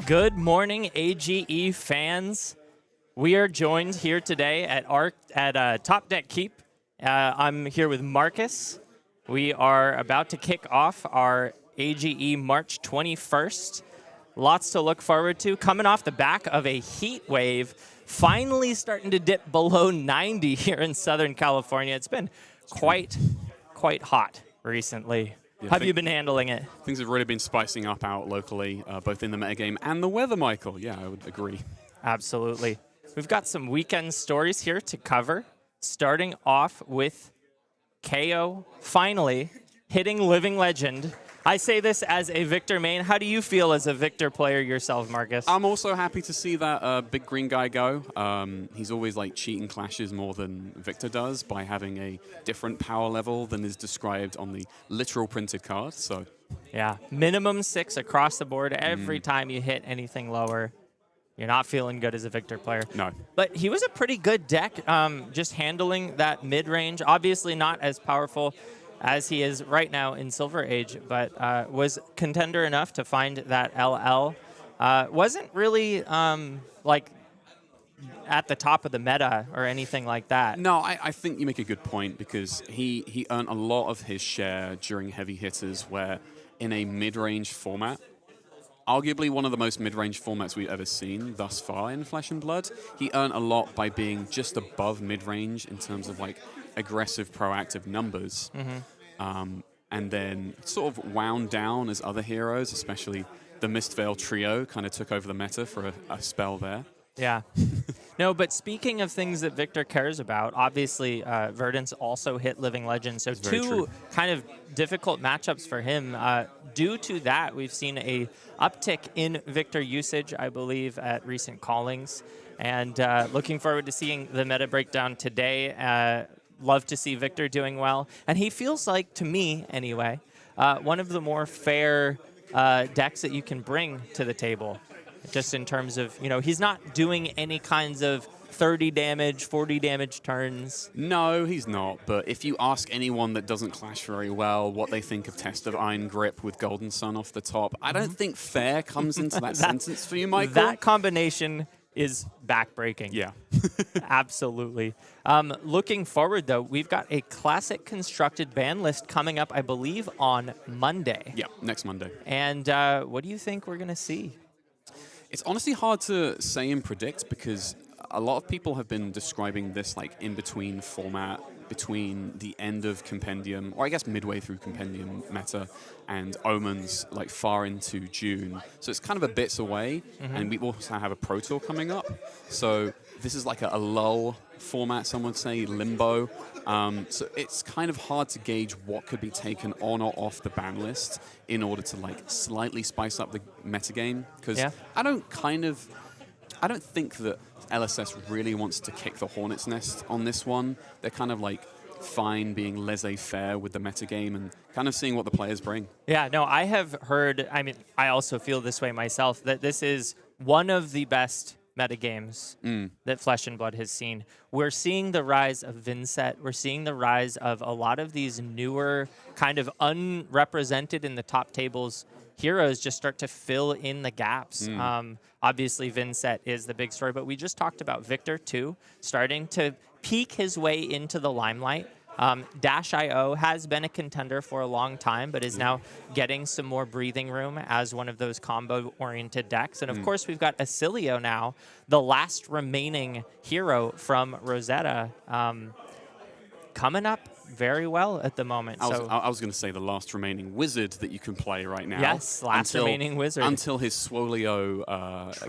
Good morning, AGE fans. We are joined here today at Top Deck Keep. I'm here with Marcus. We are about to kick off our AGE March 21st. Lots to look forward to. Coming off the back of a heat wave, finally starting to dip below 90 here in Southern California. It's been quite hot recently. Yeah, How have you been handling it? Things have really been spicing up out locally, both in the metagame and the weather, Michael. Yeah, I would agree. Absolutely. We've got some weekend stories here to cover, starting off with Kayo finally hitting Living Legend. I say this as a Victor main. How do you feel as a Victor player yourself, Marcus? I'm also happy to see that big green guy go. He's always like cheating clashes more than Victor does by having a different power level than is described on the literal printed card. So yeah, minimum 6 across the board every time you hit anything lower. You're not feeling good as a Victor player. No. But he was a pretty good deck, just handling that mid-range. Obviously not as powerful as he is right now in Silver Age, but was contender enough to find that LL. Wasn't really like at the top of the meta or anything like that. No, I think you make a good point because he earned a lot of his share during heavy hitters where in a mid-range format, arguably one of the most mid-range formats we've ever seen thus far in Flesh and Blood, he earned a lot by being just above mid-range in terms of like aggressive, proactive numbers. And then sort of wound down as other heroes, especially the Mistveil trio kind of took over the meta for a spell there. Yeah. No, but speaking of things that Victor cares about, obviously Verdance also hit Living Legend, so two kind of difficult matchups for him. Due to that, we've seen a uptick in Victor usage, I believe, at recent callings, and looking forward to seeing the meta breakdown today. Love to see Victor doing well, and he feels like, to me anyway, one of the more fair decks that you can bring to the table. Just in terms of, you know, he's not doing any kinds of 30 damage, 40 damage turns. No, he's not. But if you ask anyone that doesn't clash very well what they think of Test of Iron Grip with Golden Sun off the top, I don't think fair comes into that sentence for you, Michael. That combination is backbreaking. Yeah. Absolutely. Looking forward, though, we've got a classic constructed ban list coming up, I believe, on Monday. Yeah, next Monday. And what do you think we're going to see? It's honestly hard to say and predict because a lot of people have been describing this like in-between format between the end of Compendium, or I guess midway through Compendium meta, and Omens like far into June. So it's kind of a bits away, and we also have a Pro Tour coming up. So this is like a lull format, some would say, limbo. So it's kind of hard to gauge what could be taken on or off the ban list in order to like slightly spice up the metagame. Because I don't kind of I don't think that LSS really wants to kick the hornet's nest on this one. They're kind of like fine being laissez-faire with the metagame and kind of seeing what the players bring. Yeah, no, I have heard, I mean, I also feel this way myself, that this is one of the best metagames that Flesh and Blood has seen. We're seeing the rise of Vinnset. We're seeing the rise of a lot of these newer, kind of unrepresented in the top tables heroes just start to fill in the gaps. Obviously, Vinnset is the big story, but we just talked about Victor, too, starting to peek his way into the limelight. Dash.io has been a contender for a long time, but is now getting some more breathing room as one of those combo-oriented decks. And, of course, we've got Acilio now, the last remaining hero from Rosetta, coming up very well at the moment. I was going to say the last remaining wizard that you can play right now. Yes, remaining wizard. Until his Swolio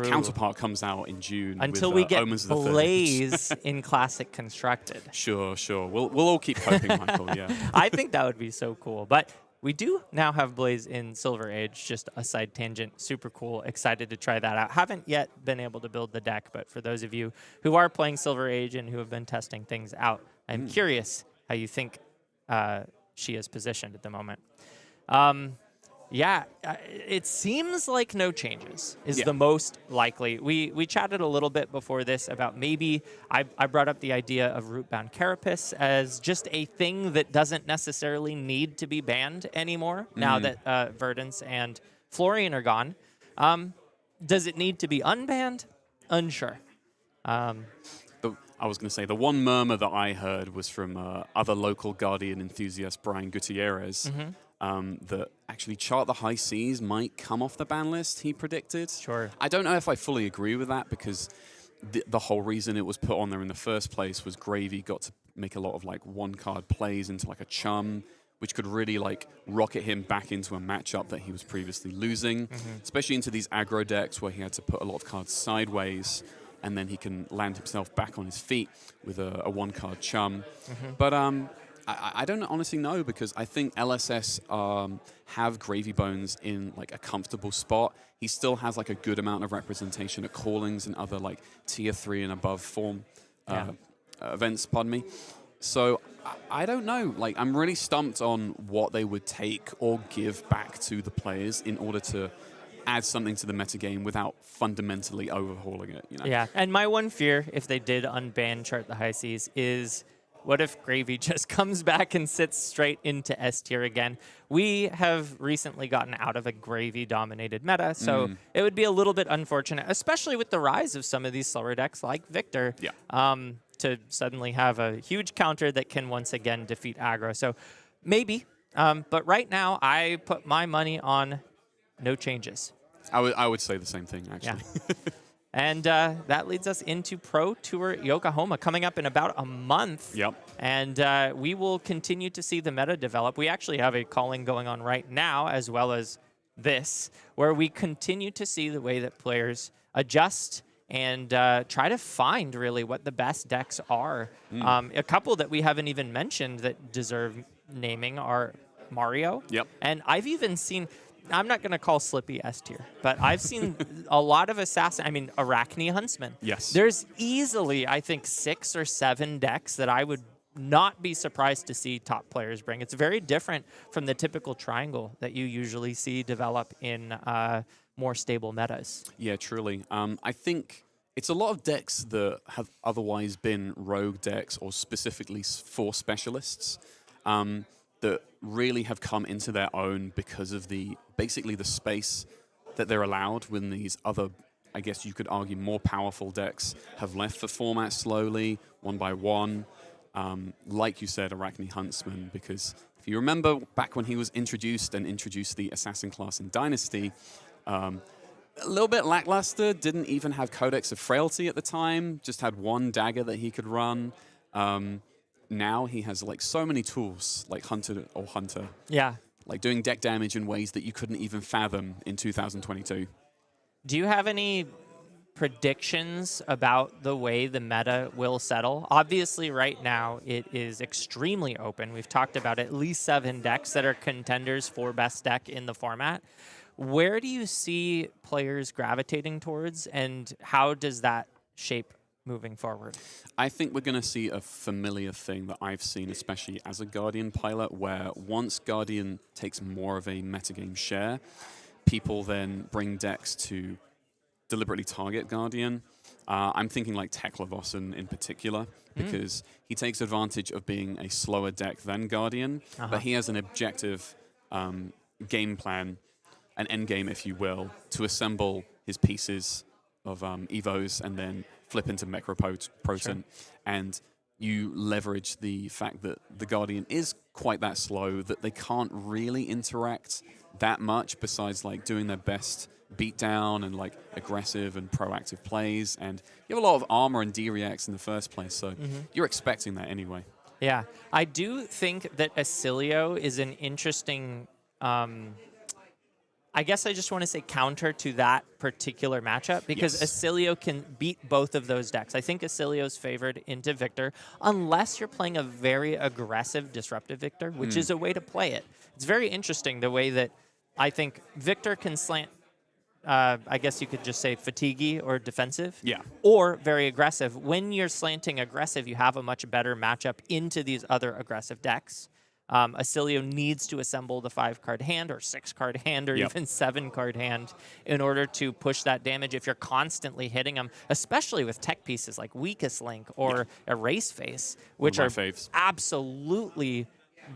counterpart comes out in June. Until with, we get Omens of the Blaze in Classic Constructed. Sure. We'll all keep hoping, Michael, yeah. I think that would be so cool. But we do now have Blaze in Silver Age, just a side tangent. Super cool. Excited to try that out. Haven't yet been able to build the deck, but for those of you who are playing Silver Age and who have been testing things out, I'm curious how you think she is positioned at the moment. It seems like no changes is the most likely. We chatted a little bit before this about maybe I brought up the idea of Rootbound Carapace as just a thing that doesn't necessarily need to be banned anymore now that Verdance and Florian are gone. Does it need to be unbanned? Unsure. I was going to say, the one murmur that I heard was from other local Guardian enthusiast Brian Gutierrez, that actually Chart the High Seas might come off the ban list, he predicted. Sure. I don't know if I fully agree with that, because the whole reason it was put on there in the first place was Gravy got to make a lot of like one-card plays into like a chum, which could really like rocket him back into a matchup that he was previously losing, especially into these aggro decks where he had to put a lot of cards sideways, and then he can land himself back on his feet with a one-card chum. But I don't honestly know, because I think LSS have Gravy Bones in like a comfortable spot. He still has like a good amount of representation at callings and other like tier 3 and above form events, pardon me. So I don't know. Like, I'm really stumped on what they would take or give back to the players in order to add something to the metagame without fundamentally overhauling it, you know? Yeah, and my one fear, if they did unban Chart the High Seas, is what if Gravy just comes back and sits straight into S tier again? We have recently gotten out of a Gravy-dominated meta, so it would be a little bit unfortunate, especially with the rise of some of these slower decks like Victor, to suddenly have a huge counter that can once again defeat aggro. So maybe, but right now I put my money on no changes. I would say the same thing, actually. Yeah. And that leads us into Pro Tour Yokohama coming up in about a month. Yep. And we will continue to see the meta develop. We actually have a calling going on right now, as well as this, where we continue to see the way that players adjust and try to find really what the best decks are. A couple that we haven't even mentioned that deserve naming are Mario. Yep. And I've even seen, I'm not going to call Slippy S tier, but I've seen a lot of Arachne Huntsman. Yes. There's easily, I think, 6 or 7 decks that I would not be surprised to see top players bring. It's very different from the typical triangle that you usually see develop in more stable metas. Yeah, truly. I think it's a lot of decks that have otherwise been rogue decks or specifically for specialists that really have come into their own because of basically the space that they're allowed when these other, I guess you could argue, more powerful decks have left the format slowly, one by one. Like you said, Arachne Huntsman, because if you remember back when he was introduced the assassin class in Dynasty, a little bit lackluster, didn't even have Codex of Frailty at the time, just had one dagger that he could run. Now he has like so many tools, like Hunter. Yeah. Like doing deck damage in ways that you couldn't even fathom in 2022. Do you have any predictions about the way the meta will settle? Obviously, right now, it is extremely open. We've talked about at least 7 decks that are contenders for best deck in the format. Where do you see players gravitating towards, and how does that shape moving forward? I think we're going to see a familiar thing that I've seen, especially as a Guardian pilot, where once Guardian takes more of a metagame share, people then bring decks to deliberately target Guardian. I'm thinking like Tekla-Vossen in particular, because he takes advantage of being a slower deck than Guardian, but he has an objective game plan, an end game, if you will, to assemble his pieces of Evos and then flip into Necroproton. And you leverage the fact that the Guardian is quite that slow that they can't really interact that much besides like doing their best beatdown and like aggressive and proactive plays. And you have a lot of armor and D-reacts in the first place, so you're expecting that anyway. Yeah, I do think that Acilio is an interesting, I guess I just want to say counter to that particular matchup, because Acilio can beat both of those decks. I think Acilio's favored into Victor, unless you're playing a very aggressive Disruptive Victor, which is a way to play it. It's very interesting the way that I think Victor can slant, I guess you could just say Fabtcg or defensive, or very aggressive. When you're slanting aggressive, you have a much better matchup into these other aggressive decks. Acilio needs to assemble the 5-card hand or 6-card hand or even 7-card hand in order to push that damage if you're constantly hitting them, especially with tech pieces like Weakest Link or Erase Face, which are absolutely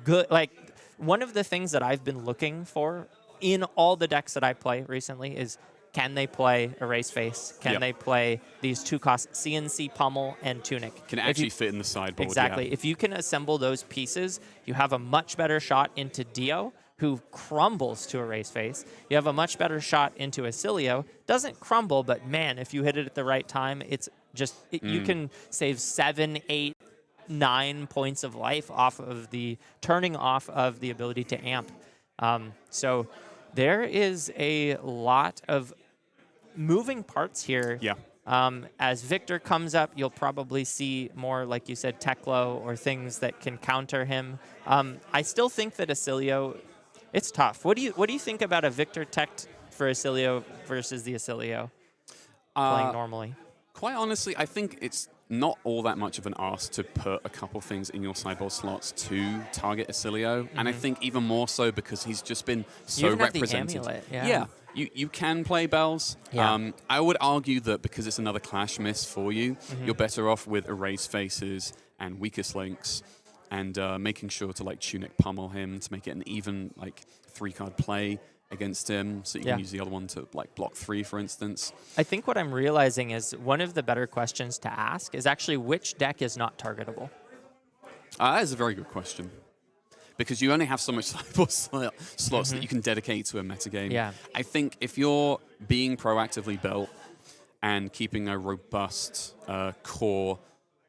good. Like, one of the things that I've been looking for in all the decks that I play recently is, can they play Erase Face? Can they play these 2-cost CNC Pummel and Tunic? Can actually fit in the sideboard. Exactly. If you can assemble those pieces, you have a much better shot into Dio, who crumbles to Erase Face. You have a much better shot into Acilio. Doesn't crumble, but man, if you hit it at the right time, it's just, you can save 7, 8, 9 points of life off of the turning off of the ability to amp. So there is a lot of moving parts here. As Victor comes up, you'll probably see more, like you said, Teklo or things that can counter him. I still think that Acilio, it's tough. What do you think about a Victor tech for Acilio versus the Acilio playing normally? Quite honestly, I think it's not all that much of an ask to put a couple things in your sideboard slots to target Acilio, and I think even more so because he's just been so represented. The amulet, you can play Bells. I would argue that because it's another Clash miss for you, you're better off with Erase Faces and Weakest Links, and making sure to like Tunic Pummel him to make it an even like 3-card play against him, so you can use the other one to like block 3, for instance. I think what I'm realizing is one of the better questions to ask is actually which deck is not targetable. That is a very good question, because you only have so much sideboard slots that you can dedicate to a metagame. I think if you're being proactively built and keeping a robust core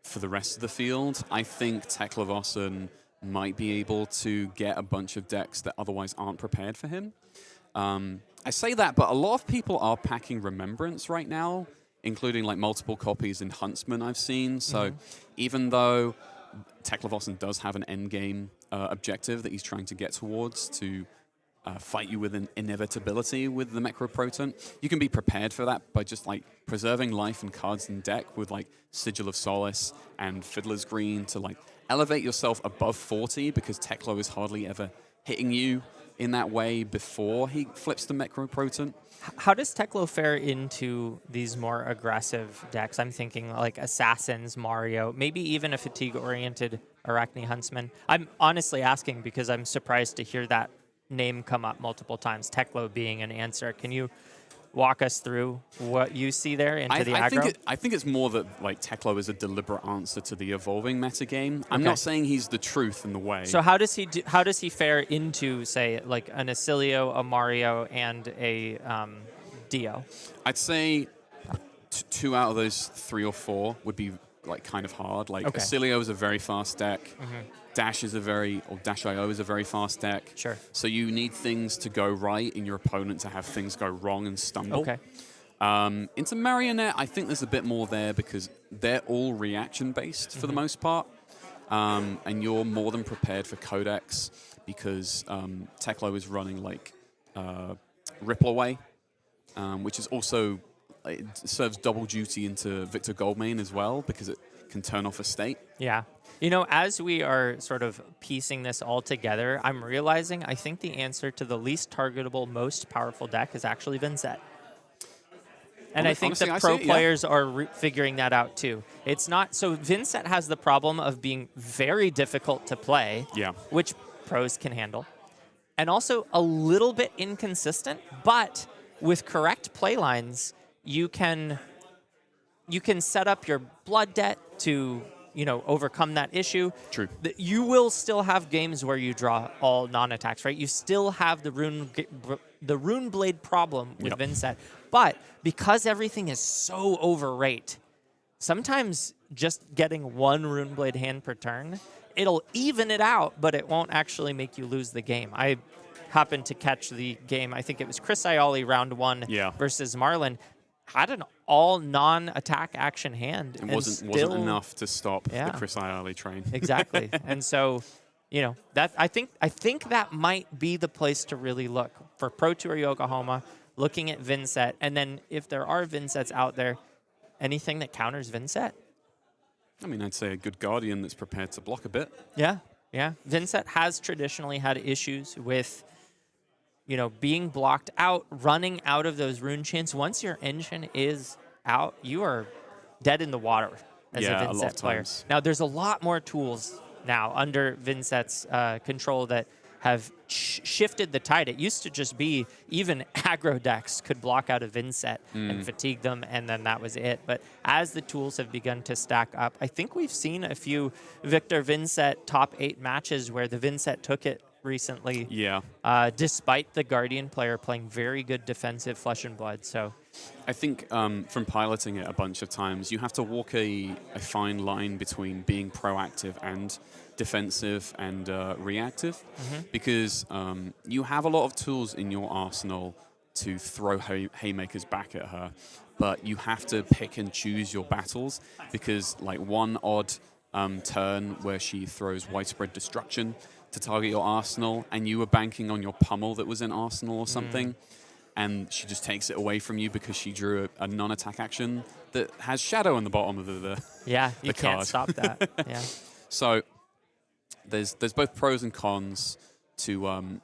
for the rest of the field, I think Tekla-Vossen might be able to get a bunch of decks that otherwise aren't prepared for him. I say that, but a lot of people are packing Remembrance right now, including like multiple copies in Huntsman I've seen. So even though Tekla-Vossen does have an endgame objective that he's trying to get towards to fight you with an inevitability with the Necroproton, you can be prepared for that by just like preserving life and cards in deck with like Sigil of Solace and Fiddler's Green to like elevate yourself above 40, because Teklo is hardly ever hitting you in that way before he flips the Necroproton. How does Teklo fare into these more aggressive decks? I'm thinking like Assassins, Mario, maybe even a fatigue-oriented Arachne Huntsman. I'm honestly asking because I'm surprised to hear that name come up multiple times, Teklo being an answer. Can you walk us through what you see there into the aggro? I think it's more that like Teklo is a deliberate answer to the evolving metagame. I'm not saying he's the truth in the way. So how does he fare into, say, like an Acilio, a Mario, and a Dio? I'd say 2 out of those 3 or 4 would be like kind of hard. Like Acilio is a very fast deck. Dash is Dash.io is a very fast deck. Sure. So you need things to go right in your opponent to have things go wrong and stumble. Into Marionette, I think there's a bit more there because they're all reaction-based for the most part. And you're more than prepared for Codex because Teklo is running like Ripple Away, which is also, it serves double duty into Victor Goldmane as well because it can turn off a state. Yeah. You know, as we are sort of piecing this all together, I'm realizing I think the answer to the least targetable, most powerful deck is actually Vinnset. And I think honestly, the I pro see it, yeah. players are figuring that out too. It's not, so Vinnset has the problem of being very difficult to play, Yeah. which pros can handle, and also a little bit inconsistent, but with correct play lines, you can set up your blood debt to, you know, overcome that issue. True. You will still have games where you draw all non-attacks, right? You still have the rune blade problem with Vinnset, but because everything is so overrate, sometimes just getting one rune blade hand per turn, it'll even it out, but it won't actually make you lose the game. I happened to catch the game. I think it was Chris Ioli round 1 versus Marlon. Had an all non-attack action hand. It wasn't enough to stop the Chris Ioli train. Exactly. And so, you know, that I think that might be the place to really look for Pro Tour Yokohama, looking at Vinnset, and then if there are Vinnsets out there, anything that counters Vinnset. I mean, I'd say a good Guardian that's prepared to block a bit. Yeah, yeah. Vinnset has traditionally had issues with, you know, being blocked out, running out of those rune chants. Once your engine is out, you are dead in the water as a Vinnset player. Now, there's a lot more tools now under Vinnset's control that have shifted the tide. It used to just be even aggro decks could block out a Vinnset and fatigue them, and then that was it. But as the tools have begun to stack up, I think we've seen a few Victor Vinnset top 8 matches where the Vinnset took it recently. Yeah. Despite the Guardian player playing very good defensive Flesh and Blood. So I think from piloting it a bunch of times, you have to walk a fine line between being proactive and defensive and reactive, because you have a lot of tools in your arsenal to throw haymakers back at her, but you have to pick and choose your battles, because like one odd turn where she throws widespread destruction to target your arsenal, and you were banking on your pummel that was in arsenal or something, and she just takes it away from you because she drew a non-attack action that has shadow on the bottom of the you can't card. stop that. Yeah. So there's both pros and cons to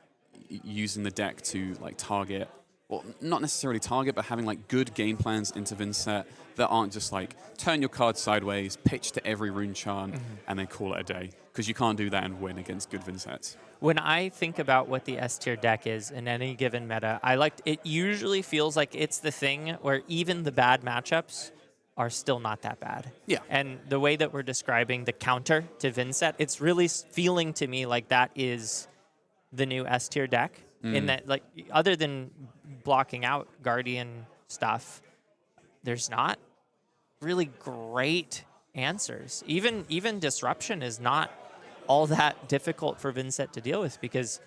using the deck to like target, well, not necessarily target, but having like good game plans into Vinnset that aren't just like turn your card sideways, pitch to every rune chant, and then call it a day. Because you can't do that and win against good Vinnsets. When I think about what the S tier deck is in any given meta, it usually feels like it's the thing where even the bad matchups are still not that bad. Yeah. And the way that we're describing the counter to Vinnset, it's really feeling to me like that is the new S tier deck. In that, like, other than blocking out Guardian stuff, there's not really great answers. Even Disruption is not all that difficult for Vinnset to deal with because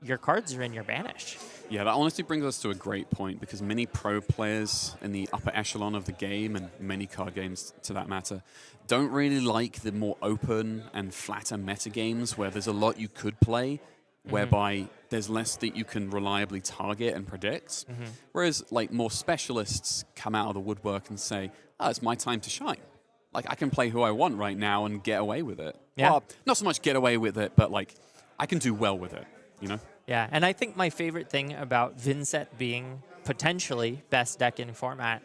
your cards are in your banish. Yeah, that honestly brings us to a great point, because many pro players in the upper echelon of the game, and many card games to that matter, don't really like the more open and flatter meta games where there's a lot you could play, whereby there's less that you can reliably target and predict. Whereas like more specialists come out of the woodwork and say, oh, it's my time to shine. Like, I can play who I want right now and get away with it. Yeah. Well, not so much get away with it, but like, I can do well with it, you know? Yeah, and I think my favorite thing about Vinnset being potentially best deck in format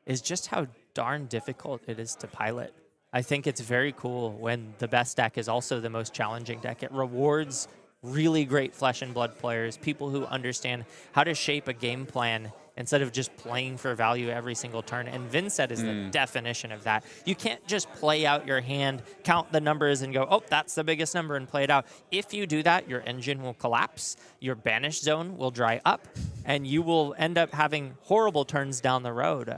is just how darn difficult it is to pilot. I think it's very cool when the best deck is also the most challenging deck. It rewards really great Flesh and Blood players, people who understand how to shape a game plan instead of just playing for value every single turn. And Vinnset is the definition of that. You can't just play out your hand, count the numbers, and go, oh, that's the biggest number, and play it out. If you do that, your engine will collapse, your banish zone will dry up, and you will end up having horrible turns down the road.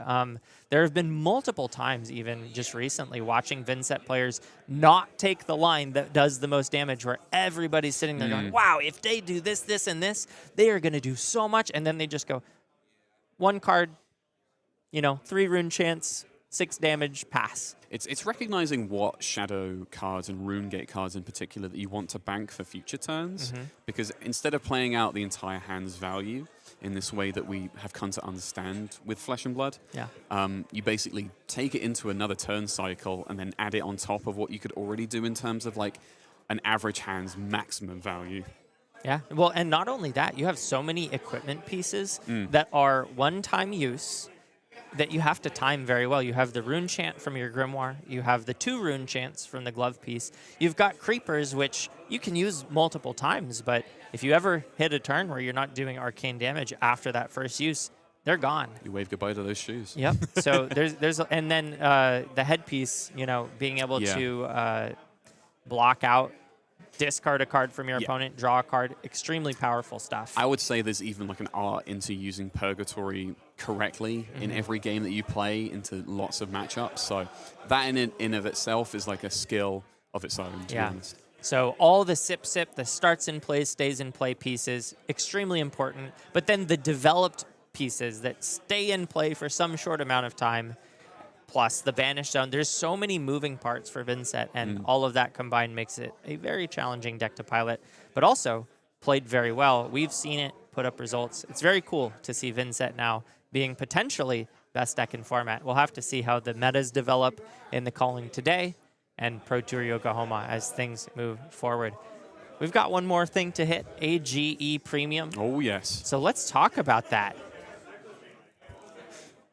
There have been multiple times, even just recently, watching Vinnset players not take the line that does the most damage, where everybody's sitting there going, wow, if they do this, this, and this, they are going to do so much. And then they just go, one card, 3 rune chants, 6 damage pass. It's recognizing what shadow cards and rune gate cards in particular that you want to bank for future turns, because instead of playing out the entire hand's value in this way that we have come to understand with Flesh and Blood, you basically take it into another turn cycle and then add it on top of what you could already do in terms of like an average hand's maximum value. Yeah, well, and not only that, you have so many equipment pieces that are one-time use that you have to time very well. You have the rune chant from your grimoire. You have the 2 rune chants from the glove piece. You've got creepers, which you can use multiple times, but if you ever hit a turn where you're not doing arcane damage after that first use, they're gone. You wave goodbye to those shoes. Yep. So and then the headpiece, you know, being able to block out, discard a card from your opponent, draw a card, extremely powerful stuff. I would say there's even like an art into using Purgatory correctly in every game that you play into lots of matchups. So that in of itself is like a skill of its own, to be honest. So all the sip, the starts in play, stays in play pieces, extremely important. But then the developed pieces that stay in play for some short amount of time, plus the Banish Zone. There's so many moving parts for Vinnset, and all of that combined makes it a very challenging deck to pilot, but also played very well. We've seen it put up results. It's very cool to see Vinnset now being potentially best deck in format. We'll have to see how the metas develop in the calling today and Pro Tour Yokohama as things move forward. We've got one more thing to hit, AGE Premium. Oh, yes. So let's talk about that.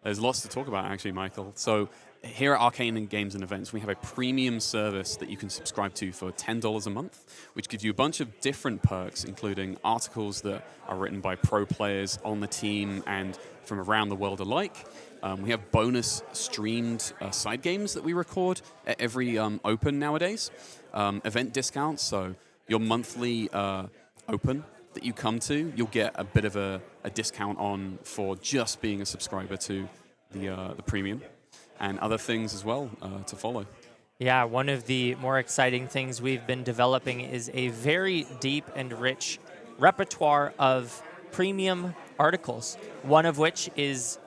There's lots to talk about, actually, Michael. So here at Arcane Games and Events, we have a premium service that you can subscribe to for $10 a month, which gives you a bunch of different perks, including articles that are written by pro players on the team and from around the world alike. We have bonus streamed side games that we record at every Open nowadays. Event discounts, so your monthly Open that you come to, you'll get a bit of a discount on for just being a subscriber to the premium, and other things as well to follow. Yeah, one of the more exciting things we've been developing is a very deep and rich repertoire of premium articles, one of which is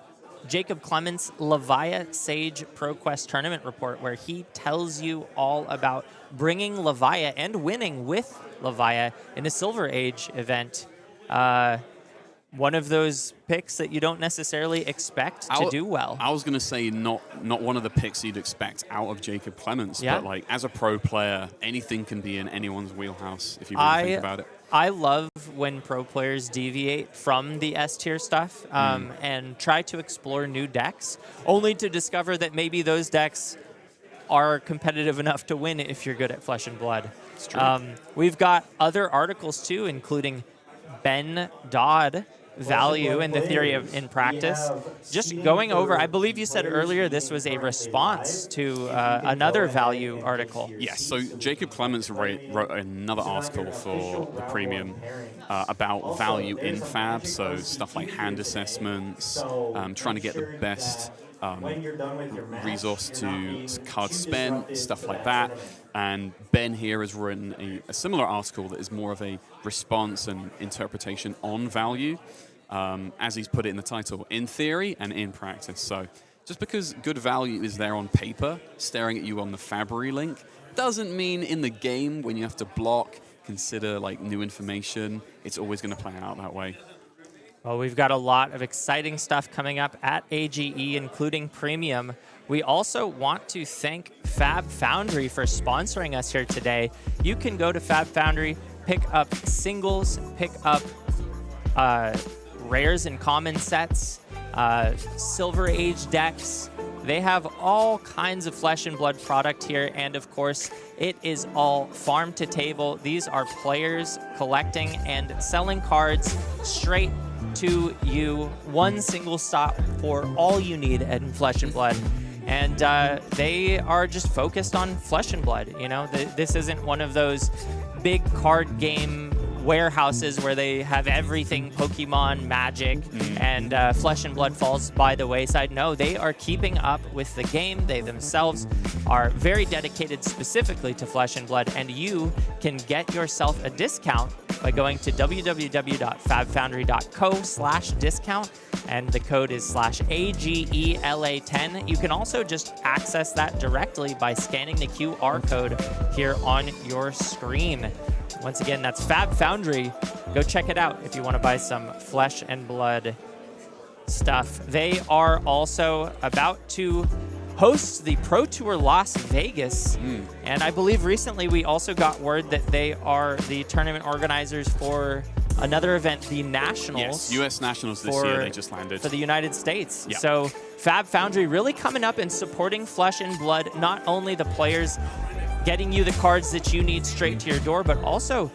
Jacob Clement's Leviah Sage ProQuest Tournament Report, where he tells you all about bringing Leviah and winning with Leviah in a Silver Age event. One of those picks that you don't necessarily expect to do well. I was going to say not one of the picks you'd expect out of Jacob Clements, but like as a pro player, anything can be in anyone's wheelhouse if you really think about it. I love when pro players deviate from the S-tier stuff and try to explore new decks, only to discover that maybe those decks are competitive enough to win if you're good at Flesh and Blood. It's true. We've got other articles too, including Ben Dodd, Value and the Theory of in Practice. Just going over, I believe you said earlier this was a response to another Value article. Yes, so Jacob Clements wrote another article for the premium about value in Fab, so stuff like hand assessments, trying to get the best resource to card spend, stuff like that. And Ben here has written a similar article that is more of a response and interpretation on value, as he's put it in the title, in theory and in practice. So just because good value is there on paper, staring at you on the Fabry link, doesn't mean in the game when you have to block, consider like new information, it's always going to play out that way. Well, we've got a lot of exciting stuff coming up at AGE, including Premium. We also want to thank Fab Foundry for sponsoring us here today. You can go to Fab Foundry, pick up singles, pick up rares and common sets, Silver Age decks. They have all kinds of Flesh and Blood product here, and of course, it is all farm to table. These are players collecting and selling cards straight to you, one single stop for all you need in Flesh and Blood. And they are just focused on Flesh and Blood. You know, this isn't one of those big card game warehouses where they have everything Pokemon, Magic, and Flesh and Blood falls by the wayside. No, they are keeping up with the game. They themselves are very dedicated specifically to Flesh and Blood, and you can get yourself a discount by going to www.fabfoundry.co/discount, and the code is /AGELA10. You can also just access that directly by scanning the QR code here on your screen. Once again, that's Fab Foundry. Go check it out if you want to buy some Flesh and Blood stuff. They are also about to host the Pro Tour Las Vegas. And I believe recently we also got word that they are the tournament organizers for another event, the Nationals. Yes, US Nationals this year, they just landed. For the United States. Yeah. So Fab Foundry really coming up and supporting Flesh and Blood, not only the players getting you the cards that you need straight to your door, but also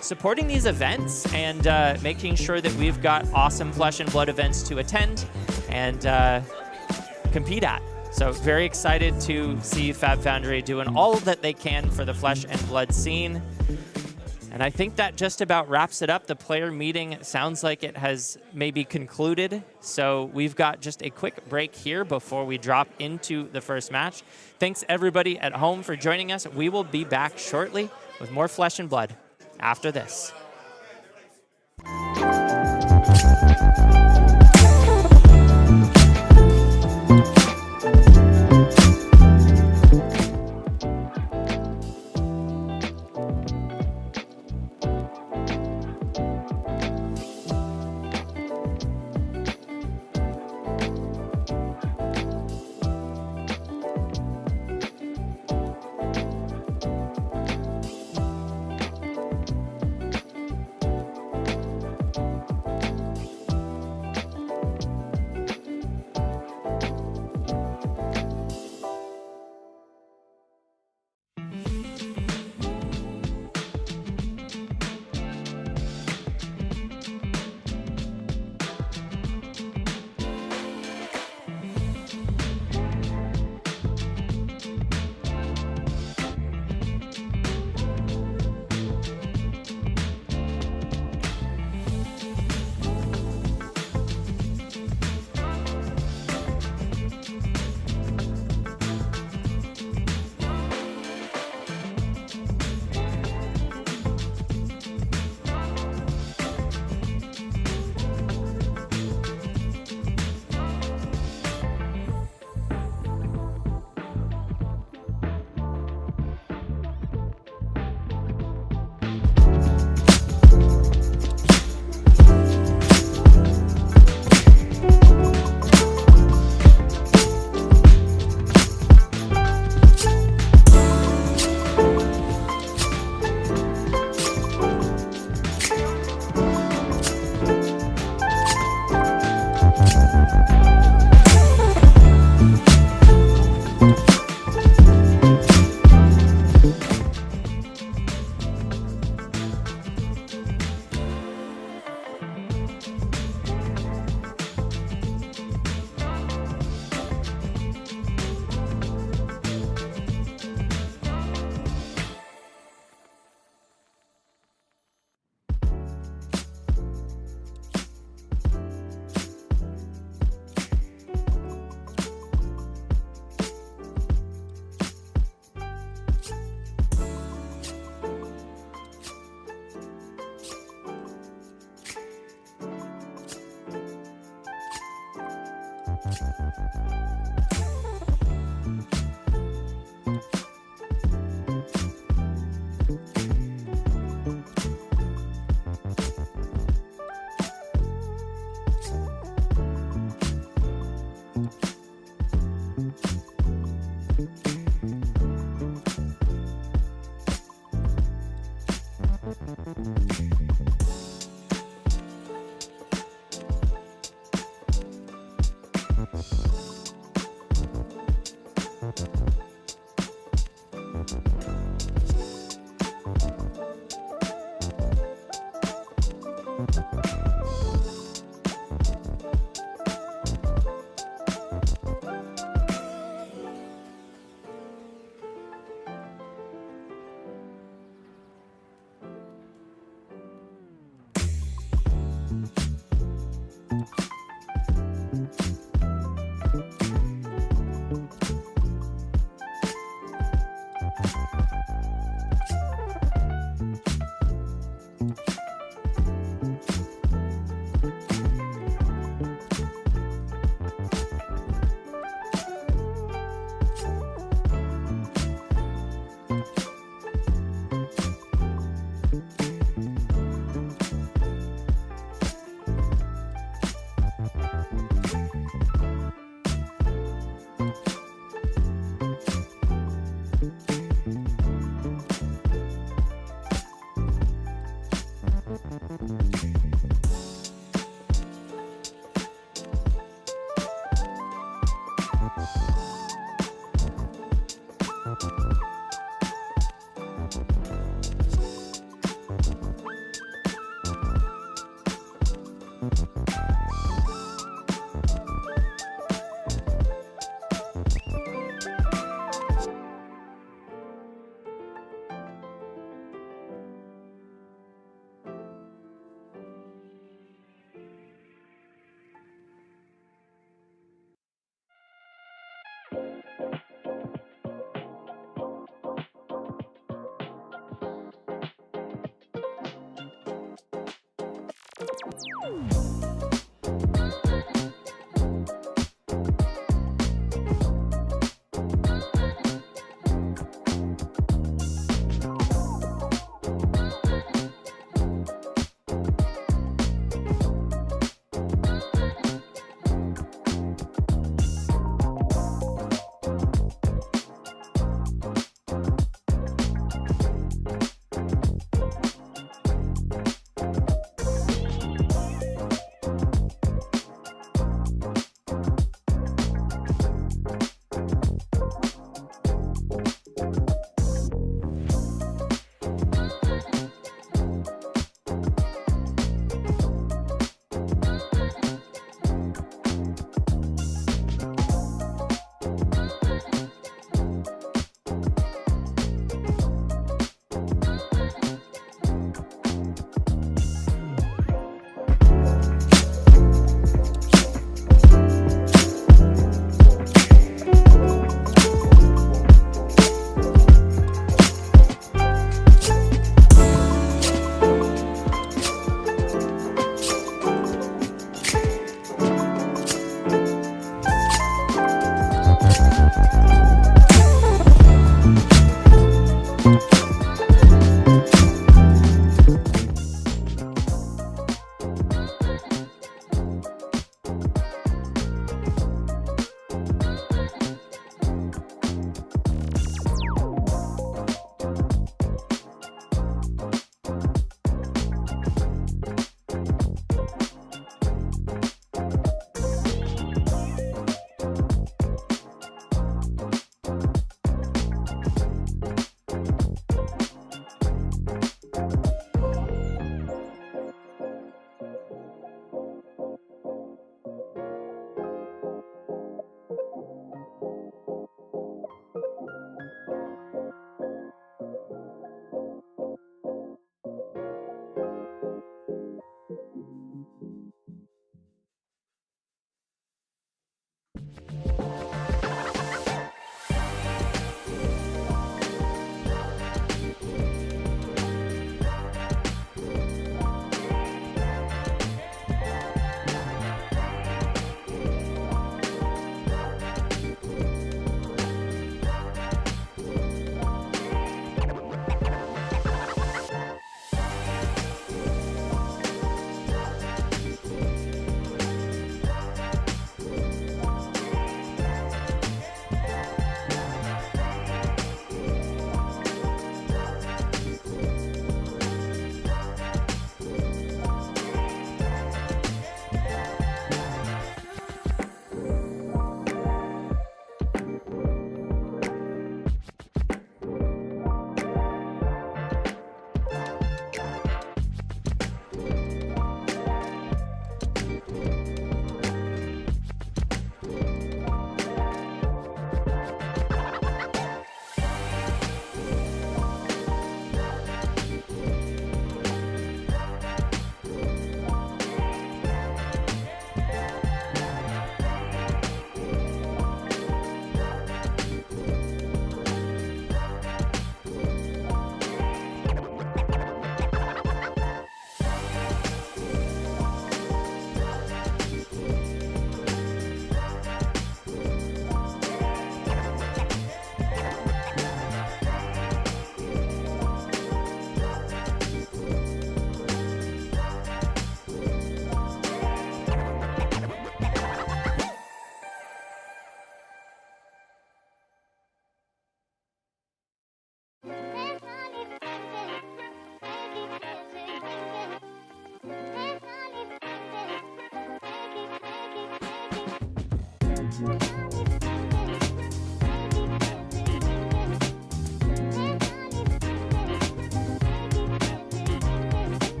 supporting these events and making sure that we've got awesome Flesh and Blood events to attend and compete at. So very excited to see Fab Foundry doing all that they can for the Flesh and Blood scene. And I think that just about wraps it up. The player meeting sounds like it has maybe concluded. So we've got just a quick break here before we drop into the first match. Thanks everybody at home for joining us. We will be back shortly with more Flesh and Blood after this.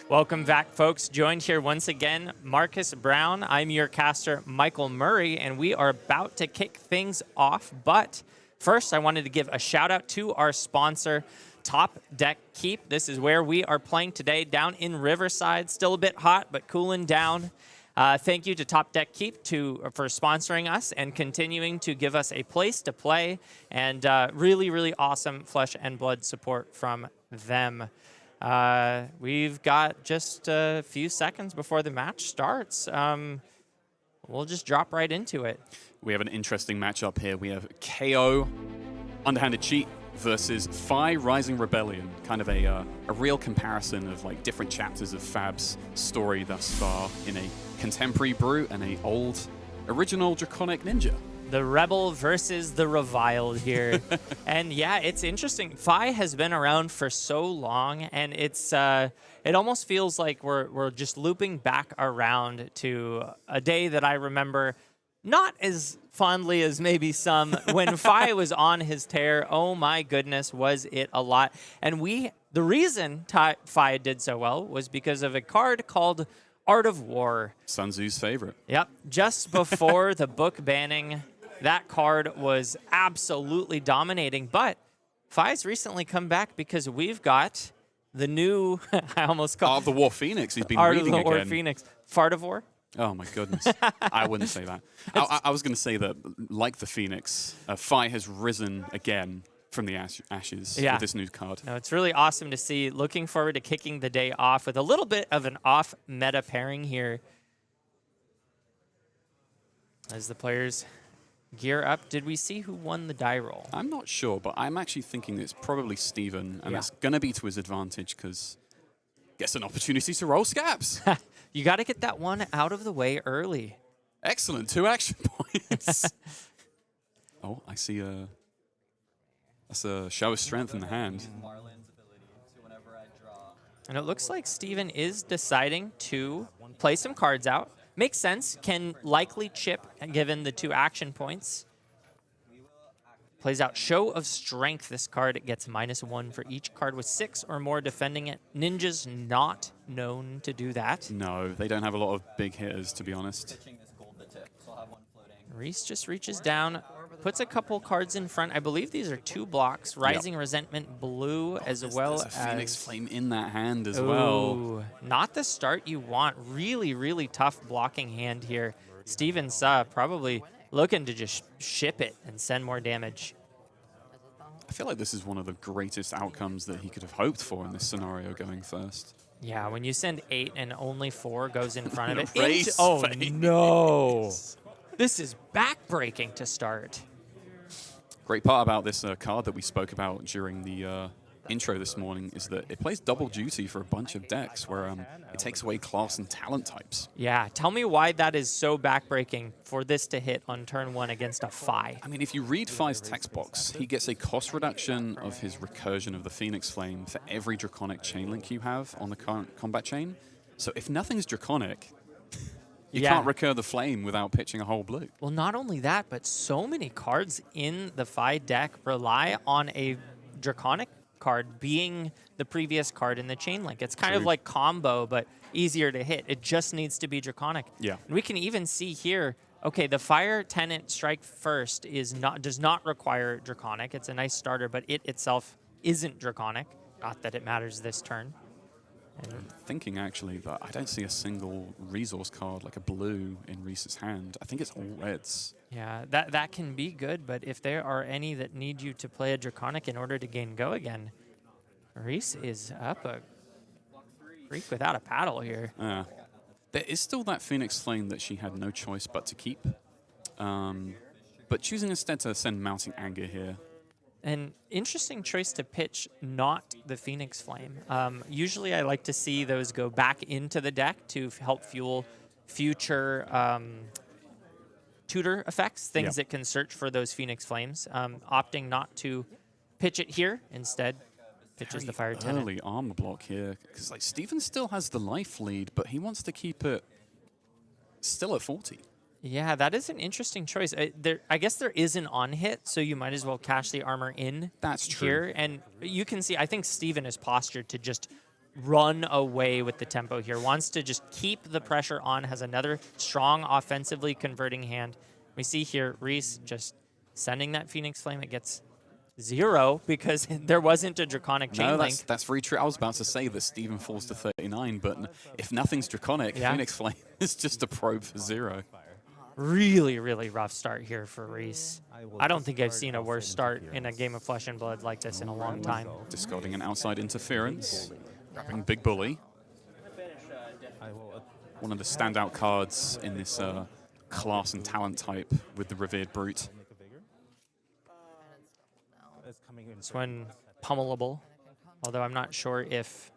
Welcome back, folks. Joined here once again, Marcus Brown. I'm your caster, Michael Murray, and we are about to kick things off. But first, I wanted to give a shout out to our sponsor, Top Deck Keep. This is where we are playing today down in Riverside. Still a bit hot, but cooling down. Thank you to Top Deck Keep for sponsoring us and continuing to give us a place to play, and really, really awesome flesh and blood support from them. We've got just a few seconds before the match starts. We'll just drop right into it. We have an interesting matchup here. We have Kayo, Underhanded Cheat, versus Phi Rising Rebellion. Kind of a real comparison of like different chapters of Fab's story thus far in a contemporary brew and a old original Draconic Ninja. The rebel versus the reviled here. And yeah, it's interesting. Phi has been around for so long, and it's it almost feels like we're just looping back around to a day that I remember not as fondly as maybe some. When Phi was on his tear, oh my goodness, was it a lot. And the reason Phi did so well was because of a card called Art of War. Sun Tzu's favorite. Yep. Just before the book banning, that card was absolutely dominating. But Phi's recently come back because we've got the new, I almost call Art of the War Phoenix. He's been Art reading of the War again. Phoenix. Fart of War? Oh my goodness. I wouldn't say that. I was going to say that, like the Phoenix, Phi has risen again from the ashes Yeah. with this new card. No, it's really awesome to see. Looking forward to kicking the day off with a little bit of an off-meta pairing here. As the players gear up, did we see who won the die roll? I'm not sure, but I'm actually thinking it's probably Steven, and Yeah. that's going to be to his advantage because gets an opportunity to roll scaps. You got to get that one out of the way early. Excellent, 2 action points. Oh, I see that's a show of strength in the hand. And it looks like Steven is deciding to play some cards out. Makes sense, can likely chip given the 2 action points. Plays out Show of Strength. This card gets -1 for each card with 6 or more defending it. Ninja's not known to do that. No, they don't have a lot of big hitters, to be honest. Reese just reaches down, puts a couple cards in front. I believe these are 2 blocks. Rising Resentment Blue as well There's a as... Phoenix Flame in that hand as well. Ooh, not the start you want. Really, really tough blocking hand here. Steven Suh probably looking to just ship it and send more damage. I feel like this is one of the greatest outcomes that he could have hoped for in this scenario going first. Yeah, when you send 8 and only 4 goes in front of it. Race Oh, face. no. This is backbreaking to start. Great part about this card that we spoke about during the intro this morning is that it plays double duty for a bunch of decks where it takes away class and talent types. Yeah, tell me why that is so backbreaking for this to hit on turn 1 against a Phi. I mean, if you read Phi's text box, he gets a cost reduction of his recursion of the Phoenix Flame for every Draconic chain link you have on the current combat chain. So if nothing's Draconic, you can't recur the Flame without pitching a whole blue. Well, not only that, but so many cards in the Phi deck rely on a Draconic card being the previous card in the chain link. It's kind of like combo, but easier to hit. It just needs to be Draconic. Yeah. And we can even see here, okay, the Fire Tenant Strike First does not require Draconic. It's a nice starter, but it itself isn't Draconic. Not that it matters this turn. I'm thinking actually that I don't see a single resource card like a blue in Reese's hand. I think it's all reds. Yeah, that can be good, but if there are any that need you to play a Draconic in order to gain go again, Reese is up a creek without a paddle here. There is still that Phoenix Flame that she had no choice but to keep. But choosing instead to send Mounting Anger here. An interesting choice to pitch, not the Phoenix Flame. Usually I like to see those go back into the deck to help fuel future tutor effects, things that can search for those Phoenix Flames. Opting not to pitch it here, instead pitches the Fire Tenant. Early armor block here, because like Steven still has the life lead, but he wants to keep it still at 40. Yeah, that is an interesting choice. I guess there is an on-hit, so you might as well cash the armor in. That's true. Here. And you can see, I think Steven is postured to just run away with the tempo here. Wants to just keep the pressure on, has another strong offensively converting hand. We see here, Reese just sending that Phoenix Flame. It gets 0 because there wasn't a Draconic chain link. That's very true. I was about to say that Steven falls to 39, but if nothing's Draconic, Phoenix Flame is just a probe for 0. Really, really rough start here for Reese. I don't think I've seen a worse start in a game of Flesh and Blood like this in a long time. Discarding an outside interference, grabbing Big Bully. One of the standout cards in this class and talent type with the Revered Brute. This one pummelable, although I'm not sure if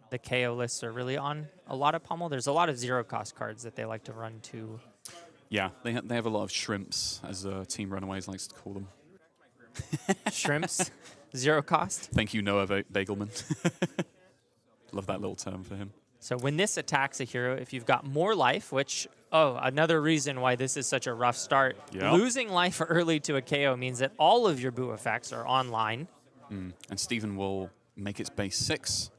the KO lists are really on a lot of pummel. There's a lot of 0-cost cards that they like to run to. Yeah, they have a lot of shrimps, as Team Runaways likes to call them. Shrimps, 0 cost. Thank you, Noah Bagelman. Love that little term for him. So when this attacks a hero, if you've got more life, which, another reason why this is such a rough start, losing life early to a KO means that all of your boo effects are online. And Steven will make its base 6.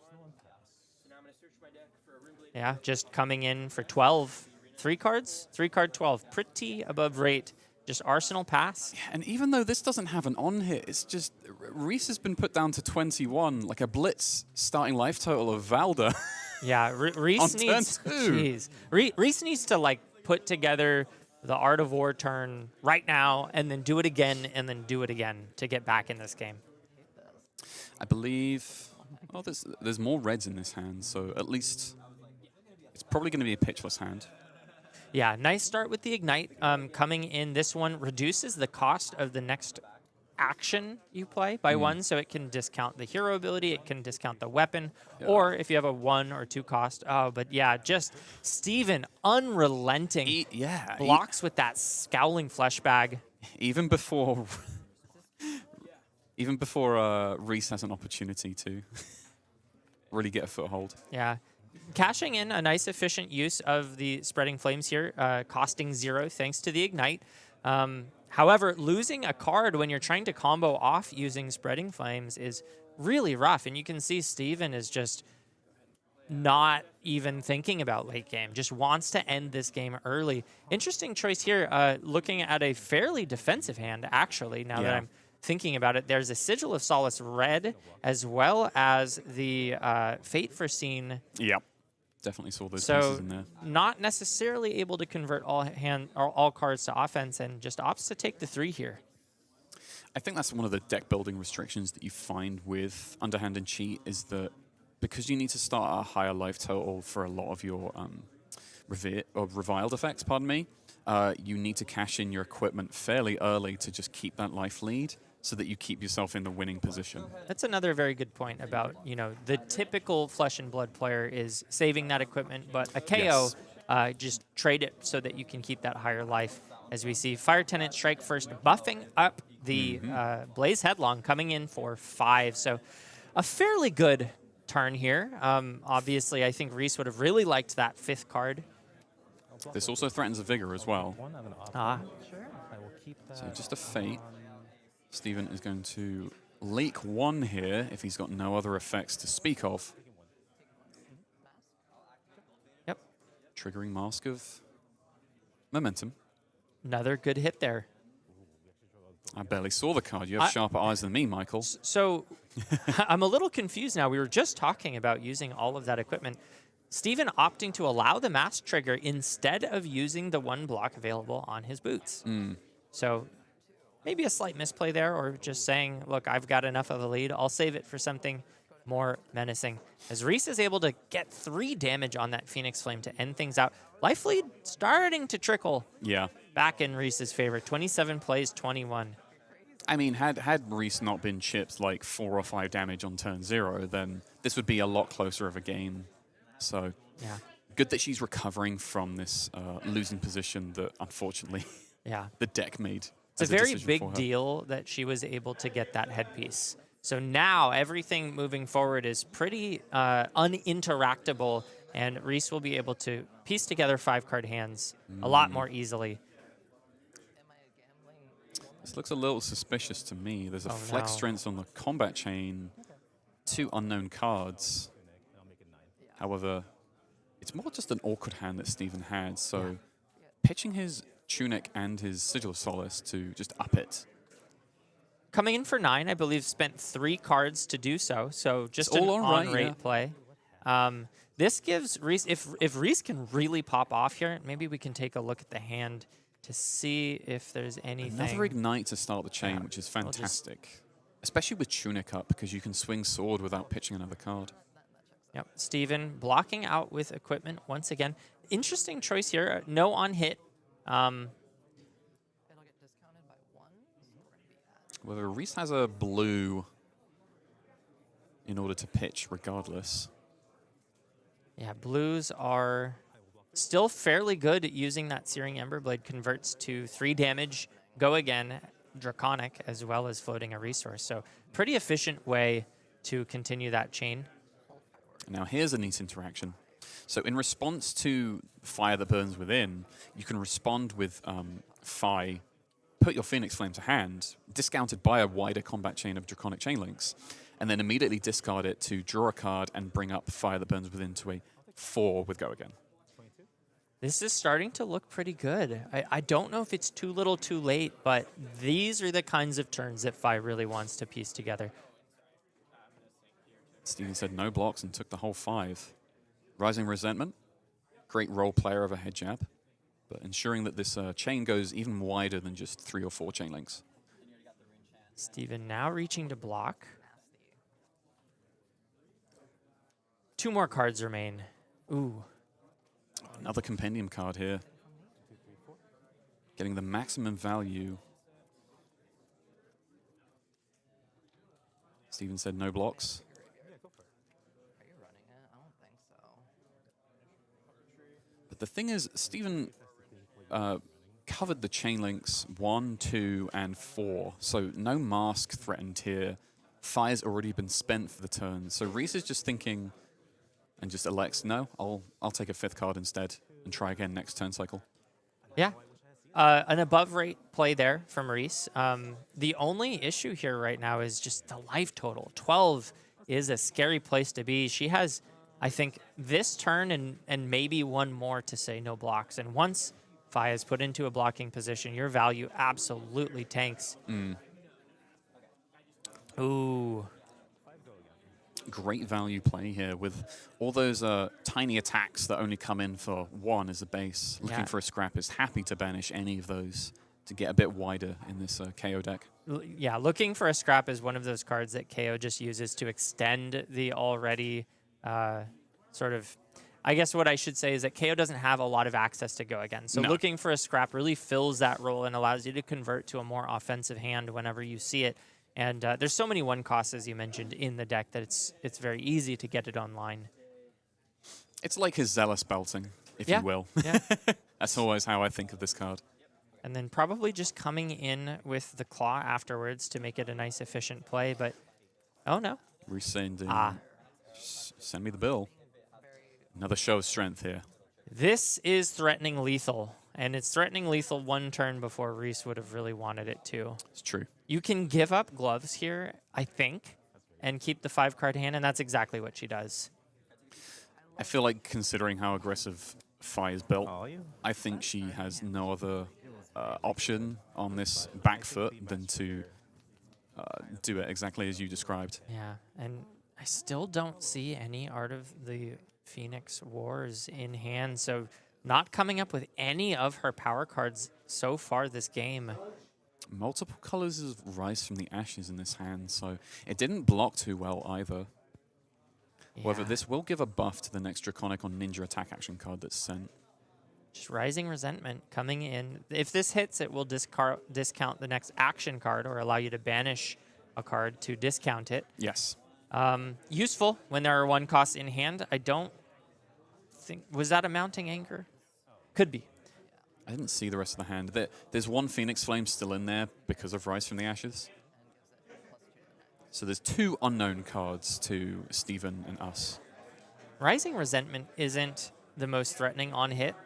Yeah, just coming in for 12. 3 cards? 3-card 12. Pretty above rate. Just Arsenal pass. Yeah, and even though this doesn't have an on-hit, it's just Reese has been put down to 21, like a blitz starting life total of Valda. Yeah, Reese needs... Reese needs to, like, put together the Art of War turn right now and then do it again and then do it again to get back in this game. I believe... Oh, there's more reds in this hand, so at least it's probably going to be a pitchless hand. Yeah, nice start with the Ignite. Coming in, this one reduces the cost of the next action you play by 1, so it can discount the hero ability, it can discount the weapon, or if you have a 1 or 2 cost. Oh, but yeah, just Steven, unrelenting. Blocks with that Scowling Flesh Bag. Even before... Even before Reese has an opportunity to really get a foothold. Yeah. Cashing in a nice efficient use of the Spreading Flames here, costing 0 thanks to the Ignite. However, losing a card when you're trying to combo off using Spreading Flames is really rough. And you can see Steven is just not even thinking about late game, just wants to end this game early. Interesting choice here, looking at a fairly defensive hand, actually, now that I'm thinking about it. There's a Sigil of Solace red, as well as the Fate Foreseen. Yep. Definitely saw those pieces in there. Not necessarily able to convert all cards to offense, and just opts to take the 3 here. I think that's one of the deck building restrictions that you find with Underhand and Cheat, is that because you need to start at a higher life total for a lot of your reviled effects, pardon me, you need to cash in your equipment fairly early to just keep that life lead, so that you keep yourself in the winning position. That's another very good point about, the typical Flesh and Blood player is saving that equipment, but a Kayo, just trade it so that you can keep that higher life. As we see Fire Tenant Strike first, buffing up the Blaze Headlong, coming in for 5. So a fairly good turn here. Obviously, I think Reese would have really liked that 5th card. This also threatens a Vigor as well. So just a Fate. Steven is going to leak 1 here if he's got no other effects to speak of. Yep. Triggering Mask of Momentum. Another good hit there. I barely saw the card. You have sharper eyes than me, Michael. So I'm a little confused now. We were just talking about using all of that equipment. Steven opting to allow the Mask Trigger instead of using the 1 block available on his boots. So maybe a slight misplay there, or just saying, look, I've got enough of a lead. I'll save it for something more menacing. As Reese is able to get 3 damage on that Phoenix Flame to end things out. Life lead starting to trickle back in Reese's favor. 27 plays, 21. I mean, had Reese not been chipped like 4 or 5 damage on turn 0, then this would be a lot closer of a game. So good that she's recovering from this losing position that, unfortunately, the deck made. It's a very big deal that she was able to get that headpiece. So now everything moving forward is pretty uninteractable, and Reese will be able to piece together 5-card hands a lot more easily. This looks a little suspicious to me. There's a flex strength on the combat chain, 2 unknown cards. However, it's more just an awkward hand that Steven had, so pitching his Tunic and his Sigil of Solace to just up it. Coming in for 9, I believe spent 3 cards to do so, so just an on-rate play. This gives Reese, if Reese can really pop off here, maybe we can take a look at the hand to see if there's anything. Another Ignite to start the chain, which is fantastic. Especially with Tunic up, because you can swing Sword without pitching another card. Yep, Steven blocking out with equipment once again. Interesting choice here, no on-hit. Whether Reese has a blue in order to pitch regardless. Yeah, blues are still fairly good at using that Searing Emberblade. Converts to 3 damage, go again, Draconic, as well as floating a resource. So pretty efficient way to continue that chain. Now here's a neat interaction. So in response to Fire that Burns Within, you can respond with Phi, put your Phoenix Flame to hand, discounted by a wider combat chain of Draconic Chainlinks, and then immediately discard it to draw a card and bring up Fire that Burns Within to a 4 with Go Again. This is starting to look pretty good. I don't know if it's too little too late, but these are the kinds of turns that Phi really wants to piece together. Steven said no blocks and took the whole 5. Rising Resentment, great role player of a head jab, but ensuring that this chain goes even wider than just 3 or 4 chain links. Steven now reaching to block. 2 more cards remain. Ooh. Another compendium card here. Getting the maximum value. Steven said no blocks. Are you running it? I don't think so. But the thing is, Steven covered the chain links 1, 2, and 4. So no mask threatened here. Fire's already been spent for the turn. So Reese is just thinking and just elects, no, I'll take a 5th card instead and try again next turn cycle. Yeah. An above rate play there from Reese. The only issue here right now is just the life total. 12 is a scary place to be. She has, I think, this turn and maybe one more to say no blocks. And once Fi is put into a blocking position, your value absolutely tanks. Ooh. Great value play here with all those tiny attacks that only come in for 1 as a base. Looking for a scrap is happy to banish any of those to get a bit wider in this KO deck. Yeah, looking for a scrap is one of those cards that KO just uses to extend the already sort of... I guess what I should say is that KO doesn't have a lot of access to go again. So looking for a scrap really fills that role and allows you to convert to a more offensive hand whenever you see it. And there's so many 1 costs, as you mentioned, in the deck that it's very easy to get it online. It's like his zealous belting, if you will. Yeah. That's always how I think of this card. And then probably just coming in with the claw afterwards to make it a nice, efficient play. But, oh, no. Resending. Send me the bill. Another show of strength here. This is threatening lethal. And it's threatening lethal 1 turn before Reese would have really wanted it to. It's true. You can give up gloves here, I think, and keep the 5-card hand, and that's exactly what she does. I feel like considering how aggressive Fi is built, I think she has no other option on this back foot than to do it exactly as you described. Yeah, and I still don't see any Art of the Phoenix Wars in hand, so not coming up with any of her power cards so far this game. Multiple colors of Rise from the Ashes in this hand, so it didn't block too well either. Yeah. However, this will give a buff to the next Draconic on Ninja attack action card that's sent. Just Rising Resentment coming in. If this hits, it will discount the next action card or allow you to banish a card to discount it. Yes. Useful when there are 1 costs in hand. I don't think... Was that a Mounting Anger? Could be. I didn't see the rest of the hand. There's 1 Phoenix Flame still in there because of Rise from the Ashes. So there's 2 unknown cards to Steven and us. Rising Resentment isn't the most threatening on hit.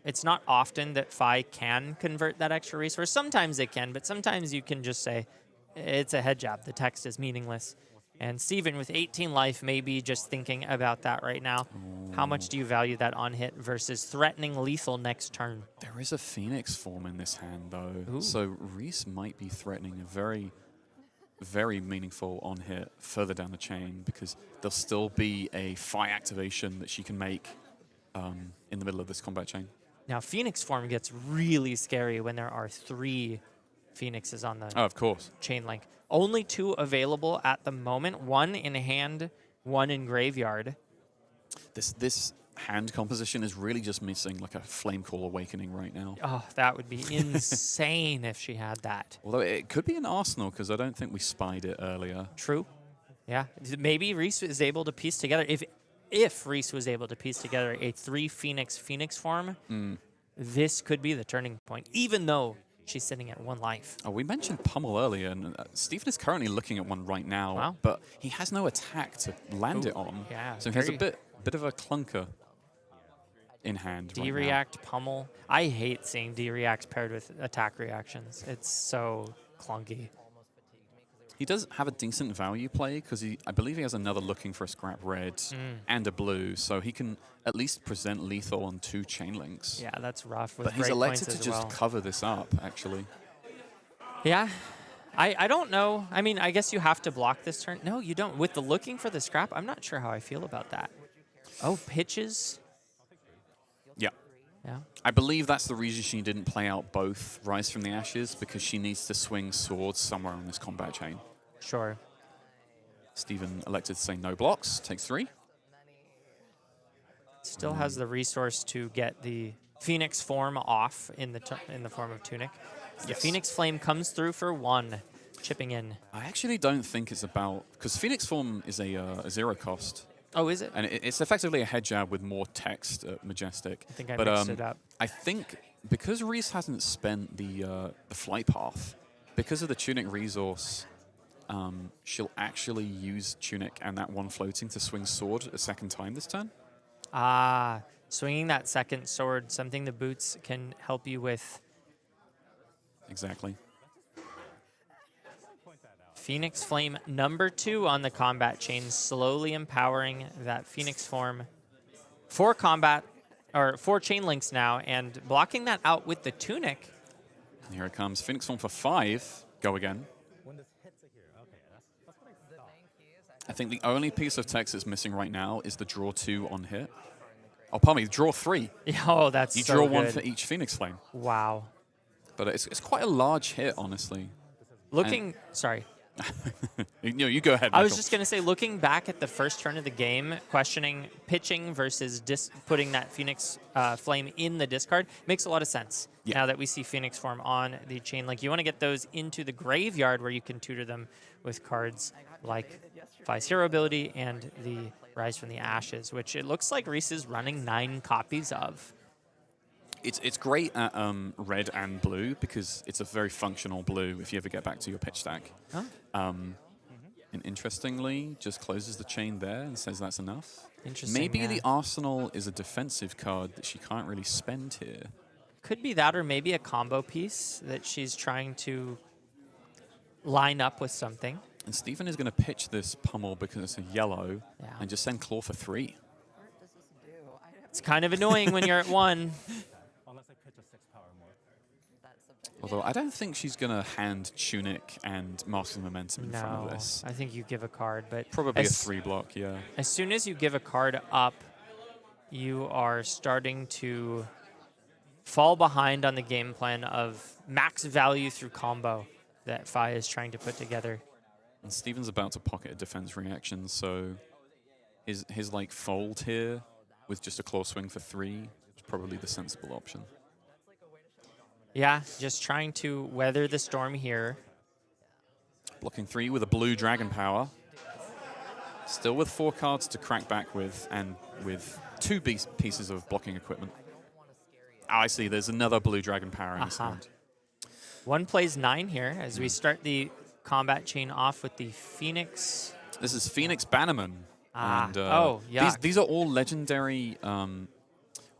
It's not often that Fi can convert that extra resource. Sometimes it can, but sometimes you can just say, it's a head jab. The text is meaningless. And Steven, with 18 life, may be just thinking about that right now. How much do you value that on hit versus threatening lethal next turn? There is a Phoenix form in this hand, though. Ooh. So Reese might be threatening a very, very meaningful on hit further down the chain because there'll still be a Fi activation that she can make in the middle of this combat chain. Now, Phoenix form gets really scary when there are 3 Phoenixes on the of course. chain link. Only 2 available at the moment. 1 in hand, 1 in graveyard. This hand composition is really just missing like a Flame Call Awakening right now. Oh, that would be insane if she had that. Although it could be an Arsenal because I don't think we spied it earlier. True. Yeah. Maybe Reese is able to piece together. If Reese was able to piece together a 3 Phoenix form, this could be the turning point, even though she's sitting at 1 life. Oh, we mentioned Pummel earlier, and Steven is currently looking at one right now. Wow. But he has no attack to land it on. Yeah, so he has a bit of a clunker in hand. D-React, Pummel. I hate seeing D-Reacts paired with attack reactions. It's so clunky. He does have a decent value play because I believe he has another looking for a scrap red and a blue, so he can at least present lethal on 2 chain links. Yeah, that's rough. With but he's elected to just well. cover this up, actually. Yeah. I don't know. I mean, I guess you have to block this turn. No, you don't. With the looking for the scrap, I'm not sure how I feel about that. Oh, pitches. Yeah. Yeah. I believe that's the reason she didn't play out both Rise from the Ashes, because she needs to swing swords somewhere on this combat chain. Sure. Steven elected to say no blocks, takes 3. Still has the resource to get the Phoenix form off in the form of Tunic. The Yes. Phoenix Flame comes through for 1, chipping in. I actually don't think it's about... Because Phoenix Form is a 0 cost. Oh, is it? And it's effectively a head jab with more text at Majestic. I think I mixed it up. I think because Reese hasn't spent the flight path, because of the Tunic resource, she'll actually use Tunic and that 1 floating to swing sword a second time this turn. Ah, swinging that second sword, something the boots can help you with. Exactly. Phoenix Flame number 2 on the combat chain, slowly empowering that Phoenix form for combat, or 4 chain links now, and blocking that out with the Tunic. And here it comes. Phoenix Form for 5. Go again. I think the only piece of text that's missing right now is the draw 2 on hit. Oh, pardon me, draw 3. Oh, that's You so draw 1 good. for each Phoenix Flame. Wow. But it's quite a large hit, honestly. Looking, sorry. You go ahead, I was Michael. just going to say, looking back at the first turn of the game, questioning pitching versus putting that Phoenix Flame in the discard makes a lot of sense. Yeah. Now that we see Phoenix form on the chain link, you want to get those into the graveyard where you can tutor them with cards like Vi's Hero ability and the Rise from the Ashes, which it looks like Reese is running 9 copies of. It's great at red and blue because it's a very functional blue if you ever get back to your pitch stack. Huh? And interestingly, just closes the chain there and says that's enough. Interesting. Maybe yeah. the Arsenal is a defensive card that she can't really spend here. Could be that, or maybe a combo piece that she's trying to line up with something. And Steven is going to pitch this pummel because it's a yellow Yeah. and just send Claw for 3. It's kind of annoying when you're at 1. Although I don't think she's going to hand Tunic and Mask of Momentum in front of No, this. I think you give a card, but Probably a as, 3 block, yeah. as soon as you give a card up, you are starting to fall behind on the game plan of max value through combo that Fi is trying to put together. And Steven's about to pocket a defense reaction, so his like fold here with just a claw swing for 3 is probably the sensible option. Yeah, just trying to weather the storm here. Blocking 3 with a blue Dragon Power. Still with 4 cards to crack back with, and with 2 pieces of blocking equipment. Oh, I see. There's another blue Dragon Power in his hand. 1 plays 9 here as we start the combat chain off with the Phoenix. This is Phoenix Bannerman. Ah. And, Oh, yuck. these are all legendary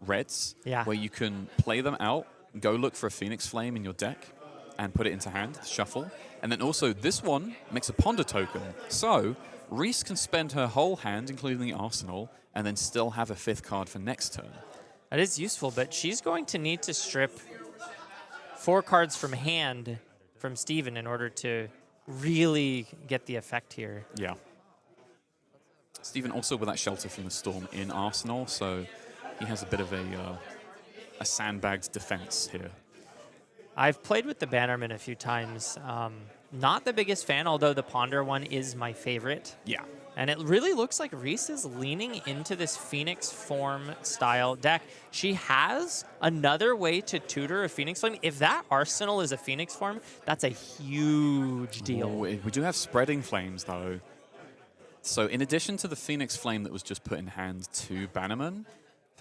reds Yeah. where you can play them out, go look for a Phoenix Flame in your deck, and put it into hand, shuffle. And then also this one makes a Ponder token. So Reese can spend her whole hand, including the Arsenal, and then still have a 5th card for next turn. That is useful, but she's going to need to strip 4 cards from hand from Steven in order to really get the effect here. Yeah. Steven also with that Shelter from the Storm in Arsenal, so he has a bit of a sandbagged defense here. I've played with the Bannerman a few times. Not the biggest fan, although the Ponder one is my favorite. Yeah. And it really looks like Reese is leaning into this Phoenix form style deck. She has another way to tutor a Phoenix Flame. If that Arsenal is a Phoenix form, that's a huge deal. Oh, we do have Spreading Flames, though. So in addition to the Phoenix Flame that was just put in hand to Bannerman,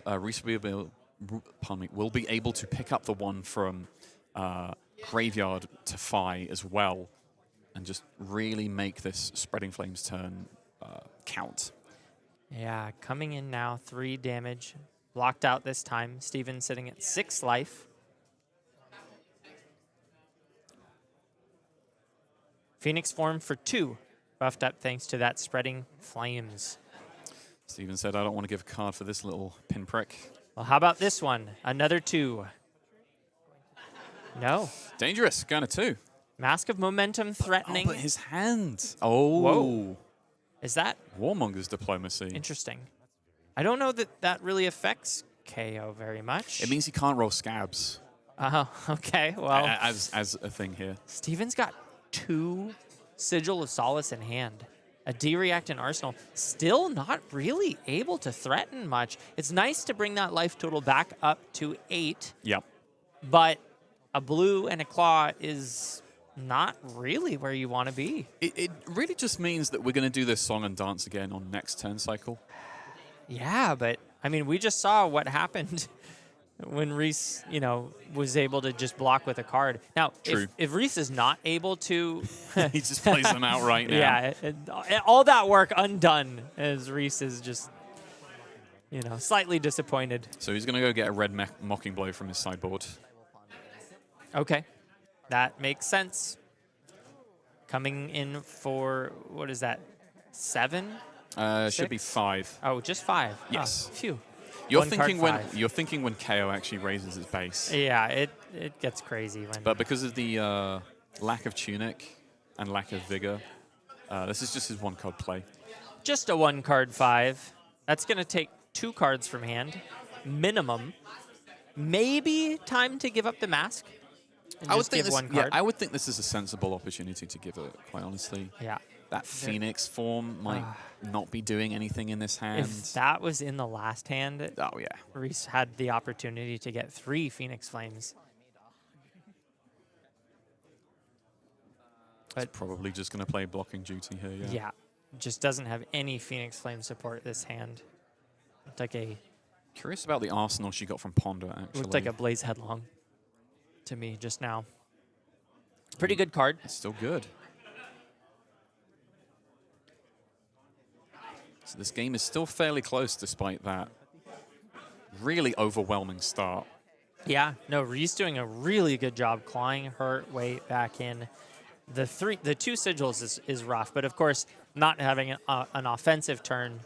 Reese will be able to pick up the one from Graveyard to Fi as well, and just really make this Spreading Flames turn count. Yeah, coming in now, 3 damage. Blocked out this time. Steven sitting at 6 life. Phoenix form for 2. Buffed up thanks to that Spreading Flames. Steven said, I don't want to give a card for this little pinprick. Well, how about this one? Another 2. No. Dangerous, going to 2. Mask of Momentum threatening. Oh, but his hand. Oh. Whoa. Is that Warmonger's Diplomacy. interesting? I don't know that that really affects Kayo very much. It means he can't roll scabs Oh, okay. Well, as a thing here. Steven's got 2 Sigil of Solace in hand. a D-React in Arsenal, still not really able to threaten much. It's nice to bring that life total back up to 8, Yep. but a blue and a claw is not really where you want to be. It really just means that we're going to do this song and dance again on next turn cycle. Yeah, but I mean, we just saw what happened when Reese, was able to just block with a card. Now, if Reese is not able to... He just plays them out right now. Yeah, all that work undone as Reese is just, slightly disappointed. So he's going to go get a red Mocking Blow from his sideboard. Okay, that makes sense. Coming in for, what is that, 7? Should be 5. Oh, just 5. Yes. Oh, phew. You're One thinking card when 5. you're thinking when Kayo actually raises his base. Yeah, it gets crazy when. But because of the lack of Tunic and lack of Vigor, this is just his 1-card play. Just a 1-card 5. That's going to take 2 cards from hand, minimum. Maybe time to give up the mask. And I would just think give this, 1 card. I would think this is a sensible opportunity to give it. Quite honestly. Yeah. That Phoenix form might not be doing anything in this hand. If that was in the last hand, Oh yeah. Reese had the opportunity to get 3 Phoenix Flames. But probably just going to play blocking duty here. Yeah. Yeah, just doesn't have any Phoenix Flame support this hand. Looked like a Curious about the arsenal she got from Ponder. Actually, looked like a Blaze Headlong to me just now. Pretty good card. It's still good. So this game is still fairly close despite that really overwhelming start. Yeah, no, Reese doing a really good job clawing her way back in. The 2 sigils is rough, but of course, not having an offensive turn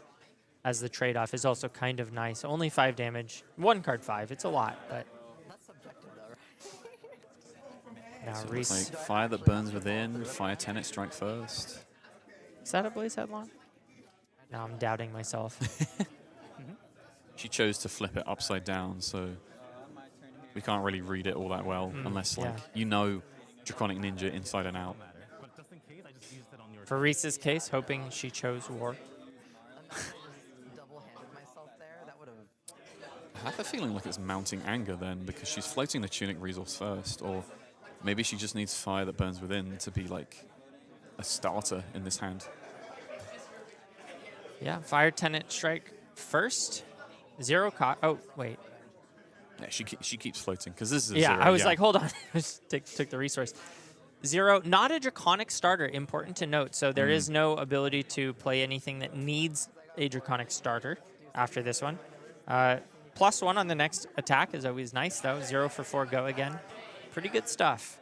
as the trade-off is also kind of nice. Only 5 damage, 1 card 5. It's a lot, but That's subjective, though, right? now So Reese. it's like fire that burns within, fire tenet strike first. Is that a Blaze Headlong? Now I'm doubting myself. She chose to flip it upside down, so we can't really read it all that well unless like Draconic Ninja inside and out. For Reese's case, hoping she chose War. Double-handed myself there. That would have. I have a feeling like it's mounting anger then because she's floating the Tunic resource first, or maybe she just needs fire that burns within to be like a starter in this hand. Yeah, Fire Tenant Strike first. 0 cost. Oh, wait. Yeah, she keeps floating because this is a Yeah, 0. I was like, hold on. Just took the resource. 0, not a Draconic starter, important to note. So there is no ability to play anything that needs a Draconic starter after this one. +1 on the next attack is always nice, though. 0 for 4 go again. Pretty good stuff.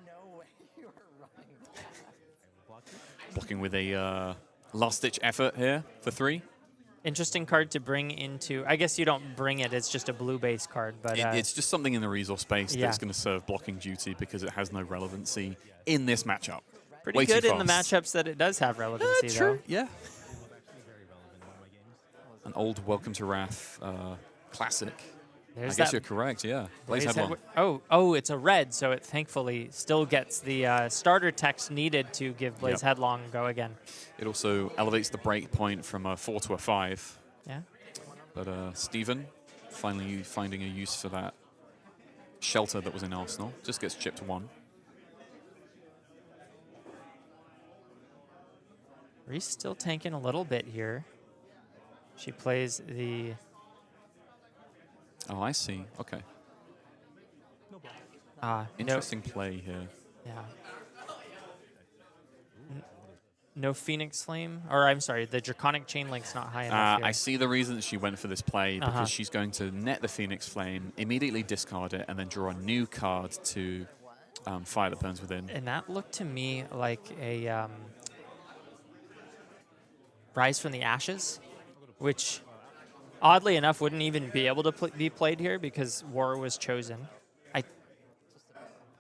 No way you were running that. Blocking with a last-ditch effort here for 3. Interesting card to bring into. I guess you don't bring it. It's just a blue base card, but It's just something in the resource space yeah. that's going to serve blocking duty because it has no relevancy in this matchup. pretty Way good too in the fast. matchups that it does have relevancy, though. Yeah. An old Welcome to Wrath classic. There's I guess that you're correct, yeah. Blaze Blaze Headlong. Oh, it's a red, so it thankfully still gets the starter text needed to give Blaze Yep. Headlong go again. It also elevates the break point from a 4 to a 5. Yeah. But Steven, finally finding a use for that shelter that was in Arsenal, just gets chipped 1. Reese still tanking a little bit here. She plays the... Oh, I see. Okay. No, Interesting play here. yeah. No Phoenix Flame? Or I'm sorry, the Draconic Chain Link's not high enough here. I see the reason that she went for this play because she's going to net the Phoenix Flame, immediately discard it, and then draw a new card to fire that burns within. And that looked to me like a Rise from the Ashes, which oddly enough wouldn't even be able to be played here because War was chosen.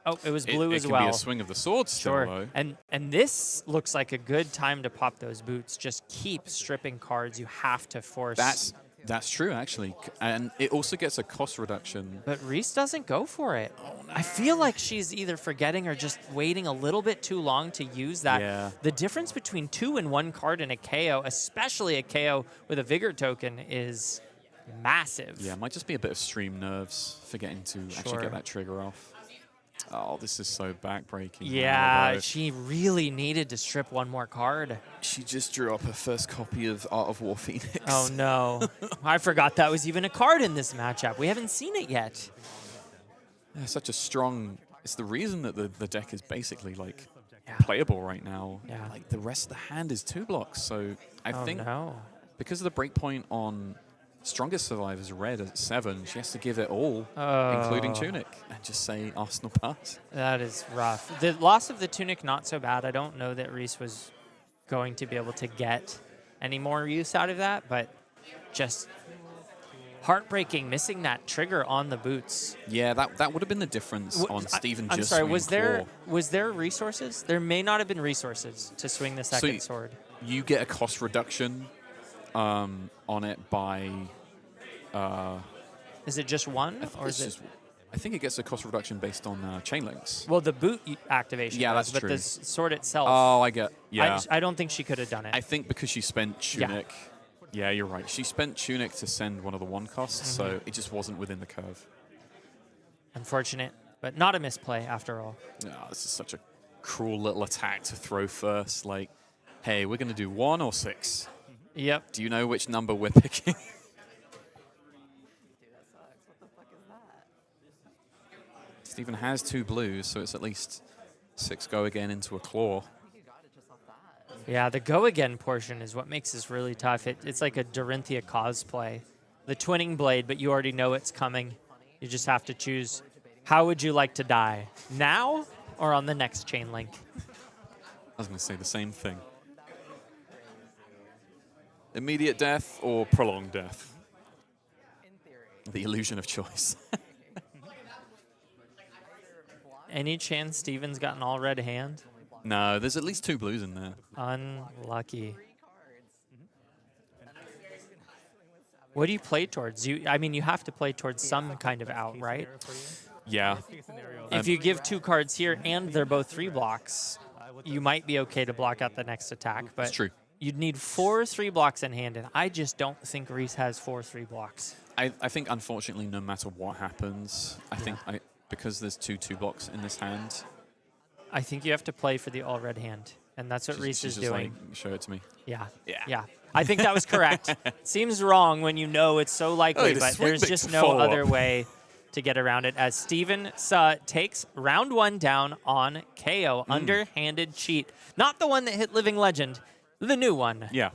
Oh, it was blue as it can well. be a swing of the sword still, Sure. though. And this looks like a good time to pop those boots. Just keep stripping cards. You have to force. That's true, actually. And it also gets a cost reduction. But Reese doesn't go for it. I feel like she's either forgetting or just waiting a little bit too long to use that. Yeah. The difference between 2 and 1 card in a KO, especially a KO with a Vigor token, is massive. Yeah, it might just be a bit of stream nerves forgetting to actually get that trigger off. Oh, this is so backbreaking. Yeah, she really needed to strip 1 more card. She just drew up her first copy of Art of War Phoenix. Oh, no. I forgot that was even a card in this matchup. We haven't seen it yet. Yeah, such a strong... It's the reason that the deck is basically, like, playable right now. Yeah. Like, the rest of the hand is 2 blocks, so I think no. because of the breakpoint on Strongest Survivors red at 7, she has to give it all, including Tunic, and just say Arsenal pass. That is rough. The loss of the Tunic, not so bad. I don't know that Reese was going to be able to get any more use out of that, but just heartbreaking missing that trigger on the boots. Yeah, that would have been the difference on Steven I'm just sorry, swinging was there resources? There may not have been resources to swing the second sword. You get a cost reduction on it by... is it just 1? Or is it? I think it gets a cost reduction based on chain links. Well, the boot activation Yeah, does, that's but true. the sword itself... Oh, I get... Yeah. I don't think she could have done it. I think because she spent Tunic... Yeah, you're right. She spent Tunic to send one of the 1 costs, so it just wasn't within the curve. Unfortunate, but not a misplay after all. Oh, this is such a cruel little attack to throw first. Like, hey, we're going to do 1 or 6. Yep. Do you know which number we're picking? Steven has 2 blues, so it's at least 6 go again into a claw. Yeah, the go again portion is what makes this really tough. It's like a Dorinthia cosplay. The twinning blade, but you already know it's coming. You just have to choose, how would you like to die? Now or on the next chain link? I was going to say the same thing. Immediate death or prolonged death? The illusion of choice. Any chance Steven's got an all red hand? No, there's at least 2 blues in there. Unlucky. What do you play towards? I mean, you have to play towards some kind of out, right? Yeah. If you give 2 cards here and they're both 3 blocks, you might be okay to block out the next attack. But That's true. You'd need 4 3 blocks in hand, and I just don't think Reese has 4 3 blocks. I think, unfortunately, no matter what happens, I think because there's 2 blocks in this hand... I think you have to play for the all red hand, and that's what Reese is doing. Like, show it to me. Yeah. I think that was correct. Seems wrong when you know it's so likely, but there's just no other way to get around it. As Steven Suh takes round 1 down on Kayo, underhanded cheat. Not the one that hit Living Legend, the new one. Yeah.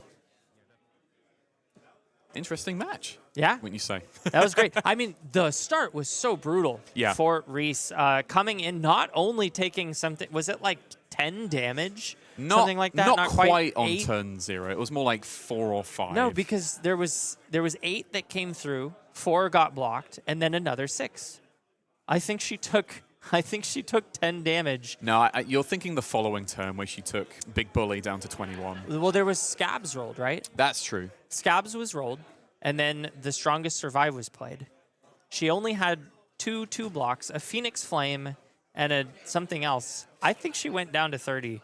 Interesting match. Yeah. Wouldn't you say? That was great. I mean, the start was so brutal for Reese. Coming in, not only taking something, was it like 10 damage? Something like that? Not quite on 8? turn 0. It was more like 4 or 5. No, because there was 8 that came through, 4 got blocked, and then another 6. I think she took 10 damage. No, you're thinking the following turn where she took Big Bully down to 21. Well, there was Scabs rolled, right? That's true. Scabs was rolled, and then the Strongest Survive was played. She only had 2 blocks, a Phoenix Flame, and something else. I think she went down to 30,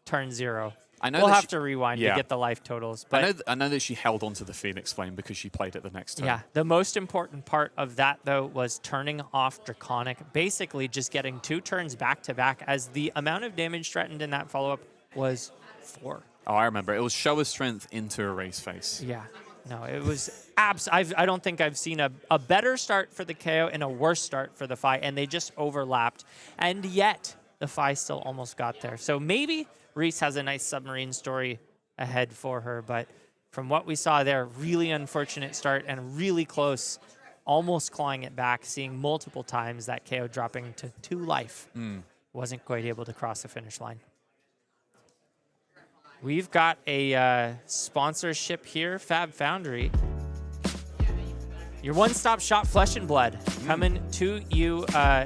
turn 0. We'll have to rewind to get the life totals. But I know that she held onto the Phoenix Flame because she played it the next turn. Yeah, the most important part of that, though, was turning off Draconic, basically just getting 2 turns back-to-back, as the amount of damage threatened in that follow-up was 4. Oh, I remember. It was Show of Strength into Erase Face. Yeah. No, it was I don't think I've seen a better start for the KO and a worse start for the Fi, and they just overlapped. And yet, the Fi still almost got there. So maybe Reese has a nice submarine story ahead for her, but from what we saw there, really unfortunate start and really close, almost clawing it back, seeing multiple times that KO dropping to 2 life. Wasn't quite able to cross the finish line. We've got a sponsorship here, Fab Foundry. Your one-stop shop, Flesh and Blood, coming to you.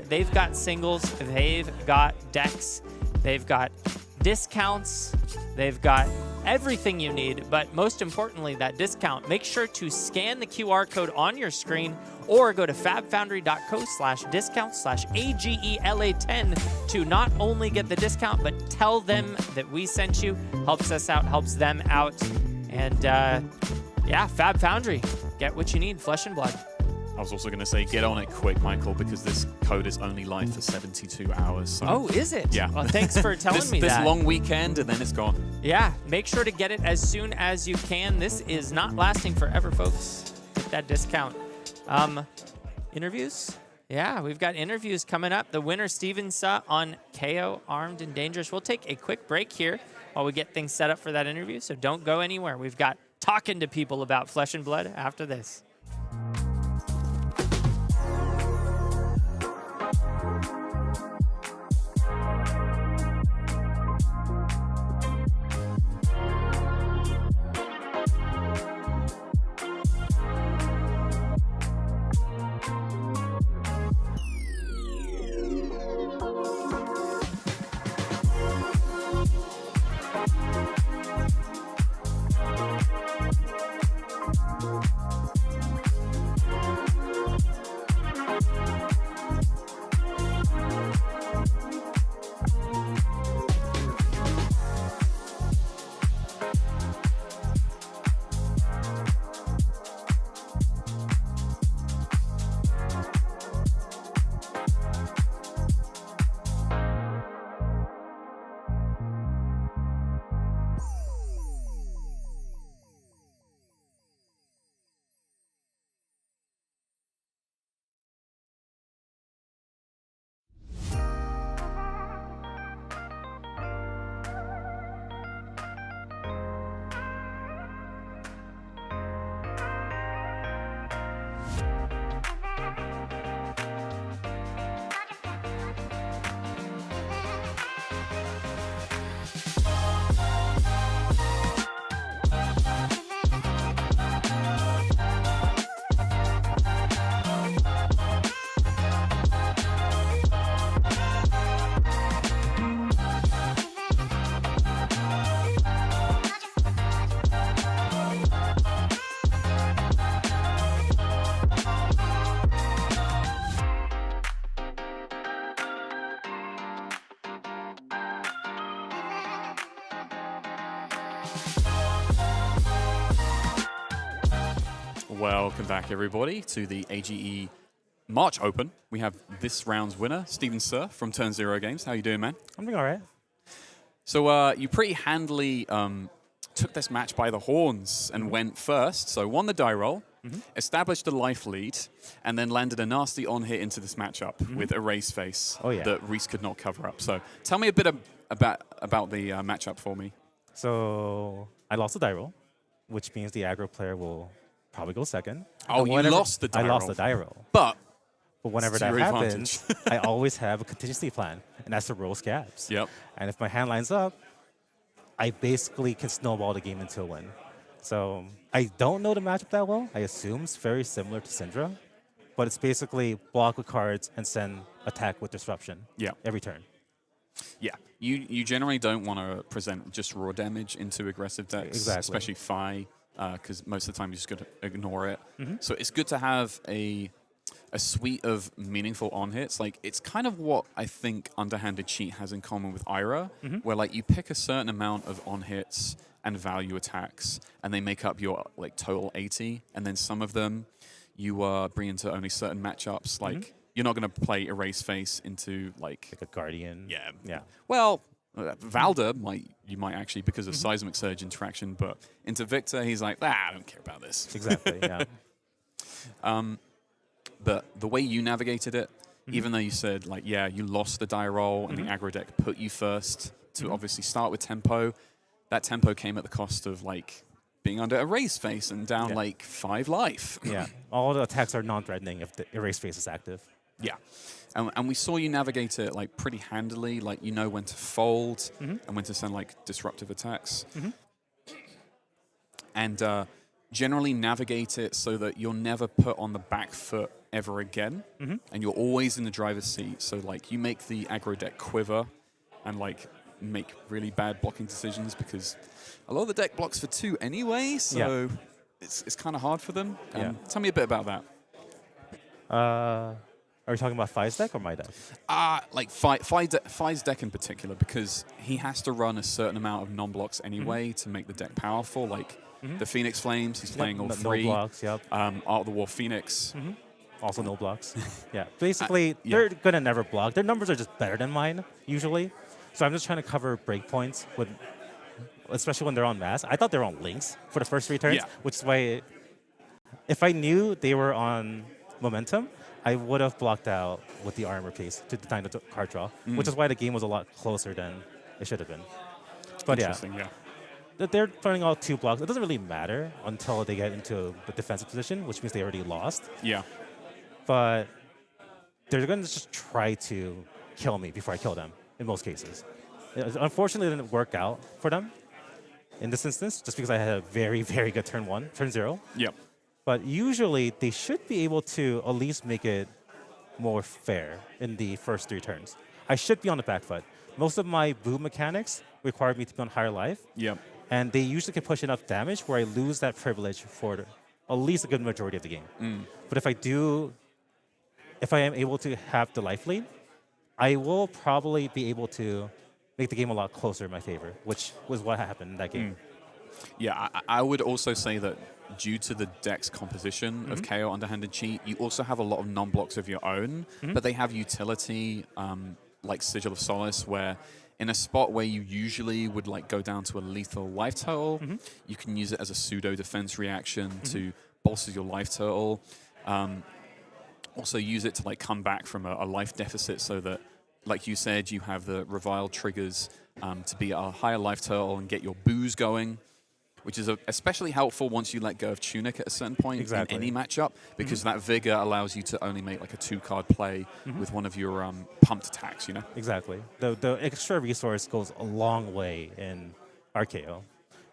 They've got singles, they've got decks, they've got discounts, they've got everything you need, but most importantly, that discount. Make sure to scan the QR code on your screen or go to fabfoundry.co/discount/AGELA10 to not only get the discount, but tell them that we sent you. Helps us out, helps them out. And yeah, Fab Foundry, get what you need, flesh and blood. I was also going to say, get on it quick, Michael, because this code is only live for 72 hours. So Oh, is it? Yeah. Well, thanks for telling me this that. long weekend, and then it's gone. Yeah, make sure to get it as soon as you can. This is not lasting forever, folks. Get that discount. Interviews? Yeah, we've got interviews coming up. The winner, Steven Suh on Kayo, Armed and Dangerous. We'll take a quick break here while we get things set up for that interview, so don't go anywhere. We've got talking to people about Flesh and Blood after this. Welcome back, everybody, to the AGE March Open. We have this round's winner, Steven Suh from Turn Zero Games. How you doing, man? I'm doing all right. So you pretty handily took this match by the horns and went first. So won the die roll, established a life lead, and then landed a nasty on-hit into this matchup with Erase Face that Reese could not cover up. So tell me a bit about the matchup for me. So I lost the die roll, which means the aggro player will probably go second. Oh, And you lost the die roll. I lost the die roll. But whenever that happens, I always have a contingency plan, and that's to roll scabs. Yep. And if my hand lines up, I basically can snowball the game into a win. So I don't know the matchup that well. I assume it's very similar to Syndra, but it's basically block with cards and send attack with disruption every turn. Yeah, you generally don't want to present just raw damage into aggressive decks, especially Fi, because most of the time you just got to ignore it. So it's good to have a suite of meaningful on-hits. Like, it's kind of what I think Underhanded Cheat has in common with Ira, where like you pick a certain amount of on-hits and value attacks, and they make up your like total 80, and then some of them you bring into only certain matchups. Like, you're not going to play Erase Face into like a Guardian. Yeah. Well, Valda you might actually, because of Seismic Surge interaction, but into Victor, he's like, I don't care about this. Exactly, yeah. But the way you navigated it, even though you said, like, yeah, you lost the die roll and the aggro deck put you first to obviously start with tempo, that tempo came at the cost of, like, being under Erase Face and down, like, 5 life. Yeah, all the attacks are non-threatening if the Erase Face is active. Yeah. And we saw you navigate it, like, pretty handily. Like, you know when to fold and when to send, like, disruptive attacks. And generally navigate it so that you're never put on the back foot ever again. And you're always in the driver's seat. So, like, you make the aggro deck quiver and, like, make really bad blocking decisions because a lot of the deck blocks for 2 anyway, so it's kind of hard for them. Tell me a bit about that. Are you talking about Fi's deck or my deck? Like Fi's deck in particular, because he has to run a certain amount of non-blocks anyway to make the deck powerful. Like the Phoenix Flames, he's playing all 3. No blocks, yep. Art of the War Phoenix. Also no blocks. Yeah, basically, they're going to never block. Their numbers are just better than mine, usually. So I'm just trying to cover breakpoints, especially when they're on mass. I thought they were on links for the first 3 turns, which is why if I knew they were on momentum, I would have blocked out with the armor piece to time the card draw, which is why the game was a lot closer than it should have been. But yeah, they're throwing out 2 blocks. It doesn't really matter until they get into the defensive position, which means they already lost. Yeah. But they're going to just try to kill me before I kill them in most cases. Unfortunately, it didn't work out for them in this instance, just because I had a very, very good turn 0. Yep. But usually, they should be able to at least make it more fair in the first 3 turns. I should be on the back foot. Most of my boom mechanics require me to be on higher life. Yep. And they usually can push enough damage where I lose that privilege for at least a good majority of the game. But if I am able to have the life lead, I will probably be able to make the game a lot closer in my favor, which was what happened in that game. Yeah, I would also say that due to the deck's composition of Kayo Underhanded Cheat, you also have a lot of non-blocks of your own, but they have utility like Sigil of Solace, where in a spot where you usually would like go down to a lethal life total, you can use it as a pseudo defense reaction to bolster your life total. Also use it to like come back from a life deficit so that, like you said, you have the reviled triggers to be a higher life total and get your booze going, which is especially helpful once you let go of Tunic at a certain point in any matchup, because that Vigor allows you to only make like a 2-card play with one of your pumped attacks, you know? Exactly. The extra resource goes a long way in Arcane,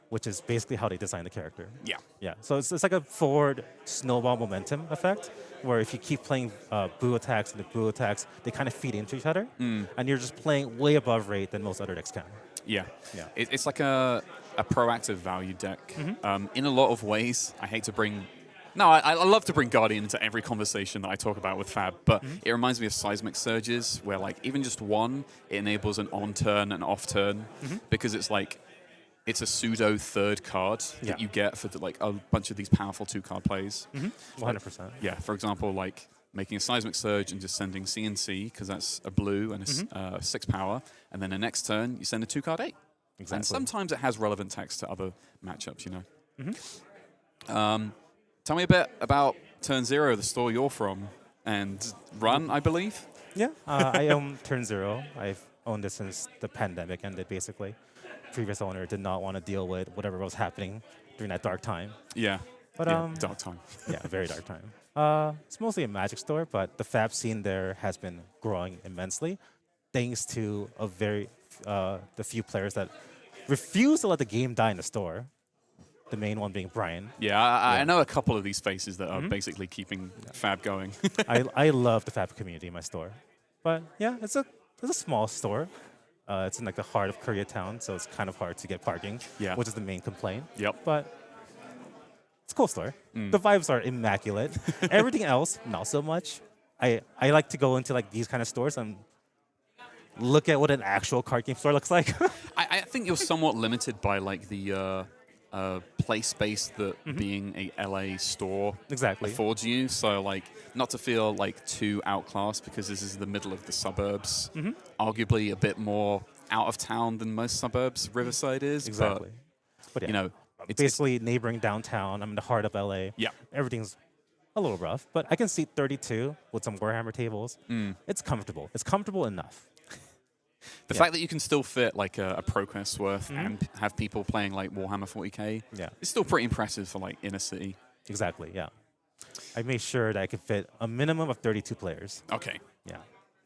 which is basically how they design the character. Yeah. Yeah. So it's like a forward snowball momentum effect, where if you keep playing boo attacks and the boo attacks, they kind of feed into each other, and you're just playing way above rate than most other decks can. Yeah. It's like a proactive value deck. In a lot of ways, I hate to bring... No, I love to bring Guardian into every conversation that I talk about with Fab, but it reminds me of Seismic Surges, where like even just one, it enables an on-turn and off-turn, because it's like, it's a pseudo 3rd card that you get for like a bunch of these powerful 2-card plays. 100%. Yeah, for example, like making a Seismic Surge and just sending CNC, because that's a blue and a 6 power, and then the next turn you send a 2-card 8. Exactly. And sometimes it has relevant text to other matchups, you know. Tell me a bit about Turn 0, the store you're from, and Run, I believe. Yeah, I own Turn 0. I've owned it since the pandemic ended, basically. Previous owner did not want to deal with whatever was happening during that dark time. Yeah, but dark time. Yeah, very dark time. It's mostly a Magic store, but the Fab scene there has been growing immensely, thanks to the few players that refuse to let the game die in the store. The main one being Brian. Yeah, I know a couple of these faces that are basically keeping Fab going. I love the Fab community in my store, but yeah, it's a small store. It's in like the heart of Koreatown, so it's kind of hard to get parking, which is the main complaint. But it's a cool store. The vibes are immaculate. Everything else, not so much. I like to go into like these kind of stores and look at what an actual card game store looks like. I think you're somewhat limited by like the play space that being a LA store affords you. So like, not to feel like too outclassed, because this is the middle of the suburbs, arguably a bit more out of town than most suburbs Riverside is. But yeah, you know, it's basically neighboring downtown. I'm in the heart of LA. Yeah, everything's a little rough, but I can seat 32 with some Warhammer tables. It's comfortable. It's comfortable enough. The fact that you can still fit like a ProQuest worth and have people playing like Warhammer 40k, it's still pretty impressive for like inner city. Exactly, yeah. I made sure that I could fit a minimum of 32 players. Okay. Yeah,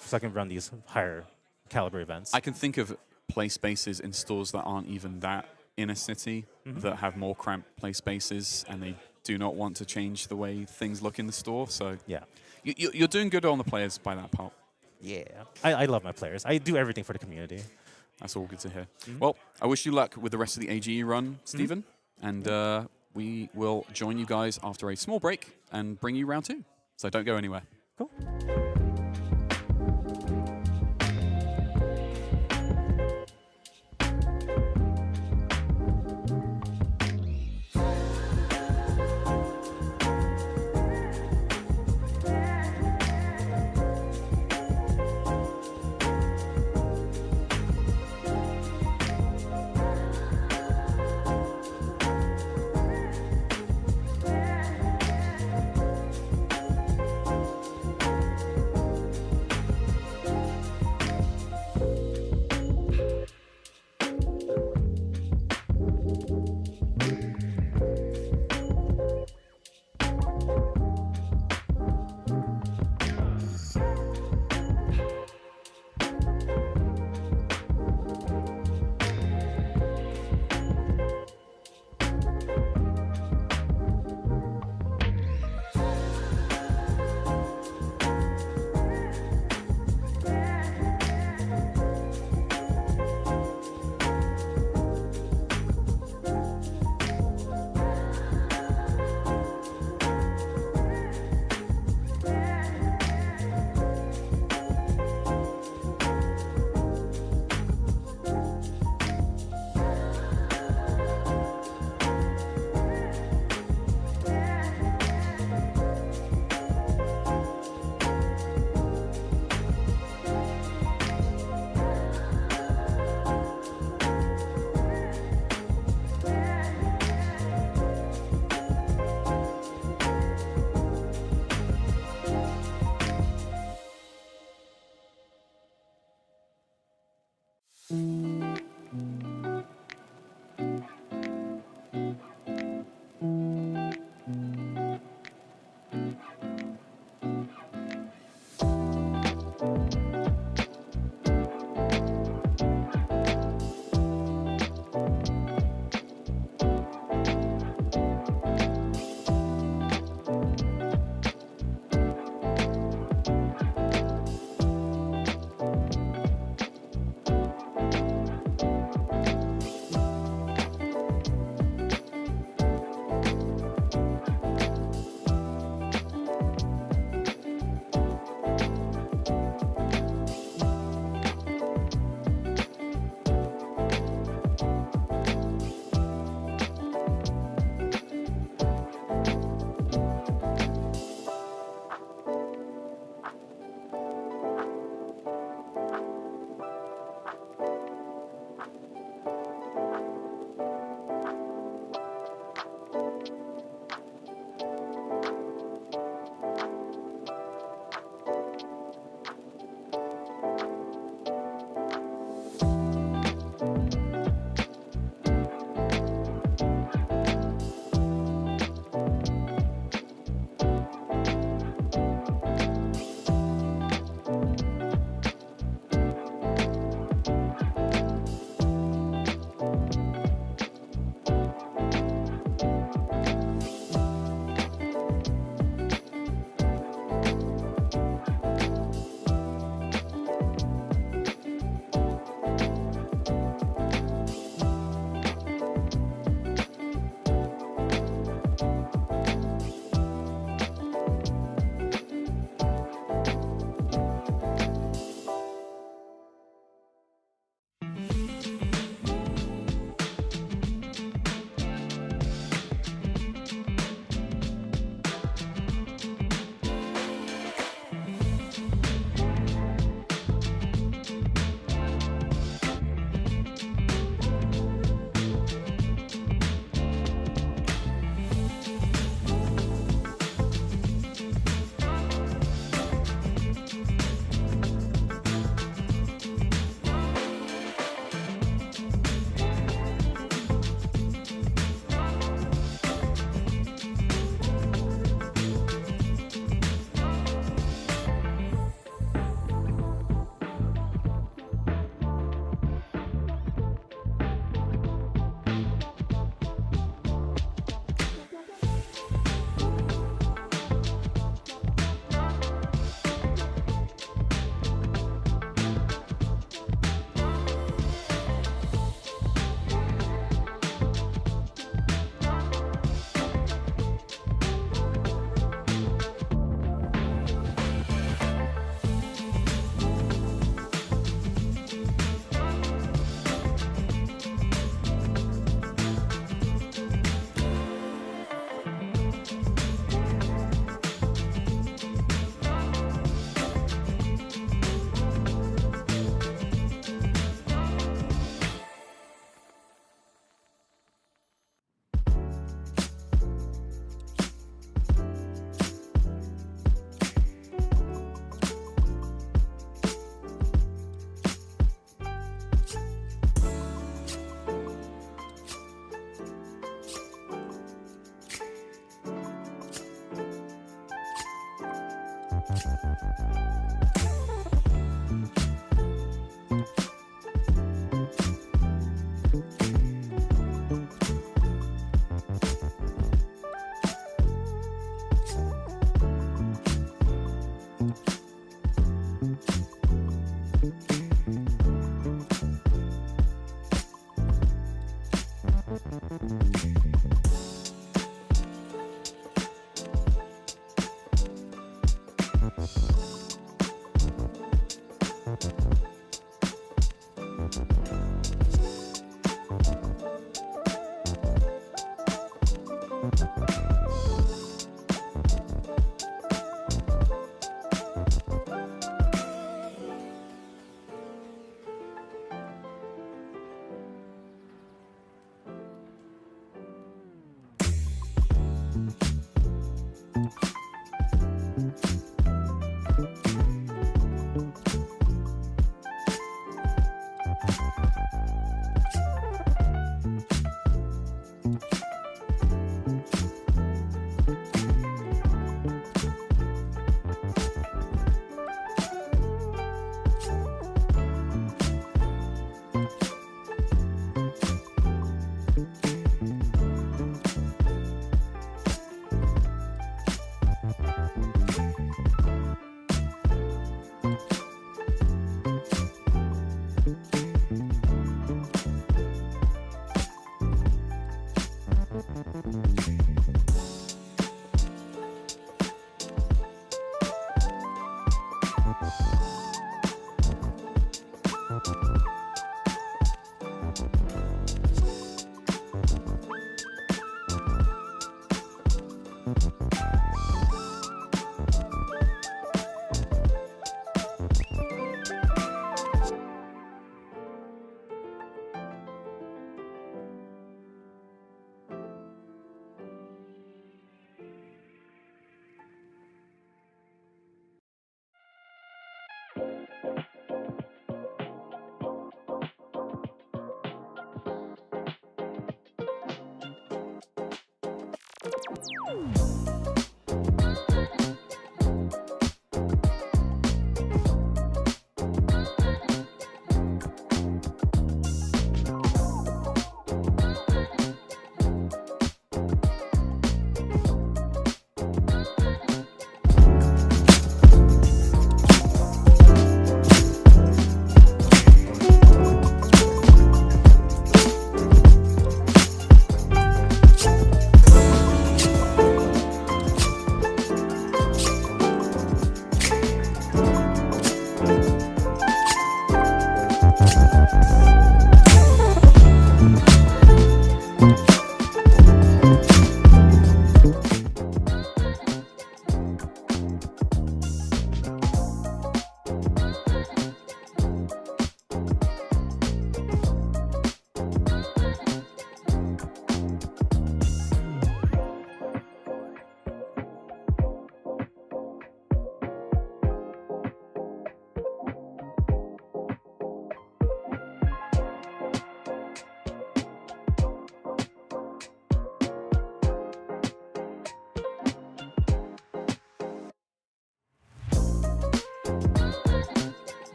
so I can run these higher caliber events. I can think of play spaces in stores that aren't even that inner city that have more cramped play spaces, and they do not want to change the way things look in the store. So yeah, you're doing good on the players by that part. Yeah, I love my players. I do everything for the community. That's all good to hear. Well, I wish you luck with the rest of the AGE run, Steven. And we will join you guys after a small break and bring you round 2. So don't go anywhere. Cool.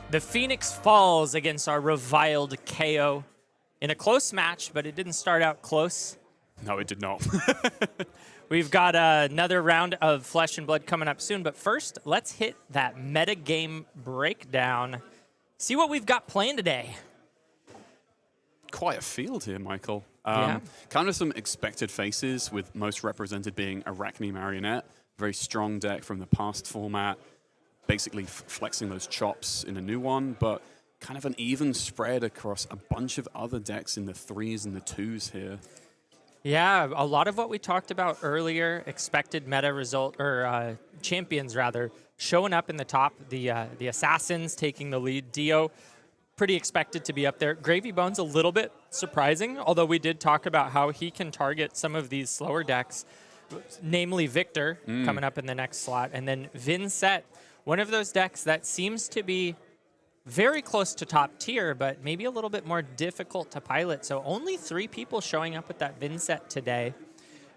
The Phoenix falls against our reviled Kayo in a close match, but it didn't start out close. No, it did not. We've got another round of Flesh and Blood coming up soon, but first, let's hit that metagame breakdown. See what we've got playing today. Quite a field here, Michael. Yeah. Kind of some expected faces, with most represented being Arachne Marionette. Very strong deck from the past format. Basically flexing those chops in a new one, but kind of an even spread across a bunch of other decks in the 3s and the 2s here. Yeah, a lot of what we talked about earlier, expected meta result, or champions rather, showing up in the top. The Assassins taking the lead. Dio, pretty expected to be up there. Gravy Bones, a little bit surprising, although we did talk about how he can target some of these slower decks, namely Victor, coming up in the next slot, and then Vinnset, one of those decks that seems to be very close to top tier, but maybe a little bit more difficult to pilot. So only 3 people showing up with that Vinnset today.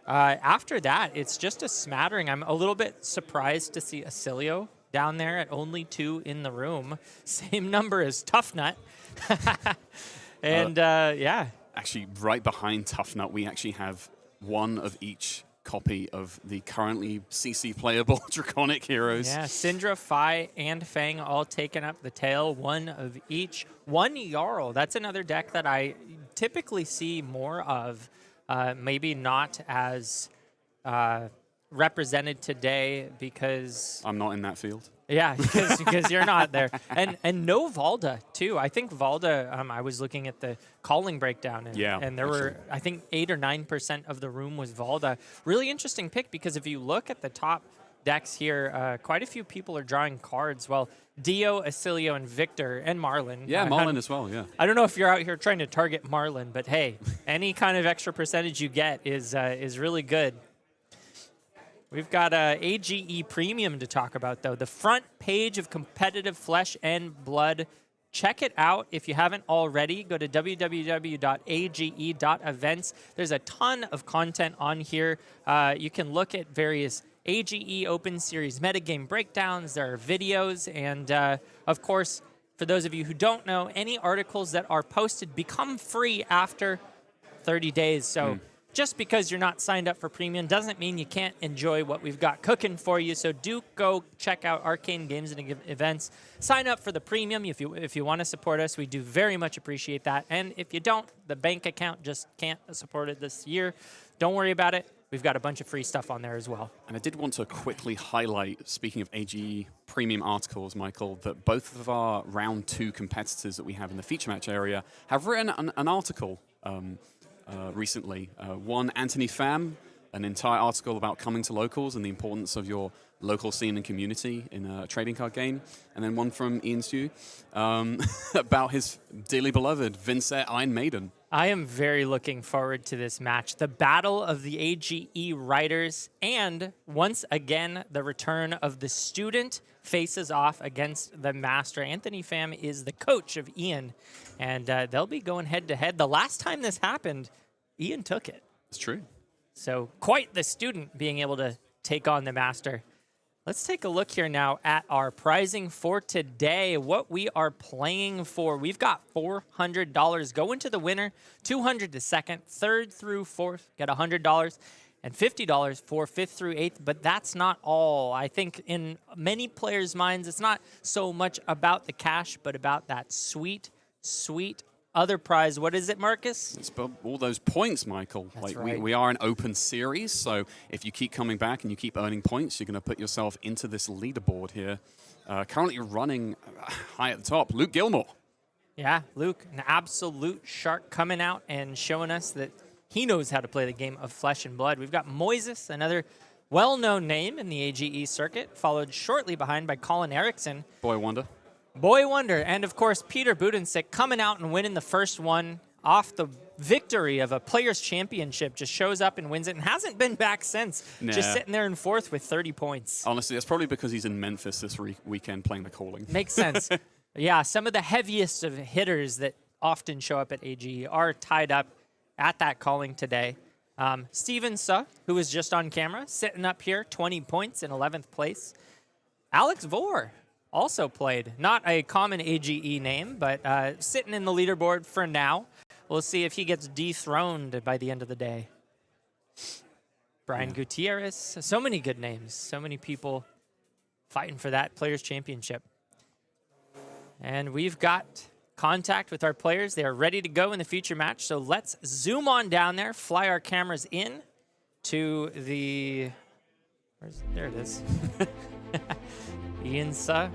After that, it's just a smattering. I'm a little bit surprised to see Acilio down there at only 2 in the room. Same number as Tough Nut. And yeah. Actually, right behind Tough Nut, we actually have one of each copy of the currently CC playable Draconic heroes. Yeah, Syndra, Fi, and Fang all taking up the tail, one of each. One Yarl, that's another deck that I typically see more of, maybe not as represented today because... I'm not in that field. Yeah, because you're not there. And no Valda, too. I think Valda, I was looking at the calling breakdown, and there were, I think, 8 or 9% of the room was Valda. Really interesting pick, because if you look at the top decks here, quite a few people are drawing cards. Well, Dio, Acilio, and Victor, and Marlin. Yeah, Marlin as well, yeah. I don't know if you're out here trying to target Marlin, but hey, any kind of extra percentage you get is really good. We've got AGE Premium to talk about, though. The front page of competitive Flesh and Blood. Check it out if you haven't already. Go to www.age.events. There's a ton of content on here. You can look at various AGE Open Series metagame breakdowns. There are videos. And, of course, for those of you who don't know, any articles that are posted become free after 30 days. So... Just because you're not signed up for Premium doesn't mean you can't enjoy what we've got cooking for you. So do go check out Arcane Games and Events. Sign up for the Premium if you want to support us. We do very much appreciate that. And if you don't, the bank account just can't support it this year. Don't worry about it. We've got a bunch of free stuff on there as well. And I did want to quickly highlight, speaking of AGE Premium articles, Michael, that both of our round 2 competitors that we have in the feature match area have written an article recently. One, Anthony Pham, an entire article about coming to locals and the importance of your local scene and community in a trading card game. And then one from Steven Suh about his dearly beloved Vinnset Iron Maiden. I am very looking forward to this match. The battle of the AGE writers, and once again, the return of the student faces off against the master. Anthony Pham is the coach of Ian, and they'll be going head-to-head. The last time this happened, Ian took it. It's true. So quite the student being able to take on the master. Let's take a look here now at our prizing for today, what we are playing for. We've got $400 going to the winner, $200 to second, third through fourth, get $100, and $50 for 5th through 8th, but that's not all. I think in many players' minds, it's not so much about the cash, but about that sweet, sweet other prize. What is it, Marcus? It's about all those points, Michael. That's like right. we are an open series, so if you keep coming back and you keep earning points, you're going to put yourself into this leaderboard here. Currently running high at the top, Luke Gilmore. Yeah, Luke, an absolute shark coming out and showing us that he knows how to play the game of Flesh and Blood. We've got Moises, another well-known name in the AGE circuit, followed shortly behind by Colin Erickson. Boy wonder. Boy wonder. And, of course, Peter Budensic coming out and winning the first one off the victory of a Players' Championship. Just shows up and wins it and hasn't been back since. Nah. Just sitting there in fourth with 30 points. Honestly, that's probably because he's in Memphis this weekend playing the Calling. Makes sense. Yeah, some of the heaviest of hitters that often show up at AGE are tied up at that Calling today. Steven Suh, who was just on camera, sitting up here, 20 points in 11th place. Alex Vore also played. Not a common AGE name, but sitting in the leaderboard for now. We'll see if he gets dethroned by the end of the day. Brian Gutierrez. So many good names. So many people fighting for that Players' Championship. And we've got contact with our players. They are ready to go in the future match. So let's zoom on down there, fly our cameras in to the... there it is. Ian Suh.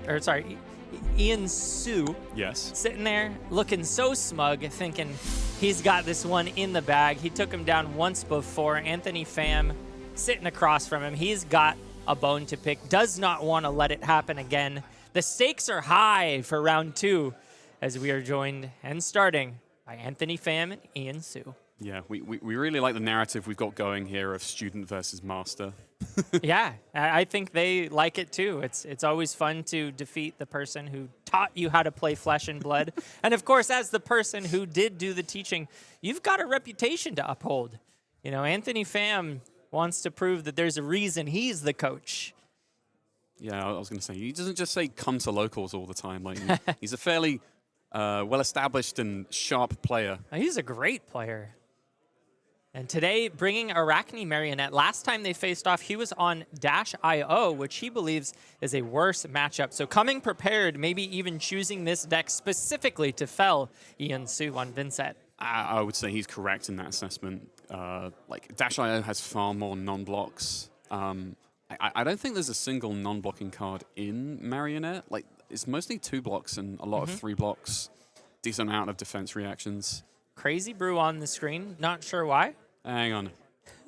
Yes. Sitting there looking so smug, thinking he's got this one in the bag. He took him down once before. Anthony Pham sitting across from him. He's got a bone to pick. Does not want to let it happen again. The stakes are high for round 2 as we are joined and starting by Anthony Pham and Ian Suh. Yeah, we really like the narrative we've got going here of student versus master. Yeah, I think they like it too. It's always fun to defeat the person who taught you how to play Flesh and Blood. And of course, as the person who did do the teaching, you've got a reputation to uphold. You know, Anthony Pham wants to prove that there's a reason he's the coach. Yeah, I was going to say, he doesn't just say come to locals all the time. Like he's a fairly well-established and sharp player. He's a great player. And today, bringing Arachne Marionette. Last time they faced off, he was on Dash.io, which he believes is a worse matchup. So coming prepared, maybe even choosing this deck specifically to fell Ian Suh on Vinnset. I would say he's correct in that assessment. Like Dash.io has far more non-blocks. I don't think there's a single non-blocking card in Marionette. Like it's mostly 2 blocks and a lot of 3 blocks. Decent amount of defense reactions. Crazy Brew on the screen. Not sure why. Hang on.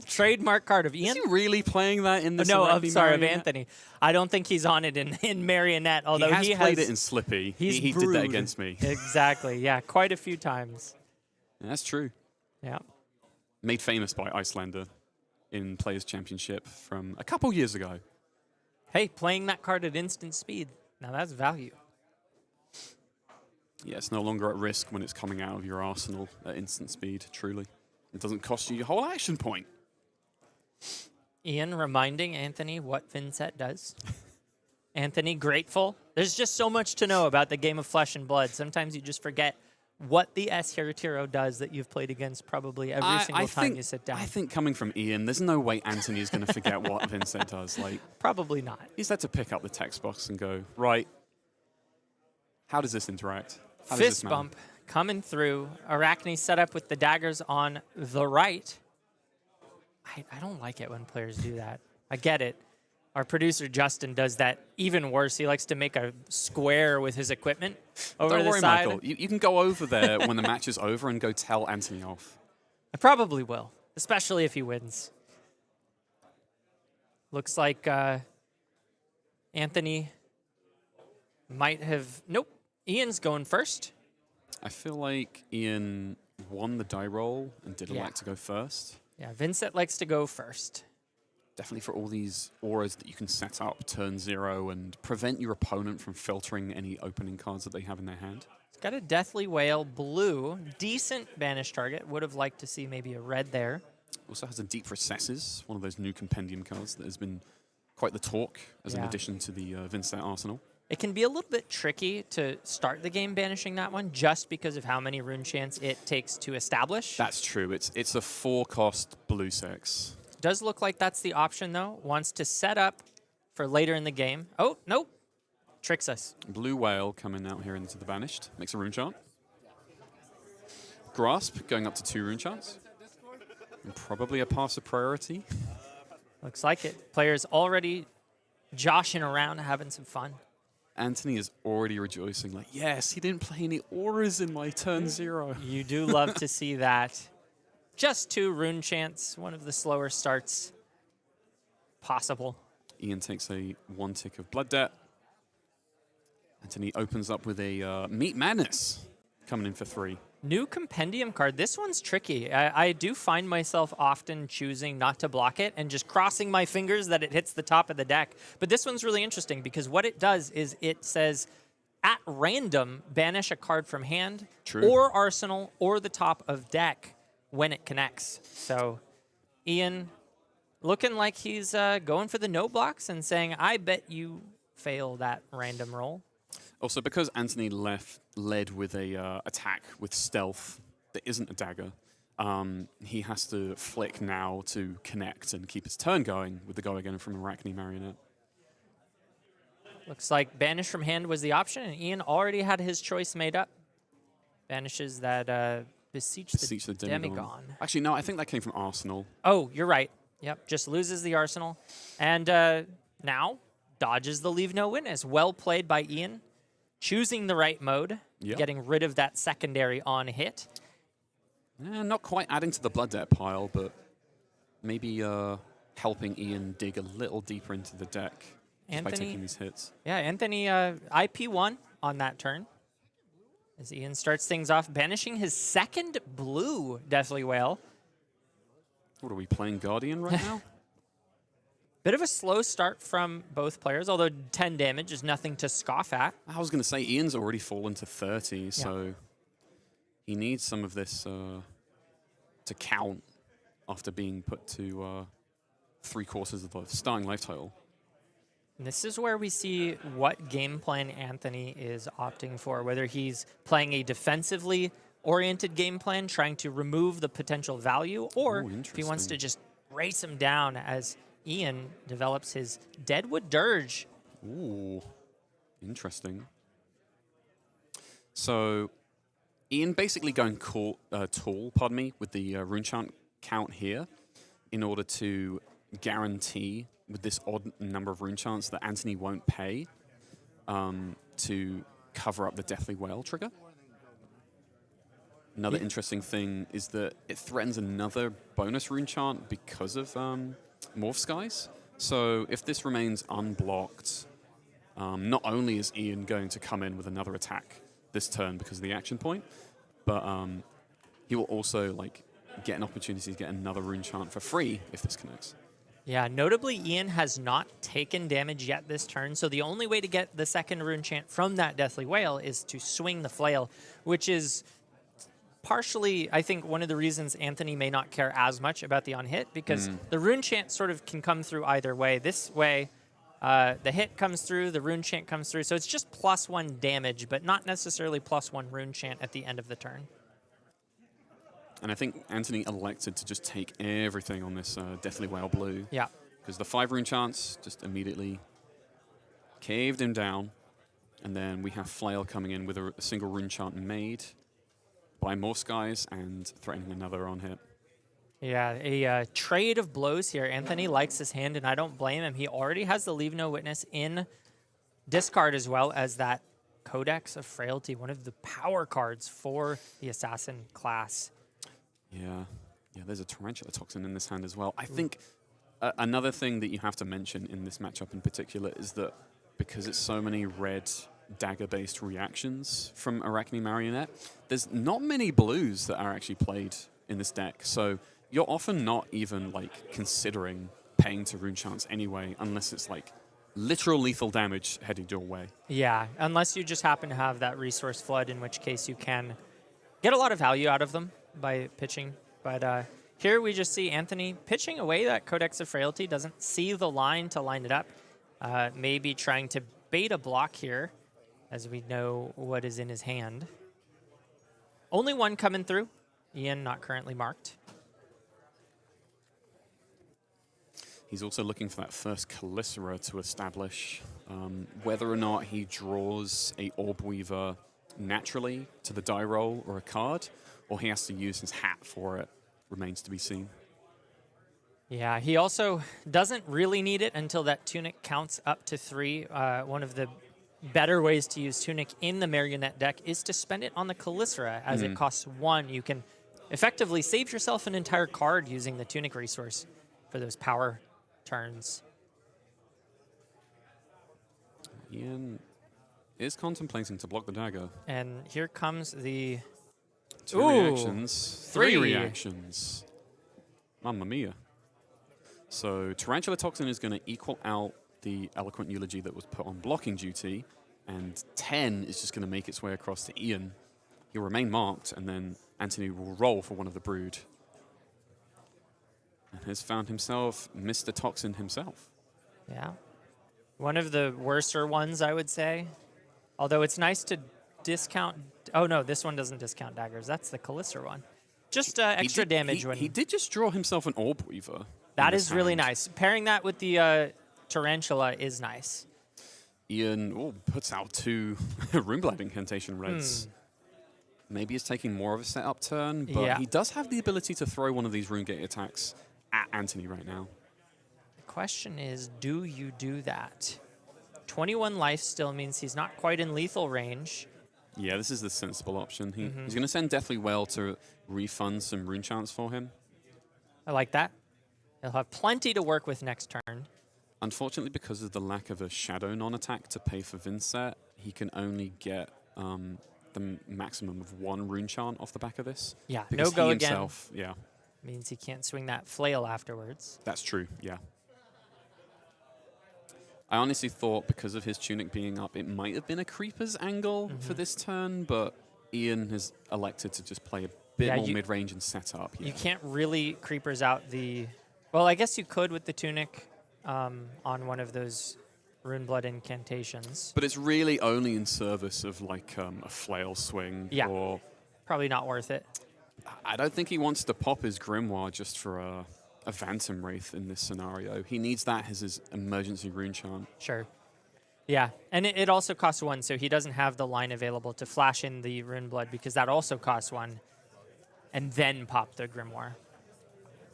Trademark card of Ian. Is he really playing that in this? No, I'm Arachne sorry, of Marionette? Anthony. I don't think he's on it in Marionette, although he has played it in Slippy. He did that against me. Exactly, yeah, quite a few times. Yeah, that's true. Yeah. Made famous by Icelander in Players' Championship from a couple years ago. Hey, playing that card at instant speed. Now that's value. Yeah, it's no longer at risk when it's coming out of your arsenal at instant speed, truly. It doesn't cost you your whole action point. Ian reminding Anthony what Vinnset does. Anthony, grateful. There's just so much to know about the game of Flesh and Blood. Sometimes you just forget what the S hero does that you've played against probably every single time you sit down. I think coming from Ian, there's no way Anthony is going to forget what Vinnset does. Like, Probably not. he's had to pick up the text box and go, right, how does this interact? How does Fist this matter? bump coming through. Arachne set up with the daggers on the right. I don't like it when players do that. I get it. Our producer, Justin, does that even worse. He likes to make a square with his equipment over Don't the worry, side. Michael. You can go over there when the match is over and go tell Anthony off. I probably will, especially if he wins. Looks like Anthony might have... Nope. Ian's going first. I feel like Ian won the die roll and didn't Yeah. like to go first. Yeah, Vinnset likes to go first. Definitely for all these auras that you can set up turn 0 and prevent your opponent from filtering any opening cards that they have in their hand. It's got a Deathly Whale blue. Decent banish target. Would have liked to see maybe a red there. Also has a Deep Recesses, one of those new compendium cards that has been quite the talk as an Yeah. addition to the Vinnset arsenal. It can be a little bit tricky to start the game banishing that one just because of how many rune chants it takes to establish. That's true. It's a 4-cost blue sex. Does look like that's the option, though. Wants to set up for later in the game. Oh, nope. Tricks us. Blue Whale coming out here into the Banished. Makes a rune chart. Grasp going up to 2 rune chants. And probably a pass of priority. Looks like it. Players already joshing around, having some fun. Anthony is already rejoicing, like, yes, he didn't play any auras in my turn 0. You do love to see that. Just 2 rune chants, one of the slower starts possible. Ian takes a 1 tick of blood debt. Anthony opens up with a Meat Madness coming in for 3. New compendium card. This one's tricky. I do find myself often choosing not to block it and just crossing my fingers that it hits the top of the deck. But this one's really interesting because what it does is it says, at random, banish a card from hand or arsenal or the top of deck when it connects. So Ian looking like he's going for the no blocks and saying, I bet you fail that random roll. Also, because Anthony led with a attack with stealth that isn't a dagger, he has to flick now to connect and keep his turn going with the go again from Arachne Marionette. Looks like banish from hand was the option, and Ian already had his choice made up. Banishes that beseech the Demagon. Actually, no, I think that came from Arsenal. Oh, you're right. Yep, just loses the Arsenal. And now dodges the Leave No Witness. Well played by Ian. Choosing the right mode, getting rid of that secondary on hit. Not quite adding to the blood debt pile, but maybe helping Ian dig a little deeper into the deck just by taking these hits. Yeah, Anthony IP1 on that turn. As Ian starts things off, banishing his 2nd blue Deathly Whale. What are we playing, Guardian right now? Bit of a slow start from both players, although 10 damage is nothing to scoff at. I was going to say, Ian's already fallen to 30, so he needs some of this to count after being put to 3/4 of the starting life total. And this is where we see what game plan Anthony is opting for, whether he's playing a defensively oriented game plan, trying to remove the potential value, or if he wants to just race him down as Ian develops his Deadwood Dirge. Ooh, interesting. So Ian basically going tall, pardon me, with the rune chant count here in order to guarantee with this odd number of rune chants that Anthony won't pay to cover up the Deathly Whale trigger. Another interesting thing is that it threatens another bonus rune chant because of Morph Skies. So if this remains unblocked, not only is Ian going to come in with another attack this turn because of the action point, but he will also get an opportunity to get another rune chant for free if this connects. Yeah, notably, Ian has not taken damage yet this turn, so the only way to get the 2nd rune chant from that Deathly Whale is to swing the flail, which is partially, I think, one of the reasons Anthony may not care as much about the on-hit, because the rune chant sort of can come through either way. This way, the hit comes through, the rune chant comes through, so it's just +1 damage, but not necessarily +1 rune chant at the end of the turn. And I think Anthony elected to just take everything on this Deathly Whale blue. Yeah. Because the 5 rune chants just immediately caved him down. And then we have Flail coming in with a single rune chant made by Morph Skies and threatening another on hit. Yeah, a trade of blows here. Anthony likes his hand, and I don't blame him. He already has the Leave No Witness in discard as well as that Codex of Frailty, one of the power cards for the Assassin class. Yeah, there's a Tarantula Toxin in this hand as well. I think another thing that you have to mention in this matchup in particular is that because it's so many red dagger-based reactions from Arachne Marionette, there's not many blues that are actually played in this deck. So you're often not even considering paying to rune chants anyway, unless it's literal lethal damage headed your way. Yeah, unless you just happen to have that resource flood, in which case you can get a lot of value out of them by pitching. But here we just see Anthony pitching away that Codex of Frailty, doesn't see the line to line it up. Maybe trying to bait a block here, as we know what is in his hand. Only one coming through. Ian not currently marked. He's also looking for that first Calicera to establish whether or not he draws a Orb Weaver naturally to the die roll or a card, or he has to use his hat for it, remains to be seen. Yeah, he also doesn't really need it until that Tunic counts up to 3. One of the better ways to use Tunic in the Marionette deck is to spend it on the Calycera, as it costs 1. You can effectively save yourself an entire card using the Tunic resource for those power turns. Ian is contemplating to block the dagger. And here comes the... 2 reactions, 3 3. reactions. Mamma mia. So Tarantula Toxin is going to equal out the Eloquent Eulogy that was put on blocking duty, and 10 is just going to make its way across to Ian. He'll remain marked, and then Anthony will roll for one of the Brood. And has found himself Mr. Toxin himself. Yeah. One of the worser ones, I would say. Although it's nice to discount... Oh, no, this one doesn't discount daggers. That's the Calycera one. Just extra damage when... He did just draw himself an Orb Weaver. That is really nice. Pairing that with the Tarantula is nice. Ian puts out 2 Runeblight Incantation reds. Maybe he's taking more of a setup turn, but he does have the ability to throw one of these Runegate attacks at Anthony right now. The question is, do you do that? 21 life still means he's not quite in lethal range. Yeah, this is the sensible option. He's going to send Deathly Well to refund some rune chants for him. I like that. He'll have plenty to work with next turn. Unfortunately, because of the lack of a Shadow non-attack to pay for Vinnset, he can only get the maximum of 1 rune chant off the back of this. Yeah, because no go he again. Himself, yeah, Means he can't swing that flail afterwards. that's true, yeah. I honestly thought because of his Tunic being up, it might have been a Creeper's angle for this turn, but Ian has elected to just play a bit more mid-range and set up. Yeah. You can't really Creepers out the... Well, I guess you could with the Tunic on one of those Runeblood incantations. But it's really only in service of like a flail swing. Yeah, or probably not worth it. I don't think he wants to pop his Grimoire just for a Phantom Wraith in this scenario. He needs that as his emergency rune chant. Sure. Yeah, and it also costs 1, so he doesn't have the line available to flash in the Runeblood because that also costs 1, and then pop the Grimoire.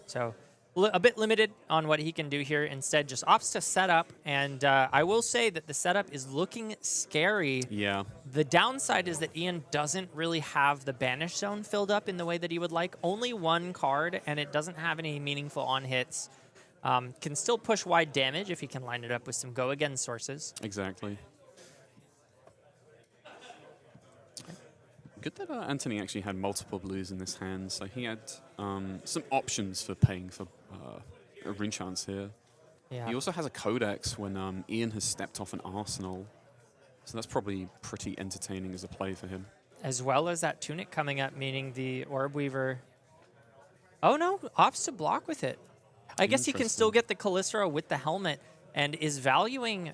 So a bit limited on what he can do here. Instead, just opts to set up, and I will say that the setup is looking scary. Yeah. The downside is that Ian doesn't really have the Banish Zone filled up in the way that he would like. Only 1 card, and it doesn't have any meaningful on-hits. Can still push wide damage if he can line it up with some go-again sources. Exactly. Good that Anthony actually had multiple blues in this hand, so he had some options for paying for rune chants here. Yeah. He also has a Codex when Ian has stepped off an Arsenal, so that's probably pretty entertaining as a play for him. As well as that Tunic coming up, meaning the Orb Weaver... Oh no, opts to block with it. I guess he can still get the Calycera with the helmet and is valuing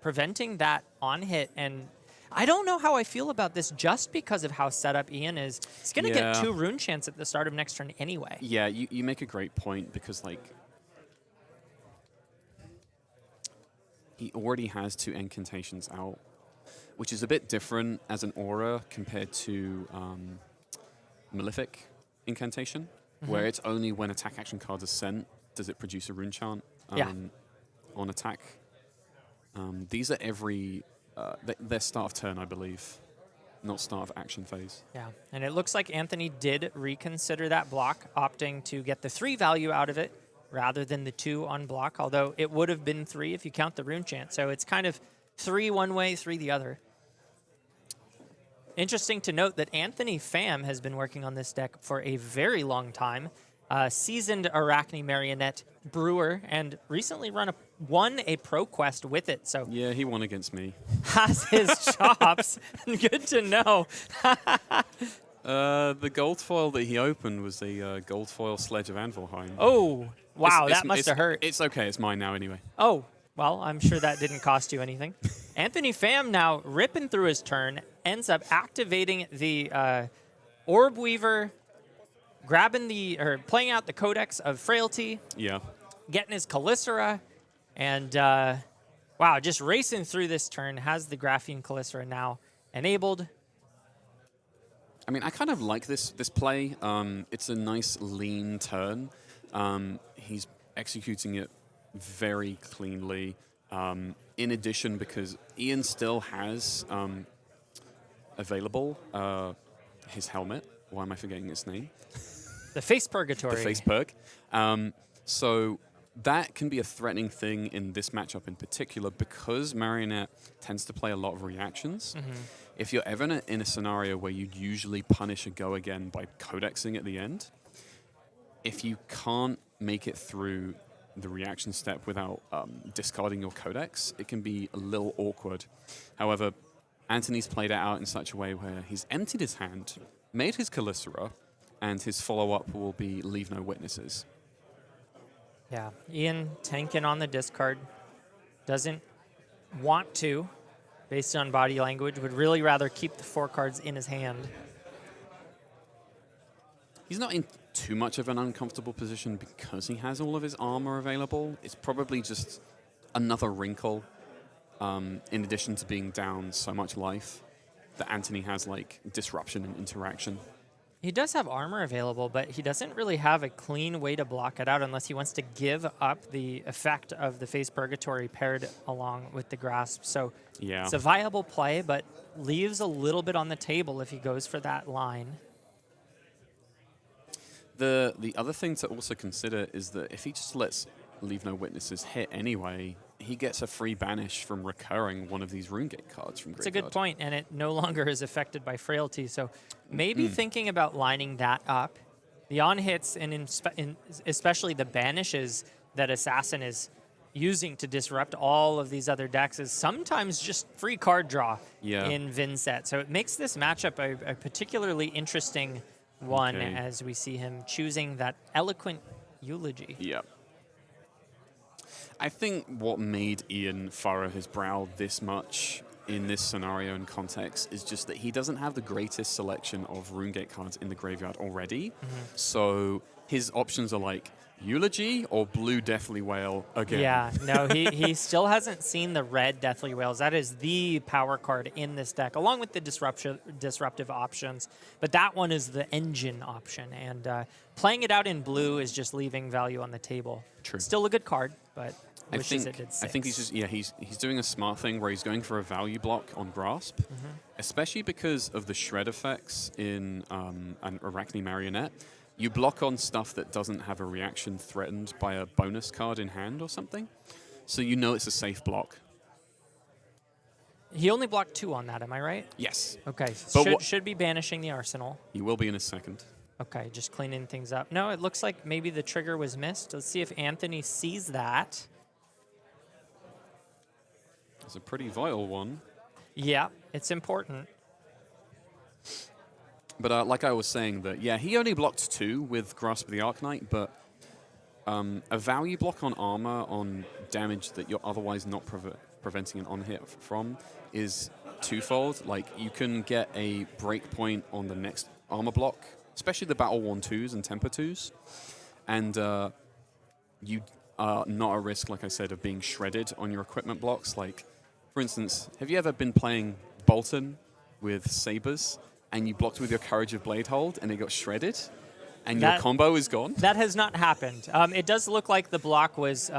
preventing that on-hit. And I don't know how I feel about this just because of how set up Ian is. He's going to get 2 rune chants at the start of next turn anyway. Yeah, you make a great point because, like, he already has 2 incantations out, which is a bit different as an aura compared to Malefic Incantation, where it's only when attack action cards are sent does it produce a rune chant on attack. These are every... their start of turn, I believe, not start of action phase. Yeah, and it looks like Anthony did reconsider that block, opting to get the 3 value out of it rather than the 2 on block, although it would have been 3 if you count the rune chant. So it's kind of 3 one way, 3 the other. Interesting to note that Anthony Pham has been working on this deck for a very long time. Seasoned Arachne Marionette brewer, and recently won a pro quest with it. So yeah, he won against me. Has his chops. Good to know. The gold foil that he opened was a gold foil Sledge of Anvilheim. Oh, wow, that must have hurt. It's okay, it's mine now anyway. Oh, well, I'm sure that didn't cost you anything. Anthony Pham now ripping through his turn, ends up activating the Orb Weaver, playing out the Codex of Frailty. Yeah. Getting his Calycera, and wow, just racing through this turn, has the Graphene Calycera now enabled. I mean, I kind of like this play. It's a nice lean turn. He's executing it very cleanly. In addition, because Ian still has available his helmet. Why am I forgetting its name? The face purgatory. The face perk. So that can be a threatening thing in this matchup in particular because Marionette tends to play a lot of reactions. If you're ever in a scenario where you'd usually punish a go again by codexing at the end, if you can't make it through the reaction step without discarding your codex, it can be a little awkward. However, Anthony's played it out in such a way where he's emptied his hand, made his Calicera, and his follow-up will be Leave No Witnesses. Yeah, Ian tanking on the discard. Doesn't want to, based on body language, would really rather keep the 4 cards in his hand. He's not in too much of an uncomfortable position because he has all of his armor available. It's probably just another wrinkle, in addition to being down so much life, that Anthony has like disruption and interaction. He does have armor available, but he doesn't really have a clean way to block it out unless he wants to give up the effect of the Face Purgatory paired along with the Grasp. So Yeah. it's a viable play, but leaves a little bit on the table if he goes for that line. The other thing to also consider is that if he just lets Leave No Witnesses hit anyway, he gets a free banish from recurring one of these RuneGate cards from It's a Graveyard. good point, and it no longer is affected by Frailty. So maybe thinking about lining that up. The on-hits, and especially the banishes that Assassin is using to disrupt all of these other decks, is sometimes just free card draw in Vinnset. So it makes this matchup a particularly interesting one as we see him choosing that Eloquent Eulogy. Yep. I think what made Ian furrow his brow this much in this scenario and context is just that he doesn't have the greatest selection of RuneGate cards in the graveyard already. So his options are like Eulogy or Blue Deathly Whale again. Yeah, no, he still hasn't seen the red Deathly Whales. That is the power card in this deck, along with the disruptive options. But that one is the engine option, and playing it out in blue is just leaving value on the table. True. Still a good card, but wishes it did 6. I think he's just he's doing a smart thing where he's going for a value block on Grasp, especially because of the shred effects in an Arachne Marionette. You block on stuff that doesn't have a reaction threatened by a bonus card in hand or something, so you know it's a safe block. He only blocked 2 on that, am I right? Yes. Okay, But should be banishing the Arsenal. He will be in a second. Okay, just cleaning things up. No, it looks like maybe the trigger was missed. Let's see if Anthony sees that. It's a pretty vital one. Yeah, it's important. But like I was saying, that he only blocked 2 with Grasp of the Arcanite, but a value block on armor on damage that you're otherwise not preventing an on-hit from is twofold. Like, you can get a breakpoint on the next armor block, especially the Battle-worn 2s and Temper 2s, and you are not at risk, like I said, of being shredded on your equipment blocks. Like, for instance, have you ever been playing Bolton with Sabers, and you blocked with your Courage of Bladehold, and it got shredded, and your combo is gone? That has not happened. It does look like the block was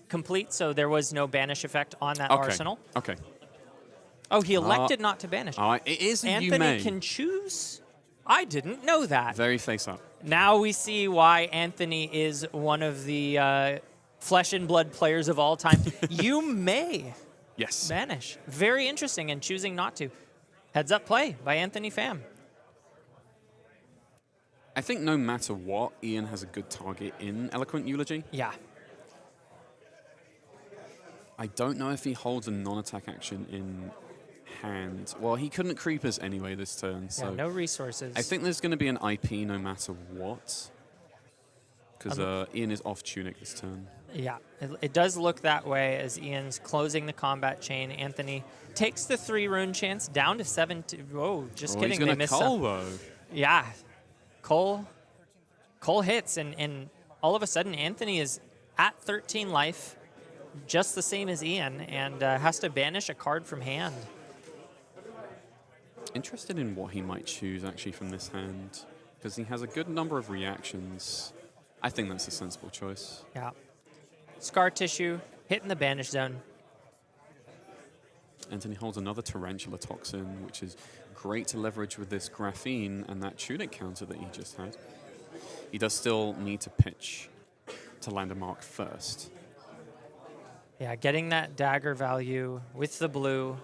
complete, so there was no banish effect on that Arsenal. Okay. Oh, he elected not to banish. It is a you Anthony may. can choose? I didn't know that. Very face up. Now we see why Anthony is one of the flesh and blood players of all time. You may banish. Very interesting, and choosing not to. Heads up play by Anthony Pham. I think no matter what, Ian has a good target in Eloquent Eulogy. Yeah. I don't know if he holds a non-attack action in hand. Well, he couldn't Creepers anyway this turn, so no resources. I think there's going to be an IP no matter what, because Ian is off Tunic this turn. Yeah, it does look that way as Ian's closing the combat chain. Anthony takes the 3 rune chance down to 7. Whoa, just kidding. He's going to Cull, though. Yeah, Cole hits, and all of a sudden Anthony is at 13 life, just the same as Ian, and has to banish a card from hand. Interested in what he might choose actually from this hand, because he has a good number of reactions. I think that's a sensible choice. Yeah. Scar Tissue, hitting the Banish Zone. Anthony holds another Tarantula Toxin, which is great to leverage with this Graphene and that Tunic counter that he just had. He does still need to pitch to land a mark first. Yeah, getting that dagger value with the blue.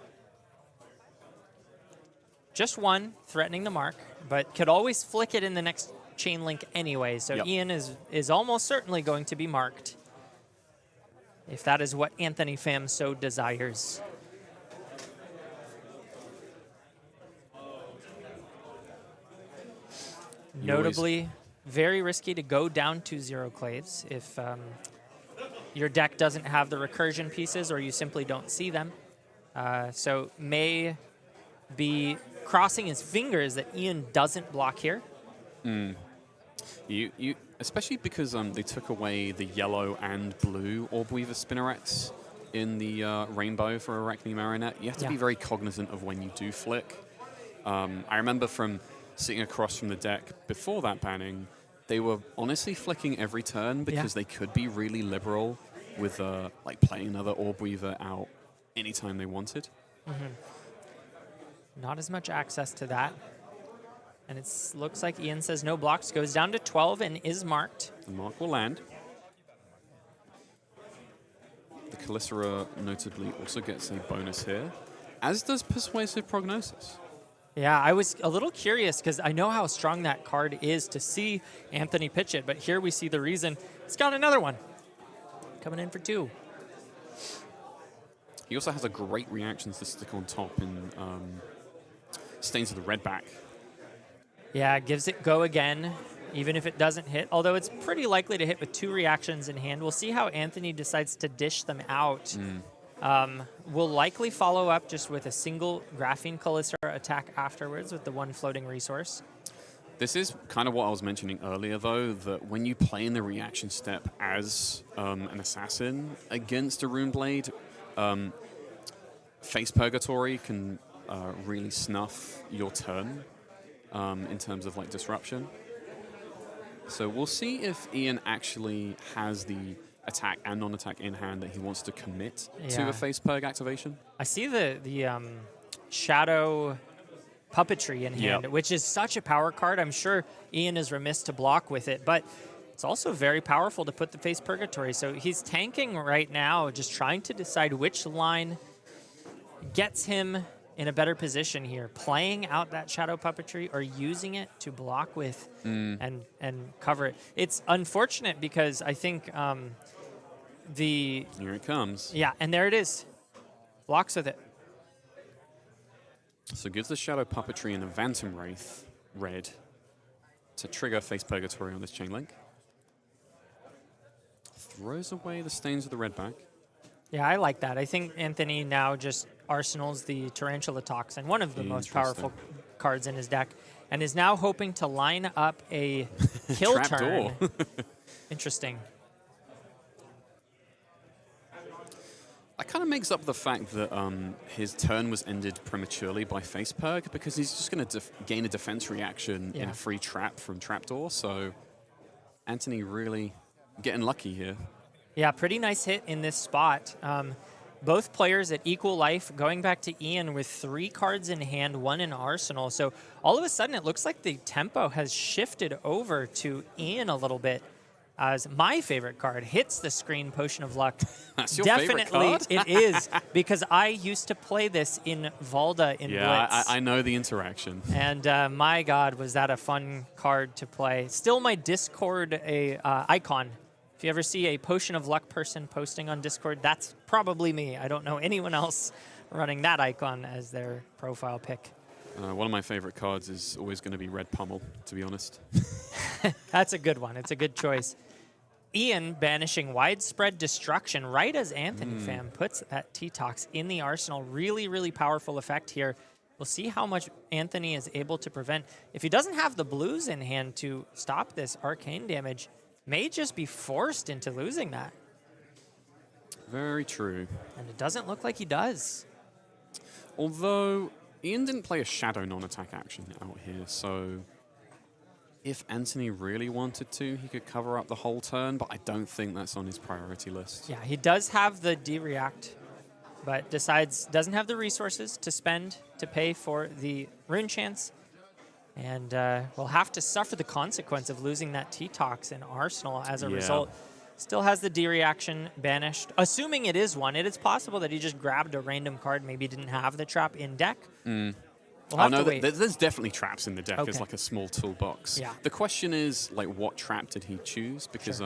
Just one, threatening the mark, but could always flick it in the next chain link anyway. So Yep. Ian is almost certainly going to be marked, if that is what Anthony Pham so desires. Notably, very risky to go down to 0 claves if your deck doesn't have the recursion pieces or you simply don't see them. So may be crossing his fingers that Ian doesn't block here. You especially because they took away the yellow and blue Orbweaver Spinnerets in the rainbow for Arachne Marionette. You have to be very cognizant of when you do flick. I remember from sitting across from the deck before that banning, they were honestly flicking every turn because they could be really liberal with like playing another Orbweaver out anytime they wanted. Not as much access to that. And it looks like Ian says no blocks, goes down to 12 and is marked. The mark will land. The Calicera notably also gets a bonus here, as does Persuasive Prognosis. Yeah, I was a little curious because I know how strong that card is to see Anthony pitch it, but here we see the reason. He's got another one coming in for 2. He also has a great reaction to stick on top in Stains of the Redback. Yeah, gives it go again, even if it doesn't hit, although it's pretty likely to hit with 2 reactions in hand. We'll see how Anthony decides to dish them out. We'll likely follow up just with a single Graphene Calicera attack afterwards with the 1 floating resource. This is kind of what I was mentioning earlier, though, that when you play in the reaction step as an assassin against a Runeblade, Face Purgatory can really snuff your turn in terms of like disruption. So we'll see if Ian actually has the attack and non-attack in hand that he wants to commit to a Face Purg activation. I see the Shadow Puppetry in hand, which is such a power card. I'm sure Ian is remiss to block with it, but it's also very powerful to put the Face Purgatory. So he's tanking right now, just trying to decide which line gets him in a better position here, playing out that Shadow Puppetry or using it to block with and cover it. It's unfortunate because I think Here it comes. Yeah, and there it is. Blocks with it. So gives the Shadow Puppetry and a Phantom Wraith red to trigger Face Purgatory on this chain link. Throws away the Stains of the Redback. Yeah, I like that. I think Anthony now just arsenals the Tarantula Toxin, one of the most powerful cards in his deck, and is now hoping to line up a kill turn. Interesting. That kind of makes up the fact that his turn was ended prematurely by Face Purg because he's just going to gain a defense reaction in a free trap from Trapdoor. So Anthony really getting lucky here. Yeah, pretty nice hit in this spot. Both players at equal life, going back to Ian with 3 cards in hand, 1 in arsenal. So all of a sudden, it looks like the tempo has shifted over to Ian a little bit. As my favorite card hits the screen, Potion of Luck. That's your Definitely favorite card? It is, because I used to play this in Valda in Blitz. I know the interaction. And my God, was that a fun card to play. Still my Discord icon. If you ever see a Potion of Luck person posting on Discord, that's probably me. I don't know anyone else running that icon as their profile pick. One of my favorite cards is always going to be Red Pummel, to be honest. That's a good one. It's a good choice. Ian banishing Widespread Destruction right as Anthony Pham puts that T-Tox in the arsenal. Really, really powerful effect here. We'll see how much Anthony is able to prevent. If he doesn't have the blues in hand to stop this arcane damage, may just be forced into losing that. Very true. And it doesn't look like he does. Although Ian didn't play a shadow non-attack action out here, so if Anthony really wanted to, he could cover up the whole turn, but I don't think that's on his priority list. Yeah, he does have the D-React, but doesn't have the resources to spend to pay for the Rune Chance, and will have to suffer the consequence of losing that T-Tox in Arsenal as a result. Still has the D-Reaction banished. Assuming it is one, it is possible that he just grabbed a random card, maybe didn't have the trap in deck. We'll have to wait. There's definitely traps in the deck. Okay. It's like a small toolbox. Yeah. The question is, like, what trap did he choose? Because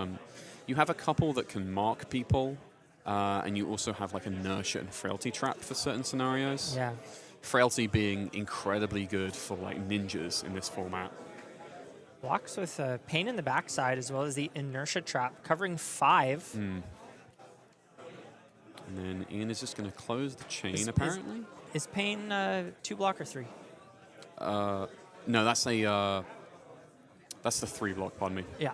you have a couple that can mark people, and you also have like inertia and frailty trap for certain scenarios. Yeah. Frailty being incredibly good for like ninjas in this format. Blocks with Pain in the backside as well as the inertia trap, covering 5. And then Ian is just going to close the chain, apparently. Is Pain 2 block or 3? No, that's the 3 block, pardon me. Yeah.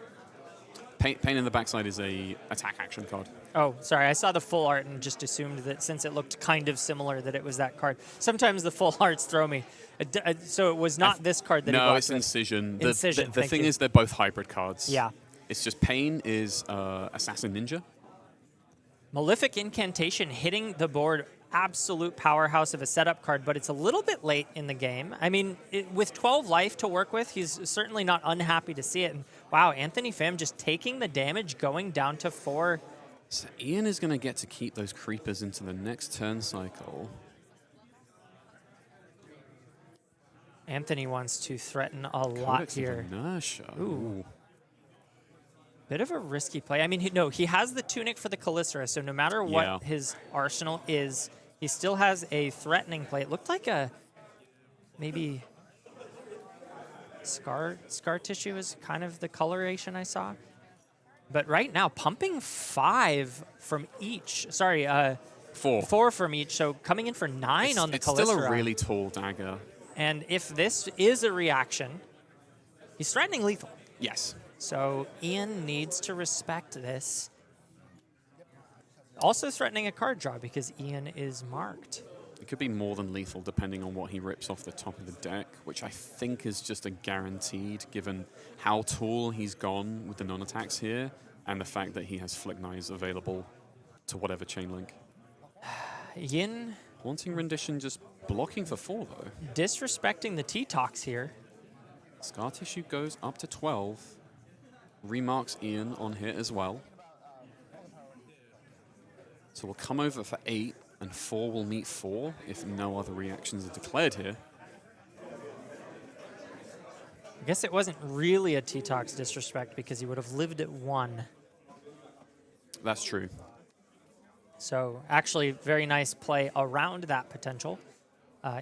Pain in the backside is a attack action card. Oh, sorry. I saw the full art and just assumed that since it looked kind of similar that it was that card. Sometimes the full arts throw me. So it was not this card that he No, blocked it's with. Incision. Incision, The thank thing you. is, they're both hybrid cards. Yeah. It's just Pain is Assassin Ninja. Malefic Incantation hitting the board. Absolute powerhouse of a setup card, but it's a little bit late in the game. I mean, with 12 life to work with, he's certainly not unhappy to see it. And wow, Anthony Pham just taking the damage, going down to 4. So Ian is going to get to keep those creepers into the next turn cycle. Anthony wants to threaten a lot Codex of here. Inertia. Ooh. Bit of a risky play. I mean, he has the Tunic for the Calycera, so no matter what his arsenal is, he still has a threatening play. It looked like a maybe scar tissue is kind of the coloration I saw. But right now, pumping 5 from each. Sorry, 4. 4 from each, so coming in for 9 on the It's Calycera. still a really tall dagger. And if this is a reaction, he's threatening lethal. Yes. So Ian needs to respect this. Also threatening a card draw because Ian is marked. It could be more than lethal depending on what he rips off the top of the deck, which I think is just a guaranteed given how tall he's gone with the non-attacks here and the fact that he has Flick Knives available to whatever chain link. Yin Haunting Rendition just blocking for 4 though. disrespecting the T-Tox here. Scar Tissue goes up to 12. Remarks Ian on hit as well. So we'll come over for 8, and 4 will meet 4 if no other reactions are declared here. I guess it wasn't really a T-Tox disrespect because he would have lived at 1. That's true. So actually very nice play around that potential.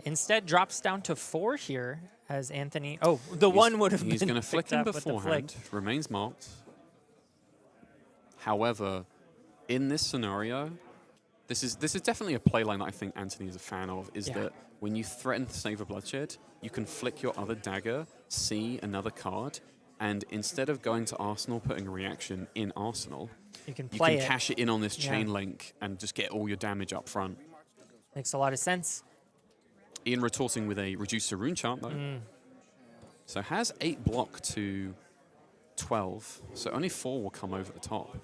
Instead drops down to 4 here as Anthony... Oh, one would have been He's going to flick picked him up with the beforehand. flick. Remains marked. However, in this scenario, this is definitely a playline that I think Anthony is a fan of, is that when you threaten to save a bloodshed, you can flick your other dagger, see another card, and instead of going to Arsenal, putting a reaction in Arsenal, You can you play can it. cash it in on this chain link and just get all your damage up front. Makes a lot of sense. Ian retorting with a reducer rune chant though. So has 8 block to 12, so only 4 will come over the top.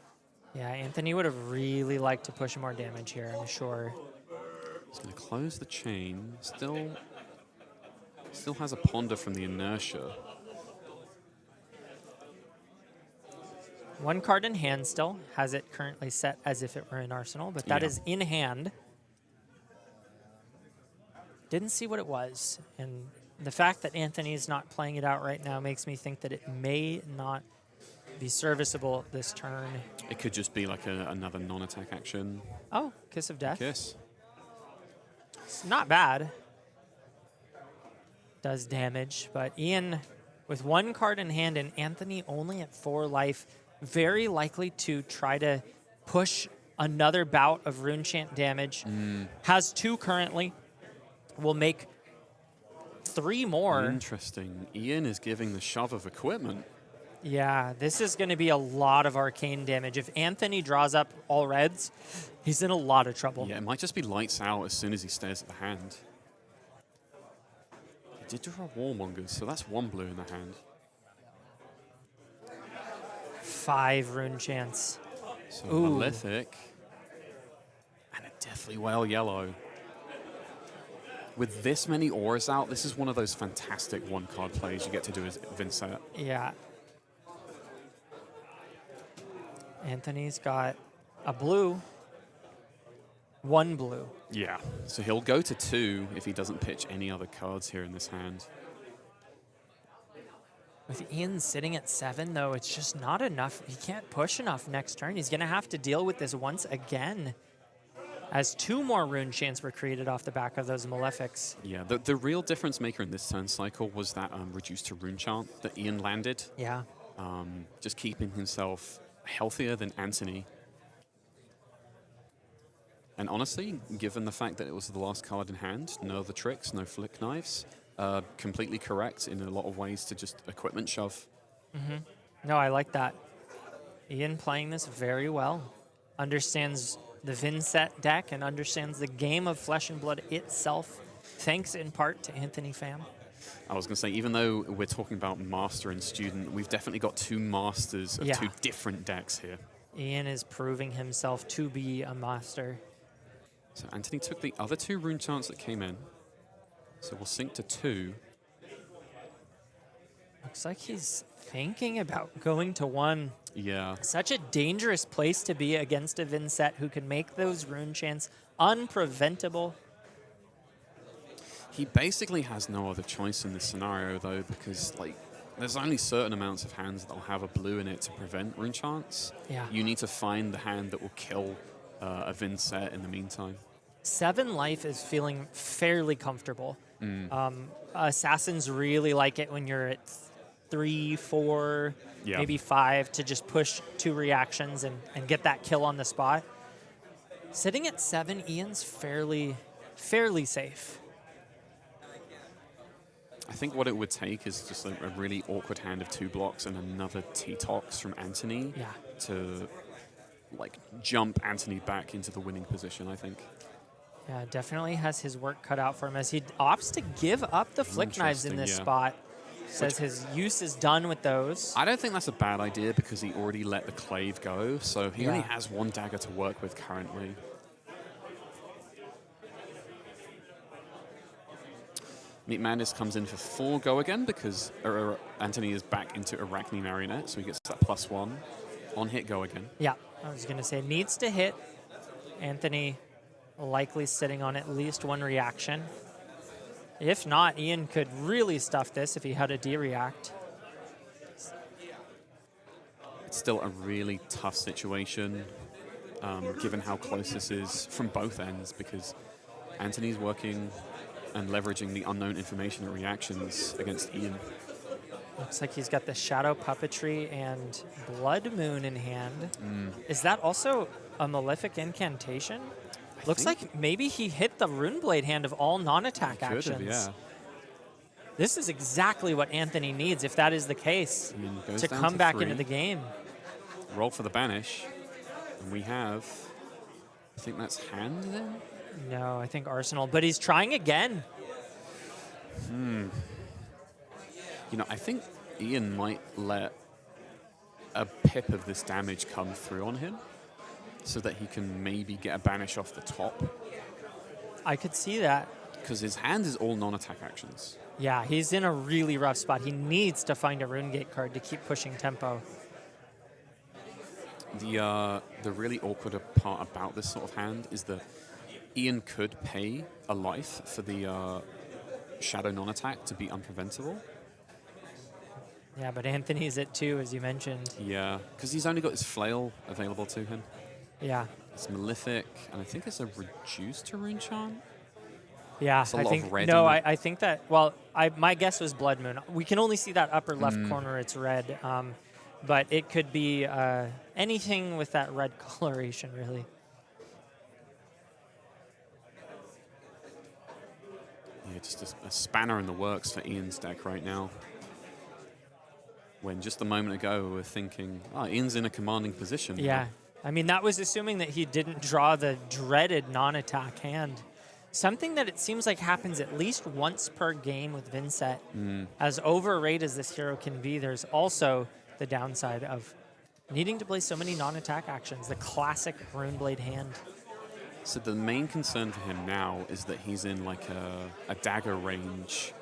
Yeah, Anthony would have really liked to push more damage here, I'm sure. He's going to close the chain. Still has a ponder from the inertia. 1 card in hand still. Has it currently set as if it were in Arsenal, but that is in hand. Didn't see what it was. And the fact that Anthony is not playing it out right now makes me think that it may not be serviceable this turn. It could just be like another non-attack action. Oh, Kiss of Death. Kiss. It's not bad. Does damage, but Ian with 1 card in hand and Anthony only at 4 life, very likely to try to push another bout of Rune Chant damage. Has 2 currently. Will make 3 more. Interesting. Ian is giving the shove of equipment. Yeah, this is going to be a lot of arcane damage. If Anthony draws up all reds, he's in a lot of trouble. Yeah, it might just be lights out as soon as he stares at the hand. Did draw Warmongers, so that's 1 blue in the hand. 5 rune chance. So Ooh. Malefic. And a Deathly Whale yellow. With this many auras out, this is one of those fantastic 1-card plays you get to do as Vinnset. Yeah. Anthony's got a blue. 1 blue. Yeah, so he'll go to 2 if he doesn't pitch any other cards here in this hand. With Ian sitting at 7, though, it's just not enough. He can't push enough next turn. He's going to have to deal with this once again, as 2 more rune chants were created off the back of those Malefics. Yeah, the real difference maker in this turn cycle was that reduced to rune chant that Ian landed. Yeah. Just keeping himself healthier than Anthony. And honestly, given the fact that it was the last card in hand, no other tricks, no flick knives, completely correct in a lot of ways to just equipment shove. No, I like that. Ian playing this very well. Understands the Vinnset deck and understands the game of Flesh and Blood itself, thanks in part to Anthony Pham. I was going to say, even though we're talking about master and student, we've definitely got 2 masters of 2 different decks here. Ian is proving himself to be a master. So Anthony took the other 2 rune chants that came in. So we'll sync to 2. Looks like he's thinking about going to 1. Yeah. Such a dangerous place to be against a Vinnset who can make those rune chants unpreventable. He basically has no other choice in this scenario, though, because like there's only certain amounts of hands that'll have a blue in it to prevent rune chants. Yeah. You need to find the hand that will kill a Vinnset in the meantime. 7 life is feeling fairly comfortable. Assassins really like it when you're at 3, 4, maybe 5 to just push 2 reactions and get that kill on the spot. Sitting at 7, Ian's fairly safe. I think what it would take is just a really awkward hand of 2 blocks and another T-Tox from Anthony to like jump Anthony back into the winning position, I think. Yeah, definitely has his work cut out for him as he opts to give up the flick knives in this spot. Says his use is done with those. I don't think that's a bad idea because he already let the clave go, so he only has 1 dagger to work with currently. Meat Madness comes in for 4 go again because Anthony is back into Arachne Marionette, so he gets that +1 on hit go again. Yeah, I was going to say needs to hit. Anthony likely sitting on at least 1 reaction. If not, Ian could really stuff this if he had a D-react. It's still a really tough situation, given how close this is from both ends, because Anthony's working and leveraging the unknown information and reactions against Ian. Looks like he's got the Shadow Puppetry and Blood Moon in hand. Is that also a Malefic Incantation? Looks like maybe he hit the Runeblade hand of all non-attack actions. Yeah. This is exactly what Anthony needs, if that is the case, to come back into the game. Roll for the banish. And we have, I think that's hand then? No, I think Arsenal, but he's trying again. You know, I think Ian might let a pip of this damage come through on him so that he can maybe get a banish off the top. I could see that. Because his hand is all non-attack actions. Yeah, he's in a really rough spot. He needs to find a Runegate card to keep pushing tempo. The really awkward part about this sort of hand is that Ian could pay a life for the Shadow non-attack to be unpreventable. Yeah, but Anthony's at 2, as you mentioned. Yeah, because he's only got his flail available to him. Yeah. It's Malefic, and I think it's a reduced to rune charm. Yeah, I think no, I think that. Well, my guess was Blood Moon. We can only see that upper left corner; it's red, but it could be anything with that red coloration, really. Yeah, just a spanner in the works for Ian's deck right now. When just a moment ago we were thinking, oh, Ian's in a commanding position. Yeah, I mean that was assuming that he didn't draw the dreaded non-attack hand. Something that it seems like happens at least once per game with Vinnset. As overrated as this hero can be, there's also the downside of needing to play so many non-attack actions, the classic Runeblade hand. So the main concern for him now is that he's in like a dagger range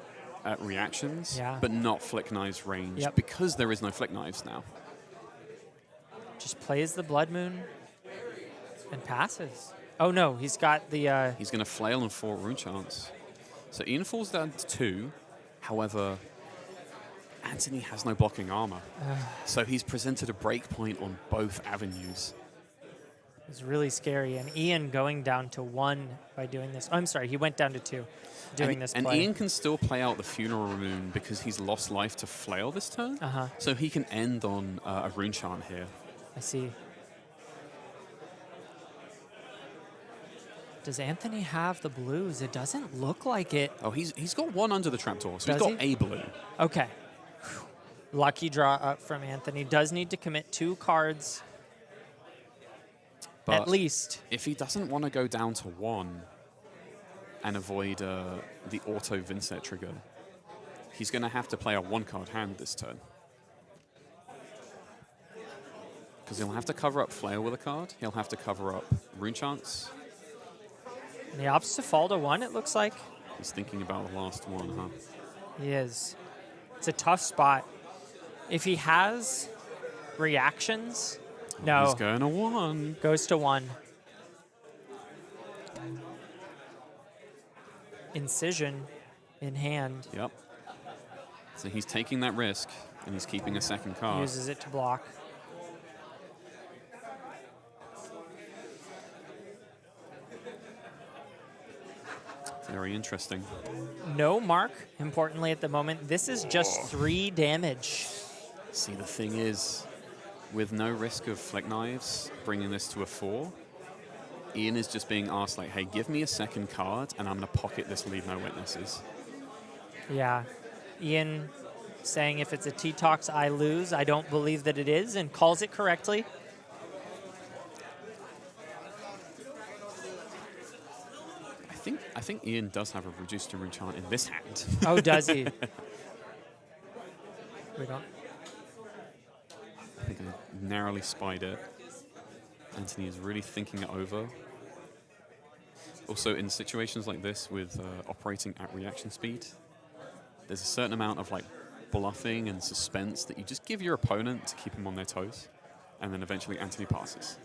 at reactions, but not flick knives range because there is no flick knives now. Just plays the Blood Moon and passes. Oh no, he's got the... He's going to flail and 4 rune chance. So Ian falls down to 2. However, Anthony has no blocking armor. So he's presented a breakpoint on both avenues. It's really scary. And Ian going down to 1 by doing this. Oh, I'm sorry, he went down to 2 doing this play. And Ian can still play out the Funeral Rune because he's lost life to flail this turn. So he can end on a rune chant here. I see. Does Anthony have the blues? It doesn't look like it. Oh, he's got 1 under the trapdoor, so Does he's got a blue. Okay. Lucky draw up from Anthony. Does need to commit 2 cards But at least. If he doesn't want to go down to 1 and avoid the auto Vinnset trigger, he's going to have to play a 1-card hand this turn. Because he'll have to cover up Flail with a card. He'll have to cover up Rune Chance. And he opts to fall to 1, it looks like. He's thinking about the last one, huh? He is. It's a tough spot. If he has reactions, no. He's going to 1. Goes to 1. Incision in hand. Yep. So he's taking that risk, and he's keeping a second card. Uses it to block. Very interesting. No mark, importantly at the moment. This is just 3 damage. See, the thing is, with no risk of flick knives, bringing this to a 4, Ian is just being asked, like, hey, give me a second card, and I'm going to pocket this Leave No Witnesses. Yeah. Ian saying if it's a T-Tox, I lose. I don't believe that it is, and calls it correctly. I think Ian does have a reduced to enchant in this hand. Oh, does he? We don't. I think I narrowly spied it. Anthony is really thinking it over. Also, in situations like this with operating at reaction speed, there's a certain amount of like bluffing and suspense that you just give your opponent to keep them on their toes, and then eventually Anthony passes.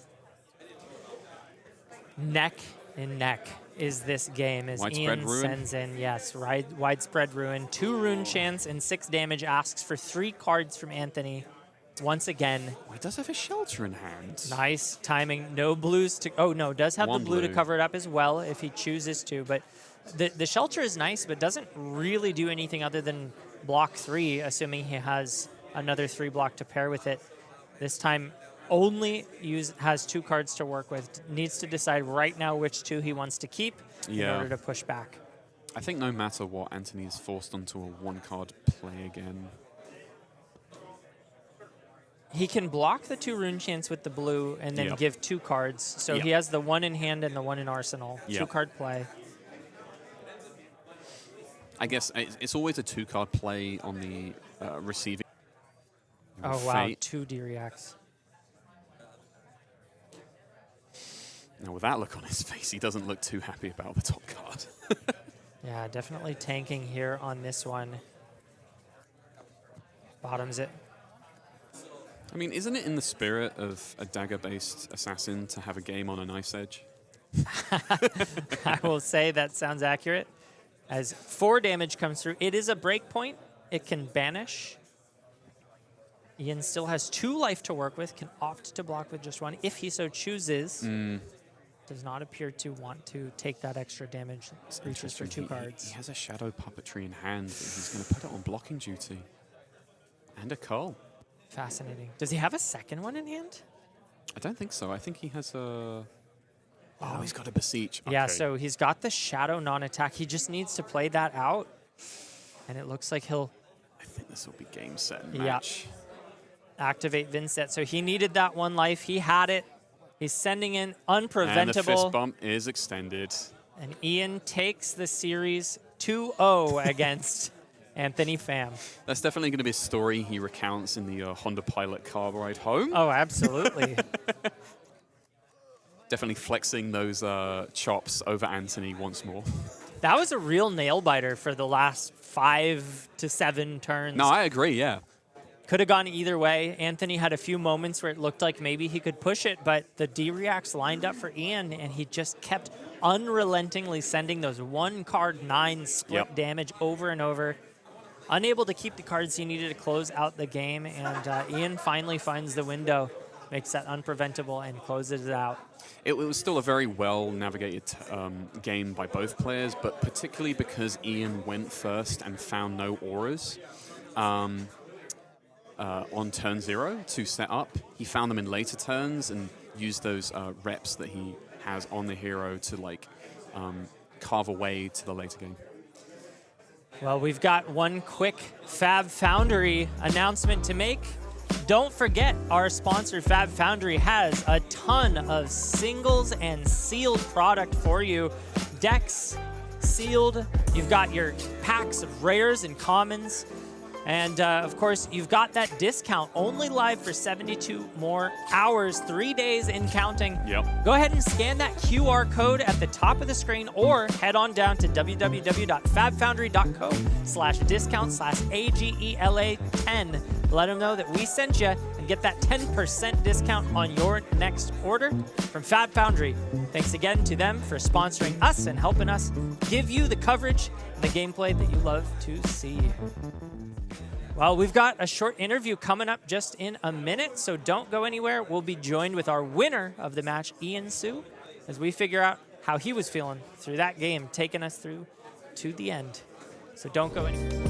Neck in neck is this game as Widespread Ian ruin. sends in, yes, widespread ruin. 2 rune chance and 6 damage, asks for 3 cards from Anthony. Once again. Oh, he does have a shelter in hand. Nice timing. No blues to, oh no, does have 1 the blue to blue. cover it up as well if he chooses to, but the shelter is nice, but doesn't really do anything other than block 3, assuming he has another 3 block to pair with it. This time only has 2 cards to work with. Needs to decide right now which 2 he wants to keep in order to push back. I think no matter what, Anthony is forced onto a 1-card play again. He can block the 2 rune chance with the blue and then give 2 cards. So he has the 1 in hand and the 1 in arsenal. 2-card play. I guess it's always a 2-card play on the receiving. Oh, wow. 2 D-reacts. Now, with that look on his face, he doesn't look too happy about the top card. Yeah, definitely tanking here on this one. Bottoms it. I mean, isn't it in the spirit of a dagger-based assassin to have a game on a knife's edge? I will say that sounds accurate. As 4 damage comes through, it is a breakpoint. It can banish. Ian still has 2 life to work with, can opt to block with just 1 if he so chooses. Does not appear to want to take that extra damage. Reaches for 2 cards. He has a shadow puppetry in hand, but he's going to put it on blocking duty. And a cull. Fascinating. Does he have a second one in hand? I don't think so. I think he has a... Oh, he's got a beseech. Yeah, Okay. so he's got the shadow non-attack. He just needs to play that out. And it looks like he'll... I think this will be game, set, and match. Activate Vinnset. So he needed that 1 life. He had it. He's sending in unpreventable. And the fist bump is extended. And Ian takes the series 2-0 against Anthony Pham. That's definitely going to be a story he recounts in the Honda Pilot car ride home. Oh, absolutely. Definitely flexing those chops over Anthony once more. That was a real nail biter for the last 5 to 7 turns. No, I agree, yeah. Could have gone either way. Anthony had a few moments where it looked like maybe he could push it, but the D-reacts lined up for Ian, and he just kept unrelentingly sending those 1-card 9 split damage over and over. Unable to keep the cards he needed to close out the game, and Ian finally finds the window, makes that unpreventable, and closes it out. It was still a very well-navigated game by both players, but particularly because Ian went first and found no auras on turn 0 to set up. He found them in later turns and used those reps that he has on the hero to like carve away to the later game. Well, we've got one quick Fab Foundry announcement to make. Don't forget, our sponsor, Fab Foundry, has a ton of singles and sealed product for you. Decks, sealed. You've got your packs of rares and commons. And, of course, you've got that discount only live for 72 more hours, 3 days in counting. Yep. Go ahead and scan that QR code at the top of the screen or head on down to www.fabfoundry.co/discount/AGELA10. Let them know that we sent you and get that 10% discount on your next order from Fab Foundry. Thanks again to them for sponsoring us and helping us give you the coverage and the gameplay that you love to see. Well, we've got a short interview coming up just in a minute, so don't go anywhere. We'll be joined with our winner of the match, Steven Suh, as we figure out how he was feeling through that game, taking us through to the end. So don't go anywhere.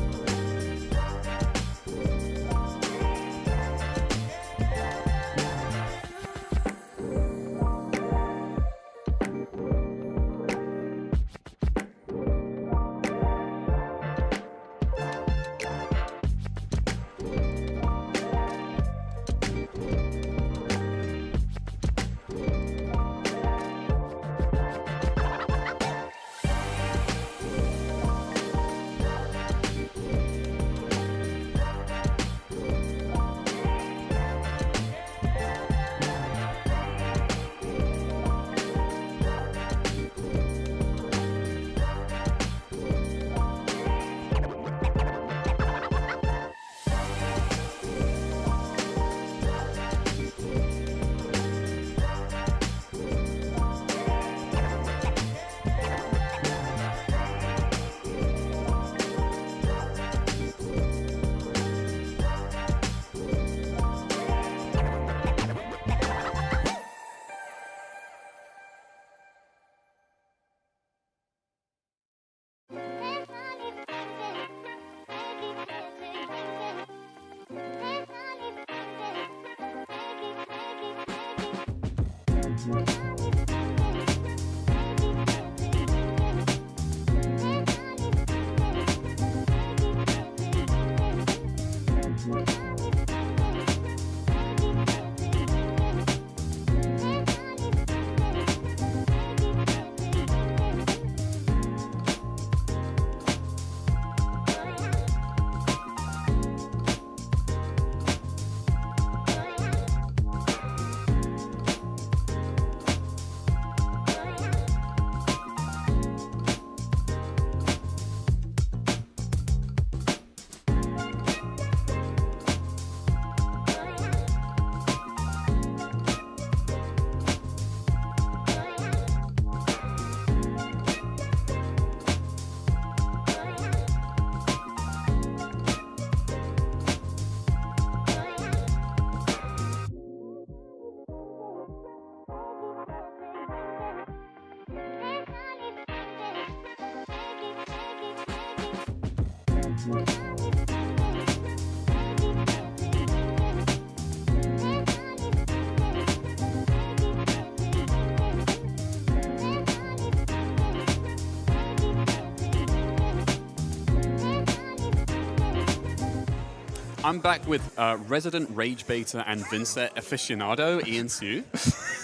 I'm back with resident rage baiter and Vinnset aficionado, Steven Suh.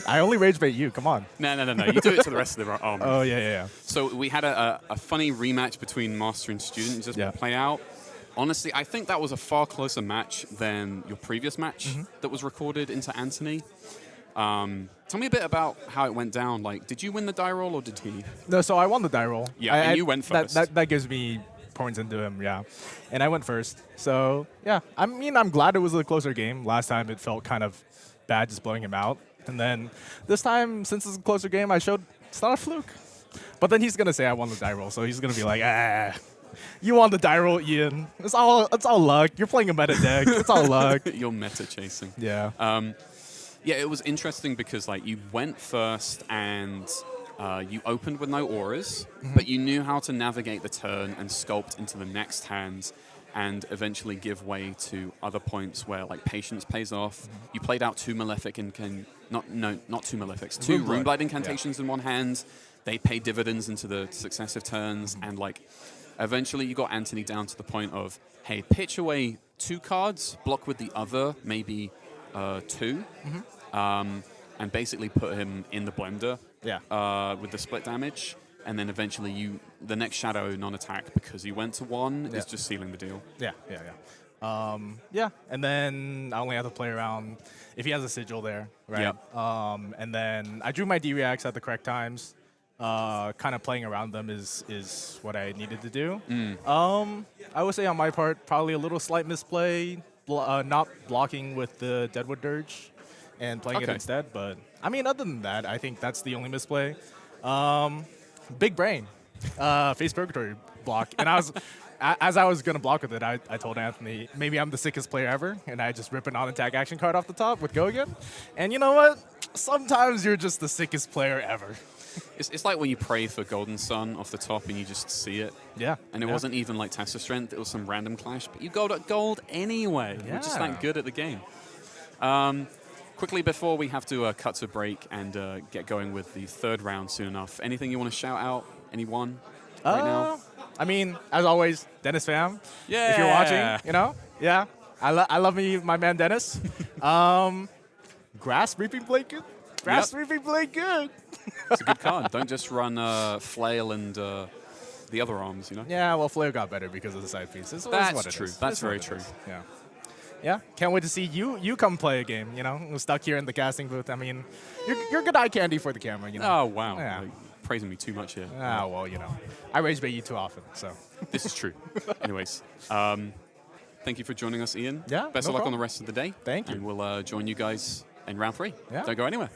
I only rage bait you. Come on. No. You do it to the rest of the army. Oh, yeah. So we had a funny rematch between Master and Student just play out. Honestly, I think that was a far closer match than your previous match that was recorded into Anthony. Tell me a bit about how it went down. Like, did you win the die roll or did he? No, so I won the die roll. Yeah, and you went first. That gives me points into him, yeah. And I went first. So, yeah. I mean, I'm glad it was a closer game. Last time it felt kind of bad just blowing him out. And then this time, since it's a closer game, I showed it's not a fluke. But then he's going to say I won the die roll. So he's going to be like, you won the die roll, Ian. It's all luck. You're playing a meta deck. It's all luck. You're meta chasing. Yeah. Yeah, it was interesting because like you went first and you opened with no auras, but you knew how to navigate the turn and sculpt into the next hand and eventually give way to other points where like patience pays off. You played out two Malefic not two Malefics, two Runeblight incantations in one hand. They pay dividends into the successive turns, and like eventually you got Anthony down to the point of, hey, pitch away 2 cards, block with the other, maybe 2, and basically put him in the blender with the split damage. And then eventually the next Shadow non-attack, because he went to 1, is just sealing the deal. Yeah. And then I only have to play around if he has a sigil there, right? Yep. And then I drew my D-reacts at the correct times. Kind of playing around them is what I needed to do. I would say on my part, probably a little slight misplay, not blocking with the Deadwood Dirge and playing it instead. But I mean, other than that, I think that's the only misplay. Big brain, face purgatory block, and as I was gonna block with it, I told Anthony maybe I'm the sickest player ever, and I just rip an on-attack action card off the top with Go Again. And you know what? Sometimes you're just the sickest player ever. It's like when you pray for Golden Sun off the top and you just see it. Yeah. And it wasn't even like Tessa Strength, it was some random clash, but you got gold anyway. Yeah. You're just that good at the game. Quickly before we have to cut to break and get going with the 3rd round soon enough, anything you want to shout out? Anyone right now? I mean, as always, Dennis fam. Yeah. If you're watching, you know, yeah. I love my man Dennis. Grass Reaping played good. Reaping played good. It's a good card. Don't just run Flail and the other arms, you know? Yeah, well, Flair got better because of the side pieces. That's true. That's very true. Yeah. Yeah, can't wait to see you come play a game, you know? We're stuck here in the casting booth. I mean, you're good eye candy for the camera, you know? Oh, wow. Yeah. Like, praising me too much here. Ah, well, you know. I rage bait you too often, so. This is true. Anyways, thank you for joining us, Ian. Yeah, Best no of luck problem. on the rest of the day. Thank you. And we'll join you guys in round 3. Yeah. Don't go anywhere.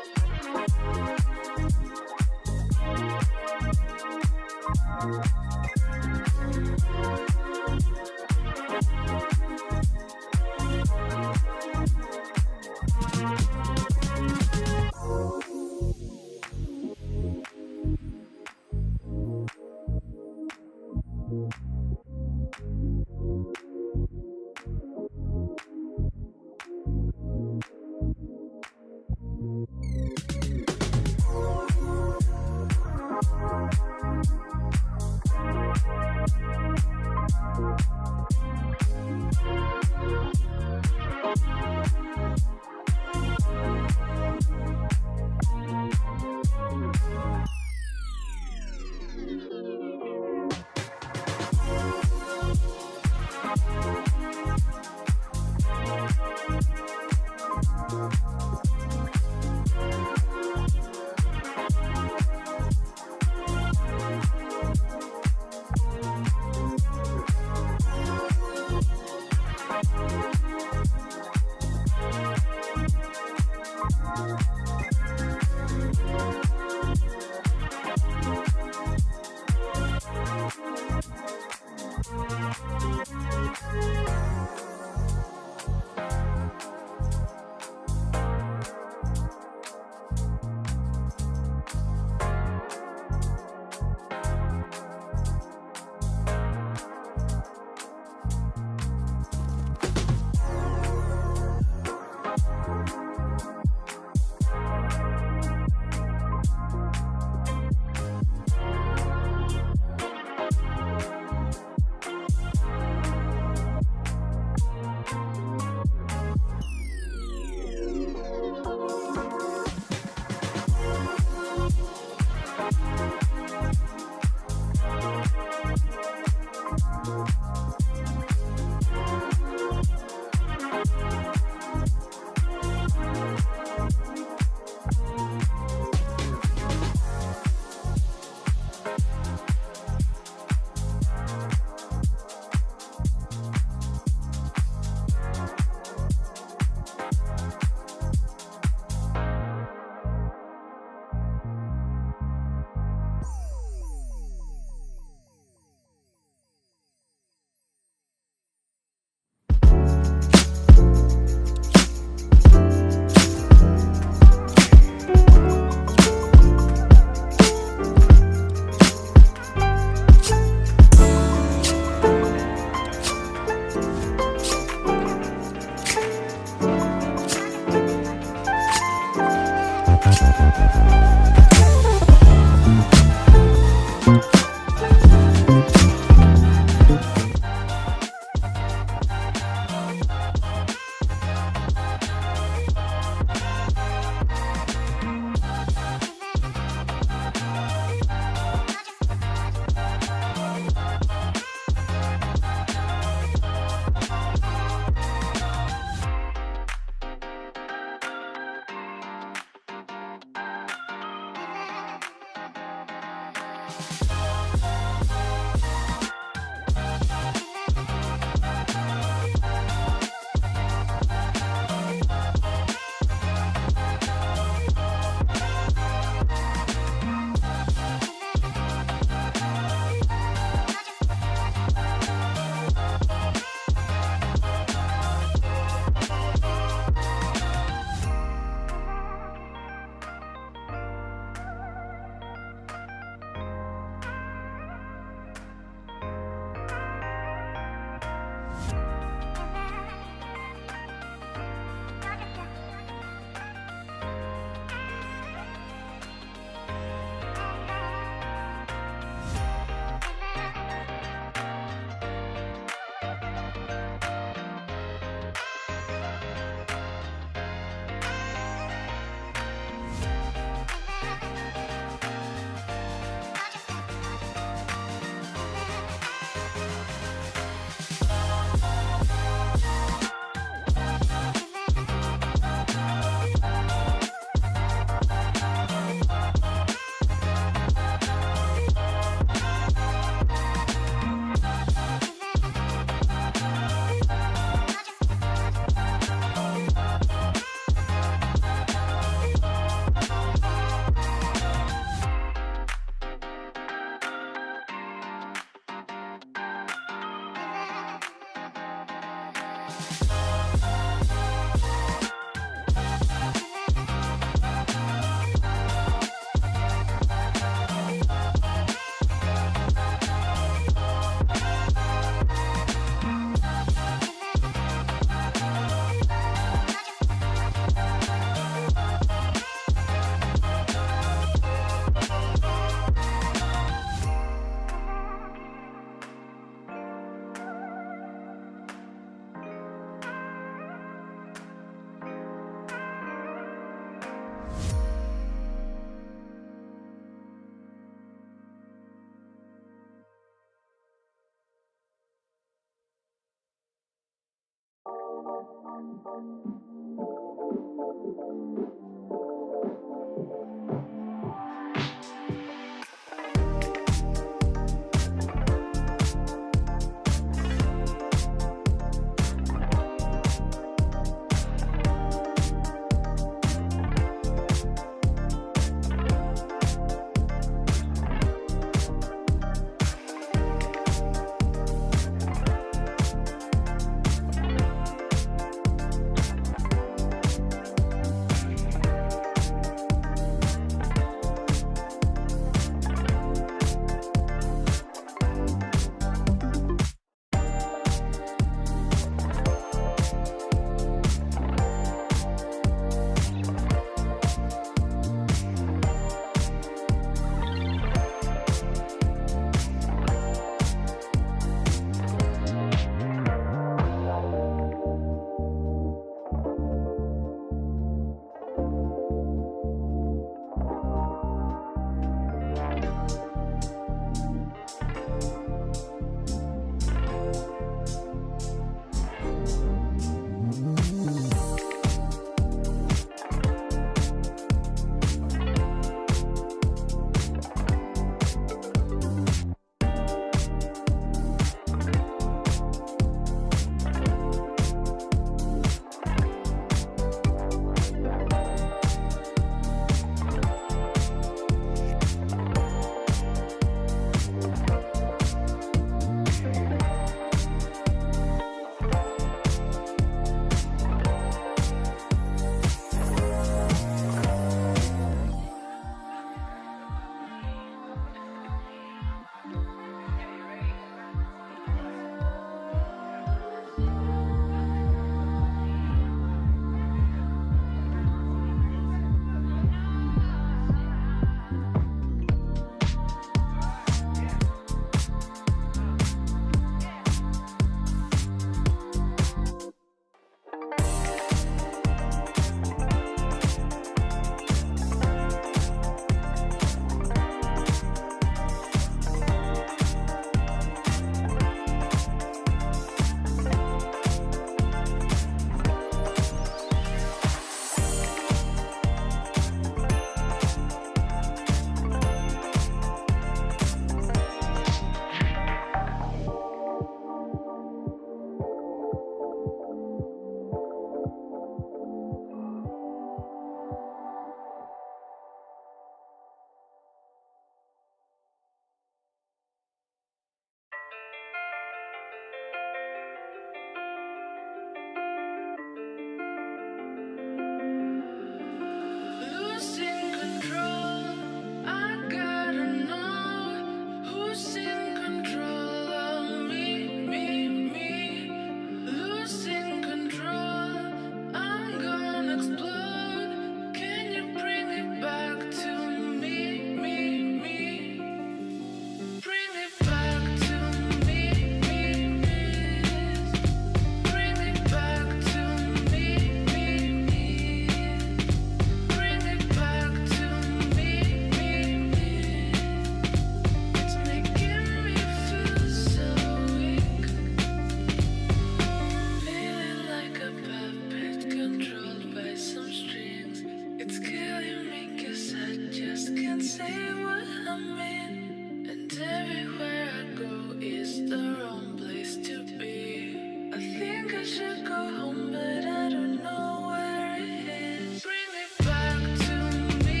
say what I mean, and everywhere I go is the wrong place to be. I think I should go home, but I don't know where it is. Bring me back to me,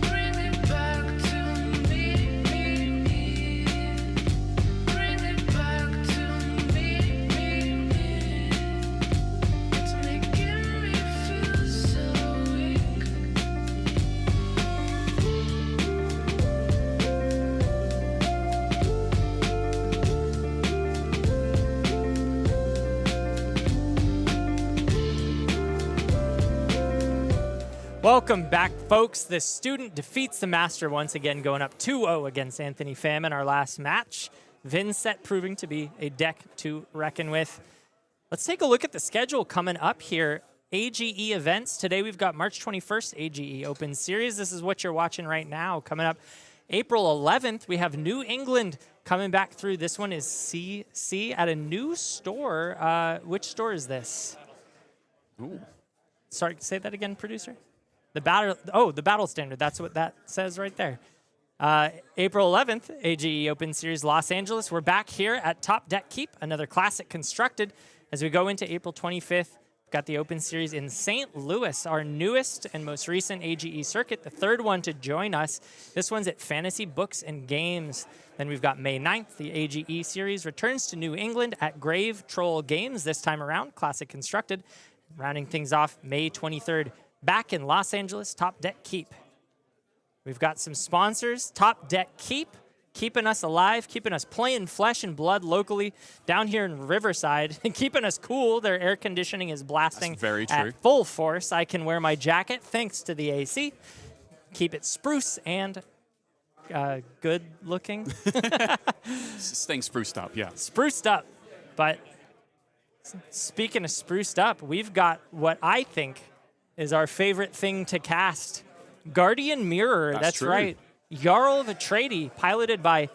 bring me back to me, bring me back to me. It's making me feel so weak. Welcome back, folks. The student defeats the master once again, going up 2-0 against Anthony Pham in our last match. Vinnset proving to be a deck to reckon with. Let's take a look at the schedule coming up here. AGE events. Today we've got March 21st AGE Open Series. This is what you're watching right now. Coming up April 11th, we have New England coming back through. This one is CC at a new store. Which store is this? Ooh. Sorry, say that again, producer. The Battle Standard. That's what that says right there. April 11th, AGE Open Series Los Angeles. We're back here at Top Deck Keep, another classic constructed. As we go into April 25th, we've got the Open Series in St. Louis, our newest and most recent AGE circuit, the third one to join us. This one's at Fantasy Books and Games. Then we've got May 9th, the AGE Series returns to New England at Grave Troll Games this time around, classic constructed. Rounding things off, May 23rd, back in Los Angeles, Top Deck Keep. We've got some sponsors, Top Deck Keep, keeping us alive, keeping us playing flesh and blood locally down here in Riverside, and keeping us cool. Their air conditioning is blasting That's very true. at full force. I can wear my jacket thanks to the AC. Keep it spruce and good looking. Staying spruced up, yeah. Spruced up. But speaking of spruced up, we've got what I think is our favorite thing to cast. Guardian Mirror, that's true. right. Yarl Vitradi, piloted by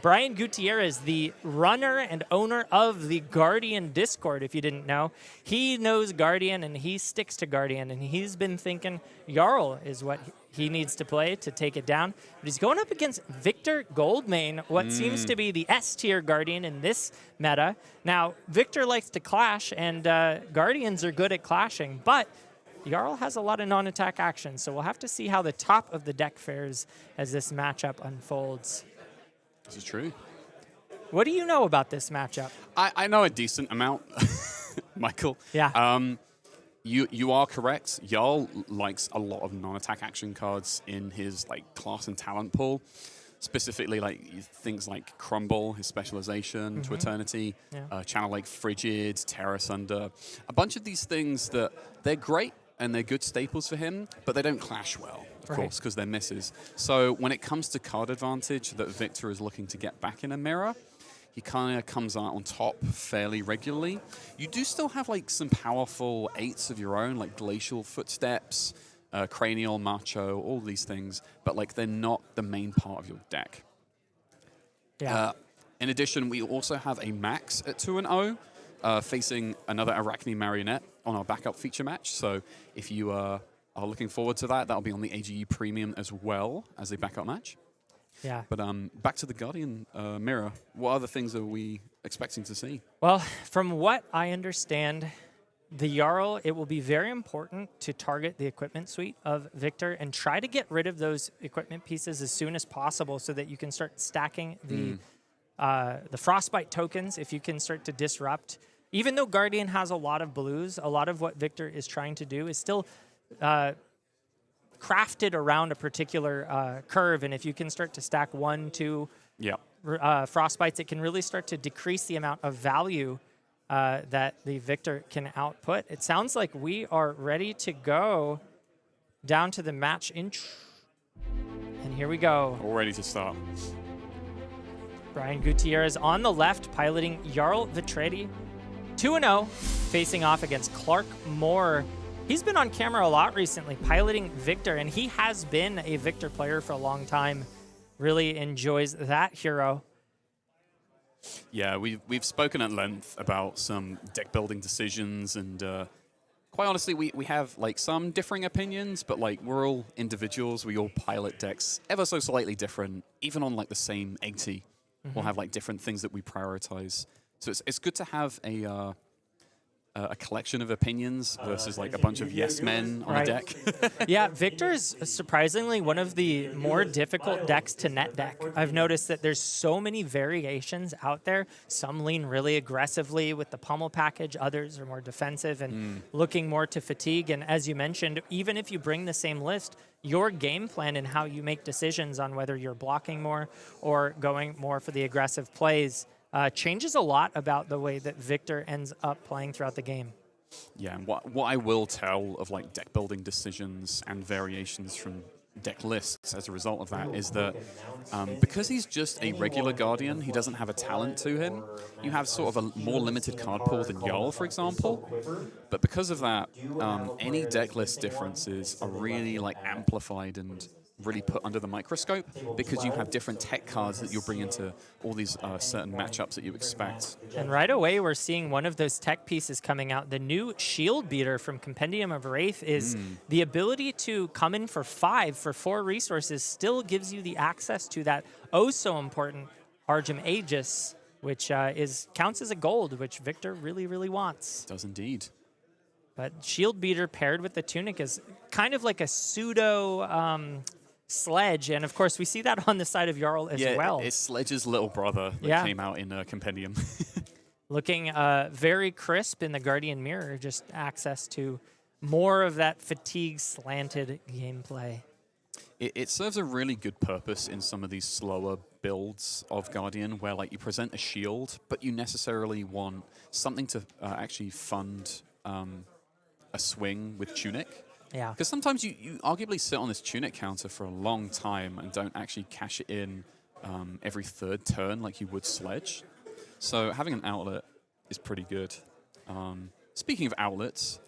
Brian Gutierrez, the runner and owner of the Guardian Discord, if you didn't know. He knows Guardian, and he sticks to Guardian, and he's been thinking Yarl is what he needs to play to take it down. But he's going up against Victor Goldmane, what seems to be the S-tier Guardian in this meta. Now, Victor likes to clash, and Guardians are good at clashing, but Yarl has a lot of non-attack action, so we'll have to see how the top of the deck fares as this matchup unfolds. This is true. What do you know about this matchup? I know a decent amount, Michael. Yeah. You are correct. Yarl likes a lot of non-attack action cards in his class and talent pool. Specifically, things like Crumble, his specialization to Eternity, Channel Lake Frigid, Terra Sunder. A bunch of these things that they're great and they're good staples for him, but they don't clash well, of course, because they're misses. So when it comes to card advantage that Victor is looking to get back in a mirror, he kind of comes out on top fairly regularly. You do still have some powerful 8s of your own, like Glacial Footsteps, Cranial, Macho, all these things, but they're not the main part of your deck. Yeah. In addition, we also have a Max at 2-0, facing another Arachne Marionette on our backup feature match. So if you are looking forward to that, that'll be on the AGE Premium as well as a backup match. Yeah. But back to the Guardian Mirror. What other things are we expecting to see? Well, from what I understand, the Yarl, it will be very important to target the equipment suite of Victor and try to get rid of those equipment pieces as soon as possible so that you can start stacking the Frostbite tokens. If you can start to disrupt, even though Guardian has a lot of blues, a lot of what Victor is trying to do is still crafted around a particular curve. And if you can start to stack 1, 2 Frostbites, it can really start to decrease the amount of value that the Victor can output. It sounds like we are ready to go down to the match intro. And here we go. All ready to start. Brian Gutierrez on the left, piloting Yarl Vitradi. 2-0, facing off against Clark Moore. He's been on camera a lot recently, piloting Victor, and he has been a Victor player for a long time. Really enjoys that hero. Yeah, we've spoken at length about some deck building decisions and quite honestly, we have like some differing opinions, but like we're all individuals. We all pilot decks ever so slightly different. Even on like the same 80, we'll have like different things that we prioritize. So it's good to have a collection of opinions versus like a bunch of yes men on a deck. Yeah, Victor is surprisingly one of the more difficult decks to net deck. I've noticed that there's so many variations out there. Some lean really aggressively with the pummel package. Others are more defensive and looking more to fatigue. And as you mentioned, even if you bring the same list, your game plan and how you make decisions on whether you're blocking more or going more for the aggressive plays changes a lot about the way that Victor ends up playing throughout the game. Yeah, and what I will tell of like deck building decisions and variations from deck lists as a result of that is that because he's just a regular Guardian, he doesn't have a talent to him. You have sort of a more limited card pool than Yarl, for example. But because of that, any deck list differences are really like amplified and really put under the microscope because you have different tech cards that you'll bring into all these certain matchups that you expect. And right away, we're seeing one of those tech pieces coming out. The new Shield Beater from Compendium of Wraith is the ability to come in for 5 for 4 resources still gives you the access to that oh-so-important Argem Aegis, which counts as a gold, which Victor really, really wants. Does indeed. But Shield Beater paired with the Tunic is kind of like a pseudo Sledge, and of course we see that on the side of Yarl as well. Yeah, it's Sledge's little brother that came out in Compendium. Looking very crisp in the Guardian Mirror, just access to more of that fatigue slanted gameplay. It serves a really good purpose in some of these slower builds of Guardian where like you present a shield, but you necessarily want something to actually fund a swing with Tunic. Yeah. Because sometimes you arguably sit on this Tunic counter for a long time and don't actually cash it in every 3rd turn like you would Sledge. So having an outlet is pretty good. Speaking of outlets,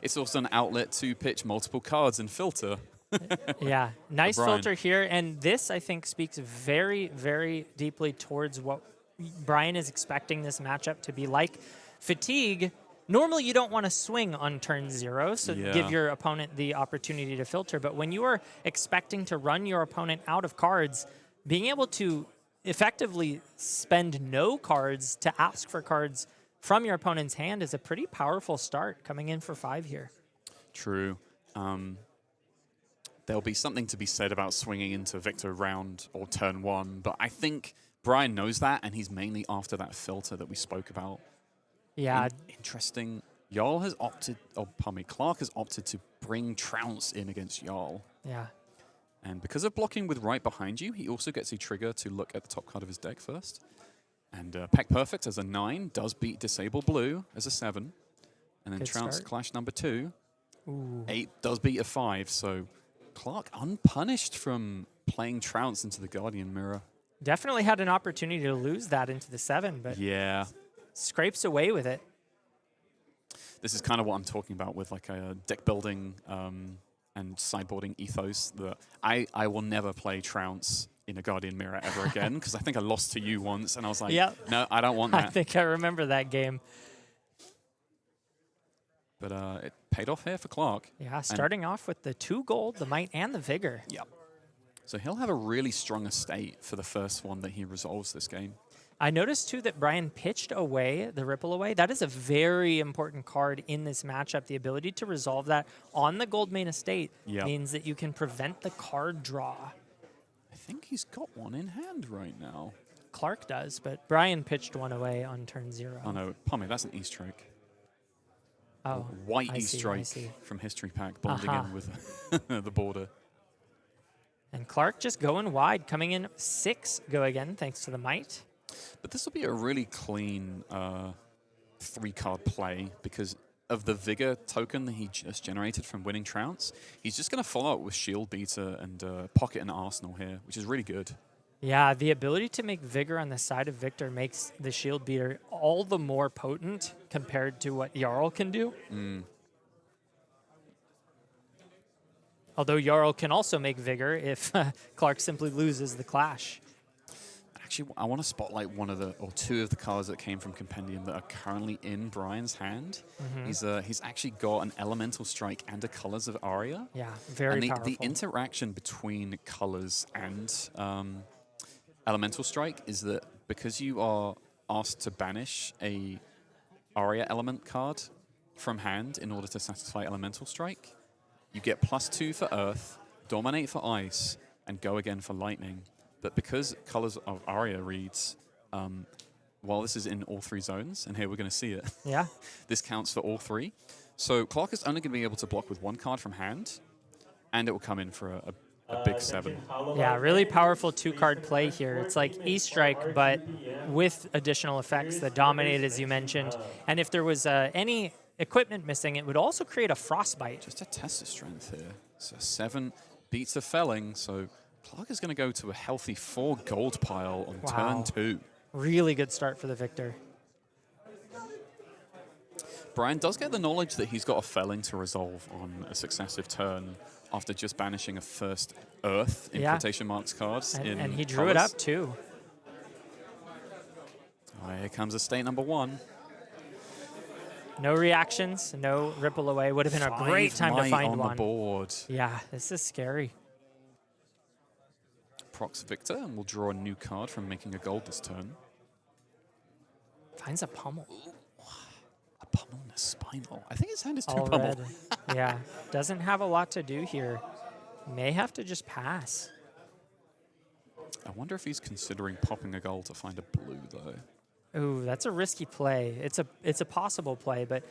it's also an outlet to pitch multiple cards and filter. Yeah, nice Brian. filter here. And this, I think, speaks very, very deeply towards what Brian is expecting this matchup to be like. Fatigue. Normally, you don't want to swing on turn 0, so give your opponent the opportunity to filter. But when you are expecting to run your opponent out of cards, being able to effectively spend no cards to ask for cards from your opponent's hand is a pretty powerful start coming in for 5 here. True. There'll be something to be said about swinging into Victor round or turn 1, but I think Brian knows that, and he's mainly after that filter that we spoke about. Yeah. Interesting. Yarl has opted, Clark has opted to bring Trounce in against Yarl. Yeah. And because of blocking with right behind you, he also gets a trigger to look at the top card of his deck first. And Peck Perfect as a 9 does beat Disable Blue as a 7. And then Good Trounce start. Clash number 2. Ooh. 8 does beat a 5, so Clark unpunished from playing Trounce into the Guardian Mirror. Definitely had an opportunity to lose that into the 7, but Yeah. scrapes away with it. This is kind of what I'm talking about with like a deck building and sideboarding ethos. That I will never play Trounce in a Guardian Mirror ever again because I think I lost to you once and I was like, no, I don't want that. I think I remember that game. But it paid off here for Clark. Yeah, starting off with the 2 gold, the Might, and the Vigor. Yep. So he'll have a really strong estate for the first one that he resolves this game. I noticed, too, that Brian pitched away the Ripple Away. That is a very important card in this matchup. The ability to resolve that on the gold main estate means that you can prevent the card draw. I think he's got one in hand right now. Clark does, but Brian pitched one away on turn 0. Oh, no, Pommy, that's an E-Strike. Oh, White I E-Strike see. from History Pack blending in with the border. And Clark just going wide, coming in 6 go again, thanks to the Might. But this will be a really clean 3-card play because of the Vigor token that he just generated from winning Trounce. He's just going to follow up with Shield Beater and Pocket and Arsenal here, which is really good. Yeah, the ability to make Vigor on the side of Victor makes the Shield Beater all the more potent compared to what Yarl can do. Although Yarl can also make Vigor if Clark simply loses the clash. Actually, I want to spotlight one of the, or two of the cards that came from Compendium that are currently in Brian's hand. He's actually got an Elemental Strike and a Colors of Aria. Yeah, very and powerful. the interaction between Colors and Elemental Strike is that because you are asked to banish a Aria element card from hand in order to satisfy Elemental Strike, you get +2 for Earth, Dominate for Ice, and Go again for Lightning. But because Colors of Aria reads, while this is in all 3 zones, and here we're going to see it, Yeah. this counts for all 3. So Clark is only going to be able to block with 1 card from hand, and it will come in for a big 7. Yeah, really powerful 2-card play here. It's like E-Strike, but with additional effects that dominate, as you mentioned. And if there was any equipment missing, it would also create a Frostbite. Just a test of strength here. So 7 beats a Felling, so Clark is going to go to a healthy 4 gold pile on Wow. turn 2. Really good start for the Victor. Brian does get the knowledge that he's got a Felling to resolve on a successive turn after just banishing a first Earth in Yeah. quotation marks cards. And he drew it up, too. Oh, here comes estate number 1. No reactions, no ripple away. Would have been a great 5 time to might find on one. the board. Yeah, this is scary. Procs Victor, and we'll draw a new card from making a gold this turn. Finds a pummel. A pummel and a spinal. I think his hand is 2 All pummel. red. Yeah, doesn't have a lot to do here. May have to just pass. I wonder if he's considering popping a gold to find a blue, though. Ooh, that's a risky play. It's a possible play, but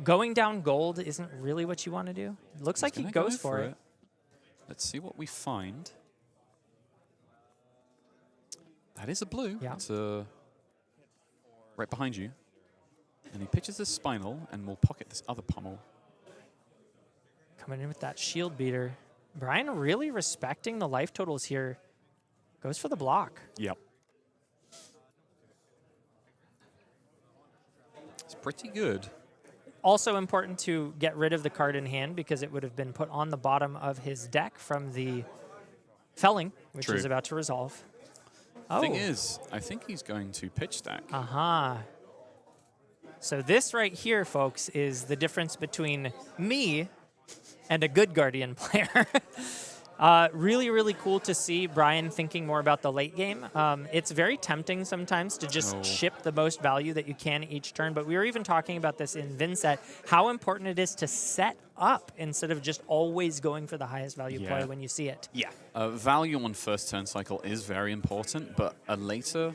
going down gold isn't really what you want to do. It looks like he Gonna goes go for it. Let's see what we find. That is a blue. Yeah. It's right behind you. And he pitches his spinal, and we'll pocket this other pummel. Coming in with that shield beater. Brian really respecting the life totals here. Goes for the block. Yep. It's pretty good. Also important to get rid of the card in hand because it would have been put on the bottom of his deck from the Felling, which True. is about to resolve. Oh. Thing is, I think he's going to pitch stack. Uh-huh. So this right here, folks, is the difference between me and a good Guardian player. Really, really cool to see Brian thinking more about the late game. It's very tempting sometimes to just ship the most value that you can each turn, but we were even talking about this in Vinnset, how important it is to set up instead of just always going for the highest value play when you see it. Yeah. Value on first turn cycle is very important, but later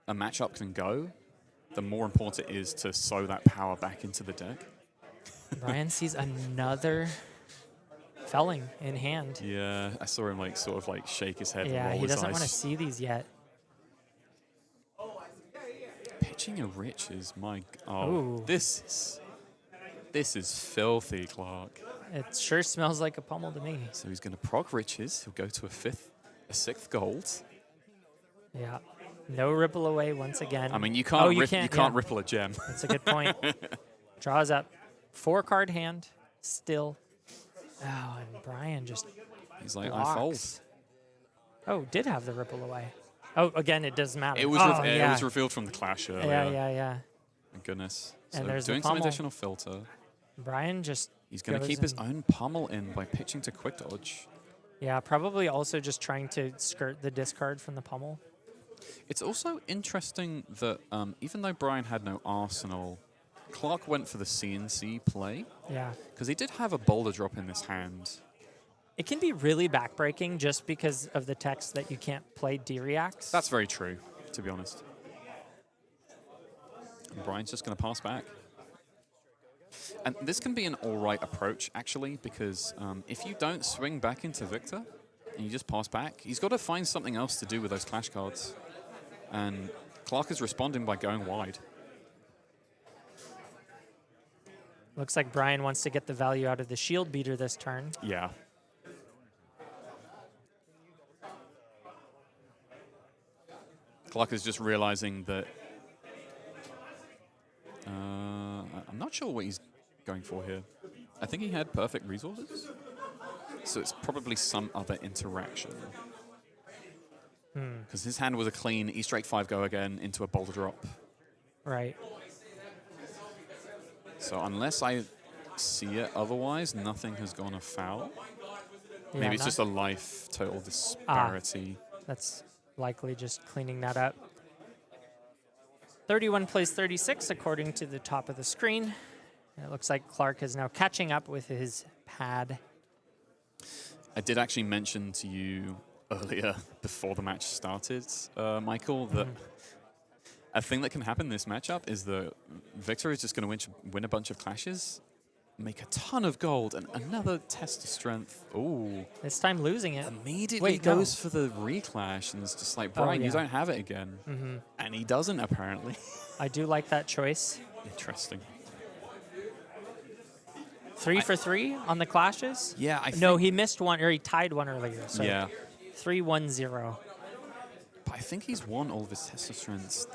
a matchup can go, the more important it is to sow that power back into the deck. Brian sees another Felling in hand. Yeah, I saw him like sort of like shake his head and Yeah, roll he his doesn't want to eyes. see these yet. Pitching a Rich is my... Oh, Ooh. this is filthy, Clark. It sure smells like a pummel to me. So he's going to proc Riches. He'll go to a 6th gold. Yeah. No ripple away once again. I mean, you can't, you can't yeah. ripple a gem. That's a good point. Draws up. 4-card hand. Still. Oh, and Brian just He's like, I fold. blocks. Oh, did have the ripple away. Oh, again, it doesn't matter. It was, yeah. it was revealed from the clash earlier. Yeah. My goodness. And So there's the doing some pummel. additional filter. Brian just He's going to goes keep his and- own pummel in by pitching to quick dodge. Yeah, probably also just trying to skirt the discard from the pummel. It's also interesting that even though Brian had no arsenal, Clark went for the CNC play Yeah. because he did have a boulder drop in his hand. It can be really backbreaking just because of the text that you can't play D-Reacts. That's very true, to be honest. And Brian's just going to pass back. And this can be an all right approach, actually, because if you don't swing back into Victor and you just pass back, he's got to find something else to do with those clash cards. And Clark is responding by going wide. Looks like Brian wants to get the value out of the shield beater this turn. Yeah. Clark is just realizing that I'm not sure what he's going for here. I think he had perfect resources, so it's probably some other interaction. Because his hand was a clean E-Strike 5 go again into a boulder drop. Right. So unless I see it otherwise, nothing has gone afoul. Yeah, Maybe it's just a life total disparity. That's likely just cleaning that up. 31 plays 36 according to the top of the screen. It looks like Clark is now catching up with his pad. I did actually mention to you earlier, before the match started, Michael, that a thing that can happen in this matchup is that Victor is just going to win a bunch of clashes, make a ton of gold, and another test of strength. Ooh. This time losing it. Immediately Wait, no. goes for the reclash, and it's just like, Brian, you yeah. don't have it again. And he doesn't, apparently. I do like that choice. Interesting. 3 for 3 on the clashes? Yeah, I No, think- he missed one, or he tied one earlier. So Yeah. 3-1-0. But I think he's won all of his test of strengths.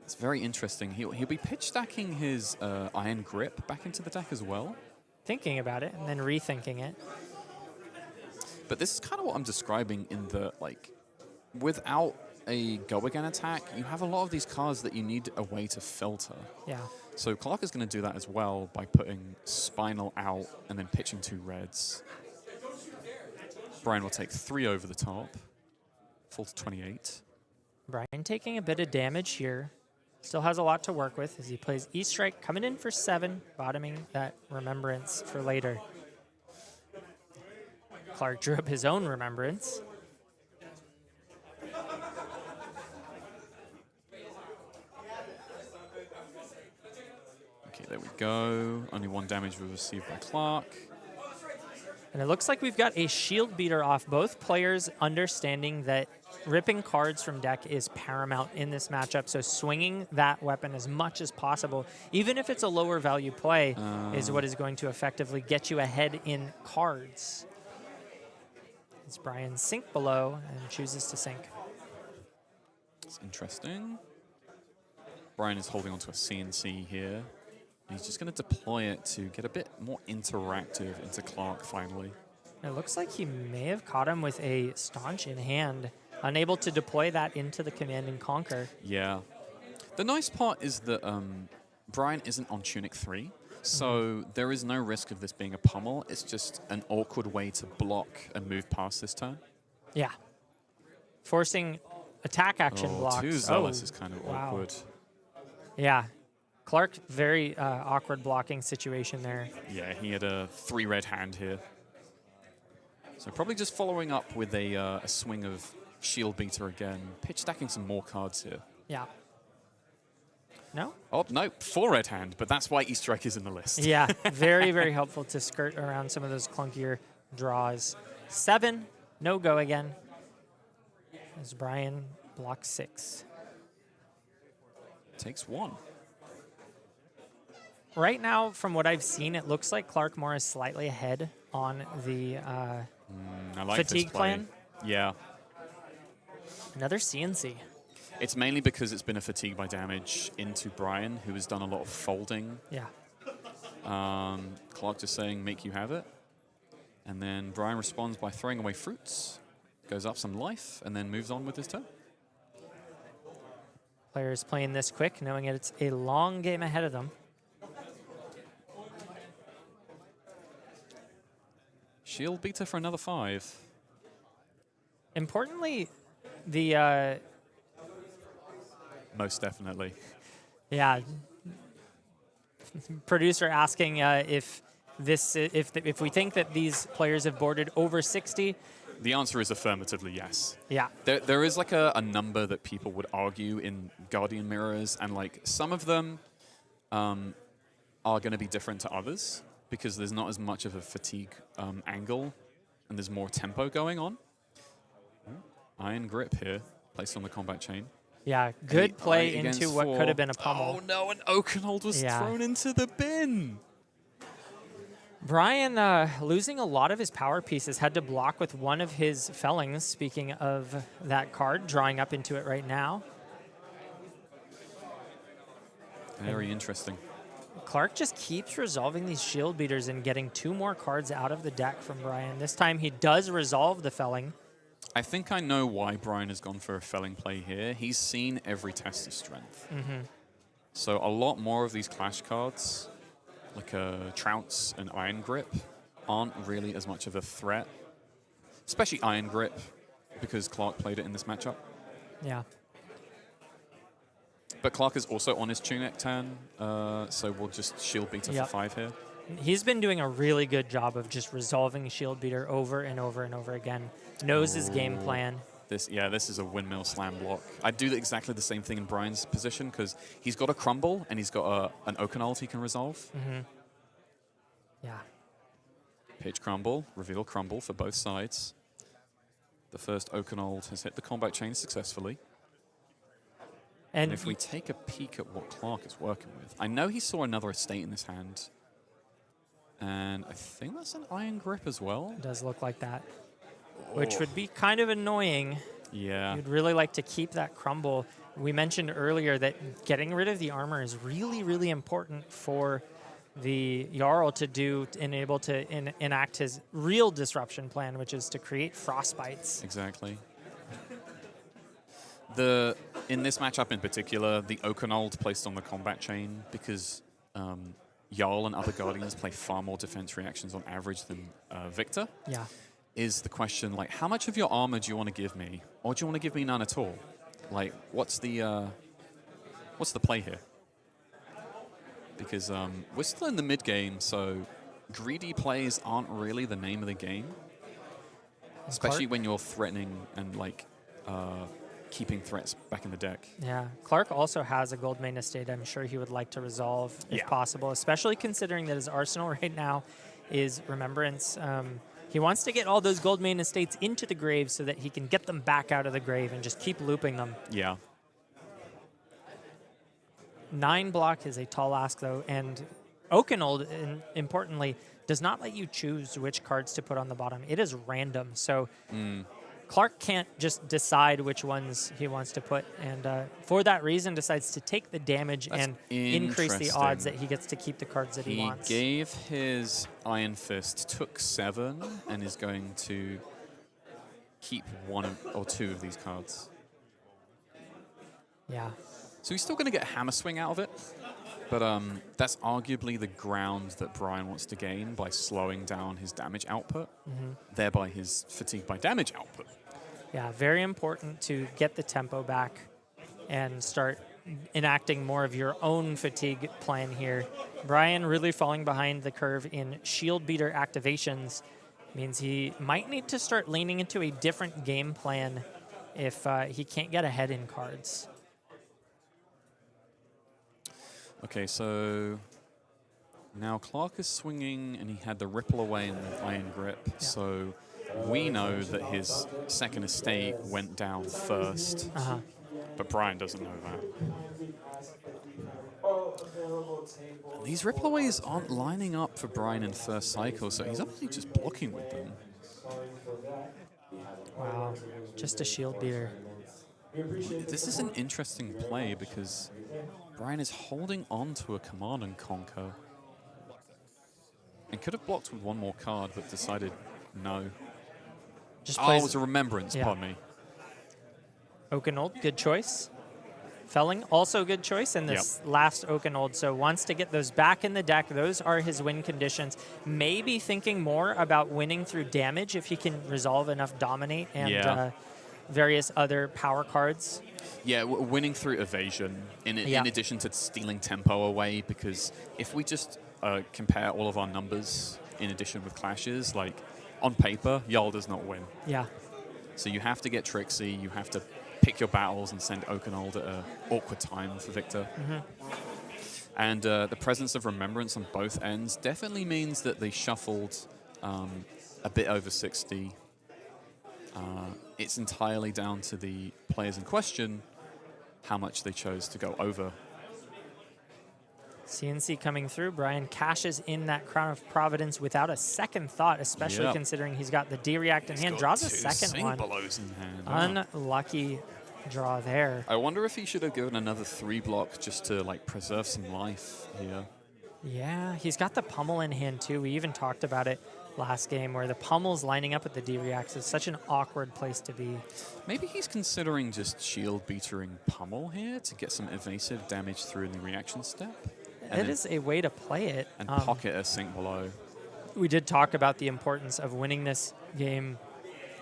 It's very interesting. He'll be pitch stacking his iron grip back into the deck as well. Thinking about it and then rethinking it. But this is kind of what I'm describing in the, like, without a go again attack, you have a lot of these cards that you need a way to filter. Yeah. So Clark is going to do that as well by putting Spinal out and then pitching 2 reds. Brian will take 3 over the top, full to 28. Brian taking a bit of damage here. Still has a lot to work with as he plays E-Strike, coming in for 7, bottoming that Remembrance for later. Clark drew up his own Remembrance. Okay, there we go. Only 1 damage was received by Clark. And it looks like we've got a shield beater off. Both players understanding that ripping cards from deck is paramount in this matchup. So swinging that weapon as much as possible, even if it's a lower value play, is what is going to effectively get you ahead in cards. As Brian sink below and chooses to sink. It's interesting. Brian is holding onto a CNC here. He's just going to deploy it to get a bit more interactive into Clark finally. It looks like he may have caught him with a Staunch in hand, unable to deploy that into the Command and Conquer. Yeah. The nice part is that Brian isn't on Tunic 3, so there is no risk of this being a pummel. It's just an awkward way to block and move past this turn. Yeah. Forcing attack action blocks. Too zealous is kind of wow. awkward. Yeah. Clark, very awkward blocking situation there. Yeah, he had a 3 red hand here. So probably just following up with a swing of Shield Beater again. Pitch stacking some more cards here. Yeah. No? Oh, no, 4 red hand, but that's why E-Strike is in the list. Yeah, very, very helpful to skirt around some of those clunkier draws. 7, no go again. As Brian blocks 6. Takes 1. Right now, from what I've seen, it looks like Clark Moore is slightly ahead on the I like fatigue this play. plan. Yeah. Another CNC. It's mainly because it's been a fatigue by damage into Brian, who has done a lot of folding. Yeah. Clark just saying, make you have it. And then Brian responds by throwing away fruits, goes up some life, and then moves on with his turn. Players playing this quick, knowing that it's a long game ahead of them. Shield Beater for another 5. Importantly, the Most definitely. yeah, producer asking if we think that these players have boarded over 60. The answer is affirmatively yes. Yeah. There is like a number that people would argue in Guardian Mirrors, and like some of them are going to be different to others because there's not as much of a fatigue angle and there's more tempo going on. Iron Grip here, placed on the combat chain. Yeah, good play against into what 4. could have been a pummel. Oh no, an Oakenhold was Yeah. thrown into the bin. Brian losing a lot of his power pieces, had to block with one of his Fellings, speaking of that card, drawing up into it right now. Very interesting. Clark just keeps resolving these shield beaters and getting 2 more cards out of the deck from Brian. This time he does resolve the Felling. I think I know why Brian has gone for a felling play here. He's seen every test of strength. So a lot more of these clash cards, like Trounce and Iron Grip, aren't really as much of a threat. Especially Iron Grip, because Clark played it in this matchup. Yeah. But Clark is also on his Tunic turn, so we'll just Shield Beater Yep. for 5 here. He's been doing a really good job of just resolving Shield Beater over and over and over again. Knows his game plan. This is a windmill slam block. I'd do exactly the same thing in Brian's position because he's got a Crumble and he's got an Oakenalt he can resolve. Yeah. Pitch Crumble, reveal Crumble for both sides. The first Oakenalt has hit the combat chain successfully. And if we take a peek at what Clark is working with, I know he saw another estate in his hand. And I think that's an Iron Grip as well. It does look like that, which would be kind of annoying. Yeah. You'd really like to keep that Crumble. We mentioned earlier that getting rid of the armor is really, really important for the Yarl to do and able to enact his real disruption plan, which is to create frostbites. Exactly. In this matchup in particular, the Oakenald placed on the combat chain because Yarl and other Guardians play far more defense reactions on average than Victor. Yeah. Is the question, like, how much of your armor do you want to give me? Or do you want to give me none at all? Like, what's the play here? Because we're still in the mid game, so greedy plays aren't really the name of the game. Especially when you're threatening and, like, keeping threats back in the deck. Yeah. Clark also has a gold main estate I'm sure he would like to resolve if possible, especially considering that his arsenal right now is Remembrance. He wants to get all those gold main estates into the grave so that he can get them back out of the grave and just keep looping them. Yeah. 9 block is a tall ask, though, and Oakenald, importantly, does not let you choose which cards to put on the bottom. It is random, so Clark can't just decide which ones he wants to put, and for that reason decides to take the damage and increase the odds that he gets to keep the cards that he wants. He gave his Iron Fist, took 7, and is going to keep 1 or 2 of these cards. Yeah. So he's still going to get Hammer Swing out of it, but that's arguably the ground that Brian wants to gain by slowing down his damage output, thereby his fatigue by damage output. Yeah, very important to get the tempo back and start enacting more of your own fatigue plan here. Brian really falling behind the curve in Shield Beater activations means he might need to start leaning into a different game plan if he can't get ahead in cards. Okay, so now Clark is swinging, and he had the Ripple away in the Iron Grip, so we know that his second estate went down first, but Brian doesn't know that. And these Ripple aways aren't lining up for Brian in first cycle, so he's obviously just blocking with them. Wow, just a Shield Beater. This is an interesting play because Brian is holding on to a Command and Conquer. And could have blocked with 1 more card, but decided no. Just it was a Remembrance, pardon me. Oakenald, good choice. Felling, also good choice in this last Oakenald, so wants to get those back in the deck. Those are his win conditions. Maybe thinking more about winning through damage if he can resolve enough Dominate and various other power cards. Yeah, winning through evasion in addition to stealing tempo away, because if we just compare all of our numbers in addition with clashes, like on paper, Yarl does not win. Yeah. So you have to get tricksy, you have to pick your battles and send Oakenald at an awkward time for Victor. And the presence of Remembrance on both ends definitely means that they shuffled a bit over 60. It's entirely down to the players in question how much they chose to go over. CNC coming through. Brian cashes in that Crown of Providence without a second thought, especially considering he's got the D-React in hand. Draws a second one. In hand. Unlucky draw there. I wonder if he should have given another 3 block just to like preserve some life here. Yeah, he's got the Pummel in hand too. We even talked about it. last game, where the pummel's lining up with the D-Reacts is such an awkward place to be. Maybe he's considering just shield beatering pummel here to get some evasive damage through in the reaction step. It is a way to play it. And pocket a sink below. We did talk about the importance of winning this game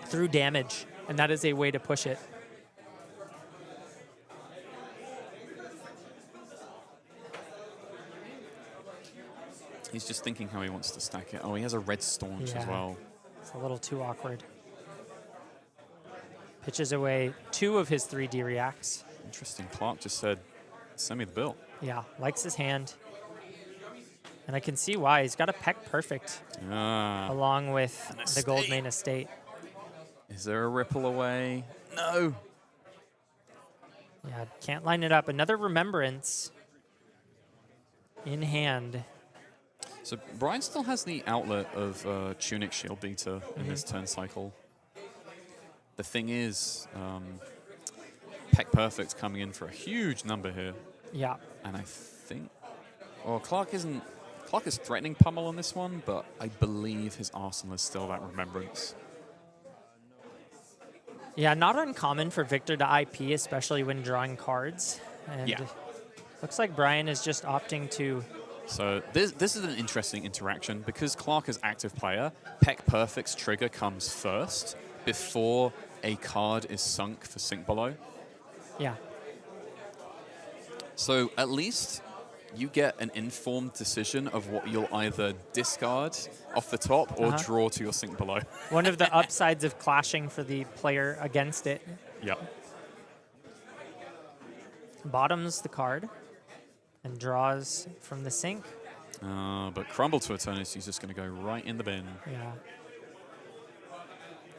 through damage, and that is a way to push it. He's just thinking how he wants to stack it. Oh, he has a red staunch as Yeah. well. It's a little too awkward. Pitches away 2 of his 3 D-Reacts. Interesting. Clark just said, send me the bill. Yeah, likes his hand. And I can see why. He's got a peck perfect Ah. along with the estate. gold main estate. Is there a ripple away? No. Yeah, can't line it up. Another remembrance in hand. So Brian still has the outlet of Tunic Shield Beater in this turn cycle. The thing is, Peck Perfect's coming in for a huge number here. Yeah. And I think, well, Clark is threatening pummel on this one, but I believe his arsenal is still that remembrance. Yeah, not uncommon for Victor to IP, especially when drawing cards. And Yeah. looks like Brian is just opting to... So this is an interesting interaction because Clark is active player. Peck Perfect's trigger comes first before a card is sunk for sink below. Yeah. So at least you get an informed decision of what you'll either discard off the top or draw to your sink below. One of the upsides of clashing for the player against it. Yep. Bottoms the card and draws from the sink. But Crumble to Eternity is just going to go right in the bin. Yeah.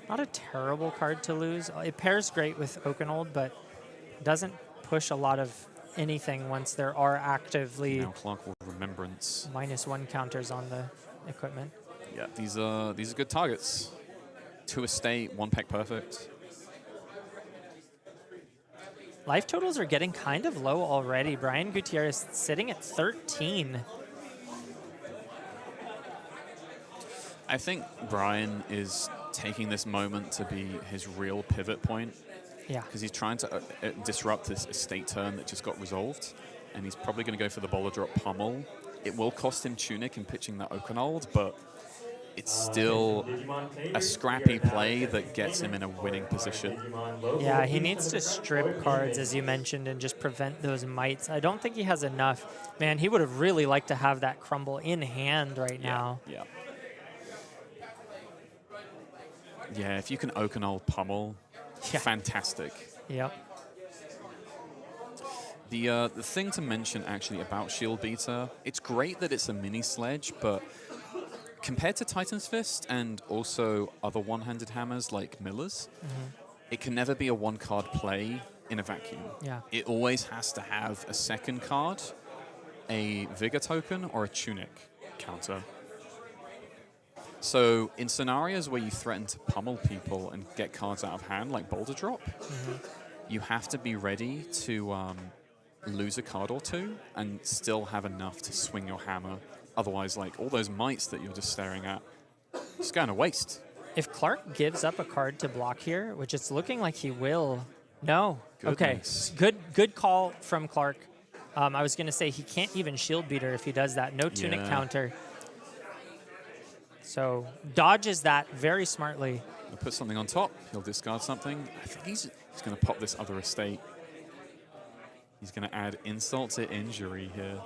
Not a terrible card to lose. It pairs great with Oakenold, but doesn't push a lot of anything once there are actively Now Clark will Remembrance. -1 counters on the equipment. Yeah, these are good targets. 2 estate, 1 Peck Perfect. Life totals are getting kind of low already. Brian Gutierrez sitting at 13. I think Brian is taking this moment to be his real pivot point Yeah. because he's trying to disrupt this estate turn that just got resolved, and he's probably going to go for the Boulder Drop Pummel. It will cost him Tunic in pitching that Oakenold, but it's still a scrappy play that gets him in a winning position. Yeah, he needs to strip cards, as you mentioned, and just prevent those mites. I don't think he has enough. Man, he would have really liked to have that Crumble in hand right now. Yeah. Yeah, if you can Oakenold Pummel, Yeah. fantastic. Yep. The thing to mention actually about Shield Beater, it's great that it's a mini sledge, but compared to Titan's Fist and also other one-handed hammers like Miller's, it can never be a one-card play in a vacuum. Yeah. It always has to have a second card, a Vigor token, or a Tunic counter. So in scenarios where you threaten to pummel people and get cards out of hand, like Boulder Drop, you have to be ready to lose a card or two and still have enough to swing your hammer. Otherwise, like, all those mites that you're just staring at, it's going to waste. If Clark gives up a card to block here, which it's looking like he will. No. Goodness. Okay. Good call from Clark. I was going to say he can't even Shield Beater if he does that. No Tunic Yeah. counter. So dodges that very smartly. He'll put something on top. He'll discard something. I think he's going to pop this other estate. He's going to add insult to injury here.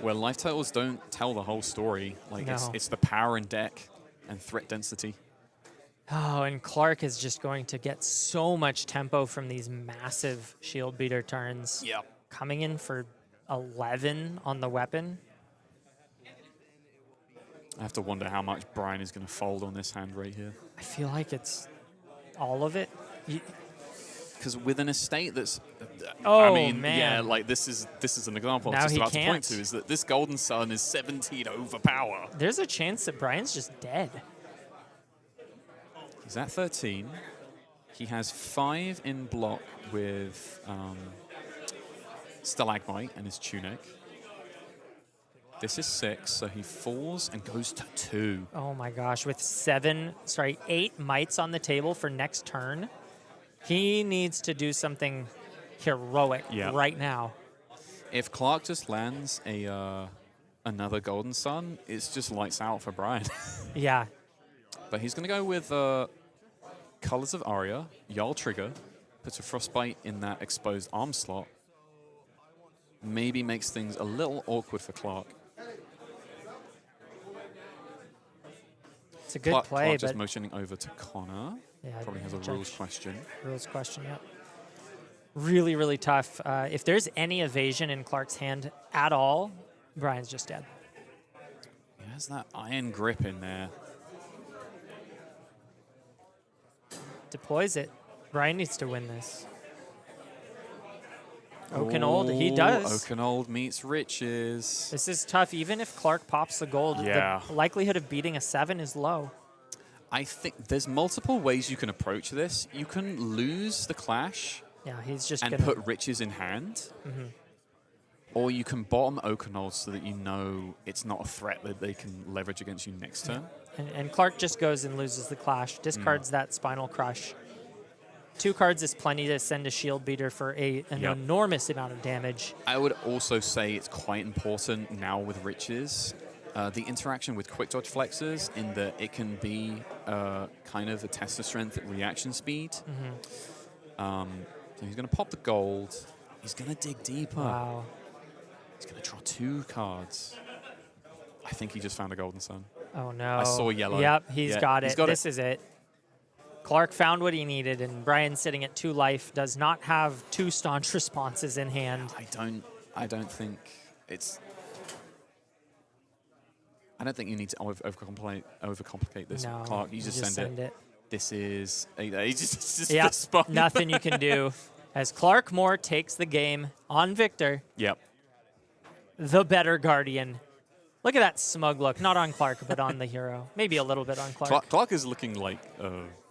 Where life totals don't tell the whole story. Like, No. it's the power in deck and threat density. Oh, and Clark is just going to get so much tempo from these massive Shield Beater turns. Yep. Coming in for 11 on the weapon. I have to wonder how much Brian is going to fold on this hand right here. I feel like it's all of it. Because with an estate that's, Oh, I mean, man. yeah, like this is an example I Now was just he about to point can't. to, is that this Golden Sun is 17 overpower. There's a chance that Brian's just dead. He's at 13. He has 5 in block with Stalagmite and his Tunic. This is 6, so he falls and goes to 2. Oh my gosh, with 8 mites on the table for next turn, he needs to do something heroic right now. If Clark just lands another Golden Sun, it's just lights out for Brian. Yeah. But he's going to go with Colors of Aria, Yarl Trigger, puts a Frostbite in that exposed arm slot. Maybe makes things a little awkward for Clark. It's a good play, Clark just but motioning over to Connor. yeah, Probably has a judge. rules question. Rules question, yep. Really, really tough. If there's any evasion in Clark's hand at all, Brian's just dead. He has that iron grip in there. Deploys it. Brian needs to win this. Oakenold, he does. Oakenold meets Riches. This is tough. Even if Clark pops the gold, Yeah. the likelihood of beating a 7 is low. I think there's multiple ways you can approach this. You can lose the clash Yeah, he's just and gonna put Riches in hand. Or you can bottom Oakenold so that you know it's not a threat that they can leverage against you next turn. and Clark just goes and loses the clash, discards that Spinal Crush. 2 cards is plenty to send a Shield Beater for an enormous amount of damage. I would also say it's quite important now with Riches, the interaction with Quick Dodge Flexes, in that it can be kind of a test of strength at reaction speed. So he's going to pop the gold. He's going to dig deeper. Wow. He's going to draw 2 cards. I think he just found a Golden Sun. Oh, no. I saw yellow. Yep, he's got it. He's got this is it. Clark found what he needed, and Brian, sitting at 2 life, does not have 2 staunch responses in hand. I don't think it's... I don't think you need to overcomplicate this, No, Clark. You just send it. This is... He's just Yep, fist bump. nothing you can do. As Clark Moore takes the game on Victor, Yep. the better Guardian. Look at that smug look. Not on Clark, but on the hero. Maybe a little bit on Clark. Clark is looking like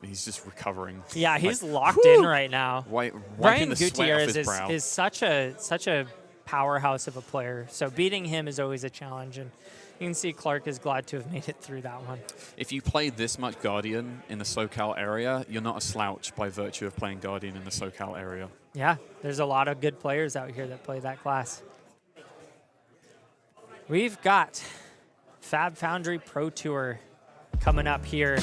he's just recovering. Yeah, he's like, locked in right now. Wiping Brian the sweat off Gutierrez his brow. is such a powerhouse of a player. So beating him is always a challenge, and you can see Clark is glad to have made it through that one. If you play this much Guardian in the SoCal area, you're not a slouch by virtue of playing Guardian in the SoCal area. Yeah, there's a lot of good players out here that play that class. We've got Fab Foundry Pro Tour coming up here.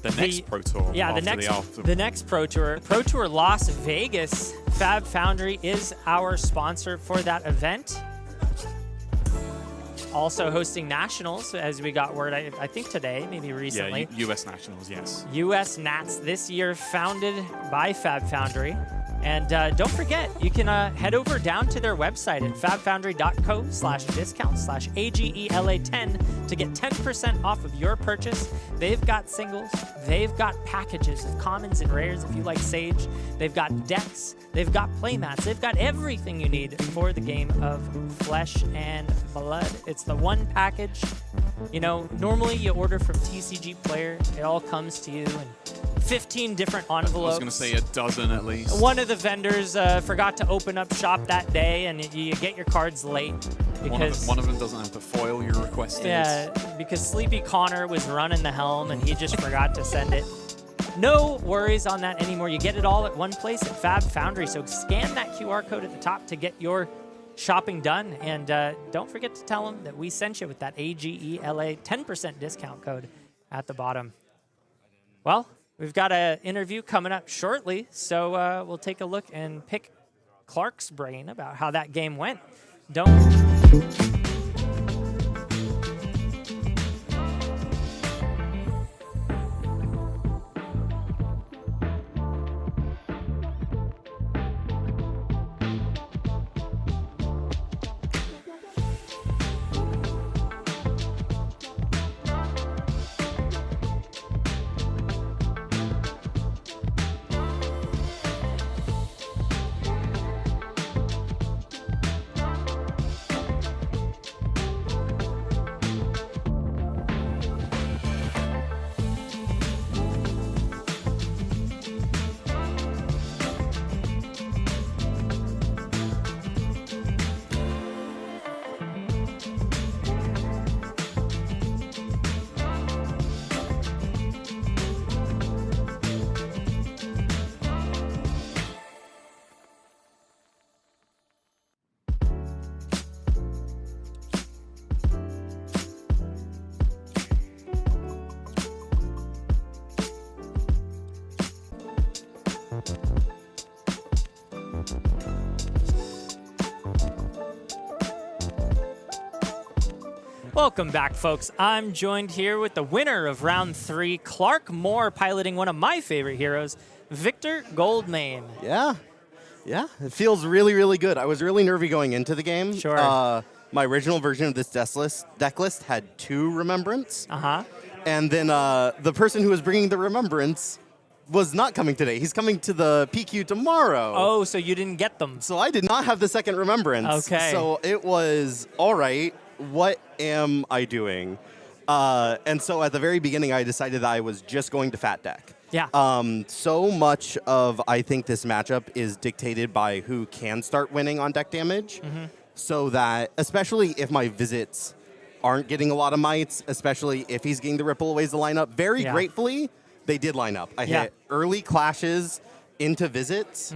The next Pro Tour. Yeah, the next Pro Tour. Pro Tour Las Vegas. Fab Foundry is our sponsor for that event. Also hosting nationals, as we got word, I think today, maybe recently. Yeah, U.S. Nationals, yes. U.S. Nats this year, founded by Fab Foundry. And don't forget, you can head over down to their website at fabfoundry.co/discount/AGELA10 to get 10% off of your purchase. They've got singles. They've got packages of commons and rares if you like Sage. They've got decks. They've got playmats. They've got everything you need for the game of Flesh and Blood. It's the one package. You know, normally you order from TCG Player. It all comes to you in 15 different envelopes. I was going to say a dozen at least. One of the vendors forgot to open up shop that day, and you get your cards late. Because one of them doesn't have the foil you requested. Yeah, because Sleepy Connor was running the helm, and he just forgot to send it. No worries on that anymore. You get it all at one place at Fab Foundry. So scan that QR code at the top to get your shopping done. And don't forget to tell them that we sent you with that AGELA 10% discount code at the bottom. Well, we've got an interview coming up shortly, so we'll take a look and pick Clark's brain about how that game went. Welcome back, folks. I'm joined here with the winner of round 3, Clark Moore, piloting one of my favorite heroes, Victor Goldmane. Yeah. Yeah, it feels really, really good. I was really nervy going into the game. Sure. My original version of this deck list had 2 Remembrance. Uh-huh. And then the person who was bringing the Remembrance was not coming today. He's coming to the PQ tomorrow. Oh, so you didn't get them. So I did not have the second Remembrance. Okay. So it was, all right, what am I doing? And so at the very beginning, I decided that I was just going to fat deck. Yeah. So much of, I think, this matchup is dictated by who can start winning on deck damage. Mm-hmm. So that, especially if my visits aren't getting a lot of mites, especially if he's getting the Ripple Aways to line up, very gratefully, they did line up. I hit early clashes into visits,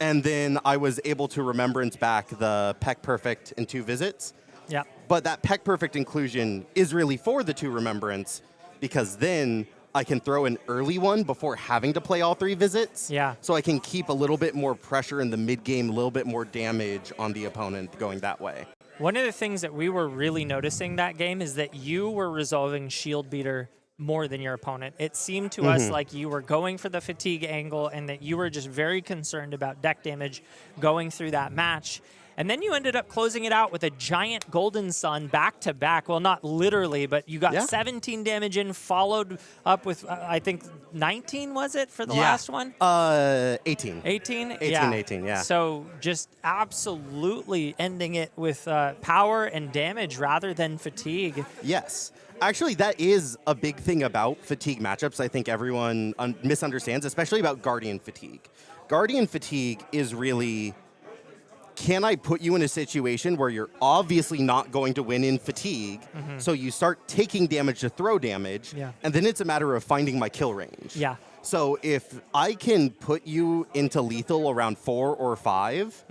and then I was able to Remembrance back the Peck Perfect in 2 visits. Yeah. But that Peck Perfect inclusion is really for the 2 Remembrance, because then I can throw an early one before having to play all 3 visits. Yeah. So I can keep a little bit more pressure in the mid-game, a little bit more damage on the opponent going that way. One of the things that we were really noticing that game is that you were resolving Shield Beater more than your opponent. It seemed to us like you were going for the fatigue angle and that you were just very concerned about deck damage going through that match. And then you ended up closing it out with a giant Golden Sun back-to-back. Well, not literally, but you got 17 damage in, followed up with, I think, 19, was it, for the last one? 18. 18? 18, yeah. So just absolutely ending it with power and damage rather than fatigue. Yes. Actually, that is a big thing about fatigue matchups I think everyone misunderstands, especially about Guardian Fatigue. Guardian Fatigue is really, can I put you in a situation where you're obviously not going to win in fatigue, so you start taking damage to throw damage, and then it's a matter of finding my kill range. Yeah. So if I can put you into lethal around 4 or 5,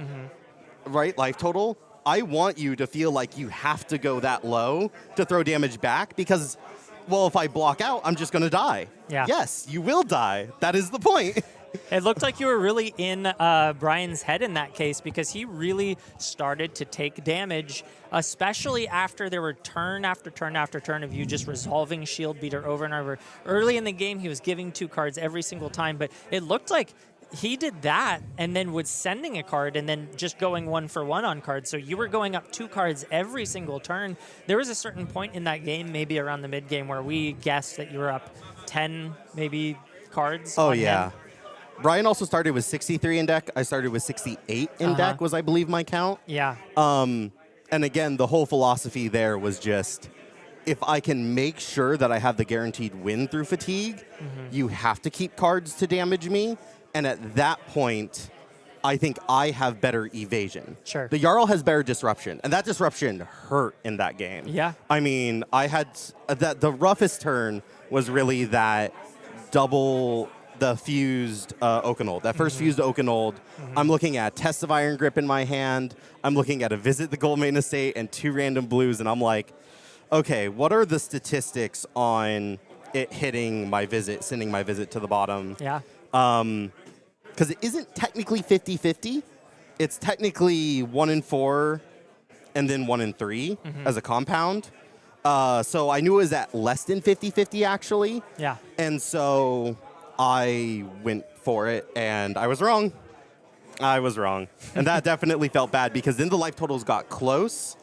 right, life total, I want you to feel like you have to go that low to throw damage back because, well, if I block out, I'm just going to die. Yeah. Yes, you will die. That is the point. It looked like you were really in Brian's head in that case because he really started to take damage, especially after there were turn after turn after turn of you just resolving Shield Beater over and over. Early in the game, he was giving 2 cards every single time, but it looked like he did that and then was sending a card and then just going 1-for-1 on cards. So you were going up 2 cards every single turn. There was a certain point in that game, maybe around the mid game, where we guessed that you were up 10 maybe cards. Oh, on yeah. him. Brian also started with 63 in deck. I started with 68 in deck was, I believe, my count. Yeah. And again, the whole philosophy there was just, if I can make sure that I have the guaranteed win through fatigue, you have to keep cards to damage me. And at that point, I think I have better evasion. Sure. The Yarl has better disruption, and that disruption hurt in that game. Yeah. I mean, I had the roughest turn was really that double the fused Oakenold. That first fused Oakenold, I'm looking at Test of Iron Grip in my hand. I'm looking at a Visit the Goldmane Estate and 2 random blues, and I'm like, okay, what are the statistics on it hitting my visit, sending my visit to the bottom? Yeah. Because it isn't technically 50-50. It's technically 1 in 4 and then 1 in 3 as a compound. So I knew it was at less than 50-50, actually. Yeah. And so I went for it, and I was wrong. I was wrong. And that definitely felt bad, because then the life totals got close,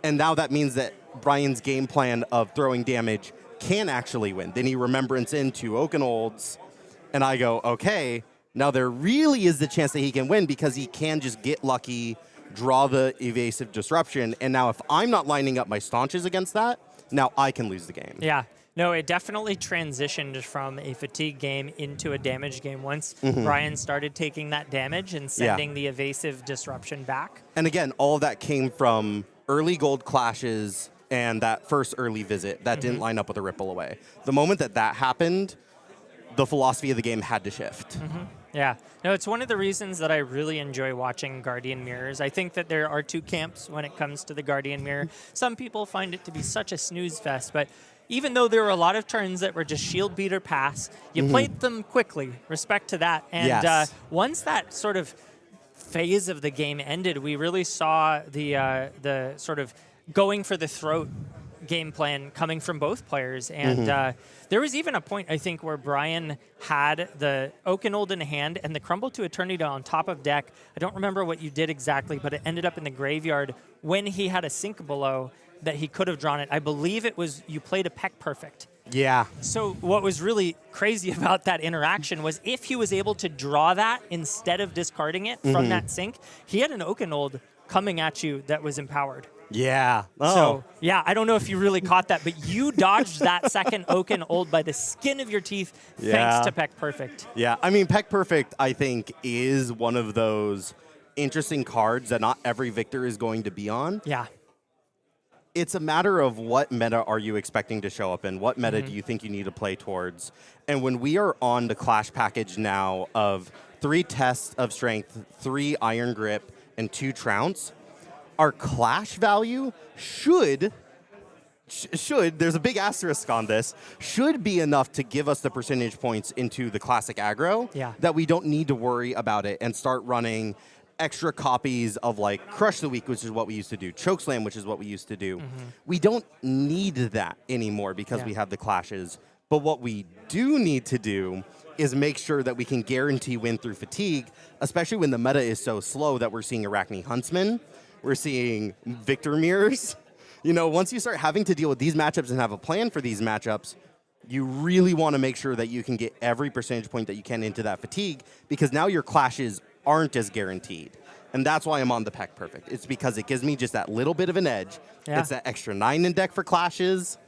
and now that means that Brian's game plan of throwing damage can actually win. Then he Remembrance into Oakenolds, and I go, okay, now there really is the chance that he can win because he can just get lucky, draw the evasive disruption, and now if I'm not lining up my staunches against that, now I can lose the game. Yeah. No, it definitely transitioned from a fatigue game into a damage game once Brian started taking that damage and sending the evasive disruption back. And again, all of that came from early gold clashes and that first early visit that didn't line up with a Ripple Away. The moment that that happened, the philosophy of the game had to shift. Yeah. No, it's one of the reasons that I really enjoy watching Guardian Mirrors. I think that there are 2 camps when it comes to the Guardian Mirror. Some people find it to be such a snooze fest, but even though there were a lot of turns that were just Shield Beater pass, you played them quickly. Respect to that. And once that sort of phase of the game ended, we really saw the sort of going for the throat game plan coming from both players. And there was even a point, I think, where Brian had the Oakenold in hand and the Crumble to Eternity on top of deck. I don't remember what you did exactly, but it ended up in the graveyard when he had a Sink Below that he could have drawn it. I believe it was you played a Peck Perfect. Yeah. So what was really crazy about that interaction was if he was able to draw that instead of discarding it from that sink, he had an Oakenold coming at you that was empowered. Yeah. Oh. So, yeah, I don't know if you really caught that, but you dodged that second Oakenold by the skin of your teeth thanks to Peck Perfect. Yeah, I mean, Peck Perfect, I think, is one of those interesting cards that not every Victor is going to be on. Yeah. It's a matter of what meta are you expecting to show up in? What meta do you think you need to play towards? And when we are on the Clash package now of 3 Tests of Strength, 3 Iron Grip, and 2 Trounce, our Clash value should, there's a big asterisk on this, should be enough to give us the percentage points into the Classic aggro that we don't need to worry about it and start running extra copies of like Crush the Weak, which is what we used to do, Chokeslam, which is what we used to do. We don't need that anymore because we have the Clashes. But what we do need to do is make sure that we can guarantee win through fatigue, especially when the meta is so slow that we're seeing Arachne Huntsman, we're seeing Victor Mirrors. You know, once you start having to deal with these matchups and have a plan for these matchups, you really want to make sure that you can get every percentage point that you can into that fatigue, because now your Clashes aren't as guaranteed. And that's why I'm on the Peck Perfect. It's because it gives me just that little bit of an edge. It's that extra 9 in deck for Clashes.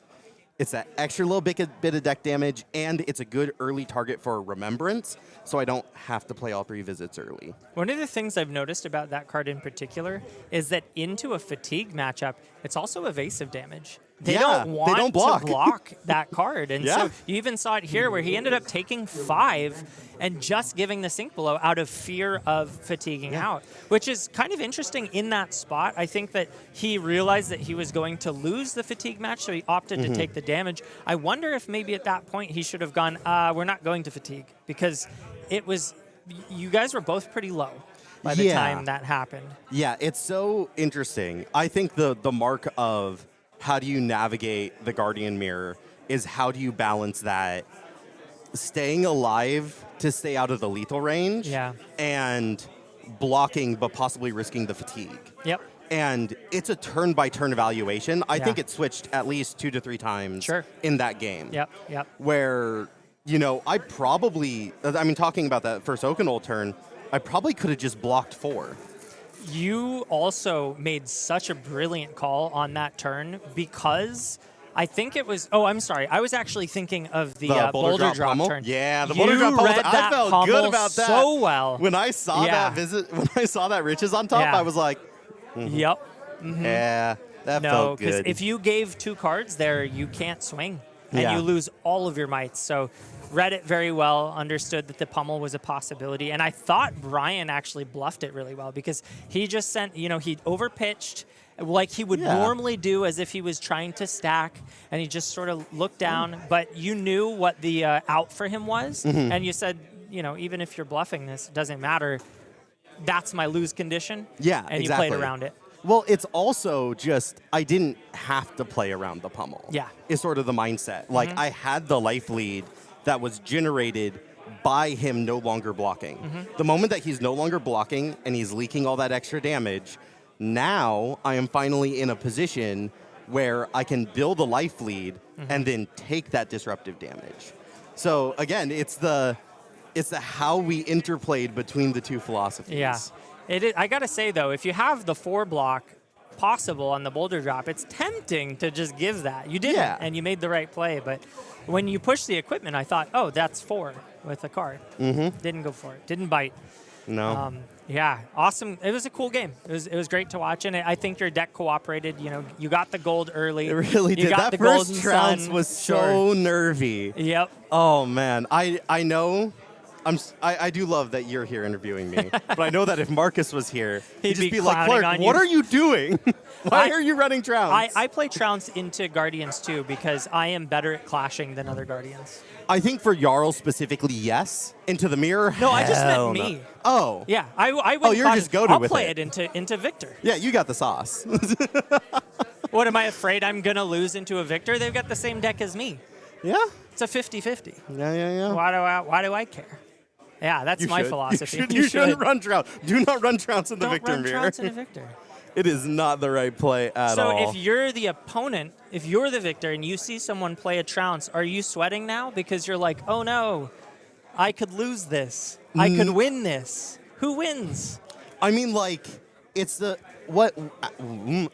It's that extra little bit of deck damage, and it's a good early target for Remembrance, so I don't have to play all 3 visits early. One of the things I've noticed about that card in particular is that into a fatigue matchup, it's also evasive damage. They don't want to block that card. And so you even saw it here where he ended up taking 5 and just giving the Sink Below out of fear of fatiguing out, which is kind of interesting in that spot. I think that he realized that he was going to lose the fatigue match, so he opted to take the damage. I wonder if maybe at that point he should have gone, we're not going to fatigue, because it was, you guys were both pretty low by the time that happened. Yeah, it's so interesting. I think the mark of how do you navigate the Guardian Mirror is how do you balance that staying alive to stay out of the lethal range and blocking but possibly risking the fatigue. Yep. And it's a turn-by-turn evaluation. I think it switched at least 2 to 3 times in that game. Yep. Where, you know, I mean, talking about that first Oakenold turn, I probably could have just blocked 4. You also made such a brilliant call on that turn because I think it was, I'm sorry. I was actually thinking of the boulder drop turn. Yeah, the boulder drop pummel. I felt good about that. So well. When I saw that when I saw that Riches on top, I was like, yep. Yeah, that felt good. No, because if you gave 2 cards there, you can't swing. And you lose all of your mites. So read it very well, understood that the pummel was a possibility. And I thought Brian actually bluffed it really well because he just sent, he overpitched like he would normally do as if he was trying to stack. And he just sort of looked down. But you knew what the out for him was. And you said, even if you're bluffing this, it doesn't matter. That's my lose condition. Yeah, and you played around it. Well, it's also just, I didn't have to play around the pummel. Yeah. Is sort of the mindset. Like, I had the life lead that was generated by him no longer blocking. The moment that he's no longer blocking and he's leaking all that extra damage, now I am finally in a position where I can build a life lead and then take that disruptive damage. So, again, it's the how we interplayed between the 2 philosophies. Yeah. I got to say, though, if you have the 4 block possible on the boulder drop, it's tempting to just give that. You didn't, and you made the right play. But when you push the equipment, I thought, that's 4 with the card. Didn't go for it. Didn't bite. No. Yeah, awesome. It was a cool game. It was great to watch, and I think your deck cooperated. You got the gold early. It really did. That first trounce was so nervy. Yep. Oh, man. I know... I do love that you're here interviewing me, but I know that if Marcus was here, he'd just be like, Clark, what are you doing? Why are you running Trounce? I play Trounce into Guardians too because I am better at clashing than other Guardians. I think for Yarl specifically, yes. Into the mirror, no, I just meant no. me. Oh. Yeah, I would you're just goated I'll with play it. into Victor. Yeah, you got the sauce. What, am I afraid I'm going to lose into a Victor? They've got the same deck as me. Yeah. It's a 50-50. Yeah. Why do I care? Yeah, that's You my should. philosophy. You shouldn't run Trounce. Do not run Trounce in the Don't Victor run mirror. Trounce in a Victor. It is not the right play at So all. if you're the opponent, if you're the Victor and you see someone play a Trounce, are you sweating now? Because you're like, oh no, I could lose this. I could win this. Who wins? I mean, like, it's the what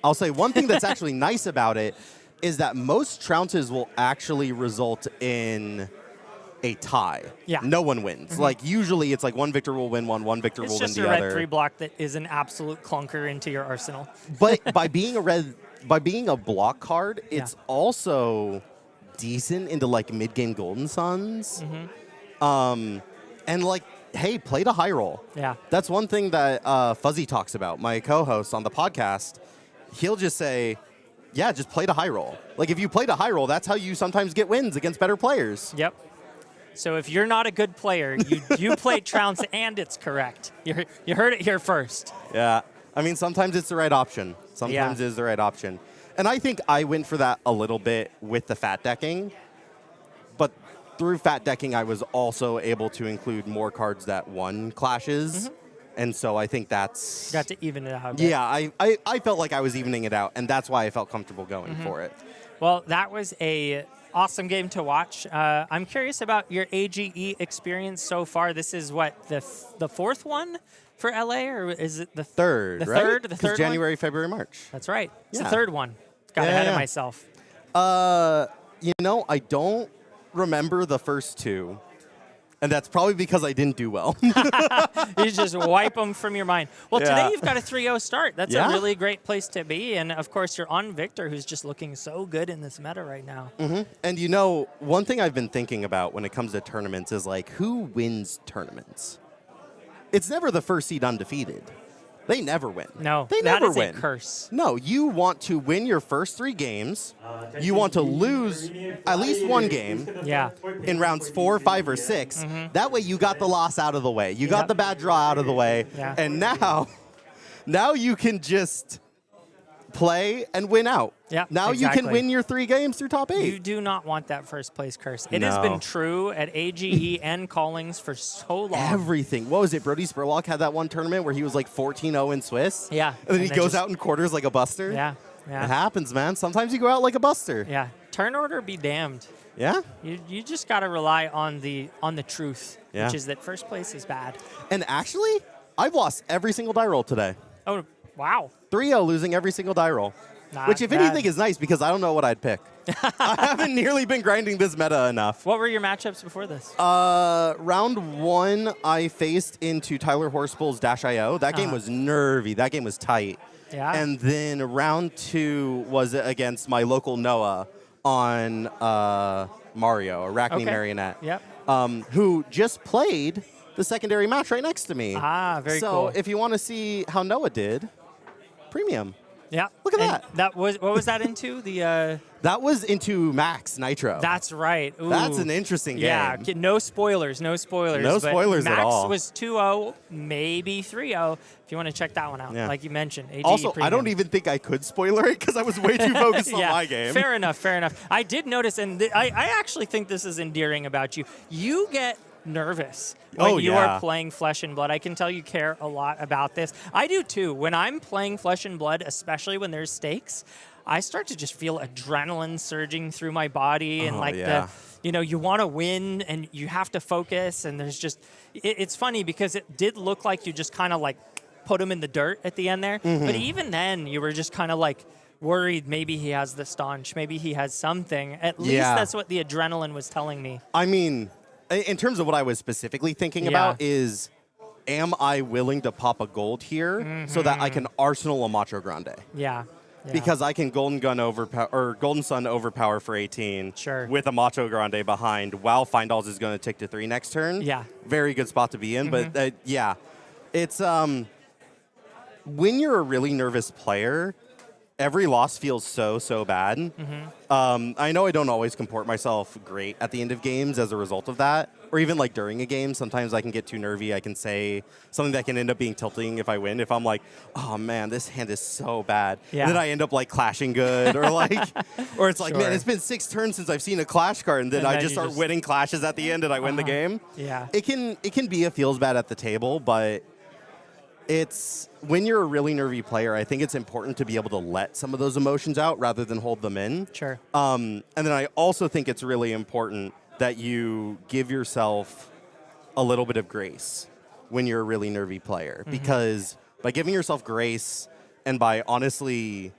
I'll say. One thing that's actually nice about it is that most Trounces will actually result in a tie. Yeah. No one wins. Like, usually it's like one Victor will win one Victor It's will win just the a red other. 3 block that is an absolute clunker into your arsenal. But by being a block card, it's also decent into like mid-game Golden Suns. And like, hey, play to high roll. Yeah. That's one thing that Fuzzy talks about, my co-host on the podcast. He'll just say, yeah, just play to high roll. Like, if you play to high roll, that's how you sometimes get wins against better players. Yep. So if you're not a good player, you play Trounce and it's correct. You heard it here first. Yeah. I mean, sometimes it's the right option. Sometimes it is the right option. And I think I went for that a little bit with the fat decking. But through fat decking, I was also able to include more cards that won clashes. And so I think that's... Got to even it out a bit. Yeah, I felt like I was evening it out, and that's why I felt comfortable going for it. Well, that was a awesome game to watch. I'm curious about your AGE experience so far. This is what, the fourth one for LA, or is it the Third, the right? third? The 'Cause third January, February, March. That's right. It's the Yeah. third one. Got ahead of myself. You know, I don't remember the first two, and that's probably because I didn't do well. You just wipe them from your mind. Well, Yeah. today you've got a 3-0 start. That's Yeah. a really great place to be. And, of course, you're on Victor, who's just looking so good in this meta right now. And you know, one thing I've been thinking about when it comes to tournaments is like, who wins tournaments? It's never the first seed undefeated. They never win. No, they that never is win. a curse. No, you want to win your first 3 games. You want to lose at least one game Yeah. in rounds 4, 5, or 6. That way you got the loss out of the way. You got Yep. the bad draw out of the way. Yeah. And now you can just play and win out. Yeah, Now you exactly. can win your 3 games through top 8. You do not want that first place curse. It has No. been true at AGE and Callings for so long. Everything. What was it? Brody Spurlock had that one tournament where he was like 14-0 in Swiss. Yeah. And then he then goes just- out in quarters like a buster. Yeah. It Yeah. happens, man. Sometimes you go out like a buster. Yeah. Turn order be damned. Yeah. You just got to rely on the truth, Yeah. which is that first place is bad. And actually, I've lost every single die roll today. Oh, wow. 3-0 losing every single die roll. Not Which, if bad. anything, is nice because I don't know what I'd pick. I haven't nearly been grinding this meta enough. What were your matchups before this? Round 1, I faced into Tyler Horspool's Dash.io. That game was nervy. That game was tight. Yeah. And then round 2 was against my local Noah on Mario, Arachne Okay. Marionette. Yep. Who just played the secondary match right next to me. Ah, very so cool. if you want to see how Noah did, premium. Yeah. Look at And that. That was what was that into? The That was into Max Nitro. That's right. Ooh. That's an interesting game. Yeah, no spoilers, no spoilers. No but spoilers at Max all. was 2-0, maybe 3-0, if you want to check that one out, Yeah. like you mentioned. AGE Also, I Premium. don't even think I could spoiler it because I was way too focused on Yeah, my game. fair enough, fair enough. I did notice, and I actually think this is endearing about you. You get nervous when you yeah. are playing Flesh and Blood. I can tell you care a lot about this. I do too. When I'm playing Flesh and Blood, especially when there's stakes, I start to just feel adrenaline surging through my body, and yeah. you want to win and you have to focus, and there's just it's funny because it did look like you just kind of like put him in the dirt at the end there, but even then you were just kind of like worried maybe he has the staunch, maybe he has something. At least Yeah. that's what the adrenaline was telling me. I mean, in terms of what I was specifically thinking Yeah. about is, am I willing to pop a gold here so that I can arsenal a Macho Grande? Yeah. Yeah. Because I can Golden Sun overpower for 18 Sure. with a Macho Grande behind while Findalls is going to tick to 3 next turn. Yeah. Very good spot to be in. But yeah, it's when you're a really nervous player every loss feels so bad. I know I don't always comport myself great at the end of games as a result of that, or even like during a game. Sometimes I can get too nervy. I can say something that can end up being tilting if I win. If I'm like, oh man, this hand is so bad, Yeah. and then I end up like clashing good, or like, or it's like, Sure. man, it's been 6 turns since I've seen a clash card, and then I then just you start just- winning clashes at the end, and I win the game. Yeah. It can be a feels bad at the table, but it's when you're a really nervy player, I think it's important to be able to let some of those emotions out rather than hold them in. Sure. And then I also think it's really important that you give yourself a little bit of grace when you're a really nervy player, because by giving yourself grace and by honestly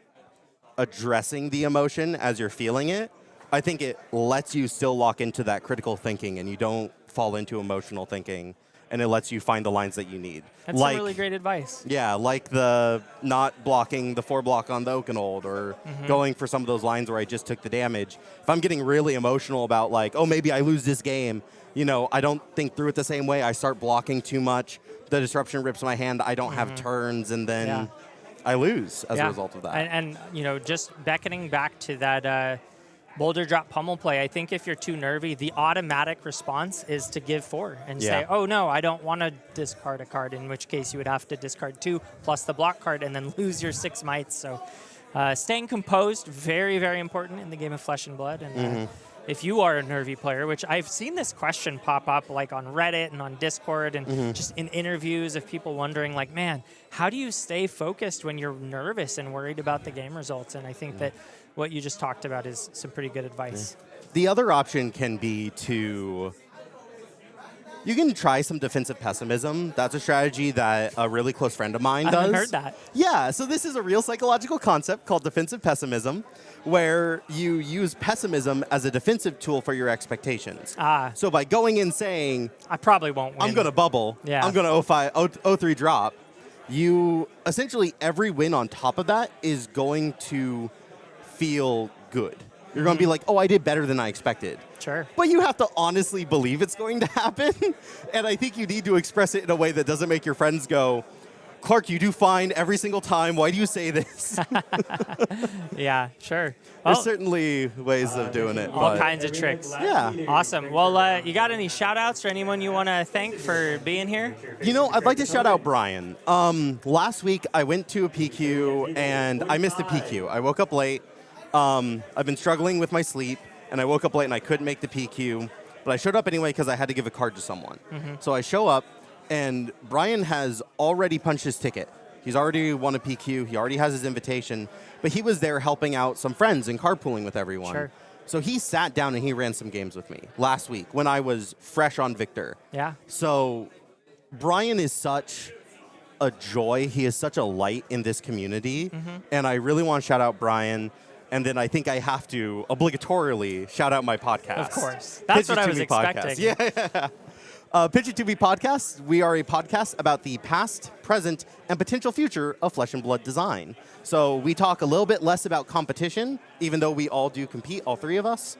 addressing the emotion as you're feeling it, I think it lets you still lock into that critical thinking and you don't fall into emotional thinking, and it lets you find the lines that you need. That's some really great advice. Yeah, like the not blocking the 4 block on the Oakenhold, or going for some of those lines where I just took the damage. If I'm getting really emotional about like, oh, maybe I lose this game, you know, I don't think through it the same way. I start blocking too much. The disruption rips my hand. I don't have turns, and then Yeah. I lose as a Yeah. result of that. And you know, just beckoning back to that boulder drop pummel play, I think if you're too nervy, the automatic response is to give 4 and say, Yeah. oh no, I don't want to discard a card, in which case you would have to discard 2 plus the block card and then lose your 6 mites. So staying composed, very, very important in the game of Flesh and Blood. And if you are a nervy player, which I've seen this question pop up like on Reddit and on Discord and just in interviews of people wondering like, man, how do you stay focused when you're nervous and worried about the game results? And I think that what you just talked about is some pretty good advice. The other option can be to, you can try some defensive pessimism. That's a strategy that a really close friend of mine I does. haven't heard that. Yeah, so this is a real psychological concept called defensive pessimism, where you use pessimism as a defensive tool for your expectations. So by going in saying, I probably won't win. I'm going to bubble, Yeah. I'm going to 0-3 drop, you essentially every win on top of that is going to feel good. You're going to be like, oh, I did better than I expected. Sure. But you have to honestly believe it's going to happen. And I think you need to express it in a way that doesn't make your friends go, Clark, you do fine every single time. Why do you say this? Yeah, sure. There's Well, certainly ways of doing it. all but kinds of tricks. Yeah. Awesome. Well, you got any shout outs or anyone you want to thank for being here? You know, I'd like to shout out Brian. Last week, I went to a PQ, and I missed the PQ. I woke up late. I've been struggling with my sleep, and I woke up late, and I couldn't make the PQ. But I showed up anyway because I had to give a card to someone. So I show up, and Brian has already punched his ticket. He's already won a PQ. He already has his invitation. But he was there helping out some friends and carpooling with everyone. Sure. So he sat down and he ran some games with me last week when I was fresh on Victor. Yeah. So Brian is such a joy. He is such a light in this community. And I really want to shout out Brian. And then I think I have to obligatorily shout out my podcast. Of course. That's what I was Pitch It To Me expecting. Podcast. Yeah. Pitch It To Me Podcast. We are a podcast about the past, present, and potential future of Flesh and Blood design. So we talk a little bit less about competition, even though we all do compete, all 3 of us.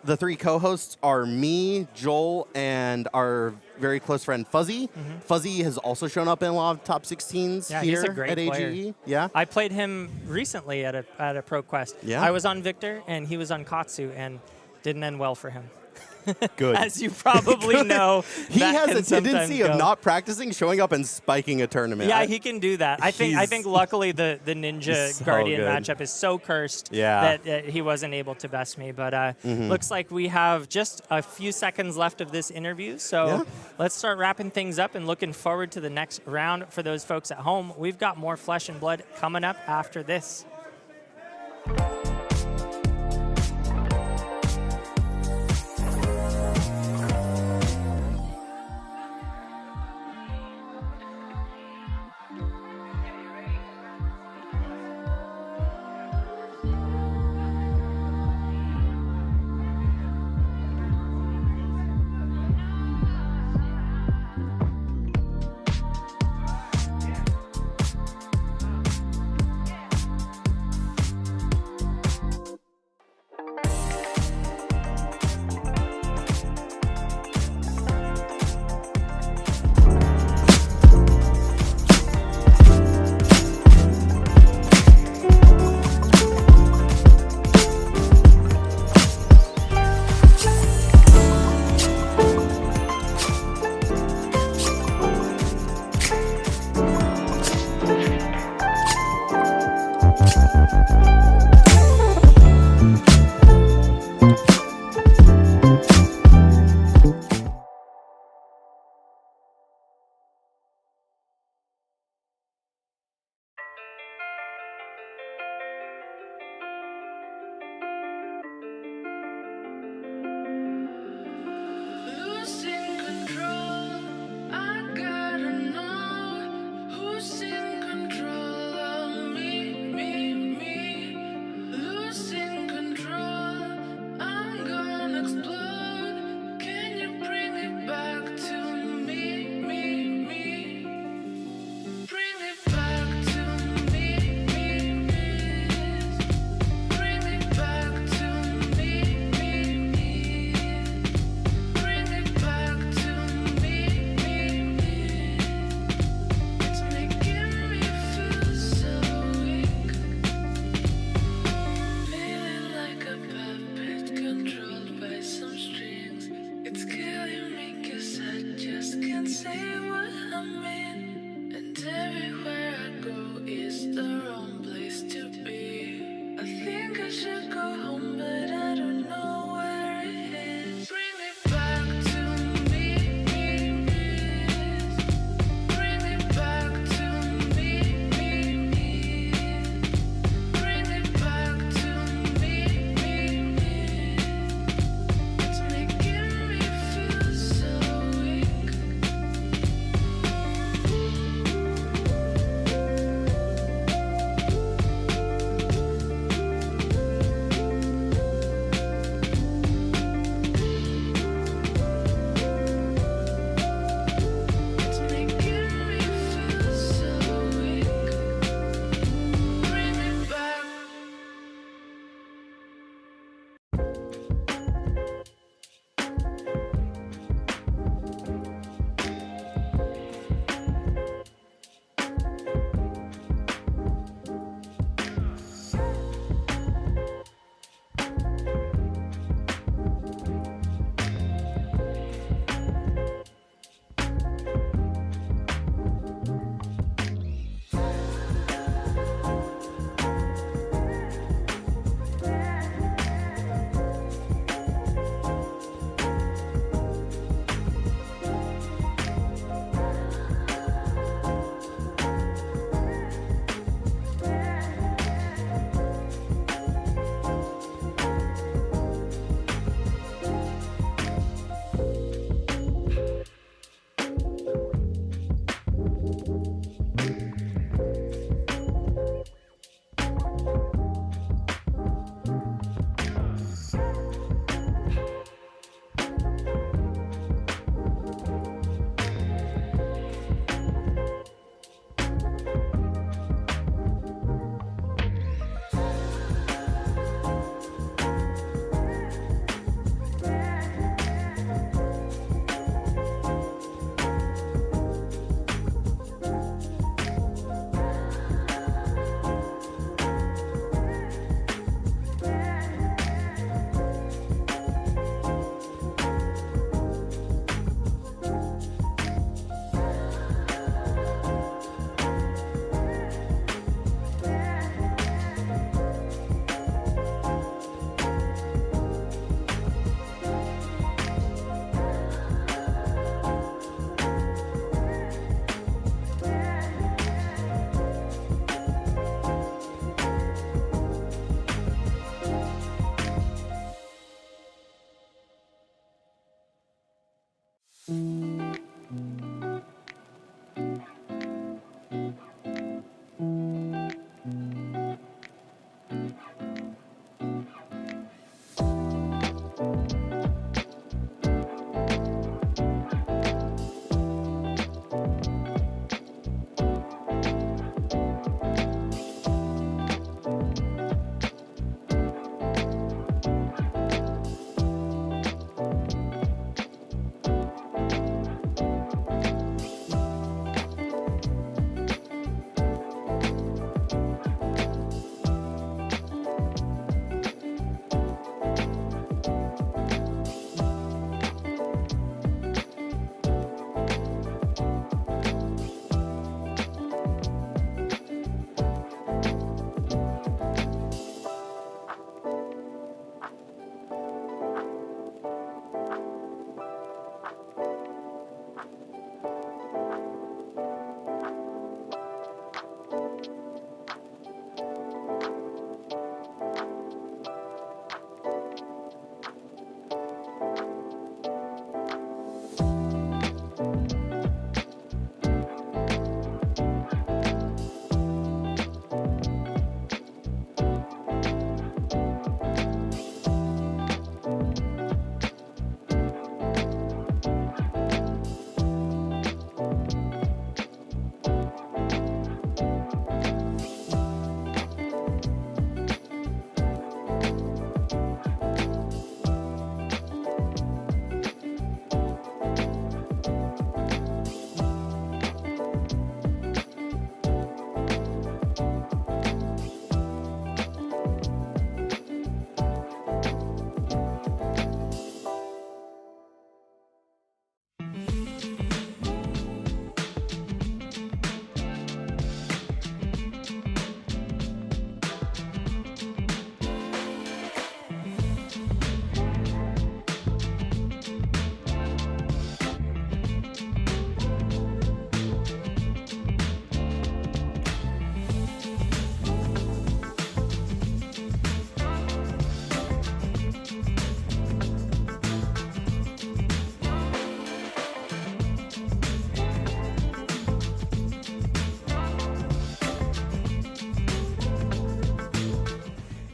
The 3 co-hosts are me, Joel, and our very close friend Fuzzy. Fuzzy has also shown up in a lot of top 16s Yeah, here he's a great at AGE. player. Yeah. I played him recently at a ProQuest. Yeah. I was on Victor and he was on Katsu and didn't end well for him. Good. As you probably know, He that has can a tendency sometimes of go. not practicing, showing up and spiking a tournament. Yeah, he can do that. I think He's- luckily the Ninja he's so Guardian good. matchup is so cursed Yeah. that he wasn't able to best me. But looks like we have just a few seconds left of this interview. So Yeah. let's start wrapping things up and looking forward to the next round for those folks at home. We've got more Flesh and Blood coming up after this.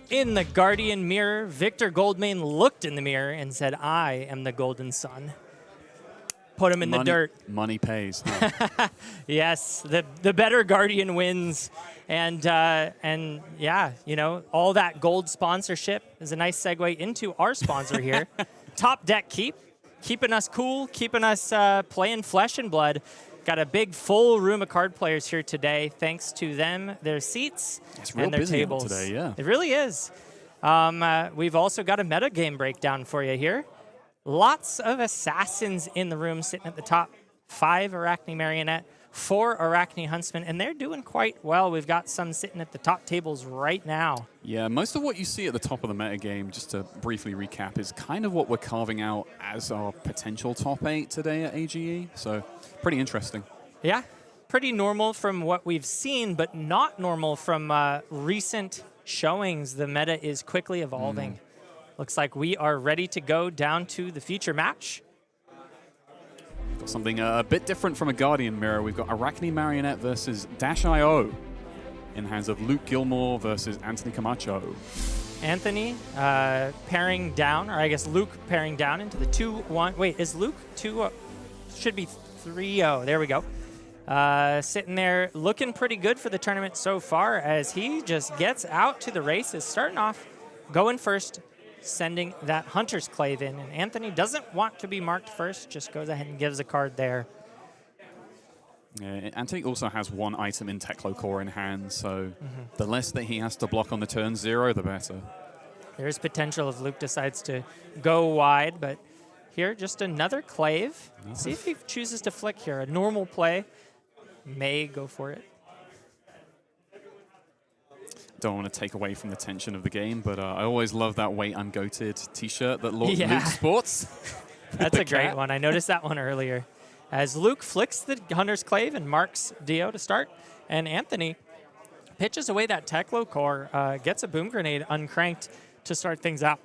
In the Guardian mirror, Victor Goldmane looked in the mirror and said, I am the golden sun. Put him in the dirt. Money pays. Huh? Yes, the better Guardian wins. And yeah, you know, all that gold sponsorship is a nice segue into our sponsor here. Top Deck keeping us cool, keeping us playing flesh and blood. Got a big full room of card players here today. Thanks to them, their seats It's real and their busy tables. today, yeah. It really is. We've also got a metagame breakdown for you here. Lots of assassins in the room sitting at the top. 5 Arachne Marionette, 4 Arachne Huntsman, and they're doing quite well. We've got some sitting at the top tables right now. Yeah, most of what you see at the top of the metagame, just to briefly recap, is kind of what we're carving out as our potential top 8 today at AGE. So pretty interesting. Yeah, pretty normal from what we've seen, but not normal from recent showings. The meta is quickly evolving. Looks like we are ready to go down to the feature match. Got something a bit different from a Guardian mirror. We've got Arachne Marionette versus Dash.io in the hands of Luke Gilmore versus Anthony Camacho. Anthony pairing down, or I guess Luke pairing down into the 2-1. Wait, is Luke 2? Should be 3-0. There we go. Sitting there looking pretty good for the tournament so far as he just gets out to the races, starting off going first, sending that Hunter's Clave in. And Anthony doesn't want to be marked first, just goes ahead and gives a card there. Yeah, Anthony also has 1 item in Teklo Core in hand, so the less that he has to block on the turn 0, the better. There's potential if Luke decides to go wide, but here, just another Clave. See if he chooses to flick here. A normal play may go for it. Don't want to take away from the tension of the game, but I always love that Wait I'm Goated t-shirt that Luke sports. That's a great one. I noticed that one earlier. As Luke flicks the Hunter's Clave and marks Dio to start, and Anthony pitches away that Teklo Core, gets a Boom Grenade uncranked to start things out.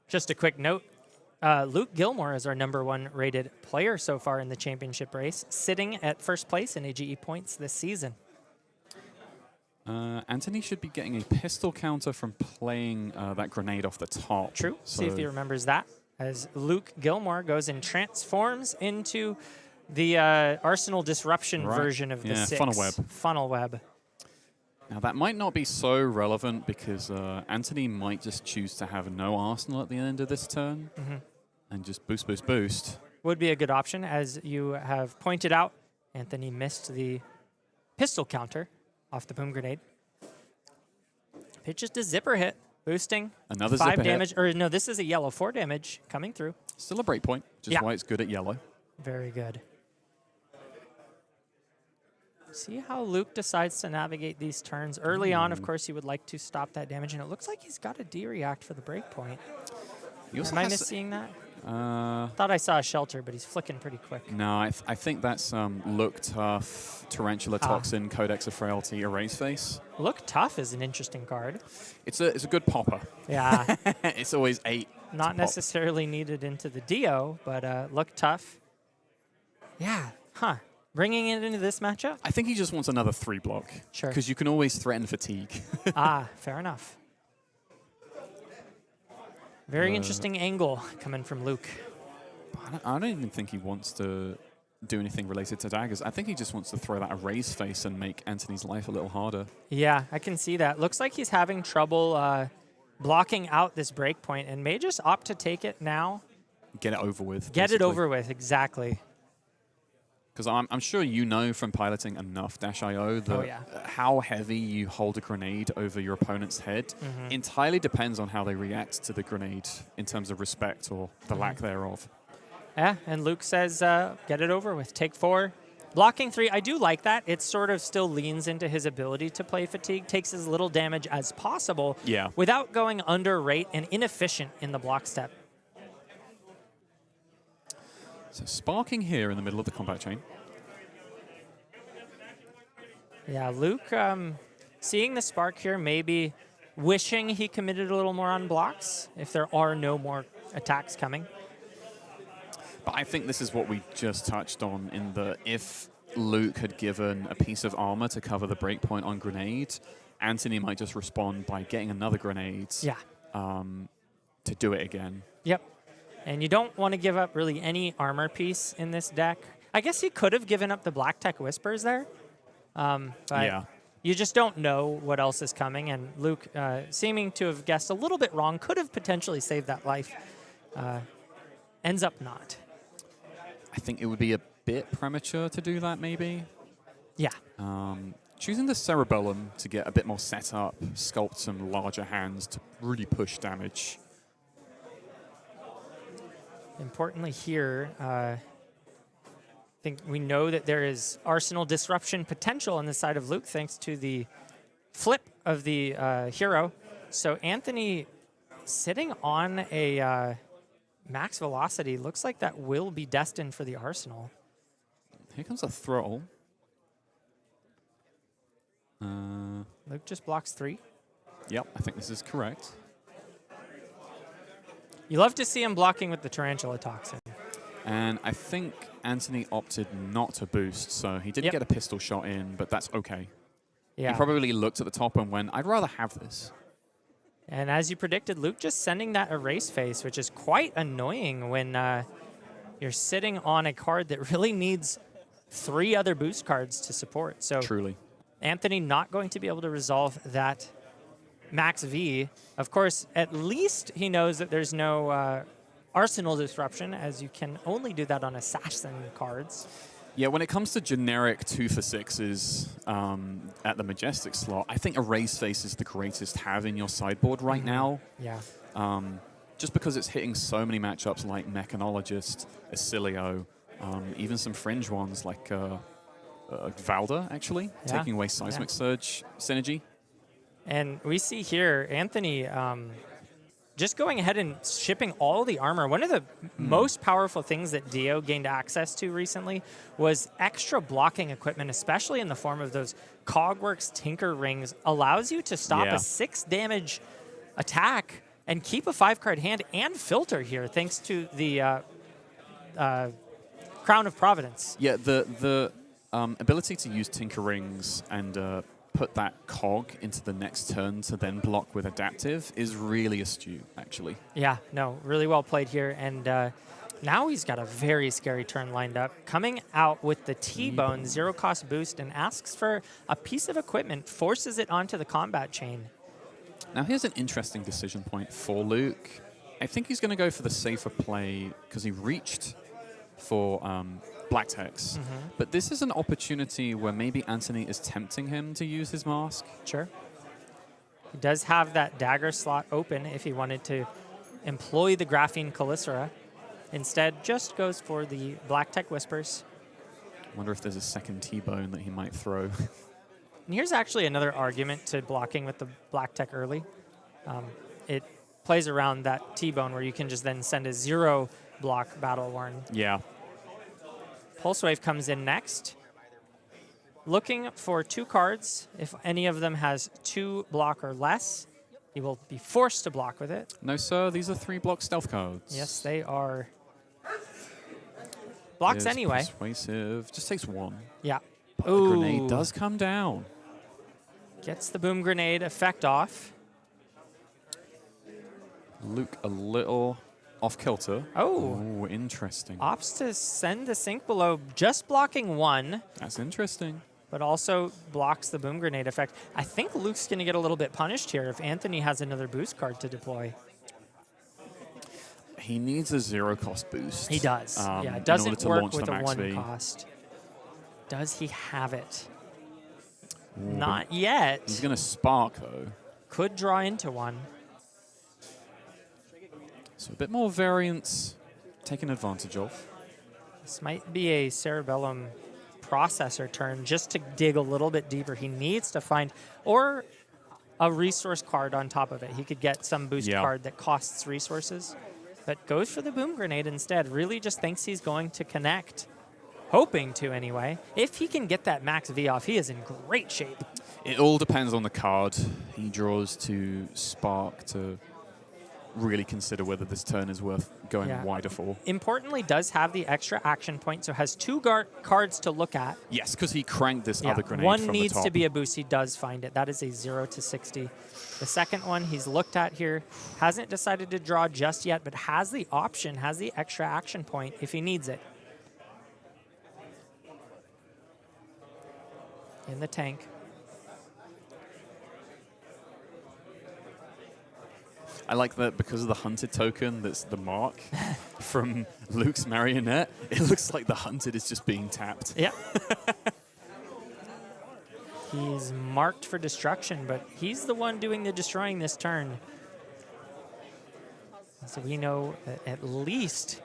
Just a quick note, Luke Gilmore is our #1 rated player so far in the championship race, sitting at first place in AGE points this season. Anthony should be getting a pistol counter from playing that grenade off the top. True. So See if he remembers that. As Luke Gilmore goes and transforms into the Arsenal Disruption version of the 6. Funnel Web. Funnel Web. Now, that might not be so relevant because Anthony might just choose to have no Arsenal at the end of this turn and just boost, boost, boost. Would be a good option. As you have pointed out, Anthony missed the pistol counter off the Boom Grenade. Pitches to Zipper Hit, boosting. Another 5 Zipper damage. hit. Or no, this is a yellow 4 damage coming through. Still a breakpoint, which is why it's good at yellow. Very good. See how Luke decides to navigate these turns. Early on, of course, he would like to stop that damage, and it looks like he's got a D-react for the breakpoint. Am I misseeing that? Thought I saw a shelter, but he's flicking pretty quick. No, I think that's Look Tough, Tarantula Toxin, Codex of Frailty, Erase Face. Look Tough is an interesting card. It's a good popper. Yeah. It's always 8. Not necessarily needed into the Dio, but Look Tough. Yeah, Bringing it into this matchup? I think he just wants another 3 block. Sure. Because you can always threaten fatigue. Fair enough. Very interesting angle coming from Luke. I don't even think he wants to do anything related to daggers. I think he just wants to throw that Erase Face and make Anthony's life a little harder. Yeah, I can see that. Looks like he's having trouble blocking out this breakpoint and may just opt to take it now. Get it over with. Get it over with, exactly. Because I'm sure you know from piloting enough Dash.io that how heavy you hold a grenade over your opponent's head entirely depends on how they react to the grenade in terms of respect or the lack thereof. Yeah, and Luke says, get it over with. Take 4. Blocking 3, I do like that. It sort of still leans into his ability to play fatigue, takes as little damage as possible without going under rate and inefficient in the block step. So sparking here in the middle of the combat chain. Yeah, Luke, seeing the spark here, maybe wishing he committed a little more on blocks if there are no more attacks coming. But I think this is what we just touched on in the if Luke had given a piece of armor to cover the breakpoint on grenade, Anthony might just respond by getting another grenade to do it again. Yep. And you don't want to give up really any armor piece in this deck. I guess he could have given up the Black Tech Whispers there. But you just don't know what else is coming. And Luke, seeming to have guessed a little bit wrong, could have potentially saved that life. Ends up not. I think it would be a bit premature to do that, maybe. Yeah. Choosing the Cerebellum to get a bit more set up, sculpt some larger hands to really push damage. Importantly here, I think we know that there is Arsenal disruption potential on the side of Luke thanks to the flip of the hero. So Anthony sitting on a max velocity. Looks like that will be destined for the Arsenal. Here comes a throttle. Luke just blocks 3. Yep, I think this is correct. You love to see him blocking with the Tarantula Toxin. And I think Anthony opted not to boost, so he didn't get a pistol shot in, but that's okay. Yeah. He probably looked at the top and went, I'd rather have this. And as you predicted, Luke just sending that erase face, which is quite annoying when you're sitting on a card that really needs 3 other boost cards to support. So Truly. Anthony not going to be able to resolve that max V. Of course, at least he knows that there's no Arsenal disruption, as you can only do that on assassin cards. Yeah, when it comes to generic 2-for-6s at the Majestic slot, I think Erase Face is the greatest have in your sideboard right now. Yeah. Just because it's hitting so many matchups like Mechanologist, Acilio, even some fringe ones like Valda, actually, taking away Seismic Surge synergy. And we see here Anthony just going ahead and shipping all the armor. One of the most powerful things that Dio gained access to recently was extra blocking equipment, especially in the form of those Cogworks Tinker Rings, allows you to stop a 6 damage attack and keep a 5-card hand and filter here, thanks to the Crown of Providence. Yeah, the ability to use Tinker Rings and put that cog into the next turn to then block with Adaptive is really astute, actually. Yeah, no, really well played here. And now he's got a very scary turn lined up. Coming out with the T-Bone, 0-cost boost, and asks for a piece of equipment, forces it onto the combat chain. Now here's an interesting decision point for Luke. I think he's going to go for the safer play because he reached for Black Tex. But this is an opportunity where maybe Anthony is tempting him to use his mask. Sure. He does have that dagger slot open if he wanted to employ the Graphene Calicera. Instead, just goes for the Black Tech Whispers. Wonder if there's a second T-Bone that he might throw. And here's actually another argument to blocking with the Black Tech early. It plays around that T-Bone where you can just then send a 0-block Battle Worn. Yeah. Pulse Wave comes in next. Looking for 2 cards. If any of them has 2 block or less, he will be forced to block with it. No, sir. These are 3-block stealth cards. Yes, they are. Blocks anyway. Persuasive. Just takes 1. Yeah. But the grenade does come down. Gets the boom grenade effect off. Luke a little off kilter. Oh, interesting. opts to send the sink below, just blocking 1. That's interesting. But also blocks the boom grenade effect. I think Luke's going to get a little bit punished here if Anthony has another boost card to deploy. He needs a 0-cost boost. He does. Yeah, it doesn't work with a 1-cost. Does he have it? Ooh, Not yet. He's going to spark, though. Could draw into 1. So a bit more variance taken advantage of. This might be a Cerebellum processor turn just to dig a little bit deeper. He needs to find, or a resource card on top of it. He could get some boost card that costs resources, but goes for the boom grenade instead. Really just thinks he's going to connect. Hoping to, anyway. If he can get that max V off, he is in great shape. It all depends on the card. He draws to spark to really consider whether this turn is worth going Yeah. wider for. Importantly, does have the extra action point, so has 2 cards to look at. Yes, because he cranked this other grenade One from needs the top. to be a boost. He does find it. That is a 0 to 60. The second one he's looked at here, hasn't decided to draw just yet, but has the option, has the extra action point if he needs it. In the tank. I like that because of the hunted token that's the mark from Luke's marionette, it looks like the hunted is just being tapped. Yeah. He's marked for destruction, but he's the one doing the destroying this turn. So we know that at least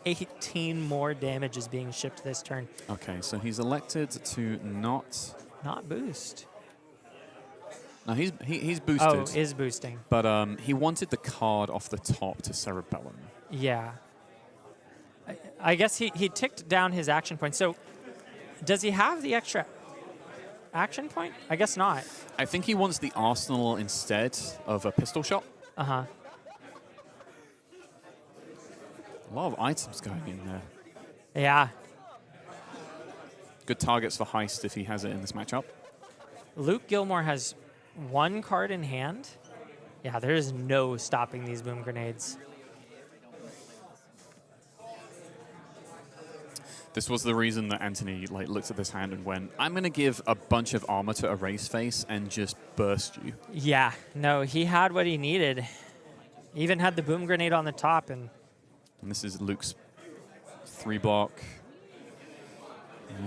18 more damage is being shipped this turn. Okay, so he's elected to not... Not boost. No, he's boosted. Oh, is boosting. But he wanted the card off the top to Cerebellum. Yeah. I guess he ticked down his action point. So does he have the extra action point? I guess not. I think he wants the arsenal instead of a pistol shot. Uh-huh. A lot of items going in there. Yeah. Good targets for heist if he has it in this matchup. Luke Gilmore has 1 card in hand. Yeah, there is no stopping these boom grenades. This was the reason that Anthony looked at this hand and went, I'm going to give a bunch of armor to Erase Face and just burst you. Yeah, no, he had what he needed. Even had the boom grenade on the top. And this is Luke's 3-block.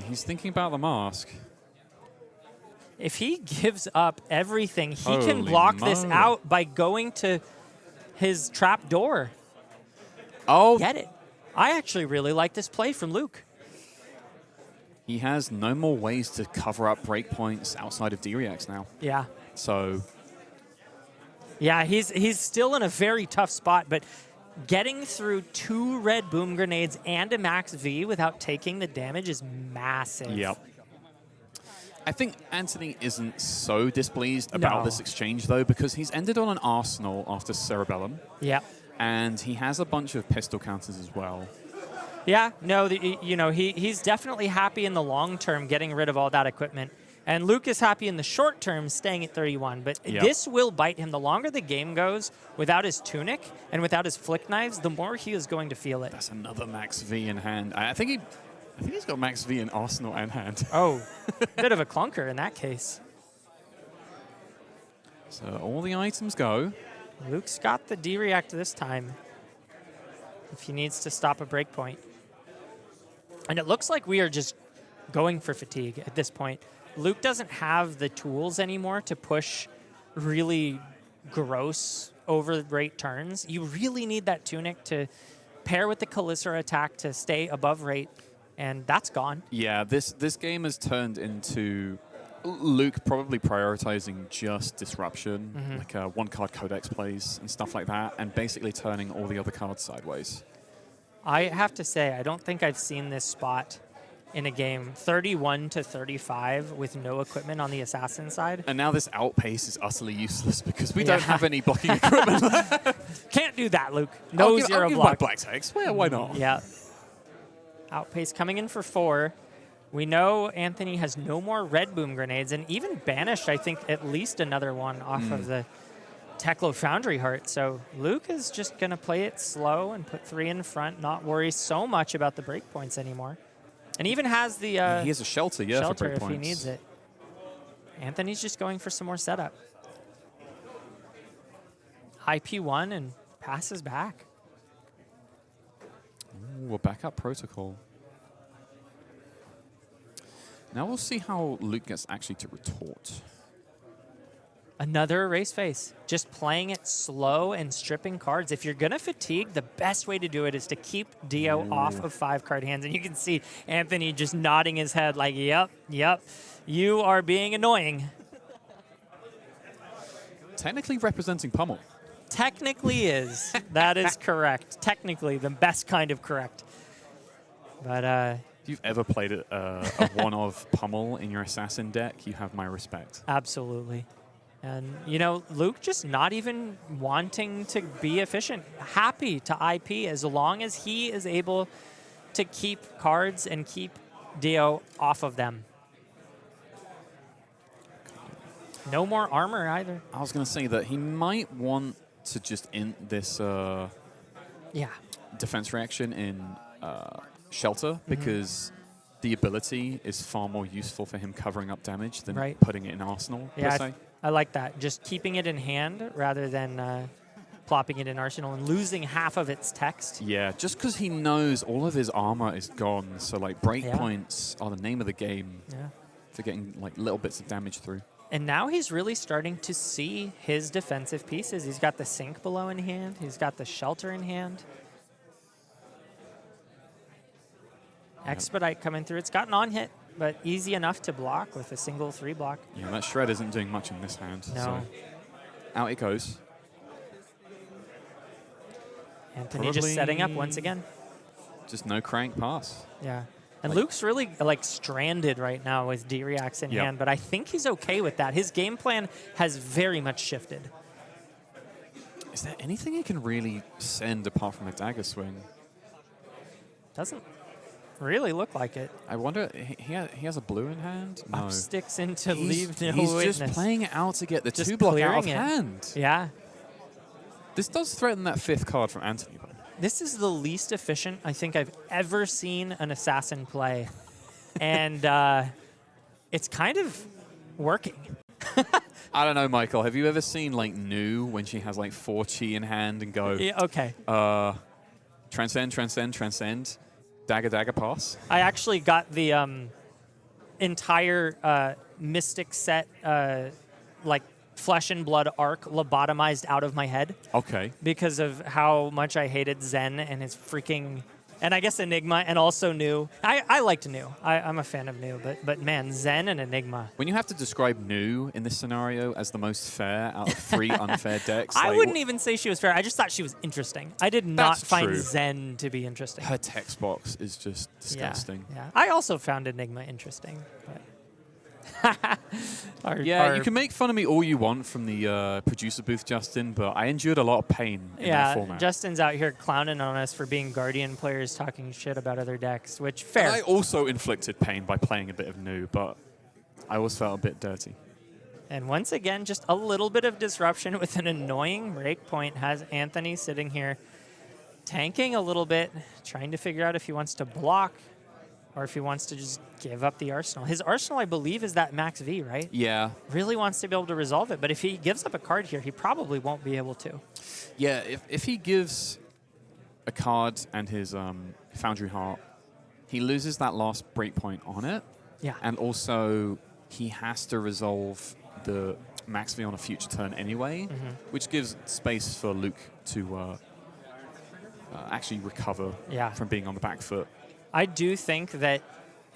He's thinking about the mask. if he gives up everything, he can Holy block this moly. out by going to his trap door. Oh, Get it? I actually really like this play from Luke. he has no more ways to cover up breakpoints outside of D-Reacts now. Yeah. So Yeah, he's still in a very tough spot, but getting through 2 red boom grenades and a max V without taking the damage is massive. Yep. I think Anthony isn't so displeased about No. this exchange, though, because he's ended on an arsenal after Cerebellum, Yep. and he has a bunch of pistol counters as well. Yeah, no, he's definitely happy in the long term getting rid of all that equipment. And Luke is happy in the short term staying at 31. But Yep. this will bite him. The longer the game goes without his tunic and without his flick knives, the more he is going to feel it. That's another max V in hand. I think he's got max V in arsenal and hand. Oh, bit of a clunker in that case. So all the items go. Luke's got the D-React this time if he needs to stop a breakpoint. And it looks like we are just going for fatigue at this point. Luke doesn't have the tools anymore to push really gross over-rate turns. You really need that tunic to pair with the Calyssra attack to stay above rate, and that's gone. Yeah, this game has turned into Luke probably prioritizing just disruption, like one-card codex plays and stuff like that, and basically turning all the other cards sideways. I have to say, I don't think I've seen this spot in a game 31 to 35 with no equipment on the assassin side. And now this outpace is utterly useless because we Yeah. don't have any blocking equipment. Can't do that, Luke. No I'll zero give block. my Black Text. Well, why not? Yeah. Outpace coming in for 4. We know Anthony has no more red boom grenades and even banished, I think, at least another one off of the Teklo Foundry Heart. So Luke is just going to play it slow and put 3 in front, not worry so much about the breakpoints anymore. And even has the He has a shelter, yeah, shelter for if breakpoints. he needs it. Anthony's just going for some more setup. IP1 and passes back. Ooh, a backup protocol. Now we'll see how Luke gets actually to retort. Another erase face. Just playing it slow and stripping cards. If you're going to fatigue, the best way to do it is to keep Dio off of 5-card hands. And you can see Anthony just nodding his head like, yep, you are being annoying. Technically representing Pummel. Technically is. That is correct. Technically, the best kind of correct. But If you've ever played a one of Pummel in your assassin deck, you have my respect. absolutely. And, you know, Luke just not even wanting to be efficient, happy to IP as long as he is able to keep cards and keep Dio off of them. No more armor either. I was going to say that he might want to just int this Yeah. defense reaction in Shelter because the ability is far more useful for him covering up damage than Right. putting it in Arsenal, Yeah, per se. I like that. Just keeping it in hand rather than plopping it in Arsenal and losing half of its text. Yeah, just because he knows all of his armor is gone, so like breakpoints Yeah. are the name of the game Yeah. for getting like little bits of damage through. And now he's really starting to see his defensive pieces. He's got the Sink below in hand. He's got the Shelter in hand. Expedite coming through. It's got an on-hit, but easy enough to block with a single 3 block. Yeah, that Shred isn't doing much in this hand. No. So out it goes. Anthony just setting up once again. Just no crank pass. Yeah. And Like- Luke's really like stranded right now with D-Reacts in Yep. hand, but I think he's okay with that. His game plan has very much shifted. Is there anything he can really send apart from a dagger swing? Doesn't really look like it. I wonder, he has a blue in hand? No. Up sticks in to leave no he's witness. just playing it out to get the Just 2 block out of clearing it. hand. Yeah. This does threaten that 5th card from Anthony, though. This is the least efficient I think I've ever seen an assassin play. And it's kind of working. I don't know, Michael. Have you ever seen like Nu when she has like 4 chi in hand and go Yeah, okay. transcend, transcend, transcend, dagger, dagger, pass? I actually got the entire Mystic set, like Flesh and Blood arc lobotomized out of my head Okay. because of how much I hated Zen and his freaking, and I guess Enigma and also Nu. I liked Nu. I'm a fan of Nu, but man, Zen and Enigma. When you have to describe Nu in this scenario as the most fair out of 3 unfair decks, I like, wouldn't even say she was fair. I just thought she was interesting. I did not That's find true. Zen to be interesting. her text box is just Yeah, disgusting. yeah. I also found Enigma interesting. But Yeah, you can make fun of me all you want from the producer booth, Justin, but I endured a lot of pain in that format. Justin's out here clowning on us for being Guardian players talking shit about other decks, which And fair. I also inflicted pain by playing a bit of Nu, but I always felt a bit dirty. And once again, just a little bit of disruption with an annoying breakpoint has Anthony sitting here tanking a little bit, trying to figure out if he wants to block or if he wants to just give up the Arsenal. His Arsenal, I believe, is that max V, right? Yeah. Really wants to be able to resolve it, but if he gives up a card here, he probably won't be able to. Yeah, if he gives a card and his Foundry Heart, he loses that last breakpoint on it. Yeah. And also, he has to resolve the max V on a future turn anyway, which gives space for Luke to actually recover Yeah. from being on the back foot. I do think that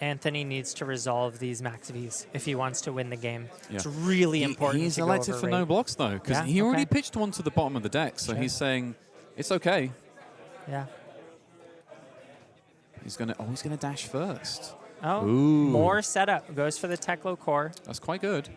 Anthony needs to resolve these max Vs if he wants to win the game. Yeah. It's really important. He's to go elected over for no rate. blocks, though, because Yeah, he already okay. pitched one to the bottom of the deck, so Sure. he's saying, it's okay. Yeah. He's gonna dash first. Oh, Ooh. more setup. Goes for the Teklo core. That's quite good. And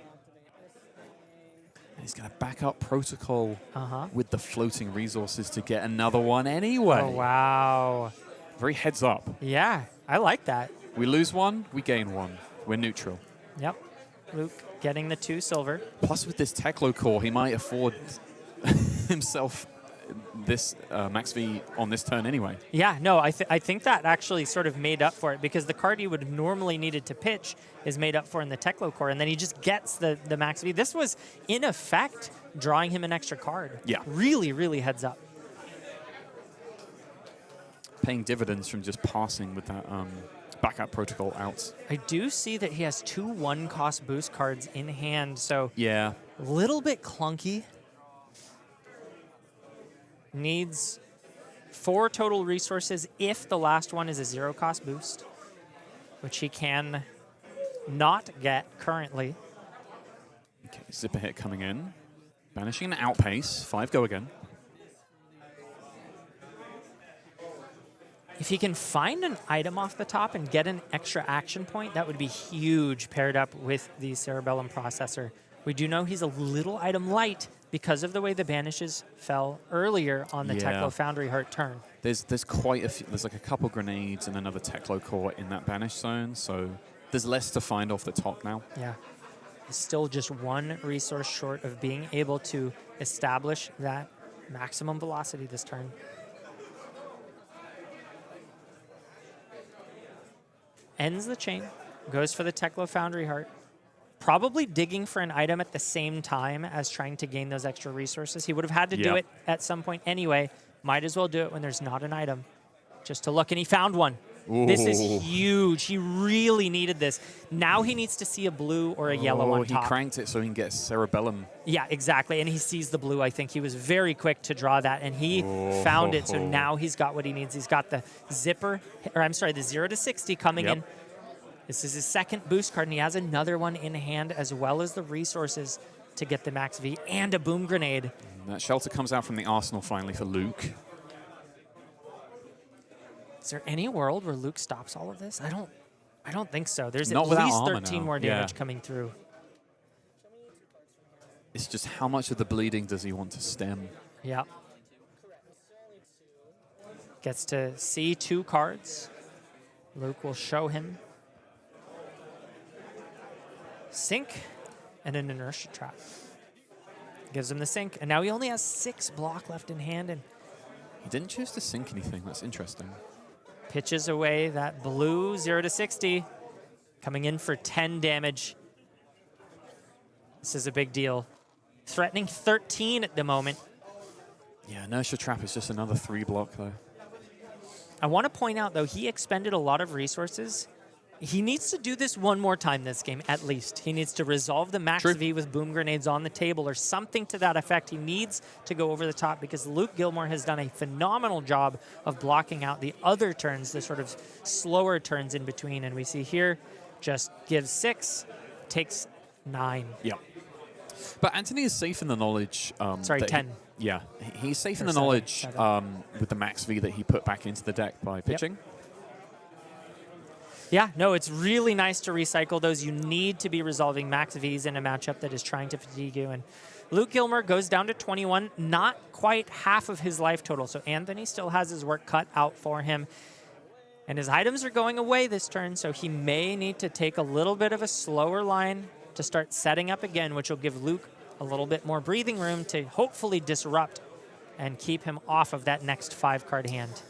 he's gonna back up protocol Uh-huh. with the floating resources to get another one anyway. Oh, wow. Very heads up. Yeah, I like that. We lose one, we gain one. We're neutral. Yep. Luke getting the 2 silver. Plus, with this Teklo core, he might afford himself this max V on this turn anyway. Yeah, no, I think that actually sort of made up for it because the card he would normally needed to pitch is made up for in the Teklo core, and then he just gets the max V. This was, in effect, drawing him an extra card. Yeah. Really, really heads up. Paying dividends from just passing with that backup protocol out. I do see that he has 2 1-cost boost cards in hand, so Yeah. a little bit clunky. Needs 4 total resources if the last one is a 0-cost boost, which he can not get currently. Okay, zipper hit coming in. Banishing an outpace. 5 go again. If he can find an item off the top and get an extra action point, that would be huge paired up with the Cerebellum Processor. We do know he's a little item light because of the way the banishes fell earlier on the Yeah. Teklo Foundry Heart turn. There's quite a few, there's like a couple grenades and another Teklo core in that banish zone, so there's less to find off the top now. Yeah. He's still just one resource short of being able to establish that maximum velocity this turn. Ends the chain, goes for the Teklo Foundry Heart. Probably digging for an item at the same time as trying to gain those extra resources. He would have had to do Yep. it at some point anyway. Might as well do it when there's not an item. Just to look, and he found one. This is Ooh. huge. He really needed this. Now he needs to see a blue or a yellow on He top. cranked it so he can get Cerebellum. Yeah, exactly. And he sees the blue. I think he was very quick to draw that, and he found it. So now he's got what he needs. He's got the zipper, or I'm sorry, the 0 to 60 coming Yep. in. This is his second boost card, and he has another one in hand, as well as the resources to get the max V and a boom grenade. And that shelter comes out from the arsenal finally for Luke. Is there any world where Luke stops all of this? I don't think so. There's Not at without least armor 13 now. more damage Yeah. coming through. It's just how much of the bleeding does he want to stem? Yeah. Gets to see 2 cards. Luke will show him Sink and an inertia trap. Gives him the sink, and now he only has 6 block left in hand, and He didn't choose to sink anything. That's interesting. pitches away that blue 0 to 60, coming in for 10 damage. This is a big deal. Threatening 13 at the moment. Yeah, inertia trap is just another 3 block though. I want to point out, though, he expended a lot of resources. He needs to do this one more time this game, at least. He needs to resolve the max True. V with boom grenades on the table or something to that effect. He needs to go over the top because Luke Gilmore has done a phenomenal job of blocking out the other turns, the sort of slower turns in between. And we see here, just gives 6, takes 9. Yeah. But Anthony is safe in the knowledge. Sorry, that 10. He's safe in Or the 7, knowledge 7. with the max V that he put back into the deck by pitching. Yeah, no, it's really nice to recycle those. You need to be resolving max Vs in a matchup that is trying to fatigue you. And Luke Gilmer goes down to 21, not quite half of his life total. So Anthony still has his work cut out for him. And his items are going away this turn, so he may need to take a little bit of a slower line to start setting up again, which will give Luke a little bit more breathing room to hopefully disrupt and keep him off of that next 5-card hand.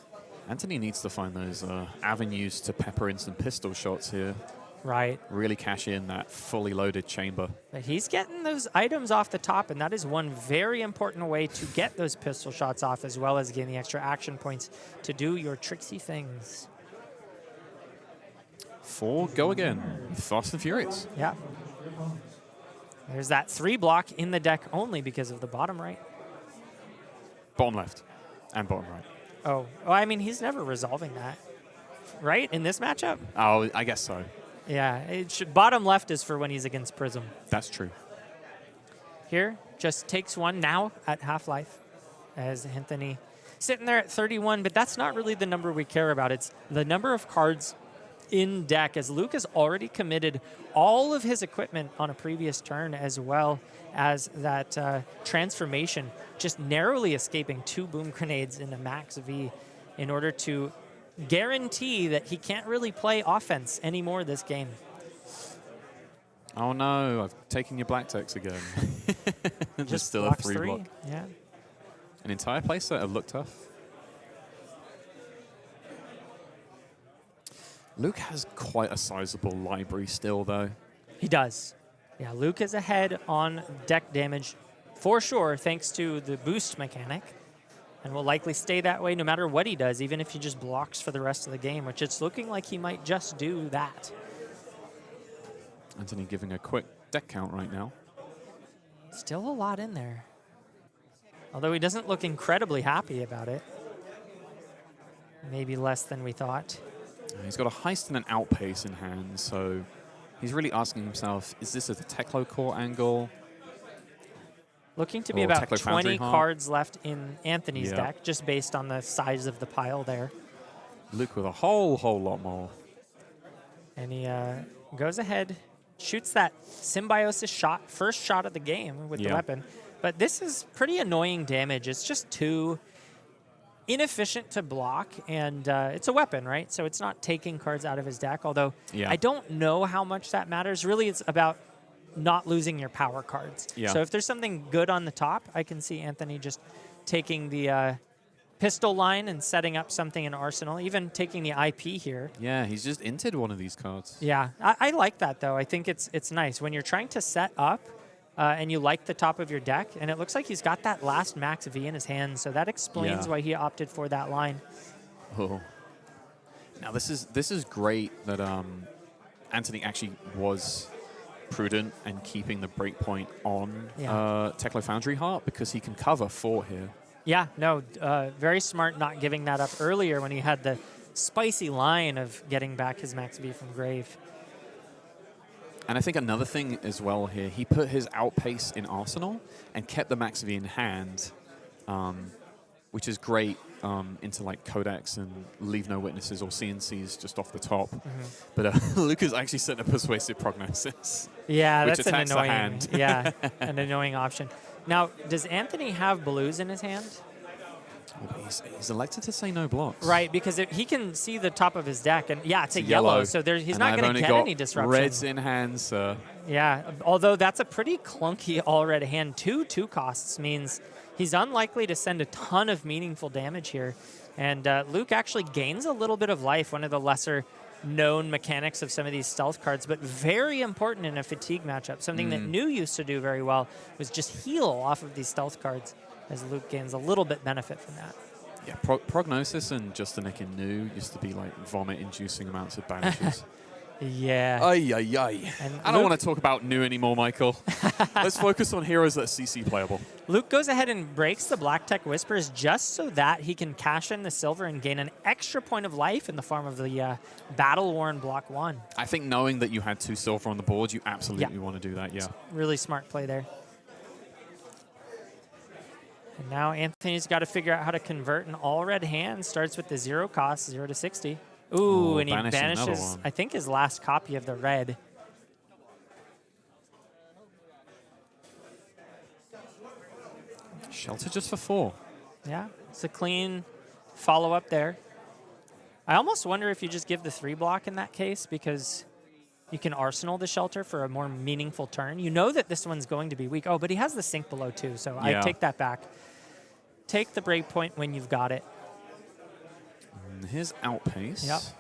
Anthony needs to find those avenues to pepper in some pistol shots here. Right. Really cash in that fully loaded chamber. But he's getting those items off the top, and that is one very important way to get those pistol shots off, as well as getting the extra action points to do your tricksy things. 4 go again. Fast and Furious. Yeah. There's that 3 block in the deck only because of the bottom right. Bottom left and bottom right. Oh, I mean, he's never resolving that, right, in this matchup? Oh, I guess so. Yeah, it should, bottom left is for when he's against Prism. That's true. Here, just takes 1 now at half-life as Anthony sitting there at 31, but that's not really the number we care about. It's the number of cards in deck, as Luke has already committed all of his equipment on a previous turn, as well as that transformation, just narrowly escaping 2 boom grenades into max V in order to guarantee that he can't really play offense anymore this game. Oh no, I've taken your black text again. Just still a blocks 3 block. Yeah. An entire playset of Look Tough. Luke has quite a sizable library still, though. He does. Yeah, Luke is ahead on deck damage for sure, thanks to the boost mechanic, and will likely stay that way no matter what he does, even if he just blocks for the rest of the game, which it's looking like he might just do that. Anthony giving a quick deck count right now. Still a lot in there. Although he doesn't look incredibly happy about it. Maybe less than we thought. He's got a heist and an outpace in hand, so he's really asking himself, is this a Teklo core angle? Looking to be Or about Teklo 20 Foundry Heart. cards left in Anthony's Yeah. deck, just based on the size of the pile there. Luke with a whole lot more. And he goes ahead, shoots that symbiosis shot, first shot of the game with the weapon. But this is pretty annoying damage. It's just too inefficient to block, and it's a weapon, right? So it's not taking cards out of his deck, although I don't know how much that matters. Really, it's about not losing your power cards. So if there's something good on the top, I can see Anthony just taking the pistol line and setting up something in Arsenal, even taking the IP here. Yeah, he's just inted one of these cards. Yeah, I like that, though. I think it's nice. When you're trying to set up and you like the top of your deck, and it looks like he's got that last max V in his hand, so that explains why he opted for that line. Oh. Now, this is great that Anthony actually was prudent and keeping the breakpoint on Teklo Foundry Heart, because he can cover 4 here. Yeah, no, very smart not giving that up earlier when he had the spicy line of getting back his max V from Grave. And I think another thing as well here, he put his outpace in Arsenal and kept the max V in hand, which is great into like Codex and Leave No Witnesses or CNCs just off the top. But Lucas actually sent a Persuasive Prognosis. Yeah, which that's an attacks the annoying, hand. an annoying option. Now, does Anthony have blues in his hand? He's elected to say no blocks. Right, because he can see the top of his deck, and it's a yellow, so he's not going to get any disruption. Reds in hand, sir. Yeah, although that's a pretty clunky all-red hand. 2 costs means he's unlikely to send a ton of meaningful damage here. And Luke actually gains a little bit of life, one of the lesser known mechanics of some of these stealth cards, but very important in a fatigue matchup. Something that New used to do very well was just heal off of these stealth cards, as Luke gains a little bit benefit from that. Yeah, Prognosis and Justinic in New used to be like vomit-inducing amounts of banishes. Yeah. Ay, ay, ay. I don't want to talk about New anymore, Michael. Let's focus on heroes that are CC playable. Luke goes ahead and breaks the Black Tech Whispers just so that he can cash in the silver and gain an extra point of life in the form of the Battle-Worn Block 1. I think knowing that you had 2 silver on the board, you absolutely want to do that, yeah. Really smart play there. And now Anthony's got to figure out how to convert an all-red hand. Starts with the 0 cost, 0 to 60. Ooh, and he banishes, I think, his last copy of the red. Shelter just for 4. Yeah, it's a clean follow-up there. I almost wonder if you just give the 3 block in that case, because you can Arsenal the Shelter for a more meaningful turn. You know that this one's going to be weak. Oh, but he has the Sink Below too, so I take that back. Take the breakpoint when you've got it. And his outpace,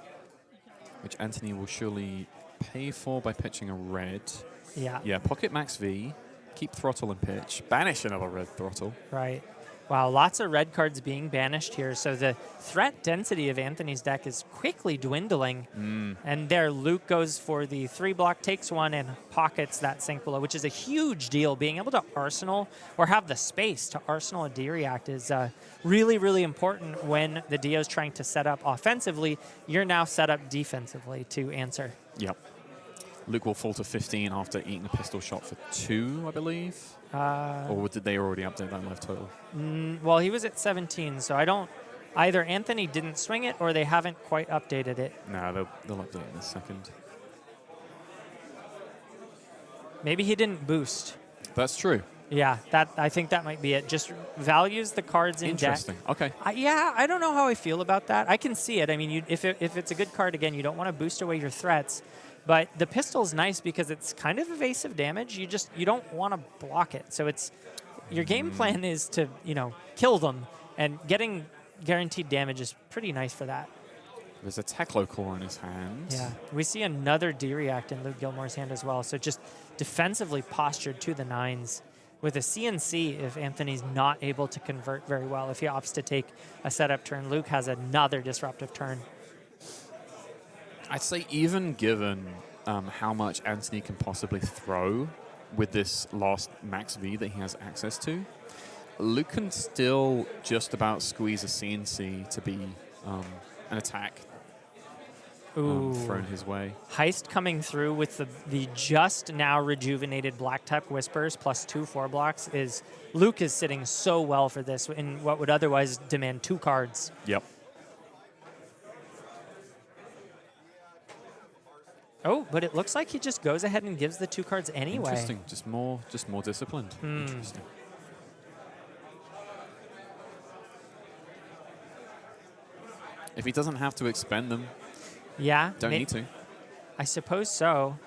which Anthony will surely pay for by pitching a red. Yeah, pocket max V, keep throttle and pitch, banish another red throttle. Right. Wow, lots of red cards being banished here. So the threat density of Anthony's deck is quickly dwindling. And there, Luke goes for the 3 block, takes 1, and pockets that Sink Below, which is a huge deal. Being able to Arsenal or have the space to Arsenal a D-React is really, really important when the Dio is trying to set up offensively. You're now set up defensively to answer. Yep. Luke will fall to 15 after eating a pistol shot for 2, I believe. Or did they already update that life total? Well, he was at 17, so I don't... Either Anthony didn't swing it or they haven't quite updated it. No, they'll update it in a second. Maybe he didn't boost. That's true. Yeah, I think that might be it. Just values the cards in deck. Interesting. Okay. I don't know how I feel about that. I can see it. I mean, if it's a good card, again, you don't want to boost away your threats. But the pistol's nice because it's kind of evasive damage. You don't want to block it. So it's your game plan is to, kill them, and getting guaranteed damage is pretty nice for that. There's a Teklo Core in his hand. Yeah. We see another D-React in Luke Gilmore's hand as well. So just defensively postured to the 9s with a CNC if Anthony's not able to convert very well. If he opts to take a setup turn, Luke has another disruptive turn. I'd say even given how much Anthony can possibly throw with this last max V that he has access to, Luke can still just about squeeze a CNC to be an attack thrown his way. Heist coming through with the just now rejuvenated Black Tech Whispers plus 2 4 blocks is Luke is sitting so well for this in what would otherwise demand 2 cards. Yep. Oh, but it looks like he just goes ahead and gives the 2 cards anyway. Interesting. Just more disciplined. Interesting. If he doesn't have to expend them, Yeah. don't need to. I suppose so.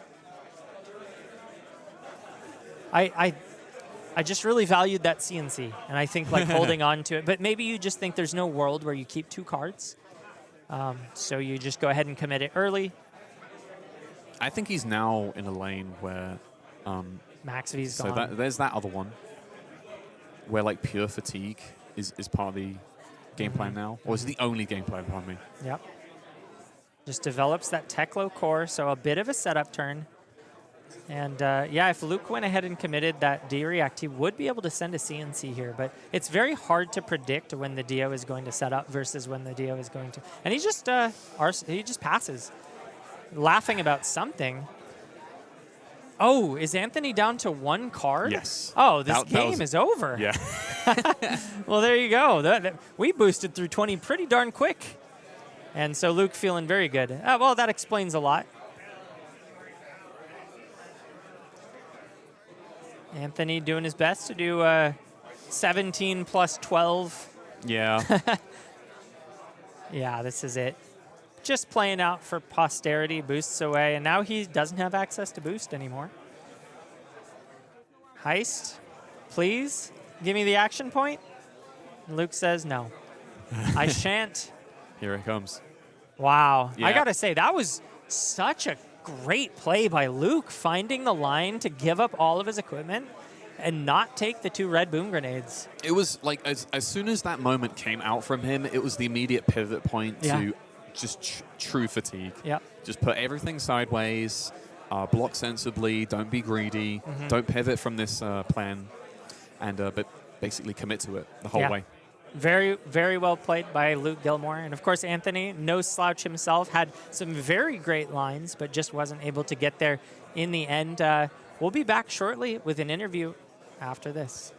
I just really valued that CNC, and I think like holding on to it. But maybe you just think there's no world where you keep 2 cards, so you just go ahead and commit it early. I think he's now in a lane where. Max V's So gone. there's that other one, where like pure fatigue is part of the game plan now, or is it the only game plan? Pardon me. Yep. Just develops that Teklo core, so a bit of a setup turn. And yeah, if Luke went ahead and committed that D-React, he would be able to send a CNC here. But it's very hard to predict when the Dio is going to set up versus when the Dio is going to. And he just passes, laughing about something. Oh, is Anthony down to 1 card? Yes. Oh, this That game was- is over. Yeah. Well, there you go. We boosted through 20 pretty darn quick. And so Luke feeling very good. Well, that explains a lot. Anthony doing his best to do 17 plus 12. Yeah. Yeah, this is it. Just playing out for posterity, boosts away, and now he doesn't have access to boost anymore. Heist, please give me the action point. And Luke says no. I shan't. Here it comes. Wow. I Yeah. got to say, that was such a great play by Luke, finding the line to give up all of his equipment and not take the 2 red boom grenades. It was like as soon as that moment came out from him, it was the immediate pivot point Yeah. to just true fatigue. Yep. Just put everything sideways, block sensibly, don't be greedy, don't pivot from this plan, and but basically commit to it the whole Yeah. way. Very, very well played by Luke Gilmore. And of course, Anthony, no slouch himself, had some very great lines, but just wasn't able to get there in the end. We'll be back shortly with an interview after this.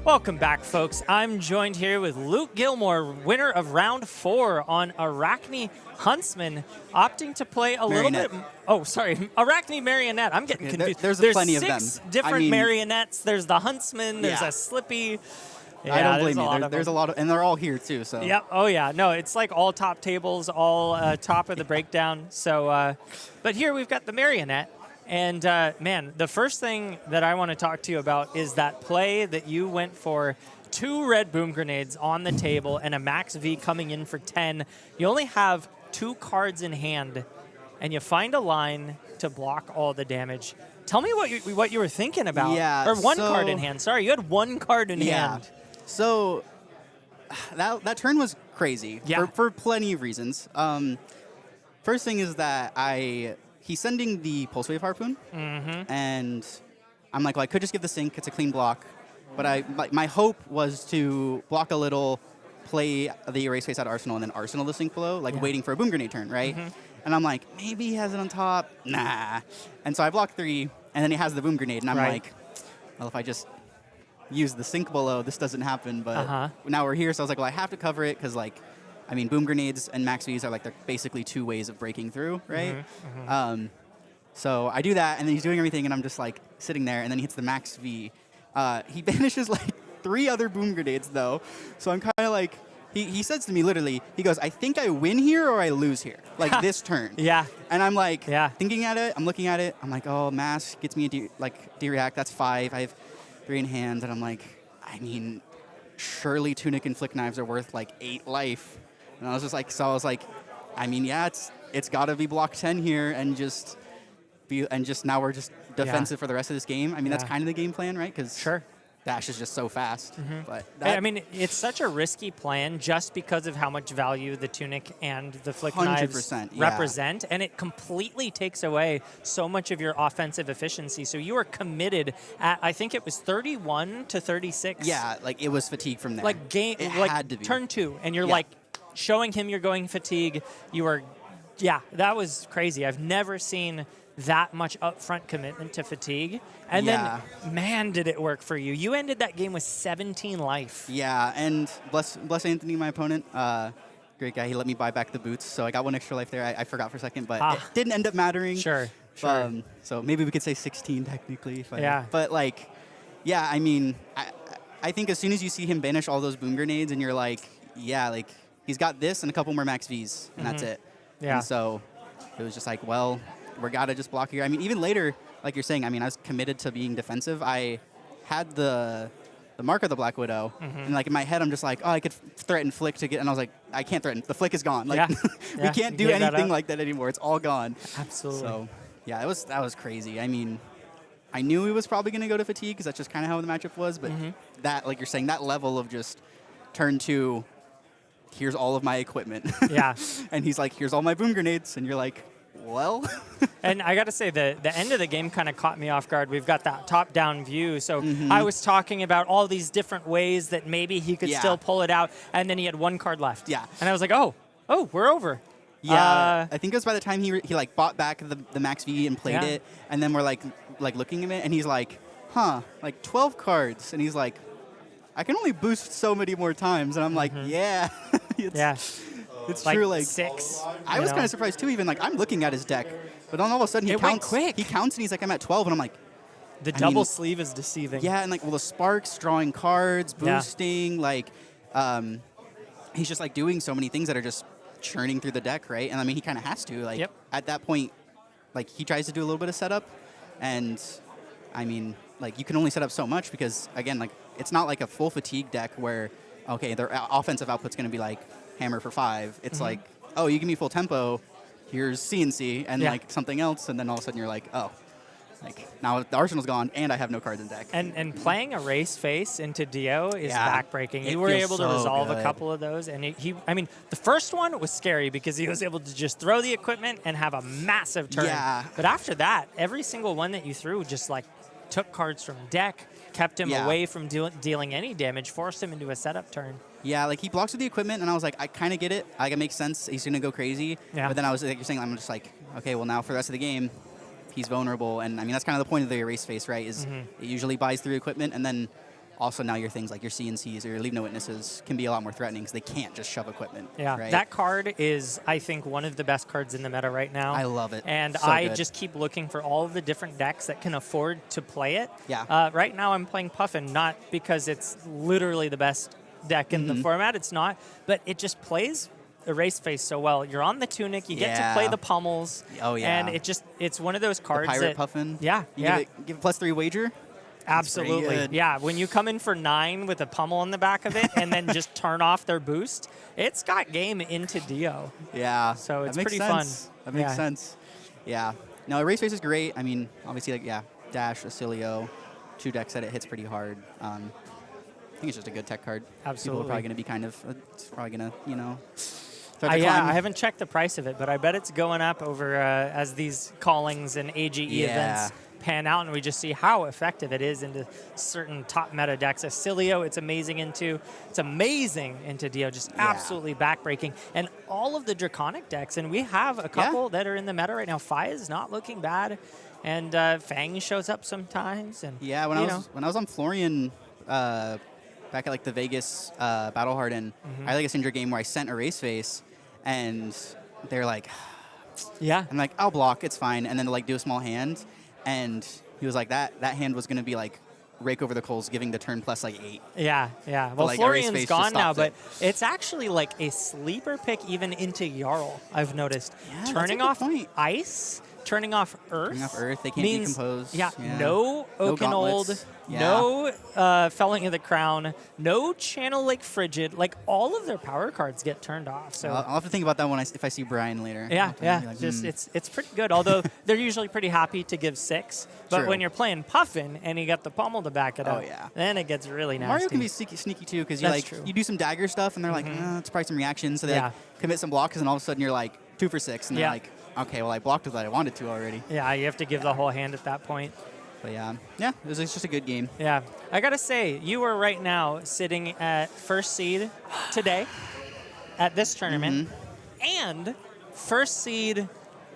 Welcome back, folks. I'm joined here with Luke Gilmore, winner of round 4 on Arachne Huntsman, opting to play a little bit. Oh, sorry, Arachne Marionette. I'm getting confused. There's plenty of them. 6 different marionettes. There's the Huntsman. There's a Slippy. Yeah, I don't blame you. There's a lot of, and they're all here too. So. Yep. Oh yeah. No, it's like all top tables, all top of the breakdown. So, but here we've got the marionette. And man, the first thing that I want to talk to you about is that play that you went for 2 red boom grenades on the table and a max V coming in for 10. You only have 2 cards in hand, and you find a line to block all the damage. Tell me what you were thinking about. Yeah. Or 1 card in hand. Sorry, you had 1 card in hand. So that turn was crazy for plenty of reasons. First thing is that he's sending the Pulse Wave Harpoon, and I'm like, well, I could just give the Sync. It's a clean block. But my hope was to block a little, play the Erase Face out of Arsenal, and then Arsenal the Sync below, waiting for a Boom Grenade turn, right? And I'm like, maybe he has it on top. Nah. And so I block 3, and then he has the Boom Grenade, and I'm like, well, if I just use the Sync below, this doesn't happen. But now we're here, so I was like, well, I have to cover it, because, Boom Grenades and Max Vs are they're basically 2 ways of breaking through, right? So I do that, and then he's doing everything, and I'm just sitting there, and then he hits the Max V. He banishes 3 other Boom Grenades though, so I'm kind of he says to me literally, he goes, I think I win here or I lose here, this turn. Yeah. And I'm thinking at it, I'm looking at it, I'm like, oh, Mass gets me a D-React, that's 5, I have 3 in hand, and I'm like, I mean, surely Tunic and Flick Knives are worth 8 life. And I was just I mean, yeah, it's got to be block 10 here, and just now we're just defensive for the rest of this game. I mean, that's kind of the game plan, right? Because Dash is just so fast. But I mean, it's such a risky plan just because of how much value the Tunic and the Flick Knives represent, and it completely takes away so much of your offensive efficiency. So you were committed at, I think it was 31 to 36. Yeah, it was fatigue from there. It had to be. Turn 2, and you're showing him you're going fatigue. You were, that was crazy. I've never seen that much upfront commitment to fatigue. And then, man, did it work for you. You ended that game with 17 life. Yeah, and bless Anthony, my opponent. Great guy. He let me buy back the boots, so I got 1 extra life there. I forgot for a second, but it didn't end up mattering. Sure. So maybe we could say 16 technically. But I mean, I think as soon as you see him banish all those Boom Grenades, and you're he's got this and a couple more Max Vs, and that's it. Yeah. And so it was just well, we got to just block here. I mean, even later, like you're saying, I mean, I was committed to being defensive. I had the Mark of the Black Widow, and in my head, I'm just oh, I could threaten Flick to get, and I was I can't threaten. The Flick is gone. We can't do anything like that anymore. It's all gone. Absolutely. So, yeah, that was crazy. I mean, I knew he was probably going to go to fatigue because that's just kind of how the matchup was, but that, like you're saying, that level of just turn 2, here's all of my equipment. Yeah. And he's here's all my Boom Grenades, and you're well. And I got to say, the end of the game kind of caught me off guard. We've got that top-down view. So I was talking about all these different ways that maybe he could still pull it out, and then he had 1 card left. Yeah. And I was like, oh, we're over. Yeah. I think it was by the time he bought back the Max V and played it, and then we're looking at it, and he's 12 cards, and he's I can only boost so many more times, and I'm it's true. 6. I was kind of surprised too. Even I'm looking at his deck, but then all of a sudden he counts. Went quick. He counts and he's I'm at 12, and I'm the double sleeve is deceiving. Yeah, and the sparks, drawing cards, boosting, he's just doing so many things that are just churning through the deck, right? And I mean, he kind of has to. At that point, he tries to do a little bit of setup, and I mean, you can only set up so much because again, it's not a full fatigue deck where okay, their offensive output's going to be hammer for 5. It's oh, you give me full tempo, here's CNC and something else, and then all of a sudden you're oh, now the Arsenal's gone and I have no cards in deck. And playing a race face into Dio is backbreaking. You were able to resolve a couple of those, and I mean, the first one was scary because he was able to just throw the equipment and have a massive turn. Yeah. But after that, every single one that you threw just took cards from deck, kept him away from dealing any damage, forced him into a setup turn. Yeah, he blocks with the equipment, and I was I kind of get it. It makes sense. He's going to go crazy. Yeah. But then I was you're saying, I'm just okay, well, now for the rest of the game, he's vulnerable. And I mean, that's kind of the point of the erase face, right? Is it usually buys through equipment, and then also now your things like your CNCs or your Leave No Witnesses can be a lot more threatening because they can't just shove equipment. Yeah, right? that card is, I think, one of the best cards in the meta right now. I love it. And So I good. just keep looking for all of the different decks that can afford to play it. Yeah. Right now I'm playing Puffin, not because it's literally the best deck in the format. It's not. But it just plays Erase Face so well. You're on the Tunic. You get to play the Pummels. Oh, yeah. And it's one of those cards Pirate that... Puffin. Yeah, You yeah. give it +3 wager. Absolutely. good. Yeah, when you come in for 9 with a pummel on the back of it and then just turn off their boost, it's got game into Dio. Yeah. So it's that makes pretty fun. sense. That makes Yeah. sense. Yeah. No, Erase Face is great. I mean, obviously, like, yeah, Dash, Acilio, 2 decks that it hits pretty hard. I think it's just a good tech card. People Absolutely. are probably going to be kind of, it's probably going to, start to Yeah, climb. I haven't checked the price of it, but I bet it's going up over as these callings and AGE events pan out, and we just see how effective it is into certain top meta decks. Acilio, it's amazing into Dio, just absolutely backbreaking. And all of the Draconic decks, and we have a couple that are in the meta right now. Fi is not looking bad, and Fang shows up sometimes. And Yeah, when I was on Florian back at like the Vegas Battle Harden, I had like a Syndra game where I sent Erase Face, and they're like, yeah, I'm like, I'll block, it's fine, and then they'll like do a small hand, and he was like, that hand was gonna be like Rake Over the Coals, giving the turn plus like 8. Yeah, yeah. Well, like, Erase Florian's Face just gone now, stops but it's actually like a sleeper pick even into Yarl, I've noticed. that's a Turning good off point. ice, turning off earth. Turning off Earth, they can't means, decompose. Yeah, Yeah. no No Oaken Old, gauntlets. Yeah. no Felling of the Crown, no Channel Lake Frigid. Like, all of their power cards get turned off. So I'll have to think about that one if I see Brian later. yeah, I'll have to yeah. be like, Just it's pretty good. Although they're usually pretty happy to give 6. But True. when you're playing Puffin and you got the pommel to back it Oh, up, yeah. then it gets really nasty. Mario can be sneaky too, because you That's like true. you do some dagger stuff, and they're like, it's probably some reactions, so they Yeah. like, commit some blocks, and all of a sudden you're like 2 for 6, and they're Yeah. like, okay, well I blocked with what I wanted to already. Yeah, you have to give the whole hand at that point. But yeah, it's just a good game. Yeah, I gotta say, you are right now sitting at first seed today at this tournament, and first seed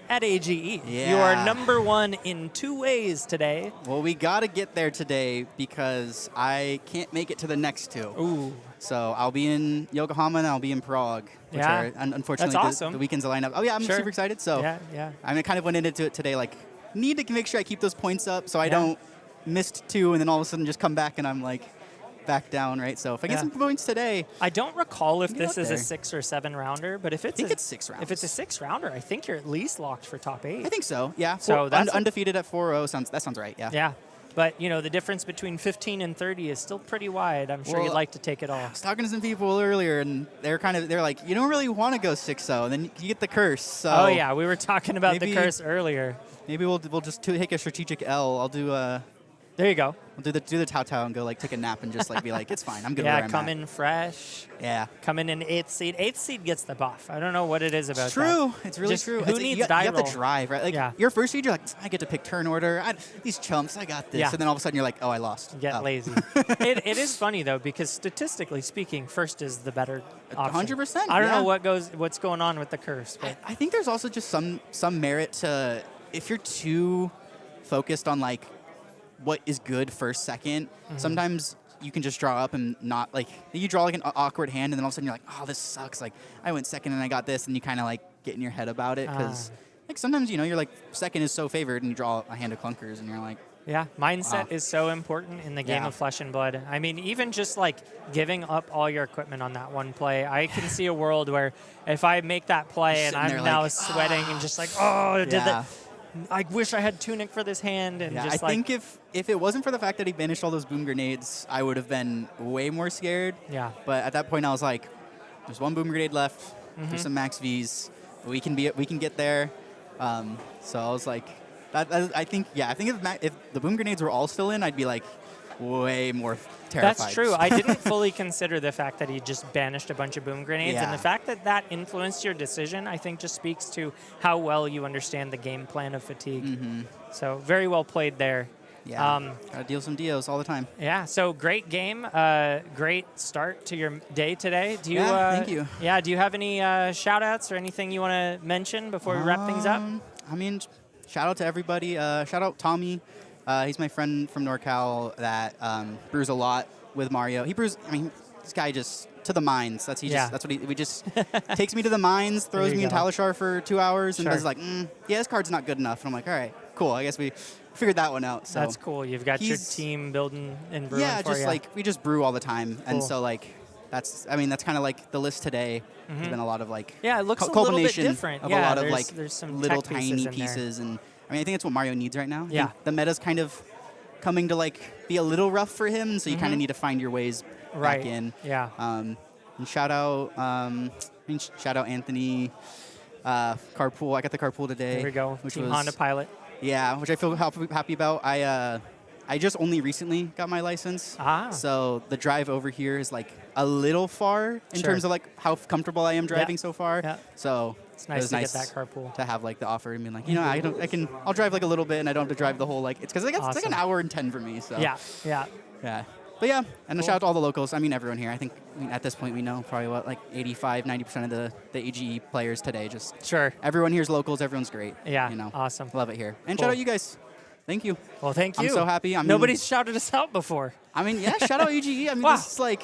at AGE. You are Yeah. number 1 in 2 ways today. Well, we got to get there today because I can't make it to the next 2. Ooh, So I'll be in Yokohama and I'll be in Prague, which Yeah. are unfortunately That's awesome. the weekends line up. Oh yeah, I'm Sure. super excited. So yeah, yeah. I kind of went into it today like, need to make sure I keep those points up so I Yeah. don't miss 2 and then all of a sudden just come back and I'm like back down, right? So if I get Yeah. some points today, I don't recall if Get this up is a there. 6 or 7 rounder, but if it's think it's 6 rounds. If it's a 6 rounder, I think you're at least locked for top 8. I think so. Yeah. So that's a- undefeated at 4-0 that sounds right. Yeah. Yeah, but you know the difference between 15 and 30 is still pretty wide. I'm sure Well, you'd like to take it all. I was talking to some people earlier, and they're like, you don't really want to go 6-0, and then you get the curse. So Oh yeah, we were talking about the maybe- curse earlier. maybe we'll just take a strategic L. I'll do There you go. we'll do the Tao and go like take a nap and just like be like, it's fine, I'm good Yeah, where I'm come at. in fresh. Yeah. Come in 8th seed. 8th seed gets the buff. I don't know what it is about It's true. that. It's really Just true. who It's, needs you die have roll? the drive, right? Like Yeah. your first seed, you're like, I get to pick turn order. These chumps, I got this. Yeah. And then all of a sudden you're like, oh, I lost. Get Oh. lazy. It is funny though because statistically speaking, first is the better option. 100%, I don't yeah. know what's going on with the curse, but I think there's also just some merit to if you're too focused on like what is good first, second. Sometimes you can just draw up and not like you draw like an awkward hand, and then all of a sudden you're like, oh, this sucks. Like I went second and I got this, and you kind of like get in your head about it because like sometimes you're like second is so favored, and you draw a hand of clunkers, and you're like, yeah, mindset Wow. is so important in the game Yeah. of Flesh and Blood. I mean, even just like giving up all your equipment on that one play, I can see a world where if I make that play and Sitting there I'm now like, sweating and just like, oh, did Yeah. that? I wish I had Tunic for this hand, and yeah. just I like, think if it wasn't for the fact that he banished all those boom grenades, I would have been way more scared. yeah, But at that point, I was like, there's one boom grenade left. There's some max Vs. We can get there. So I was like, I think if the boom grenades were all still in, I'd be like way more terrified. that's true. I didn't fully consider the fact that he just banished a bunch of boom grenades, and Yeah. the fact that that influenced your decision, I think, just speaks to how well you understand the game plan of Fatigue. So very well played there. Yeah. Gotta deal some Dios all the time. Yeah, so great game, great start to your day today. Do you? Yeah, thank you. Yeah, do you have any shout outs or anything you want to mention before we wrap things up? I mean, shout out to everybody. Shout out Tommy. He's my friend from NorCal that brews a lot with Mario. He brews. I mean, this guy just to the mines. That's Yeah. That's what we just takes me to the mines, throws There me you in go. Talishar for 2 hours, and Sure. is like, yeah, this card's not good enough. And I'm like, all right, cool. I guess we figured that one out. So That's cool. You've got your he's- team building and brewing yeah, for just you. like we just brew all the time, and Cool. so like that's kind of like the list today. There's been a lot of like Yeah, it looks a little bit culmination different. of Yeah, a lot of there's- like there's some little tech pieces tiny in there. pieces, and I mean I think that's what Mario needs right now. I Yeah. think the meta's kind of coming to like be a little rough for him, so you kind of need to find your ways Right. back in. Yeah. And shout out Anthony. Carpool. I got the carpool today. There we go. Which Team was, Honda Pilot. Yeah, which I feel happy about. I just only recently got my license. So the drive over here is like a little far in Sure. terms of like how comfortable I am driving so far. Yeah. So It's it nice was to nice get that carpool. to have like the offer and be like, I'll drive like a little bit and I don't have to drive the whole like it's because it's like Awesome. an hour and 10 for me. So Yeah. yeah. But yeah, and a shout out to all the locals. I mean, everyone here. I think at this point we know probably what, like 85, 90% of the AGE players today. Just Sure. everyone here's locals. Everyone's great. Yeah, You know, awesome. Love it here. And Cool. shout out you guys. Thank you. Well, thank you. I'm so happy. I mean- Nobody's shouted us out before. I mean, yeah, shout out AGE. I mean, Wow. this is like,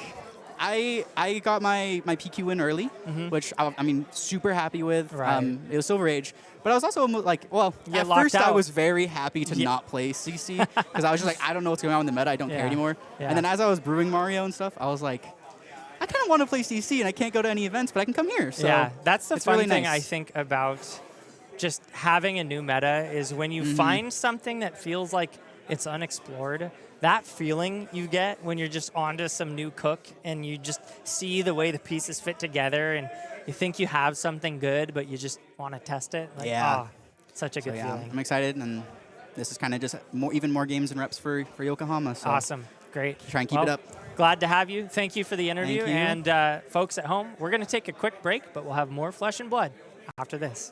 I got my PQ win early, which I mean, super happy with. Right. It was Silver Age. But I was also like, well, You get at locked first I out. was very happy to Yeah. not play CC because I was just like, I don't know what's going on in the meta. I don't Yeah. care anymore. Yeah. And then as I was brewing Mario and stuff, I was like, I kind of want to play CC and I can't go to any events, but I can come here. So yeah, that's the it's fun really thing nice. I think about just having a new meta is when you find something that feels like it's unexplored. That feeling you get when you're just onto some new cook and you just see the way the pieces fit together and you think you have something good, but you just want to test it. Like, Yeah. such a good yeah, feeling. I'm excited, and this is kind of just even more games and reps for Yokohama. So Awesome. Great. Try and keep it Well, up. Glad to have you. Thank you for the interview. Thank you. And folks at home, we're going to take a quick break, but we'll have more Flesh and Blood after this.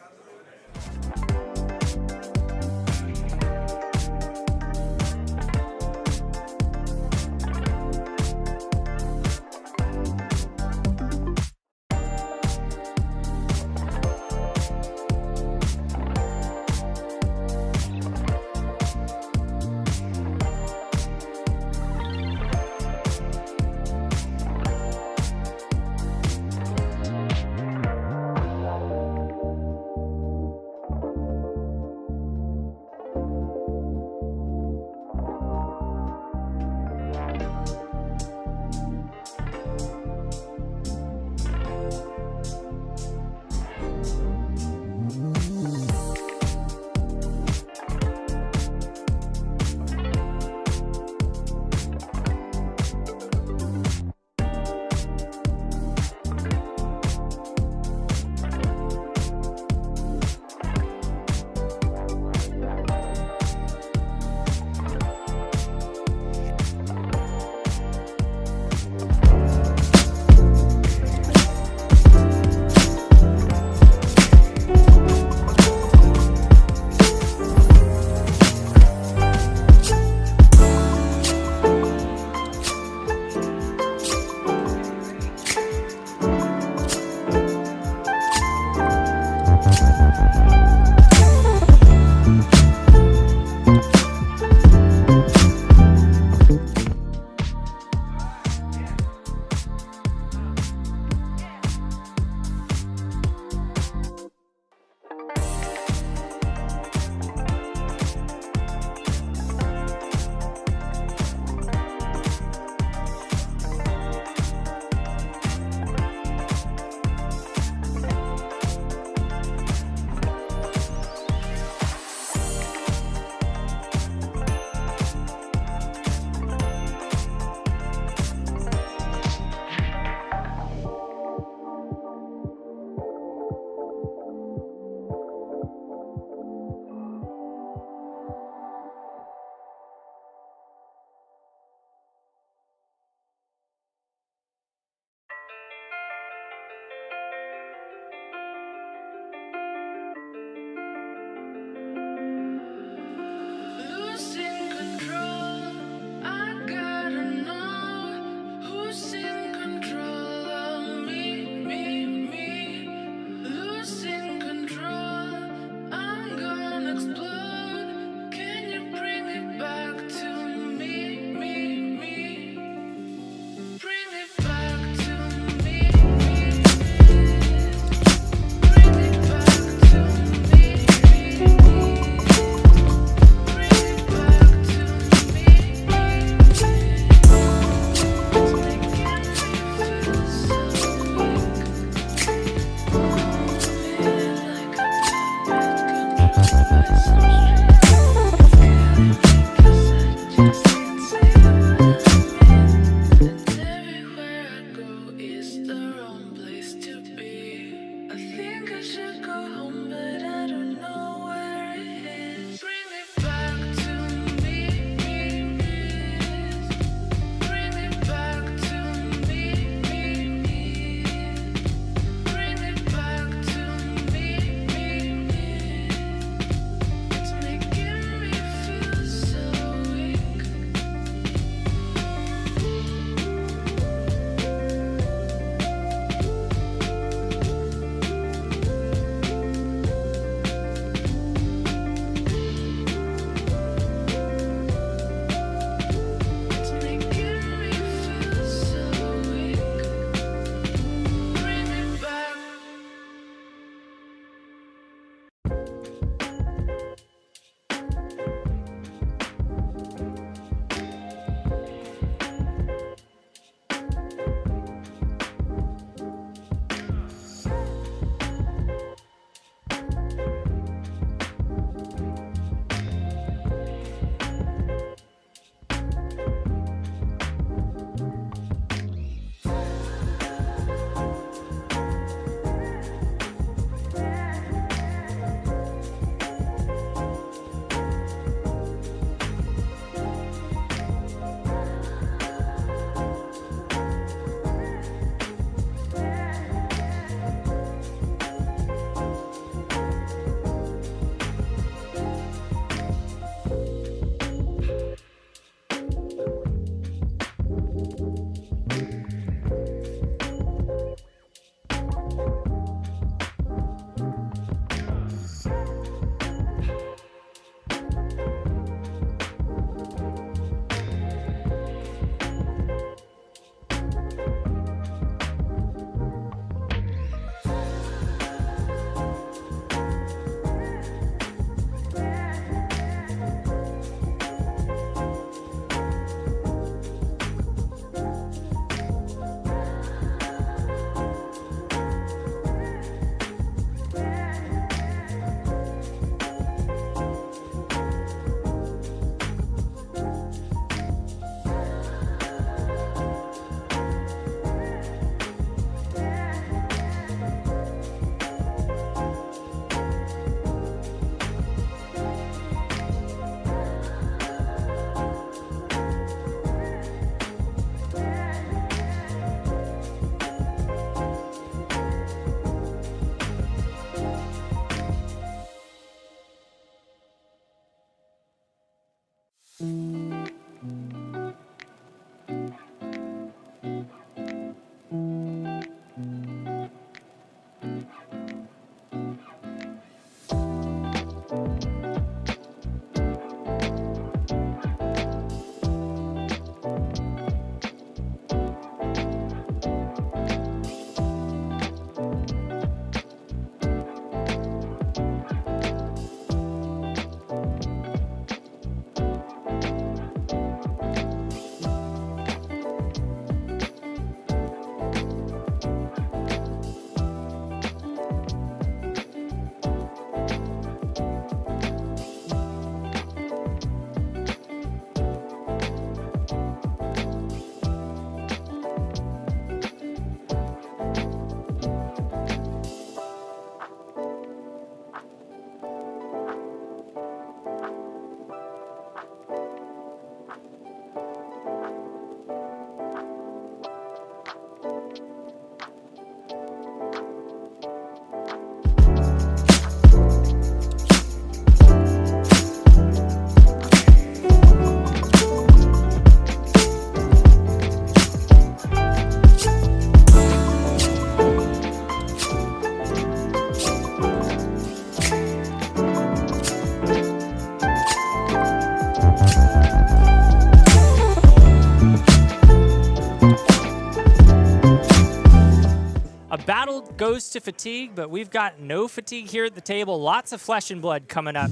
battle goes to fatigue, but we've got no fatigue here at the table. Lots of flesh and blood coming up.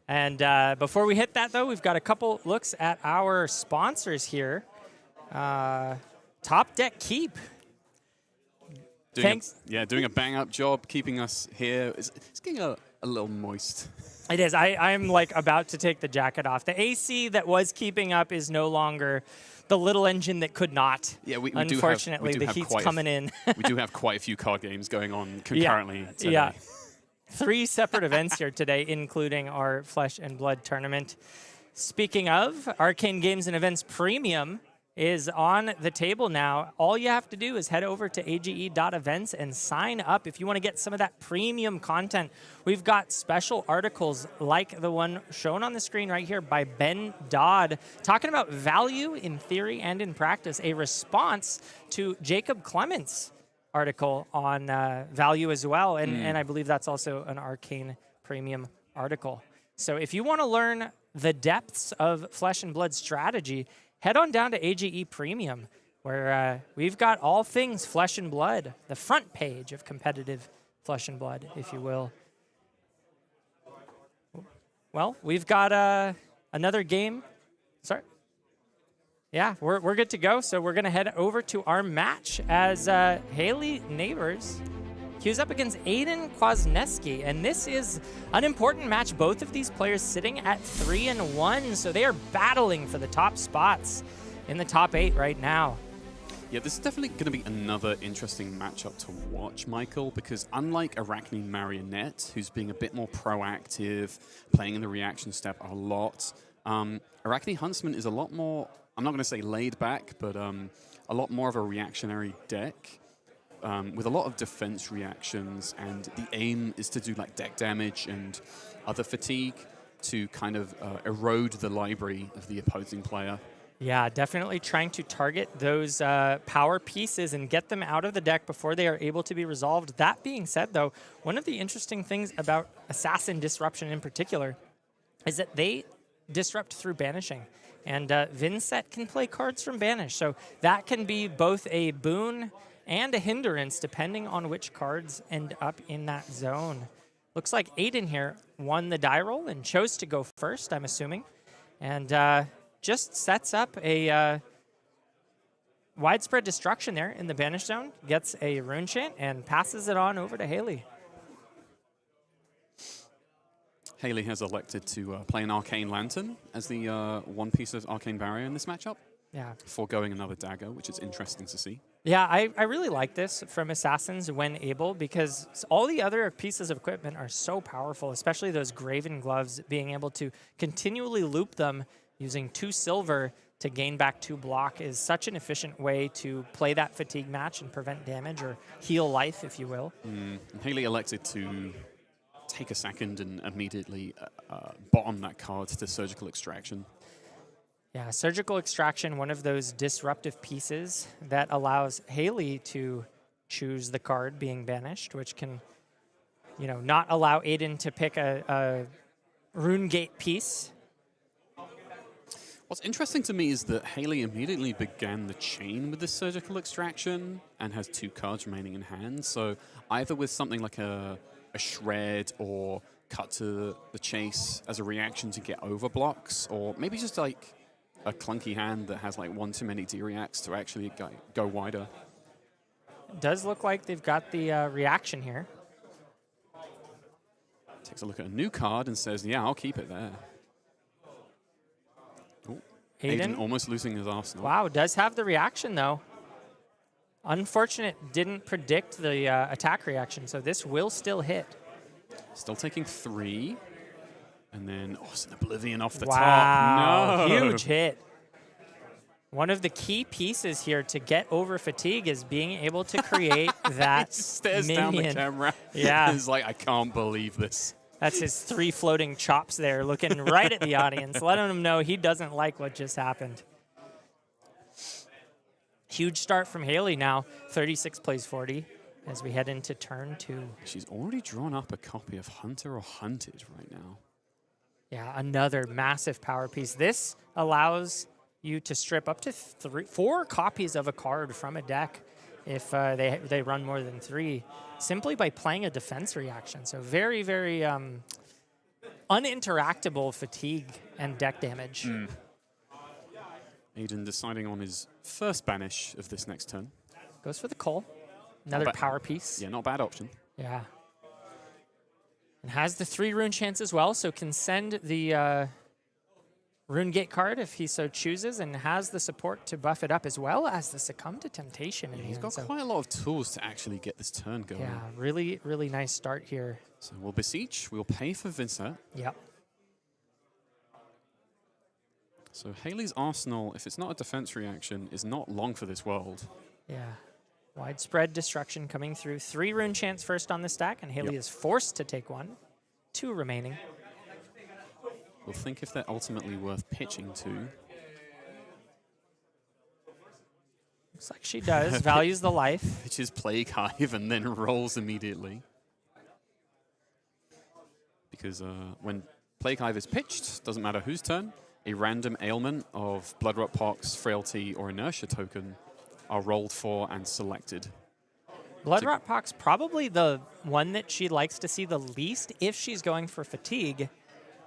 And before we hit that, though, we've got a couple looks at our sponsors here. Top Deck Keep. Thanks. Doing a bang-up job keeping us here. It's getting a little moist. It is. I'm like about to take the jacket off. The AC that was keeping up is no longer the little engine that could not. Yeah, we unfortunately, do have, the heat's coming in. We do have quite a few card games going on concurrently today. Yeah. 3 separate events here today, including our Flesh and Blood tournament. Speaking of, Arcane Games and Events Premium is on the table now. All you have to do is head over to age.events and sign up if you want to get some of that premium content. We've got special articles like the one shown on the screen right here by Ben Dodd, talking about value in theory and in practice, a response to Jacob Clement's article on value as well. And I believe that's also an Arcane premium article. So if you want to learn the depths of Flesh and Blood strategy, head on down to AGE Premium, where we've got all things Flesh and Blood, the front page of competitive Flesh and Blood, if you will. Well, we've got another game. Sorry. Yeah, we're good to go. So we're going to head over to our match as Haley Neighbors queues up against Aiden Kwasniewski. And this is an important match. Both of these players sitting at 3-1. So they are battling for the top spots in the top 8 right now. Yeah, this is definitely going to be another interesting matchup to watch, Michael, because unlike Arachne Marionette, who's being a bit more proactive, playing in the reaction step a lot, Arachne Huntsman is a lot more, I'm not going to say laid back, but a lot more of a reactionary deck. With a lot of defense reactions, and the aim is to do like deck damage and other fatigue to kind of erode the library of the opposing player. Yeah, definitely trying to target those power pieces and get them out of the deck before they are able to be resolved. That being said, though, one of the interesting things about Assassin Disruption in particular is that they disrupt through banishing. And Vinnset can play cards from banish, so that can be both a boon and a hindrance depending on which cards end up in that zone. Looks like Aiden here won the die roll and chose to go first, I'm assuming, and just sets up a widespread destruction there in the banish zone, gets a rune chant, and passes it on over to Haley. Haley has elected to play an Arcane Lantern as the one piece of Arcane Barrier in this matchup. Yeah. Foregoing another dagger, which is interesting to see. Yeah, I really like this from Assassins when able, because all the other pieces of equipment are so powerful, especially those Graven Gloves, being able to continually loop them using 2 silver to gain back 2 block is such an efficient way to play that fatigue match and prevent damage or heal life, if you will. Haley elected to take a second and immediately bottom that card to Surgical Extraction. Yeah, Surgical Extraction, one of those disruptive pieces that allows Haley to choose the card being banished, which can, you know, not allow Aiden to pick a Rune Gate piece. What's interesting to me is that Haley immediately began the chain with this Surgical Extraction and has 2 cards remaining in hand. So either with something like a Shred or Cut to the Chase as a reaction to get over blocks, or maybe just like a clunky hand that has like 1 too many D-reacts to actually go wider. It does look like they've got the reaction here. Takes a look at a new card and says, yeah, I'll keep it there. Ooh, Aiden almost losing his arsenal. Wow, does have the reaction though. Unfortunate, didn't predict the attack reaction, so this will still hit. Still taking 3. And then, it's an Oblivion off the top. No. Huge hit. One of the key pieces here to get over fatigue is being able to create that he stares minion. Down the camera. Yeah. He's like, I can't believe this. That's his 3 floating chops there, looking right at the audience, letting him know he doesn't like what just happened. Huge start from Haley now. 36 plays 40 as we head into turn 2. She's already drawn up a copy of Hunter or Hunted right now. Yeah, another massive power piece. This allows you to strip up to 4 copies of a card from a deck if they run more than 3, simply by playing a defense reaction. So very, very uninteractable fatigue and deck damage. Aiden deciding on his first banish of this next turn. Goes for the Cull. Another power piece. Yeah, not a bad option. Yeah. And has the 3 rune chance as well, so can send the Rune Gate card if he so chooses, and has the support to buff it up, as well as the Succumb to Temptation. Yeah, he's got quite a lot of tools to actually get this turn going. Yeah, really, really nice start here. So we'll beseech, we'll pay for Vinnset. Yep. So Haley's Arsenal, if it's not a defense reaction, is not long for this world. Yeah. Widespread destruction coming through. 3 rune chance first on the stack, and Haley is forced to take 1. 2 remaining. We'll think if they're ultimately worth pitching to. Looks like she does. Values the life. Pitches Plague Hive and then rolls immediately. Because when Plague Hive is pitched, doesn't matter whose turn, a random ailment of Bloodrot Pox, Frailty, or Inertia token are rolled for and selected. Bloodrot Pox, probably the one that she likes to see the least if she's going for fatigue.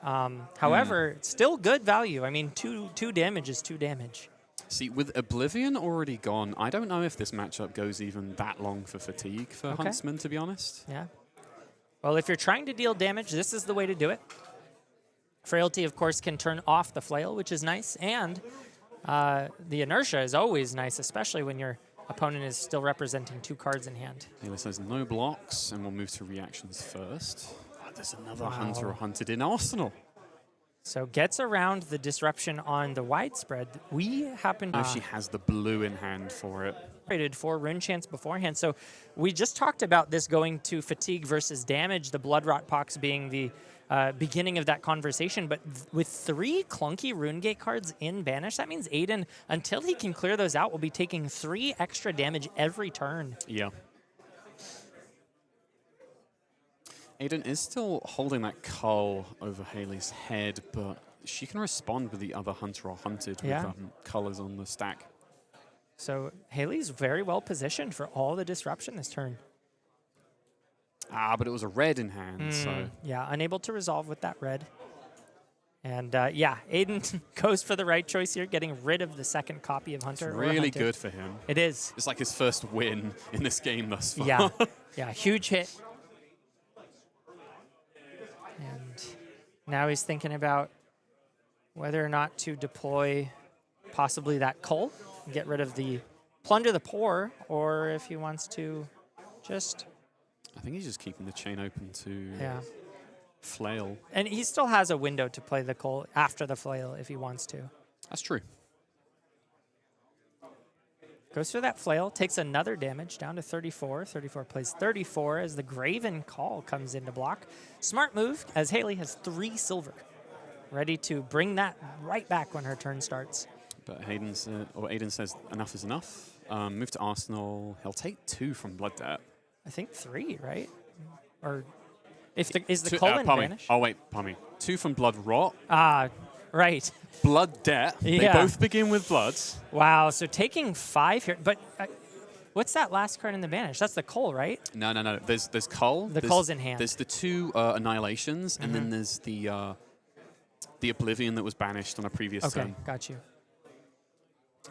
However, it's still good value. I mean, 2 damage is 2 damage. See, with Oblivion already gone, I don't know if this matchup goes even that long for fatigue for Huntsman, to be honest. Yeah. Well, if you're trying to deal damage, this is the way to do it. Frailty, of course, can turn off the flail, which is nice, and the inertia is always nice, especially when your opponent is still representing 2 cards in hand. Taylor says no blocks, and we'll move to reactions first. Oh, there's another hunter hunted in Arsenal. So gets around the disruption on the widespread. We happen to... she has the blue in hand for it. Rated for rune chance beforehand. So we just talked about this going to fatigue versus damage, the Bloodrot Pox being the beginning of that conversation. But with 3 clunky Rune Gate cards in Banish, that means Aiden, until he can clear those out, will be taking 3 extra damage every turn. Yeah. Aiden is still holding that cull over Haley's head, but she can respond with the other hunter or hunted with colors on the stack. So Haley's very well positioned for all the disruption this turn. But it was a red in hand, so... Yeah, unable to resolve with that red. And yeah, Aiden goes for the right choice here, getting rid of the second copy of Hunter. It's really good for him. It is. It's like his first win in this game thus far. Yeah, yeah, huge hit. And now he's thinking about whether or not to deploy possibly that Cull, get rid of the Plunder the Poor, or if he wants to just... I think he's just keeping the chain open to flail. And he still has a window to play the Cull after the flail if he wants to. That's true. Goes for that flail, takes another damage, down to 34. 34 plays 34 as the Graven Call comes into block. Smart move, as Haley has 3 silver. Ready to bring that right back when her turn starts. But Aiden says enough is enough. Move to Arsenal. He'll take 2 from Blood Debt. I think 3, right? Or is the Cull in Banish? Oh, wait, pardon me. 2 from Blood Rot. Right. Blood Debt. They both begin with bloods. Wow, so taking 5 here. But what's that last card in the Banish? That's the Cull, right? No. There's Cull. Cull's in hand. There's the 2 Annihilations, and then there's the Oblivion that was banished on a previous turn. Okay, got you.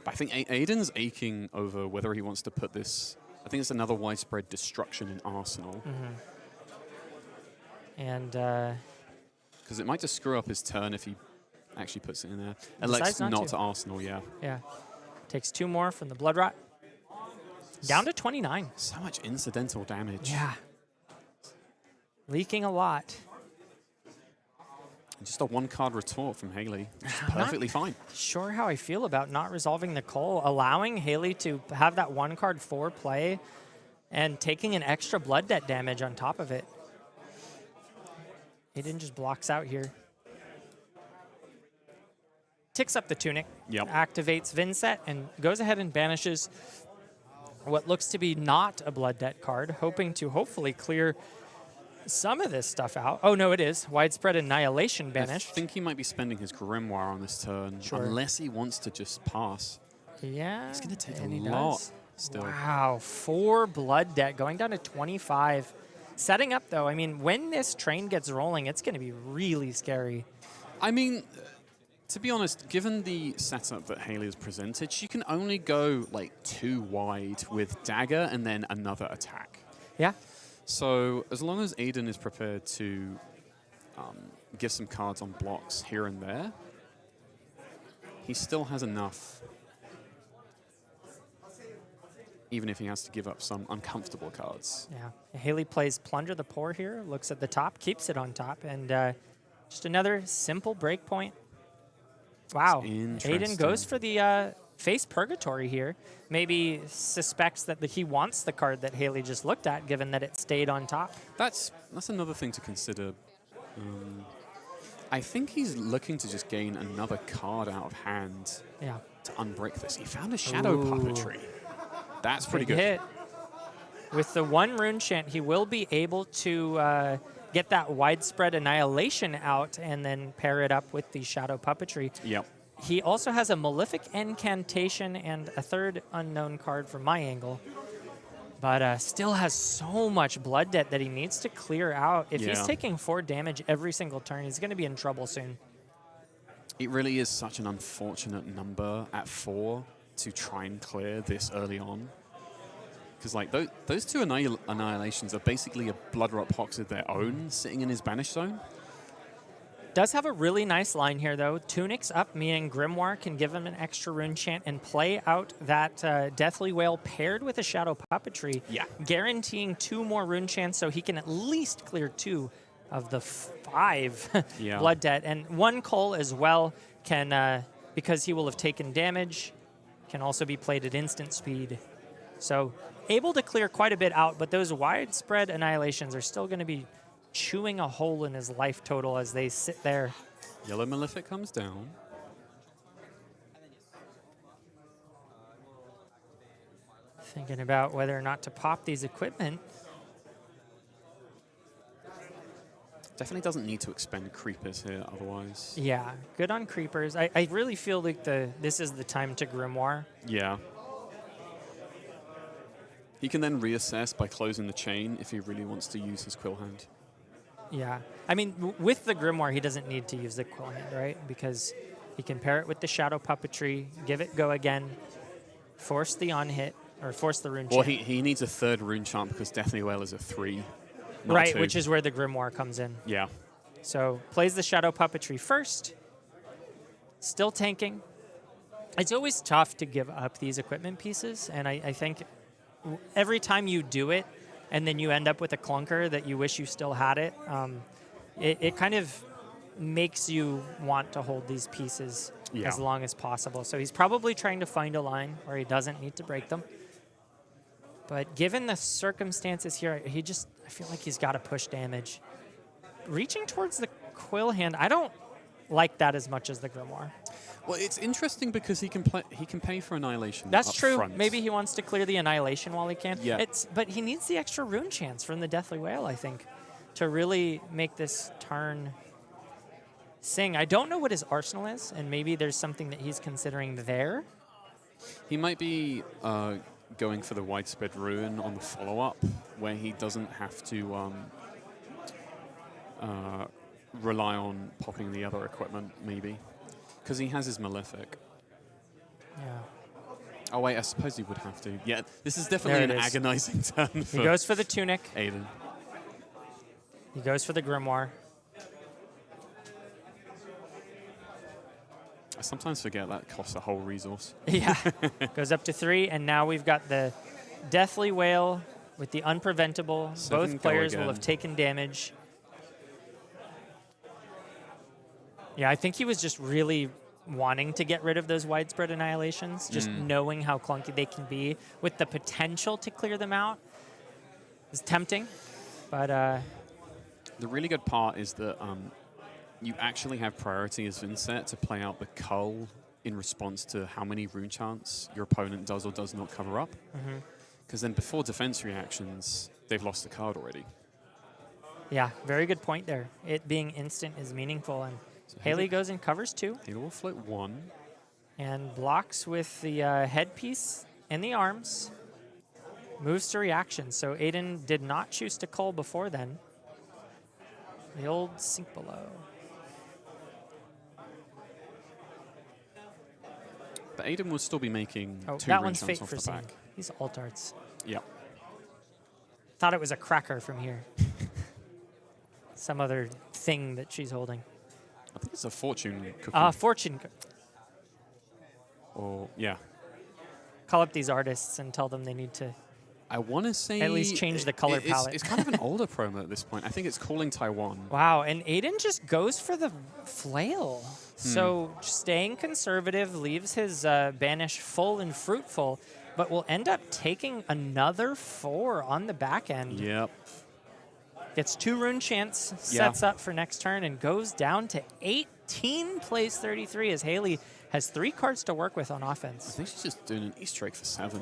But I think Aiden's aching over whether he wants to put this... I think it's another widespread destruction in Arsenal. And... because it might just screw up his turn if he actually puts it in there. Elects not to Arsenal, yeah. Yeah. Takes 2 more from the Blood Rot. Down to 29. So much incidental damage. Yeah. Leaking a lot. Just a 1-card retort from Haley. Perfectly fine. Sure how I feel about not resolving the Cull, allowing Haley to have that 1-card 4 play and taking an extra Blood Debt damage on top of it. Aiden just blocks out here. Ticks up the Tunic, activates Vinnset, and goes ahead and banishes what looks to be not a Blood Debt card, hoping to hopefully clear some of this stuff out. Oh, no, it is. Widespread Annihilation banished. I think he might be spending his Grimoire on this turn, unless he wants to just pass. Yeah. He's going to take a lot. still. Wow, 4 blood debt going down to 25. Setting up, though, I mean, when this train gets rolling, it's going to be really scary. I mean, to be honest, given the setup that Haley has presented, she can only go like 2 wide with dagger and then another attack. Yeah. So as long as Aiden is prepared to give some cards on blocks here and there, he still has enough, even if he has to give up some uncomfortable cards. Yeah. Haley plays Plunder the Poor here, looks at the top, keeps it on top, and just another simple break point. Wow. Aiden goes for the face Purgatory here. Maybe suspects that he wants the card that Haley just looked at, given that it stayed on top. That's another thing to consider. I think he's looking to just gain another card out of hand to unbreak this. He found a Shadow Puppetry. That's pretty good. Hit. With the 1 rune chant, he will be able to get that widespread annihilation out and then pair it up with the Shadow Puppetry. Yep. He also has a Malefic Incantation and a 3rd unknown card from my angle, but still has so much blood debt that he needs to clear out. If he's taking 4 damage every single turn, he's going to be in trouble soon. It really is such an unfortunate number at 4 to try and clear this early on. Because like those 2 annihilations are basically a Blood Rot Pox of their own sitting in his banish zone. Does have a really nice line here, though. Tunic's up, meaning Grimoire can give him an extra rune chant and play out that Deathly Wail paired with a Shadow Puppetry, guaranteeing 2 more rune chants so he can at least clear 2 of the 5 blood debt. And 1 Cull as well can, because he will have taken damage, can also be played at instant speed. So able to clear quite a bit out, but those widespread annihilations are still going to be chewing a hole in his life total as they sit there. Yellow Malefic comes down. Thinking about whether or not to pop these equipment. Definitely doesn't need to expend Creepers here otherwise. Yeah, good on Creepers. I really feel like this is the time to Grimoire. Yeah. He can then reassess by closing the chain if he really wants to use his Quill Hand. Yeah. I mean, with the Grimoire, he doesn't need to use the Quill Hand, right? Because he can pair it with the Shadow Puppetry, give it go again, force the on-hit, or force the rune Well, chant. he needs a 3rd rune chant because Deathly Wail is a 3. Right, 2. which is where the Grimoire comes in. Yeah. So plays the Shadow Puppetry first. Still tanking. It's always tough to give up these equipment pieces, and I think every time you do it, and then you end up with a clunker that you wish you still had it, it kind of makes you want to hold these pieces as long as possible. So he's probably trying to find a line where he doesn't need to break them. But given the circumstances here, I feel like he's got to push damage. Reaching towards the Quill Hand, I don't like that as much as the Grimoire. Well, it's interesting because he can pay for Annihilation. That's up true. Front. Maybe he wants to clear the Annihilation while he can. Yeah. But he needs the extra rune chance from the Deathly Wail, I think, to really make this turn sing. I don't know what his arsenal is, and maybe there's something that he's considering there. He might be going for the widespread ruin on the follow-up, where he doesn't have to rely on popping the other equipment, maybe. Because he has his Malefic. Yeah. Oh, wait, I suppose he would have to. Yeah, this is definitely an agonizing turn for He goes for the Tunic. Aiden. He goes for the Grimoire. I sometimes forget that costs a whole resource. Yeah. Goes up to 3, and now we've got the Deathly Wail with the Unpreventable. 7 Both players go will again. have taken damage. Yeah, I think he was just really wanting to get rid of those widespread annihilations, just knowing how clunky they can be with the potential to clear them out is tempting. But the really good part is that you actually have priority as Vinnset to play out the cull in response to how many rune chants your opponent does or does not cover up. Because then before defense reactions, they've lost the card already. yeah, very good point there. It being instant is meaningful, and So Haley goes and covers 2 Haley will float 1. and blocks with the headpiece and the arms. Moves to reaction. So Aiden did not choose to cull before then. The old sink below. But Aiden will still be making Oh, 2 that rune one's chunks fake off for the seeing. back. He's alt arts. Yep. Thought it was a cracker from here. Some other thing that she's holding. I think it's a fortune cookie. Fortune. Or, yeah. Call up these artists and tell them they need to I want to say... at least change the color it's, palette. It's kind of an older promo at this point. I think it's Calling Taiwan. Wow, and Aiden just goes for the flail. So staying conservative, leaves his banish full and fruitful, but will end up taking another 4 on the back end. Yep. Gets 2 rune chance, sets up for next turn, and goes down to 18, plays 33 as Haley has 3 cards to work with on I offense. think she's just doing an Easter egg for 7.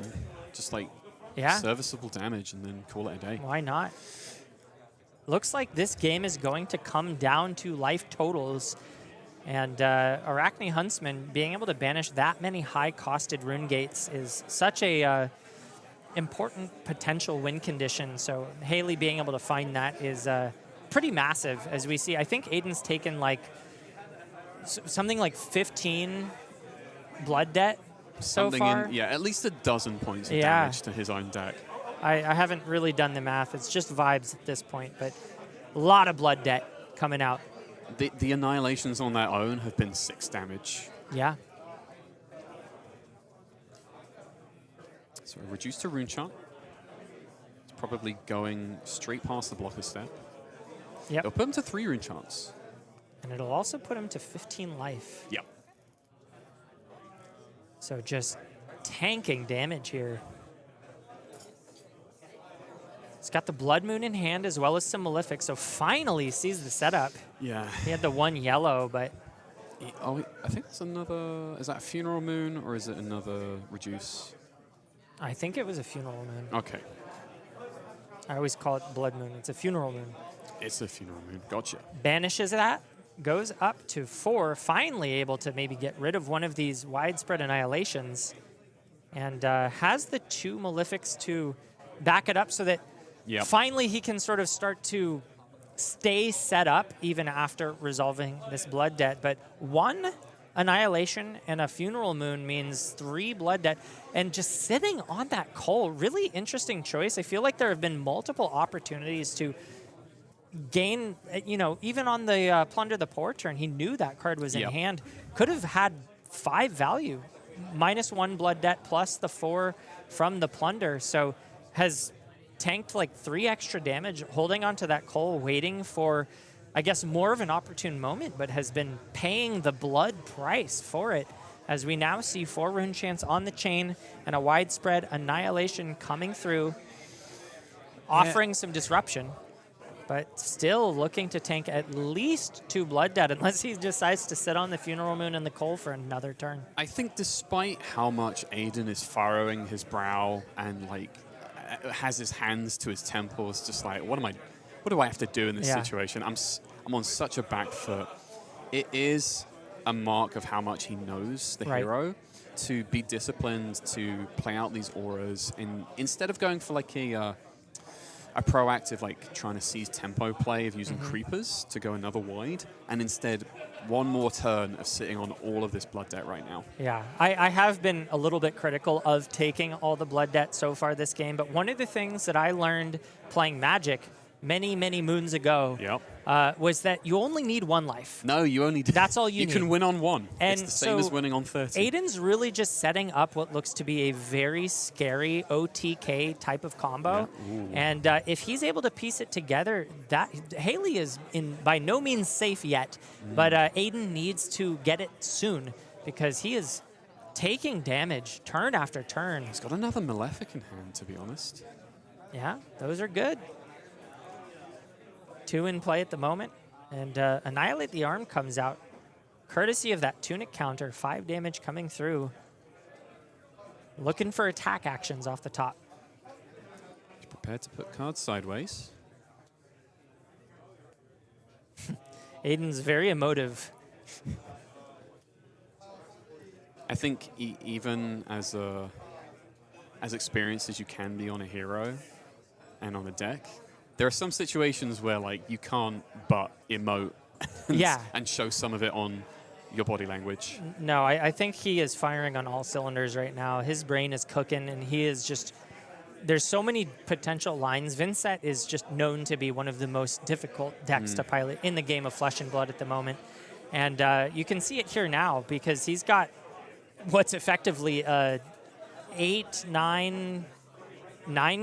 Just like Yeah, serviceable damage and then call it a day. why not? Looks like this game is going to come down to life totals. And Arachne Huntsman being able to banish that many high-costed rune gates is such a important potential win condition. So Haley being able to find that is pretty massive, as we see. I think Aiden's taken like something like 15 blood debt so far. Yeah, at least a dozen points of Yeah. damage to his own deck. I haven't really done the math. It's just vibes at this point, but a lot of blood debt coming out. The annihilations on their own have been 6 damage. Yeah. So reduced to rune chant. It's probably going straight past the blocker step. Yep. They'll put him to 3 rune chants. And it'll also put him to 15 life. Yep. So just tanking damage here. He's got the Blood Moon in hand as well as some Malefic, so finally sees the setup. Yeah. He had the 1 yellow, but Oh, I think that's another... Is that a Funeral Moon or is it another Reduce? I think it was a Funeral Moon. Okay. I always call it Blood Moon. It's a Funeral Moon. It's a Funeral Moon. Gotcha. Banishes that, goes up to 4, finally able to maybe get rid of one of these widespread annihilations, and has the 2 Malefics to back it up so that finally he can sort of start to stay set up even after resolving this blood debt. But 1 annihilation and a Funeral Moon means 3 blood debt, and just sitting on that coal, really interesting choice. I feel like there have been multiple opportunities to gain, you know, even on the Plunder the Poor turn, he knew that card was in hand. Could have had 5 value, -1 blood debt plus the 4 from the Plunder. So has tanked like 3 extra damage, holding onto that coal, waiting for, I guess, more of an opportune moment, but has been paying the blood price for it. As we now see 4 rune chants on the chain and a widespread annihilation coming through, offering some disruption. But still looking to tank at least 2 blood debt, unless he decides to sit on the Funeral Moon and the coal for another turn. I think despite how much Aiden is furrowing his brow and like has his hands to his temples, just like, what do I have to do in this situation? I'm on such a back foot. It is a mark of how much he knows the hero, to be disciplined, to play out these auras, and instead of going for like a proactive, like trying to seize tempo play of using creepers to go another wide, and instead 1 more turn of sitting on all of this blood debt right now. Yeah, I have been a little bit critical of taking all the blood debt so far this game, but one of the things that I learned playing Magic many, many moons ago was that you only need 1 life. No, you only do. That's all you need. You can win on 1. And it's the same as winning on 30. Aiden's really just setting up what looks to be a very scary OTK type of combo. And if he's able to piece it together, that Haley is by no means safe yet, but Aiden needs to get it soon because he is taking damage turn after turn. He's got another Malefic in hand, to be honest. Yeah, those are good. 2 in play at the moment, and Annihilate the Arm comes out, courtesy of that Tunic counter, 5 damage coming through. Looking for attack actions off the top. He's prepared to put cards sideways. Aiden's very emotive. I think even as a as experienced as you can be on a hero and on a deck, there are some situations where like you can't but emote and show some of it on your body language. No, I think he is firing on all cylinders right now. His brain is cooking, and he is just... There's so many potential lines. Vinnset is just known to be one of the most difficult decks to pilot in the game of Flesh and Blood at the moment. And you can see it here now because he's got what's effectively a 9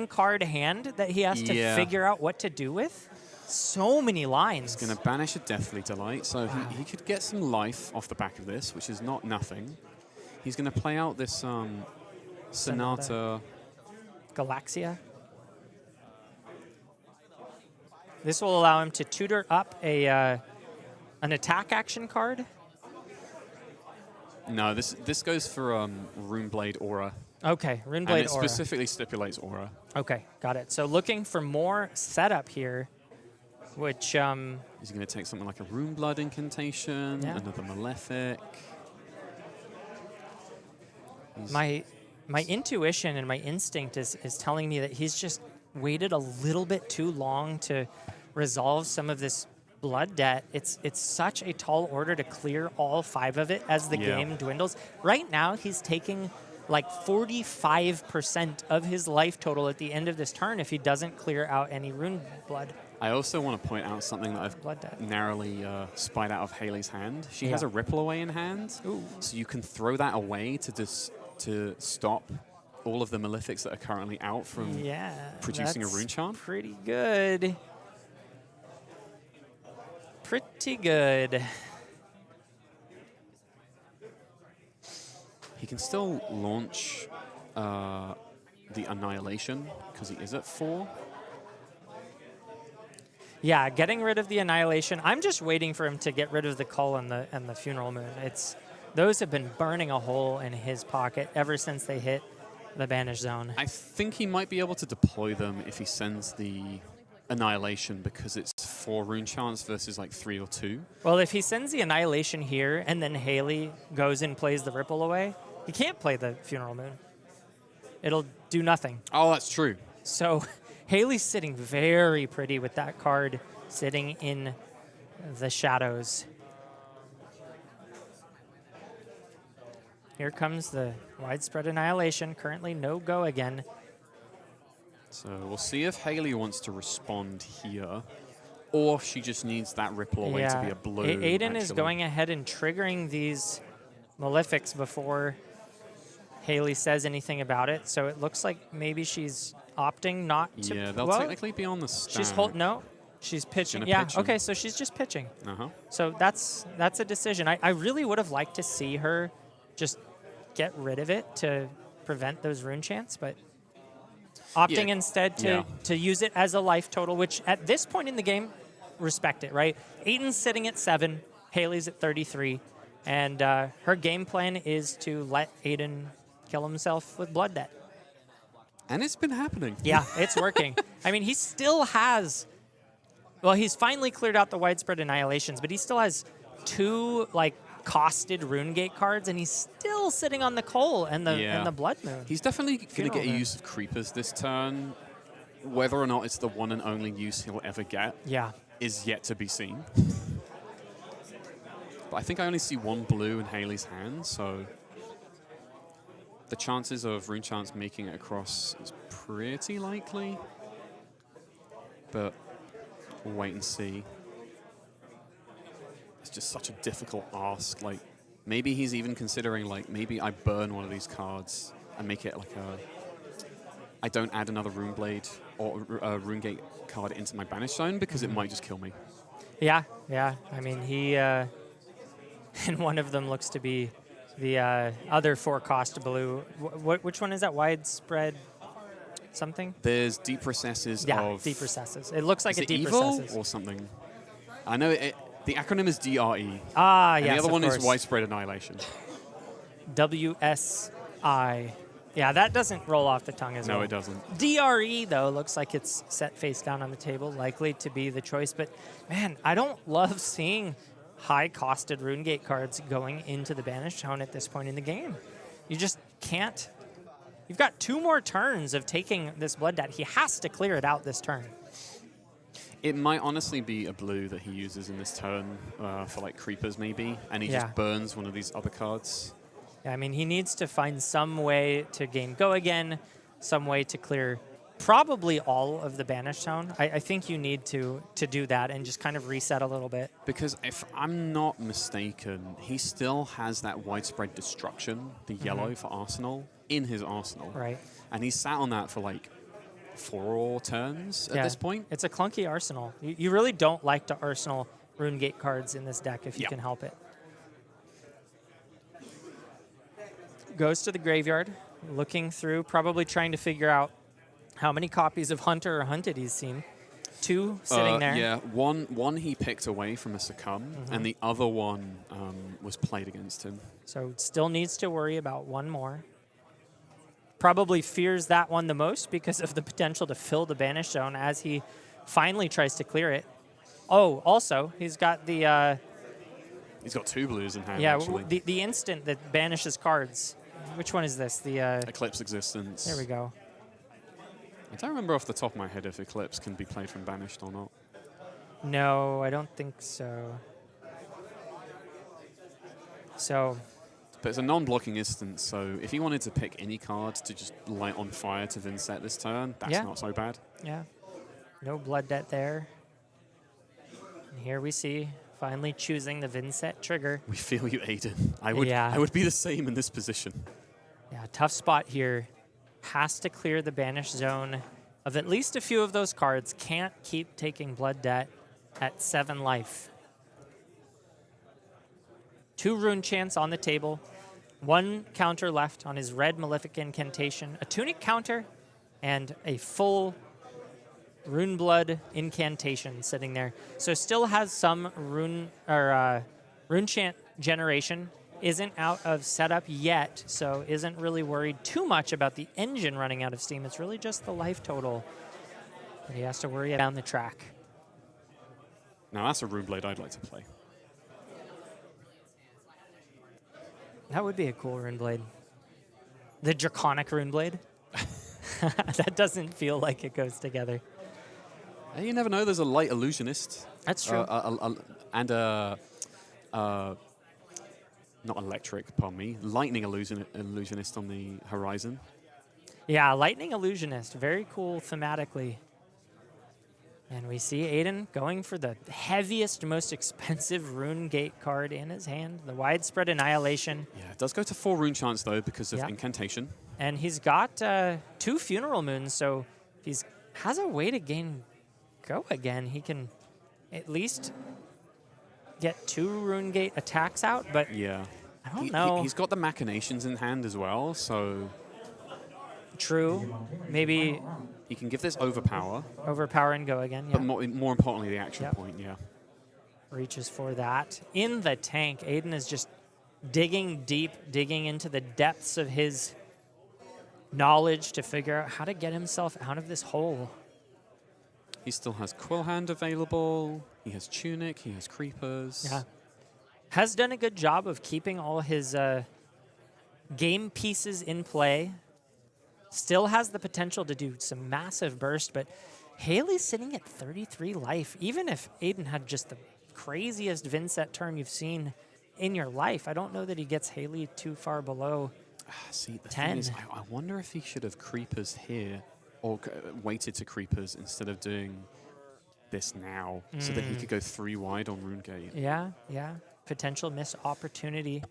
card hand that he has to figure out what to do with. So many lines. He's going to banish a Deathly Delight, so he could get some life off the back of this, which is not nothing. He's going to play out this Sonata... Galaxia. This will allow him to tutor up an attack action card. No, this goes for Runeblade Aura. Okay, Runeblade and it Aura. specifically stipulates Aura. Okay, got it. So looking for more setup here, which... Is he going to take something like a Runeblood Incantation, another Malefic? My intuition and my instinct is telling me that he's just waited a little bit too long to resolve some of this blood debt. It's such a tall order to clear all 5 of it as the game dwindles. Right now, he's taking like 45% of his life total at the end of this turn if he doesn't clear out any rune blood. I also want to point out something that I've narrowly spied out of Haley's hand. She has a Ripple Away in hand, so you can throw that away to stop all of the Malefics that are currently out from producing a rune charm. Pretty good. Pretty good. He can still launch the Annihilation because he is at 4. Yeah, getting rid of the Annihilation. I'm just waiting for him to get rid of the Cull and the Funeral Moon. Those have been burning a hole in his pocket ever since they hit the Banish Zone. I think he might be able to deploy them if he sends the Annihilation because it's 4 rune chance versus like 3 or 2. Well, if he sends the Annihilation here and then Haley goes and plays the Ripple Away, he can't play the Funeral Moon. It'll do nothing. Oh, that's true. So Haley's sitting very pretty with that card sitting in the shadows. Here comes the Widespread Annihilation. Currently no go again. So we'll see if Haley wants to respond here, or if she just needs that Ripple Away to be a blue. Aiden is going ahead and triggering these Malefics before Haley says anything about it. So it looks like maybe she's opting not to. Yeah, they'll technically be on the stack. She's pitching. Pitch okay, so she's just pitching. Uh-huh. So that's a decision. I really would have liked to see her just get rid of it to prevent those rune chants, but opting instead to use it as a life total, which at this point in the game, respect it, right? Aiden's sitting at 7, Haley's at 33, and her game plan is to let Aiden kill himself with blood debt. And it's been happening. Yeah, it's working. I mean, he still has... Well, he's finally cleared out the Widespread Annihilations, but he still has 2, costed Runegate cards, and he's still sitting on the Coal and the Blood Moon. He's definitely going to get a use of Creepers this turn. Whether or not it's the one and only use he'll ever get is yet to be seen. But I think I only see 1 blue in Haley's hand, so the chances of Rune Chance making it across is pretty likely. But we'll wait and see. It's just such a difficult ask. Maybe he's even considering, maybe I burn one of these cards and make it I don't add another Runeblade or Runegate card into my Banish Zone because it might just kill me. Yeah. I mean, he, and one of them looks to be the other 4-cost blue. Which one is that? Widespread something? There's Deep Recesses of... Deep Recesses. It looks like a Deep evil Recesses. Or something. I know the acronym is DRE. And the other one is Widespread Annihilation. WSI. Yeah, that doesn't roll off the tongue as well. No, it doesn't. DRE, though, looks like it's set face down on the table, likely to be the choice. But, man, I don't love seeing high-costed Runegate cards going into the Banish Zone at this point in the game. You just can't You've got 2 more turns of taking this Blood Debt. He has to clear it out this turn. It might honestly be a blue that he uses in this turn for like creepers maybe, and he just burns one of these other cards. Yeah, I mean, he needs to find some way to gain Go Again, some way to clear probably all of the Banish Zone. I think you need to do that and just kind of reset a little bit. Because if I'm not mistaken, he still has that widespread destruction, the yellow for Arsenal, in his arsenal. Right. And he's sat on that for like 4 turns at this point. It's a clunky arsenal. You really don't like to arsenal Runegate cards in this deck if you can help it. Goes to the graveyard, looking through, probably trying to figure out how many copies of Hunter or Hunted he's seen. 2 sitting there. Yeah, one he picked away from a Succumb, and the other one was played against him. So still needs to worry about 1 more. Probably fears that one the most because of the potential to fill the Banish Zone as he finally tries to clear it. Oh, also, he's got the... he's got 2 blues in hand, yeah, actually. the instant that banishes cards. Which one is this? The Eclipse Existence. There we go. I don't remember off the top of my head if Eclipse can be played from Banished or not. No, I don't think so. So... But it's a non-blocking instance, so if he wanted to pick any card to just light on fire to Vinnset this turn, that's not so bad. Yeah. No Blood Debt there. And here we see finally choosing the Vinnset trigger. We feel you, Aiden. I would be the same in this position. Yeah, tough spot here. Has to clear the Banish Zone of at least a few of those cards. Can't keep taking Blood Debt at 7 life. 2 Rune Chants on the table. 1 counter left on his red Malefic Incantation. A Tunic counter and a full Rune Blood Incantation sitting there. So still has some Rune Chant generation. Isn't out of setup yet, so isn't really worried too much about the engine running out of steam. It's really just the life total that he has to worry down the track. Now that's a Rune Blade I'd like to play. That would be a cool Rune Blade. The Draconic Rune Blade. That doesn't feel like it goes together. Hey, you never know. There's a Light Illusionist. That's true. And not Electric, pardon me. Lightning Illusionist on the horizon. Yeah, Lightning Illusionist. Very cool thematically. And we see Aiden going for the heaviest, most expensive Runegate card in his hand, the Widespread Annihilation. Yeah, it does go to 4 Rune Chants, though, because of Incantation. And he's got 2 Funeral Moons, so if he has a way to gain Go Again, he can at least get 2 Runegate attacks out, but yeah, I don't know. He's got the Machinations in hand as well, so... True. Maybe... He can give this Overpower. Overpower and Go Again, yeah. But more importantly, the action point, yeah. Reaches for that. In the tank, Aiden is just digging deep, digging into the depths of his knowledge to figure out how to get himself out of this hole. He still has Quill Hand available. He has Tunic. He has Creepers. Yeah. Has done a good job of keeping all his game pieces in play. Still has the potential to do some massive burst, but Haley's sitting at 33 life. Even if Aiden had just the craziest Vinnset turn you've seen in your life, I don't know that he gets Haley too far below See, the 10. thing is, I wonder if he should have Creepers here or waited to Creepers instead of doing this now so that he could go 3 wide on Runegate. Yeah, yeah. Potential missed opportunity.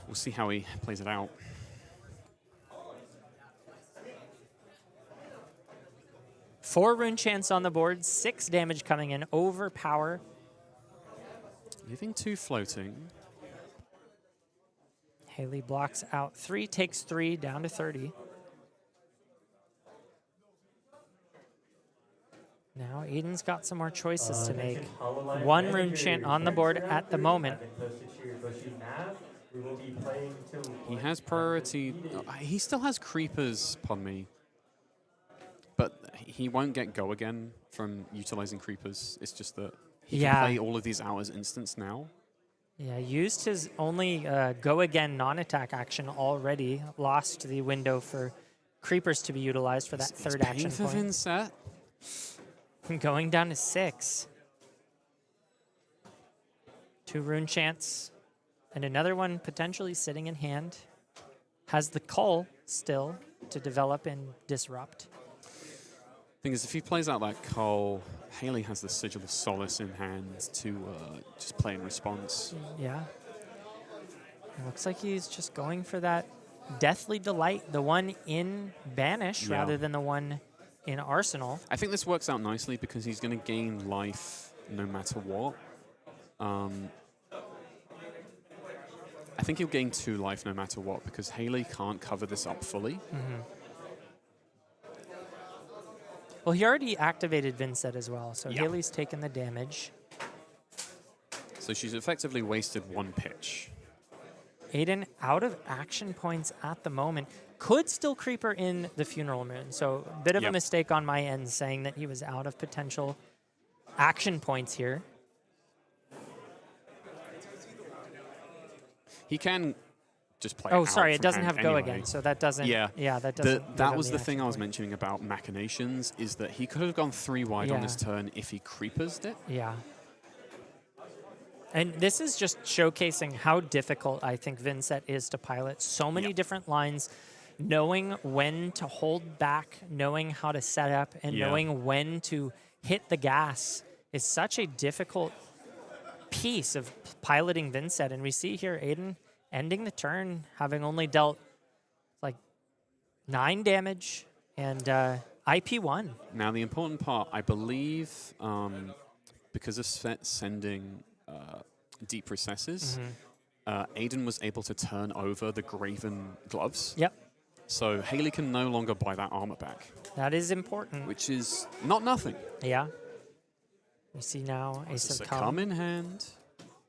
We'll see how he plays it out. Four Rune Chants on the board, 6 damage coming in, overpower. Leaving 2 floating. Haley blocks out 3, takes 3, down to 30. Now Aiden's got some more choices to make. 1 Rune Chant on the board at the moment. He has priority. He still has Creepers, pardon me. But he won't get Go Again from utilizing Creepers. It's just that he can play all of these out as instants now. Yeah, used his only Go Again non-attack action already. Lost the window for creepers to be utilized for that third action for point. Vinnset. Going down to 6. 2 rune chants, and another one potentially sitting in hand. Has the cull still to develop and disrupt. Thing is, if he plays out that cull, Haley has the Sigil of Solace in hand to just play in response. Yeah. It looks like he's just going for that Deathly Delight, the one in Banish rather than the one in Arsenal. I think this works out nicely because he's going to gain life no matter what. I think he'll gain 2 life no matter what because Haley can't cover this up fully. Well, he already activated Vinnset as well, so Yeah. Haley's taken the damage. So she's effectively wasted 1 pitch. Aiden out of action points at the moment. Could still creeper in the Funeral Moon, so a bit of a mistake on my end saying that he was out of potential action points here. He can just play. Oh, out sorry, it from doesn't hand have go anyway. again, so that doesn't. Yeah, that doesn't. That was the thing I was mentioning about Machinations, is that he could have gone 3 wide on Yeah. his turn if he creepersed it. Yeah. And this is just showcasing how difficult I think Vinnset is to pilot. So many different lines, knowing when to hold back, knowing how to set up, and knowing when to hit the gas is such a difficult piece of piloting Vinnset. And we see here Aiden ending the turn, having only dealt like 9 damage and IP1. Now, the important part, I believe, because of sending deep recesses, Aiden was able to turn over the Graven gloves. Yep. So Haley can no longer buy that armor back. That is important. Which is not nothing. Yeah. We see now Ace of Come in hand.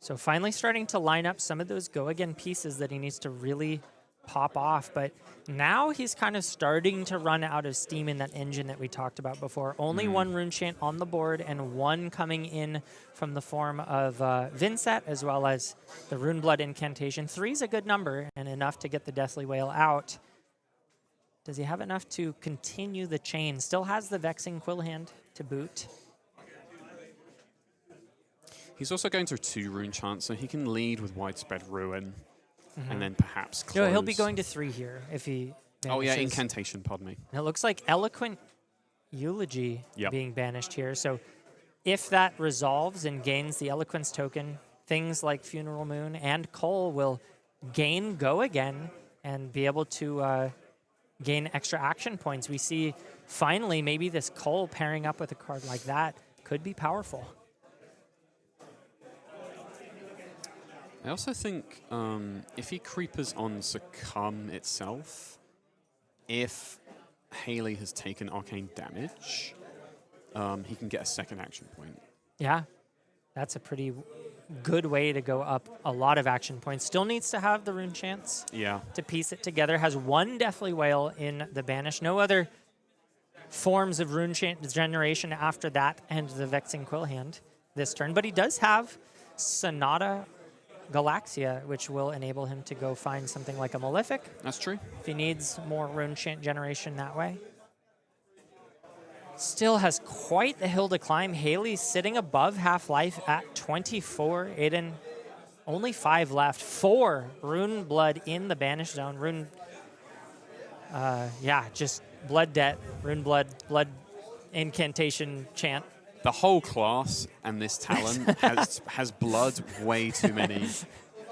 So finally starting to line up some of those go-again pieces that he needs to really pop off. But now he's kind of starting to run out of steam in that engine that we talked about before. Only 1 rune chant on the board and 1 coming in from the form of Vinnset as well as the Rune Blood incantation. 3 is a good number and enough to get the Deathly Wail out. Does he have enough to continue the chain? Still has the Vexing Quill Hand to boot. He's also going through 2 rune chants, so he can lead with Widespread Ruin and then perhaps close. No, he'll be going to 3 here if he Oh, yeah, vanishes. incantation, pardon me. And it looks like Eloquent Eulogy being banished here. So if that resolves and gains the Eloquence token, things like Funeral Moon and Cole will gain go again and be able to gain extra action points. We see finally maybe this Cole pairing up with a card like that could be powerful. I also think if he creepers on Succumb itself, if Haley has taken arcane damage, he can get a 2nd action point. Yeah, that's a pretty good way to go up a lot of action points. Still needs to have the rune chance to piece it together. Has 1 Deathly Wail in the Banish. No other forms of rune chant generation after that and the Vexing Quill Hand this turn. But he does have Sonata Galaxia, which will enable him to go find something like a Malefic. That's true. If he needs more rune chant generation that way. Still has quite the hill to climb. Haley's sitting above half-life at 24. Aiden, only 5 left. 4 Rune Blood in the Banish Zone. Rune, just Blood Debt, Rune Blood, Blood Incantation Chant. The whole class and this talent has blood way too many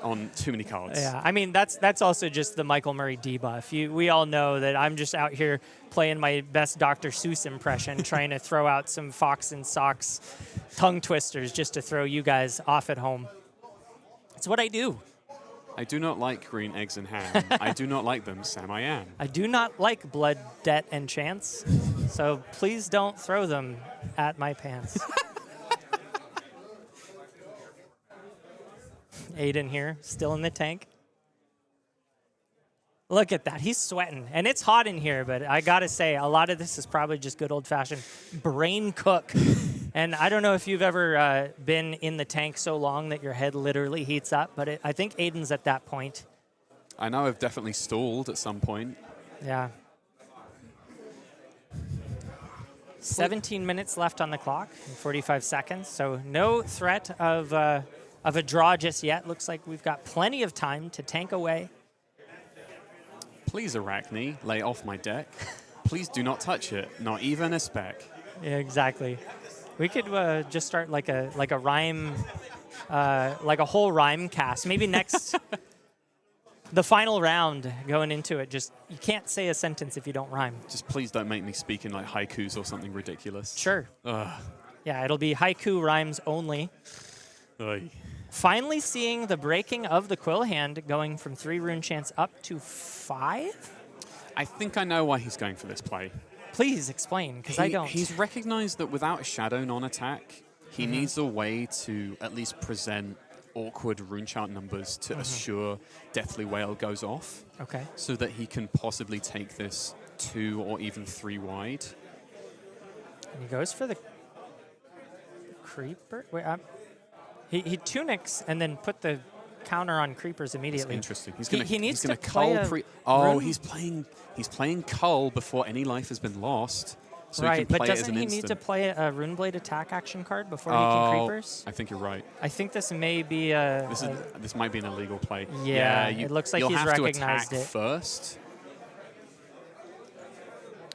on too many cards. Yeah, I mean, that's also just the Michael Murray debuff. We all know that I'm just out here playing my best Dr. Seuss impression, trying to throw out some Fox and Socks tongue twisters just to throw you guys off at home. It's what I do. I do not like green eggs and ham. I do not like them, Sam. I am. I do not like blood, debt, and chance, so please don't throw them at my pants. Aiden here, still in the tank. Look at that. He's sweating. And it's hot in here, but I got to say, a lot of this is probably just good old-fashioned brain cook. And I don't know if you've ever been in the tank so long that your head literally heats up, but I think Aiden's at that point. I know I've definitely stalled at some point. Yeah. 17 minutes left on the clock, and 45 seconds. So no threat of a draw just yet. Looks like we've got plenty of time to tank away. Please, Arachne, lay off my deck. Please do not touch it, not even a speck. Yeah, exactly. We could just start like a rhyme, like a whole rhyme cast. Maybe next, the final round going into it. Just you can't say a sentence if you don't rhyme. Just please don't make me speak in like haikus or something ridiculous. Sure. Ugh. Yeah, it'll be haiku rhymes only. Oy. Finally seeing the breaking of the Quill Hand going from 3 rune chance up to 5? I think I know why he's going for this play. Please explain, because I don't. He's recognized that without a Shadow non-attack, he needs a way to at least present awkward rune chart numbers to assure Deathly Whale goes off. Okay. So that he can possibly take this 2 or even 3 wide. And he goes for the creeper. Wait, he tunics and then put the counter on creepers immediately. That's interesting. He's gonna, he needs he's gonna to play cull a rune. he's playing Cull before any life has been lost. So right, he can but play it as doesn't an he need to instant. play a Runeblade attack action card before he can creepers? I think you're right. I think this may be a... This might be an illegal play. Yeah, it looks like you'll he's have to recognized attack it. first.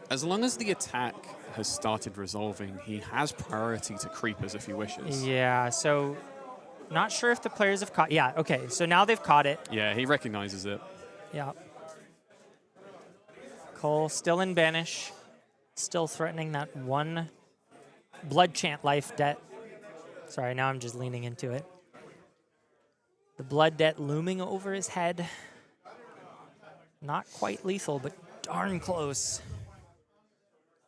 As long as the attack has started resolving, he has priority to creepers if he wishes. Yeah, so not sure if the players have caught... Yeah, okay, so now they've caught it. Yeah, he recognizes it. Yeah. Cole still in banish, still threatening that 1 blood chant life debt. Sorry, now I'm just leaning into it. The blood debt looming over his head. Not quite lethal, but darn close.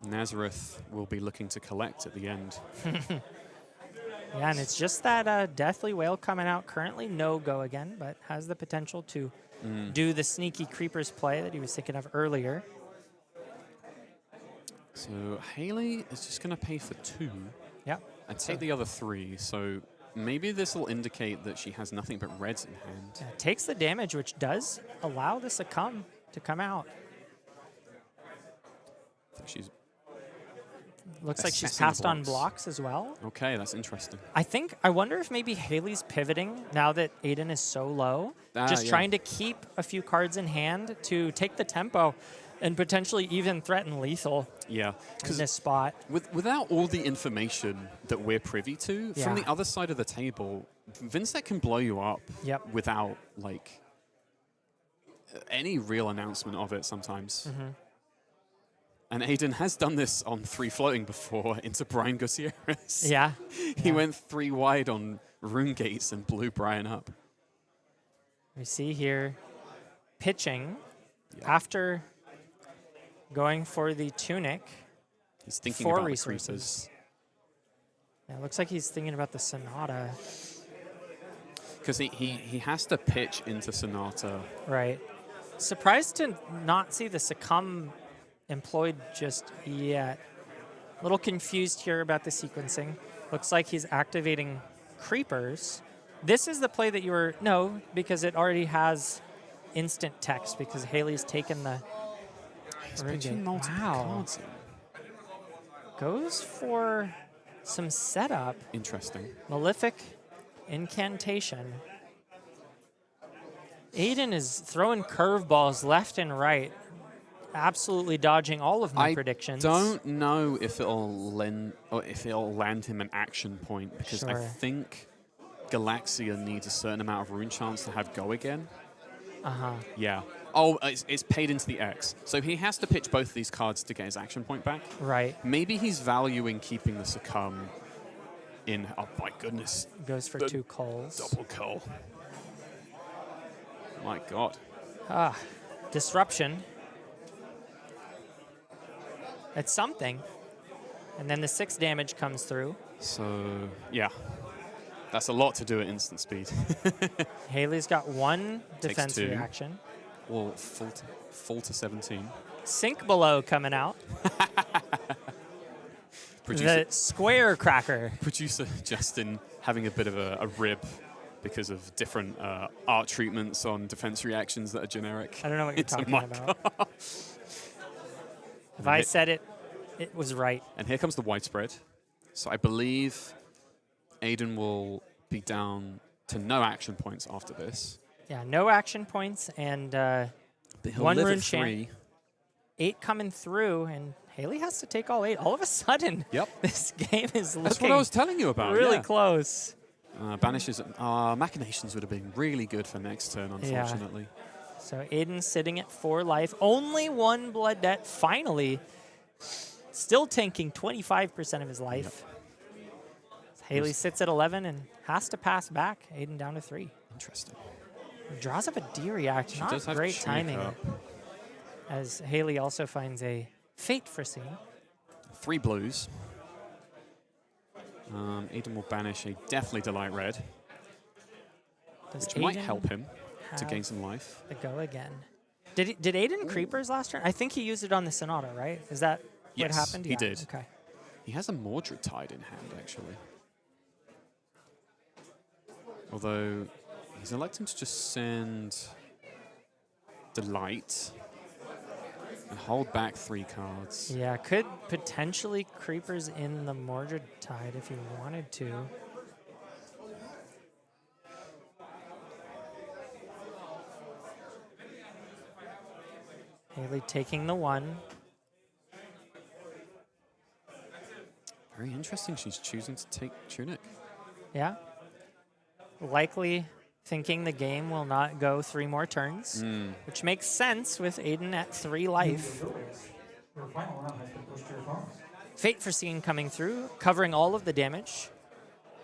Nazareth will be looking to collect at the end. Yeah, and it's just that Deathly Whale coming out currently no-go again, but has the potential to do the sneaky creepers play that he was thinking of earlier. So Haley is just going to pay for 2 Yep. and take the other 3. So maybe this will indicate that she has nothing but reds in hand. Yeah, takes the damage, which does allow the Succumb to come out. I think she's Looks like she's assessing the passed on blocks. blocks as well. okay. That's interesting. I wonder if maybe Haley's pivoting now that Aiden is so low. Just Yeah. trying to keep a few cards in hand to take the tempo and potentially even threaten lethal Yeah, in because this spot. without all the information that we're privy to from Yeah. the other side of the table, Vinnset can blow you up Yep. without like any real announcement of it sometimes. And Aiden has done this on 3 floating before into Brian Gutierrez. Yeah. He went 3 wide on Rune Gates and blew Brian up. We see here pitching after going for the tunic. He's thinking 4 about the resources. creepers. Yeah, it looks like he's thinking about the Sonata. Because he has to pitch into Sonata. Right. Surprised to not see the Succumb employed just yet. A little confused here about the sequencing. Looks like he's activating creepers. This is the play that you were... No, because it already has instant text because Haley's taken the... He's Rune pitching Gate. multiple Wow. cards. Goes for some setup. Interesting. Malefic Incantation. Aiden is throwing curveballs left and right, absolutely dodging all of my predictions. I don't know if it'll land him an action point because I Sure. think Galaxia needs a certain amount of rune chance to have go again. Yeah. Oh, it's paid into the X. So he has to pitch both of these cards to get his action point back. Right. Maybe he's valuing keeping the Succumb in. Oh my goodness. Goes for 2 calls. Double cull. My God. Disruption. It's something. And then the 6 damage comes through. So, yeah. That's a lot to do at instant speed. Haley's got 1 defense 2. reaction. Well, full to 17. Sink Below coming out. Producer, The Square Cracker. producer Justin having a bit of a rib because of different art treatments on defense reactions that are generic. I don't know what you're It's a talking mock. about. Have I said it It was right. And here comes the widespread. So I believe Aiden will be down to no action points after this. Yeah, no action points and But he'll one live rune at chant. 3. 8 coming through, and Haley has to take all 8. All of a sudden, Yep. this game is looking That's what I was telling you about. really yeah. close. Banishes. Machinations would have been really good for next turn, unfortunately. So Aiden sitting at 4 life. Only 1 blood debt, finally. Still tanking 25% of his life. Haley sits at 11 and has to pass back. Aiden down to 3. Interesting. Draws up a D react. She Not does have great Tunic timing. up. As Haley also finds a Fate Foreseen. 3 blues. Aiden will banish a Deathly Delight red, Does which might Aiden help him to have gain some life. the go again? Did Aiden creepers last turn? I think he used it on the Sonata, right? Is that Yes, what happened? he Yeah, did. Okay. He has a Mordred Tide in hand, actually. Although, he's electing to just send Delight and hold back 3 cards. Yeah, could potentially creepers in the Mordred Tide if he wanted to. Haley taking the 1. Very interesting, she's choosing to take Tunic. Yeah. Likely thinking the game will not go 3 more turns, which makes sense with Aiden at 3 life. Fate Foreseen coming through, covering all of the damage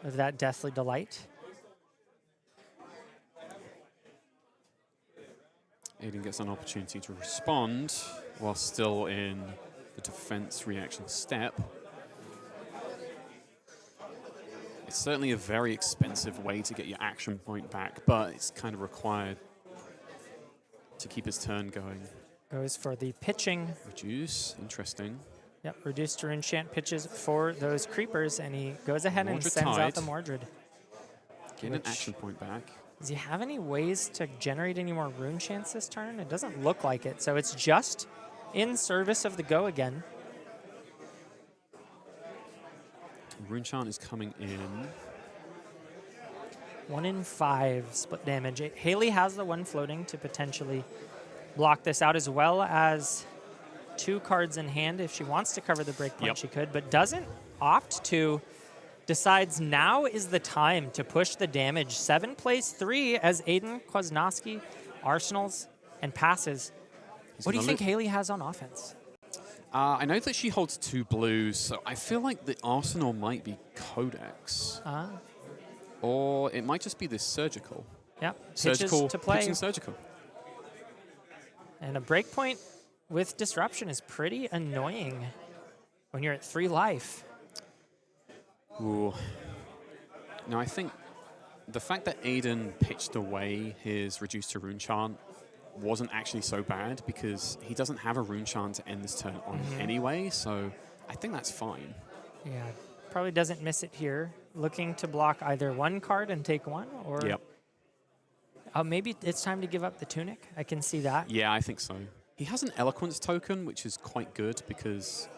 of that Deathly Delight. Aiden gets an opportunity to respond while still in the defense reaction step. It's certainly a very expensive way to get your action point back, but it's kind of required to keep his turn going. Goes for the pitching. Reduce, interesting. Yep, reduced to enchant pitches for those creepers, and he goes ahead and Mordred sends out the Tide. Mordred. Get an Which- action point back. Does he have any ways to generate any more rune chants this turn? It doesn't look like it, so it's just in service of the go again. Rune Chant is coming in. 1 in 5 split damage. Haley has the 1 floating to potentially block this out, as well as 2 cards in hand. If she wants to cover the breakpoint, Yep. she could, but doesn't opt to. Decides now is the time to push the damage. 7 plays 3 as Aiden Kwasnowski arsenals and passes. What do you think Haley has on offense? I know that she holds 2 blues, so I feel like the arsenal might be Codex. Or it might just be this surgical. Yep, Surgical, pitches to play. pitching surgical. And a breakpoint with disruption is pretty annoying when you're at 3 life. Ooh. Now I think the fact that Aiden pitched away his reduced to rune chant wasn't actually so bad because he doesn't have a rune chant to end this turn on anyway, so I think that's fine. Yeah, probably doesn't miss it here. Looking to block either 1 card and take 1, or Yep. Maybe it's time to give up the Tunic. I can see that. Yeah, I think so. He has an Eloquence token, which is quite good because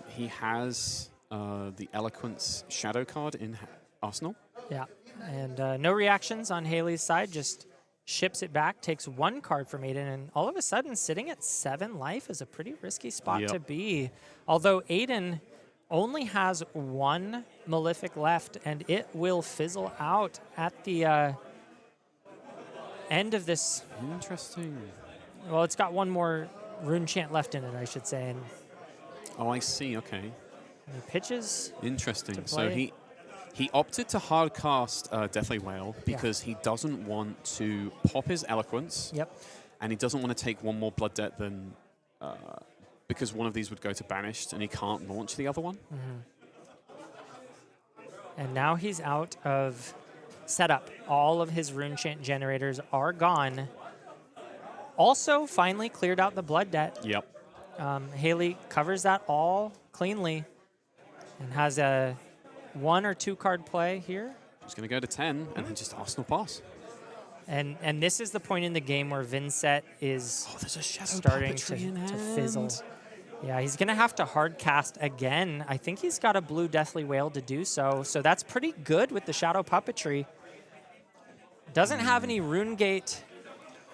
he has the Eloquence Shadow card in Arsenal. Yeah, and no reactions on Haley's side, just ships it back, takes 1 card from Aiden, and all of a sudden sitting at 7 life is a pretty risky spot to be. Although Aiden only has 1 Malefic left, and it will fizzle out at the end of this. Interesting. Well, it's got 1 more rune chant left in it, I should say, and Oh, I see. Okay. he pitches. Interesting. to So play he opted to hard cast Deathly Whale because he doesn't want to pop his Eloquence. Yep. And he doesn't want to take 1 more blood debt than because one of these would go to banished, and he can't launch the other one. And now he's out of setup. All of his rune chant generators are gone. Also, finally cleared out the blood debt. Yep. Haley covers that all cleanly and has a 1 or 2 card play here. Just going to go to 10 and then just Arsenal pass. And this is the point in the game where Vinnset is Oh, there's a Shadow starting Puppetry in to hand. fizzle. Yeah, he's going to have to hard cast again. I think he's got a blue Deathly Whale to do so. So that's pretty good with the Shadow Puppetry. Doesn't have any Rune Gate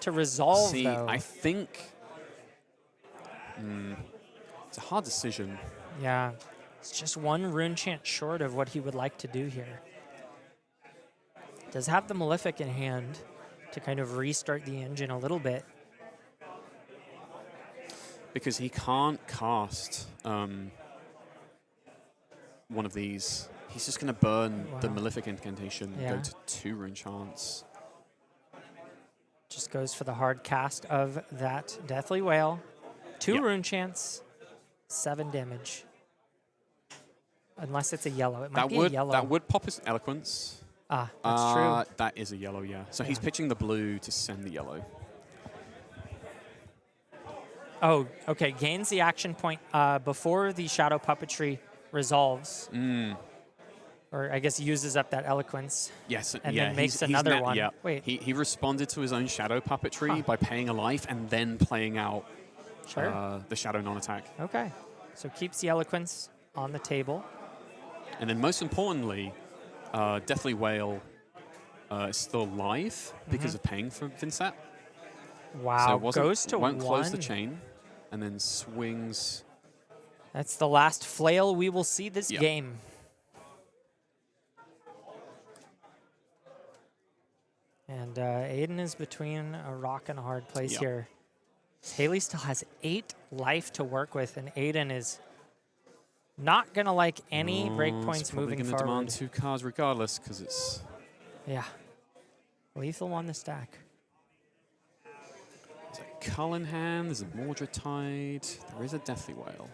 to resolve, See, though. I think it's a hard decision. Yeah, it's just one Rune Chant short of what he would like to do here. Does have the Malefic in hand to kind of restart the engine a little bit. Because he can't cast one of these. He's just going to burn the Malefic Incantation, Yeah. go to 2 Rune Chants. Just goes for the hard cast of that Deathly Whale. 2 Rune Chants, 7 damage. Unless it's a yellow. It might be a yellow. That would pop his Eloquence. Ah, that's true. That is a yellow, yeah. So he's pitching the blue to send the yellow. Oh, okay. Gains the action point before the Shadow Puppetry resolves. Or I guess uses up that Eloquence. Yes, and yeah, then makes another one. Yeah. Wait. He responded to his own Shadow Puppetry by paying a life and then playing out the Shadow non-attack. Okay. So keeps the Eloquence on the table. And then most importantly, Deathly Whale is still alive because of paying for Vinnset. Wow, So goes to won't 1. close the chain and then swings. That's the last flail we will see this game. And Aiden is between a rock and a hard place here. Haley still has 8 life to work with, and Aiden is not going to like any breakpoints moving forward. Demand 2 cards regardless, because it's... Yeah. Lethal on the stack. There's a Cull in hand, there's a Mordred Tide, there is a Deathly Whale.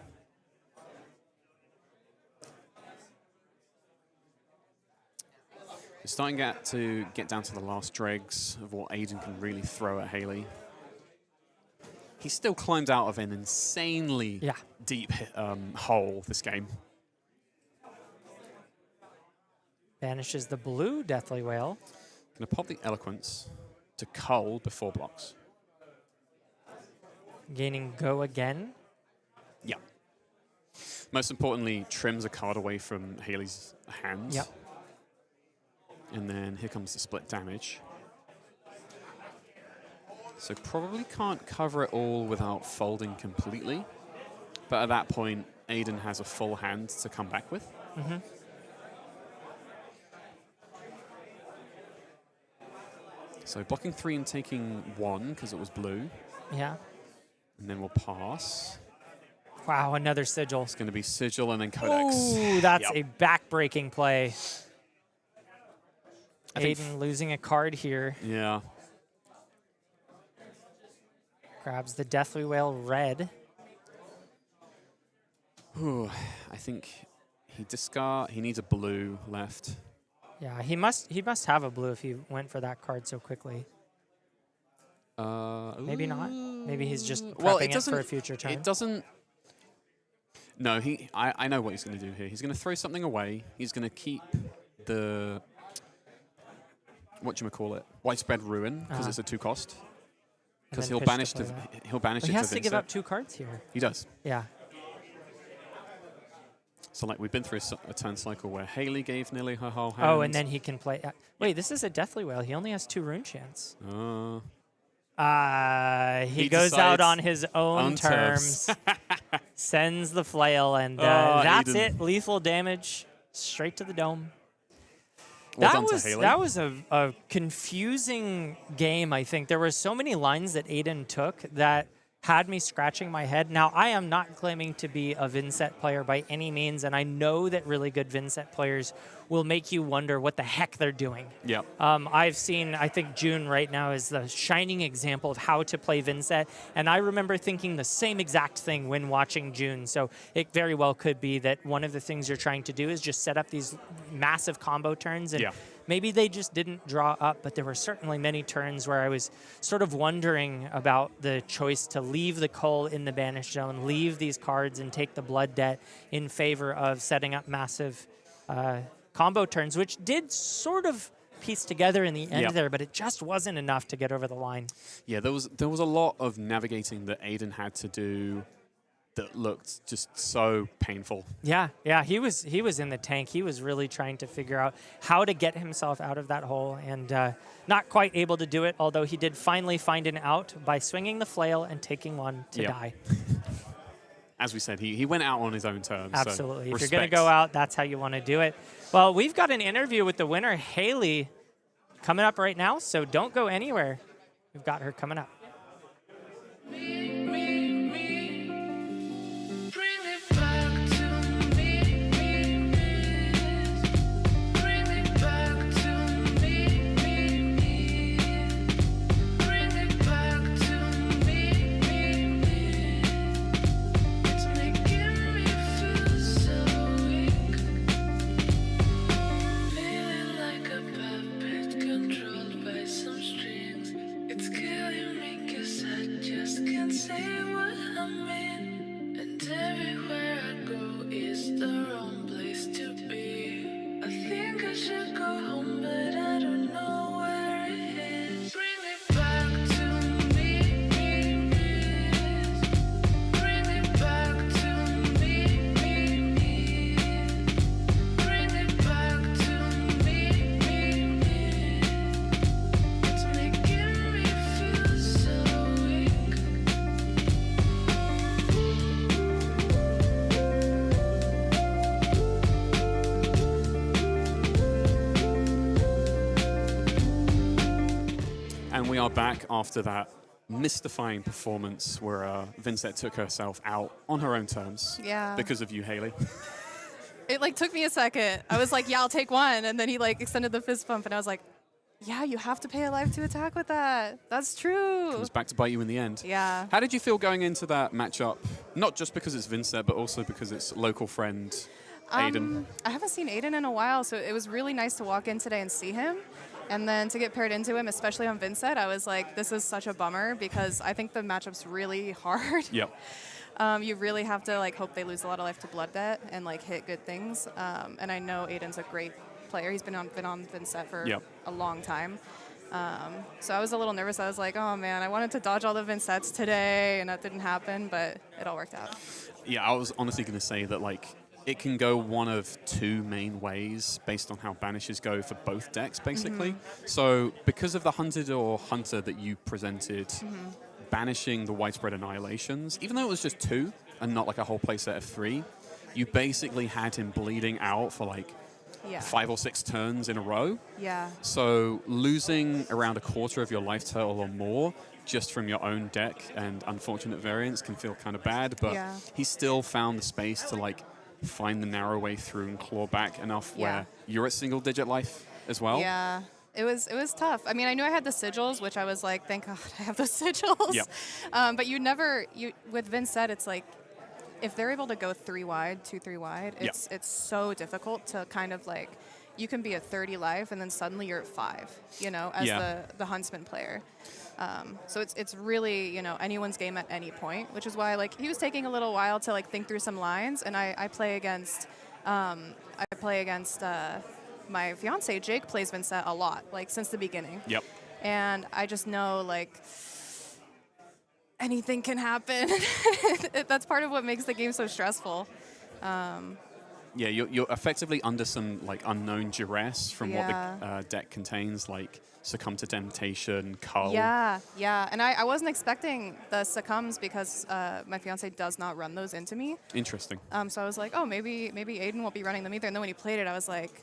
We're starting to get down to the last dregs of what Aiden can really throw at Haley. He still climbed out of an insanely deep hole this game. Banishes the blue Deathly Whale. Gonna pop the Eloquence to Cull before blocks. Gaining go again. Yeah. Most importantly, trims a card away from Haley's hands. Yep. And then here comes the split damage. So probably can't cover it all without folding completely. But at that point, Aiden has a full hand to come back with. So blocking 3 and taking 1 because it was blue. Yeah. And then we'll pass. Wow, another Sigil. It's going to be Sigil and then Codex. Ooh, that's a back-breaking play. Aiden losing a card here. Yeah. Grabs the Deathly Whale red. Ooh, I think he needs a blue left. Yeah, he must have a blue if he went for that card so quickly. Maybe not. Maybe he's just prepping it for a future turn. It doesn't. No, I know what he's going to do here. He's going to throw something away. He's going to keep the whatchamacallit, Widespread Ruin, because it's a 2-cost. Because he'll banish it to Vinnset. He has to give up 2 cards here. He does. Yeah. So like we've been through a turn cycle where Haley gave nearly her whole hand. Oh, and then he can play. Wait, this is a Deathly Whale. He only has 2 Rune Chants. He goes out on his own terms. Sends the flail, and that's Aiden. it. Lethal damage straight to the dome. Well done to Haley. That was a confusing game, I think. There were so many lines that Aiden took that had me scratching my head. Now, I am not claiming to be a Vinnset player by any means, and I know that really good Vinnset players will make you wonder what the heck they're doing. Yeah. I've seen, I think June right now is the shining example of how to play Vinnset, and I remember thinking the same exact thing when watching June. So it very well could be that one of the things you're trying to do is just set up these massive combo turns, and maybe they just didn't draw up, but there were certainly many turns where I was sort of wondering about the choice to leave the Cull in the Banish Zone, leave these cards, and take the Blood Debt in favor of setting up massive combo turns, which did sort of piece together in the end there, but it just wasn't enough to get over the line. Yeah, there was a lot of navigating that Aiden had to do that looked just so painful. Yeah, he was in the tank. He was really trying to figure out how to get himself out of that hole, and not quite able to do it, although he did finally find an out by swinging the flail and taking one to die. As we said, he went out on his own terms. Absolutely. So if you're going to go out, that's how you want to do it. Well, we've got an interview with the winner, Haley, coming up right now, so don't go anywhere. We've got her coming up. We are back after that mystifying performance where Vinnset took herself out on her own terms. Yeah. Because of you, Haley. It like took me a second. I was like, yeah, I'll take one. And then he like extended the fist bump and I was like, yeah, you have to pay a life to attack with that. That's true. Comes back to bite you in the end. Yeah. How did you feel going into that matchup? Not just because it's Vinnset, but also because it's local friend Aiden. I haven't seen Aiden in a while, so it was really nice to walk in today and see him. And then to get paired into him, especially on Vinnset, I was like, this is such a bummer because I think the matchup's really hard. Yep. You really have to like hope they lose a lot of life to blood debt and like hit good things. And I know Aiden's a great player. He's been on Vinnset for a long time. So I was a little nervous. I was like, oh man, I wanted to dodge all the Vinnsets today, and that didn't happen, but it all worked out. Yeah, I was honestly going to say that like it can go one of two main ways based on how banishes go for both decks, basically. So because of the Hunted or Hunter that you presented, banishing the Widespread Annihilations, even though it was just 2 and not like a whole playset of 3, you basically had him bleeding out for like 5 or 6 turns in a row. Yeah. So losing around a quarter of your life total or more just from your own deck and unfortunate variants can feel kind of bad, but he still found the space to like find the narrow way through and claw back enough where you're at single-digit life as well. Yeah. It was tough. I mean, I knew I had the sigils, which I was like, thank God I have the sigils. Yep. But with Vinnset, it's like, if they're able to go 3 wide, 2-3 wide, it's so difficult to kind of like, you can be at 30 life and then suddenly you're at 5, you know, as the Huntsman player. So it's really, you know, anyone's game at any point, which is why like he was taking a little while to like think through some lines, and I play against my fiance Jake plays Vinnset a lot, like since the beginning. Yep. And I just know like anything can happen. That's part of what makes the game so stressful. Yeah, you're effectively under some like unknown duress from what the deck contains, like Succumb to Temptation, Cull. Yeah, and I wasn't expecting the Succumbs because my fiance does not run those into me. Interesting. So I was like, oh, maybe Aiden won't be running them either. And then when he played it, I was like,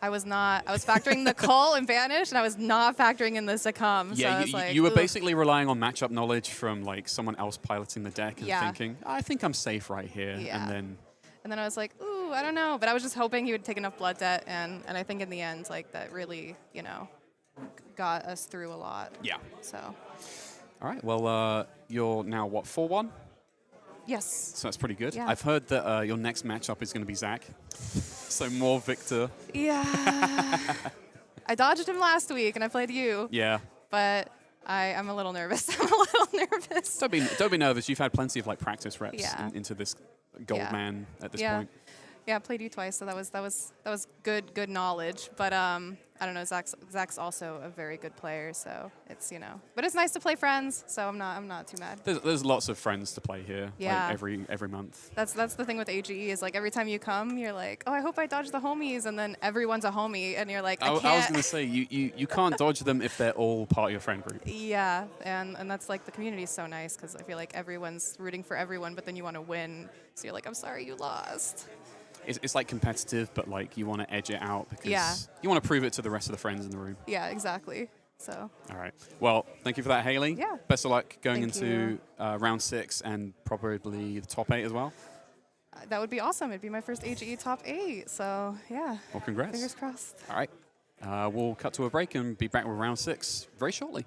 I was factoring the Cull and Vanish, and I was not factoring in the Succumb. Yeah, so I was like, you were basically relying on matchup knowledge from like someone else piloting the deck and thinking, I think I'm safe right here. Yeah. And then I was like, ooh, I don't know. But I was just hoping he would take enough blood debt, and I think in the end, like that really, you know, got us through a lot. Yeah. So. All right. Well, you're now what, 4-1? Yes. So that's pretty good. Yeah. I've heard that your next matchup is going to be Zach. So more Victor. Yeah. I dodged him last week, and I played you. Yeah. But I'm a little nervous. I'm a little nervous. Don't be nervous. You've had plenty of like practice reps into this gold man at this point. Yeah, I played you twice, so that was good knowledge. But I don't know. Zach's also a very good player, so it's but it's nice to play friends. So I'm not too mad. There's lots of friends to play here. Yeah. Like every month. That's the thing with AGE is like every time you come, you're like, oh, I hope I dodge the homies, and then everyone's a homie, and you're like, I can't. I was gonna say you can't dodge them if they're all part of your friend group. Yeah, and that's like the community is so nice because I feel like everyone's rooting for everyone, but then you want to win, so you're like, I'm sorry you lost. It's like competitive, but like you want to edge it out because Yeah. you want to prove it to the rest of the friends in the room. Yeah, exactly. So. All right. Well, thank you for that, Haley. Yeah. Best of luck going Thank into round 6 and probably the top 8 as well. That would be awesome. It'd be my first AGE top 8. So yeah. Well, congrats. Fingers crossed. All right. We'll cut to a break and be back with round 6 very shortly.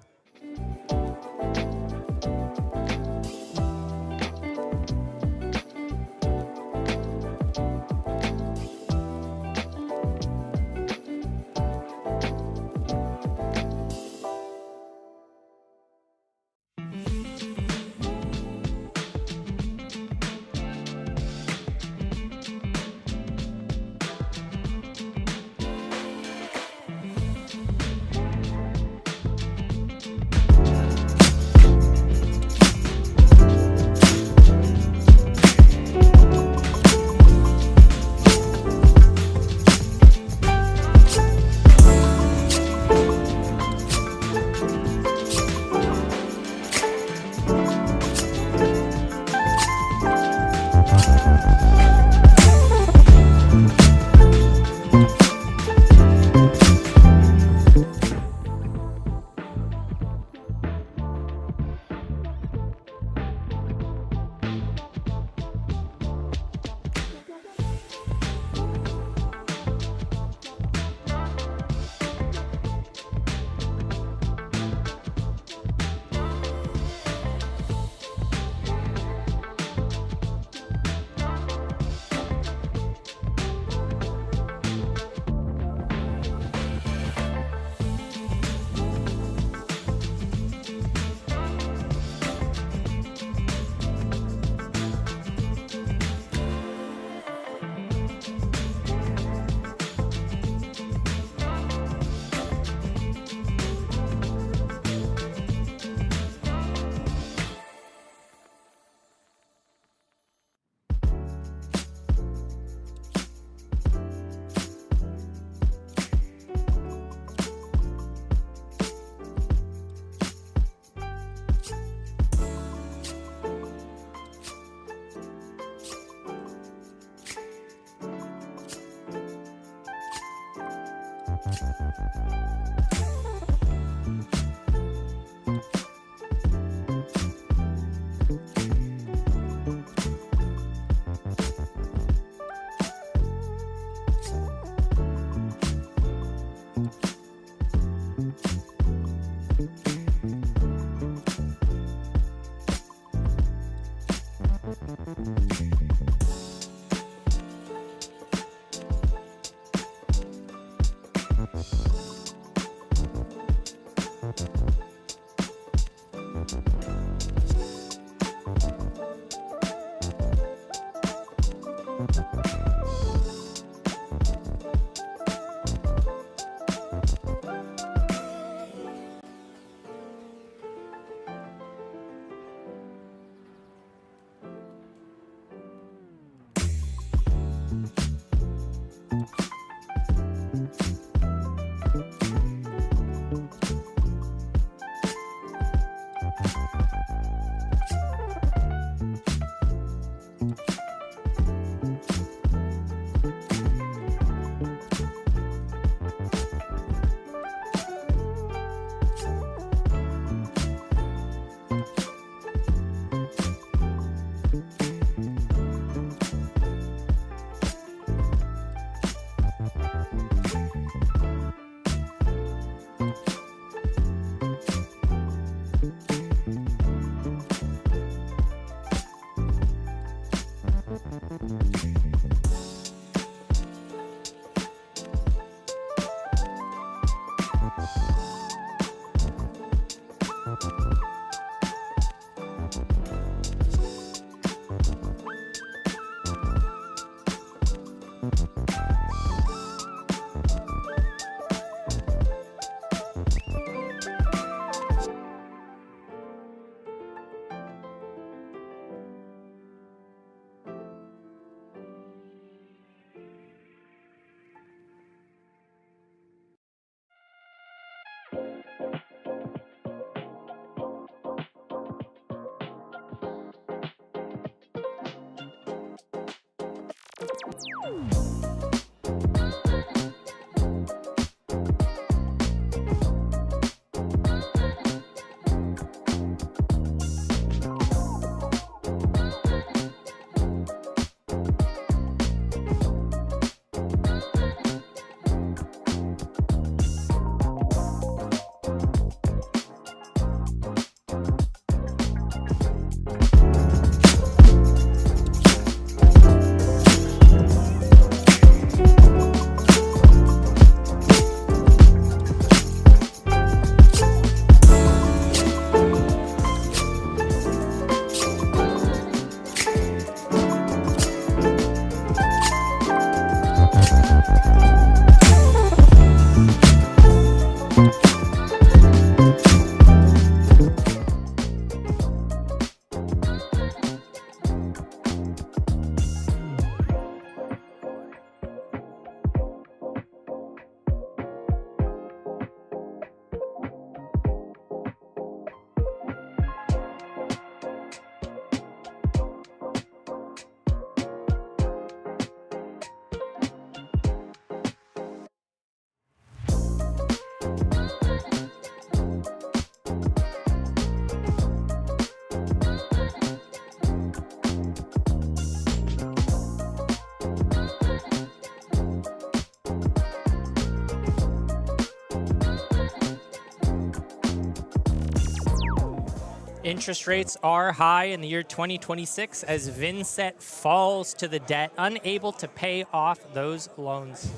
Interest rates are high in the year 2026 as Vinnset falls to the debt, unable to pay off those loans.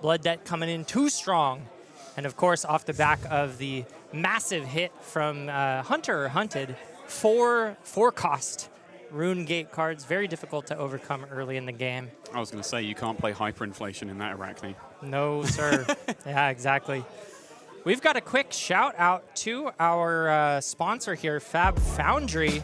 Blood debt coming in too strong. And of course, off the back of the massive hit from Hunter or Hunted, four cost Rune Gate cards, very difficult to overcome early in the game. I was going to say, you can't play hyperinflation in that Arachne. No, sir. Yeah, exactly. We've got a quick shout out to our sponsor here, Fabtcg.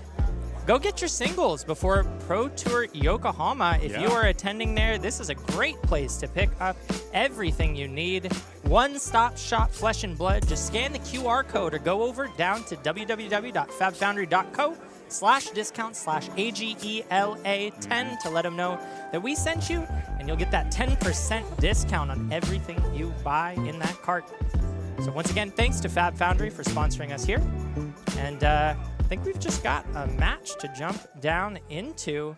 Go get your singles before Pro Tour Yokohama. If you are attending there, this is a great place to pick up everything you need. One-stop shop Flesh and Blood. Just scan the QR code or go over down to www.fabtcg.co/discount/AGELA10 to let them know that we sent you, and you'll get that 10% discount on everything you buy in that cart. So once again, thanks to Fabtcg for sponsoring us here. And I think we've just got a match to jump down into.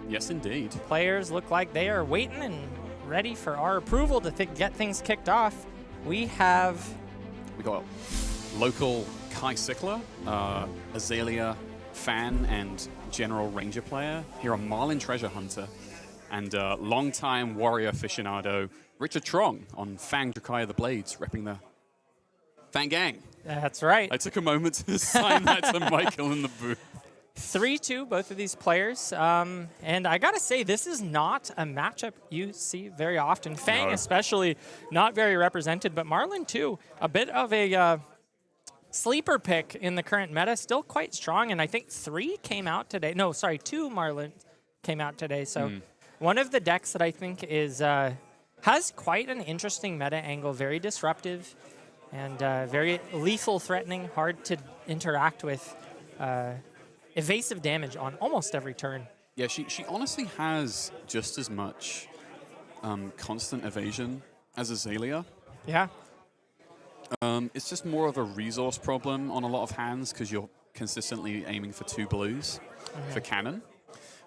Yes, indeed. Players look like they are waiting and ready for our approval to get things kicked off. We got local Kai Sickler, Azalea fan and general ranger player. Here on Marlin Treasure Hunter. And longtime warrior aficionado, Richard Trong on Fang Drakaya the Blades, repping the Fang Gang. That's right. I took a moment to sign that to Michael in the booth. 3-2, both of these players. And I got to say, this is not a matchup you see very often. Fang especially not very represented, but Marlin too, a bit of a sleeper pick in the current meta, still quite strong. And I think 2 Marlin came out today. So one of the decks that I think is has quite an interesting meta angle, very disruptive. And very lethal, threatening, hard to interact with. Evasive damage on almost every turn. Yeah, she honestly has just as much constant evasion as Azalea. Yeah. It's just more of a resource problem on a lot of hands because you're consistently aiming for 2 blues for cannon.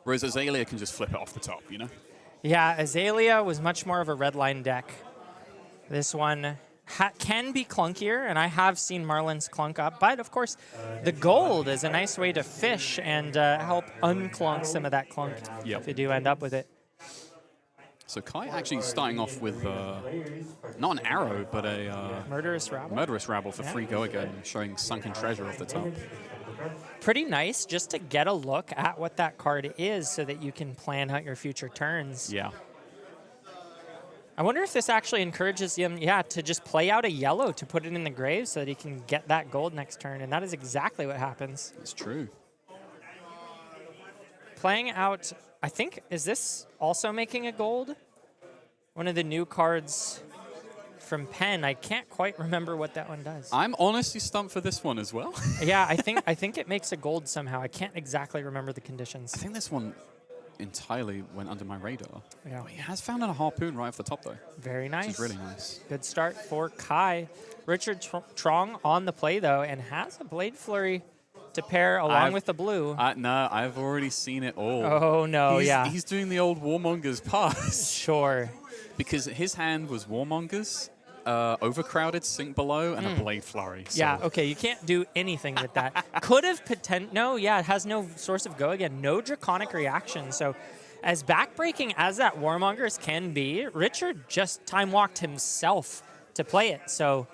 Whereas Azalea can just flip it off the top, you know? Yeah, Azalea was much more of a red line deck. This one can be clunkier, and I have seen Marlin's clunk up, but of course the gold is a nice way to fish and help unclunk some of that clunk if you do end up with it. So Kai actually starting off with not an arrow, but a Murderous Rabble. Murderous Rabble for free go again, showing Sunken Treasure off the top. Pretty nice just to get a look at what that card is so that you can plan out your future turns. Yeah. I wonder if this actually encourages him, to just play out a yellow to put it in the grave so that he can get that gold next turn, and that is exactly what happens. It's true. Playing out, I think, is this also making a gold? One of the new cards from Penn. I can't quite remember what that one does. I'm honestly stumped for this one as well. Yeah, I think it makes a gold somehow. I can't exactly remember the conditions. I think this one entirely went under my radar. Yeah. Oh, he has found a harpoon right off the top, though. Very nice. Which is really nice. Good start for Kai. Richard Trong on the play, though, and has a Blade Flurry to pair along with the blue. No, I've already seen it all. Oh, no, He's doing the old Warmonger's pass. Sure. Because his hand was Warmonger's, overcrowded, sink below, and a Blade Flurry. So. Yeah, okay, you can't do anything with that. Could have it has no source of go again. No Draconic reaction. So as backbreaking as that Warmonger's can be, Richard just time-walked himself to play it. So,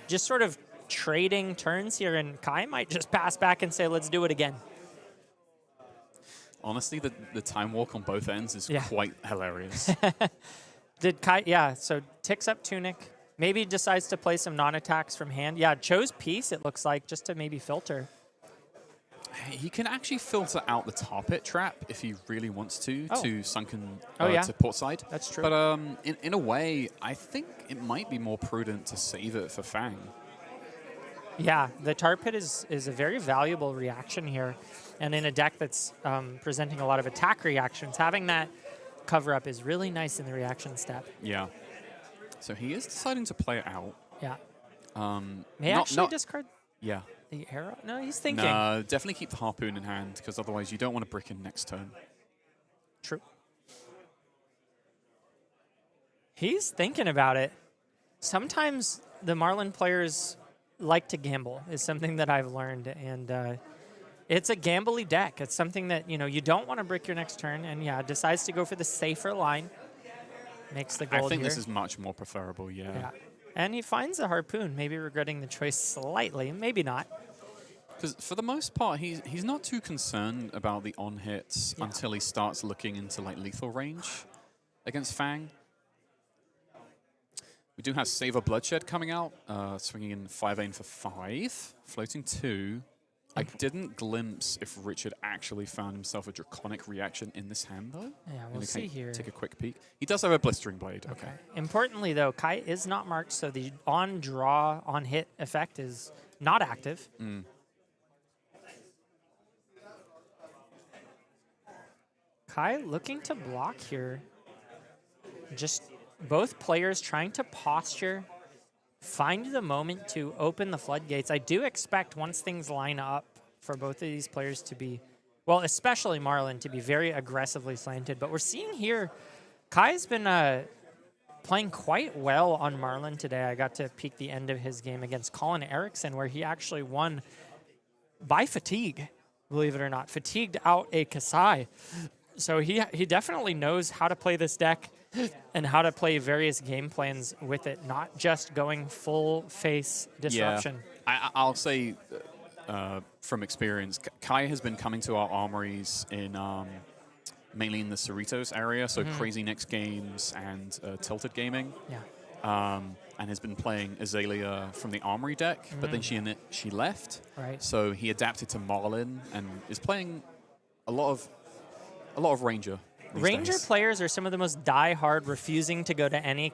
just sort of trading turns here, and Kai might just pass back and say, let's do it again. Honestly, the time walk on both ends is quite hilarious. Did Kai, so ticks up Tunic, maybe decides to play some non-attacks from hand. Yeah, chose Peace, it looks like, just to maybe filter. He can actually filter out the tar pit trap if he really wants to sunken to portside. That's true. But in a way, I think it might be more prudent to save it for Fang. Yeah, the tar pit is a very valuable reaction here. And in a deck that's presenting a lot of attack reactions, having that cover up is really nice in the reaction step. Yeah. So he is deciding to play it out. Yeah. May actually discard the arrow? No, he's thinking. No, definitely keep the harpoon in hand, because otherwise you don't want to brick in next turn. True. He's thinking about it. Sometimes the Marlin players like to gamble, is something that I've learned, and it's a gambly deck. It's something that you don't want to brick your next turn, and decides to go for the safer line. Makes the gold I think here. this is much more preferable, yeah. And he finds a harpoon, maybe regretting the choice slightly, maybe not. Because for the most part, he's not too concerned about the on hits until he starts looking into lethal range against Fang. We do have Savor Bloodshed coming out, swinging in 5 for 5, floating 2. I didn't glimpse if Richard actually found himself a Draconic reaction in this hand, though. Yeah, we'll see here. Take a quick peek. He does have a Blistering Blade. Okay. Importantly, though, Kai is not marked, so the on-draw, on-hit effect is not active. Kai looking to block here. Just both players trying to posture, find the moment to open the floodgates. I do expect once things line up for both of these players to be, well, especially Marlin, to be very aggressively slanted. But we're seeing here, Kai's been playing quite well on Marlin today. I got to peek the end of his game against Colin Erickson, where he actually won by fatigue, believe it or not. Fatigued out a Kasai. So he definitely knows how to play this deck and how to play various game plans with it, not just going full face disruption. Yeah. I'll say from experience, Kai has been coming to our armories in mainly in the Cerritos area, so Crazy Next Games and Tilted Gaming. Yeah. And has been playing Azalea from the Armory deck, but then she left. Right. So he adapted to Marlin and is playing a lot of Ranger. Ranger days. players are some of the most die-hard, refusing to go to any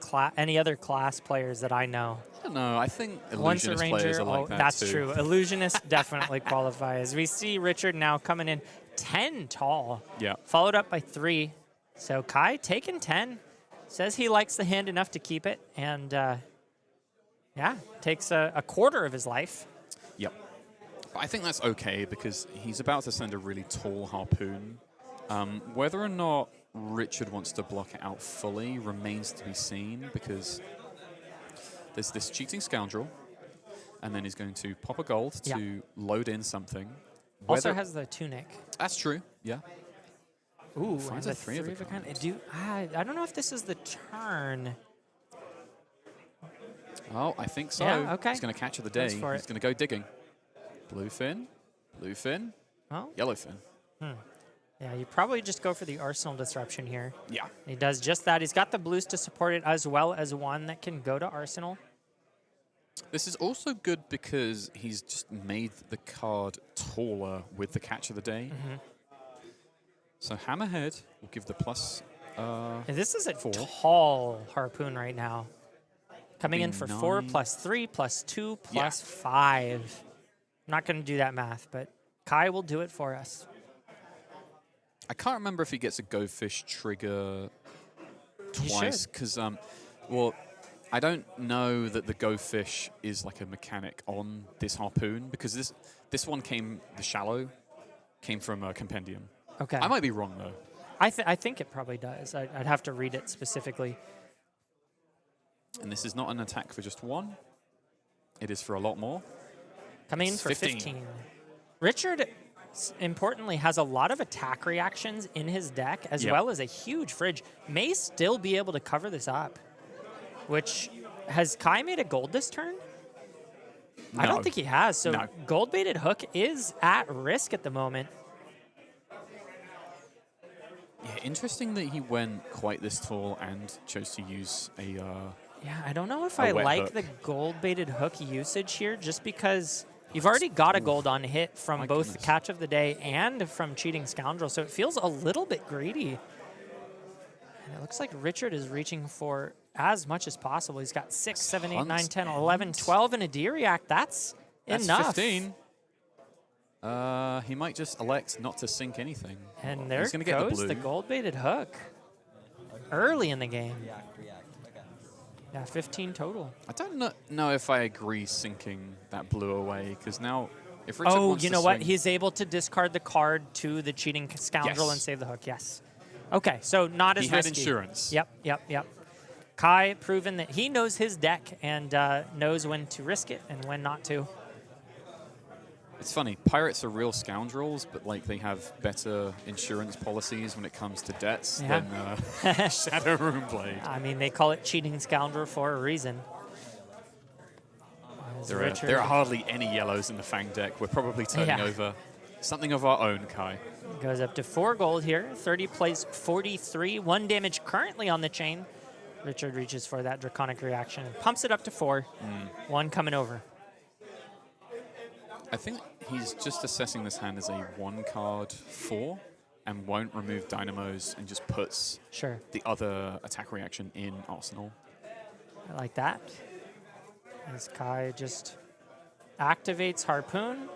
other class players that I know. I don't know. I think Once a Illusionist Ranger, players are like that that's too. true. Illusionists definitely qualify. As we see Richard now coming in 10 tall, followed up by 3. So Kai taking 10, says he likes the hand enough to keep it, and takes a quarter of his life. Yep. But I think that's okay because he's about to send a really tall harpoon. Whether or not Richard wants to block it out fully remains to be seen, because there's this cheating scoundrel, and then he's going to pop a gold to load in something. Also has the tunic. That's true, yeah. Ooh, finds and a 3 of a kind. I don't know if this is the turn. Oh, I think so. Yeah, okay. He's going to catch of the day. He's going to go digging. Blue fin, yellow fin. Yeah, you probably just go for the Arsenal Disruption here. Yeah. He does just that. He's got the blues to support it, as well as one that can go to Arsenal. This is also good because he's just made the card taller with the catch of the day. So Hammerhead will give the plus. This is a 4. tall harpoon right now. Coming in for 9. 4 plus 3 plus 2 plus 5. I'm not going to do that math, but Kai will do it for us. I can't remember if he gets a Go Fish trigger He twice, should. because, well, I don't know that the Go Fish is like a mechanic on this Harpoon, because this one the shallow came from a Compendium. Okay. I might be wrong, though. I think it probably does. I'd have to read it specifically. And this is not an attack for just one. It is for a lot more. Coming in It's for 15. 15. Richard, importantly, has a lot of attack reactions in his deck, as Yep. well as a huge fridge. May still be able to cover this up, which has Kai made a gold this turn? I No. don't think he has. So No. gold-baited hook is at risk at the moment. Yeah, interesting that he went quite this tall and chose to use a... Yeah, I don't know if A I wet like hook. the gold-baited hook usage here, just because you've already got a gold on hit from My both goodness. the Catch of the Day and from Cheating Scoundrel, so it feels a little bit greedy. And it looks like Richard is reaching for as much as possible. He's got 6, 7, 8, 9, 10, 11, 12 in a D-React. That's enough. 15. He might just elect not to sink anything. And there He's gonna get goes the the blue. gold-baited hook early in the game. Yeah, 15 total. I don't know if I agree sinking that blue away, because now if Richard Oh, wants you to know what? swing- He's able to discard the card to the Cheating Scoundrel Yes. and save the hook. Yes. Okay, so not as He had risky. insurance. Yep. Kai proven that he knows his deck and knows when to risk it and when not to. It's funny, pirates are real scoundrels, but like they have better insurance policies when it comes to debts Yeah. than Shadow Room Blade. I mean, they call it Cheating Scoundrel for a reason. As Richard There are hardly any yellows in the Fang deck. We're probably turning Yeah. over something of our own, Kai. goes up to 4 gold here. 30 plays 43. 1 damage currently on the chain. Richard reaches for that Draconic reaction and pumps it up to 4. 1 coming over. I think he's just assessing this hand as a 1-card 4 and won't remove Dynamos and just puts Sure. the other attack reaction in Arsenal. I like that. As Kai just activates Harpoon,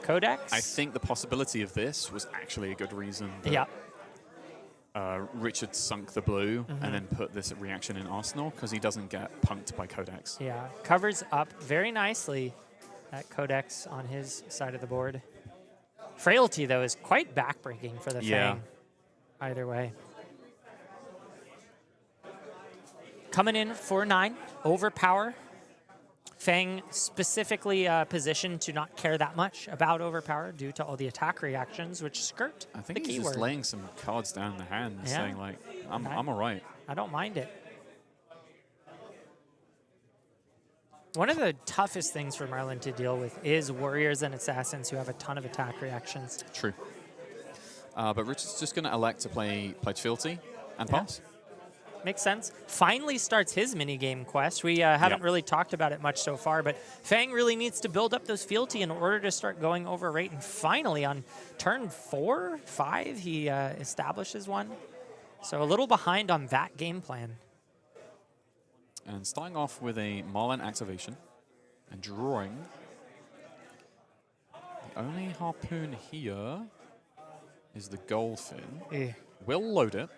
Codex. I think the possibility of this was actually a good reason that Yeah. Richard sunk the blue and then put this reaction in Arsenal, because he doesn't get punked by Codex. Yeah. Covers up very nicely that Codex on his side of the board. Frailty, though, is quite backbreaking for the Yeah. Fang. Either way. Coming in for 9. Overpower. Fang specifically positioned to not care that much about overpower due to all the attack reactions, which skirt I the think he's keyword. just laying some cards down in the hand and Yeah. saying, like, I'm Okay. all right. I don't mind it. One of the toughest things for Merlin to deal with is warriors and assassins who have a ton of attack reactions. True. But Richard's just going to elect to play Pledge Fealty and Yeah. pass. Makes sense. Finally starts his minigame quest. We haven't Yep. really talked about it much so far, but Fang really needs to build up those fealty in order to start going over rate. And finally, on turn 4, 5, he establishes one. So a little behind on that game plan. And starting off with a Marlin activation and drawing. The only Harpoon here is the Goldfin. We'll load it.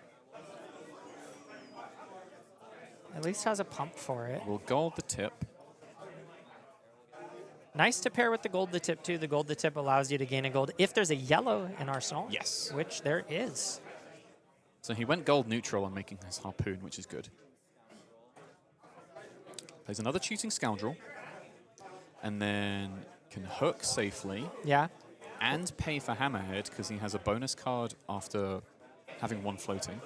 At least has a pump for it. We'll gold the tip. Nice to pair with the gold the tip too. The gold the tip allows you to gain a gold if there's a yellow in Arsenal. Yes. Which there is. So he went gold neutral on making his Harpoon, which is good. Plays another Cheating Scoundrel. And then can hook safely Yeah. and pay for Hammerhead, because he has a bonus card after having 1 floating.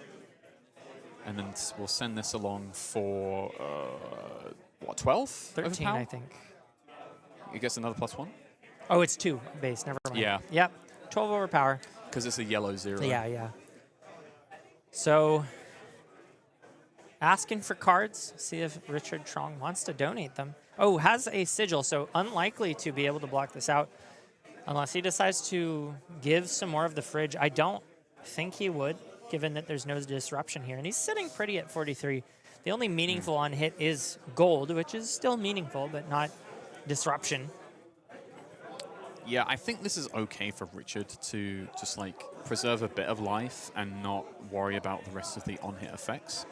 And then we'll send this along for, what, 12? 13, overpower? I think. He gets another +1? Oh, it's 2 base. Never mind. Yeah. Yep. 12 overpower. Because it's a yellow 0. Yeah. So, asking for cards. See if Richard Trong wants to donate them. Oh, has a sigil, so unlikely to be able to block this out unless he decides to give some more of the fridge. I don't think he would, given that there's no disruption here. And he's sitting pretty at 43. The only meaningful on hit is gold, which is still meaningful, but not disruption. Yeah, I think this is okay for Richard to just like preserve a bit of life and not worry about the rest of the on-hit effects.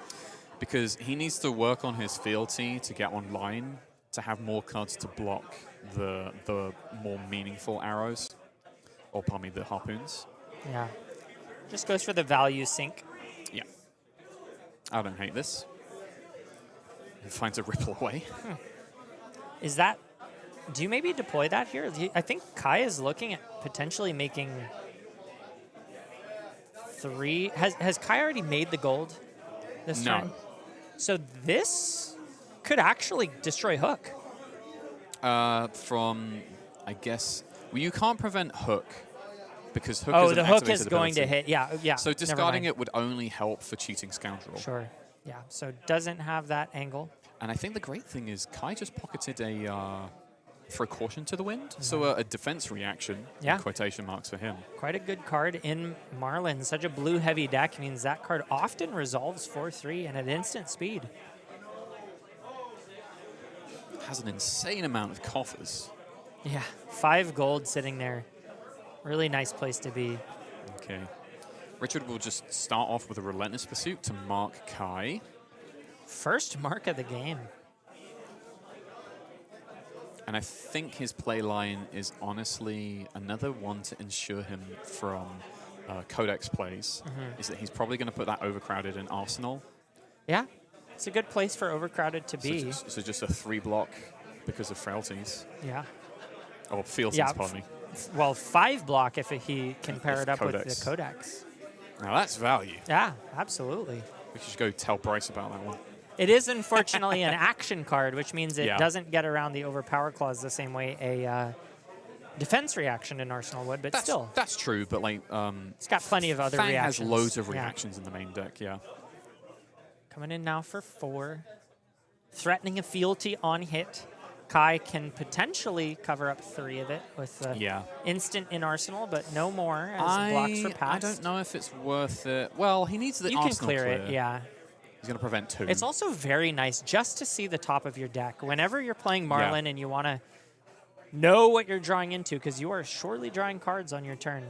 Because he needs to work on his fealty to get online to have more cards to block the more meaningful arrows. Or pardon me, the harpoons. Yeah. Just goes for the value sink. Yeah. I don't hate this. He finds a ripple away. Is that... Do you maybe deploy that here? I think Kai is looking at potentially making 3... Has Kai already made the gold this turn? So this could actually destroy Hook. From, I guess... Well, you can't prevent Hook. Because Hook oh, is the an Hook activated is going to ability. hit. Yeah. So discarding it would only help for Cheating Scoundrel. Sure. Yeah. So doesn't have that angle. And I think the great thing is Kai just pocketed a throw caution to the wind. So a defense reaction, in quotation marks for him. Quite a good card in Marlin. Such a blue-heavy deck means that card often resolves 4/3 and at instant speed. Has an insane amount of coffers. Yeah, 5 gold sitting there. Really nice place to be. Okay. Richard will just start off with a Relentless Pursuit to mark Kai. First mark of the game. And I think his play line is honestly another one to ensure him from Codex plays, is that he's probably going to put that Overcrowded in Arsenal. Yeah, it's a good place for Overcrowded to be. So just a 3-block because of frailties. Yeah. Oh, fealties, pardon me. Well, 5-block if he can pair it up with the Codex. Now that's value. Yeah, absolutely. We should go tell Bryce about that one. It is unfortunately an action card, which means it doesn't get around the Overpower clause the same way a defense reaction in Arsenal would, but still. That's true, but like... it's got plenty of other Fang reactions. has loads of reactions in the main deck, yeah. Coming in now for 4. Threatening a fealty on hit. Kai can potentially cover up 3 of it with instant in Arsenal, but no more as blocks for pass. I don't know if it's worth it. Well, he needs the You Arsenal can clear it, yeah. He's going to prevent 2. It's also very nice just to see the top of your deck. Whenever you're playing Marlin and you want to know what you're drawing into, because you are surely drawing cards on your turn,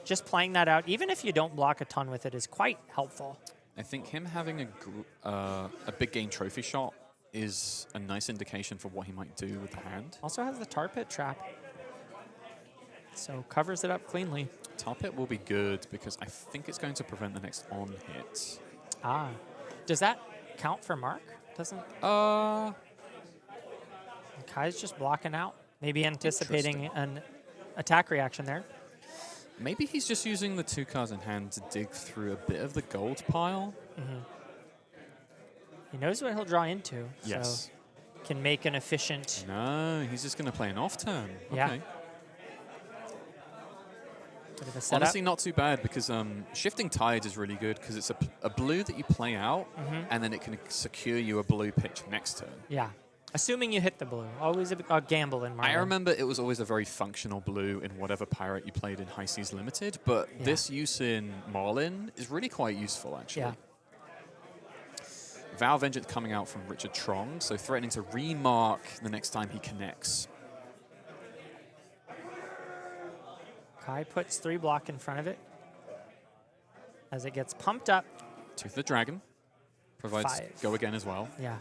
just playing that out, even if you don't block a ton with it, is quite helpful. I think him having a big game trophy shot is a nice indication for what he might do with the hand. Also has the Tar Pit trap, so covers it up cleanly. Tar Pit will be good because I think it's going to prevent the next on hit. Ah. Does that count for Mark? Doesn't? Kai's just blocking out. Maybe anticipating an attack reaction there. Maybe he's just using the 2 cards in hand to dig through a bit of the gold pile. He knows what he'll draw into. Yes. So can make an efficient... No, he's just going to play an off turn. Yeah. Okay. Bit of a setup. Honestly, not too bad because Shifting Tides is really good because it's a blue that you play out and then it can secure you a blue pitch next turn. Yeah. Assuming you hit the blue. Always a gamble in Marlin. I remember it was always a very functional blue in whatever pirate you played in High Seas Limited, but this use in Marlin is really quite useful, actually. Yeah. Vow Vengeance coming out from Richard Trong, so threatening to remark the next time he connects. Kai puts 3 block in front of it as it gets pumped up. Tooth of the Dragon provides 5. go again as well. Yeah,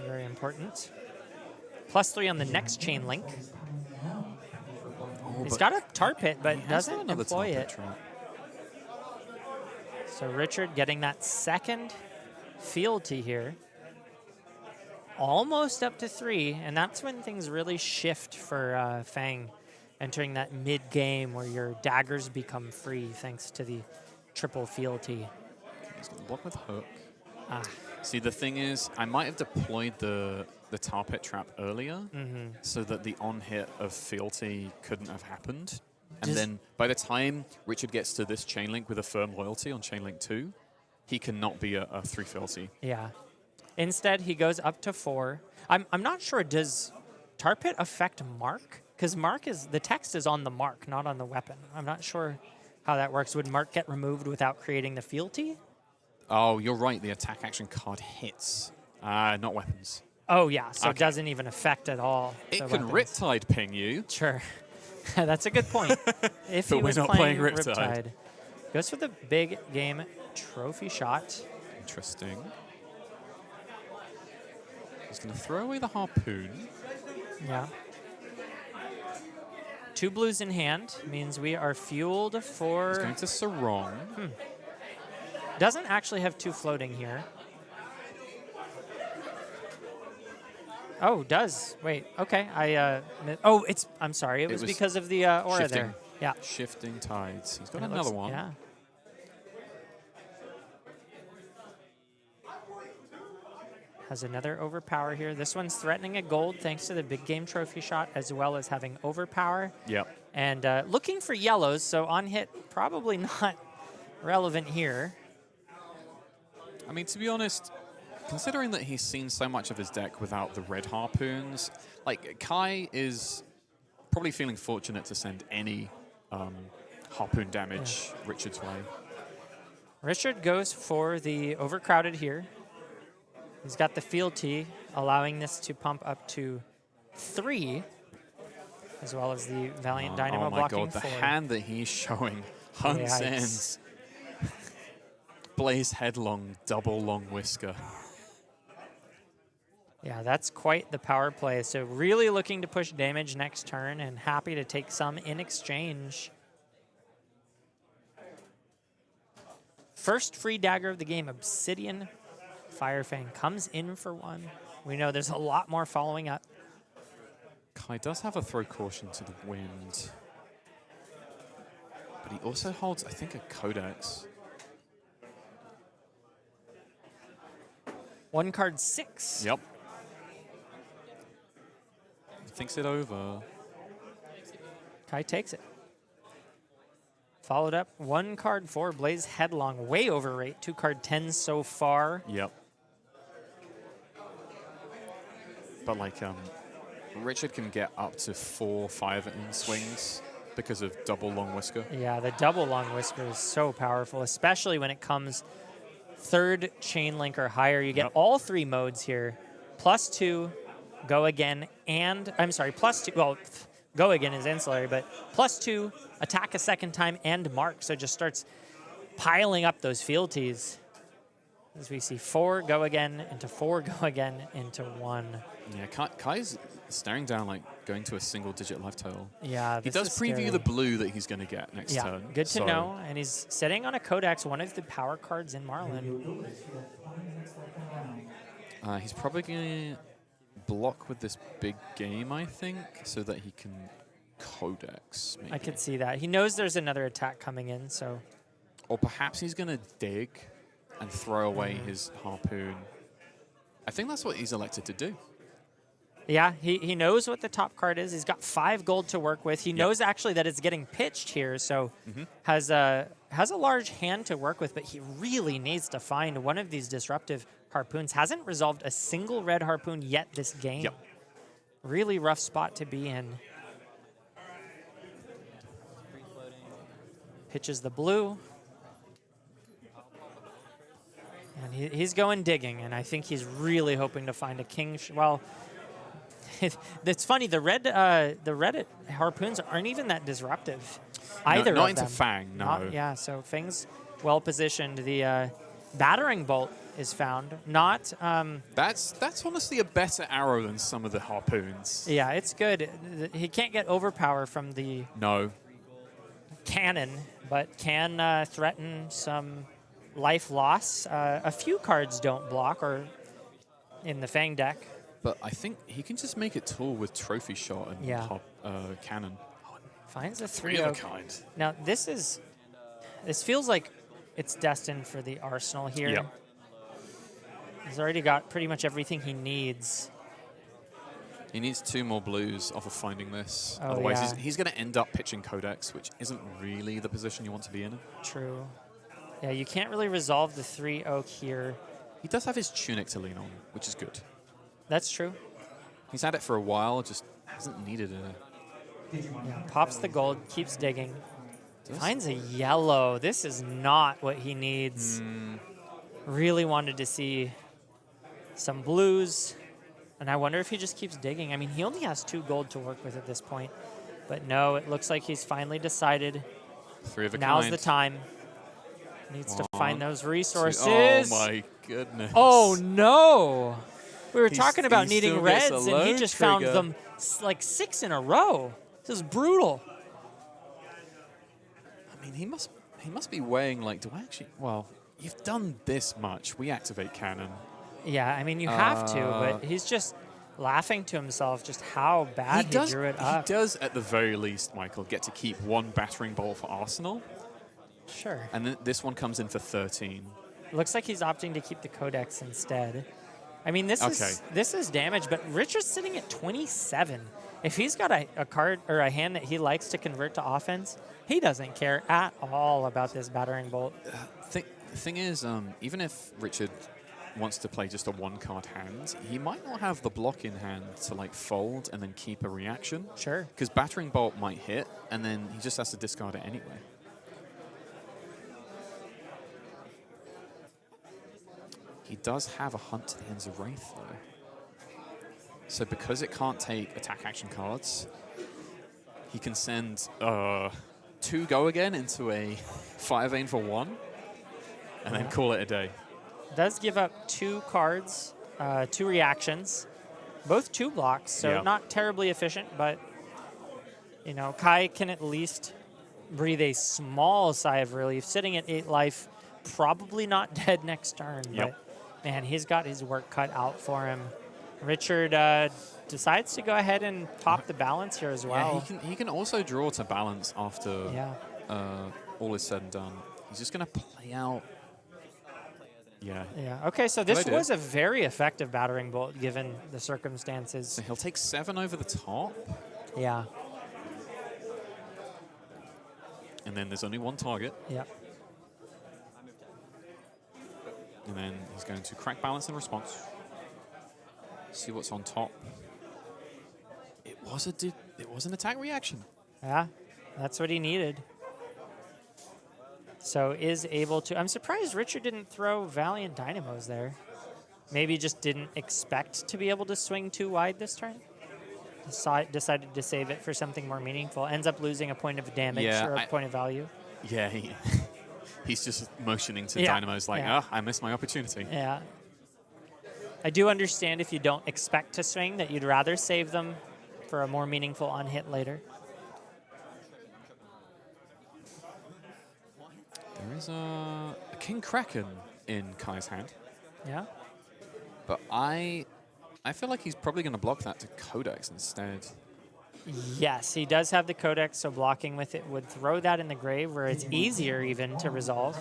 very important. +3 on the next chain link. He's got a Tar Pit, but doesn't employ it. So Richard getting that second fealty here. Almost up to 3, and that's when things really shift for Fang. Entering that mid-game where your daggers become free thanks to the triple fealty. He's going to block with Hook. See, the thing is, I might have deployed the Tar Pit trap earlier so that the on-hit of fealty couldn't have happened. And then by the time Richard gets to this chain link with a firm loyalty on chain link 2, he cannot be a 3 fealty. Yeah. Instead, he goes up to 4. I'm not sure, does Tar Pit affect Mark? Because Mark the text is on the mark, not on the weapon. I'm not sure how that works. Would Mark get removed without creating the fealty? Oh, you're right. The attack action card hits, not weapons. Oh, yeah. So it doesn't even affect at all. It can Riptide ping you. Sure. That's a good point. If But he we're was not playing playing Riptide. Riptide. Goes for the big game trophy shot. Interesting. He's going to throw away the harpoon. Yeah. 2 blues in hand means we are fueled He's for... going to Sarong. Doesn't actually have 2 floating here. Oh, does. Wait, okay. I'm sorry. It was because of the aura shifting. there. Yeah. Shifting tides. He's got And it another looks- one. Yeah. Has another overpower here. This one's threatening a gold thanks to the big game trophy shot, as well as having overpower. Yep. And looking for yellows, so on hit, probably not relevant here. I mean, to be honest, considering that he's seen so much of his deck without the red harpoons, like, Kai is probably feeling fortunate to send any harpoon damage Richard's way. Richard goes for the overcrowded here. He's got the fealty, allowing this to pump up to 3, as well as the Valiant Dynamo oh my blocking god, the 4. hand that he's showing. Hunts in. Yikes. Blaze headlong, double long whisker. Yeah, that's quite the power play. So really looking to push damage next turn and happy to take some in exchange. First free dagger of the game, Obsidian Firefang comes in for 1. We know there's a lot more following up. Kai does have a throw caution to the wind. But he also holds, I think, a Codex. 1 card 6. Yep. He thinks it over. Kai takes it. Followed up, 1 card 4, Blaze Headlong, way overrate. 2 card 10 so far. Yep. But like, Richard can get up to 4, 5 in swings because of double long whisker. Yeah, the double long whisker is so powerful, especially when it comes 3rd chain link or higher. You get all 3 modes here. +2, go again, and I'm sorry, +2. Well, go again is ancillary, but +2, attack a second time, and mark. So it just starts piling up those fealties. As we see 4 go again into 4 go again into 1. Yeah, Kai's staring down, like going to a single-digit life total. Yeah, he this does is preview scary. the blue that he's going to get next turn. Good to know. And he's sitting on a Codex, one of the power cards in Marlin. He's probably going to block with this big game, I think, so that he can Codex, maybe. I could see that. He knows there's another attack coming in, so. Or perhaps he's going to dig and throw away his harpoon. I think that's what he's elected to do. Yeah, he knows what the top card is. He's got 5 gold to work with. He knows actually that it's getting pitched here, so has a large hand to work with, but he really needs to find one of these disruptive harpoons. Hasn't resolved a single red harpoon yet this game. Yep. Really rough spot to be in. Pitches the blue. And he's going digging, and I think he's really hoping to find a king. Well, it's funny. The red harpoons aren't even that disruptive. Either not of into them. Fang, no. Yeah, so Fang's well positioned. The battering bolt is found. Not. That's honestly a better arrow than some of the harpoons. Yeah, it's good. He can't get overpower from the cannon, but can threaten some life loss. A few cards don't block, or in the Fang deck. But I think he can just make it tall with Trophy Shot and Cannon. Finds a 3 of a kind. Now this feels like it's destined for the Arsenal here. Yep. He's already got pretty much everything he needs. He needs 2 more blues off of finding this. Oh, Otherwise, yeah. he's going to end up pitching Codex, which isn't really the position you want to be in. True. Yeah, you can't really resolve the 3 oak here. He does have his Tunic to lean on, which is good. That's true. He's had it for a while, just hasn't needed it. Yeah, pops the gold, keeps digging. Finds a yellow. This is not what he needs. Really wanted to see some blues. And I wonder if he just keeps digging. I mean, he only has 2 gold to work with at this point. But no, it looks like he's finally decided. 3 of a Now's kind. the time. Needs to find those resources. Oh my goodness. Oh no! We were He's- talking about he needing still gets reds, a and he low just found trigger. them like 6 in a row. This is brutal. I mean, he must be weighing like, do I actually? Well, you've done this much. We activate cannon. Yeah, I mean you have to, but he's just laughing to himself just how bad he drew it up. He does, at the very least, Michael, get to keep 1 battering bolt for Arsenal. Sure. And then this one comes in for 13. Looks like he's opting to keep the Codex instead. I mean, this is damage, but Richard's sitting at 27. If he's got a card or a hand that he likes to convert to offense, he doesn't care at all about this battering bolt. The thing is, even if Richard wants to play just a 1-card hand, he might not have the block in hand to like fold and then keep a reaction. Sure. Because battering bolt might hit, and then he just has to discard it anyway. He does have a Hunt to the Ends of Wraith, though. So because it can't take attack action cards, he can send 2 go again into a Fire Vein for 1, and then call it a day. Does give up 2 cards, 2 reactions, both 2 blocks, so not terribly efficient, but you know, Kai can at least breathe a small sigh of relief. Sitting at 8 life, probably not dead next turn, but man, he's got his work cut out for him. Richard decides to go ahead and top the balance here as well. Yeah, he can also draw to balance after all is said and done. He's just going to play out. Yeah. Yeah. Okay, so this was a very effective battering bolt given the circumstances. So he'll take 7 over the top. Yeah. And then there's only 1 target. Yeah. And then he's going to crack balance in response. See what's on top. It was an attack reaction. Yeah, that's what he needed. So is able to. I'm surprised Richard didn't throw Valiant Dynamos there. Maybe just didn't expect to be able to swing too wide this turn. Decided to save it for something more meaningful. Ends up losing a point of damage or a point of value. Yeah, he's just motioning to Dynamos like, I missed my opportunity. Yeah. I do understand if you don't expect to swing that you'd rather save them for a more meaningful on-hit later. There is a King Kraken in Kai's hand. Yeah. But I feel like he's probably going to block that to Codex instead. Yes, he does have the Codex, so blocking with it would throw that in the grave where it's easier even to resolve.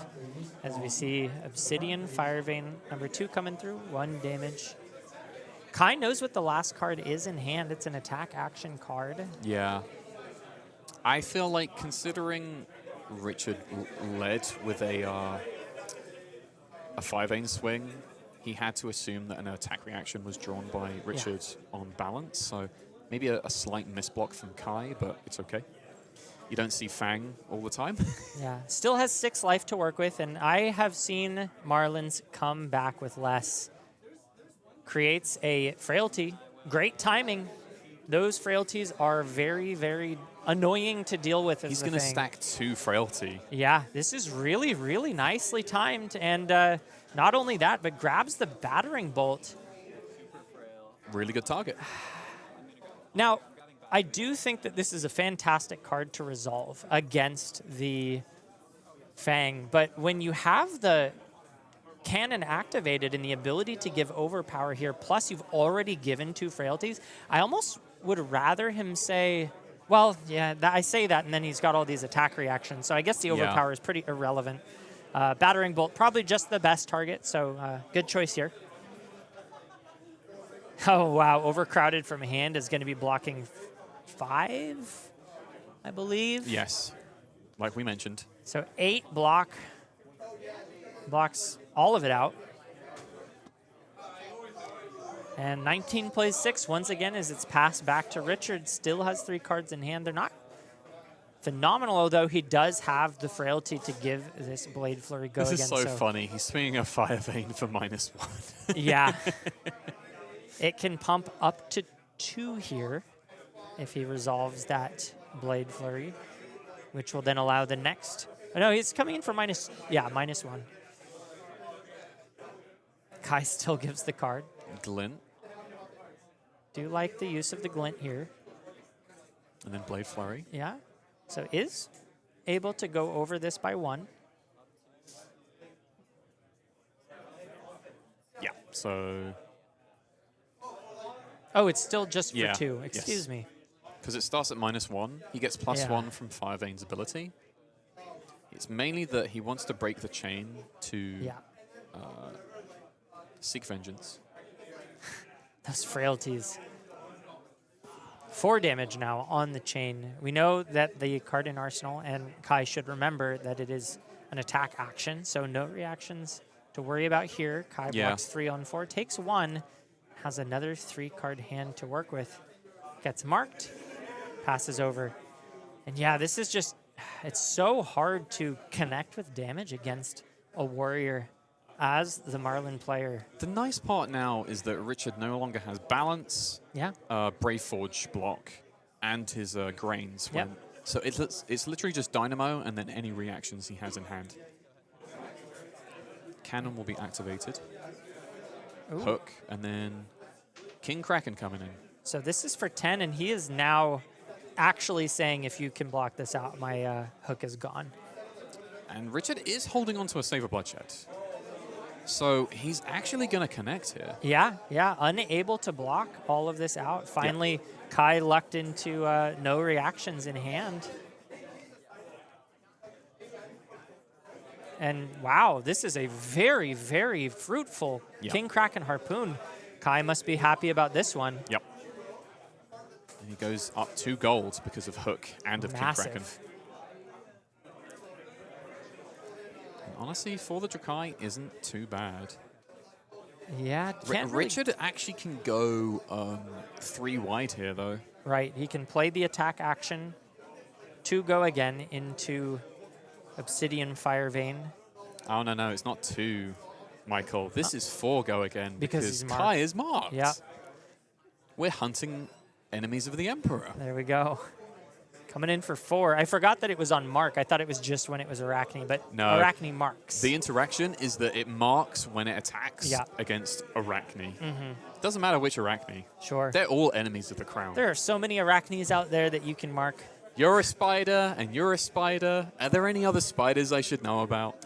As we see Obsidian, Fire Vein number 2 coming through, 1 damage. Kai knows what the last card is in hand. It's an attack action card. Yeah. I feel like considering Richard led with a 5-vein swing, he had to assume that an attack reaction was drawn by Richard on balance. So maybe a slight misblock from Kai, but it's okay. You don't see Fang all the time. Yeah, still has 6 life to work with, and I have seen Marlins come back with less. Creates a frailty. Great timing. Those frailties are very, very annoying to deal with. He's going to stack 2 frailty. Yeah, this is really, really nicely timed, and not only that, but grabs the battering bolt. Really good target. Now, I do think that this is a fantastic card to resolve against the Fang, but when you have the cannon activated and the ability to give overpower here, plus you've already given 2 frailties, I almost would rather him say, well, yeah, I say that, and then he's got all these attack reactions, so I guess the overpower is pretty irrelevant. Battering bolt, probably just the best target, so good choice here. Oh, wow, overcrowded from hand is going to be blocking 5, I believe. Yes, like we mentioned. So 8 blocks all of it out. And 19 plays 6 once again as it's passed back to Richard. Still has 3 cards in hand. They're not phenomenal, although he does have the frailty to give this Blade Flurry go again. This is so funny. He's swinging a Fire Vein for -1. Yeah. It can pump up to 2 here if he resolves that Blade Flurry, which will then allow the next. Oh, no, he's coming in for -1. Kai still gives the card. Glint. Do like the use of the glint here. And then Blade Flurry. Yeah. So is able to go over this by 1. Yeah. So. Oh, it's still just for Yeah. 2. Excuse me. Because it starts at -1. He gets +1 from Firevein's ability. It's mainly that he wants to break the chain to seek vengeance. Those frailties. 4 damage now on the chain. We know that the card in Arsenal, and Kai should remember that it is an attack action, so no reactions to worry about here. Kai blocks 3 on 4, takes 1, has another 3-card hand to work with. Gets marked, passes over. And yeah, this is just, it's so hard to connect with damage against a warrior as the Marlin player. The nice part now is that Richard no longer has balance, Brave Forge block, and his grains. So it's literally just Dynamo and then any reactions he has in hand. Cannon will be activated. Ooh. Hook, and then King Kraken coming in. So this is for 10, and he is now actually saying, if you can block this out, my hook is gone. And Richard is holding on to a Save a Bloodshed. So he's actually going to connect here. Yeah, unable to block all of this out. Finally, Kai lucked into no reactions in hand. And wow, this is a very, very fruitful King Kraken Harpoon. Kai must be happy about this one. Yep. And he goes up 2 gold because of Hook and of King Kraken. And honestly, for the Drakai, isn't too bad. Yeah, Richard actually can go 3 wide here, though. Right, he can play the attack action to go again into Obsidian Firevein. Oh, no, it's not 2, Michael. This is 4 go again because Kai is marked. Yeah. We're hunting enemies of the Emperor. There we go. Coming in for 4. I forgot that it was on mark. I thought it was just when it was Arachne, but no, Arachne marks. The interaction is that it marks when it attacks against Arachne. Doesn't matter which Arachne. Sure. They're all enemies of the crown. There are so many Arachnes out there that you can mark. You're a spider, and you're a spider. Are there any other spiders I should know about?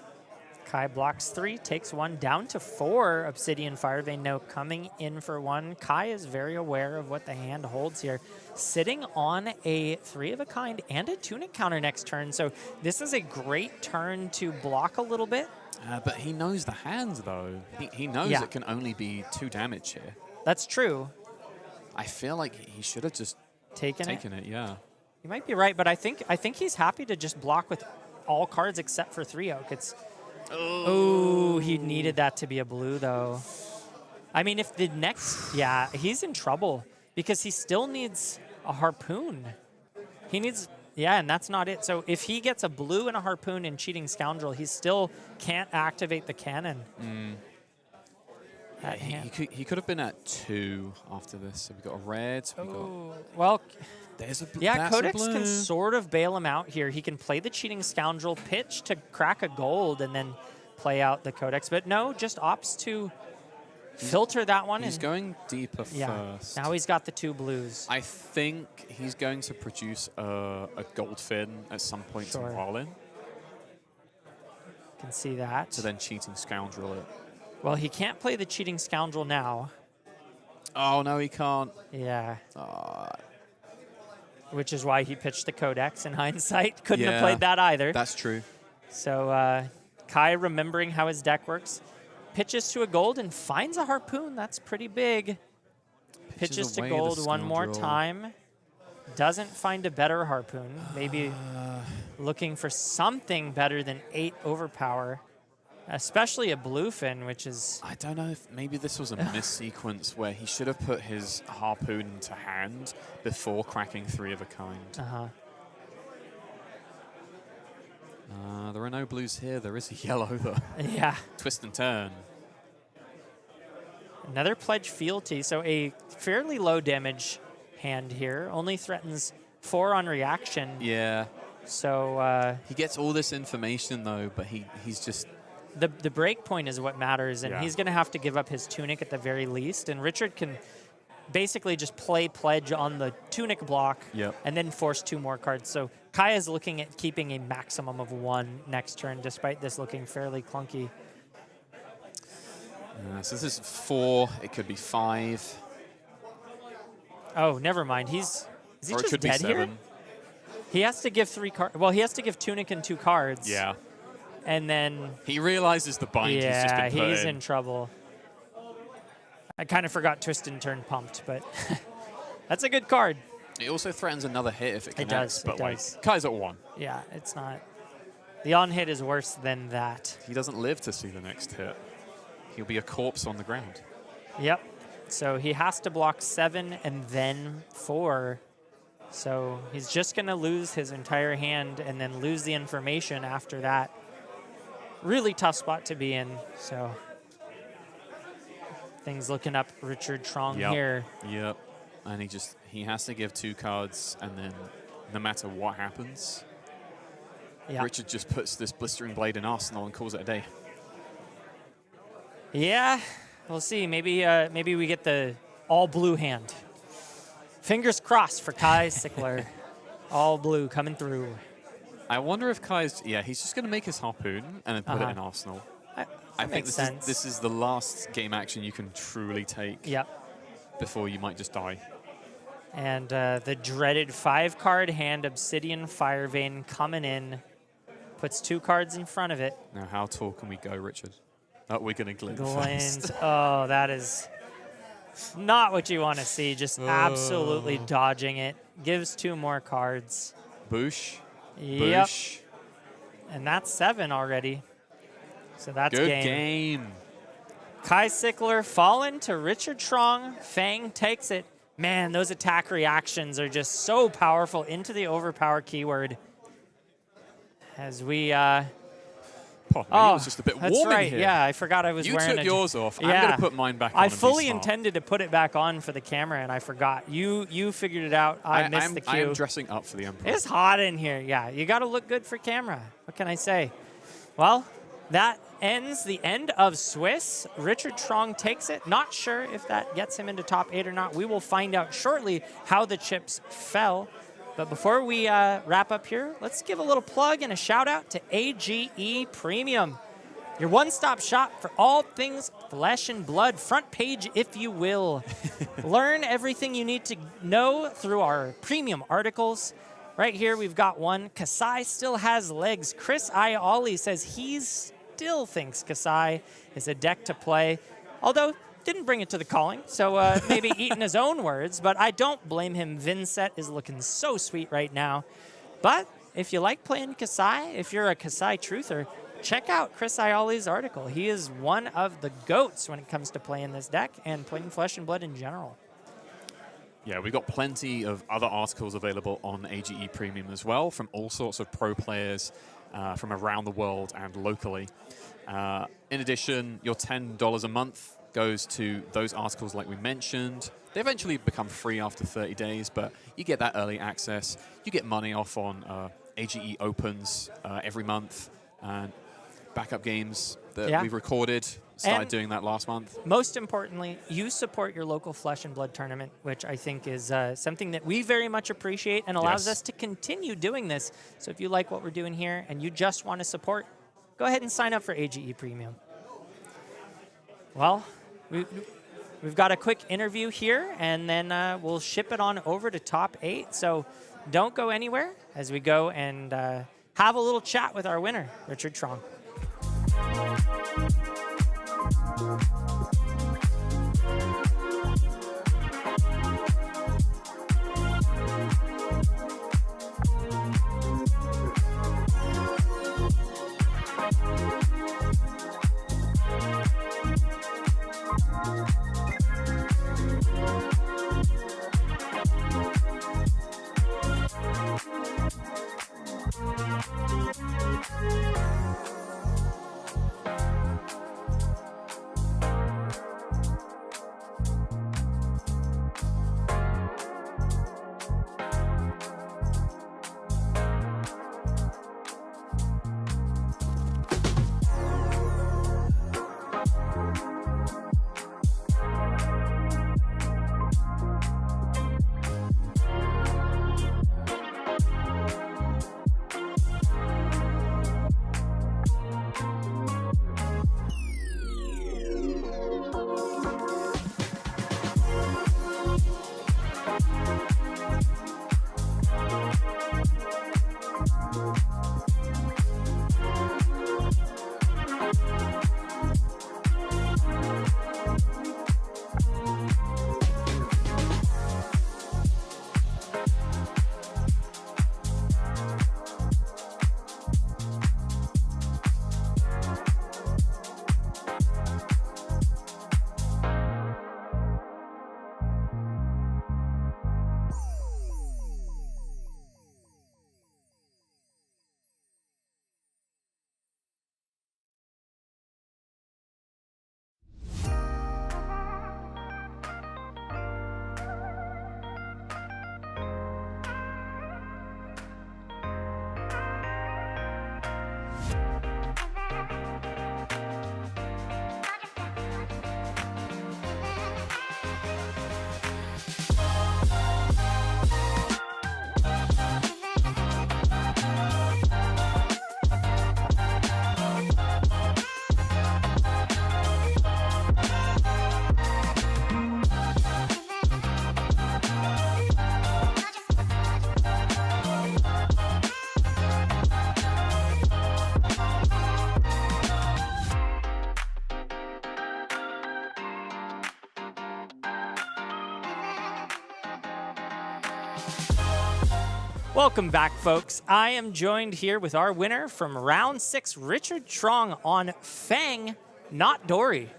Kai blocks 3, takes 1, down to 4. Obsidian Firevein now coming in for 1. Kai is very aware of what the hand holds here. Sitting on a 3 of a kind and a tunic counter next turn. So this is a great turn to block a little bit. But he knows the hands, though. He knows it can only be 2 damage here. That's true. I feel like he should have just taken it. Yeah. You might be right, but I think he's happy to just block with all cards except for 3-oak. It's he needed that to be a blue, though. I mean, if the next... Yeah, he's in trouble because he still needs a harpoon. He needs... Yeah, and that's not it. So if he gets a blue and a harpoon in Cheating Scoundrel, he still can't activate the cannon. He could have been at 2 after this. So we got a red. Well... There's a Codex can sort of bail him out here. He can play the Cheating Scoundrel, pitch to crack a gold, and then play out the Codex. But no, just opts to filter that one. He's going deeper first. Now he's got the 2 blues. I think he's going to produce a Goldfin at some point to Marlin. Can see that. To then Cheating Scoundrel it. Well, he can't play the Cheating Scoundrel now. Oh, no, he can't. Yeah. Which is why he pitched the Codex in hindsight. Couldn't have played that either. That's true. So Kai, remembering how his deck works, pitches to a gold and finds a harpoon. That's pretty big. Pitches to gold one more time. Doesn't find a better harpoon. Maybe looking for something better than 8 overpower. Especially a bluefin, which is... I don't know if maybe this was a missequence where he should have put his harpoon into hand before cracking 3 of a kind. There are no blues here. There is a yellow, though. Yeah. Twist and turn. Another Pledge Fealty, so a fairly low damage hand here. Only threatens 4 on reaction. Yeah. So he gets all this information though, but he's just the break point is what matters, and he's going to have to give up his tunic at the very least. And Richard can basically just play pledge on the tunic block and then force 2 more cards. So Kai is looking at keeping a maximum of 1 next turn, despite this looking fairly clunky. So this is 4. It could be 5. Oh, never mind. Is he or it just could dead be 7. here? He has to give 3 cards. Well, he has to give tunic and 2 cards. Yeah. And then he realizes the bind he's just been put he's in trouble. I kind of forgot Twist and Turn pumped, but that's a good card. It also threatens another hit if it It connects. does, But it like does. Kai's at 1. Yeah, it's not. The on-hit is worse than that. He doesn't live to see the next hit. He'll be a corpse on the ground. Yep. So he has to block 7 and then 4. So he's just going to lose his entire hand and then lose the information after that. Really tough spot to be in. So things looking up Richard Trong here. Yep. And he has to give 2 cards, and then no matter what happens, Richard just puts this Blistering Blade in Arsenal and calls it a day. Yeah, we'll see. Maybe we get the all blue hand. Fingers crossed for Kai Sickler. All blue coming through. I wonder if Kai's he's just going to make his Harpoon and then put it in Arsenal. I think this is the last game action you can truly take. Yep. Before you might just die. And the dreaded 5-card hand, Obsidian Firevein, coming in. Puts 2 cards in front of it. Now, how tall can we go, Richard? Oh, we're going to glint Glint. first. Oh, that is not what you want to see. Just absolutely dodging it. Gives 2 more cards. Boosh. Yep. Boosh. And that's 7 already. So that's Good game. Kai Sickler fallen to Richard Trong. Fang takes it. Man, those attack reactions are just so powerful into the overpower keyword. As we... it was just a bit that's warm right. in here. Yeah, I forgot I was You wearing took yours off. I'm Yeah. going to put mine back on. I and be fully smart. intended to put it back on for the camera, and I forgot. You figured it out. I missed the cue. I am dressing up for the Emperor. It's hot in here. Yeah, you got to look good for camera. What can I say? Well, that ends the end of Swiss. Richard Trong takes it. Not sure if that gets him into top 8 or not. We will find out shortly how the chips fell. But before we wrap up here, let's give a little plug and a shout out to AGE Premium. Your one-stop shop for all things flesh and blood, front page if you will. Learn everything you need to know through our premium articles. Right here we've got one. Kasai still has legs. Chris Ioli says he still thinks Kasai is a deck to play, although didn't bring it to the calling, so maybe eating his own words, but I don't blame him. Vinnset is looking so sweet right now. But if you like playing Kasai, if you're a Kasai truther, check out Chris Ioli's article. He is one of the GOATs when it comes to playing this deck and playing Flesh and Blood in general. Yeah, we've got plenty of other articles available on AGE Premium as well from all sorts of pro players from around the world and locally. In addition, your $10 a month goes to those articles like we mentioned. They eventually become free after 30 days, but you get that early access. You get money off on AGE Opens every month. And backup games that we've recorded, started doing that last month. Most importantly, you support your local Flesh and Blood tournament, which I think is something that we very much appreciate and allows us to continue doing this. So if you like what we're doing here and you just want to support, go ahead and sign up for AGE Premium. Well, we've got a quick interview here, and then we'll ship it on over to top 8. So don't go anywhere as we go and have a little chat with our winner, Richard Trong. Welcome back, folks. I am joined here with our winner from round 6, Richard Trong on Fang, not Dory.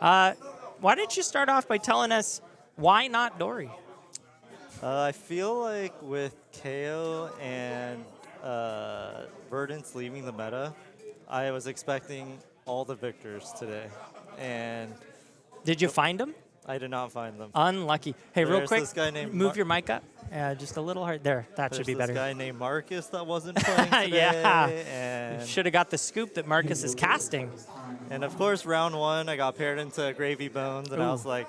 Why don't you start off by telling us why not Dory? I feel like with Kayo and Verdance leaving the meta, I was expecting all the victors today. And did you find them? I did not find them. Unlucky. Hey, real quick, this guy named move your mic up. Just a little hard. There, that should be better. There's this guy named Marcus that wasn't playing today. Yeah. And Should have got the scoop that Marcus is casting. And of course, round 1, I got paired into Gravy Bones, and I was like,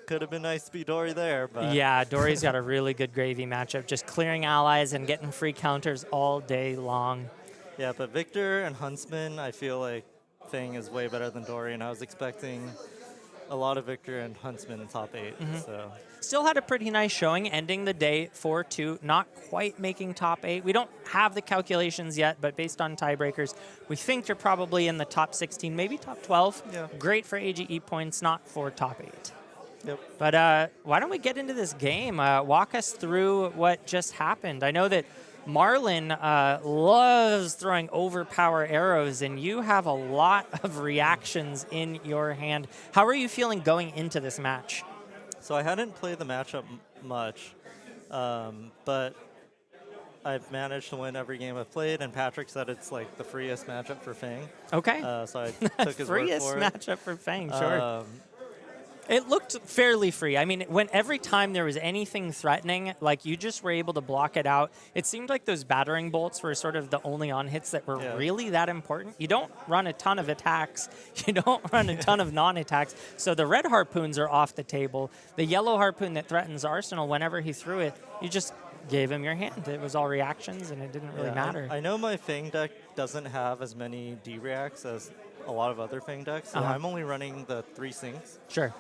could have been nice to be Dory there. But Yeah, Dory's got a really good Gravy matchup, just clearing allies and getting free counters all day long. Yeah, but Victor and Huntsman, I feel like Fang is way better than Dory, and I was expecting a lot of Victor and Huntsman in top 8. So Still had a pretty nice showing, ending the day 4-2, not quite making top 8. We don't have the calculations yet, but based on tiebreakers, we think you're probably in the top 16, maybe top 12. Yeah. Great for AGE points, not for top 8. Yep. But why don't we get into this game? Walk us through what just happened. I know that Marlon loves throwing overpower arrows, and you have a lot of reactions in your hand. How are you feeling going into this match? So I hadn't played the matchup much, but I've managed to win every game I've played, and Patrick said it's like the freest matchup for Fang. Okay. So I took his word freest for it. matchup for Fang, sure. It looked fairly free. I mean, when every time there was anything threatening, like you just were able to block it out. It seemed like those battering bolts were sort of the only on-hits that were really that important. You don't run a ton of attacks. You don't run a ton of non-attacks. So the red harpoons are off the table. The yellow harpoon that threatens Arsenal, whenever he threw it, you just gave him your hand. It was all reactions, and it didn't really matter. I know my Fang deck doesn't have as many D-reacts as a lot of other Fang decks, so I'm only running the 3 sinks. Sure.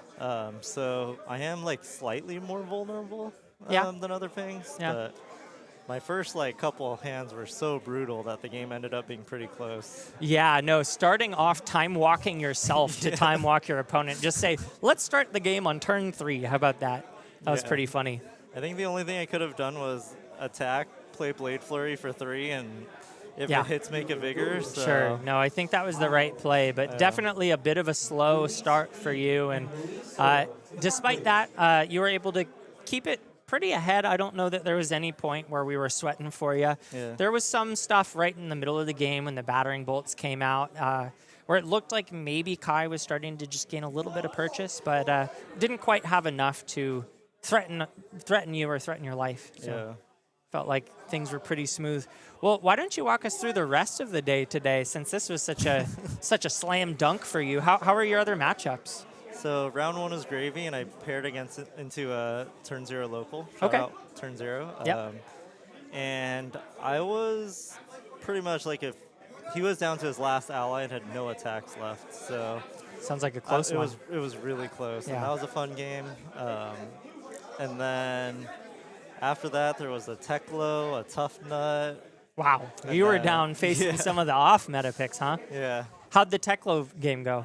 So I am like slightly more vulnerable than other Fangs, but my first like couple of hands were so brutal that the game ended up being pretty close. Yeah, no, starting off time walking yourself to time walk your opponent. Just say, let's start the game on turn 3. How about that? That was pretty funny. I think the only thing I could have done was attack, play Blade Flurry for 3, and if it hits, make a Vigor. So. Sure. No, I think that was the right play, but definitely a bit of a slow start for you. And despite that, you were able to keep it pretty ahead. I don't know that there was any point where we were sweating for you. Yeah. There was some stuff right in the middle of the game when the battering bolts came out where it looked like maybe Kai was starting to just gain a little bit of purchase, but didn't quite have enough to threaten you or threaten your life. So felt like things were pretty smooth. Well, why don't you walk us through the rest of the day today, since this was such a such a slam dunk for you? How are your other matchups? So round 1 was Gravy, and I paired into a turn 0 local. Okay. Shout out turn 0. Yep. And I was pretty much like if he was down to his last ally and had no attacks left. So sounds like a close one. It was really close. Yeah. And that was a fun game. And then after that, there was a Teklo, a Tough Nut. Wow. You were down facing some of the off-meta picks, huh? Yeah. How'd the Teklo game go?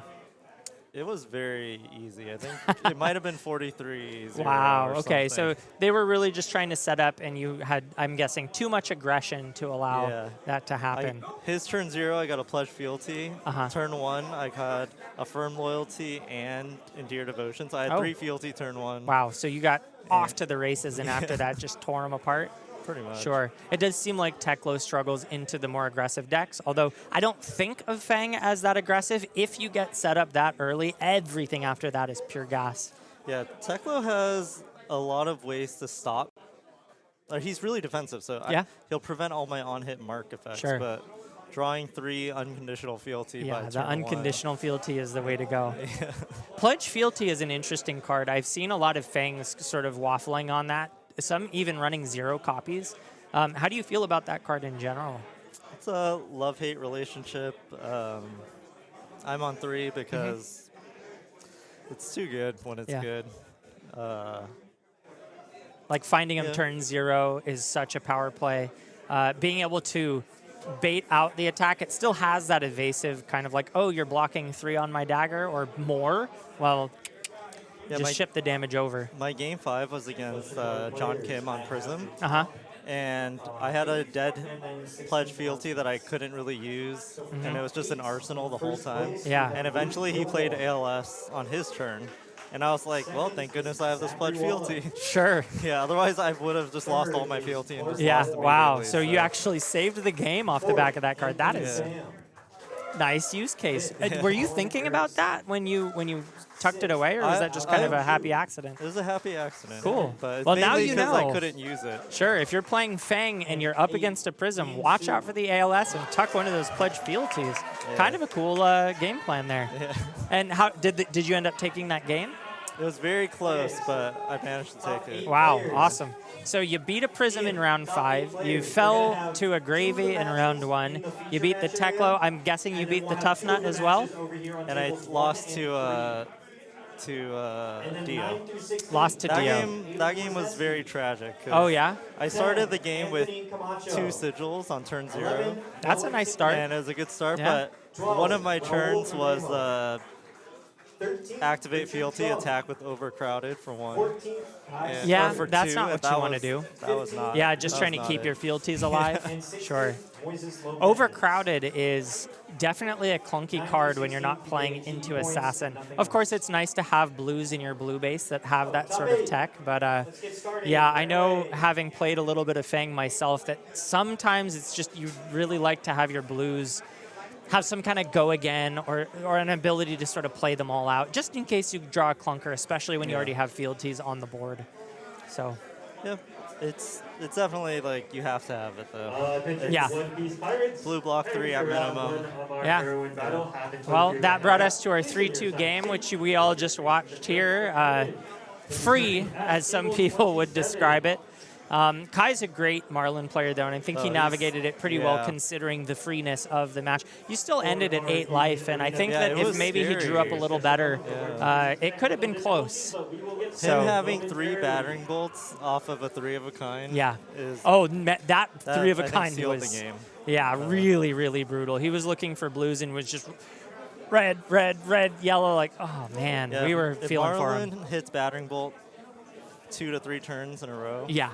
It was very easy. I think it might have been 43-0. Wow. Or Okay. something. So they were really just trying to set up, and you had, I'm guessing, too much aggression to allow that to happen. His turn 0, I got a Pledge Fealty. Uh-huh. Turn 1, I got a Firm Loyalty and Endear Devotion. So I had 3 Fealty turn 1. Wow. So you got off to the races, and after that, just tore them apart? Pretty much. Sure. It does seem like Teklo struggles into the more aggressive decks, although I don't think of Fang as that aggressive. If you get set up that early, everything after that is pure gas. Yeah, Teklo has a lot of ways to stop. He's really defensive, so he'll prevent all my on-hit mark effects. Sure. But drawing 3 unconditional fealty by the turn unconditional 1. fealty is the way to go. Pledge fealty is an interesting card. I've seen a lot of Fangs sort of waffling on that. Some even running 0 copies. How do you feel about that card in general? It's a love-hate relationship. I'm on 3 because it's too good when it's good. Like finding him turn 0 is such a power play. Being able to bait out the attack, it still has that evasive kind of like, oh, you're blocking 3 on my dagger or more. Well, Yeah, just ship the damage over. My game 5 was against John Kim on Prism. Uh-huh. And I had a dead pledge fealty that I couldn't really use, and it was just an arsenal the whole time. Yeah. And eventually he played ALS on his turn, and I was like, well, thank goodness I have this pledge fealty. Sure. Yeah, otherwise I would have just lost all my fealty and just Yeah, lost wow. immediately, So you actually saved the game off the back of that card. That is nice use case. Were you thinking about that when you tucked it away, or was that just kind of a happy accident? It was a happy accident. Cool. But it's Well, now mainly you 'cause know. I couldn't use it. Sure, if you're playing Fang and you're up against a Prism, watch out for the ALS and tuck one of those pledge fealties. Kind of a cool game plan there. Yeah. And how did you end up taking that game? It was very close, but I managed to take it. Wow, awesome. So you beat a Prism in round 5. You fell to a Gravy in round 1. You beat the Teklo. I'm guessing you beat the Tough Nut as well? And I lost to Dio. Lost to Dio. That game was very tragic. 'cause Oh, yeah? I started the game with 2 sigils on turn 0. That's a nice start. And it was a good start, Yeah. but one of my turns was activate fealty, attack with overcrowded for 1. And, Yeah, or for that's 2, not and what you that want to was- do. That was not. Yeah, just that trying was to not keep it. your fealties alive. Sure. Overcrowded is definitely a clunky card when you're not playing into Assassin. Of course, it's nice to have blues in your blue base that have that sort of tech, but yeah, I know, having played a little bit of Fang myself, that sometimes it's just you really like to have your blues have some kind of go again or an ability to sort of play them all out, just in case you draw a clunker, especially when you already have fealties on the board. So, yeah, it's definitely like you have to have it though. Yeah. Blue block 3 at minimum. Yeah. Well, that brought us to our 3-2 game, which we all just watched here. Free, as some people would describe it. Kai's a great Marlin player, though, and I think he navigated it pretty well considering the freeness of the match. You still ended at 8 life, and I think that if maybe he drew up a little better, it could have been close. Him having 3 battering bolts off of a 3 of a kind. Yeah. Is that 3 of a I think kind sealed was the game. Yeah, really, really brutal. He was looking for blues and was just red, yellow. Like, oh man, Yeah, we were if feeling for Marlin him. hits battering bolt 2 to 3 turns in a row. Yeah.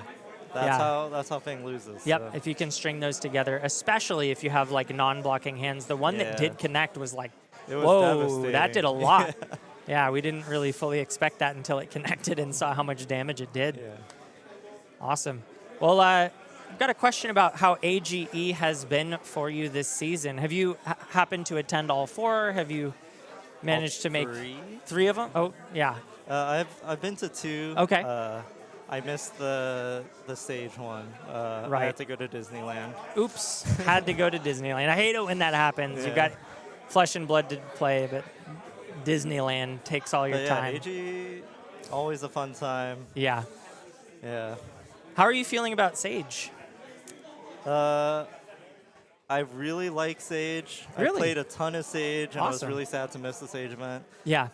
That's how Fang loses. Yep, So. if you can string those together, especially if you have like non-blocking hands. The one that did connect was like, It was whoa, devastating. that did a lot. Yeah, we didn't really fully expect that until it connected and saw how much damage it did. Yeah. Awesome. Well, I've got a question about how AGE has been for you this season. Have you happened to attend all 4? Have you managed to make 3 of them? Oh, yeah. I've been to 2. Okay. I missed the stage one. I Right. had to go to Disneyland. Oops, had to go to Disneyland. I hate it when that happens. You've got Flesh and Blood to play, but Disneyland takes all your But time. AG, always a fun time. Yeah. Yeah. How are you feeling about Sage? I really like Sage. Really? I played a ton of Sage, and I was Awesome. really sad to miss the Sage event. Yeah.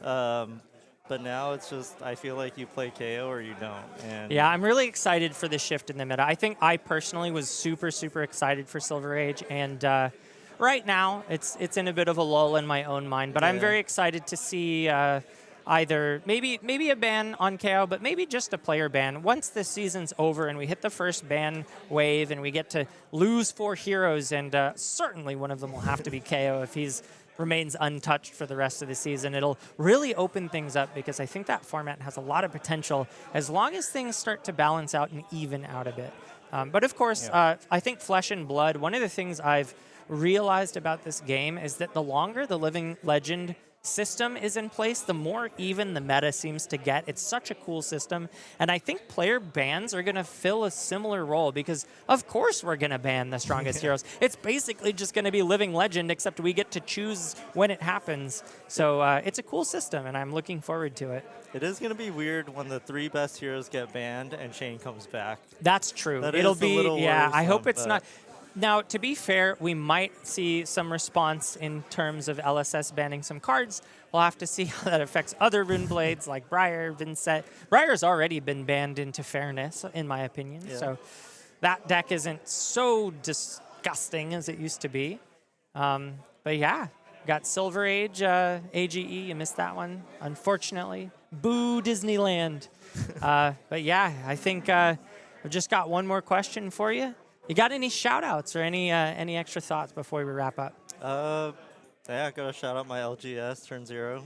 But now it's just, I feel like you play KO or you don't. And Yeah, I'm really excited for the shift in the meta. I think I personally was super, super excited for Silver Age, and right now it's in a bit of a lull in my own mind. But I'm very excited to see either maybe a ban on KO, but maybe just a player ban. Once the season's over and we hit the first ban wave and we get to lose 4 heroes, and certainly one of them will have to be KO if he's remains untouched for the rest of the season. It'll really open things up because I think that format has a lot of potential as long as things start to balance out and even out a bit. But of course, I think Flesh and Blood, one of the things I've realized about this game is that the longer the Living Legend system is in place, the more even the meta seems to get. It's such a cool system, and I think player bans are going to fill a similar role because, of course, we're going to ban the strongest heroes. It's basically just going to be Living Legend, except we get to choose when it happens. So it's a cool system, and I'm looking forward to it. It is going to be weird when the 3 best heroes get banned and Shane comes back. That's true. That It'll is a be, little yeah, I hope worrisome, it's not. Now, to be fair, we might see some response in terms of LSS banning some cards. We'll have to see how that affects other rune blades like Briar, Vinnset. Briar's already been banned into Fairness, in my opinion. Yeah. So that deck isn't so disgusting as it used to be. But yeah, Got Silver Age, AGE. You missed that one, unfortunately. Boo, Disneyland. But yeah, I think I've just got one more question for you. You got any shout-outs or any extra thoughts before we wrap up? Yeah, I gotta shout out my LGS Turn Zero.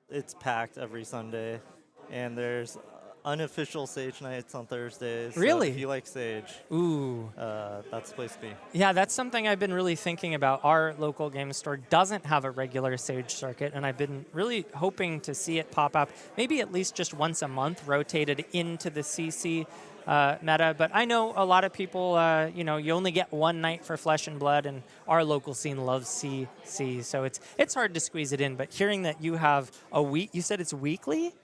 It's packed every Sunday, and there's unofficial Sage nights on Thursdays. Really? So if you like Sage, that's the place to be. Yeah, that's something I've been really thinking about. Our local game store doesn't have a regular Sage circuit, and I've been really hoping to see it pop up, maybe at least just once a month, rotated into the CC meta. But I know a lot of people, you only get one night for Flesh and Blood, and our local scene loves CC, so it's hard to squeeze it in. But hearing that you have a week, you said it's weekly?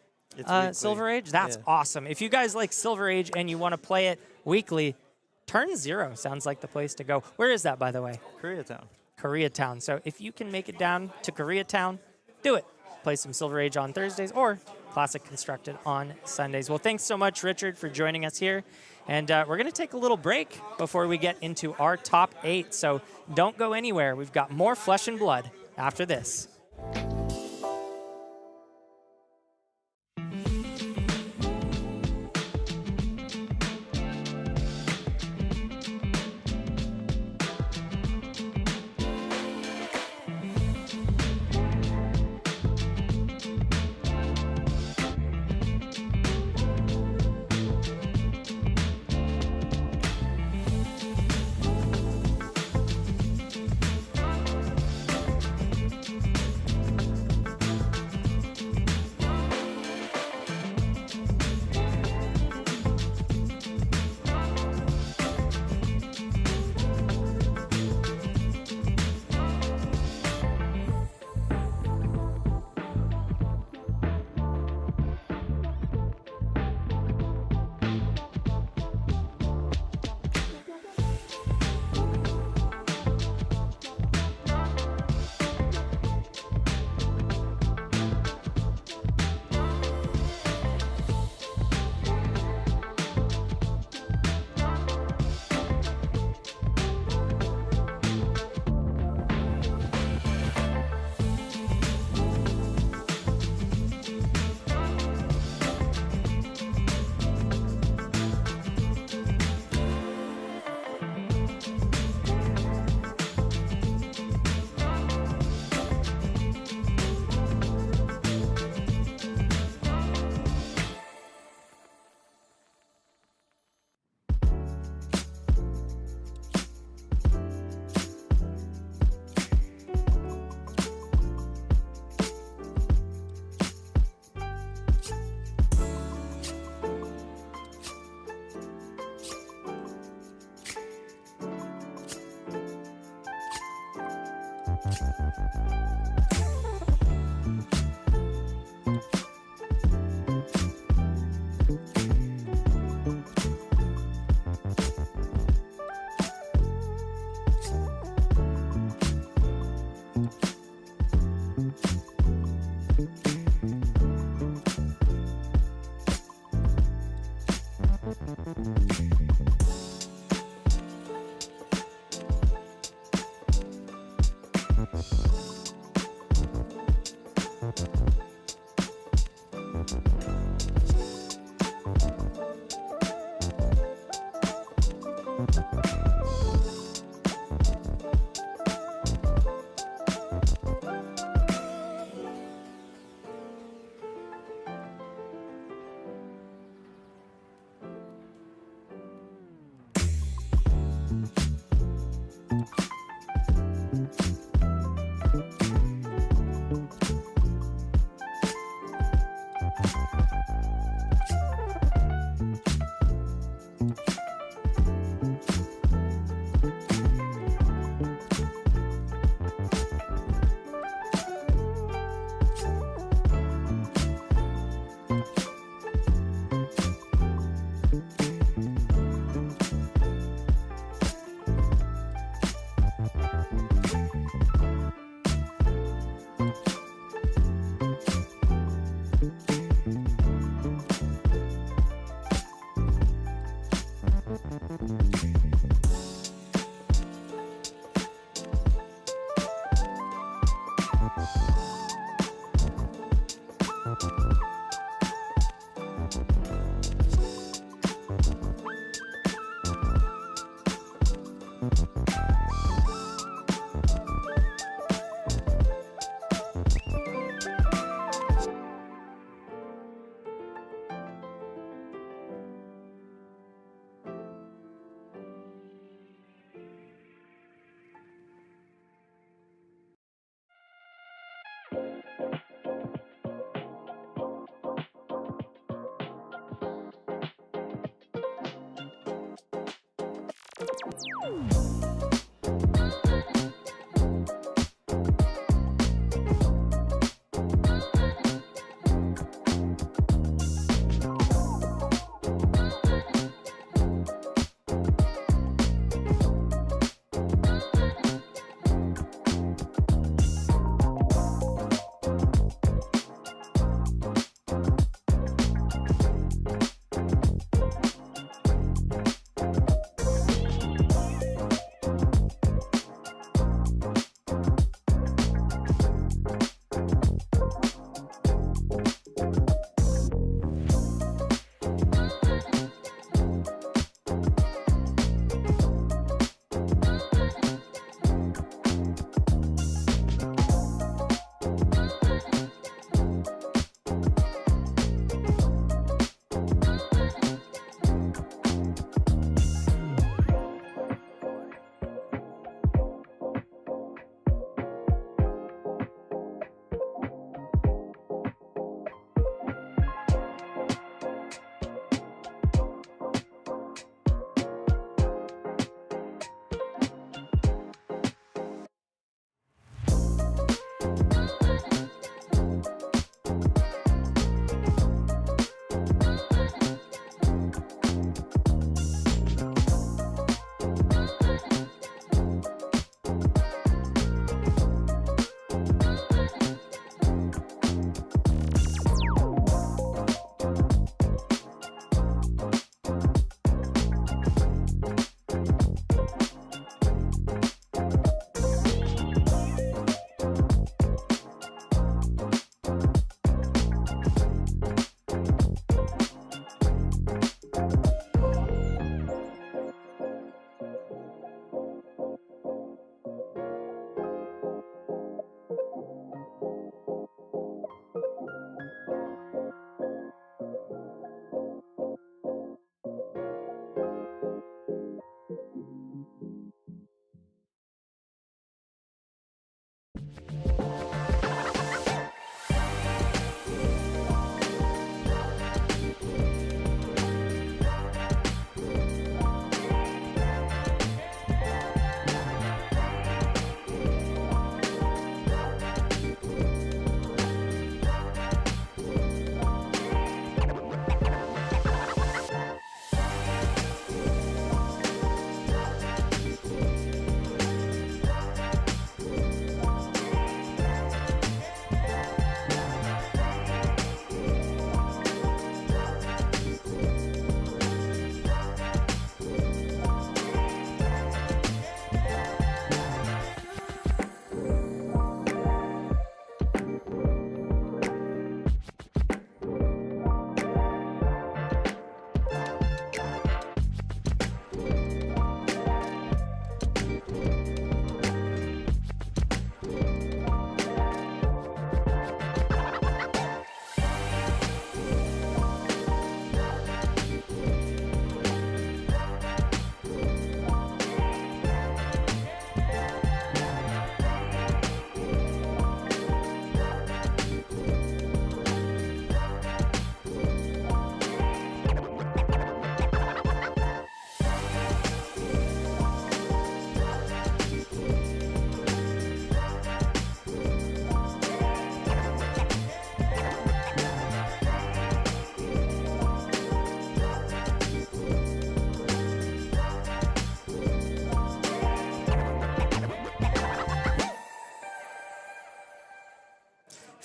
Silver Age? That's awesome. If you guys like Silver Age and you want to play it weekly, Turn Zero sounds like the place to go. Where is that, by the way? Koreatown. Koreatown. So if you can make it down to Koreatown, do it. Play some Silver Age on Thursdays or Classic Constructed on Sundays. Well, thanks so much, Richard, for joining us here. And we're going to take a little break before we get into our top 8. So don't go anywhere. We've got more Flesh and Blood after this.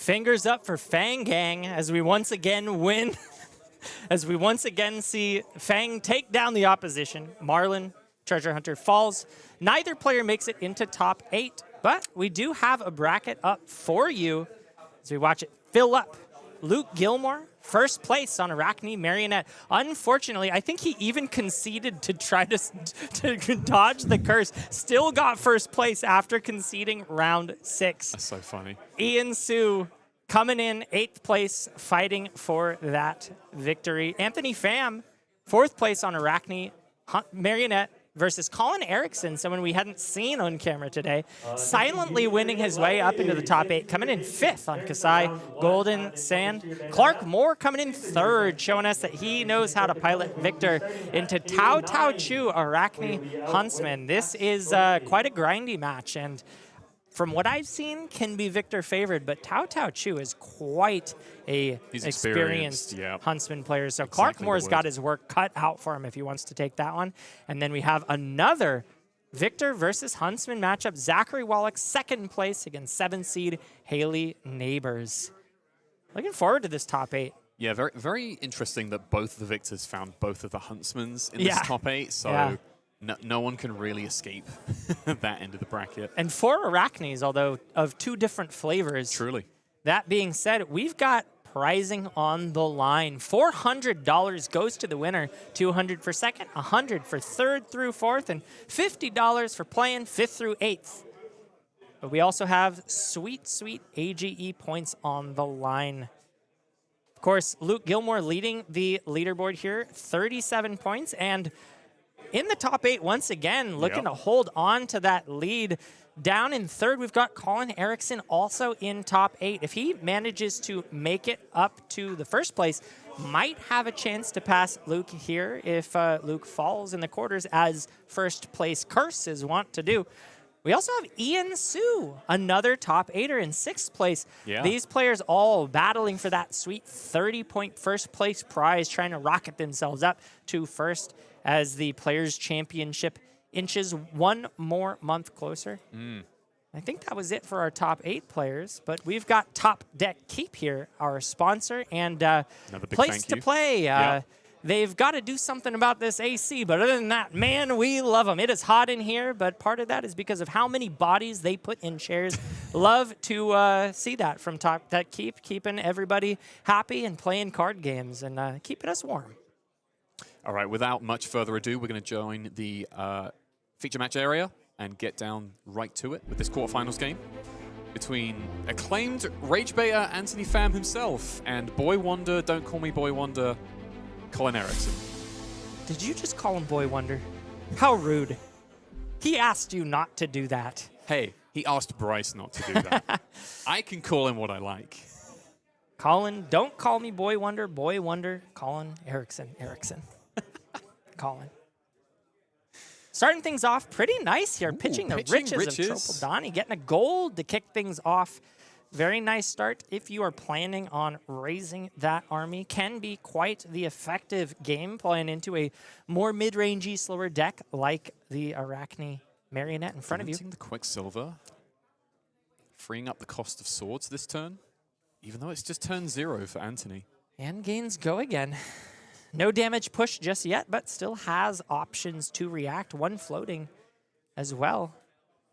Fingers up for Fang Gang as we once again win. As we once again see Fang take down the opposition. Marlin, Treasure Hunter falls. Neither player makes it into top 8, but we do have a bracket up for you as we watch it fill up Luke Gilmore, first place on Arachne Marionette. Unfortunately, I think he even conceded to try to dodge the curse. Still got first place after conceding round 6. That's so funny. Ian Suh coming in 8th place, fighting for that victory. Anthony Pham, 4th place on Arachne Marionette versus Colin Erickson, someone we hadn't seen on camera today, silently winning his way up into the top 8, coming in 5th on Kasai Golden Sand. Clark Moore coming in 3rd, showing us that he knows how to pilot Victor into Tao Tao Chu, Arachne Huntsman. This is quite a grindy match, and from what I've seen, can be Victor favored, but Tao Tao Chu is quite a experienced Huntsman player. So Clark Moore's got his work cut out for him if he wants to take that one. And then we have another Victor versus Huntsman matchup. Zachary Wallik, 2nd place against 7th seed Haley Neighbors. Looking forward to this top 8. Yeah, very, very interesting that both the Victors found both of the Huntsmans in this top 8. So no one can really escape that end of the bracket. And 4 Arachnes, although of 2 different flavors. Truly. That being said, we've got prizing on the line. $400 goes to the winner, $200 for 2nd, $100 for 3rd through 4th, and $50 for playing 5th through 8th. But we also have sweet, sweet AGE points on the line. Of course, Luke Gilmore leading the leaderboard here, 37 points, and in the top 8 once again, looking to hold on to that lead. Down in 3rd, we've got Colin Erickson also in top 8. If he manages to make it up to the 1st place, might have a chance to pass Luke here if Luke falls in the quarters, as 1st place curses want to do. We also have Ian Suh, another top 8er in 6th place. These players all battling for that sweet 30-point 1st place prize, trying to rocket themselves up to 1st as the Players' Championship inches one more month closer. I think that was it for our top 8 players, but we've got Top Deck Keep here, our sponsor, and place to play. They've got to do something about this AC, but other than that, man, we love them. It is hot in here, but part of that is because of how many bodies they put in chairs. Love to see that from Top Deck Keep, keeping everybody happy and playing card games and keeping us warm. All right, without much further ado, we're going to join the feature match area and get down right to it with this quarterfinals game between acclaimed Rage Baiter Anthony Pham himself and Boy Wonder, don't call me Boy Wonder, Colin Erickson. Did you just call him Boy Wonder? How rude. He asked you not to do that. Hey, he asked Bryce not to do that. I can call him what I like. Colin, don't call me Boy Wonder, Colin Erickson. Colin. Starting things off pretty nice here. Pitching the riches of Tropal Donnie, getting a gold to kick things off. Very nice start. If you are planning on raising that army, can be quite the effective game playing into a more mid-rangey, slower deck like the Arachne Marionette in front of you. The Quicksilver, freeing up the cost of swords this turn, even though it's just turn 0 for Anthony. And gains go again. No damage push just yet, but still has options to react. 1 floating as well.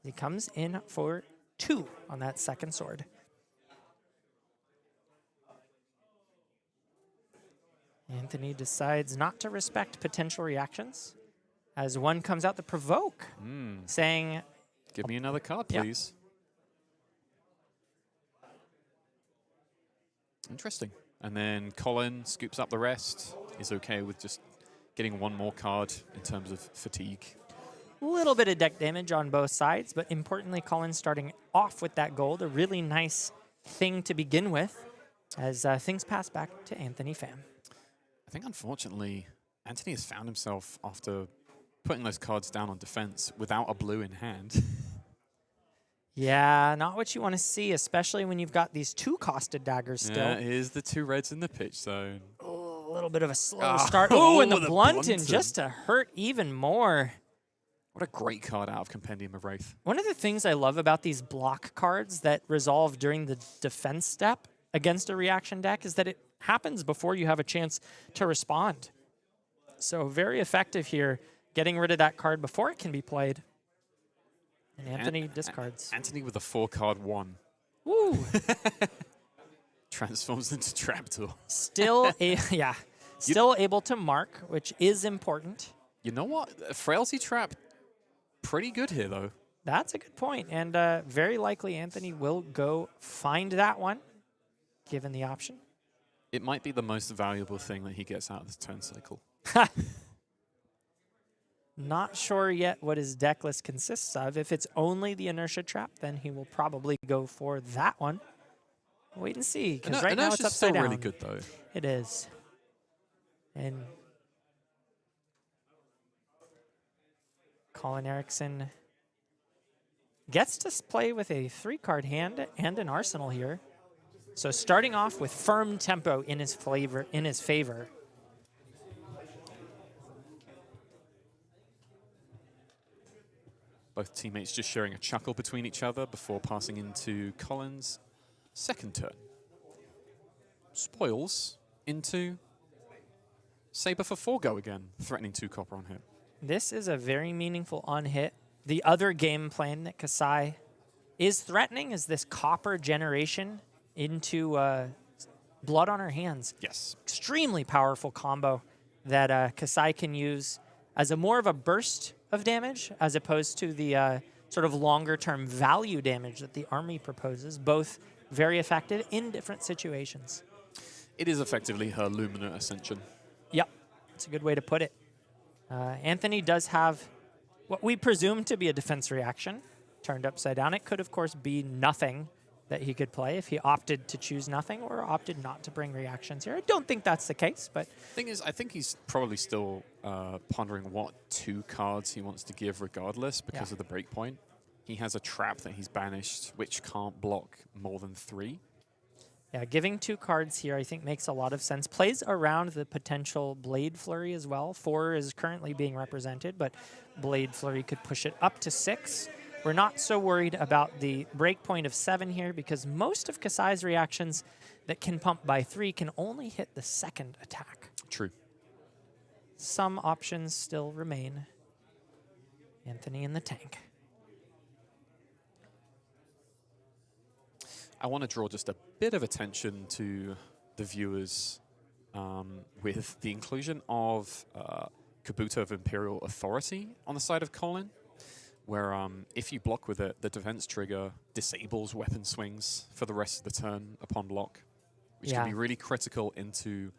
He comes in for 2 on that 2nd sword. Anthony decides not to respect potential reactions as 1 comes out to provoke, saying, give me another card, please. Interesting. And then Colin scoops up the rest. Is okay with just getting 1 more card in terms of fatigue. A little bit of deck damage on both sides, but importantly, Colin starting off with that gold, a really nice thing to begin with as things pass back to Anthony Pham. I think, unfortunately, Anthony has found himself after putting those cards down on defense without a blue in hand. Yeah, not what you want to see, especially when you've got these 2 costed daggers still. Yeah, here's the 2 reds in the pitch zone. A little bit of a slow start. Oh, and the Blunton just to hurt even more. What a great card out of Compendium of Wraith. One of the things I love about these block cards that resolve during the defense step against a reaction deck is that it happens before you have a chance to respond. So very effective here, getting rid of that card before it can be played. And Anthony discards. Anthony with a 4-card 1. Woo! transforms into Trapdoor. Still, still able to mark, which is important. You know what? Frailty Trap, pretty good here, though. That's a good point, and very likely Anthony will go find that one, given the option. It might be the most valuable thing that he gets out of this turn cycle. Not sure yet what his deck list consists of. If it's only the Inertia Trap, then he will probably go for that one. Wait and see, because right now it's upside still down. really good, though. It is. And Colin Erickson gets to play with a 3-card hand and an arsenal here. So starting off with firm tempo in his favor. Both teammates just sharing a chuckle between each other before passing into Colin's second turn. Spoils into Saber for 4 go again, threatening 2 copper on hit. This is a very meaningful on-hit. The other game plan that Kasai is threatening is this copper generation into Blood on Her Hands. Yes. Extremely powerful combo that Kasai can use as a more of a burst of damage as opposed to the sort of longer-term value damage that the army proposes, both very effective in different situations. It is effectively her Lumina Ascension. Yep, that's a good way to put it. Anthony does have what we presume to be a defense reaction turned upside down. It could, of course, be nothing that he could play if he opted to choose nothing or opted not to bring reactions here. I don't think that's the case, but... Thing is, I think he's probably still pondering what 2 cards he wants to give regardless because of the breakpoint. He has a trap that he's banished, which can't block more than 3. Yeah, giving 2 cards here I think makes a lot of sense. Plays around the potential Blade Flurry as well. 4 is currently being represented, but Blade Flurry could push it up to 6. We're not so worried about the breakpoint of 7 here because most of Kasai's reactions that can pump by 3 can only hit the second attack. True. Some options still remain. Anthony in the tank. I want to draw just a bit of attention to the viewers with the inclusion of Kabuto of Imperial Authority on the side of Colin, where if you block with it, the defense trigger disables weapon swings for the rest of the turn upon block, which can be really critical into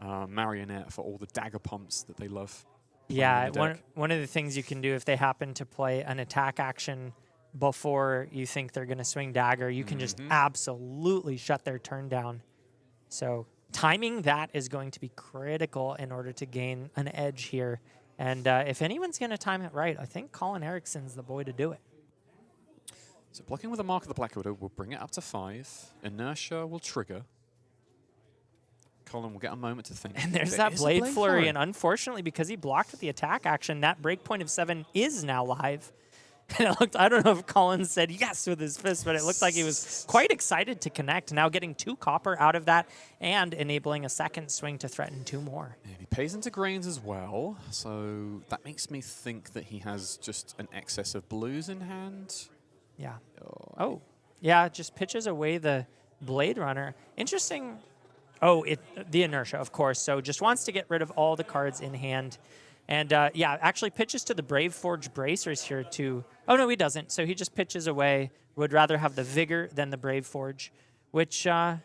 Marionette for all the dagger pumps that they love. Yeah, one of the things you can do if they happen to play an attack action before you think they're going to swing dagger, you can just absolutely shut their turn down. So timing that is going to be critical in order to gain an edge here. And if anyone's going to time it right, I think Colin Erickson's the boy to do it. So blocking with a Mark of the Black Widow will bring it up to 5. Inertia will trigger. Colin will get a moment to think. And there's that Blade Flurry, and unfortunately, because he blocked with the attack action, that breakpoint of 7 is now live. And it looked, I don't know if Colin said yes with his fist, but it looked like he was quite excited to connect. Now getting 2 copper out of that and enabling a second swing to threaten 2 more. And he pays into grains as well, so that makes me think that he has just an excess of blues in hand. Yeah. Oh, yeah, just pitches away the Blade Runner. Interesting. Oh, the inertia, of course. So just wants to get rid of all the cards in hand. And yeah, actually pitches to the Brave Forge Bracers here to... Oh, no, he doesn't. So he just pitches away. Would rather have the Vigor than the Brave Forge, which I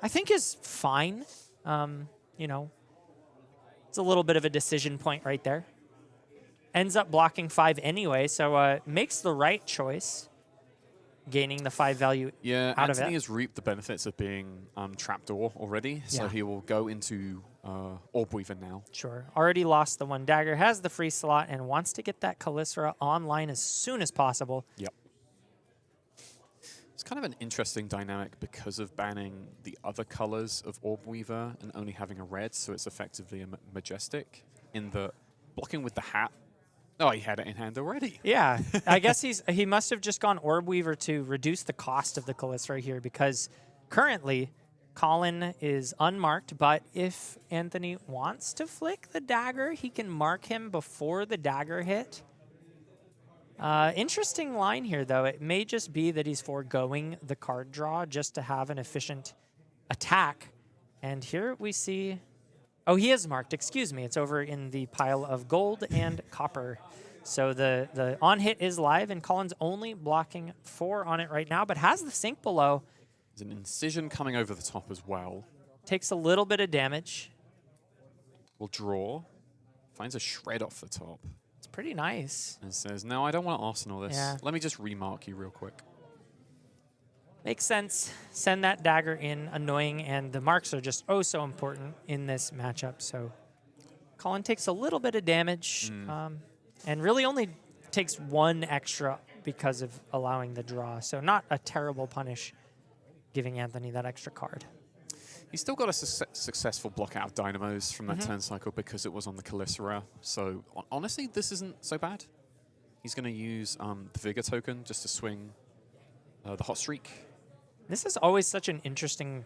think is fine. You know, it's a little bit of a decision point right there. Ends up blocking 5 anyway, so makes the right choice, gaining the 5 value out of it. Anthony has reaped the benefits of being Trapdoor already, so he will go into Orb Weaver now. Sure. Already lost the 1 dagger, has the free slot, and wants to get that Calyssra online as soon as possible. Yep. It's kind of an interesting dynamic because of banning the other colors of Orb Weaver and only having a red, so it's effectively a majestic in the blocking with the hat. Oh, he had it in hand already. Yeah, I guess he must have just gone Orb Weaver to reduce the cost of the Calyssra here because currently Colin is unmarked, but if Anthony wants to flick the dagger, he can mark him before the dagger hit. Interesting line here, though. It may just be that he's foregoing the card draw just to have an efficient attack. And here we see... Oh, he is marked. Excuse me. It's over in the pile of gold and copper. So the on-hit is live, and Colin's only blocking 4 on it right now, but has the sink below. There's an incision coming over the top as well. Takes a little bit of damage. Will draw. Finds a shred off the top. It's pretty nice. And says, no, I don't want to Arsenal this. Yeah. Let me just remark you real quick. Makes sense. Send that dagger in, annoying, and the marks are just oh so important in this matchup. So Colin takes a little bit of damage, and really only takes 1 extra because of allowing the draw. So not a terrible punish, giving Anthony that extra card. He's still got a successful block out of Dynamos from that turn cycle because it was on the Calicera. So honestly, this isn't so bad. He's going to use the Vigor token just to swing the Hot Streak. This is always such an interesting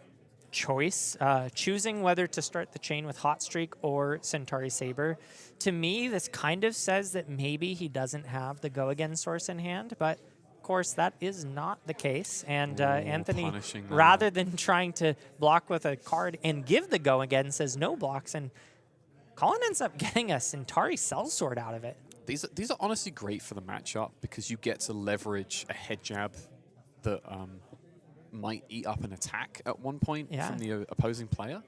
choice, choosing whether to start the chain with Hot Streak or Centauri Saber. To me, this kind of says that maybe he doesn't have the Go Again source in hand, but of course that is not the case. And Anthony, rather than trying to block with a card and give the Go Again, says no blocks, and Colin ends up getting a Centauri Sellsword out of it. These are honestly great for the matchup because you get to leverage a head jab that might eat up an attack at one point from the opposing player.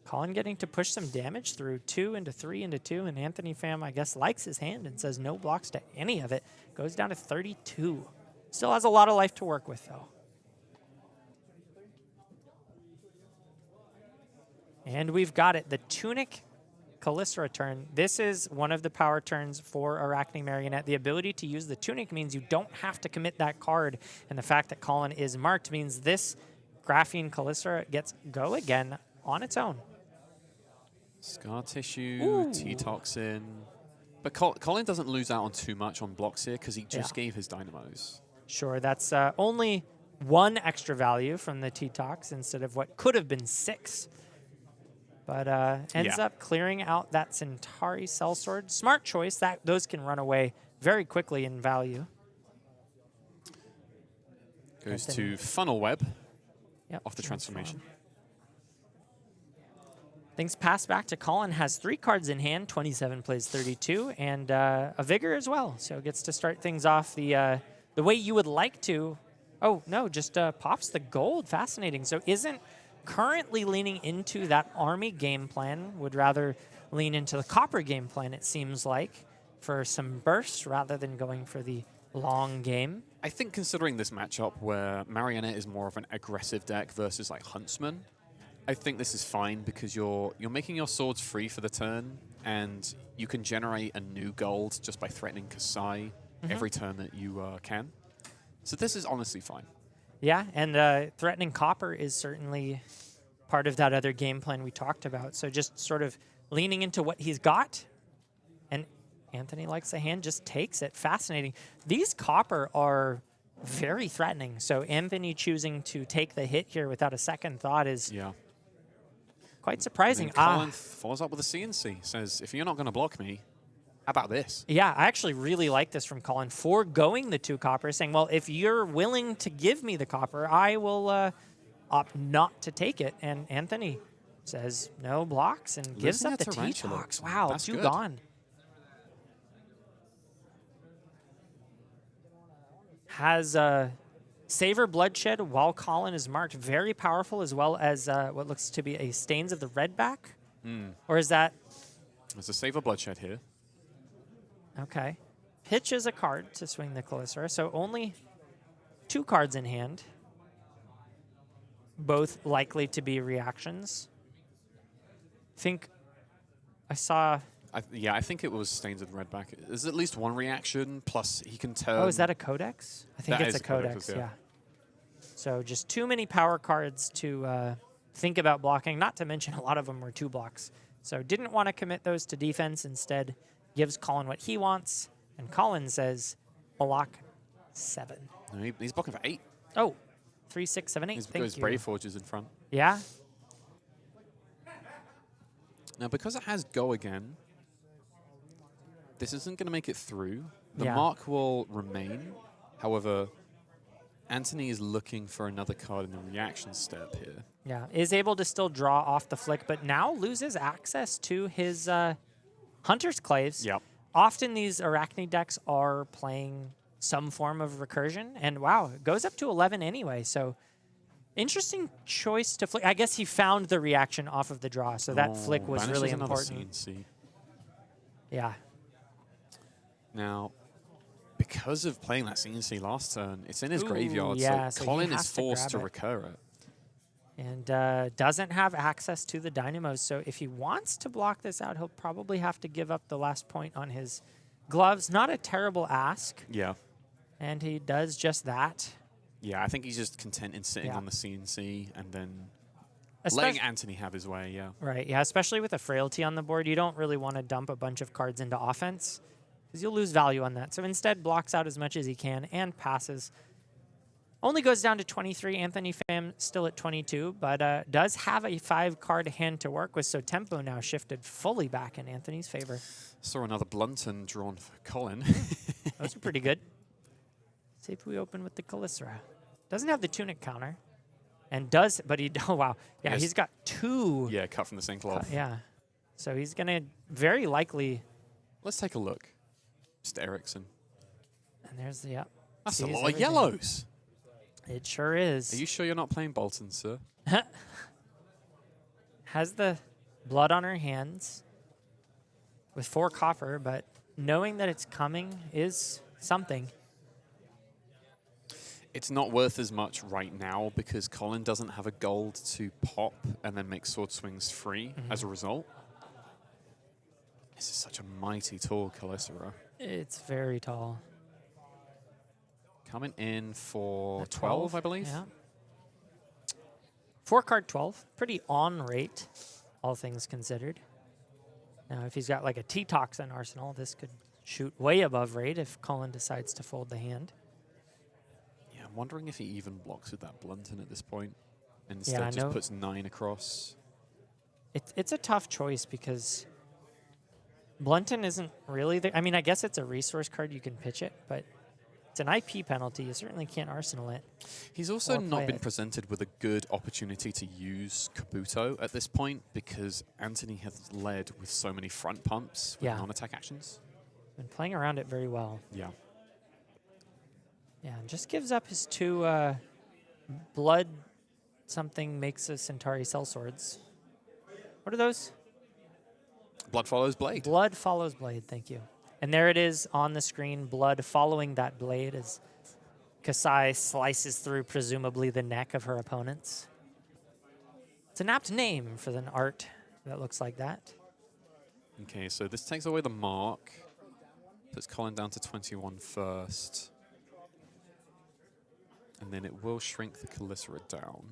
Colin getting to push some damage through 2 into 3 into 2, and Anthony Pham, I guess, likes his hand and says no blocks to any of it. Goes down to 32. Still has a lot of life to work with, though. And we've got it. The Tunic Calicera turn. This is one of the power turns for Arachne Marionette. The ability to use the Tunic means you don't have to commit that card, and the fact that Colin is marked means this Graphene Calicera gets Go Again on its own. Scar Tissue, T-Toxin. But Colin doesn't lose out on too much on blocks here because he just gave his Dynamos. Sure, that's only 1 extra value from the T-Tox instead of what could have been 6. But ends up clearing out that Centauri Sellsword. Smart choice. Those can run away very quickly in value. Goes to Funnel Web off the transformation. Things pass back to Colin. Has 3 cards in hand. 27 plays 32, and a Vigor as well. So gets to start things off the way you would like to. Oh no, just pops the gold. Fascinating. So isn't currently leaning into that army game plan, would rather lean into the copper game plan, it seems like, for some bursts rather than going for the long game. I think considering this matchup where Marionette is more of an aggressive deck versus like Huntsman, I think this is fine because you're making your swords free for the turn, and you can generate a new gold just by threatening Kasai every turn that you can. So this is honestly fine. Yeah, and threatening copper is certainly part of that other game plan we talked about. So just sort of leaning into what he's got, and Anthony likes the hand, just takes it. Fascinating. These copper are very threatening. So Anthony choosing to take the hit here without a second thought is quite surprising. Colin follows up with a CNC, says, if you're not going to block me, how about this? Yeah, I actually really like this from Colin, foregoing the 2 copper, saying, well, if you're willing to give me the copper, I will opt not to take it. And Anthony says no blocks and gives up the T-Tox. Wow, that's 2 good. gone. Has Savor Bloodshed while Colin is marked. Very powerful, as well as what looks to be a Stains of the Redback. Or is that... There's a Savor Bloodshed here. Okay. Pitch is a card to swing the Calicera, so only 2 cards in hand. Both likely to be reactions. I think I saw... I think it was Stains of the Redback. There's at least 1 reaction, plus he can turn... Oh, is that a Codex? I think it's a Codex, yeah. So just too many power cards to think about blocking, not to mention a lot of them were 2 blocks. So didn't want to commit those to defense, instead gives Colin what he wants, and Colin says block 7. No, he's blocking for 8. Oh, 3, 6, 7, 8. He's got his Brave Forges in front. Yeah. Now, because it has Go Again, this isn't going to make it through. The Yeah. mark will remain. However, Anthony is looking for another card in the reaction step here. Yeah, is able to still draw off the flick, but now loses access to his Hunter's Claves. Yep. Often these Arachne decks are playing some form of recursion, and wow, it goes up to 11 anyway, so interesting choice to flick. I guess he found the reaction off of the draw, so that flick was banishes really another important. CNC. Yeah. Now, because of playing that CNC last turn, it's in his graveyard, yeah, so so he Colin has is to forced to grab it. recur it. And doesn't have access to the dynamos, so if he wants to block this out, he'll probably have to give up the last point on his gloves. Not a terrible ask, Yeah. and he does just that. Yeah, I think he's just content in sitting Yeah. on the CNC and then Especially, letting Anthony have his way, yeah. right, yeah, especially with a frailty on the board, you don't really want to dump a bunch of cards into offense because you'll lose value on that. So instead, blocks out as much as he can and passes. Only goes down to 23. Anthony Pham still at 22, but does have a 5-card hand to work with, so tempo now shifted fully back in Anthony's favor. Saw another Blunton drawn for Colin. Those are pretty good. See if we open with the Calycera. Doesn't have the Tunic counter. And does, but he, oh wow. Yeah, Yes. he's got 2. Yeah, cut from the same cloth. Yeah. So he's going to very likely. Let's take a look. Mr. Erickson. And there's the, yeah. That's a sees lot of everything. yellows. It sure is. Are you sure you're not playing Bolton, sir? Has the blood on her hands with 4 copper, but knowing that it's coming is something. It's not worth as much right now because Colin doesn't have a gold to pop and then make sword swings free as a result. This is such a mighty tall Calycera. It's very tall. Coming in for A 12, I believe. Yeah. 4-card 12. Pretty on rate, all things considered. Now, if he's got like a T-Toxin arsenal, this could shoot way above rate if Colin decides to fold the hand. Yeah, I'm wondering if he even blocks with that Blunton at this point. And Yeah, instead I just know. puts 9 across. It's a tough choice because Blunton isn't really the... I mean, I guess it's a resource card. You can pitch it, but it's an IP penalty. You certainly can't arsenal it. He's also Or play not been it. presented with a good opportunity to use Kabuto at this point because Anthony has led with so many front pumps with Yeah. non-attack actions. Been playing around it very well. Yeah. Yeah, and just gives up his 2 blood something makes a Centauri sellswords. What are those? Blood follows blade. Blood follows blade, thank you. And there it is on the screen, blood following that blade as Kasai slices through presumably the neck of her opponents. It's an apt name for an art that looks like that. Okay, so this takes away the mark. Puts Colin down to 21 first. And then it will shrink the Calycera down.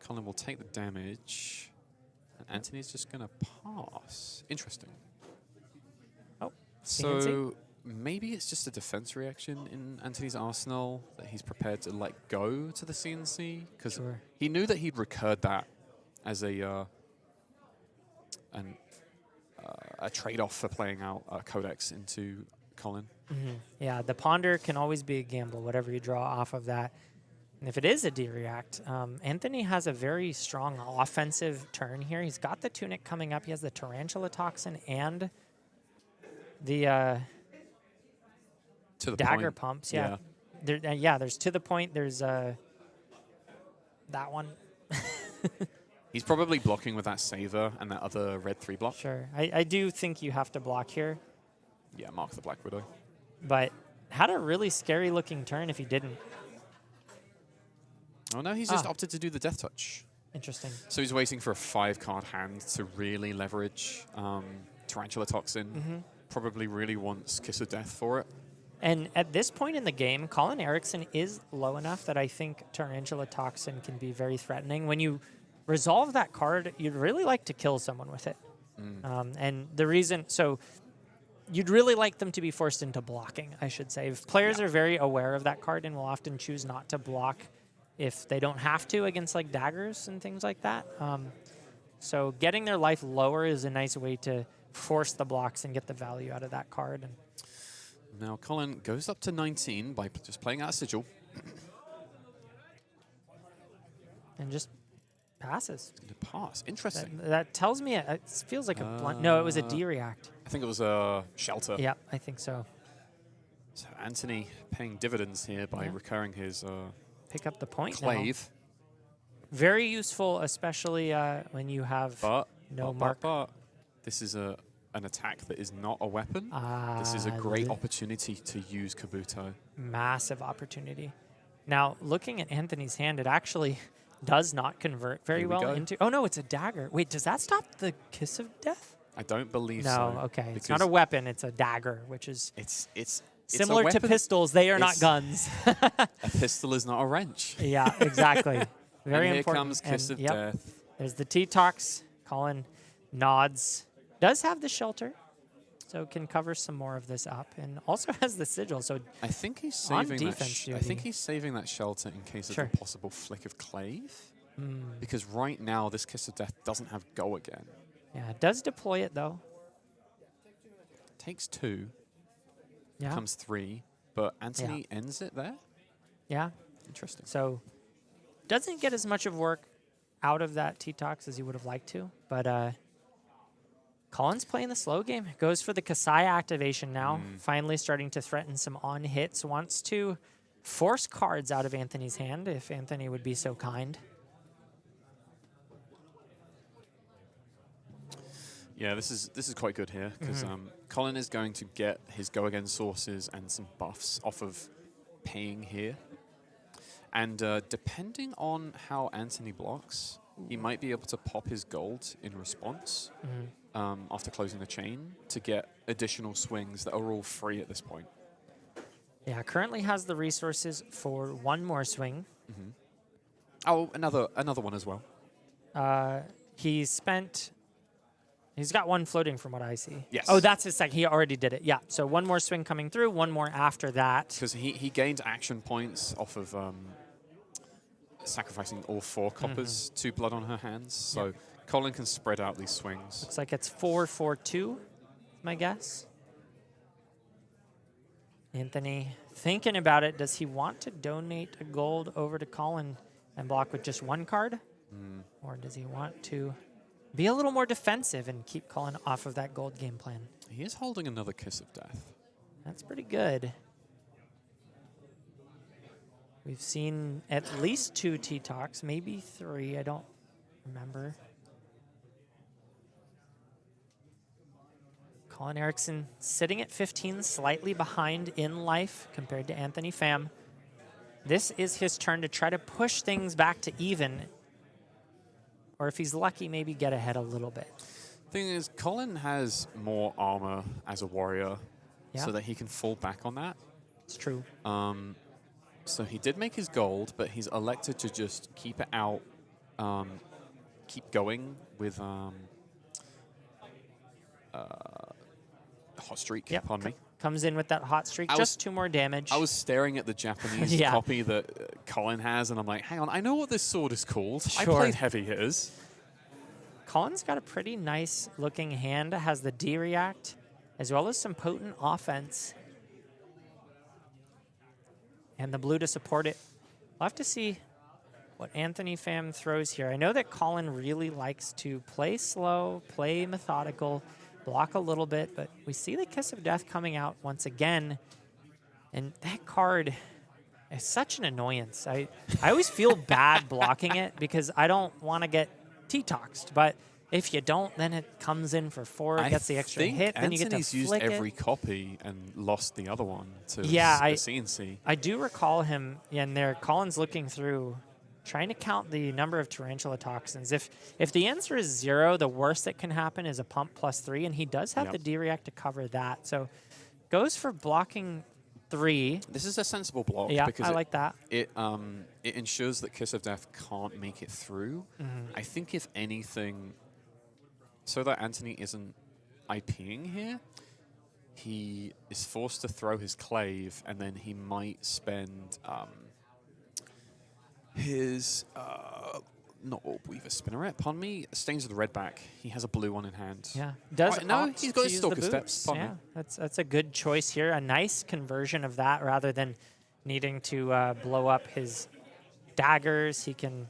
Colin will take the damage. And Anthony's just going to pass. Interesting. Oh, So maybe it's just a defense reaction in Anthony's arsenal that he's prepared to let go to the CNC. Because Sure. he knew that he'd recurred that as a trade-off for playing out Codex into Colin. Yeah, the Ponder can always be a gamble, whatever you draw off of that. And if it is a D-React, Anthony has a very strong offensive turn here. He's got the Tunic coming up. He has the Tarantula Toxin and the To the Dagger point. Pumps. Yeah, there's to the point. There's that one. He's probably blocking with that Saver and that other red 3 block. Sure. I do think you have to block here, Yeah, mark the Black Widow. but had a really scary looking turn if he didn't. Oh no, he's just opted to do the Death Touch. Interesting. So he's waiting for a 5-card hand to really leverage Tarantula Toxin. Probably really wants Kiss of Death for it. And at this point in the game, Colin Erickson is low enough that I think Tarantula Toxin can be very threatening. When you resolve that card, you'd really like to kill someone with it. And the reason, so you'd really like them to be forced into blocking, I should say. If players are very aware of that card and will often choose not to block if they don't have to against like daggers and things like that. So getting their life lower is a nice way to force the blocks and get the value out of that card. And Now Colin goes up to 19 by just playing out a sigil. and just passes. To pass. Interesting. That tells me it feels like a blunt. No, it was a D-react. I think it was a shelter. Yeah, I think so. So Anthony paying dividends here by recurring his pick up the point clave. Now. Very useful, especially when you have no mark. But this is an attack that is not a weapon. This is a great opportunity to use Kabuto. Massive opportunity. Now, looking at Anthony's hand, it actually does not convert very well into... Oh, no, it's a dagger. Wait, does that stop the Kiss of Death? I don't believe so. No, okay. It's not a weapon. It's a dagger, which is... It's similar to pistols. They are not guns. A pistol is not a wrench. Yeah, exactly. Very and here important. Comes Kiss of Death. There's the T-Tox. Colin nods. Does have the shelter, so can cover some more of this up, and also has the sigil. So I think he's saving that. I think he's saving that shelter in case of a possible flick of clave, because right now this Kiss of Death doesn't have go again. Yeah, it does deploy it though. Takes 2. Yeah. Comes 3, but Anthony ends it there. Yeah. Interesting. So doesn't get as much of work out of that T-Tox as he would have liked to, but Colin's playing the slow game. Goes for the Kasai activation now. Finally starting to threaten some on-hits. Wants to force cards out of Anthony's hand, if Anthony would be so kind. Yeah, this is quite good here, because Colin is going to get his go-again sources and some buffs off of paying here. And depending on how Anthony blocks, he might be able to pop his gold in response after closing the chain to get additional swings that are all free at this point. Yeah, currently has the resources for one more swing. Oh, another one as well. He's got one floating from what I see. Yes. Oh, that's his second. He already did it. Yeah. So one more swing coming through, one more after that. Because he gained action points off of sacrificing all 4 coppers, 2 blood on her hands. So Colin can spread out these swings. Looks like it's 4-4-2, my guess. Anthony thinking about it. Does he want to donate a gold over to Colin and block with just 1 card? Or does he want to be a little more defensive and keep Colin off of that gold game plan? He is holding another Kiss of Death. That's pretty good. We've seen at least 2 T-Tox, maybe 3. I don't remember. Colin Erickson sitting at 15, slightly behind in life compared to Anthony Pham. This is his turn to try to push things back to even. Or if he's lucky, maybe get ahead a little bit. Thing is, Colin has more armor as a warrior, so that he can fall back on that. It's true. So he did make his gold, but he's elected to just keep it out, keep going with hot streak. Pardon me. Comes in with that hot streak, just 2 more damage. I was staring at the Japanese copy that Colin has, and I'm like, hang on, I know what this sword is called. I played heavy hitters. Colin's got a pretty nice looking hand. Has the D-React, as well as some potent offense. And the blue to support it. We'll have to see what Anthony Pham throws here. I know that Colin really likes to play slow, play methodical, block a little bit, but we see the Kiss of Death coming out once again. And that card is such an annoyance. I always feel bad blocking it because I don't want to get T-Toxed, but if you don't, then it comes in for 4, gets the extra hit, then you get to Anthony's used flick every it. copy and lost the other one to CNC. I do recall him, and there Colin's looking through, trying to count the number of Tarantula Toxins. If the answer is 0, the worst that can happen is a pump +3, and he does have the D-React to cover that. So goes for blocking 3. This is a sensible block. Yeah, because I like that. It ensures that Kiss of Death can't make it through. I think if anything, so that Anthony isn't IPing here, he is forced to throw his clave, and then he might spend his not Orb Weaver Spinneret, pardon me. Stains of the red back. He has a blue one in hand. Yeah. Does no, opt he's got to his use the Stalker Steps. boots. Pardon Yeah, me. that's a good choice here. A nice conversion of that rather than needing to blow up his daggers. He can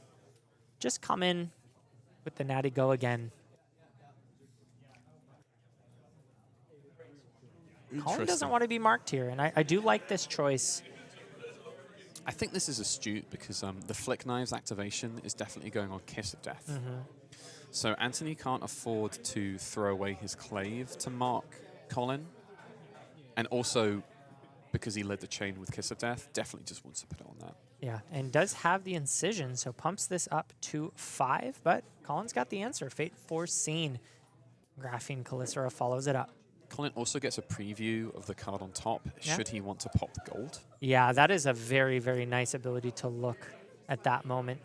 just come in with the natty go again. Colin doesn't want to be marked here, and I do like this choice. I think this is astute because the Flick Knives activation is definitely going on Kiss of Death. So Anthony can't afford to throw away his Clave to mark Colin. And also, because he led the chain with Kiss of Death, definitely just wants to put it on that. Yeah, and does have the incision, so pumps this up to 5, but Colin's got the answer. Fate Foreseen. Graphene Calicera follows it up. Colin also gets a preview of the card on top, should he want to pop the gold. Yeah, that is a very, very nice ability to look at that moment.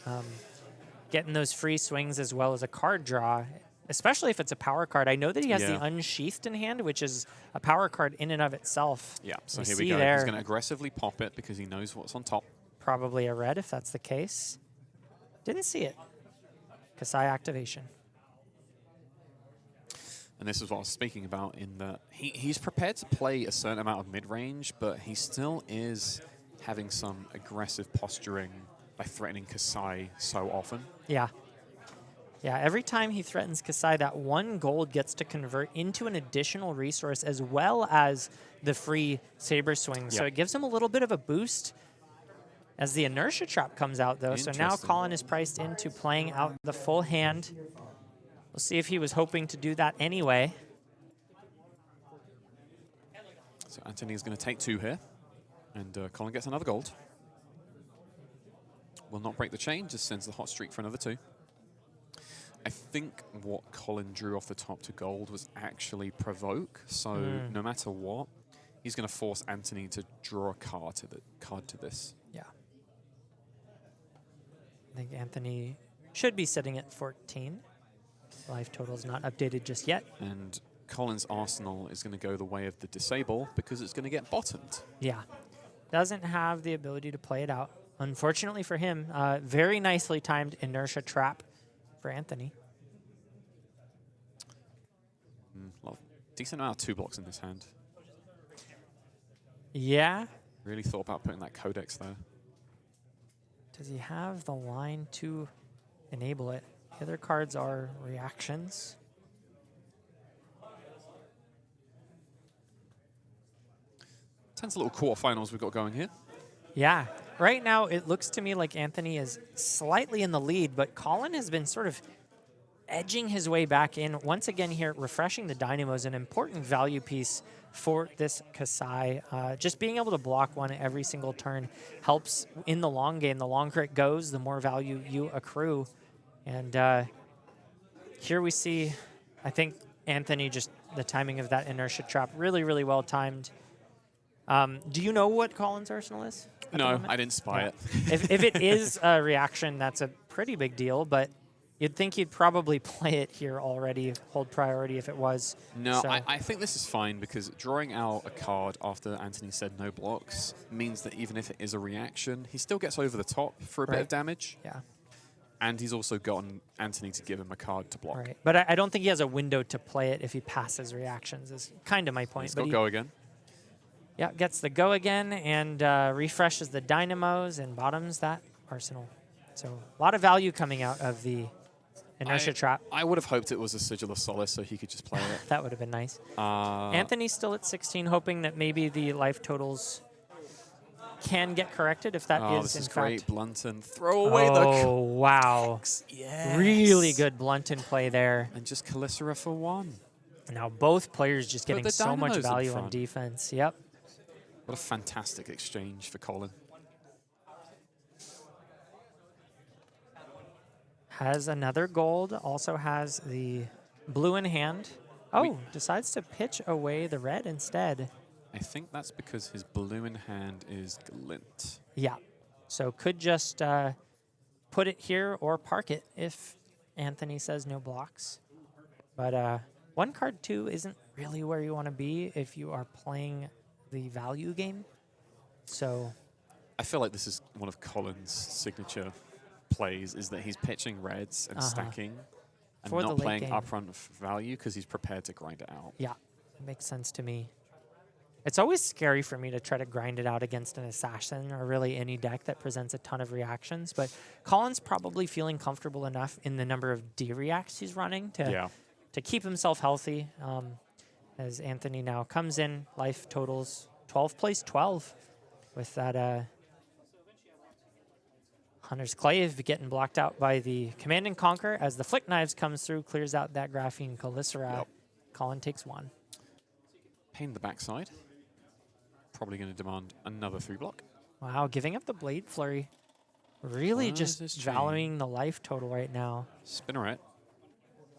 Getting those free swings as well as a card draw, especially if it's a power card. I know that he has the Unsheathed in hand, which is a power card in and of itself. Yeah, so You here we see go. there, He's going to aggressively pop it because he knows what's on top. probably a red if that's the case. Didn't see it. Kasai activation. And this is what I was speaking about in that he's prepared to play a certain amount of mid-range, but he still is having some aggressive posturing by threatening Kasai so often. Yeah. Yeah, every time he threatens Kasai, that 1 gold gets to convert into an additional resource as well as the free Saber Swing. So it gives him a little bit of a boost as the Inertia Trap comes out, though. So now Colin is priced into playing out the full hand. We'll see if he was hoping to do that anyway. So Anthony is going to take 2 here, and Colin gets another gold. Will not break the chain, just sends the hot streak for another 2. I think what Colin drew off the top to gold was actually Provoke, so no matter what, he's going to force Anthony to draw a card to this. Yeah. I think Anthony should be sitting at 14. Life total is not updated just yet. And Colin's arsenal is going to go the way of the disable because it's going to get bottomed. Yeah. Doesn't have the ability to play it out. Unfortunately for him, very nicely timed Inertia Trap for Anthony. Decent amount of 2 blocks in this hand. Yeah. Really thought about putting that Codex there. Does he have the line to enable it? The other cards are reactions. Tense little quarterfinals we've got going here. Yeah. Right now, it looks to me like Anthony is slightly in the lead, but Colin has been sort of edging his way back in. Once again here, refreshing the Dynamos, an important value piece for this Kasai. Just being able to block one every single turn helps in the long game. The longer it goes, the more value you accrue. And here we see, I think, Anthony, just the timing of that Inertia Trap, really, really well timed. Do you know what Colin's arsenal is? No, I didn't spy it. If it is a reaction, that's a pretty big deal, but you'd think he'd probably play it here already, hold priority if it was. No, so. I think this is fine because drawing out a card after Anthony said no blocks means that even if it is a reaction, he still gets over the top for a bit of damage. Yeah. And he's also gotten Anthony to give him a card to block. Right. But I don't think he has a window to play it if he passes reactions, is kind of my point. He's got go again. Yeah, gets the go again and refreshes the Dynamos and bottoms that arsenal. So a lot of value coming out of the Inertia Trap. I would have hoped it was a Sigil of Solace so he could just play it. That would have been nice. Anthony's still at 16, hoping that maybe the life totals can get corrected if that is this in is fact. great. Blunton. Throw away the... Oh, wow. Yes. Really good Blunton play there. And just Calicera for 1. Now both players just getting so much Dynamos in value on front. defense. Yep. What a fantastic exchange for Colin. Has another gold, also has the blue in hand. Oh, decides to pitch away the red instead. I think that's because his blue in hand is Glint. Yeah. So could just put it here or park it if Anthony says no blocks. But 1 card 2 isn't really where you want to be if you are playing the value game. So I feel like this is one of Colin's signature plays is that he's pitching reds and stacking and For the not late playing game. upfront value because he's prepared to grind it out. Yeah, it makes sense to me. It's always scary for me to try to grind it out against an assassin or really any deck that presents a ton of reactions, but Colin's probably feeling comfortable enough in the number of D-reacts he's running to keep himself healthy. As Anthony now comes in, life totals 12 plays 12 with that Hunter's Clave getting blocked out by the Command and Conquer as the Flick Knives comes through, clears out that Graphene Calicera. Colin takes 1. Pain in the backside. Probably going to demand another 3-block. Wow, giving up the Blade Flurry. Really just valuing the life total right now. Spinneret.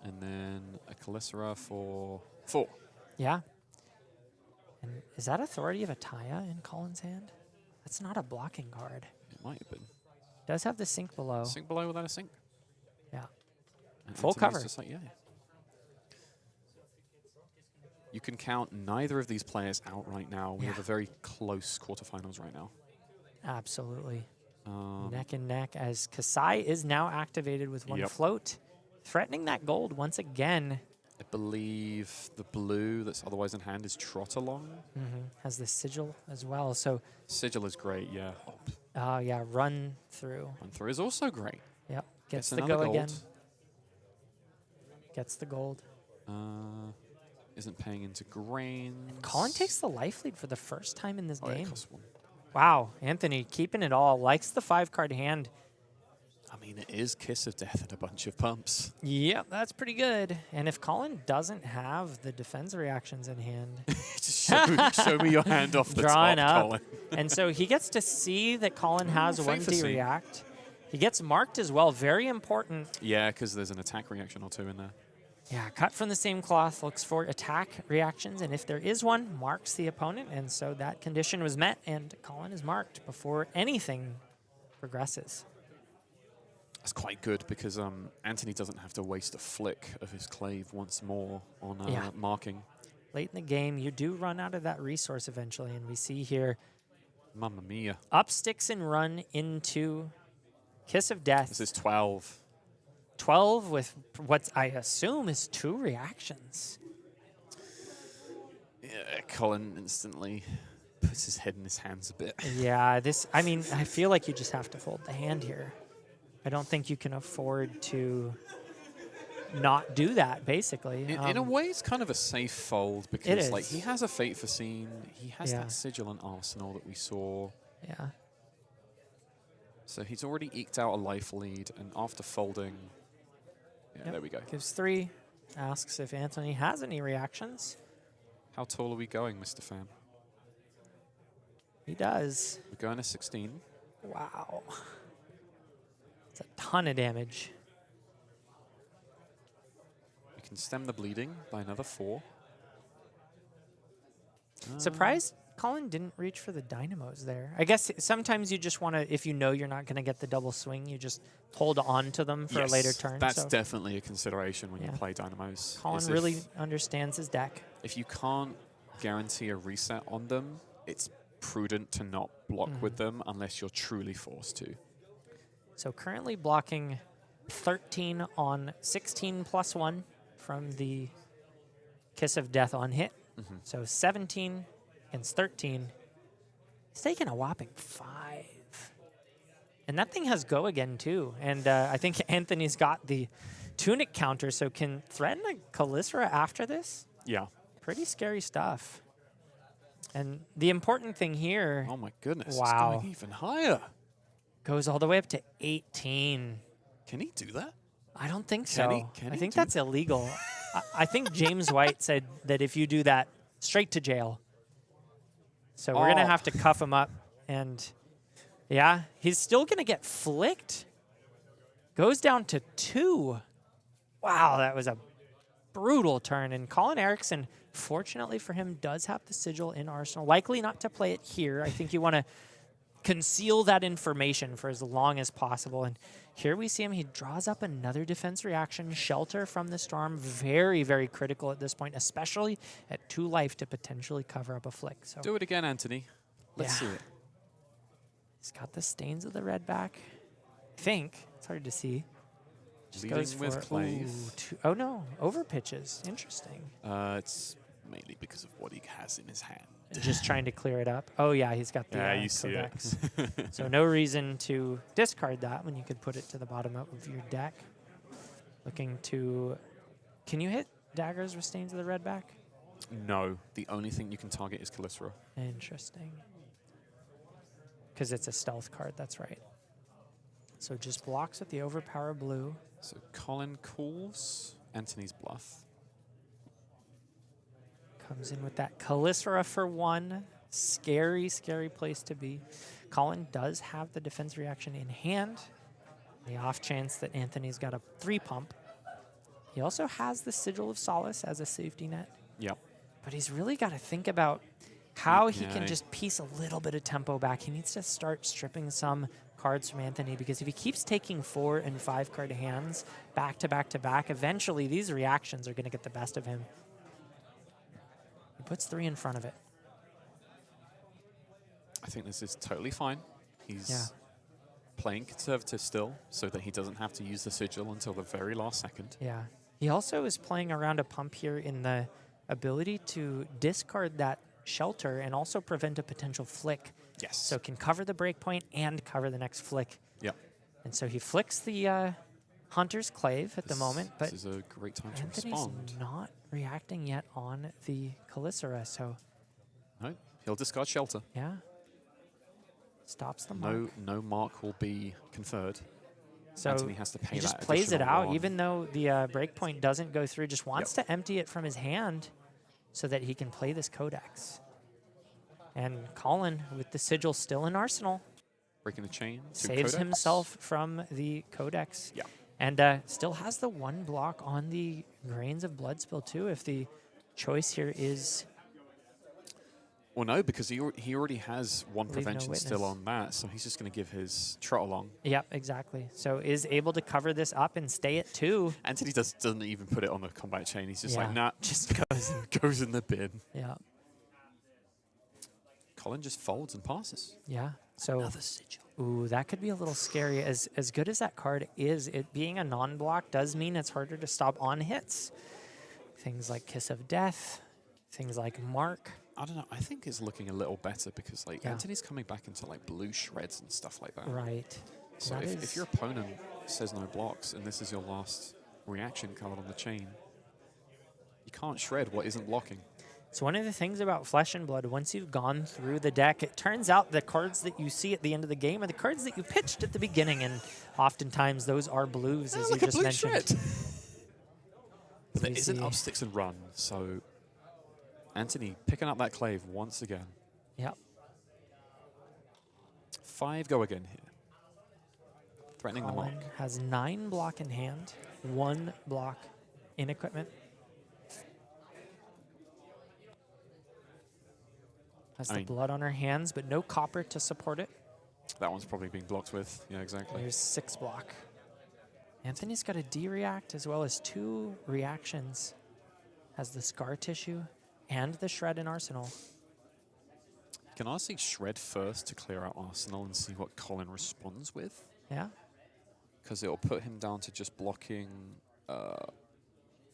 And then a Calicera for 4. Yeah. And is that Authority of Ataya in Colin's hand? That's not a blocking card. It might have been. Does have the sink below. Sink below without a sink. Yeah. And Full Anthony's cover. just like, yeah. You can count neither of these players out right now. We have a very close quarterfinals right now. Absolutely. Neck and neck as Kasai is now activated with 1 float, threatening that gold once again. I believe the blue that's otherwise in hand is Trot Along. Has the sigil as well. So Sigil is great, yeah. yeah, run through. Run through is also great. Yep. Gets Gets the another go again. gold. Gets the gold. Isn't paying into grains. Colin takes the life lead for the first time in this Oh, yeah, game. costs 1. Wow, Anthony keeping it all. Likes the 5-card hand. I mean, it is Kiss of Death and a bunch of pumps. Yep, that's pretty good. And if Colin doesn't have the defense reactions in hand, Just show me your hand off the drawing top, up. Colin. And so he gets to see that Colin has a Faith 1D react. He gets marked as well. Very important. Yeah, because there's an attack reaction or 2 in there. Yeah, cut from the same cloth, looks for attack reactions, and if there is one, marks the opponent. And so that condition was met, and Colin is marked before anything progresses. That's quite good because Anthony doesn't have to waste a flick of his clave once more on marking. Late in the game, you do run out of that resource eventually, and we see here Mamma mia. up sticks and run into Kiss of Death. This is 12. 12 with what I assume is 2 reactions. Yeah, Colin instantly puts his head in his hands a bit. Yeah, I mean, I feel like you just have to fold the hand here. I don't think you can afford to not do that, basically. In a way, it's kind of a safe fold because like he is. has a Fate Foreseen, he has Yeah. that Sigil and Arsenal that we saw. Yeah. So he's already eked out a life lead, and after folding, Yep. there we go. Gives 3, asks if Anthony has any reactions. How tall are we going, Mr. Pham? He does. We're going to 16. Wow. It's a ton of damage. We can stem the bleeding by another 4. Surprised Colin didn't reach for the dynamos there. I guess sometimes you just want to, if you know you're not going to get the double swing, you just hold on to them for a later turn. That's so definitely a consideration when you Yeah. play Dynamos. Colin is really understands his deck. If you can't guarantee a reset on them, it's prudent to not block with them unless you're truly forced to. So currently blocking 13 on 16 plus 1 from the Kiss of Death on hit. So 17 against 13. He's taking a whopping 5. And that thing has go again, too. And I think Anthony's got the Tunic counter, so can threaten a Calicera after this. Yeah. Pretty scary stuff. And the important thing here... Oh, my goodness. Wow. It's going even higher. Goes all the way up to 18. Can he do that? I don't think Can so. he- can I he think do that's illegal. I think James White said that if you do that, straight to jail. So we're going to have to cuff him up. And, yeah, he's still going to get flicked. Goes down to 2. Wow, that was a brutal turn. And Colin Erickson, fortunately for him, does have the sigil in Arsenal. Likely not to play it here. I think you want to conceal that information for as long as possible. And here we see him. He draws up another defense reaction. Shelter from the Storm. Very, very critical at this point, especially at 2 life to potentially cover up a flick. So Do it again, Anthony. Let's see it. He's got the stains of the red back. think. It's hard to see. Just Leading goes with for Clave. oh no, over pitches. Interesting. It's mainly because of what he has in his hand. Just trying to clear it up. Oh yeah, he's got the Yeah, you see it. codex. So no reason to discard that when you could put it to the bottom of your deck. Looking to, can you hit daggers with Stains of the Red back? No, the only thing you can target is Calycera. Interesting. Because it's a stealth card, that's right. So just blocks with the overpower blue. So Colin calls Anthony's bluff. Comes in with that Calycera for 1. Scary, scary place to be. Colin does have the defense reaction in hand. The off chance that Anthony's got a 3-pump. He also has the Sigil of Solace as a safety net. Yep. But he's really got to think about how he Yeah, can just piece a little bit of tempo back. He needs to start stripping some cards from Anthony, because if he keeps taking 4 and 5 card hands back to back to back, eventually these reactions are going to get the best of him. He puts 3 in front of it. I think this is totally fine. He's playing conservative still, so that he doesn't have to use the sigil until the very last second. Yeah. He also is playing around a pump here in the ability to discard that shelter and also prevent a potential flick. Yes. So can cover the breakpoint and cover the next flick. Yep. And so he flicks the Hunter's Clave at the moment, but this is a great time to Anthony's respond. not reacting yet on the Calycera, so No, he'll discard shelter. yeah. Stops the mark. No mark will be conferred. So Anthony has to pay he just that plays it additional out, 1. even though the breakpoint doesn't go through, just wants to empty it from his hand so that he can play this Codex. And Colin, with the Sigil still in Arsenal, Breaking the chain. to saves Codex. himself from the Codex. Yeah. And still has the 1 block on the Grains of Blood Spill too, if the choice here is... Well, no, because he already has 1 Leave no prevention still witness. on that, so he's just going to give his trot along. Yep, exactly. So is able to cover this up and stay at 2. Anthony doesn't even put it on the combat chain. He's just Yeah, like, nah, just goes in the bin. Yeah. Colin just folds and passes. Yeah. So Another sigil. Ooh, that could be a little scary. As good as that card is, it being a non-block does mean it's harder to stop on hits. Things like Kiss of Death, things like Mark. I don't know. I think it's looking a little better because like Yeah. Anthony's coming back into like blue shreds and stuff like that. Right. So That if is- your opponent says no blocks and this is your last reaction card on the chain, you can't shred what isn't blocking. So one of the things about Flesh and Blood, once you've gone through the deck, it turns out the cards that you see at the end of the game are the cards that you pitched at the beginning, and oftentimes those are blues, as you Look at just blue mentioned. shred. But there we is an see- up sticks and run, so Anthony picking up that clave once again. Yep. 5 go again here. Threatening the Colin mark. has 9 block in hand, 1 block in equipment. Has I the mean- blood on her hands, but no copper to support it. That one's probably being blocked with. Yeah, exactly. There's 6 block. Anthony's got a D-react as well as 2 reactions. Has the scar tissue and the shred in arsenal. You can honestly shred first to clear out Arsenal and see what Colin responds with. Yeah. Because it'll put him down to just blocking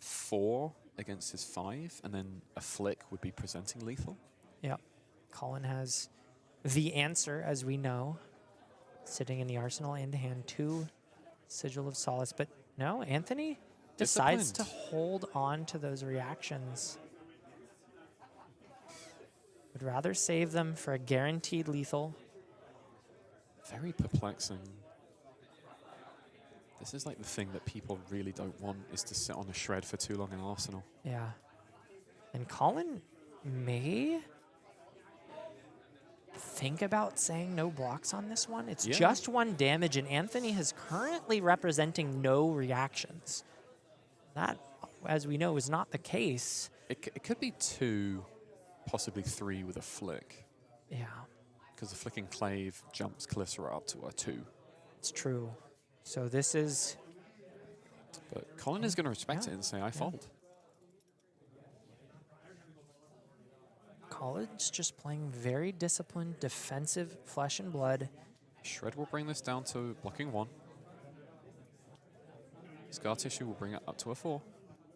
4 against his 5, and then a flick would be presenting lethal. Yep. Colin has the answer, as we know, sitting in the arsenal in hand, 2 Sigil of Solace. But no, Anthony decides to Disciplined. hold on to those reactions. Would rather save them for a guaranteed lethal. Very perplexing. This is like the thing that people really don't want, is to sit on a shred for too long in Arsenal. Yeah. And Colin may think about saying no blocks on this one. It's Yeah. just 1 damage, and Anthony is currently representing no reactions. That, as we know, is not the case. It could be 2, possibly 3 with a flick. Yeah, Because the flicking clave jumps Calycera up to a 2. it's true. So this is... But Colin is going to respect Yeah. it and say, I fold. College just playing very disciplined, defensive Flesh and Blood. Shred will bring this down to blocking 1. Scar Tissue will bring it up to a 4.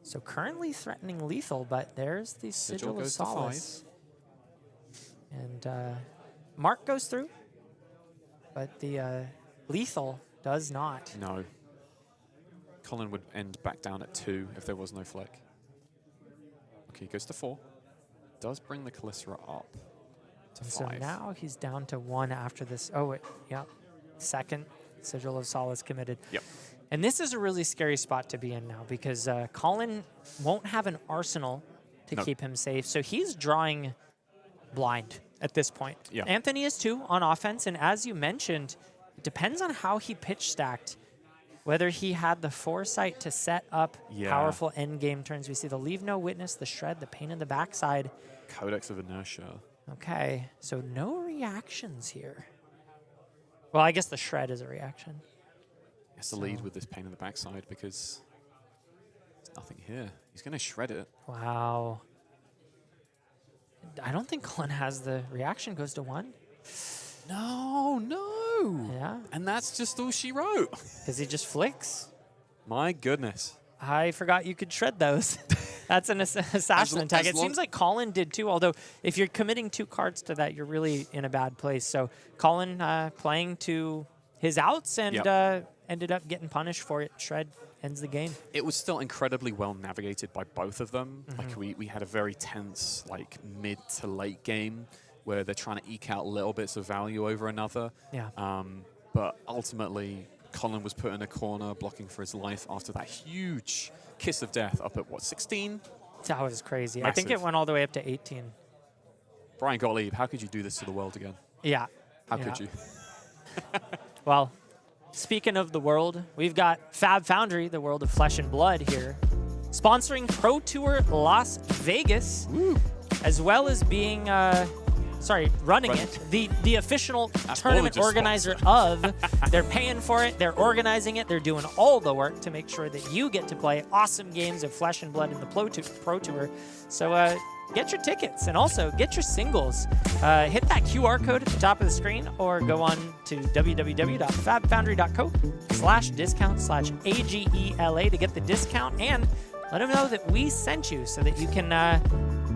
So currently threatening lethal, but there's the Sigil of goes to 5. Solace. And Mark goes through, but the lethal does not. No. Colin would end back down at 2 if there was no flick. Okay, he goes to 4. Does bring the Calycera up to 5. So now he's down to 1 after this. Oh, wait, yeah. Second Sigil of Solace committed. Yep. And this is a really scary spot to be in now because Colin won't have an arsenal to keep him safe. So he's drawing blind at this point. Yeah. Anthony is too on offense. And as you mentioned, it depends on how he pitch stacked, whether he had the foresight to set up powerful end game turns. We see the Leave No Witness, the Shred, the Pain in the Backside. Codex of Inertia. Okay, so no reactions here. Well, I guess the Shred is a reaction. He has to lead with this Pain in the Backside because there's nothing here. He's going to shred it. Wow. I don't think Colin has the reaction. Goes to 1. No. Yeah. And that's just all she wrote. Because he just flicks. My goodness. I forgot you could shred those. That's an assassin attack. It seems like Colin did too, although if you're committing 2 cards to that, you're really in a bad place. So Colin playing to his outs and ended up getting punished for it. Shred ends the game. It was still incredibly well navigated by both of them. Like we had a very tense like mid to late game where they're trying to eke out little bits of value over another. Yeah. But ultimately, Colin was put in a corner, blocking for his life after that huge kiss of death up at, what, 16? That was crazy. Massive. I think it went all the way up to 18. Brian Gottlieb, how could you do this to the world again? Yeah. How could you? Well, speaking of the world, we've got Fab Foundry, the world of flesh and blood here, sponsoring Pro Tour Las Vegas, as well as being, running it. The official tournament organizer of. They're paying for it. They're organizing it. They're doing all the work to make sure that you get to play awesome games of flesh and blood in the Pro Tour. So get your tickets and also get your singles. Hit that QR code at the top of the screen or go on to www.fabfoundry.co/discount/AGELA to get the discount and let them know that we sent you so that you can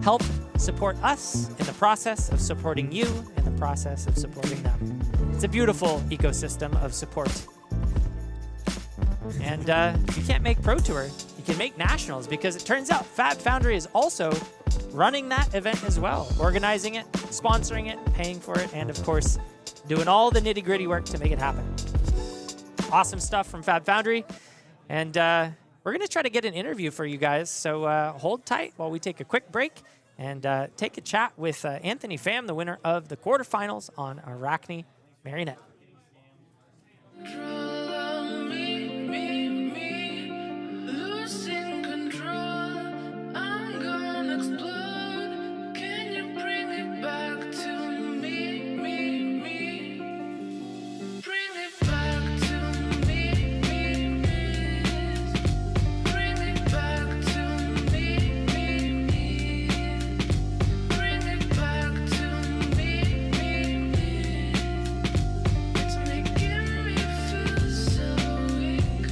help support us in the process of supporting you in the process of supporting them. It's a beautiful ecosystem of support. And you can't make Pro Tour, you can make Nationals because it turns out Fab Foundry is also running that event as well, organizing it, sponsoring it, paying for it, and of course, doing all the nitty-gritty work to make it happen. Awesome stuff from Fab Foundry. And we're going to try to get an interview for you guys, so hold tight while we take a quick break and take a chat with Anthony Pham, the winner of the quarterfinals on Arachne Marionette. Losing control, I'm gonna explode. Can you bring it back to me? Bring it back to me. Bring it back to me. Bring it back to me. It's making me feel so weak.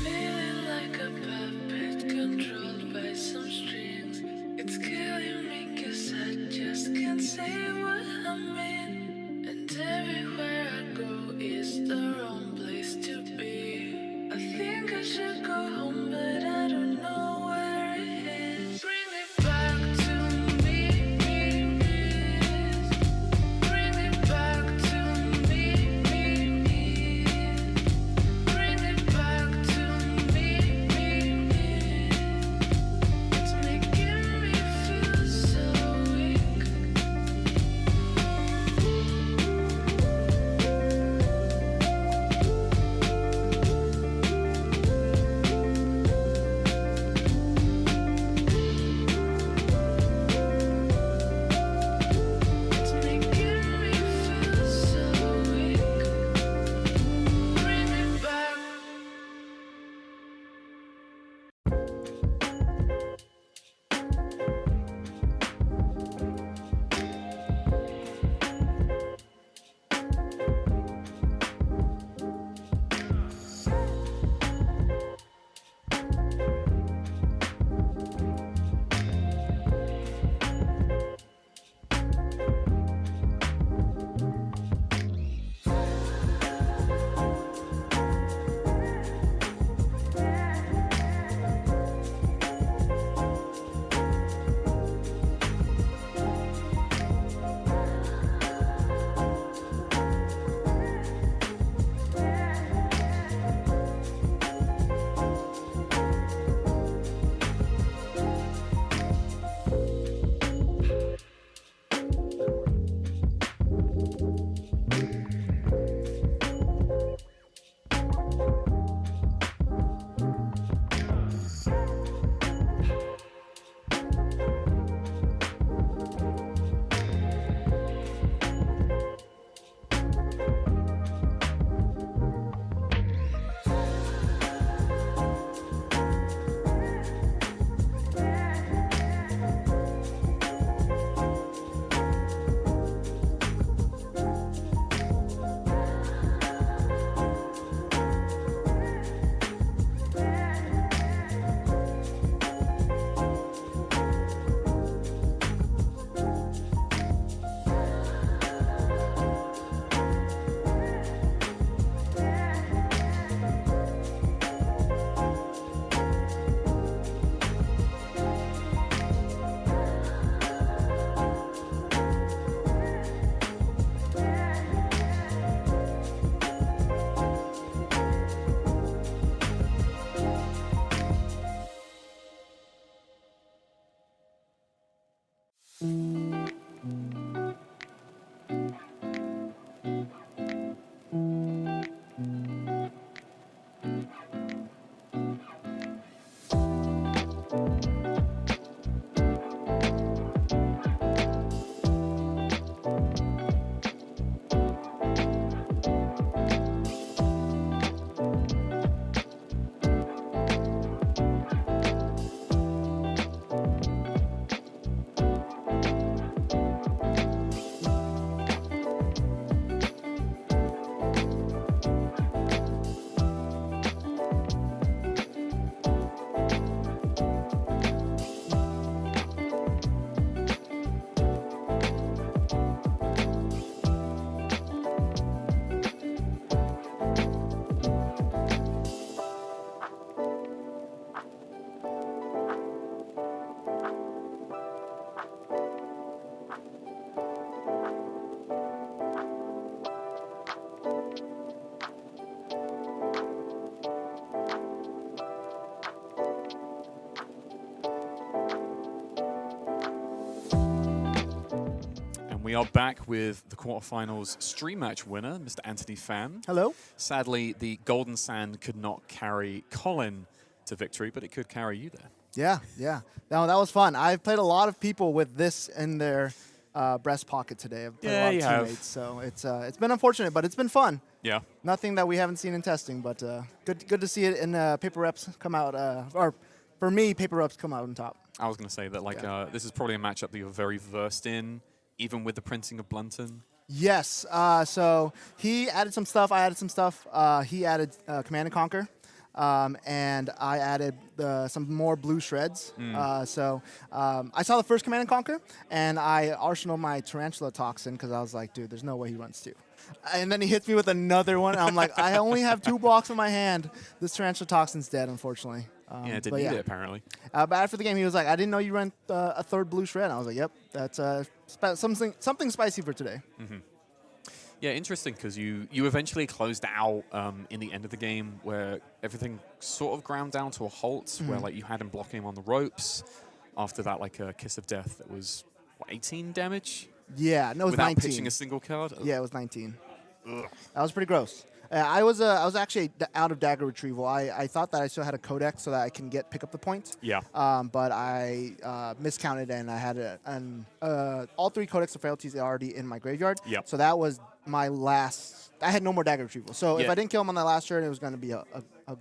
Feeling like a puppet controlled by some strings. It's killing me 'cause I just can't say what I'm in. And everywhere I go is the wrong place to be. I think I should go home, but I don't know where it is. Bring it back to me. Bring it back to me. Bring it back to me. It's making me feel so weak. We are back with the quarterfinals stream match winner, Mr. Anthony Pham. Hello. Sadly, the Golden Sand could not carry Colin to victory, but it could carry you there. Yeah. No, that was fun. I've played a lot of people with this in their breast pocket today. I've played a lot of teammates, so it's been unfortunate, but it's been fun. Yeah. Nothing that we haven't seen in testing, but good to see it in paper reps come out, or for me, paper reps come out on top. I was going to say that this is probably a matchup that you're very versed in, even with the printing of Blunton. Yes. So he added some stuff. I added some stuff. He added Command and Conquer. And I added some more blue shreds. I saw the first Command and Conquer, and I arsenaled my Tarantula Toxin because I was like, dude, there's no way he runs 2. And then he hits me with another one. And I'm like, I only have 2 blocks in my hand. This Tarantula Toxin's dead, unfortunately. Didn't need it, apparently. But after the game, he was like, I didn't know you ran a 3rd blue shred. And I was like, yep, that's something spicy for today. Mm-hmm. Yeah, interesting, because you eventually closed out in the end of the game where everything sort of ground down to a halt, where you had him blocking him on the ropes. After that, a Kiss of Death that was, 18 damage? Yeah, no, it was without 19. Without pitching a single card? Yeah, it was 19. Ugh. That was pretty gross. I was actually out of dagger retrieval. I thought that I still had a codex so that I can pick up the point. Yeah. But I miscounted and I had all 3 codex of frailties already in my graveyard. Yep. So that was my last. I had no more dagger retrieval. So if I didn't kill him on that last turn, it was going to be a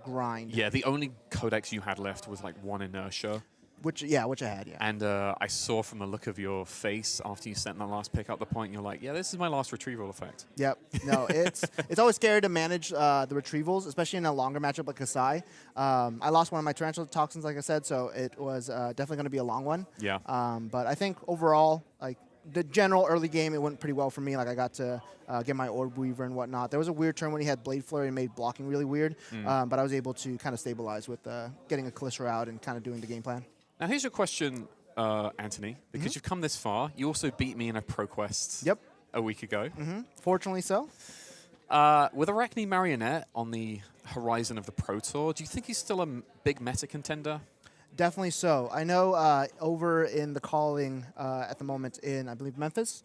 grind. Yeah, the only codex you had left was 1 inertia. Which I had, yeah. And I saw from the look of your face after you sent that last pick up the point, you're like, yeah, this is my last retrieval effect. Yep. No, it's always scary to manage the retrievals, especially in a longer matchup like Kasai. I lost one of my Tarantula Toxins, like I said, so it was definitely going to be a long one. Yeah. But I think overall, the general early game, it went pretty well for me. I got to get my Orb Weaver and whatnot. There was a weird turn when he had Blade Flurry and made blocking really weird, but I was able to kind of stabilize with getting a Kalistro out and kind of doing the game plan. Now, here's your question, Anthony, because you've come this far. You also beat me in a ProQuest a week ago. Fortunately so. With Arachne Marionette on the horizon of the Pro Tour, do you think he's still a big meta contender? Definitely so. I know over in the calling at the moment in, I believe, Memphis,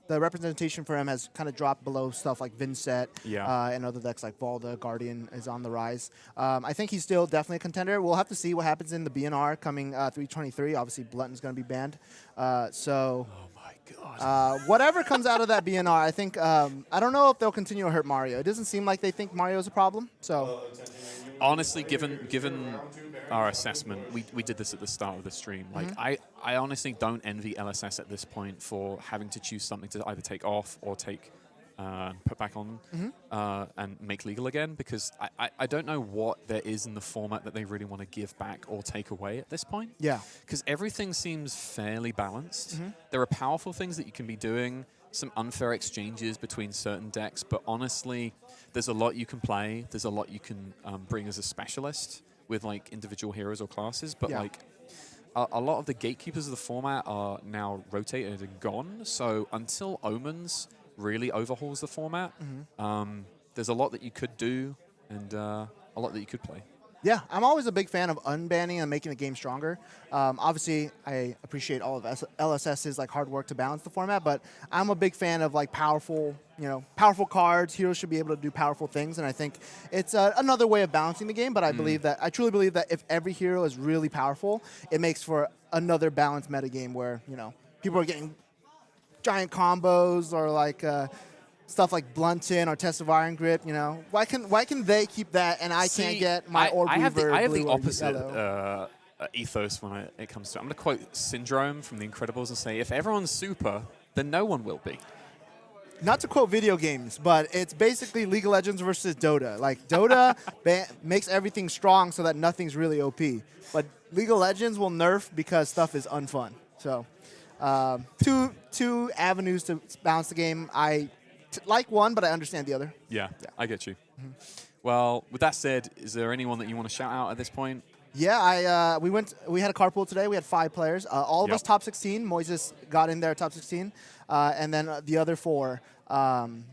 the representation for him has kind of dropped below stuff like Vinnset and other decks like Valda, Guardian is on the rise. I think he's still definitely a contender. We'll have to see what happens in the BNR coming 323. Obviously, Blunton's going to be banned. Oh, my God. Whatever comes out of that BNR, I think, I don't know if they'll continue to hurt Mario. It doesn't seem like they think Mario is a problem. So, honestly, given our assessment, we did this at the start of the stream. I honestly don't envy LSS at this point for having to choose something to either take off or put back on and make legal again, because I don't know what there is in the format that they really want to give back or take away at this point. Yeah. Because everything seems fairly balanced. There are powerful things that you can be doing, some unfair exchanges between certain decks, but honestly, there's a lot you can play. There's a lot you can bring as a specialist with individual heroes or classes, but a lot of the gatekeepers of the format are now rotated and gone. So until Omens really overhauls the format, there's a lot that you could do and a lot that you could play. Yeah, I'm always a big fan of unbanning and making the game stronger. Obviously, I appreciate all of LSS's like hard work to balance the format, but I'm a big fan of like powerful cards. Heroes should be able to do powerful things, and I think it's another way of balancing the game. But I truly believe that if every hero is really powerful, it makes for another balanced metagame where people are getting giant combos or like. Stuff like Blunton or Test of Iron Grip, why can they keep that and I can't get my Orb Weaver I have blue the or opposite yellow? ethos when it comes to it. I'm going to quote Syndrome from The Incredibles and say, if everyone's super, then no one will be. Not to quote video games, but it's basically League of Legends versus Dota. Like, Dota makes everything strong so that nothing's really OP. But League of Legends will nerf because stuff is unfun. So, two avenues to balance the game. I like one, but I understand the other. Yeah. I get you. Well, with that said, is there anyone that you want to shout out at this point? Yeah, we had a carpool today. We had 5 players. All of us top 16. Moises got in there top 16. And then the other 4,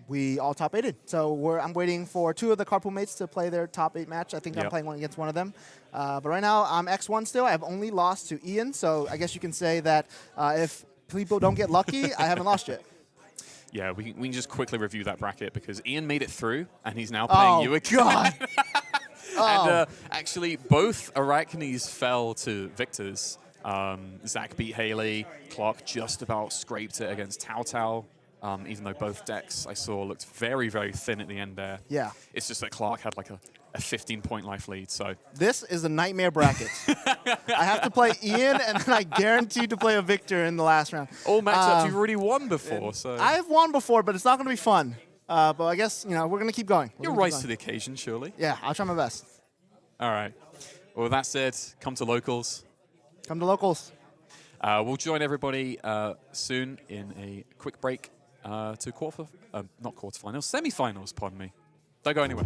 we all top 8'd. So I'm waiting for 2 of the carpool mates to play their top 8 match. I think I'm playing one against one of them. But right now, I'm X1 still. I've only lost to Ian. So I guess you can say that if people don't get lucky, I haven't lost yet. Yeah, we can just quickly review that bracket because Ian made it through, and he's now playing you again. God. And actually, both Arachnes fell to victors. Zach beat Haley. Clark just about scraped it against Tao Tao, even though both decks I saw looked very, very thin at the end there. Yeah. It's just that Clark had like a 15-point life lead. So this is a nightmare bracket. I have to play Ian, and then I guaranteed to play a victor in the last round. All matchups you've already won before. So I've won before, but it's not going to be fun. But I guess we're going to keep going. You'll rise to the occasion, surely. Yeah, I'll try my best. All right. Well, with that said, come to locals. Come to locals. We'll join everybody soon in a quick break to not quarterfinals, semifinals. Pardon me. Don't go anywhere.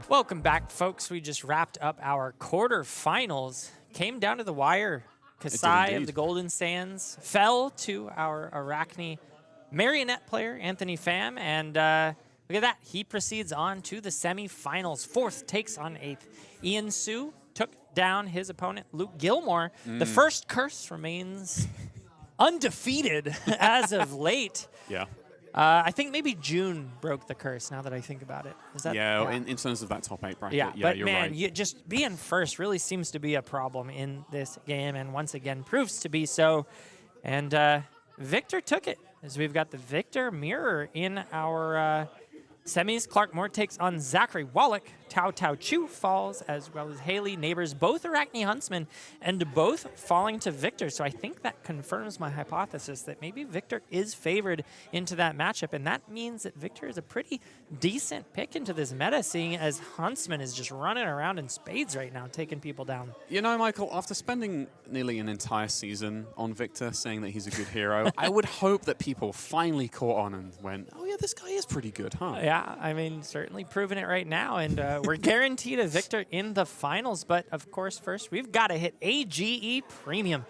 Welcome back, folks. We just wrapped up our quarterfinals. Came down to the wire. Kasai of the Golden Sands fell to our Arachne marionette player, Anthony Pham. And look at that. He proceeds on to the semifinals. Fourth takes on eighth. Ian Suh took down his opponent, Luke Gilmore. The first curse remains undefeated as of late. Yeah. I think maybe June broke the curse, now that I think about it. Is that, yeah, in terms of that top 8 bracket, yeah, but you're man, right. Just being first really seems to be a problem in this game, and once again proves to be so. And Victor took it, as we've got the Victor mirror in our semis. Clark Moore takes on Zachary Wallik. Tao Tao Chu falls, as well as Haley Neighbors, both Arachne Huntsmen, and both falling to Victor. So I think that confirms my hypothesis that maybe Victor is favored into that matchup, and that means that Victor is a pretty decent pick into this meta, seeing as Huntsman is just running around in spades right now, taking people down. You know, Michael, after spending nearly an entire season on Victor, saying that he's a good hero, I would hope that people finally caught on and went, oh yeah, this guy is pretty good, huh? Yeah, I mean, certainly proving it right now, and we're guaranteed a victor in the finals. But of course, first we've got to hit AGE Premium.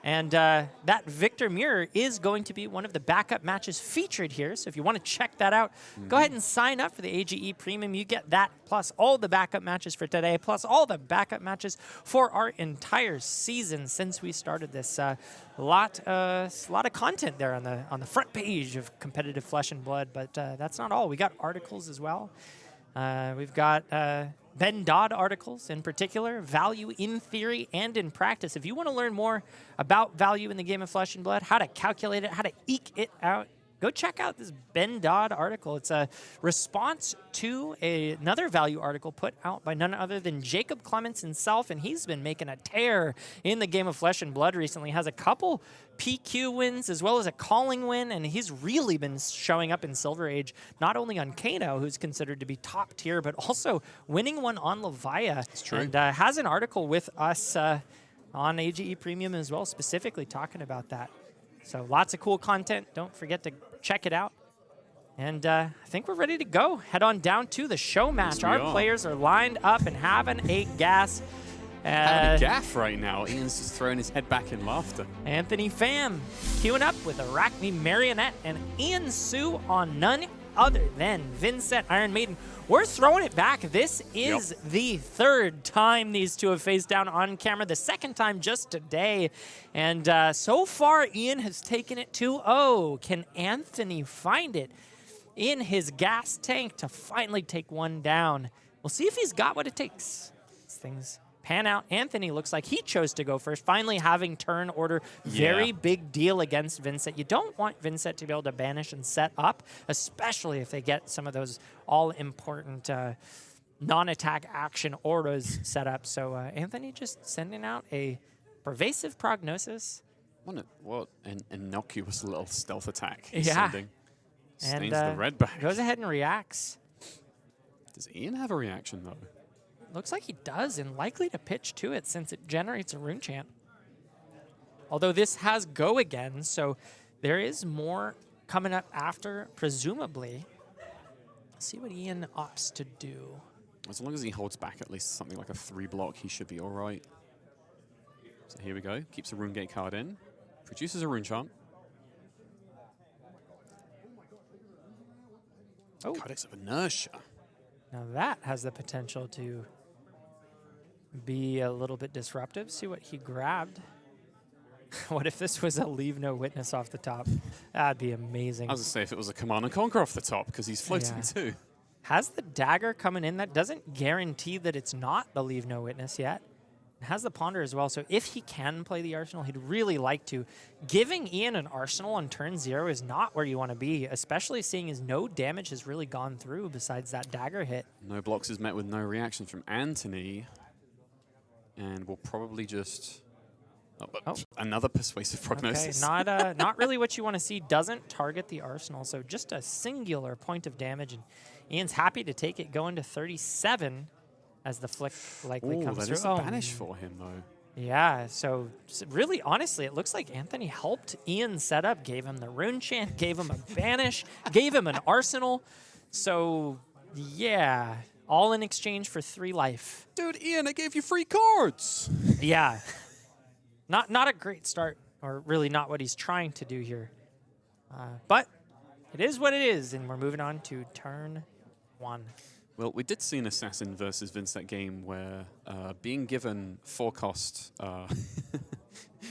And that Victor Mirror is going to be one of the backup matches featured here. So if you want to check that out, go ahead and sign up for the AGE Premium. You get that, plus all the backup matches for today, plus all the backup matches for our entire season since we started this. A lot of content there on the front page of Competitive Flesh and Blood. But that's not all. We got articles as well. We've got Ben Dodd articles in particular, value in theory and in practice. If you want to learn more about value in the game of Flesh and Blood, how to calculate it, how to eke it out, go check out this Ben Dodd article. It's a response to another value article put out by none other than Jacob Clements himself, and he's been making a tear in the game of Flesh and Blood recently. Has a couple PQ wins as well as a calling win, and he's really been showing up in Silver Age, not only on Kayo, who's considered to be top tier, but also winning one on Levia. That's true. And has an article with us on AGE Premium as well, specifically talking about that. So lots of cool content. Don't forget to check it out. And I think we're ready to go. Head on down to the show match. Our players are lined up and having a gas. Having a gaff right now. Ian's just throwing his head back in laughter. Anthony Pham queuing up with Arachne Marionette and Ian Suh on none other than Vinnset Iron Maiden. We're throwing it back. This is the third time these two have faced down on camera, the second time just today. And so far, Ian has taken it 2-0. Can Anthony find it in his gas tank to finally take one down? We'll see if he's got what it takes. These things pan out. Anthony looks like he chose to go first, finally having turn order. Very big deal against Vinnset. You don't want Vinnset to be able to banish and set up, especially if they get some of those all-important non-attack action auras set up. So Anthony just sending out a pervasive prognosis. What an innocuous little stealth attack he's yeah. sending. And Stains the red back. goes ahead and reacts. Does Ian have a reaction, though? Looks like he does, and likely to pitch to it since it generates a rune chant. Although this has go again, so there is more coming up after, presumably. Let's see what Ian opts to do. As long as he holds back at least something like a 3-block, he should be all right. So here we go. Keeps a rune gate card in. Produces a rune chant. Oh. Codex of Inertia. Now that has the potential to be a little bit disruptive. See what he grabbed. What if this was a Leave No Witness off the top? That'd be amazing. I was going to say if it was a Command and Conquer off the top, because he's floating too. Has the dagger coming in. That doesn't guarantee that it's not the Leave No Witness yet. Has the Ponder as well, so if he can play the Arsenal, he'd really like to. Giving Ian an Arsenal on turn 0 is not where you want to be, especially seeing as no damage has really gone through besides that dagger hit. No blocks is met with no reaction from Anthony, and we'll probably just... another persuasive prognosis. Okay, not really what you want to see. Doesn't target the Arsenal, so just a singular point of damage, and Ian's happy to take it going to 37 as the flick likely comes that through. Is a banish for him, though. Yeah, so really, honestly, it looks like Anthony helped Ian set up, gave him the rune chant, gave him a banish, gave him an Arsenal. So, yeah, all in exchange for 3 life. Dude, Ian, I gave you free cards. Yeah. Not a great start, or really not what he's trying to do here. But it is what it is, and we're moving on to turn 1. Well, we did see an Assassin versus Vinnset game where being given 4-cost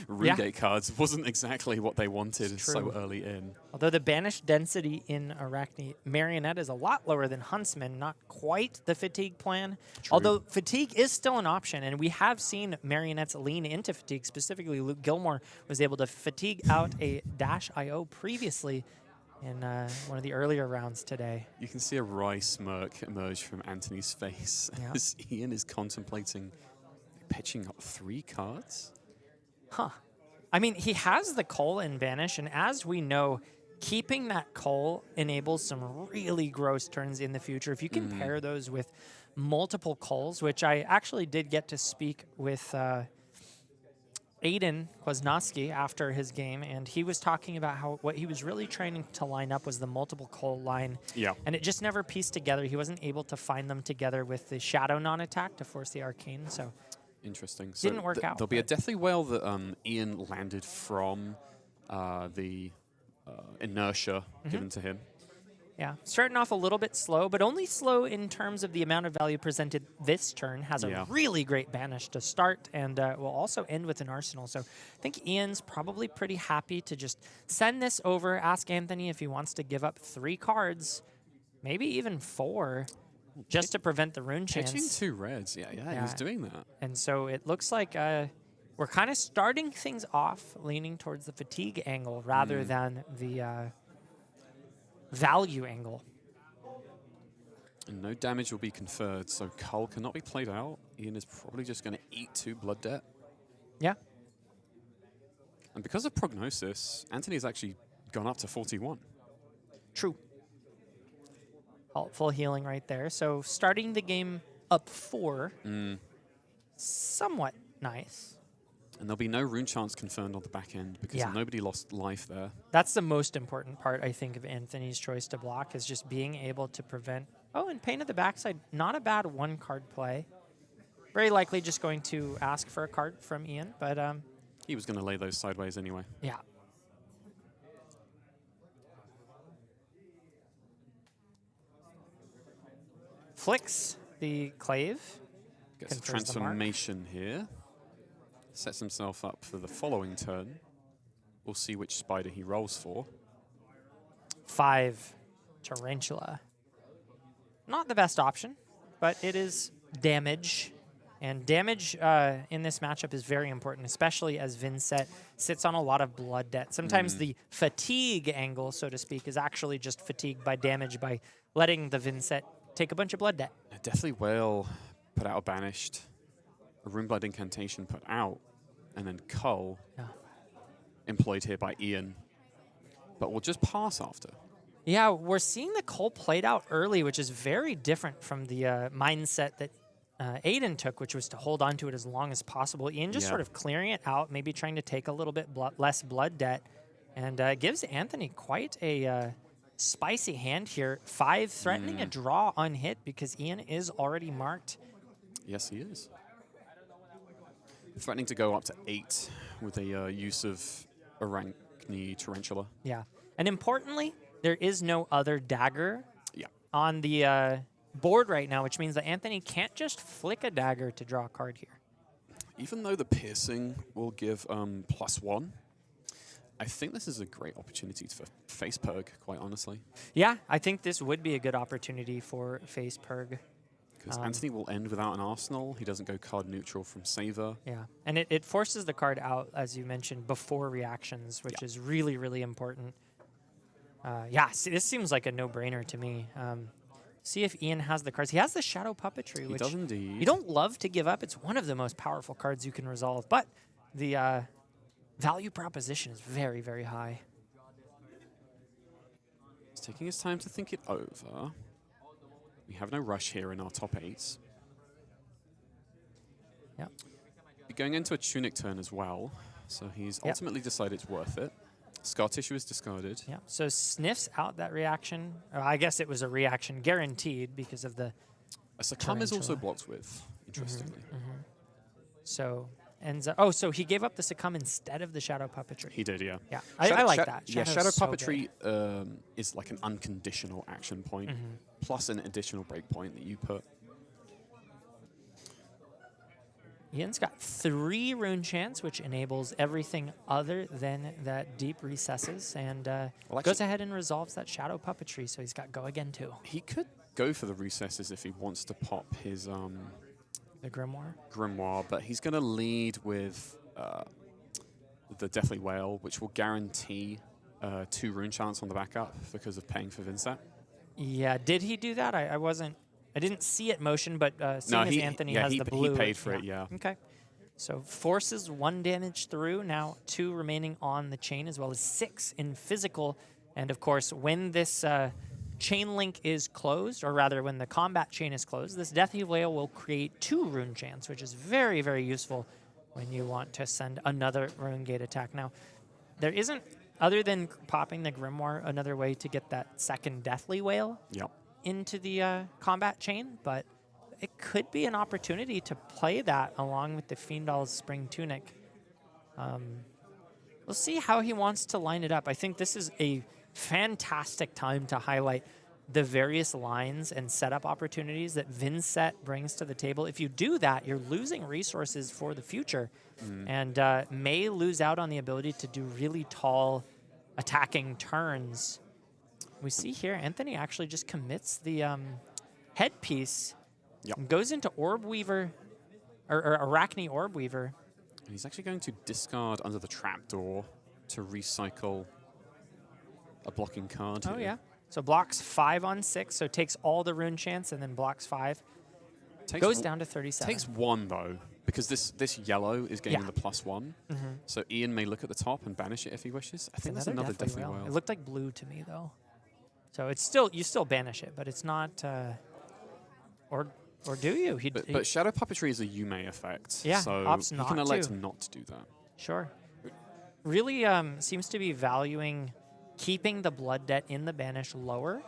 Rune cards wasn't exactly what they wanted so early in. Although the banished density in Arachne Marionette is a lot lower than Huntsman, not quite the Fatigue plan. True. Although Fatigue is still an option, and we have seen Marionettes lean into Fatigue. Specifically, Luke Gilmore was able to Fatigue out a Dash.io previously in one of the earlier rounds today. You can see a wry smirk emerge from Anthony's face as Ian is contemplating pitching up 3 cards. Huh. I mean, he has the Cull in Banish, and as we know, keeping that Cull enables some really gross turns in the future. If you can pair those with multiple Culls, which I actually did get to speak with Aiden Kwasnowski after his game, and he was talking about how what he was really trying to line up was the multiple Cull line. Yeah. And it just never pieced together. He wasn't able to find them together with the Shadow non-attack to force the Arcane, so... Interesting. So didn't work out. There'll be a Deathly Wail that Ian landed from the inertia given to him. Yeah, starting off a little bit slow, but only slow in terms of the amount of value presented this turn. Has a really great banish to start, and will also end with an Arsenal. So I think Ian's probably pretty happy to just send this over, ask Anthony if he wants to give up 3 cards, maybe even 4, just to prevent the rune chance. Pitching 2 reds, yeah, he was doing that. And so it looks like we're kind of starting things off leaning towards the fatigue angle rather than the value angle. And no damage will be conferred, so Cull cannot be played out. Ian is probably just going to eat 2 blood debt. Yeah. And because of prognosis, Anthony's actually gone up to 41. True. Full healing right there. So starting the game up 4, somewhat nice. And there'll be no rune chance confirmed on the back end because nobody lost life there. That's the most important part, I think, of Anthony's choice to block is just being able to prevent... Oh, and Pain at the backside, not a bad 1-card play. Very likely just going to ask for a card from Ian, but... he was going to lay those sideways anyway. Yeah. Flicks the Clave. Gets a transformation here. Sets himself up for the following turn. We'll see which spider he rolls for. 5 Tarantula. Not the best option, but it is damage. And damage in this matchup is very important, especially as Vinnset sits on a lot of blood debt. Sometimes the fatigue angle, so to speak, is actually just fatigue by damage by letting the Vinnset take a bunch of blood debt. Deathly Wail put out a banished, a Runeblood Incantation put out, and then Cull employed here by Ian. But we'll just pass after. Yeah, we're seeing the Cull played out early, which is very different from the mindset that Aiden took, which was to hold on to it as long as possible. Ian just sort of clearing it out, maybe trying to take a little bit less blood debt, and gives Anthony quite a spicy hand here. 5 threatening a draw on hit because Ian is already marked. Yes, he is. Threatening to go up to 8 with a use of Arachne Tarantula. Yeah, and importantly, there is no other dagger on the board right now, which means that Anthony can't just flick a dagger to draw a card here. Even though the piercing will give +1, I think this is a great opportunity for face purg, quite honestly. Yeah, I think this would be a good opportunity for face purg. Because Anthony will end without an arsenal. He doesn't go card neutral from Saver. Yeah, and it forces the card out, as you mentioned, before reactions, which is really, really important. Yeah, see, this seems like a no-brainer to me. See if Ian has the cards. He has the Shadow Puppetry, He which does indeed. you don't love to give up. It's one of the most powerful cards you can resolve, but the value proposition is very, very high. He's taking his time to think it over. We have no rush here in our top 8. Yeah. We're going into a Tunic turn as well, so he's ultimately decided it's worth it. Scar Tissue is discarded. Yeah, so sniffs out that reaction. I guess it was a reaction guaranteed because of the A Succumb is also Tarantula. blocked with, interestingly. So ends up, oh, so he gave up the Succumb instead of the Shadow Puppetry. He did, yeah. Yeah, I like that. Yeah, Shadow's Shadow so Puppetry is like an unconditional action point, plus an additional breakpoint that you put. Ian's got 3 Rune Chants, which enables everything other than that Deep Recesses, and goes ahead and resolves that Shadow Puppetry, so he's got Go Again too. He could go for the Recesses if he wants to pop his The Grimoire? Grimoire, but he's going to lead with the Deathly Whale, which will guarantee 2 Rune Chants on the backup because of paying for Vinnset. Yeah, did he do that? I didn't see it motion, but seeing as Anthony has the blue. he paid for it, yeah. Okay. So forces 1 damage through, now 2 remaining on the chain, as well as 6 in physical. And of course, when this chain link is closed, or rather when the combat chain is closed, this Deathly Whale will create 2 Rune Chants, which is very, very useful when you want to send another Rune Gate attack. Now, there isn't, other than popping the Grimoire, another way to get that second Deathly Whale into the combat chain, but it could be an opportunity to play that along with the Fiendal's Spring Tunic. We'll see how he wants to line it up. I think this is a fantastic time to highlight the various lines and setup opportunities that Vinnset brings to the table. If you do that, you're losing resources for the future and may lose out on the ability to do really tall attacking turns. We see here, Anthony actually just commits the headpiece and goes into Orb Weaver, or Arachne Orb Weaver. And he's actually going to discard under the trapdoor to recycle a blocking card here. Oh, yeah. So blocks 5 on 6, so takes all the Rune Chants and then blocks 5. Goes down to 37. Takes 1, though, because this yellow is gaining the +1. So Ian may look at the top and banish it if he wishes. I think that's another Deathly Whale. It looked like blue to me, though. So it's still, you still banish it, but it's not, or do you? But Shadow Puppetry is a Yume effect. Yeah, so opts he not can elect to. not to do that. Sure. Really seems to be valuing keeping the Blood Debt in the banish lower.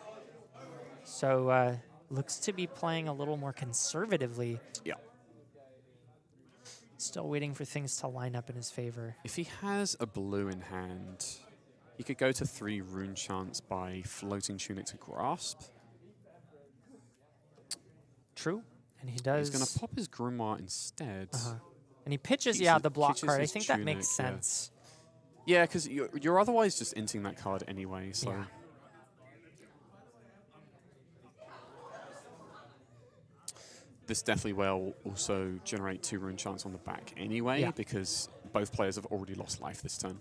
So looks to be playing a little more conservatively. Yeah. Still waiting for things to line up in his favor. If he has a blue in hand, he could go to 3 Rune Chants by floating Tunic to Grasp. True. And he does. He's going to pop his Grimoire instead. And he pitches, the block card. I think that makes sense. Yeah, because you're otherwise just inting that card anyway, so... Yeah. This Deathly Whale will also generate 2 Rune Chants on the back anyway, because both players have already lost life this turn.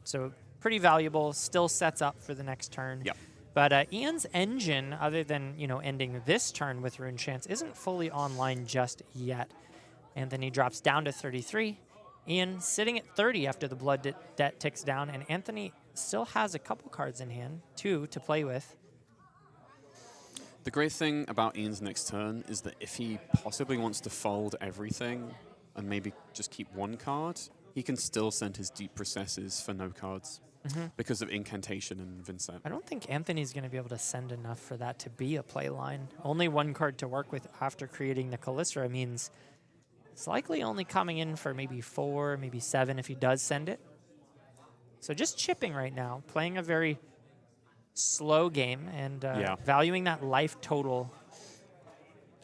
So pretty valuable, still sets up for the next turn. Yep. But Ian's engine, other than ending this turn with Rune Chants, isn't fully online just yet. And then he drops down to 33. Ian sitting at 30 after the Blood Debt ticks down, and Anthony still has a couple cards in hand, 2 to play with. The great thing about Ian's next turn is that if he possibly wants to fold everything and maybe just keep 1 card, he can still send his Deep Recesses for no cards because of Incantation and Vinnset. I don't think Anthony's going to be able to send enough for that to be a play line. Only 1 card to work with after creating the Callisto means it's likely only coming in for maybe 4, maybe 7 if he does send it. So just chipping right now, playing a very slow game and valuing that life total.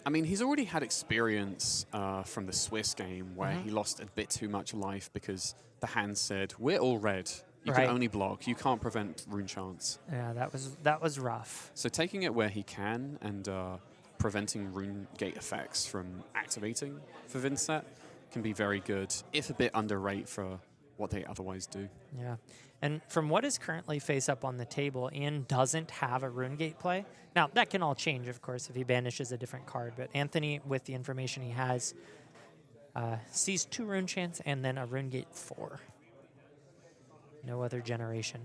I mean, he's already had experience from the Swiss game where he lost a bit too much life because the hand said, we're all red. You can only block. You can't prevent Rune Chants. Yeah, that was rough. So taking it where he can and preventing rune gate effects from activating for Vinnset can be very good, if a bit underrate for what they otherwise do. Yeah. And from what is currently face up on the table, Ian doesn't have a rune gate play. Now, that can all change, of course, if he banishes a different card. But Anthony, with the information he has, sees 2 rune chants and then a rune gate 4. No other generation.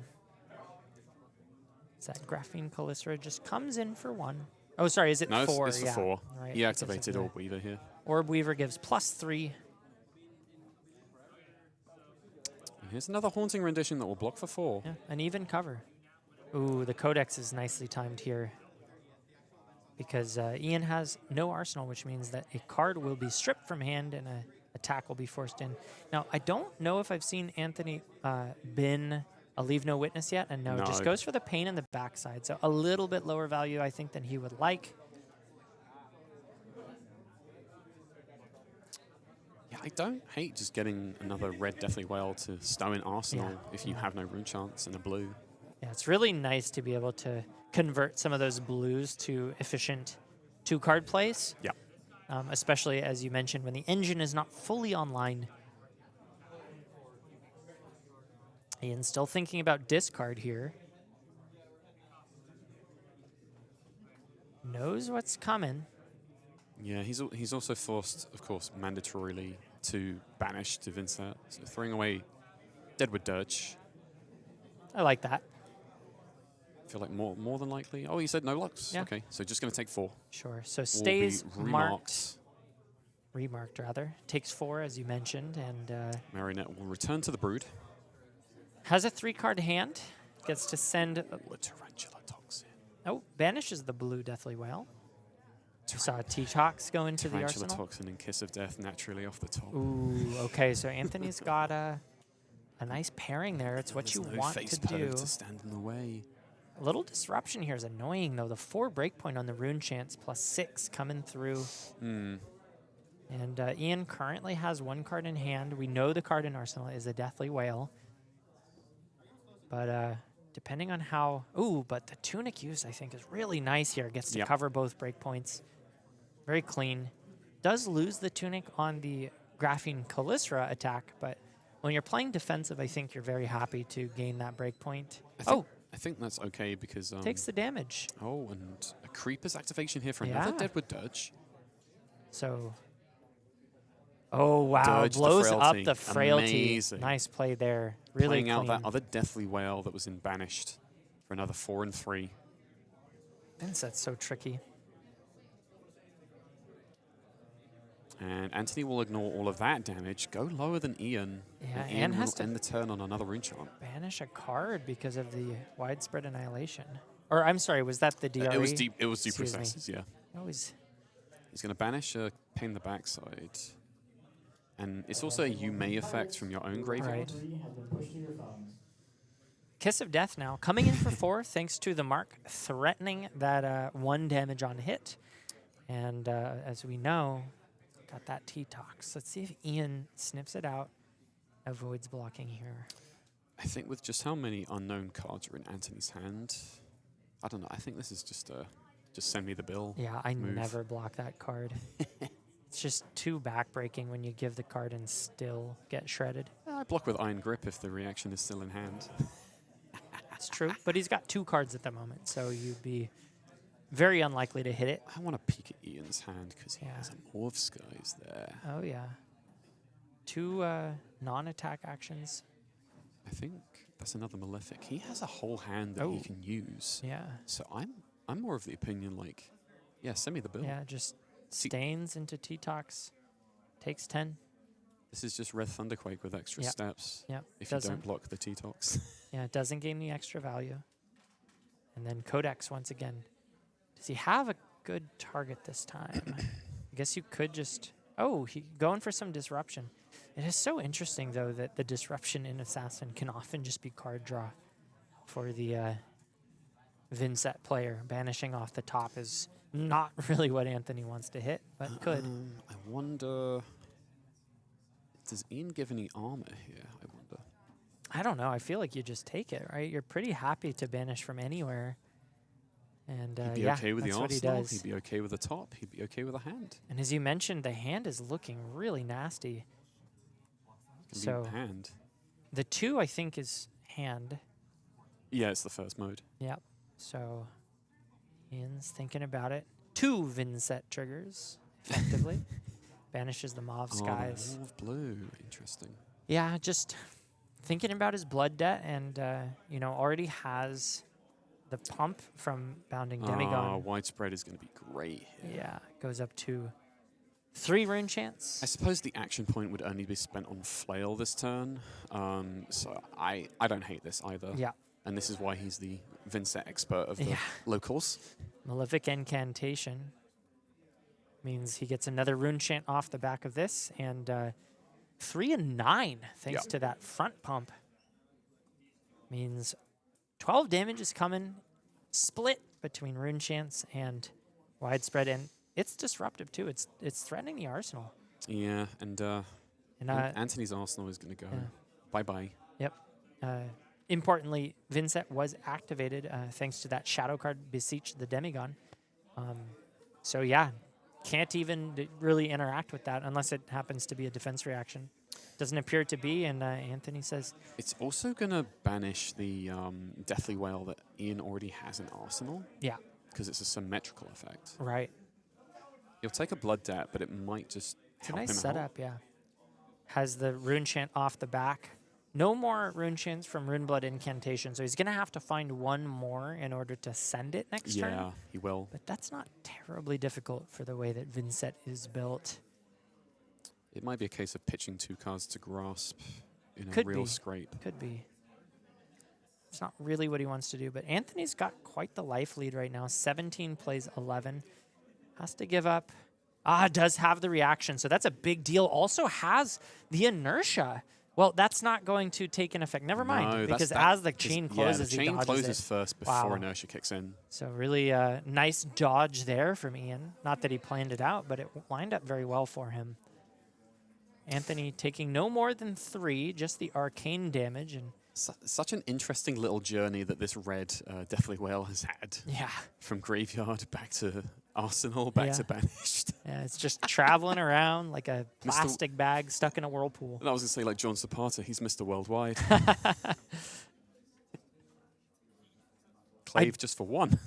Is that Graphene Callisto just comes in for 1? Oh, sorry, is it no, 4? it's for yeah. 4. Right. He activated Orb Weaver here. Orb Weaver gives +3. And here's another Haunting Rendition that will block for 4. Yeah, an even cover. Ooh, the Codex is nicely timed here. Because Ian has no arsenal, which means that a card will be stripped from hand and an attack will be forced in. Now, I don't know if I've seen Anthony bin a Leave No Witness yet, and no, just goes for the pain in the backside. So a little bit lower value, I think, than he would like. Yeah, I don't hate just getting another red Deathly Whale to stow in Arsenal if you have no rune chance and a blue. Yeah, it's really nice to be able to convert some of those blues to efficient 2-card plays. Yeah. Especially, as you mentioned, when the engine is not fully online. Ian's still thinking about discard here. Knows what's coming. Yeah, he's also forced, of course, mandatorily to banish to Vinnset. So throwing away Deadwood Dirge. I like that. I feel like more than likely. Oh, you said no locks? Yeah. Okay, so just going to take 4. Sure. So stays remarked. Remarked, rather. Takes 4, as you mentioned, and Marionette will return to the Brood. has a 3-card hand. Gets to send... a Tarantula Toxin. Oh, banishes the blue Deathly Whale. You saw T-Tox go into the Tarantula arsenal. Toxin and Kiss of Death naturally off the top. Ooh, okay, so Anthony's got a nice pairing there. It's what you want to do. To stand in the way. A little disruption here is annoying, though. The 4 breakpoint on the rune chance +6 coming through. And Ian currently has 1 card in hand. We know the card in Arsenal is a Deathly Whale. But depending on how... Ooh, but the Tunic use, I think, is really nice here. Gets to cover both breakpoints. Very clean. Does lose the Tunic on the Graphene Callisto attack, but when you're playing defensive, I think you're very happy to gain that breakpoint. I think that's okay because... takes the damage. Oh, and a Creeper's activation here for another Deadwood Dirge. So... Oh, wow. Dirge Blows the up the frailty. Amazing. Nice play there. Really Playing clean. out that other Deathly Whale that was in banished for another 4 and 3. Vinnset's so tricky. And Anthony will ignore all of that damage, go lower than Ian. Yeah, and Ian has will to end the turn on another rune chant. Banish a card because of the widespread annihilation. Or I'm sorry, was that the DRE? It was deep Excuse me. processes, yeah. Always. He's going to banish a pain in the backside. And it's also a you may effect from your own graveyard. Kiss of Death now. Coming in for 4 thanks to the mark, threatening that 1 damage on hit. And as we know, got that T-Tox. Let's see if Ian snips it out, avoids blocking here. I think with just how many unknown cards are in Anthony's hand, I don't know. I think this is just send me the bill. Yeah, I move. never block that card. It's just too backbreaking when you give the card and still get shredded. I block with Iron Grip if the reaction is still in hand. That's true, but he's got 2 cards at the moment, so you'd be very unlikely to hit it. I want to peek at Ian's hand because he has a Morph Skies there. Oh, yeah. 2 non-attack actions. I think that's another Malefic. He has a whole hand that he can use. Yeah. So I'm more of the opinion like, yeah, send me the bill. Yeah, just stains into T-Tox. Takes 10. This is just Red Thunderquake with extra steps. Yep. If you don't block the T-Tox. Yeah, it doesn't gain the extra value. And then Codex once again. Does he have a good target this time? I guess you could just... Oh, he going for some disruption. It is so interesting, though, that the disruption in Assassin can often just be card draw for the Vinnset player. Banishing off the top is not really what Anthony wants to hit, but could. I wonder... Does Ian give any armor here? I wonder. I don't know. I feel like you just take it, right? You're pretty happy to banish from anywhere. And He'd be yeah, okay with the that's what he arsenal. does. He'd be okay with the top. He'd be okay with the hand. And as you mentioned, the hand is looking really nasty. Can be hand. The 2, I think, is hand. Yeah, it's the first mode. Yep. So Ian's thinking about it. 2 Vinnset triggers, effectively. Banishes the Mauve Skies. The mauve blue. Interesting. Yeah, just thinking about his blood debt and, you know, already has the pump from Bounding Demigod. Widespread is going to be great here. Yeah, goes up to 3 rune chance. I suppose the action point would only be spent on Flail this turn. So I don't hate this either. Yeah. And this is why he's the Vinnset expert of the locals. Malefic Incantation means he gets another rune chant off the back of this, and 3 and 9 thanks to that front pump. Means 12 damage is coming, split between rune chants and widespread, and it's disruptive too. It's threatening the arsenal. Yeah, and Anthony's arsenal is going to go bye-bye. Yep. Importantly, Vinnset was activated thanks to that shadow card, Beseech the Demigod. So yeah, can't even really interact with that unless it happens to be a defense reaction. Doesn't appear to be, and Anthony says... It's also going to banish the Deathly Wail that Ian already has in Arsenal. Yeah. Because it's a symmetrical effect. Right. He'll take a blood debt, but it might just It's a help nice him setup, yeah. Has the rune chant off the back. No more rune chants from Runeblood Incantation, so he's going to have to find one more in order to send it next turn. Yeah, he will. But that's not terribly difficult for the way that Vinnset is built. It might be a case of pitching 2 cards to grasp in Could a real be. scrape. Could be. It's not really what he wants to do, but Anthony's got quite the life lead right now. 17 plays 11. Has to give up. Does have the reaction, so that's a big deal. Also has the inertia. Well, that's not going to take an effect. Never mind, because as the chain closes, the chain he dodges closes it. first before inertia kicks in. So really nice dodge there from Ian. Not that he planned it out, but it lined up very well for him. Anthony taking no more than 3, just the arcane damage. And such an interesting little journey that this red Deathly Wail has had. Yeah. From graveyard back to Arsenal, back to banished. Yeah, it's just traveling around like a plastic bag stuck in a whirlpool. And I was going to say, like John Zapata, he's Mr. Worldwide. Clave just for 1.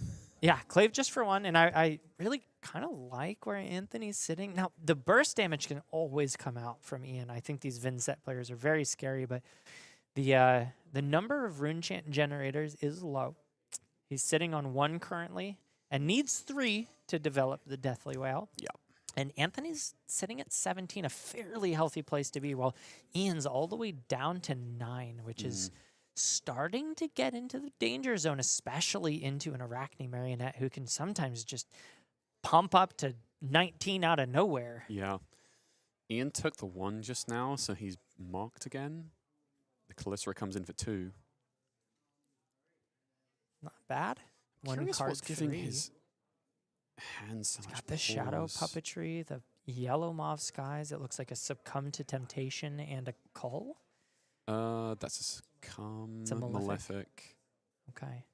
Yeah, Clave just for 1, and I really kind of like where Anthony's sitting. Now, the burst damage can always come out from Ian. I think these Vinnset players are very scary, but the number of rune chant generators is low. He's sitting on 1 currently and needs 3 to develop the Deathly Wail. Yeah. And Anthony's sitting at 17, a fairly healthy place to be, while Ian's all the way down to 9, which is starting to get into the danger zone, especially into an Arachne Marionette who can sometimes just pump up to 19 out of nowhere. Yeah. Ian took the 1 just now, so he's marked again. The Calyssera comes in for 2. Not bad. I'm 1 curious card what's giving 3. his hand so much Got the shadow pause. puppetry, the yellow mauve skies. It looks like a succumb to temptation and a cull. That's a succumb. It's a malefic. Okay.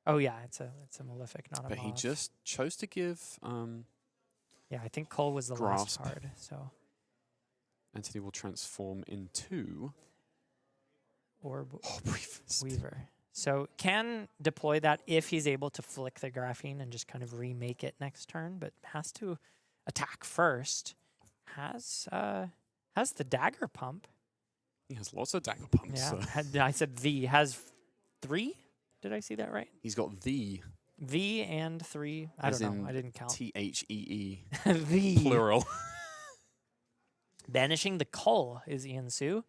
Oh yeah, it's a malefic, not a But mauve. he just chose to give Yeah, I think cull was the last grasp. card. So Anthony will transform into Orb Briefest. Weaver. So can deploy that if he's able to flick the graphene and just kind of remake it next turn, but has to attack first. Has the dagger pump. He has lots of dagger pumps. Yeah, I said has 3. Did I see that right? He's got the V and 3. I as don't know. in I didn't count. THEE. V. Plural. Banishing the cull is Ian Suh.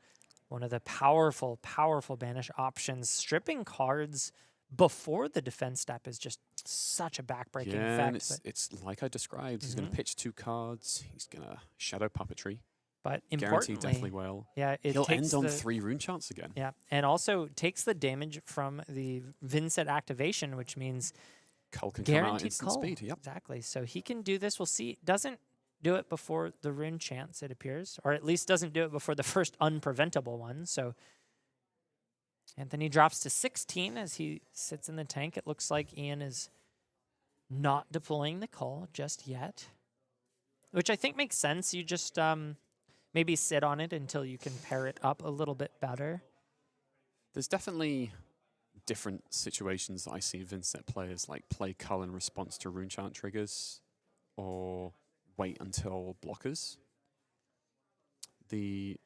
One of the powerful, powerful banish options. Stripping cards before the defense step is just such a backbreaking Yeah, and effect. it's like I described. He's going to pitch 2 cards. He's going to shadow puppetry. But Guaranteed importantly, Deathly Wail. yeah, He'll takes end on the, 3 rune chants again. Yeah, and also takes the damage from the Vinnset activation, which means Cull can come out at guaranteed instant cull. speed. Yep. Exactly. So he can do this. We'll see. Doesn't do it before the rune chance, it appears, or at least doesn't do it before the first unpreventable one. So Anthony drops to 16 as he sits in the tank. It looks like Ian is not deploying the call just yet, which I think makes sense. You just maybe sit on it until you can pair it up a little bit better. There's definitely different situations that I see Vinnset players like play Cull in response to rune chant triggers or wait until blockers. The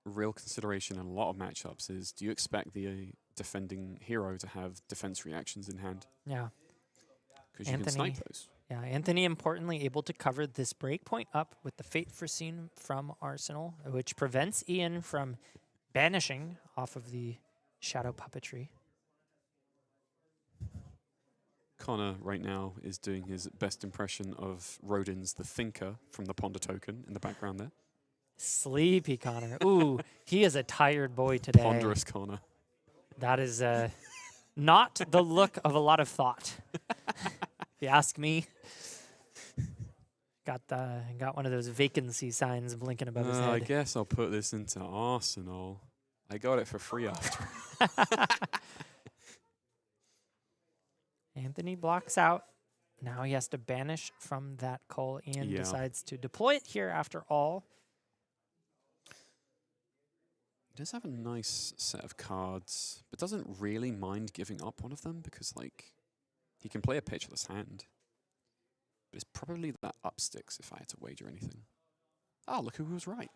real consideration in a lot of matchups is, do you expect the defending hero to have defense reactions in hand? Yeah. Because you can snipe those. Yeah, Anthony importantly able to cover this breakpoint up with the Fate Foreseen from Arsenal, which prevents Ian from banishing off of the shadow puppetry. Connor right now is doing his best impression of Rodin's The Thinker from the Ponder token in the background there. Sleepy Connor. Ooh, he is a tired boy today. Ponderous Connor. That is not the look of a lot of thought, if you ask me. Got one of those vacancy signs blinking above his head. I guess I'll put this into Arsenal. I got it for free after. Anthony blocks out. Now he has to banish from that call. Ian decides to deploy it here after all. He does have a nice set of cards, but doesn't really mind giving up one of them because, like, he can play a pitchless hand. But it's probably that up sticks if I had to wager anything. Oh, look who was right.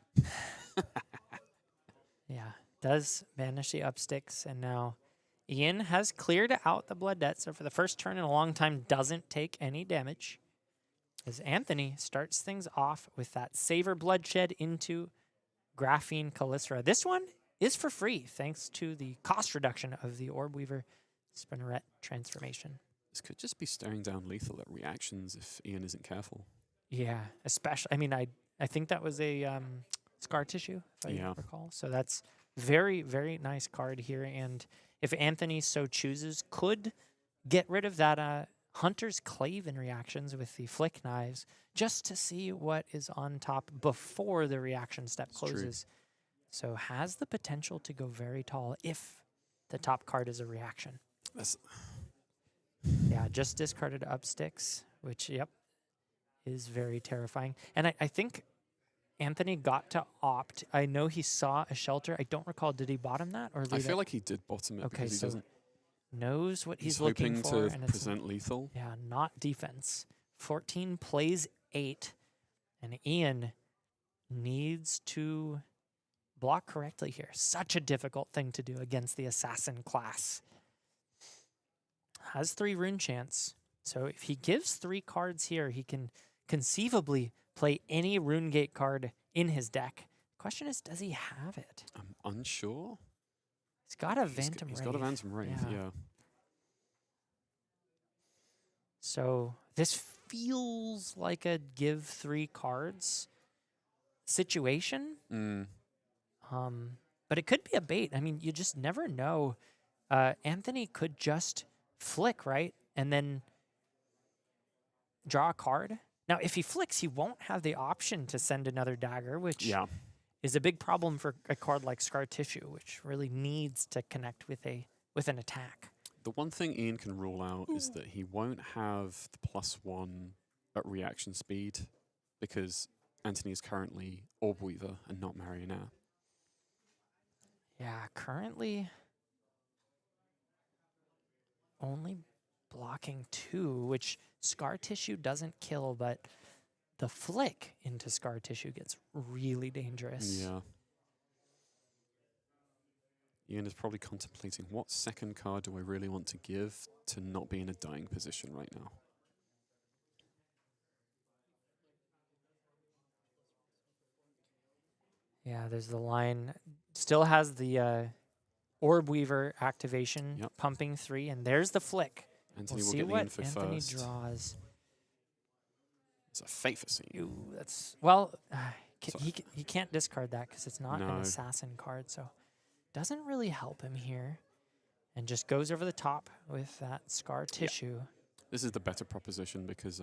Yeah, does banish the up sticks, and now Ian has cleared out the Blood Debt, so for the first turn in a long time doesn't take any damage. As Anthony starts things off with that Savor Bloodshed into Graphene Calycera. This one is for free thanks to the cost reduction of the Orb Weaver Spinneret transformation. This could just be staring down lethal at reactions if Ian isn't careful. Yeah, especially, I mean, I think that was a Scar Tissue, if I recall. So that's very, very nice card here. And if Anthony so chooses, could get rid of that Hunter's Clave in reactions with the Flick Knives just to see what is on top before the reaction step closes. So has the potential to go very tall if the top card is a reaction. Yeah, just discarded up sticks, which, is very terrifying. And I think Anthony got to opt. I know he saw a shelter. I don't recall, did he bottom that? Or I feel like he did bottom it because he doesn't. Knows what he's looking for. Hoping to present lethal. Yeah, not defense. 14 plays 8, and Ian needs to block correctly here. Such a difficult thing to do against the assassin class. Has 3 rune chants, so if he gives 3 cards here, he can conceivably play any rune gate card in his deck. Question is, does he have it? I'm unsure. He's got a Phantom Wraith. He's got a Phantom Wraith, yeah. So this feels like a give 3 cards situation. But it could be a bait. I mean, you just never know. Anthony could just flick, right? And then draw a card. Now, if he flicks, he won't have the option to send another dagger, which is a big problem for a card like Scar Tissue, which really needs to connect with an attack. The one thing Ian can rule out is that he won't have the +1 at reaction speed because Anthony is currently Orb Weaver and not Marionette. Yeah, currently only blocking 2, which Scar Tissue doesn't kill, but the flick into Scar Tissue gets really dangerous. Yeah. Ian is probably contemplating what second card do I really want to give to not be in a dying position right now. Yeah, there's the line. Still has the Orb Weaver activation pumping 3, and there's the flick. Anthony we'll will see get what the info Anthony first. draws. It's a Fate Foreseen. Ooh, that's he can't discard that because it's not an assassin card, so doesn't really help him here, and just goes over the top with that Scar Tissue. This is the better proposition because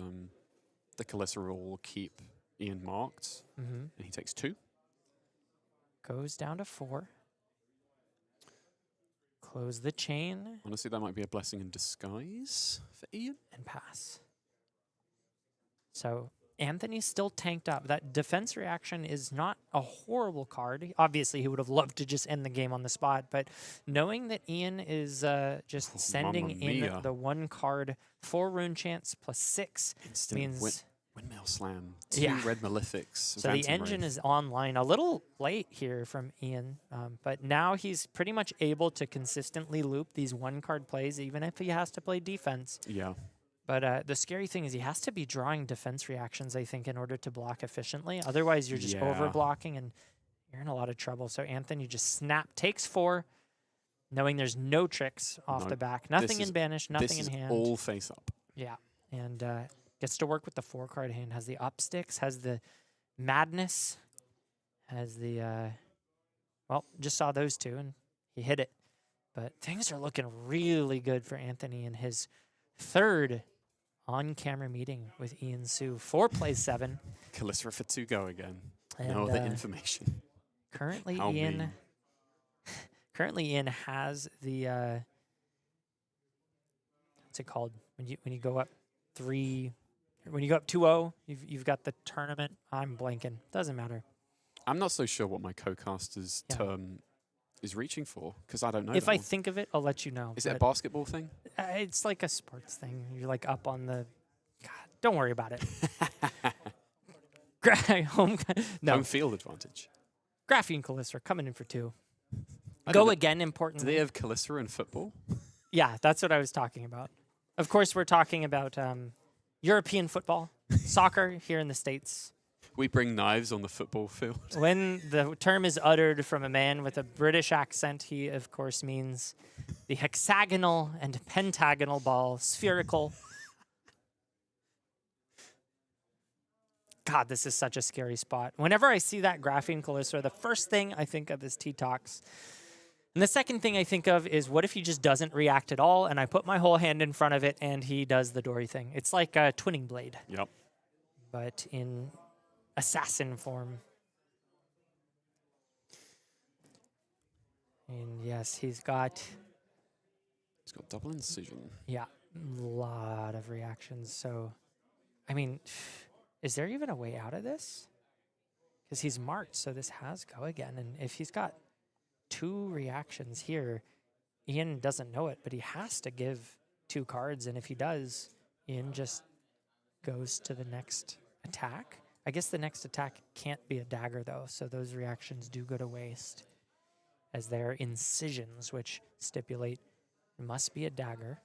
the Calycera will keep Ian marked, and he takes 2. Goes down to 4. Close the chain. Honestly, that might be a blessing in disguise for Ian. And pass. So Anthony's still tanked up. That defense reaction is not a horrible card. Obviously, he would have loved to just end the game on the spot, but knowing that Ian is just sending in the 1 card, 4 rune chance plus 6 Instant means... Windmill Slam, 2 red Malefics. So the engine is online a little late here from Ian, but now he's pretty much able to consistently loop these 1 card plays, even if he has to play defense. Yeah. But the scary thing is he has to be drawing defense reactions, I think, in order to block efficiently. Otherwise, you're just over blocking and you're in a lot of trouble. So Anthony just takes 4, knowing there's no tricks off the back. Nothing in banish, nothing in hand. All face up. Yeah. And gets to work with the 4 card hand, has the up sticks, has the madness, has the, well, just saw those 2 and he hit it. But things are looking really good for Anthony in his 3rd on-camera meeting with Ian Suh. 4 plays 7. Kalissa for 2 go again. And, no other information. Currently Ian has the, what's it called? When you go up 3... When you go up 2-0, you've got the tournament. I'm blanking. Doesn't matter. I'm not so sure what my co-caster's term is reaching for, because I don't know. If I think of it, I'll let you know. Is it a basketball thing? It's like a sports thing. You're like up on the... God, don't worry about it. Home field advantage. Graphene Kalissa coming in for 2. Go again, important. Do they have Kalissa in football? Yeah, that's what I was talking about. Of course, we're talking about... European football, soccer here in the States. We bring knives on the football field. When the term is uttered from a man with a British accent, he, of course, means the hexagonal and pentagonal ball, spherical. God, this is such a scary spot. Whenever I see that Graphene Kalissa, the first thing I think of is T-Tox. And the second thing I think of is, what if he just doesn't react at all, and I put my whole hand in front of it, and he does the Dory thing? It's like a Twinning Blade. Yep. But in assassin form. And yes, he's got double incision. Yeah, a lot of reactions. So, I mean, is there even a way out of this? Because he's marked, so this has go again. And if he's got 2 reactions here, Ian doesn't know it, but he has to give 2 cards, and if he does, Ian just goes to the next attack. I guess the next attack can't be a dagger, though, so those reactions do go to waste, as they're incisions, which stipulate it must be a dagger.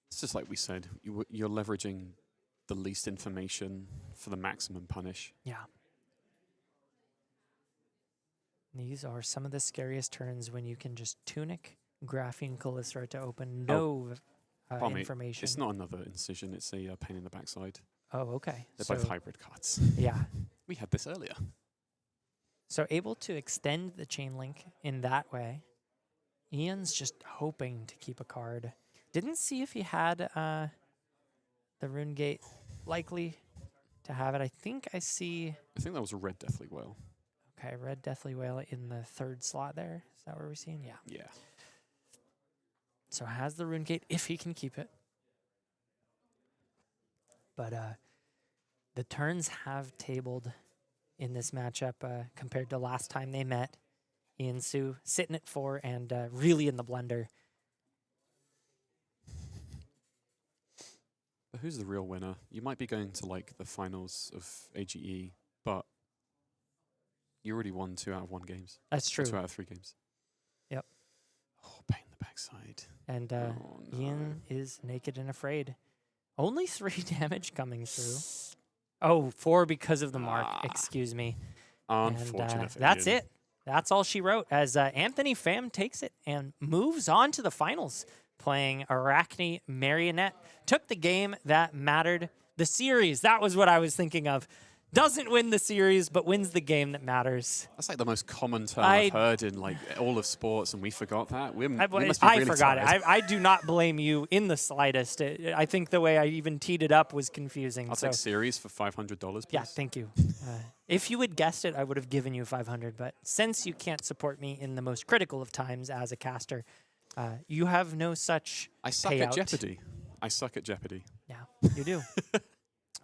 It's just like we said, you're leveraging the least information for the maximum punish. Yeah. These are some of the scariest turns when you can just Tunic, Graphene Kalissa to open information. It's not another incision, it's a pain in the backside. Oh, okay. They're both hybrid cards. Yeah. We had this earlier. So able to extend the chain link in that way. Ian's just hoping to keep a card. Didn't see if he had the Rune Gate likely to have it. I think I think that was a red Deathly Whale. Okay, red Deathly Whale in the 3rd slot there. Is that what we're seeing? Yeah. Yeah. So has the Rune Gate if he can keep it. But the turns have tabled in this matchup compared to last time they met. Ian Suh sitting at 4 and really in the blender. But who's the real winner? You might be going to like the finals of AGE, but you already won 2 out of 1 games. That's true. 2 out of 3 games. Yep. Oh, pain in the backside. And Ian is naked and afraid. Only 3 damage coming through. Oh, 4 because of the mark. Excuse me. Unfortunate. And, that's it. That's all she wrote. As Anthony Pham takes it and moves on to the finals, playing Arachne Marionette. Took the game that mattered. The series. That was what I was thinking of. Doesn't win the series, but wins the game that matters. That's like the most common term I've heard in like all of sports, and we forgot that. We must be really I forgot tired. it. I do not blame you in the slightest. I think the way I even teed it up was confusing. I'll take series for $500, please. Yeah, thank you. If you had guessed it, I would have given you $500. But since you can't support me in the most critical of times as a caster, you have no such I suck payout. at Jeopardy. I suck at Jeopardy. Yeah, you do.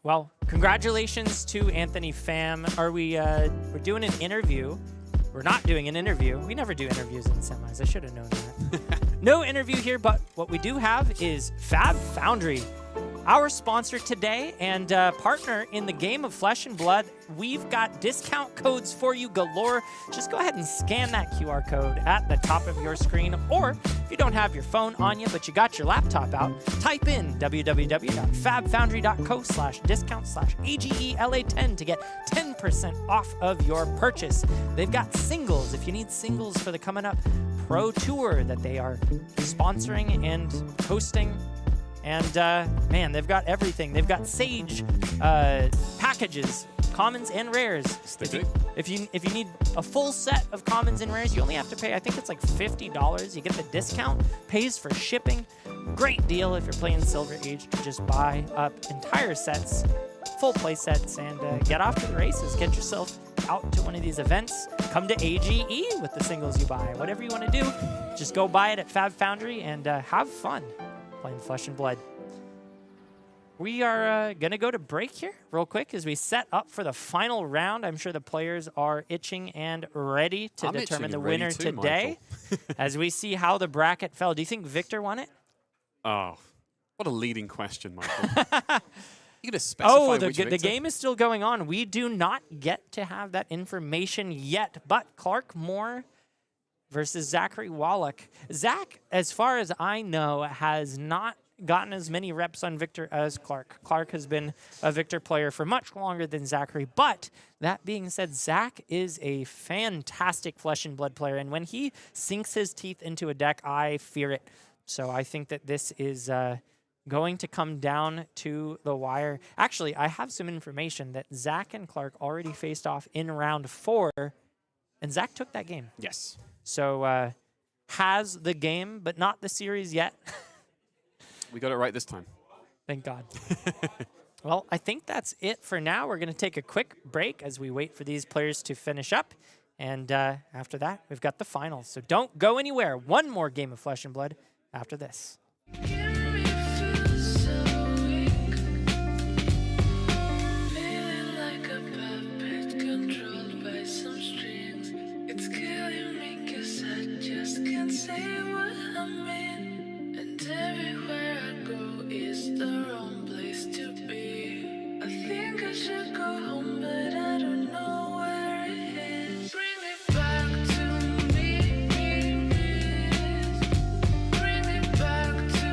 Well, congratulations to Anthony Pham. Are we? We're doing an interview. We're not doing an interview. We never do interviews in the semis. I should have known that. No interview here, but what we do have is Fabtcg, our sponsor today and partner in the game of Flesh and Blood. We've got discount codes for you galore. Just go ahead and scan that QR code at the top of your screen, or if you don't have your phone on you but you got your laptop out, type in www.fabfoundry.co/discount/AGELA10 to get 10% off of your purchase. They've got singles if you need singles for the coming up Pro Tour that they are sponsoring and hosting. And man, they've got everything. They've got Sage packages, commons and rares. If you need a full set of commons and rares, you only have to pay, I think it's like $50. You get the discount, pays for shipping. Great deal if you're playing Silver Age to just buy up entire sets, full play sets, and get off to the races. Get yourself out to one of these events. Come to AGE with the singles you buy. Whatever you want to do, just go buy it at Fabtcg and have fun playing Flesh and Blood. We are going to go to break here real quick as we set up for the final round. I'm sure the players are itching and ready to determine the winner today as we see how the bracket fell. Do you think Victor won it? Oh, what a leading question, Michael. You gotta specify the game is still going on. We do not get to have that information yet, but Clark Moore versus Zachary Wallik. Zach, as far as I know, has not gotten as many reps on Victor as Clark. Clark has been a Victor player for much longer than Zachary, but that being said, Zach is a fantastic Flesh and Blood player, and when he sinks his teeth into a deck, I fear it. So I think that this is going to come down to the wire. Actually, I have some information that Zach and Clark already faced off in round 4, and Zach took that game. Yes. So has the game, but not the series yet. We got it right this time. Thank God. Well, I think that's it for now. We're going to take a quick break as we wait for these players to finish up. And after that, we've got the finals. So don't go anywhere. One more game of Flesh and Blood after this. Say what I mean, and everywhere I go is the wrong place to be. I think I should go home, but I don't know where it is. Bring me back to me, bring me back to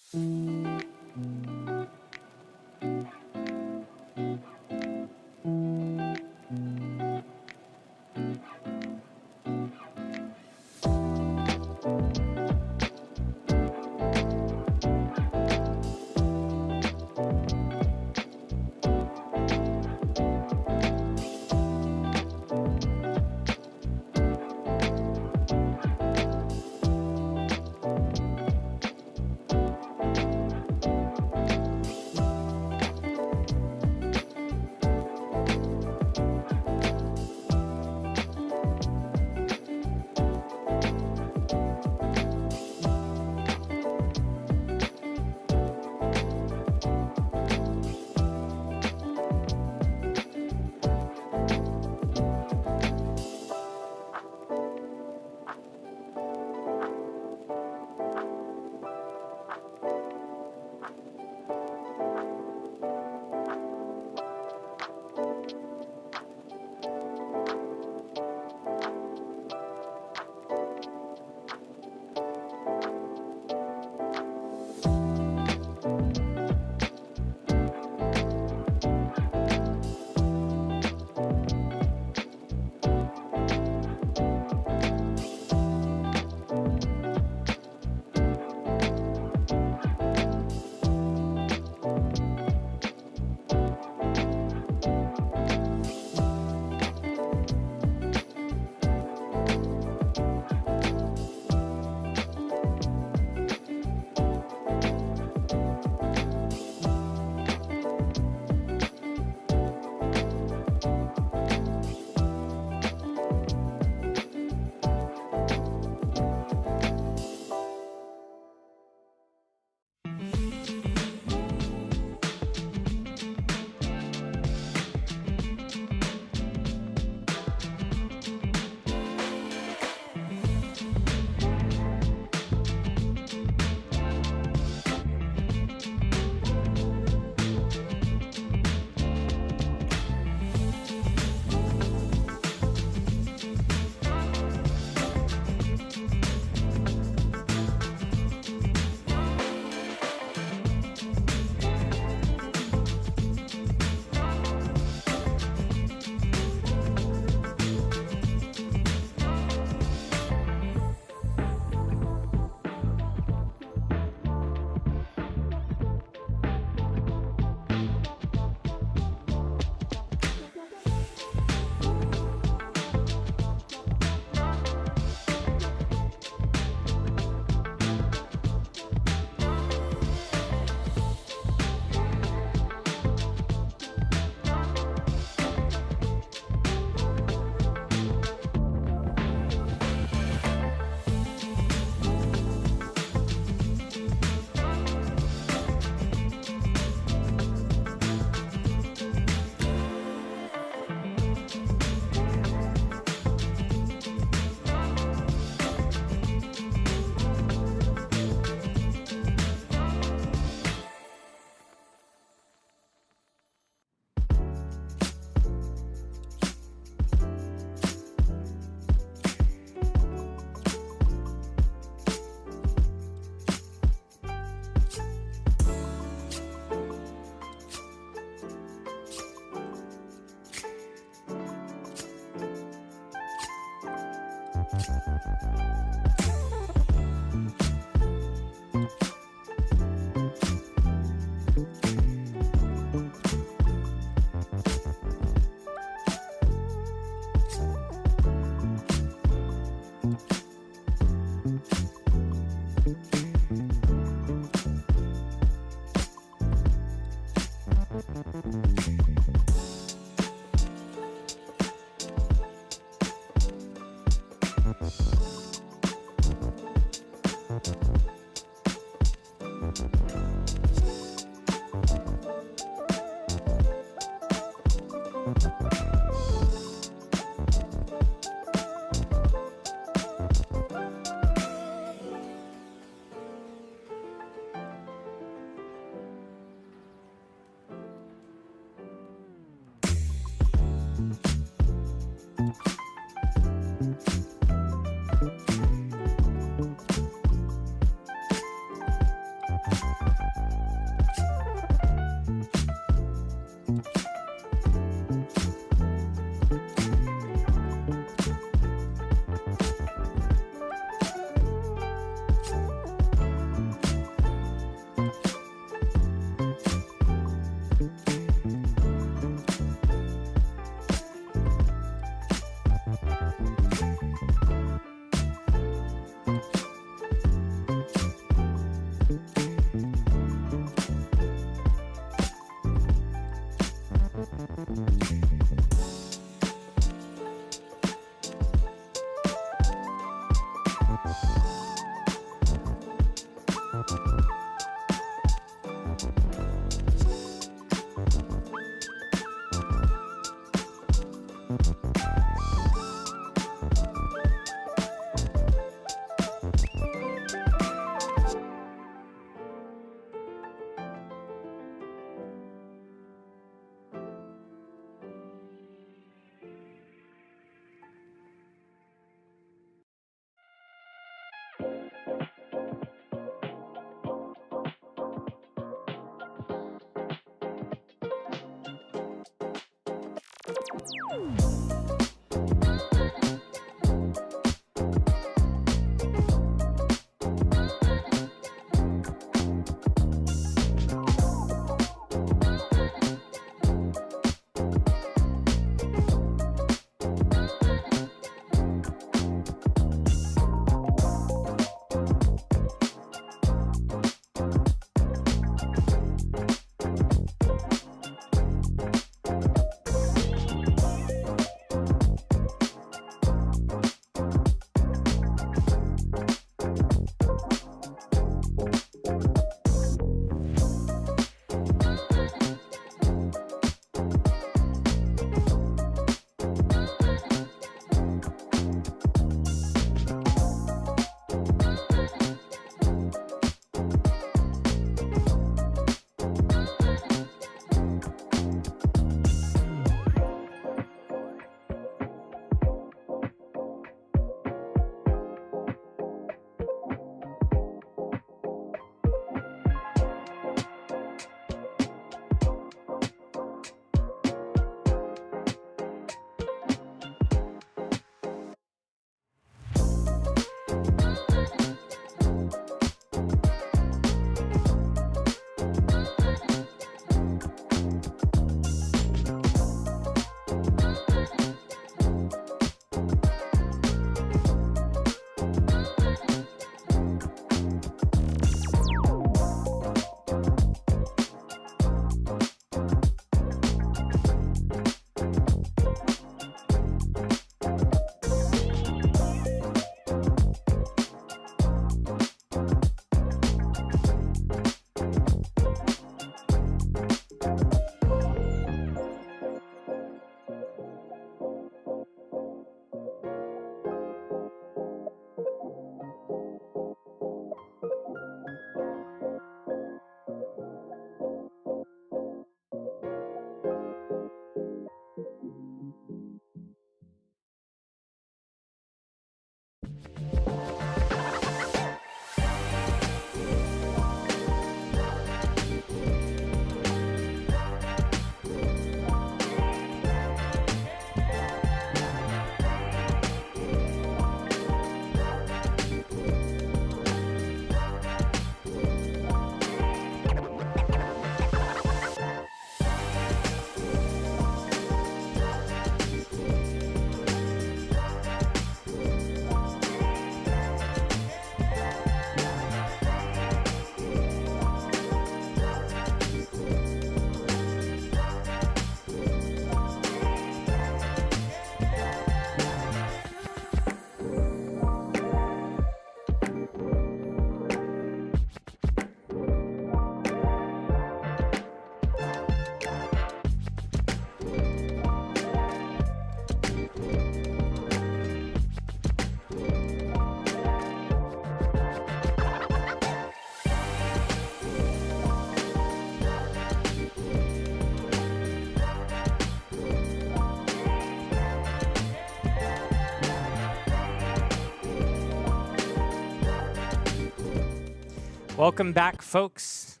Welcome back, folks.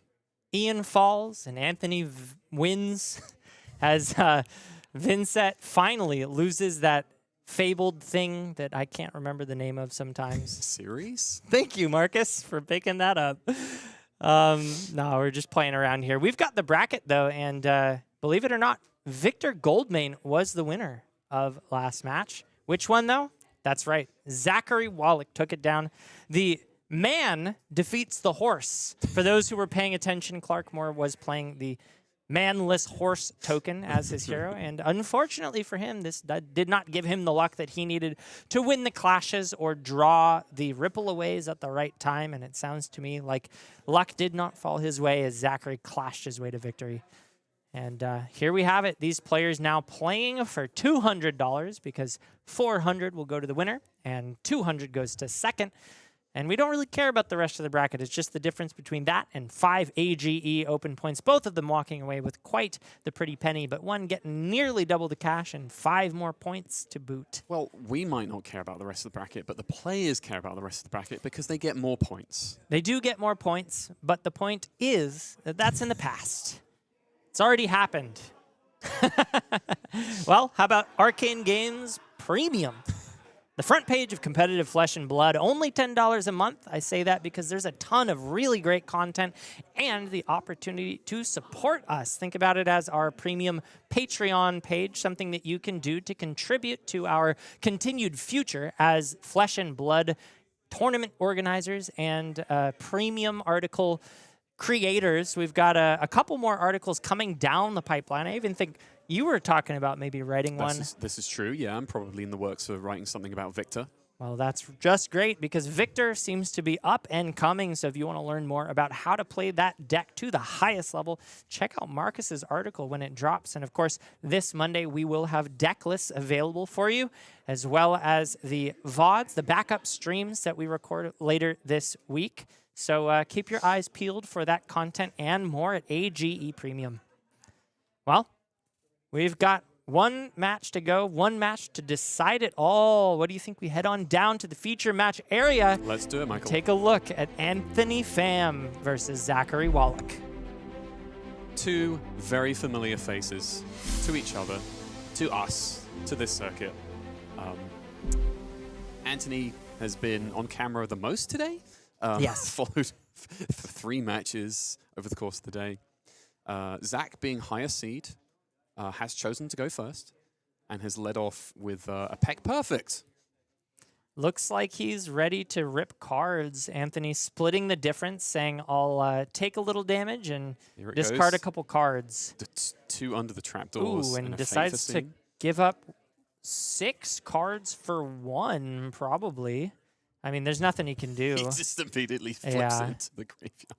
Ian falls and Anthony wins as Vinnset finally loses that fabled thing that I can't remember the name of sometimes. Series? Thank you, Marcus, for picking that up. No, we're just playing around here. We've got the bracket, though, and believe it or not, Victor Goldmane was the winner of last match. Which one, though? That's right. Zachary Wallik took it down. The man defeats the horse. For those who were paying attention, Clark Moore was playing the manless horse token as his hero, and unfortunately for him, this did not give him the luck that he needed to win the clashes or draw the ripple aways at the right time, and it sounds to me like luck did not fall his way as Zachary clashed his way to victory. And here we have it. These players now playing for $200 because $400 will go to the winner and $200 goes to second. And we don't really care about the rest of the bracket. It's just the difference between that and 5 AGE open points, both of them walking away with quite the pretty penny, but one getting nearly double the cash and 5 more points to boot. Well, we might not care about the rest of the bracket, but the players care about the rest of the bracket because they get more points. They do get more points, but the point is that that's in the past. It's already happened. Well, how about Arcane Games Premium? The front page of competitive Flesh and Blood, only $10 a month. I say that because there's a ton of really great content and the opportunity to support us. Think about it as our premium Patreon page, something that you can do to contribute to our continued future as Flesh and Blood tournament organizers and premium article creators. We've got a couple more articles coming down the pipeline. I even think you were talking about maybe writing one. This is true, yeah. I'm probably in the works of writing something about Victor. Well, that's just great because Victor seems to be up and coming. So if you want to learn more about how to play that deck to the highest level, check out Marcus's article when it drops. And of course, this Monday, we will have deck lists available for you, as well as the VODs, the backup streams that we record later this week. So keep your eyes peeled for that content and more at AGE Premium. Well, we've got one match to go, one match to decide it all. What do you think we head on down to the feature match area? Let's do it, Michael. Take a look at Anthony Pham versus Zachary Wallik. Two very familiar faces to each other, to us, to this circuit. Anthony has been on camera the most today. Yes. Followed for 3 matches over the course of the day. Zach, being higher seed, has chosen to go first and has led off with a peck perfect. Looks like he's ready to rip cards. Anthony splitting the difference, saying, I'll take a little damage and discard a couple cards. 2 under the trapdoors. Ooh, and decides to give up 6 cards for 1, probably. I mean, there's nothing he can do. He just immediately flips it into the graveyard.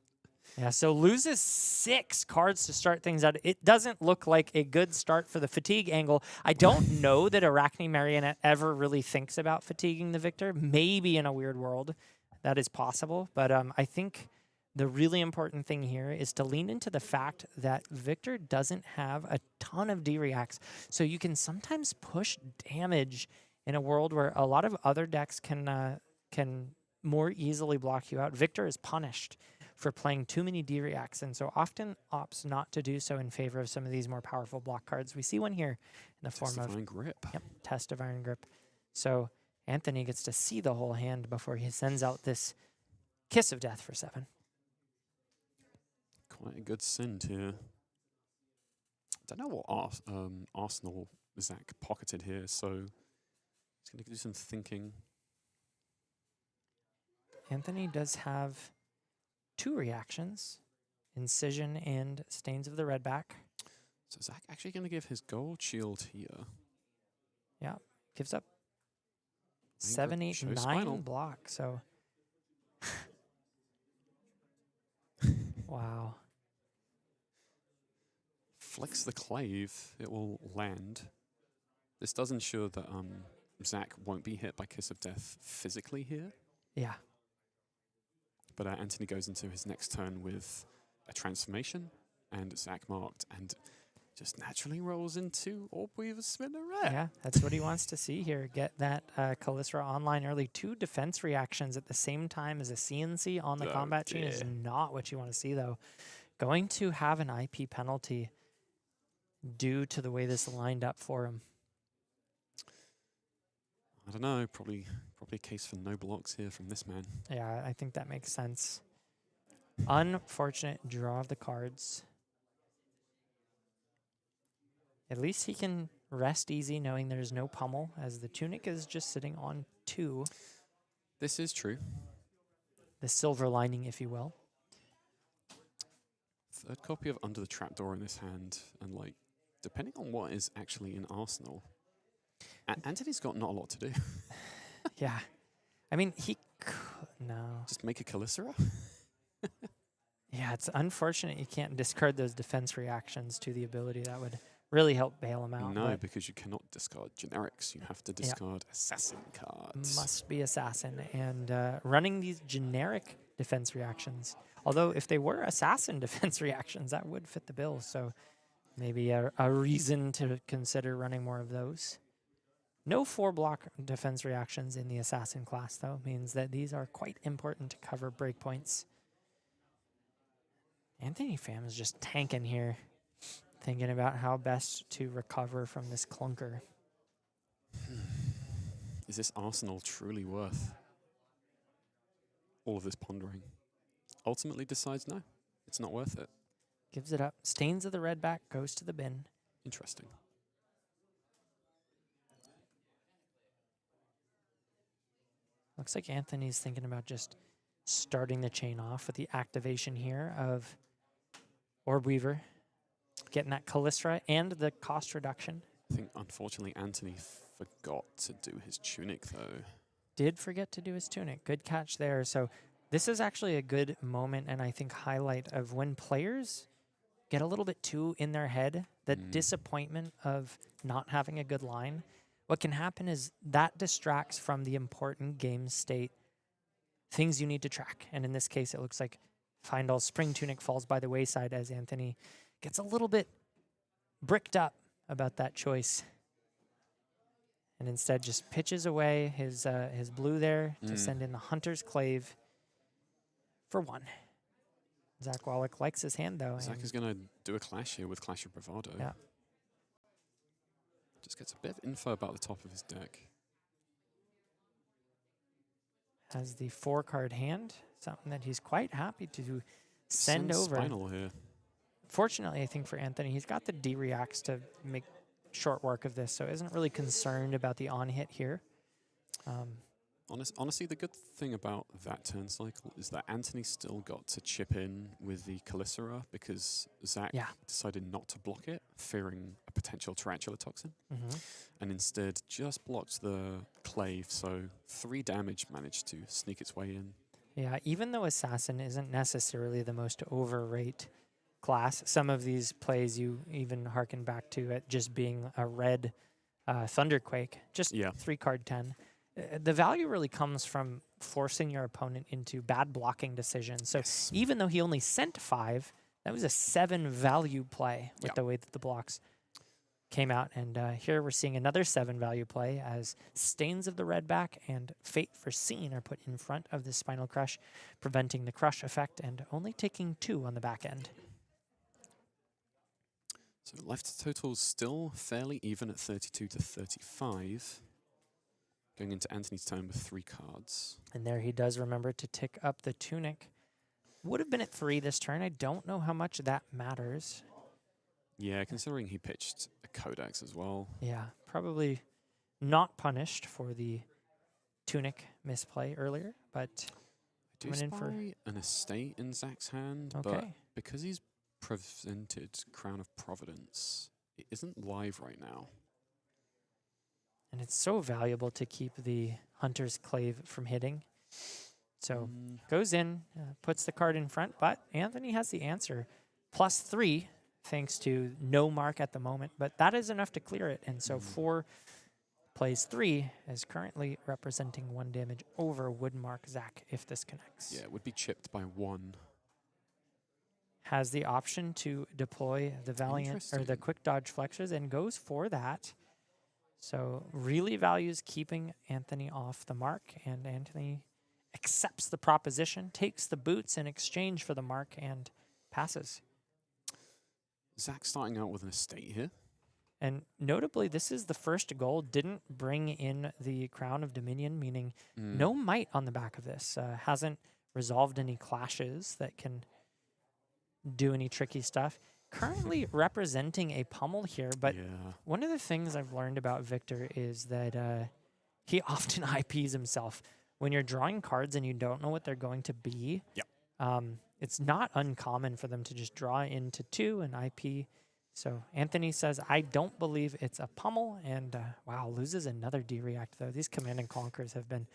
Yeah, so loses 6 cards to start things out. It doesn't look like a good start for the fatigue angle. I don't know that Arachne Marionette ever really thinks about fatiguing the victor. Maybe in a weird world that is possible. But I think the really important thing here is to lean into the fact that Victor doesn't have a ton of D-reacts. So you can sometimes push damage in a world where a lot of other decks can more easily block you out. Victor is punished for playing too many D-reacts, and so often opts not to do so in favor of some of these more powerful block cards. We see one here in the form of Test of Iron Grip. Yep, Test of Iron Grip. So Anthony gets to see the whole hand before he sends out this Kiss of Death for 7. Quite a good send here. I don't know what Arsenal Zach pocketed here, so he's going to do some thinking. Anthony does have 2 reactions, Incision and Stains of the Redback. So Zach actually going to give his gold shield here. Yeah, gives up 7, 8, 9 block, so. Wow. Flicks the clave, it will land. This does ensure that Zach won't be hit by Kiss of Death physically here. Yeah. But Anthony goes into his next turn with a transformation and Zach marked and just naturally rolls into Orb Weaver Spinneret. Yeah, that's what he wants to see here. Get that Kalysra online early. 2 defense reactions at the same time as a CNC on the combat chain is not what you want to see, though. Going to have an IP penalty due to the way this lined up for him. I don't know. Probably a case for no blocks here from this man. Yeah, I think that makes sense. Unfortunate draw of the cards. At least he can rest easy knowing there's no pummel, as the tunic is just sitting on 2. This is true. The silver lining, if you will. 3rd copy of Under the Trapdoor in this hand, and like, depending on what is actually in Arsenal, Anthony's got not a lot to do. Yeah. I mean, he could, no. Just make a Kalysra? Yeah, it's unfortunate you can't discard those defense reactions to the ability. That would really help bail him out. No, because you cannot discard generics. You have to discard assassin cards. Must be assassin. And running these generic defense reactions, although if they were assassin defense reactions, that would fit the bill. So maybe a reason to consider running more of those. No 4-block defense reactions in the assassin class, though, means that these are quite important to cover breakpoints. Anthony Pham is just tanking here, thinking about how best to recover from this clunker. Is this Arsenal truly worth all of this pondering? Ultimately decides no, it's not worth it. Gives it up. Stains of the red back goes to the bin. Interesting. Looks like Anthony's thinking about just starting the chain off with the activation here of Orb Weaver, getting that Kalysra and the cost reduction. I think, unfortunately, Anthony forgot to do his tunic, though. Did forget to do his tunic. Good catch there. So this is actually a good moment, and I think highlight of when players get a little bit too in their head, the disappointment of not having a good line. What can happen is that distracts from the important game state things you need to track. And in this case, it looks like Findall's Spring Tunic falls by the wayside as Anthony gets a little bit bricked up about that choice. And instead just pitches away his blue there to send in the Hunter's Clave for 1. Zach Wallik likes his hand, though. Zach is going to do a clash here with Clash of Bravado. Yeah. Just gets a bit of info about the top of his deck. Has the 4-card hand, something that he's quite happy to send over. Spinal here. Fortunately, I think for Anthony, he's got the D-reacts to make short work of this, so isn't really concerned about the on-hit here. Honestly, the good thing about that turn cycle is that Anthony still got to chip in with the Kalysra because Zach decided not to block it, fearing a potential Tarantula Toxin, and instead just blocked the Clave, so 3 damage managed to sneak its way in. Yeah, even though Assassin isn't necessarily the most overrate class, some of these plays you even harken back to it just being a red Thunderquake, just 3-card 10. The value really comes from forcing your opponent into bad blocking decisions. So even though he only sent 5, that was a 7 value play with the way that the blocks came out. And here we're seeing another 7 value play as Stains of the Redback and Fate Foreseen are put in front of the Spinal Crush, preventing the crush effect and only taking 2 on the back end. So left total still fairly even at 32 to 35. Going into Anthony's turn with 3 cards. And there he does remember to tick up the Tunic. Would have been at 3 this turn. I don't know how much that matters. Yeah, considering he pitched a Codex as well. Yeah, probably not punished for the Tunic misplay earlier, but I do spy an estate in Zach's hand, but because he's presented Crown of Providence, it isn't live right now. And it's so valuable to keep the Hunter's Clave from hitting. So goes in, puts the card in front, but Anthony has the answer. +3, thanks to no mark at the moment, but that is enough to clear it. And so 4 plays 3 is currently representing 1 damage over Woodmark Zach if this connects. Yeah, it would be chipped by 1. has the option to deploy the Valiant or the quick dodge flexes and goes for that. So really values keeping Anthony off the mark, and Anthony accepts the proposition, takes the boots in exchange for the mark, and passes. Zach starting out with an estate here. And notably, this is the first goal. Didn't bring in the Crown of Dominion, meaning no might on the back of this. Hasn't resolved any clashes that can do any tricky stuff. Currently representing a pummel here, but one of the things I've learned about Victor is that he often IPs himself. When you're drawing cards and you don't know what they're going to be, it's not uncommon for them to just draw into 2 and IP. So Anthony says, I don't believe it's a pummel, and wow, loses another D-React, though. These Command and Conquers have been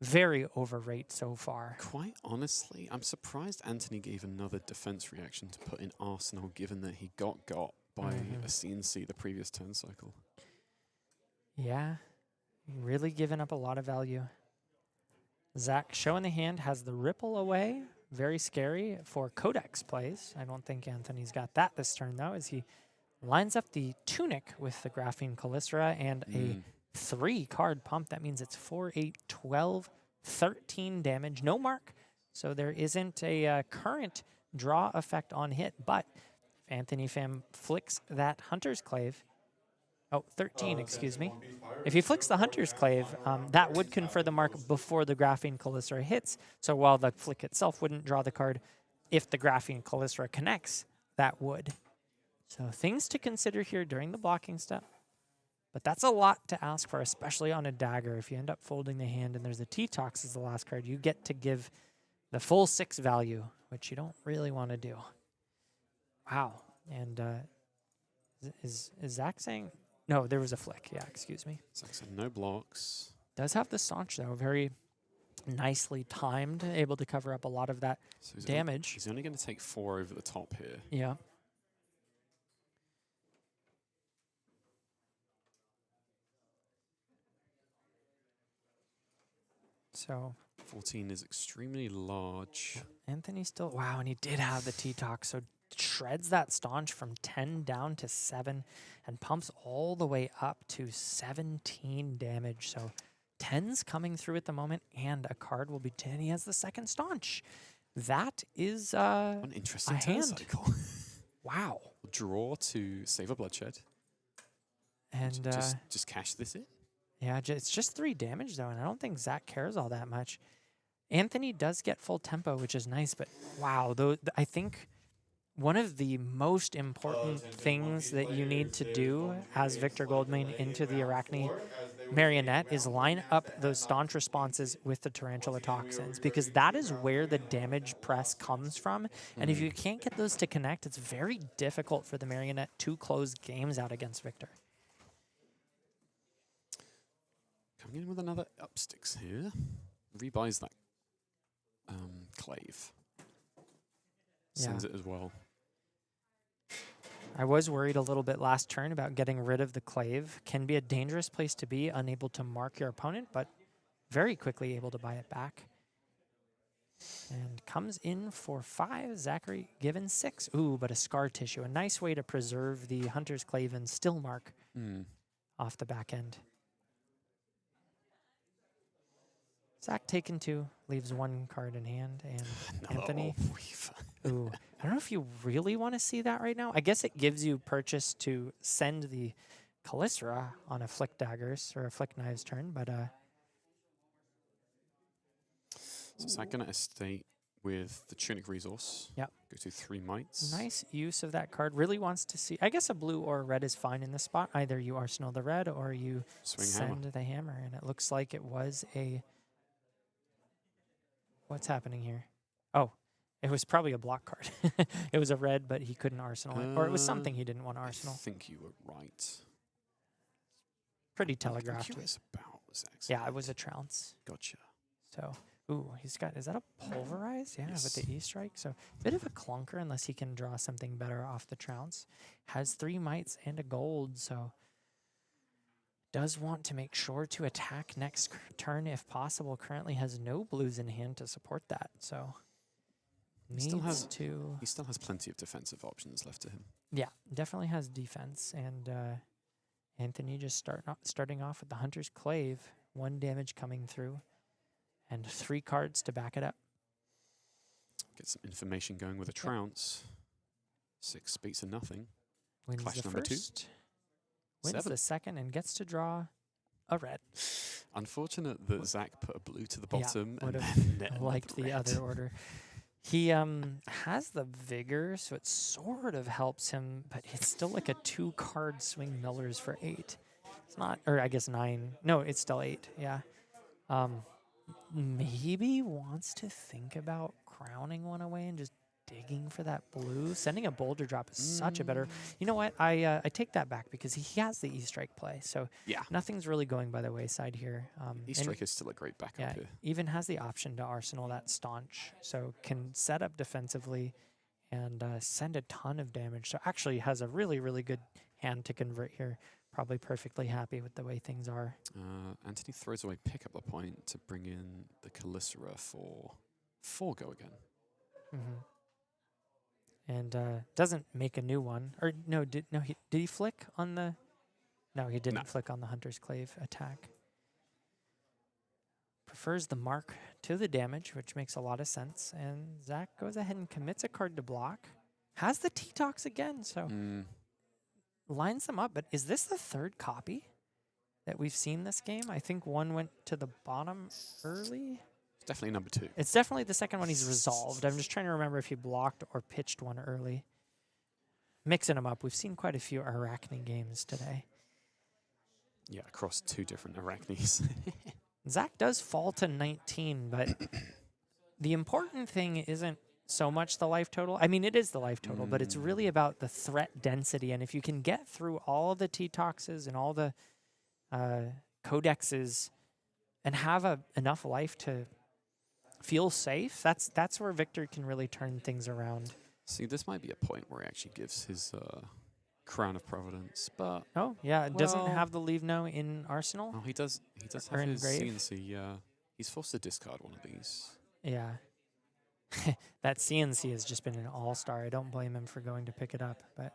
very overrated so far. Quite honestly, I'm surprised Anthony gave another defense reaction to put in Arsenal, given that he got by a CNC the previous turn cycle. Yeah, really giving up a lot of value. Zach, show in the hand, has the Ripple away. Very scary for Codex plays. I don't think Anthony's got that this turn, though, as he lines up the Tunic with the Graphene Callistra and a 3-card pump. That means it's 4, 8, 12, 13 damage. No mark, so there isn't a current draw effect on hit, but if Anthony Pham flicks that Hunter's Clave, 13, excuse me. If he flicks the Hunter's Clave, that would confer the mark before the Graphene Callistra hits. So while the flick itself wouldn't draw the card, if the Graphene Callistra connects, that would. So things to consider here during the blocking step. But that's a lot to ask for, especially on a dagger. If you end up folding the hand and there's a T-Tox as the last card, you get to give the full 6 value, which you don't really want to do. Wow. And is Zach saying... No, there was a flick. Yeah, excuse me. Zach said no blocks. Does have the staunch, though. Very nicely timed, able to cover up a lot of that damage. He's only going to take 4 over the top here. Yeah. So 14 is extremely large. Anthony still... Wow, and he did have the T-Tox, so shreds that staunch from 10 down to 7 and pumps all the way up to 17 damage. So 10's coming through at the moment, and a card will be 10. He has the second staunch. That is an interesting turn cycle. Wow. Draw to save a bloodshed. And just cash this in. Yeah, it's just 3 damage, though, and I don't think Zach cares all that much. Anthony does get full tempo, which is nice, but wow, though I think one of the most important things that you need to do as Victor Goldmane into the Arachne Marionette is line up those staunch responses with the Tarantula Toxins, because that is where the damage press comes from. And if you can't get those to connect, it's very difficult for the Marionette to close games out against Victor. Coming in with another upsticks here. Rebuys that Clave. Sends it as well. I was worried a little bit last turn about getting rid of the Clave. Can be a dangerous place to be, unable to mark your opponent, but very quickly able to buy it back. And comes in for 5. Zachary given 6. Ooh, but a scar tissue. A nice way to preserve the Hunter's Clave and still mark off the back end. Zach taken 2, leaves 1 card in hand, and Anthony. Ooh, I don't know if you really want to see that right now. I guess it gives you purchase to send the Callistra on a Flick Daggers or a Flick Knives turn, but so Zach gonna estate with the Tunic resource. Yep. Go to 3 mites. Nice use of that card. Really wants to see. I guess a blue or a red is fine in this spot. Either you Arsenal the red or you send the hammer, and it looks like it was a. What's happening here? Oh, it was probably a block card. It was a red, but he couldn't Arsenal it. Or it was something he didn't want to Arsenal. I think you were right. Pretty telegraphed. I'm curious about Zach's. Yeah, it was a trounce. Gotcha. So, ooh, he's got, is that a pulverize? Yeah, with the E-strike. So, bit of a clunker unless he can draw something better off the trounce. Has 3 mites and a gold, so does want to make sure to attack next turn if possible. Currently has no blues in hand to support that, so. He still has to. He still has plenty of defensive options left to him. Yeah, definitely has defense. And Anthony just starting off with the Hunter's Clave. 1 damage coming through. And 3 cards to back it up. Get some information going with a trounce. 6 beats a nothing. Wins Clash the number first. 2. Wins 7. the second and gets to draw a red. Unfortunate that Zach put a blue to the bottom and would then have liked the other order. He has the vigor, so it sort of helps him, but it's still like a 2-card swing Millers for 8. It's not, or I guess 9. No, it's still 8. Yeah. Maybe wants to think about crowning one away and just digging for that blue. Sending a boulder drop is such a better. You know what? I take that back because he has the E-Strike play, so yeah, nothing's really going by the wayside here. E-Strike is still a great backup yeah, here. Even has the option to Arsenal that staunch, so can set up defensively and send a ton of damage. So actually has a really, really good hand to convert here. Probably perfectly happy with the way things are. Anthony throws away pick up the point to bring in the Calicera for 4 go again. And doesn't make a new one. Or no, did he flick on the? No, he didn't flick on the Hunter's Clave attack. Prefers the mark to the damage, which makes a lot of sense. And Zach goes ahead and commits a card to block. Has the T-Tox again, so lines them up. But is this the 3rd copy that we've seen this game? I think 1 went to the bottom early. Definitely number 2. It's definitely the second one he's resolved. I'm just trying to remember if he blocked or pitched one early. Mixing them up. We've seen quite a few Arachne games today. Yeah, across 2 different Arachnes. Zach does fall to 19, but the important thing isn't so much the life total. I mean, it is the life total, but it's really about the threat density. And if you can get through all of the T-Toxes and all the codexes and have enough life to feel safe, that's where Victor can really turn things around. See, this might be a point where he actually gives his Crown of Providence, but oh yeah, it doesn't have the leave no in Arsenal. Oh, he does. He does Or have his engrave? CNC. He's forced to discard one of these. Yeah, that CNC has just been an all-star. I don't blame him for going to pick it up, but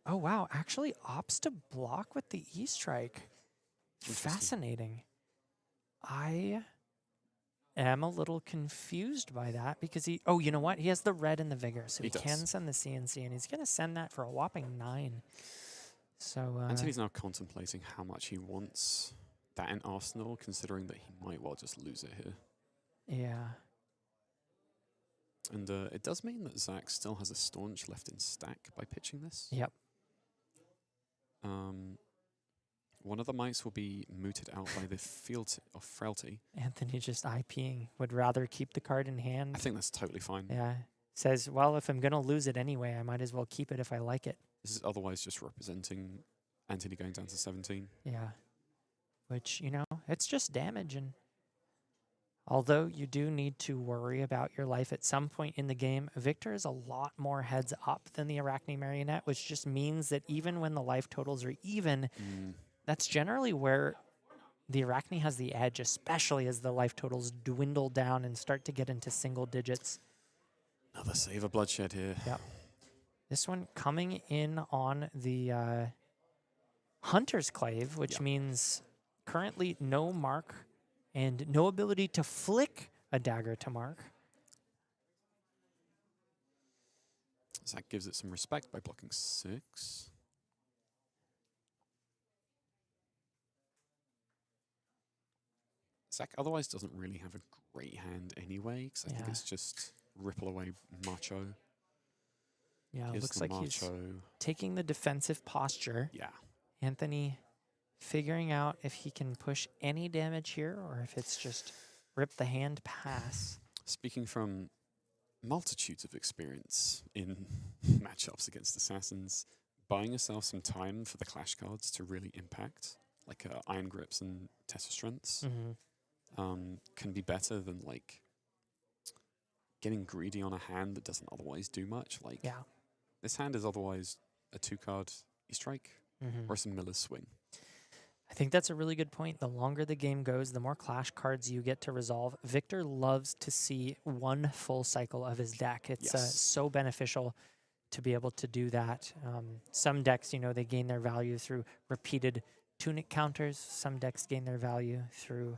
oh wow, actually opts to block with the E-Strike. Fascinating. I am a little confused by that because oh, you know what? He has the red and the vigor, so he can send the CNC, and he's going to send that for a whopping 9. So Anthony's now contemplating how much he wants that in Arsenal, considering that he might well just lose it here. Yeah. And it does mean that Zach still has a staunch left in stack by pitching this. Yep. One of the mice will be mooted out by the field of frailty. Anthony just IPing, would rather keep the card in hand. I think that's totally fine. Yeah. Says, well, if I'm going to lose it anyway, I might as well keep it if I like it. This is otherwise just representing Anthony going down to 17. Yeah. Which, you know, it's just damage. And although you do need to worry about your life at some point in the game, Victor is a lot more heads up than the Arachne Marionette, which just means that even when the life totals are even, that's generally where the Arachne has the edge, especially as the life totals dwindle down and start to get into single digits. Another save of bloodshed here. Yep. This one coming in on the Hunter's Clave, which means currently no mark and no ability to flick a dagger to mark. Zach gives it some respect by blocking 6. Zach otherwise doesn't really have a great hand anyway, because I think it's just ripple away Macho. Yeah, it looks like he's Macho. taking the defensive posture. Yeah. Anthony figuring out if he can push any damage here or if it's just rip the hand pass. Speaking from multitudes of experience in matchups against assassins, buying yourself some time for the clash cards to really impact, like Iron Grips and Test of Strengths, can be better than like getting greedy on a hand that doesn't otherwise do much. Like this hand is otherwise a 2-card E-Strike or some Miller's Swing. I I think that's a really good point. The longer the game goes, the more clash cards you get to resolve. Victor loves to see one full cycle of his deck. It's so beneficial to be able to do that. Some decks, they gain their value through repeated tunic counters. Some decks gain their value through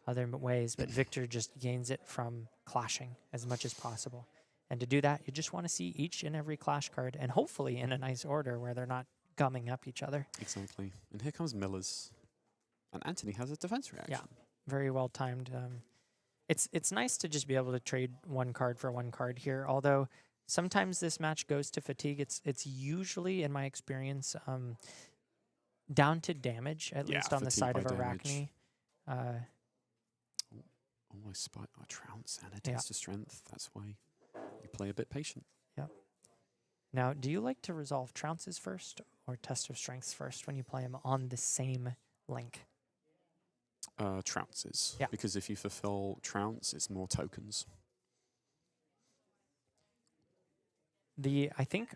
other ways, but Victor just gains it from clashing as much as possible. And to do that, you just want to see each and every clash card, and hopefully in a nice order where they're not gumming up each other. Exactly. And here comes Miller's. And Anthony has a defense reaction. Yeah, very well timed. It's nice to just be able to trade one card for one card here, although sometimes this match goes to fatigue. It's usually, in my experience, down to damage, at least on the side of Arachne. Almost spot a trounce and a test of strength. That's why you play a bit patient. Yeah. Now, do you like to resolve trounces first or test of strengths first when you play them on the same link? Trounces. Yeah. Because if you fulfill trounce, it's more tokens. I think,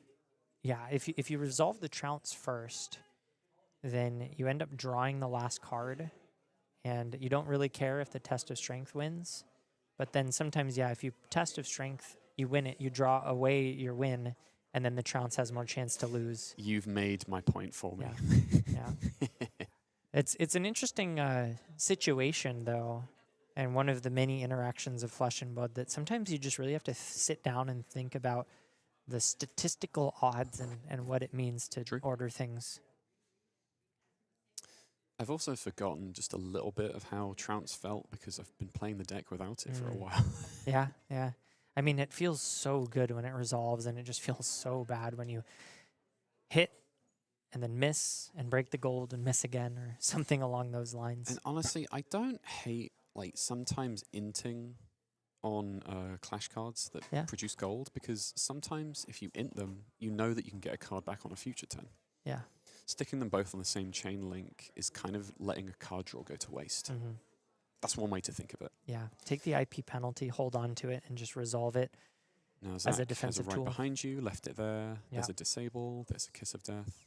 if you resolve the trounce first, then you end up drawing the last card, and you don't really care if the test of strength wins. But then sometimes, if you test of strength, you win it, you draw away your win, and then the trounce has more chance to lose. You've made my point for me. Yeah. It's an interesting situation, though, and one of the many interactions of Flesh and Blood that sometimes you just really have to sit down and think about the statistical odds and what it means to order things. I've also forgotten just a little bit of how trounce felt because I've been playing the deck without it for a while. Yeah. I mean, it feels so good when it resolves, and it just feels so bad when you hit and then miss and break the gold and miss again or something along those lines. And honestly, I don't hate sometimes inting on clash cards that produce gold, because sometimes if you int them, you know that you can get a card back on a future turn. Yeah. Sticking them both on the same chain link is kind of letting a card draw go to waste. That's one way to think of it. Yeah. Take the IP penalty, hold on to it, and just resolve it now, as a defensive has a right tool. behind you, left it there. There's a disable, there's a Kiss of Death.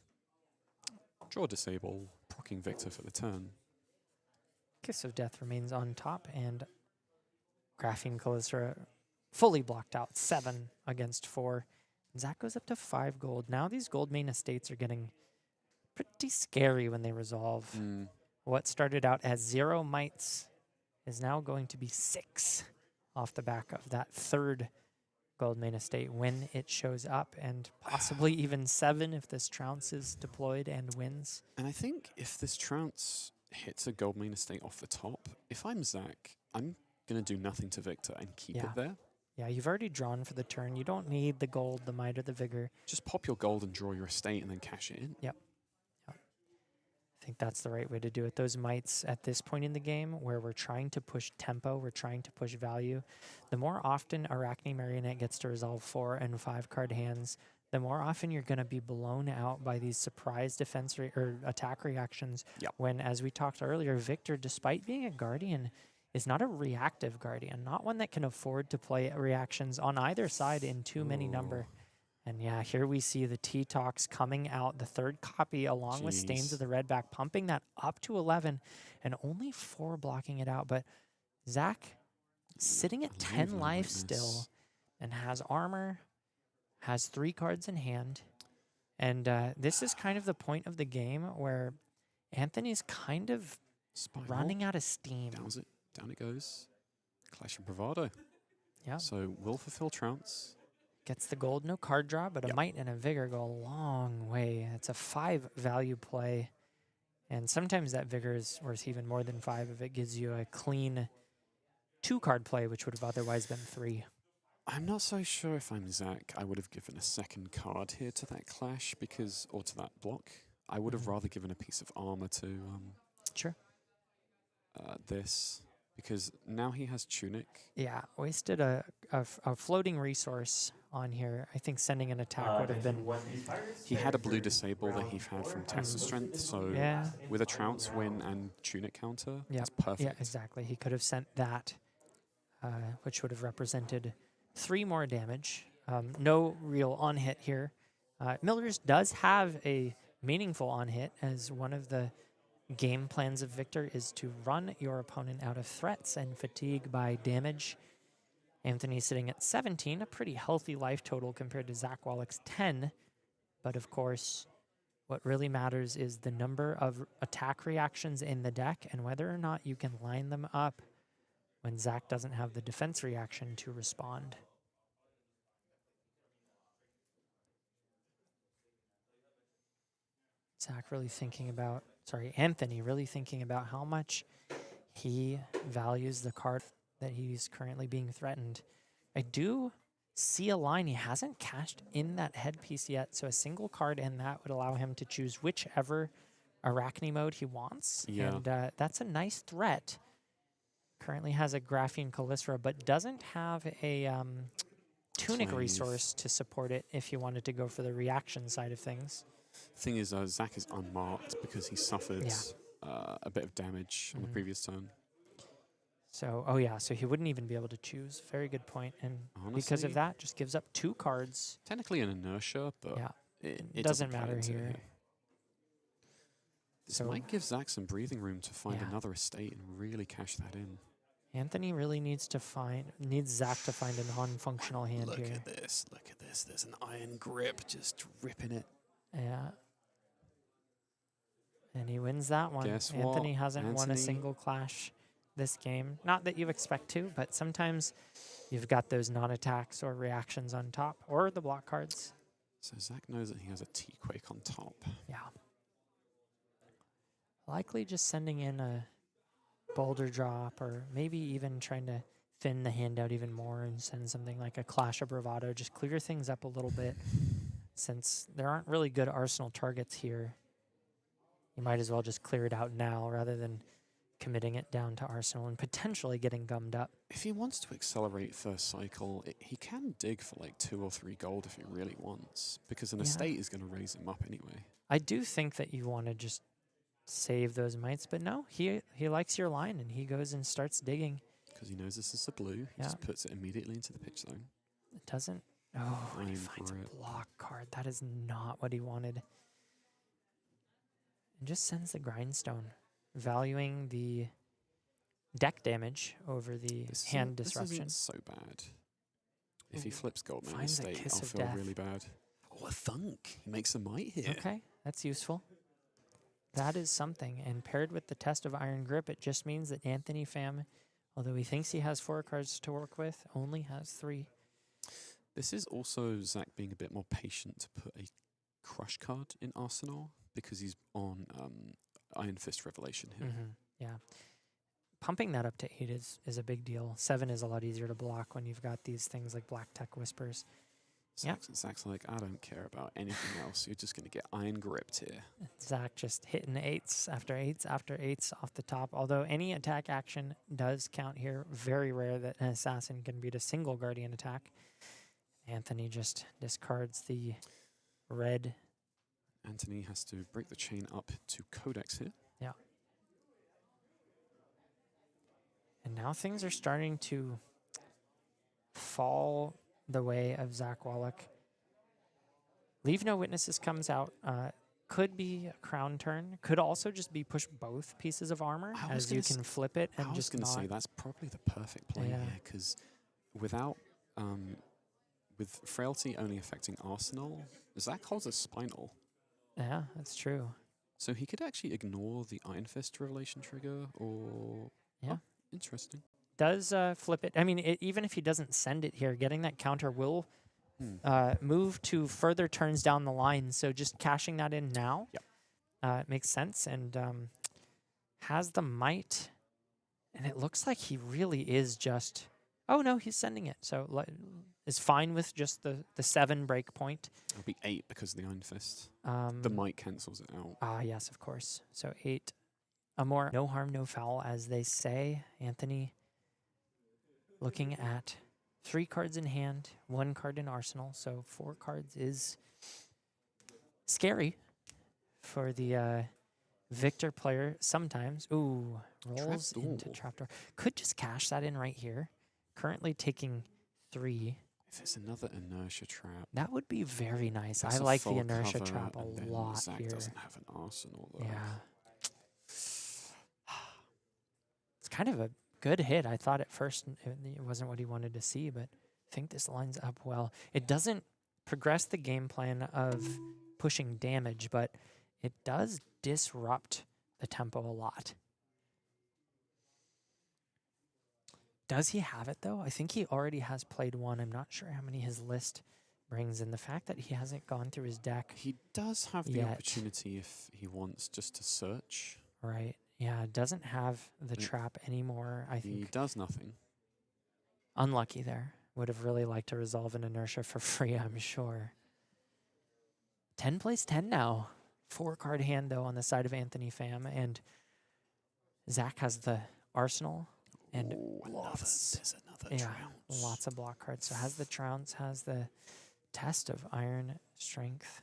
Draw disable, proccing Victor for the turn. Kiss of Death remains on top, and Graphene Callisto fully blocked out, 7 against 4. Zach goes up to 5 gold. Now these gold main estates are getting pretty scary when they resolve. What started out as 0 mites is now going to be 6 off the back of that third gold main estate when it shows up, and possibly even 7 if this trounce is deployed and wins. And I think if this trounce hits a gold main estate off the top, if I'm Zach, I'm going to do nothing to Victor and keep it there. Yeah, you've already drawn for the turn. You don't need the gold, the might, or the vigor. Just pop your gold and draw your estate and then cash it in. Yep. I think that's the right way to do it. Those mites at this point in the game where we're trying to push tempo, we're trying to push value, the more often Arachne Marionette gets to resolve 4 and 5 card hands, the more often you're going to be blown out by these surprise defense or attack reactions. When, as we talked earlier, Victor, despite being a Guardian, is not a reactive Guardian, not one that can afford to play reactions on either side in too many number. And here we see the T-Tox coming out, the third copy, along with Stains of the Redback, pumping that up to 11, and only 4 blocking it out. But Zach sitting at 10 life still, and has armor, has 3 cards in hand. And this is kind of the point of the game where Anthony's kind of running out of steam. Down it goes. Clash and Bravado. Yeah. So will fulfill trounce. Gets the gold, no card draw, but a might and a vigor go a long way. It's a 5 value play. And sometimes that vigor is worth even more than 5 if it gives you a clean 2 card play, which would have otherwise been 3. I'm not so sure if I'm Zach, I would have given a second card here to that clash or to that block. I would have rather given a piece of armor to this, because now he has Tunic. Yeah, wasted a floating resource on here. I think sending an attack would have been... He had a blue disable that he had from Test of Strength, so with a trounce win and Tunic counter, that's perfect. Yeah, exactly. He could have sent that, which would have represented 3 more damage. No real on-hit here. Miller's does have a meaningful on-hit as one of the game plans of Victor is to run your opponent out of threats and fatigue by damage. Anthony's sitting at 17, a pretty healthy life total compared to Zach Wallik's 10. But of course, what really matters is the number of attack reactions in the deck and whether or not you can line them up when Zach doesn't have the defense reaction to respond. Anthony really thinking about how much he values the card that he's currently being threatened. I do see a line. He hasn't cashed in that headpiece yet, so a single card in that would allow him to choose whichever Arachne mode he wants. Yeah. And that's a nice threat. Currently has a Graphene Calistera, but doesn't have a Tunic resource to support it if you wanted to go for the reaction side of things. Thing is, Zach is unmarked because he suffered a bit of damage on the previous turn. So, so he wouldn't even be able to choose. Very good point. And because Honestly, of that, just gives up 2 cards. Technically an inertia, but it doesn't play matter into here. This So- might give Zach some breathing room to find Yeah. another estate and really cash that in. Anthony really needs Zach to find a non-functional hand Look here. at this. Look at this. There's an iron grip just ripping it. Yeah. And he wins that one. Guess what? Anthony hasn't won a Anthony- single clash this game. Not that you expect to, but sometimes you've got those non-attacks or reactions on top, or the block cards. So Zach knows that he has a T-Quake on top. Yeah. Likely just sending in a boulder drop, or maybe even trying to thin the hand out even more and send something like a Clash of Bravado. Just clear things up a little bit. Since there aren't really good arsenal targets here, you might as well just clear it out now rather than committing it down to arsenal and potentially getting gummed up. If he wants to accelerate first cycle, he can dig for like 2 or 3 gold if he really wants, because an estate is going to raise him up anyway. I do think that you want to just save those mites, but no, he likes your line and he goes and starts digging. Because he knows this is a blue, he just puts it immediately into the pitch zone. It doesn't. Oh, and he Iron finds grip. a block card. That is not what he wanted. And just sends the grindstone, valuing the deck damage over the hand disruption. This isn't so bad. If he flips Goldman Finds a estate, kiss I'll of feel death. really bad. Oh, a thunk. He makes a mite here. Okay, that's useful. That is something. And paired with the test of Iron Grip, it just means that Anthony Pham, although he thinks he has 4 cards to work with, only has 3. This is also Zach being a bit more patient to put a crush card in Arsenal, because he's on Iron Fist Revelation here. Yeah. Pumping that up to 8 is a big deal. 7 is a lot easier to block when you've got these things like Black Tech Whispers. Zach's like, I don't care about anything else. You're just going to get iron gripped here. Zach just hitting 8s after 8s after 8s off the top. Although any attack action does count here. Very rare that an assassin can beat a single guardian attack. Anthony just discards the red. Anthony has to break the chain up to Codex here. Yeah. And now things are starting to fall the way of Zach Wallik. Leave No Witnesses comes out. Could be a crown turn. Could also just be push both pieces of armor, as you can flip it and I was just going to say not. that's probably the perfect play here, because without with frailty only affecting Arsenal, Zach holds a spinal. Yeah, that's true. So he could actually ignore the Iron Fist Revelation trigger, or interesting. Does flip it. I mean, even if he doesn't send it here, getting that counter will move to further turns down the line. So just cashing that in now makes sense, and has the might. And it looks like he really is just. Oh no, he's sending it. So is fine with just the 7 break point. It'll be 8 because of the Iron Fist. The might cancels it out. Ah, yes, of course. So 8. A more no harm, no foul, as they say. Anthony looking at 3 cards in hand, 1 card in arsenal. So 4 cards is scary for the Victor player sometimes. Ooh, rolls into Trapdoor. Could just cash that in right here. Currently taking 3. If it's another inertia trap. That would be very nice. That's I a like the full inertia cover, trap a and then lot Zach here. doesn't have an arsenal though. Yeah. It's kind of a good hit. I thought at first it wasn't what he wanted to see, but I think this lines up well. It doesn't progress the game plan of pushing damage, but it does disrupt the tempo a lot. Does he have it, though? I think he already has played one. I'm not sure how many his list brings, and the fact that he hasn't gone through his deck. He does have the opportunity if he wants just to search. Right. Yeah, doesn't have the trap anymore, I think. He does nothing. Unlucky there. Would have really liked to resolve an inertia for free, I'm sure. 10 plays 10 now. 4-card hand, though, on the side of Anthony Pham, and Zach has the Arsenal. And there's another trounce. Lots of block cards. So has the trounce, has the test of iron strength.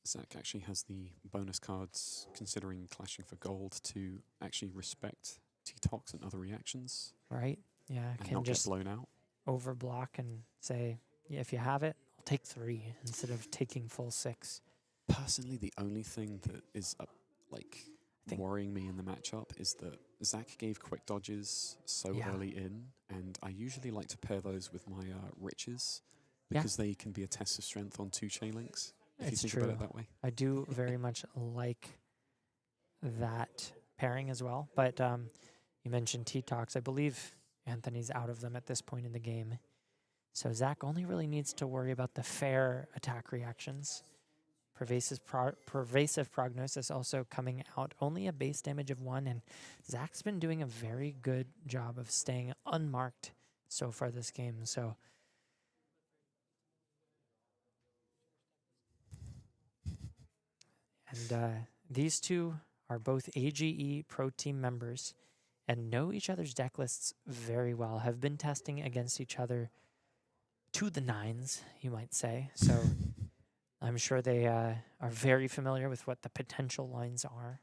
Zach actually has the bonus cards, considering clashing for gold, to actually respect T-Tox and other reactions. Right. Yeah. And Can not just get blown out. Overblock and say, yeah, if you have it, I'll take 3 instead of taking full 6. Personally, the only thing that is worrying me in the matchup is that Zach gave quick dodges so early in, and I usually like to pair those with my riches because they can be a test of strength on 2 chain links. If you think about it that way. I do very much like that pairing as well. But you mentioned T-Tox. I believe Anthony's out of them at this point in the game. So Zach only really needs to worry about the fair attack reactions. Pervasive prognosis also coming out. Only a base damage of 1, and Zach's been doing a very good job of staying unmarked so far this game. So and these two are both AGE Pro Team members and know each other's deck lists very well, have been testing against each other to the nines, you might say. So I'm sure they are very familiar with what the potential lines are.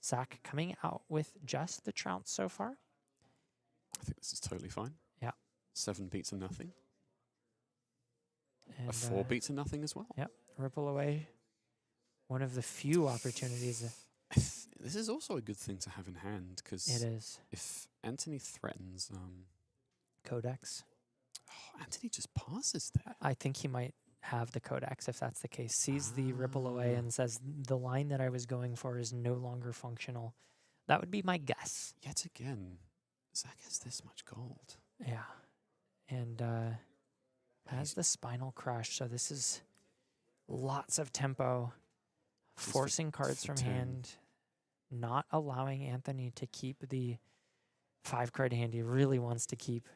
Zach coming out with just the trounce so far. I think this is totally fine. Yeah. 7 beats a nothing. And, a 4 beats a nothing as well. Yep. Ripple away. One of the few opportunities. This is also a good thing to have in hand, because it is. If Anthony threatens Codex. Oh, Anthony just passes there. I think he might have the Codex if that's the case. Sees the ripple away and says, the line that I was going for is no longer functional. That would be my guess. Yet again, Zach has this much gold. Yeah. And has the Spinal Crush. So this is lots of tempo. Forcing cards from 10. hand. Not allowing Anthony to keep the 5-card hand he really wants to keep.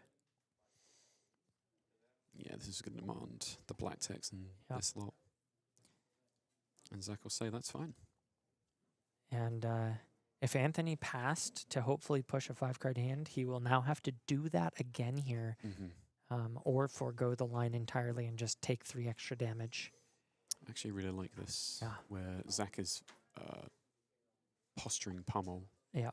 Yeah, this is going to demand the black text and this lot. And Zach will say that's fine. And if Anthony passed to hopefully push a 5-card hand, he will now have to do that again here, or forego the line entirely and just take 3 extra damage. I actually really like this, where Zach is posturing pummel. Yeah.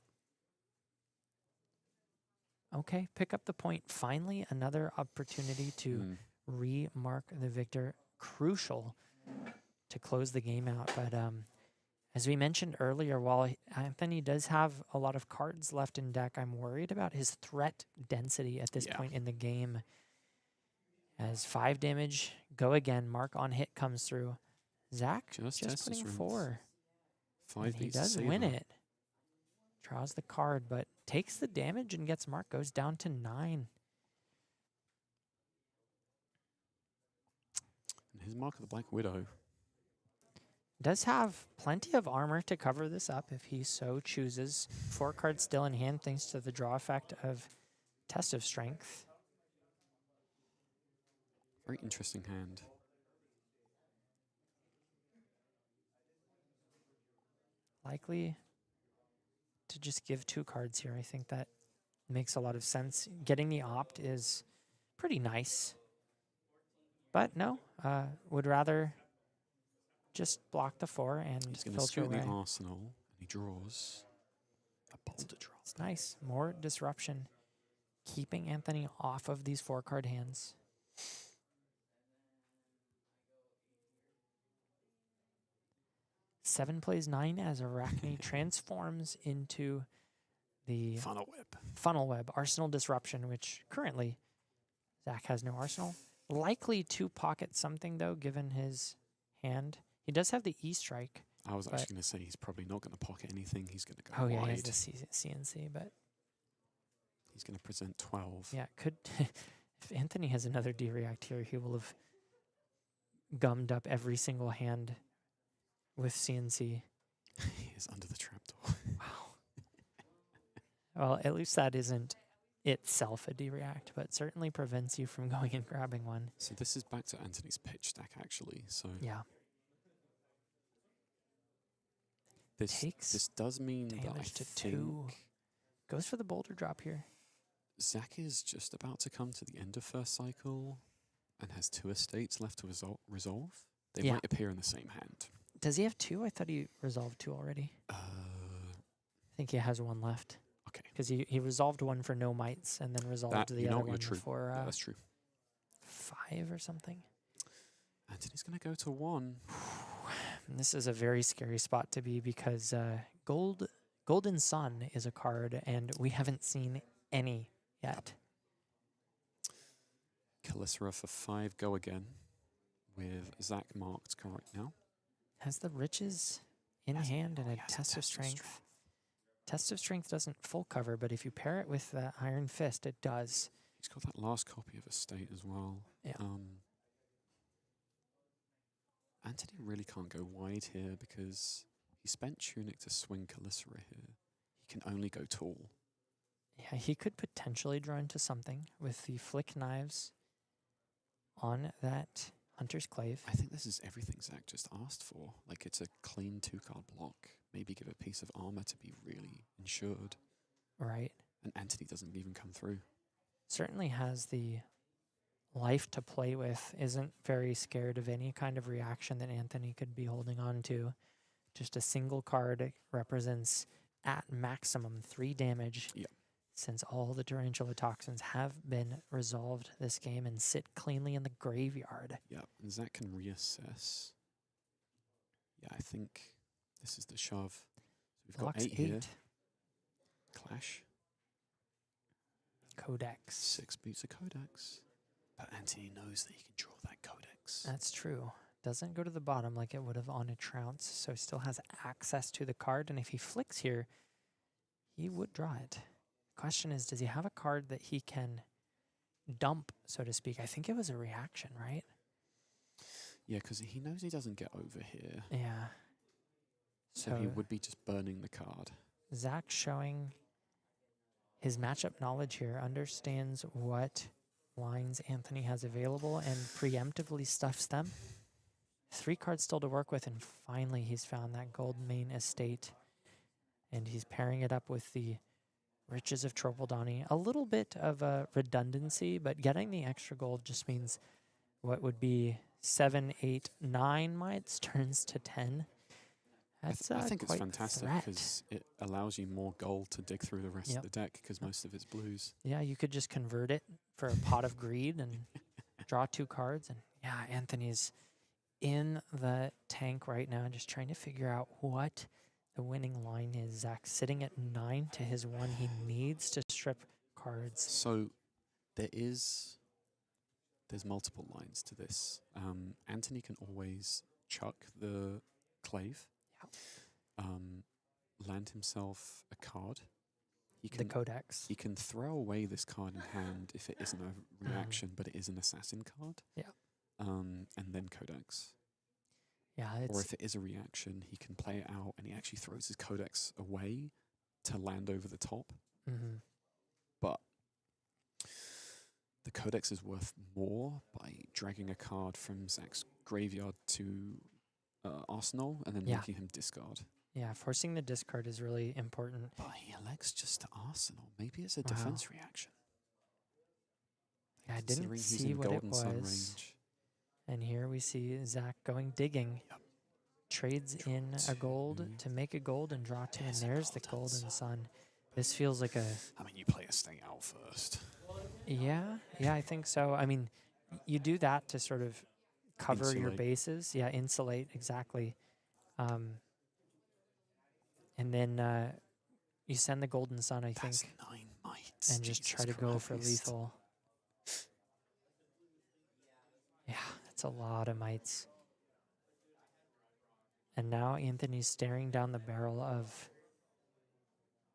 Okay, pick up the point. Finally, another opportunity to remark the victor. Crucial to close the game out. But as we mentioned earlier, while Anthony does have a lot of cards left in deck, I'm worried about his threat density at this point in the game. As 5 damage, go again, mark on hit comes through. Zach just putting 4. 5 he does win it. Draws the card, but takes the damage and gets marked, goes down to 9. And his mark of the Black Widow. Does have plenty of armor to cover this up if he so chooses. 4 cards still in hand thanks to the draw effect of Test of Strength. Very interesting hand. Likely to just give 2 cards here. I think that makes a lot of sense. Getting the opt is pretty nice. But no, would rather just block the 4 and he's going to filter scoot away. the Arsenal, and he draws a Boulder Drop. It's nice. More disruption. Keeping Anthony off of these 4-card hands. 7 plays 9 as Arachne transforms into the Funnel Web Arsenal Disruption, which currently Zach has no arsenal. Likely to pocket something, though, given his hand. He does have the E-Strike. I was actually going to say he's probably not going to pocket anything. He's going to go Oh, wide. yeah, he has the CNC, but... He's going to present 12. Yeah, could... if Anthony has another D-React here, he will have gummed up every single hand with CNC. He is under the trapdoor. Wow. Well, at least that isn't itself a D-React, but certainly prevents you from going and grabbing one. So this is back to Anthony's pitch stack, actually. So yeah. This does mean that I to think 2. Goes for the boulder drop here. Zach is just about to come to the end of first cycle and has 2 estates left to resolve. They might appear in the same hand. Does he have 2? I thought he resolved 2 already. I think he has 1 left. Okay. Because he resolved 1 for no mites and then resolved the other one for that's true. 5 or something. Anthony's going to go to 1. This is a very scary spot to be because Golden Sun is a card, and we haven't seen any yet. Calicera for 5, go again, with Zach marked correct now. Has the riches in hand and a test of strength. Test of strength doesn't full cover, but if you pair it with the Iron Fist, it does. He's got that last copy of Estate as well. Yeah. Anthony really can't go wide here because he spent Tunic to swing Calicera here. He can only go tall. Yeah, he could potentially draw into something with the Flick Knives on that Hunter's Clave. I think this is everything Zach just asked for. Like, it's a clean 2-card block. Maybe give a piece of armor to be really insured. Right. And Anthony doesn't even come through. Certainly has the life to play with, isn't very scared of any kind of reaction that Anthony could be holding on to. Just a single card represents at maximum 3 damage. Yep. Since all the Tarantula Toxins have been resolved this game and sit cleanly in the graveyard. Yeah, and Zach can reassess. Yeah, I think this is the shove. So we've got 8 here. Clash. Codex. 6 beats a Codex. But Anthony knows that he can draw that Codex. That's true. Doesn't go to the bottom like it would have on a Trounce, so he still has access to the card. And if he flicks here, he would draw it. Question is, does he have a card that he can dump, so to speak? I think it was a reaction, right? Yeah, because he knows he doesn't get over here. Yeah. So he would be just burning the card. Zach showing his matchup knowledge here, understands what lines Anthony has available and preemptively stuffs them. 3 cards still to work with, and finally he's found that gold main estate. And he's pairing it up with the Riches of Tropaldani. A little bit of a redundancy, but getting the extra gold just means what would be 7, 8, 9 mites turns to 10. That's I think it's fantastic because it allows you more gold to dig through the rest of the deck because most of it's blues. Yeah, you could just convert it for a pot of greed and draw 2 cards. And yeah, Anthony's in the tank right now, just trying to figure out what the winning line is. Zach sitting at 9 to his 1. He needs to strip cards. So there's multiple lines to this. Anthony can always chuck the clave, land himself a card. The Codex. He can throw away this card in hand if it isn't a reaction, but it is an assassin card. Yeah. And then Codex. Yeah. Or if it is a reaction, he can play it out and he actually throws his Codex away to land over the top. Mm-hmm. But the Codex is worth more by dragging a card from Zach's graveyard to Arsenal and then making him discard. Yeah, forcing the discard is really important. But he elects just to Arsenal. Maybe it's a defense reaction. Yeah, I didn't see what it was. And here we see Zach going digging. Yep. Trades in a gold to make a gold and draw 2. And there's the Golden Sun. This feels like a... I mean, you play a stay out first. Yeah, I think so. I mean, you do that to sort of cover your bases. Yeah, insulate, exactly. And then you send the Golden Sun, I That's think, 9 mites. and just try to Jesus go for Christ. lethal. Yeah, that's a lot of mites. And now Anthony's staring down the barrel of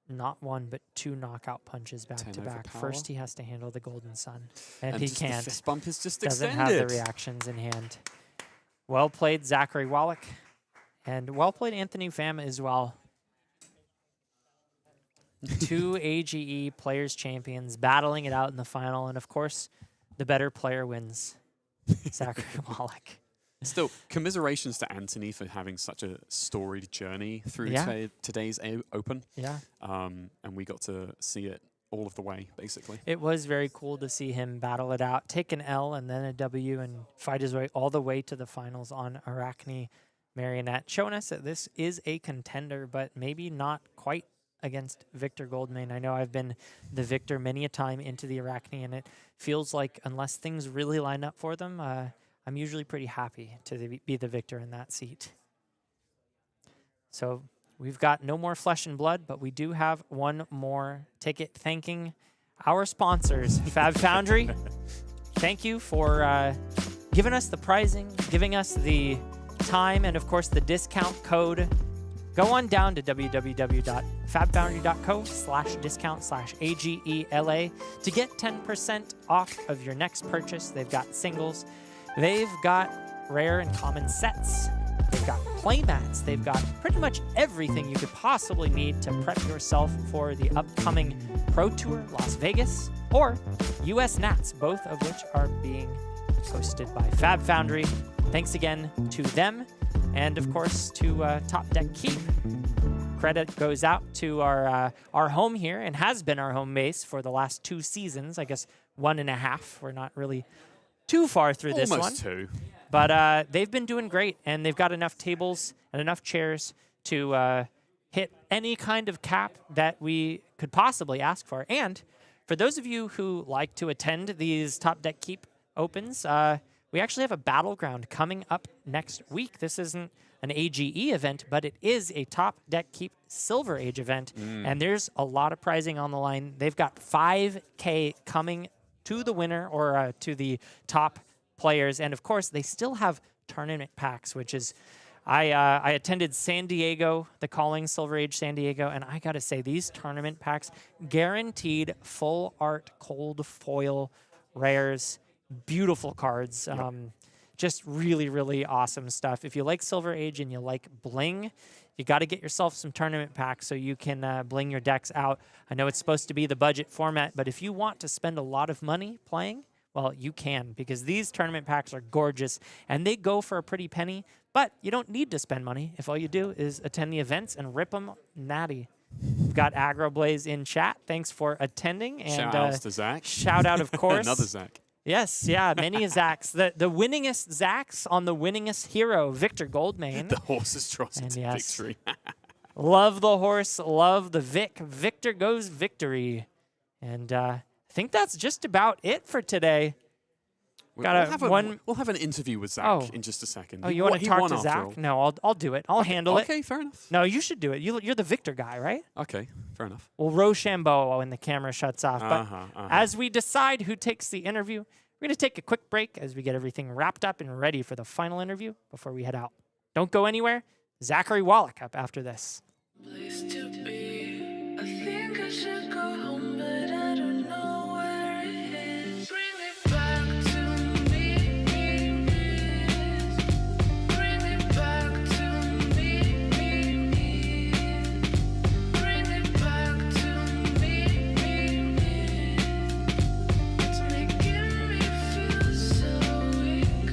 not one, but 2 knockout punches back 10 to back. overpower. First, he has to handle the Golden Sun. And he just the can't. fist bump is just Doesn't extended. have the reactions in hand. Well played, Zachary Wallik. And well played, Anthony Pham as well. 2 AGE Players Champions battling it out in the final. And of course, the better player wins. Zachary Wallik. Still, commiserations to Anthony for having such a storied journey through today's Open. Yeah. And we got to see it all of the way, basically. It was very cool to see him battle it out, take an L and then a W and fight his way all the way to the finals on Arachne Marionette, showing us that this is a contender, but maybe not quite against Victor Goldman. I know I've been the victor many a time into the Arachne, and it feels like unless things really line up for them, I'm usually pretty happy to be the victor in that seat. So we've got no more flesh and blood, but we do have one more ticket thanking our sponsors, Fab Foundry. Thank you for giving us the pricing, giving us the time, and of course the discount code. Go on down to www.fabfoundry.co/discount/AGELA to get 10% off of your next purchase. They've got singles. They've got rare and common sets. They've got playmats. They've got pretty much everything you could possibly need to prep yourself for the upcoming Pro Tour Las Vegas or US Nats, both of which are being hosted by Fab Foundry. Thanks again to them. And of course to Top Deck Keep. Credit goes out to our home here and has been our home base for the last 2 seasons. I guess 1.5. We're not really too far through this one. Almost 2. But they've been doing great, and they've got enough tables and enough chairs to hit any kind of cap that we could possibly ask for. And for those of you who like to attend these Top Deck Keep Opens, we actually have a battleground coming up next week. This isn't an AGE event, but it is a Top Deck Keep Silver Age event, and there's a lot of prizing on the line. They've got 5K coming to the winner or to the top players, and of course, they still have tournament packs, which is I attended San Diego, the Calling Silver Age San Diego, and I got to say, these tournament packs, guaranteed full art cold foil rares, beautiful cards. Just really, really awesome stuff. If you like Silver Age and you like bling, you got to get yourself some tournament packs so you can bling your decks out. I know it's supposed to be the budget format, but if you want to spend a lot of money playing, well, you can, because these tournament packs are gorgeous and they go for a pretty penny, but you don't need to spend money if all you do is attend the events and rip them natty. We've got Aggro Blaze in chat. Thanks for attending. And shout outs to Zach. Shout out, of course. Another Zach. Yes, yeah, many Zachs. The winningest Zachs on the winningest hero, Victor Goldman. The horse's trotting to yes, victory. Love the horse, love the Vic. Victor goes victory. And I think that's just about it for today. We'll have an interview with Zach in just a second. Oh, you want to talk to Zach? No, I'll do it. I'll handle it. Okay, fair enough. No, you should do it. You're the Victor guy, right? Okay, fair enough. We'll Rochambeau when the camera shuts off. But as we decide who takes the interview, we're going to take a quick break as we get everything wrapped up and ready for the final interview before we head out. Don't go anywhere. Zachary Wallik up after this. Place to be. I think I should go home, but I don't know where it is. Bring it back to me, please. Bring it back to me, please. Bring it back to me, please. It's making me feel so weak.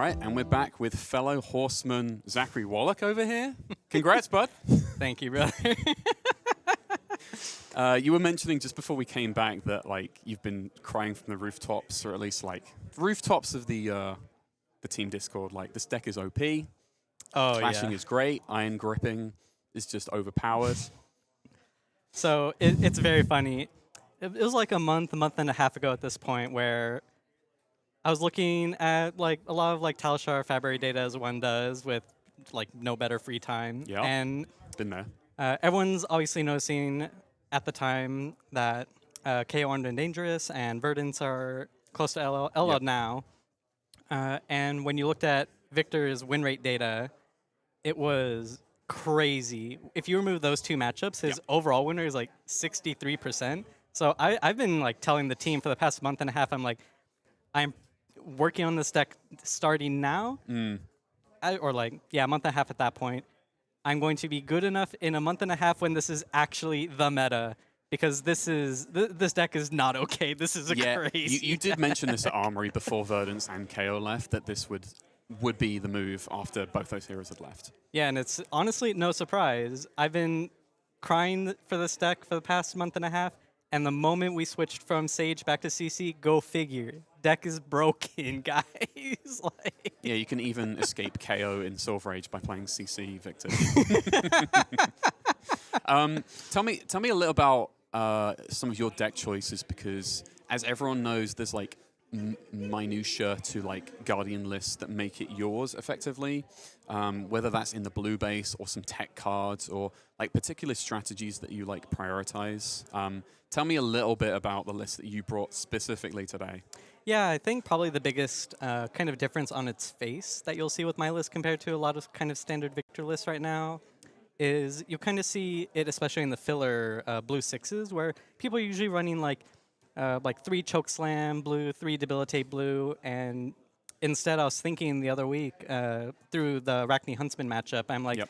right, and we're back with fellow horseman Zachary Wallik over here. Congrats, bud. Thank you, brother. You were mentioning just before we came back that like you've been crying from the rooftops, or at least like rooftops of the team Discord. Like this deck is OP. Oh, Clashing yeah. is great. Iron gripping is just overpowered. So it's very funny. It was like a month and a half ago at this point where I was looking at like a lot of like Talishar Fabry data as one does with like no better free time. Yeah, and been there. Everyone's obviously noticing at the time that Kayo aren't dangerous and Verdants are close to LL now. And when you looked at Victor's win rate data, it was crazy. If you remove those two matchups, his overall winner is like 63%. So I've been like telling the team for the past month and a half, I'm working on this deck starting now, or like, a month and a half at that point. I'm going to be good enough in a month and a half when this is actually the meta, because this deck is not okay. This is crazy. You did mention this at Armory before Verdance and KO left, that this would be the move after both those heroes had left. Yeah, and it's honestly no surprise. I've been crying for this deck for the past month and a half, and the moment we switched from Sage back to CC, go figure. Deck is broken, guys. Like, yeah, you can even escape KO in Silver Age by playing CC, Victor. Tell me a little about some of your deck choices, because as everyone knows, there's like minutia to like Guardian lists that make it yours effectively, whether that's in the blue base or some tech cards or like particular strategies that you like prioritize. Tell me a little bit about the list that you brought specifically today. yeah, I think probably the biggest kind of difference on its face that you'll see with my list compared to a lot of kind of standard Victor lists right now is you kind of see it, especially in the filler blue sixes, where people are usually running like 3 choke slam blue, 3 debilitate blue, and instead I was thinking the other week through the Arachne Huntsman matchup, I'm like,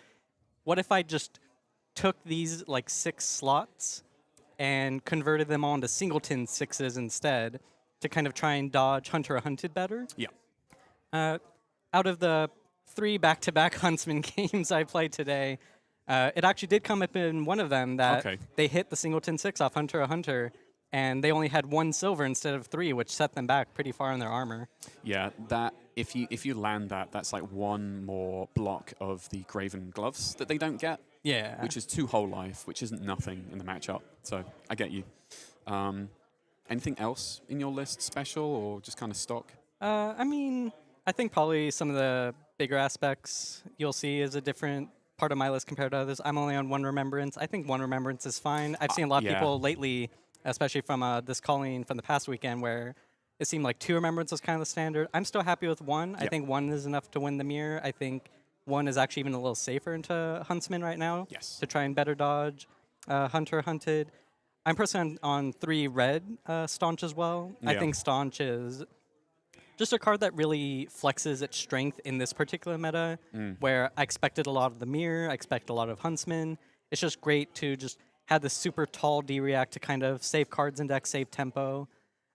what if I just took these like 6 slots and converted them all into singleton 6s instead to kind of try and dodge Hunter or Hunted better? Yeah. Out of the 3 back-to-back Huntsman games I played today, it actually did come up in one of them that they hit the singleton 6 off Hunter or Hunter, and they only had 1 silver instead of 3, which set them back pretty far in their armor. Yeah, that if you land that, that's like 1 more block of the Graven gloves that they don't get. Yeah. Which is 2 whole life, which isn't nothing in the matchup. So I get you. Anything else in your list special or just kind of stock? I mean, I think probably some of the bigger aspects you'll see is a different part of my list compared to others. I'm only on 1 Remembrance. I think 1 Remembrance is fine. I've seen a lot of people lately, especially from this calling from the past weekend, where it seemed like 2 Remembrance was kind of the standard. I'm still happy with 1. I think 1 is enough to win the mirror. I think 1 is actually even a little safer into Huntsman right now to try and better dodge Hunter Hunted. I'm personally on 3 red Staunch as well. I think Staunch is just a card that really flexes its strength in this particular meta, where I expected a lot of the mirror, I expect a lot of Huntsman. It's just great to just have this super tall D-React to kind of save cards in deck, save tempo.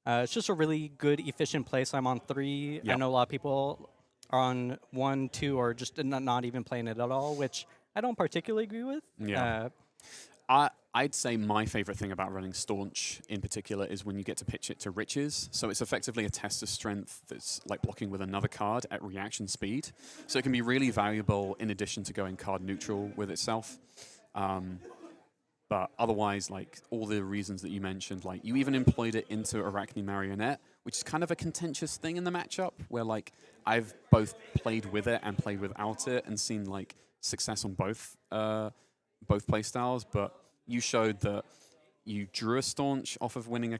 It's just a really good, efficient play, so I'm on 3. I know a lot of people are on 1, 2, or just not even playing it at all, which I don't particularly agree with. Yeah. I'd say my favorite thing about running Staunch in particular is when you get to pitch it to Riches. So it's effectively a test of strength that's like blocking with another card at reaction speed. So it can be really valuable in addition to going card neutral with itself. But otherwise, like all the reasons that you mentioned, like you even employed it into Arachne Marionette, which is kind of a contentious thing in the matchup, where like I've both played with it and played without it and seen like success on both playstyles. But you showed that you drew a Staunch off of winning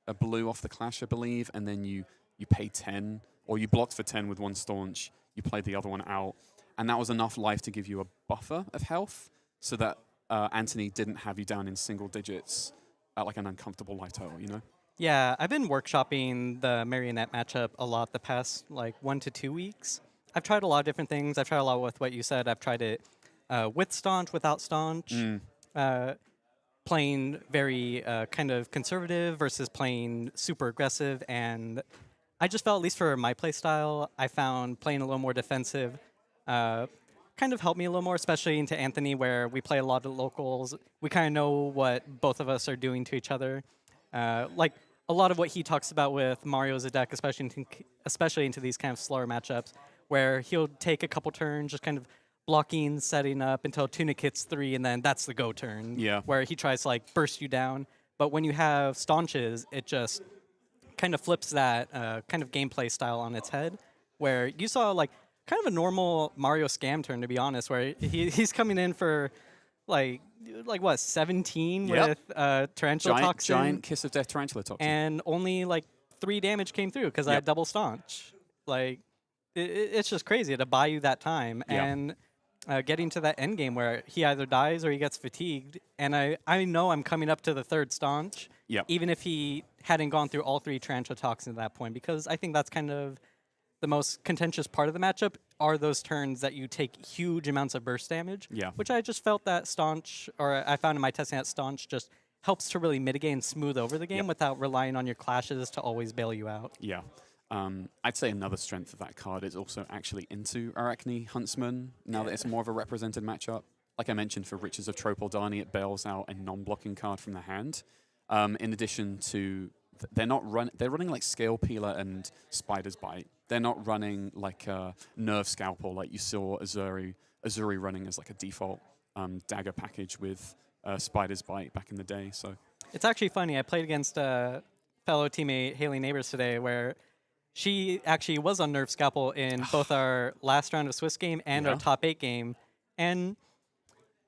a blue off the Clash, I believe, and then you paid 10, or you blocked for 10 with 1 Staunch, you played the other one out, and that was enough life to give you a buffer of health so that Anthony didn't have you down in single digits at like an uncomfortable life total, you know? Yeah, I've been workshopping the Marionette matchup a lot the past like 1 to 2 weeks. I've tried a lot of different things. I've tried a lot with what you said. I've tried it with Staunch, without Staunch, playing very kind of conservative versus playing super aggressive, and I just felt, at least for my play style, I found playing a little more defensive kind of helped me a little more, especially into Anthony, where we play a lot of locals. We kind of know what both of us are doing to each other. Like a lot of what he talks about with Mario as a deck, especially into these kind of slower matchups, where he'll take a couple turns just kind of blocking, setting up until Tunic hits 3, and then that's the go turn. Yeah. Where he tries to like burst you down. But when you have staunches, it just kind of flips that kind of gameplay style on its head, where you saw like kind of a normal Mario scam turn, to be honest, where he's coming in for like what, 17 with Tarantula Toxin. Giant Kiss of Death Tarantula Toxin. And only like 3 damage came through because I had double staunch. Like, it's just crazy to buy you that time. And getting to that end game where he either dies or he gets fatigued. And I know I'm coming up to the 3rd staunch, even if he hadn't gone through all 3 Tarantula Toxins at that point, because I think that's kind of the most contentious part of the matchup are those turns that you take huge amounts of burst damage, which I just felt that Staunch, or I found in my testing that Staunch just helps to really mitigate and smooth over the game without relying on your clashes to always bail you out. Yeah. I'd say another strength of that card is also actually into Arachne Huntsman, now that it's more of a represented matchup. Like I mentioned, for Riches of Tropaldani, it bails out a non-blocking card from the hand. In addition to, they're running like Scale Peeler and Spider's Bite. They're not running like Nerve Scalpel like you saw Azuri running as like a default dagger package with Spider's Bite back in the day. So it's actually funny. I played against a fellow teammate, Haley Neighbors, today, where she actually was on Nerve Scalpel in both our last round of Swiss game and our top 8 game. And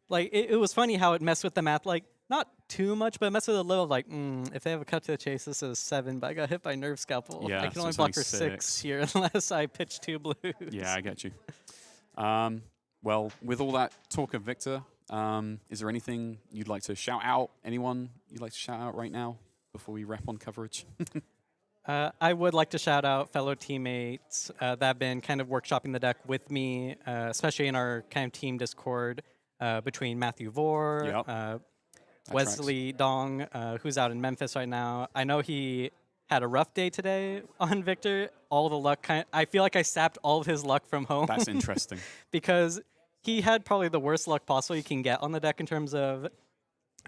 like it was funny how it messed with the math. Like, not too much, but mess with a little, like, if they have a cut to the chase, this is 7, but I got hit by Nerve Scalpel. Yeah, I can so only it's block only for 6 here unless I pitch 2 blues. Yeah, I get you. Well, with all that talk of Victor, is there anything you'd like to shout out? Anyone you'd like to shout out right now before we wrap on coverage? I would like to shout out fellow teammates that have been kind of workshopping the deck with me, especially in our kind of team Discord between Matthew Vore, Wesley Dong, who's out in Memphis right now. I know he had a rough day today on Victor. All the luck, I feel like I sapped all of his luck from home. That's interesting. Because he had probably the worst luck possible you can get on the deck in terms of,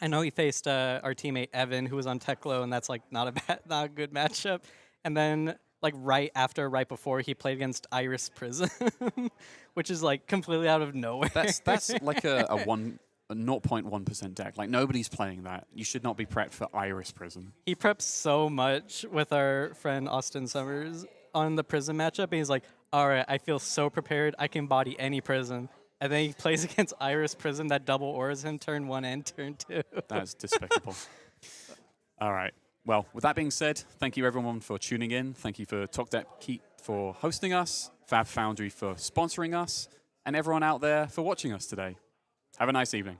I know he faced our teammate Evan, who was on Teklo, and that's like not a good matchup. And then like right before, he played against Iris Prism, which is like completely out of nowhere. That's like a 0.1% deck. Like, nobody's playing that. You should not be prepped for Iris Prism. He preps so much with our friend Austin Summers on the Prism matchup, and he's like, all right, I feel so prepared. I can body any Prism. And then he plays against Iris Prism that double auras him turn 1 and turn 2. That's despicable. All right. Well, with that being said, thank you everyone for tuning in. Thank you for TalkDeck for hosting us, Fab Foundry for sponsoring us, and everyone out there for watching us today. Have a nice evening.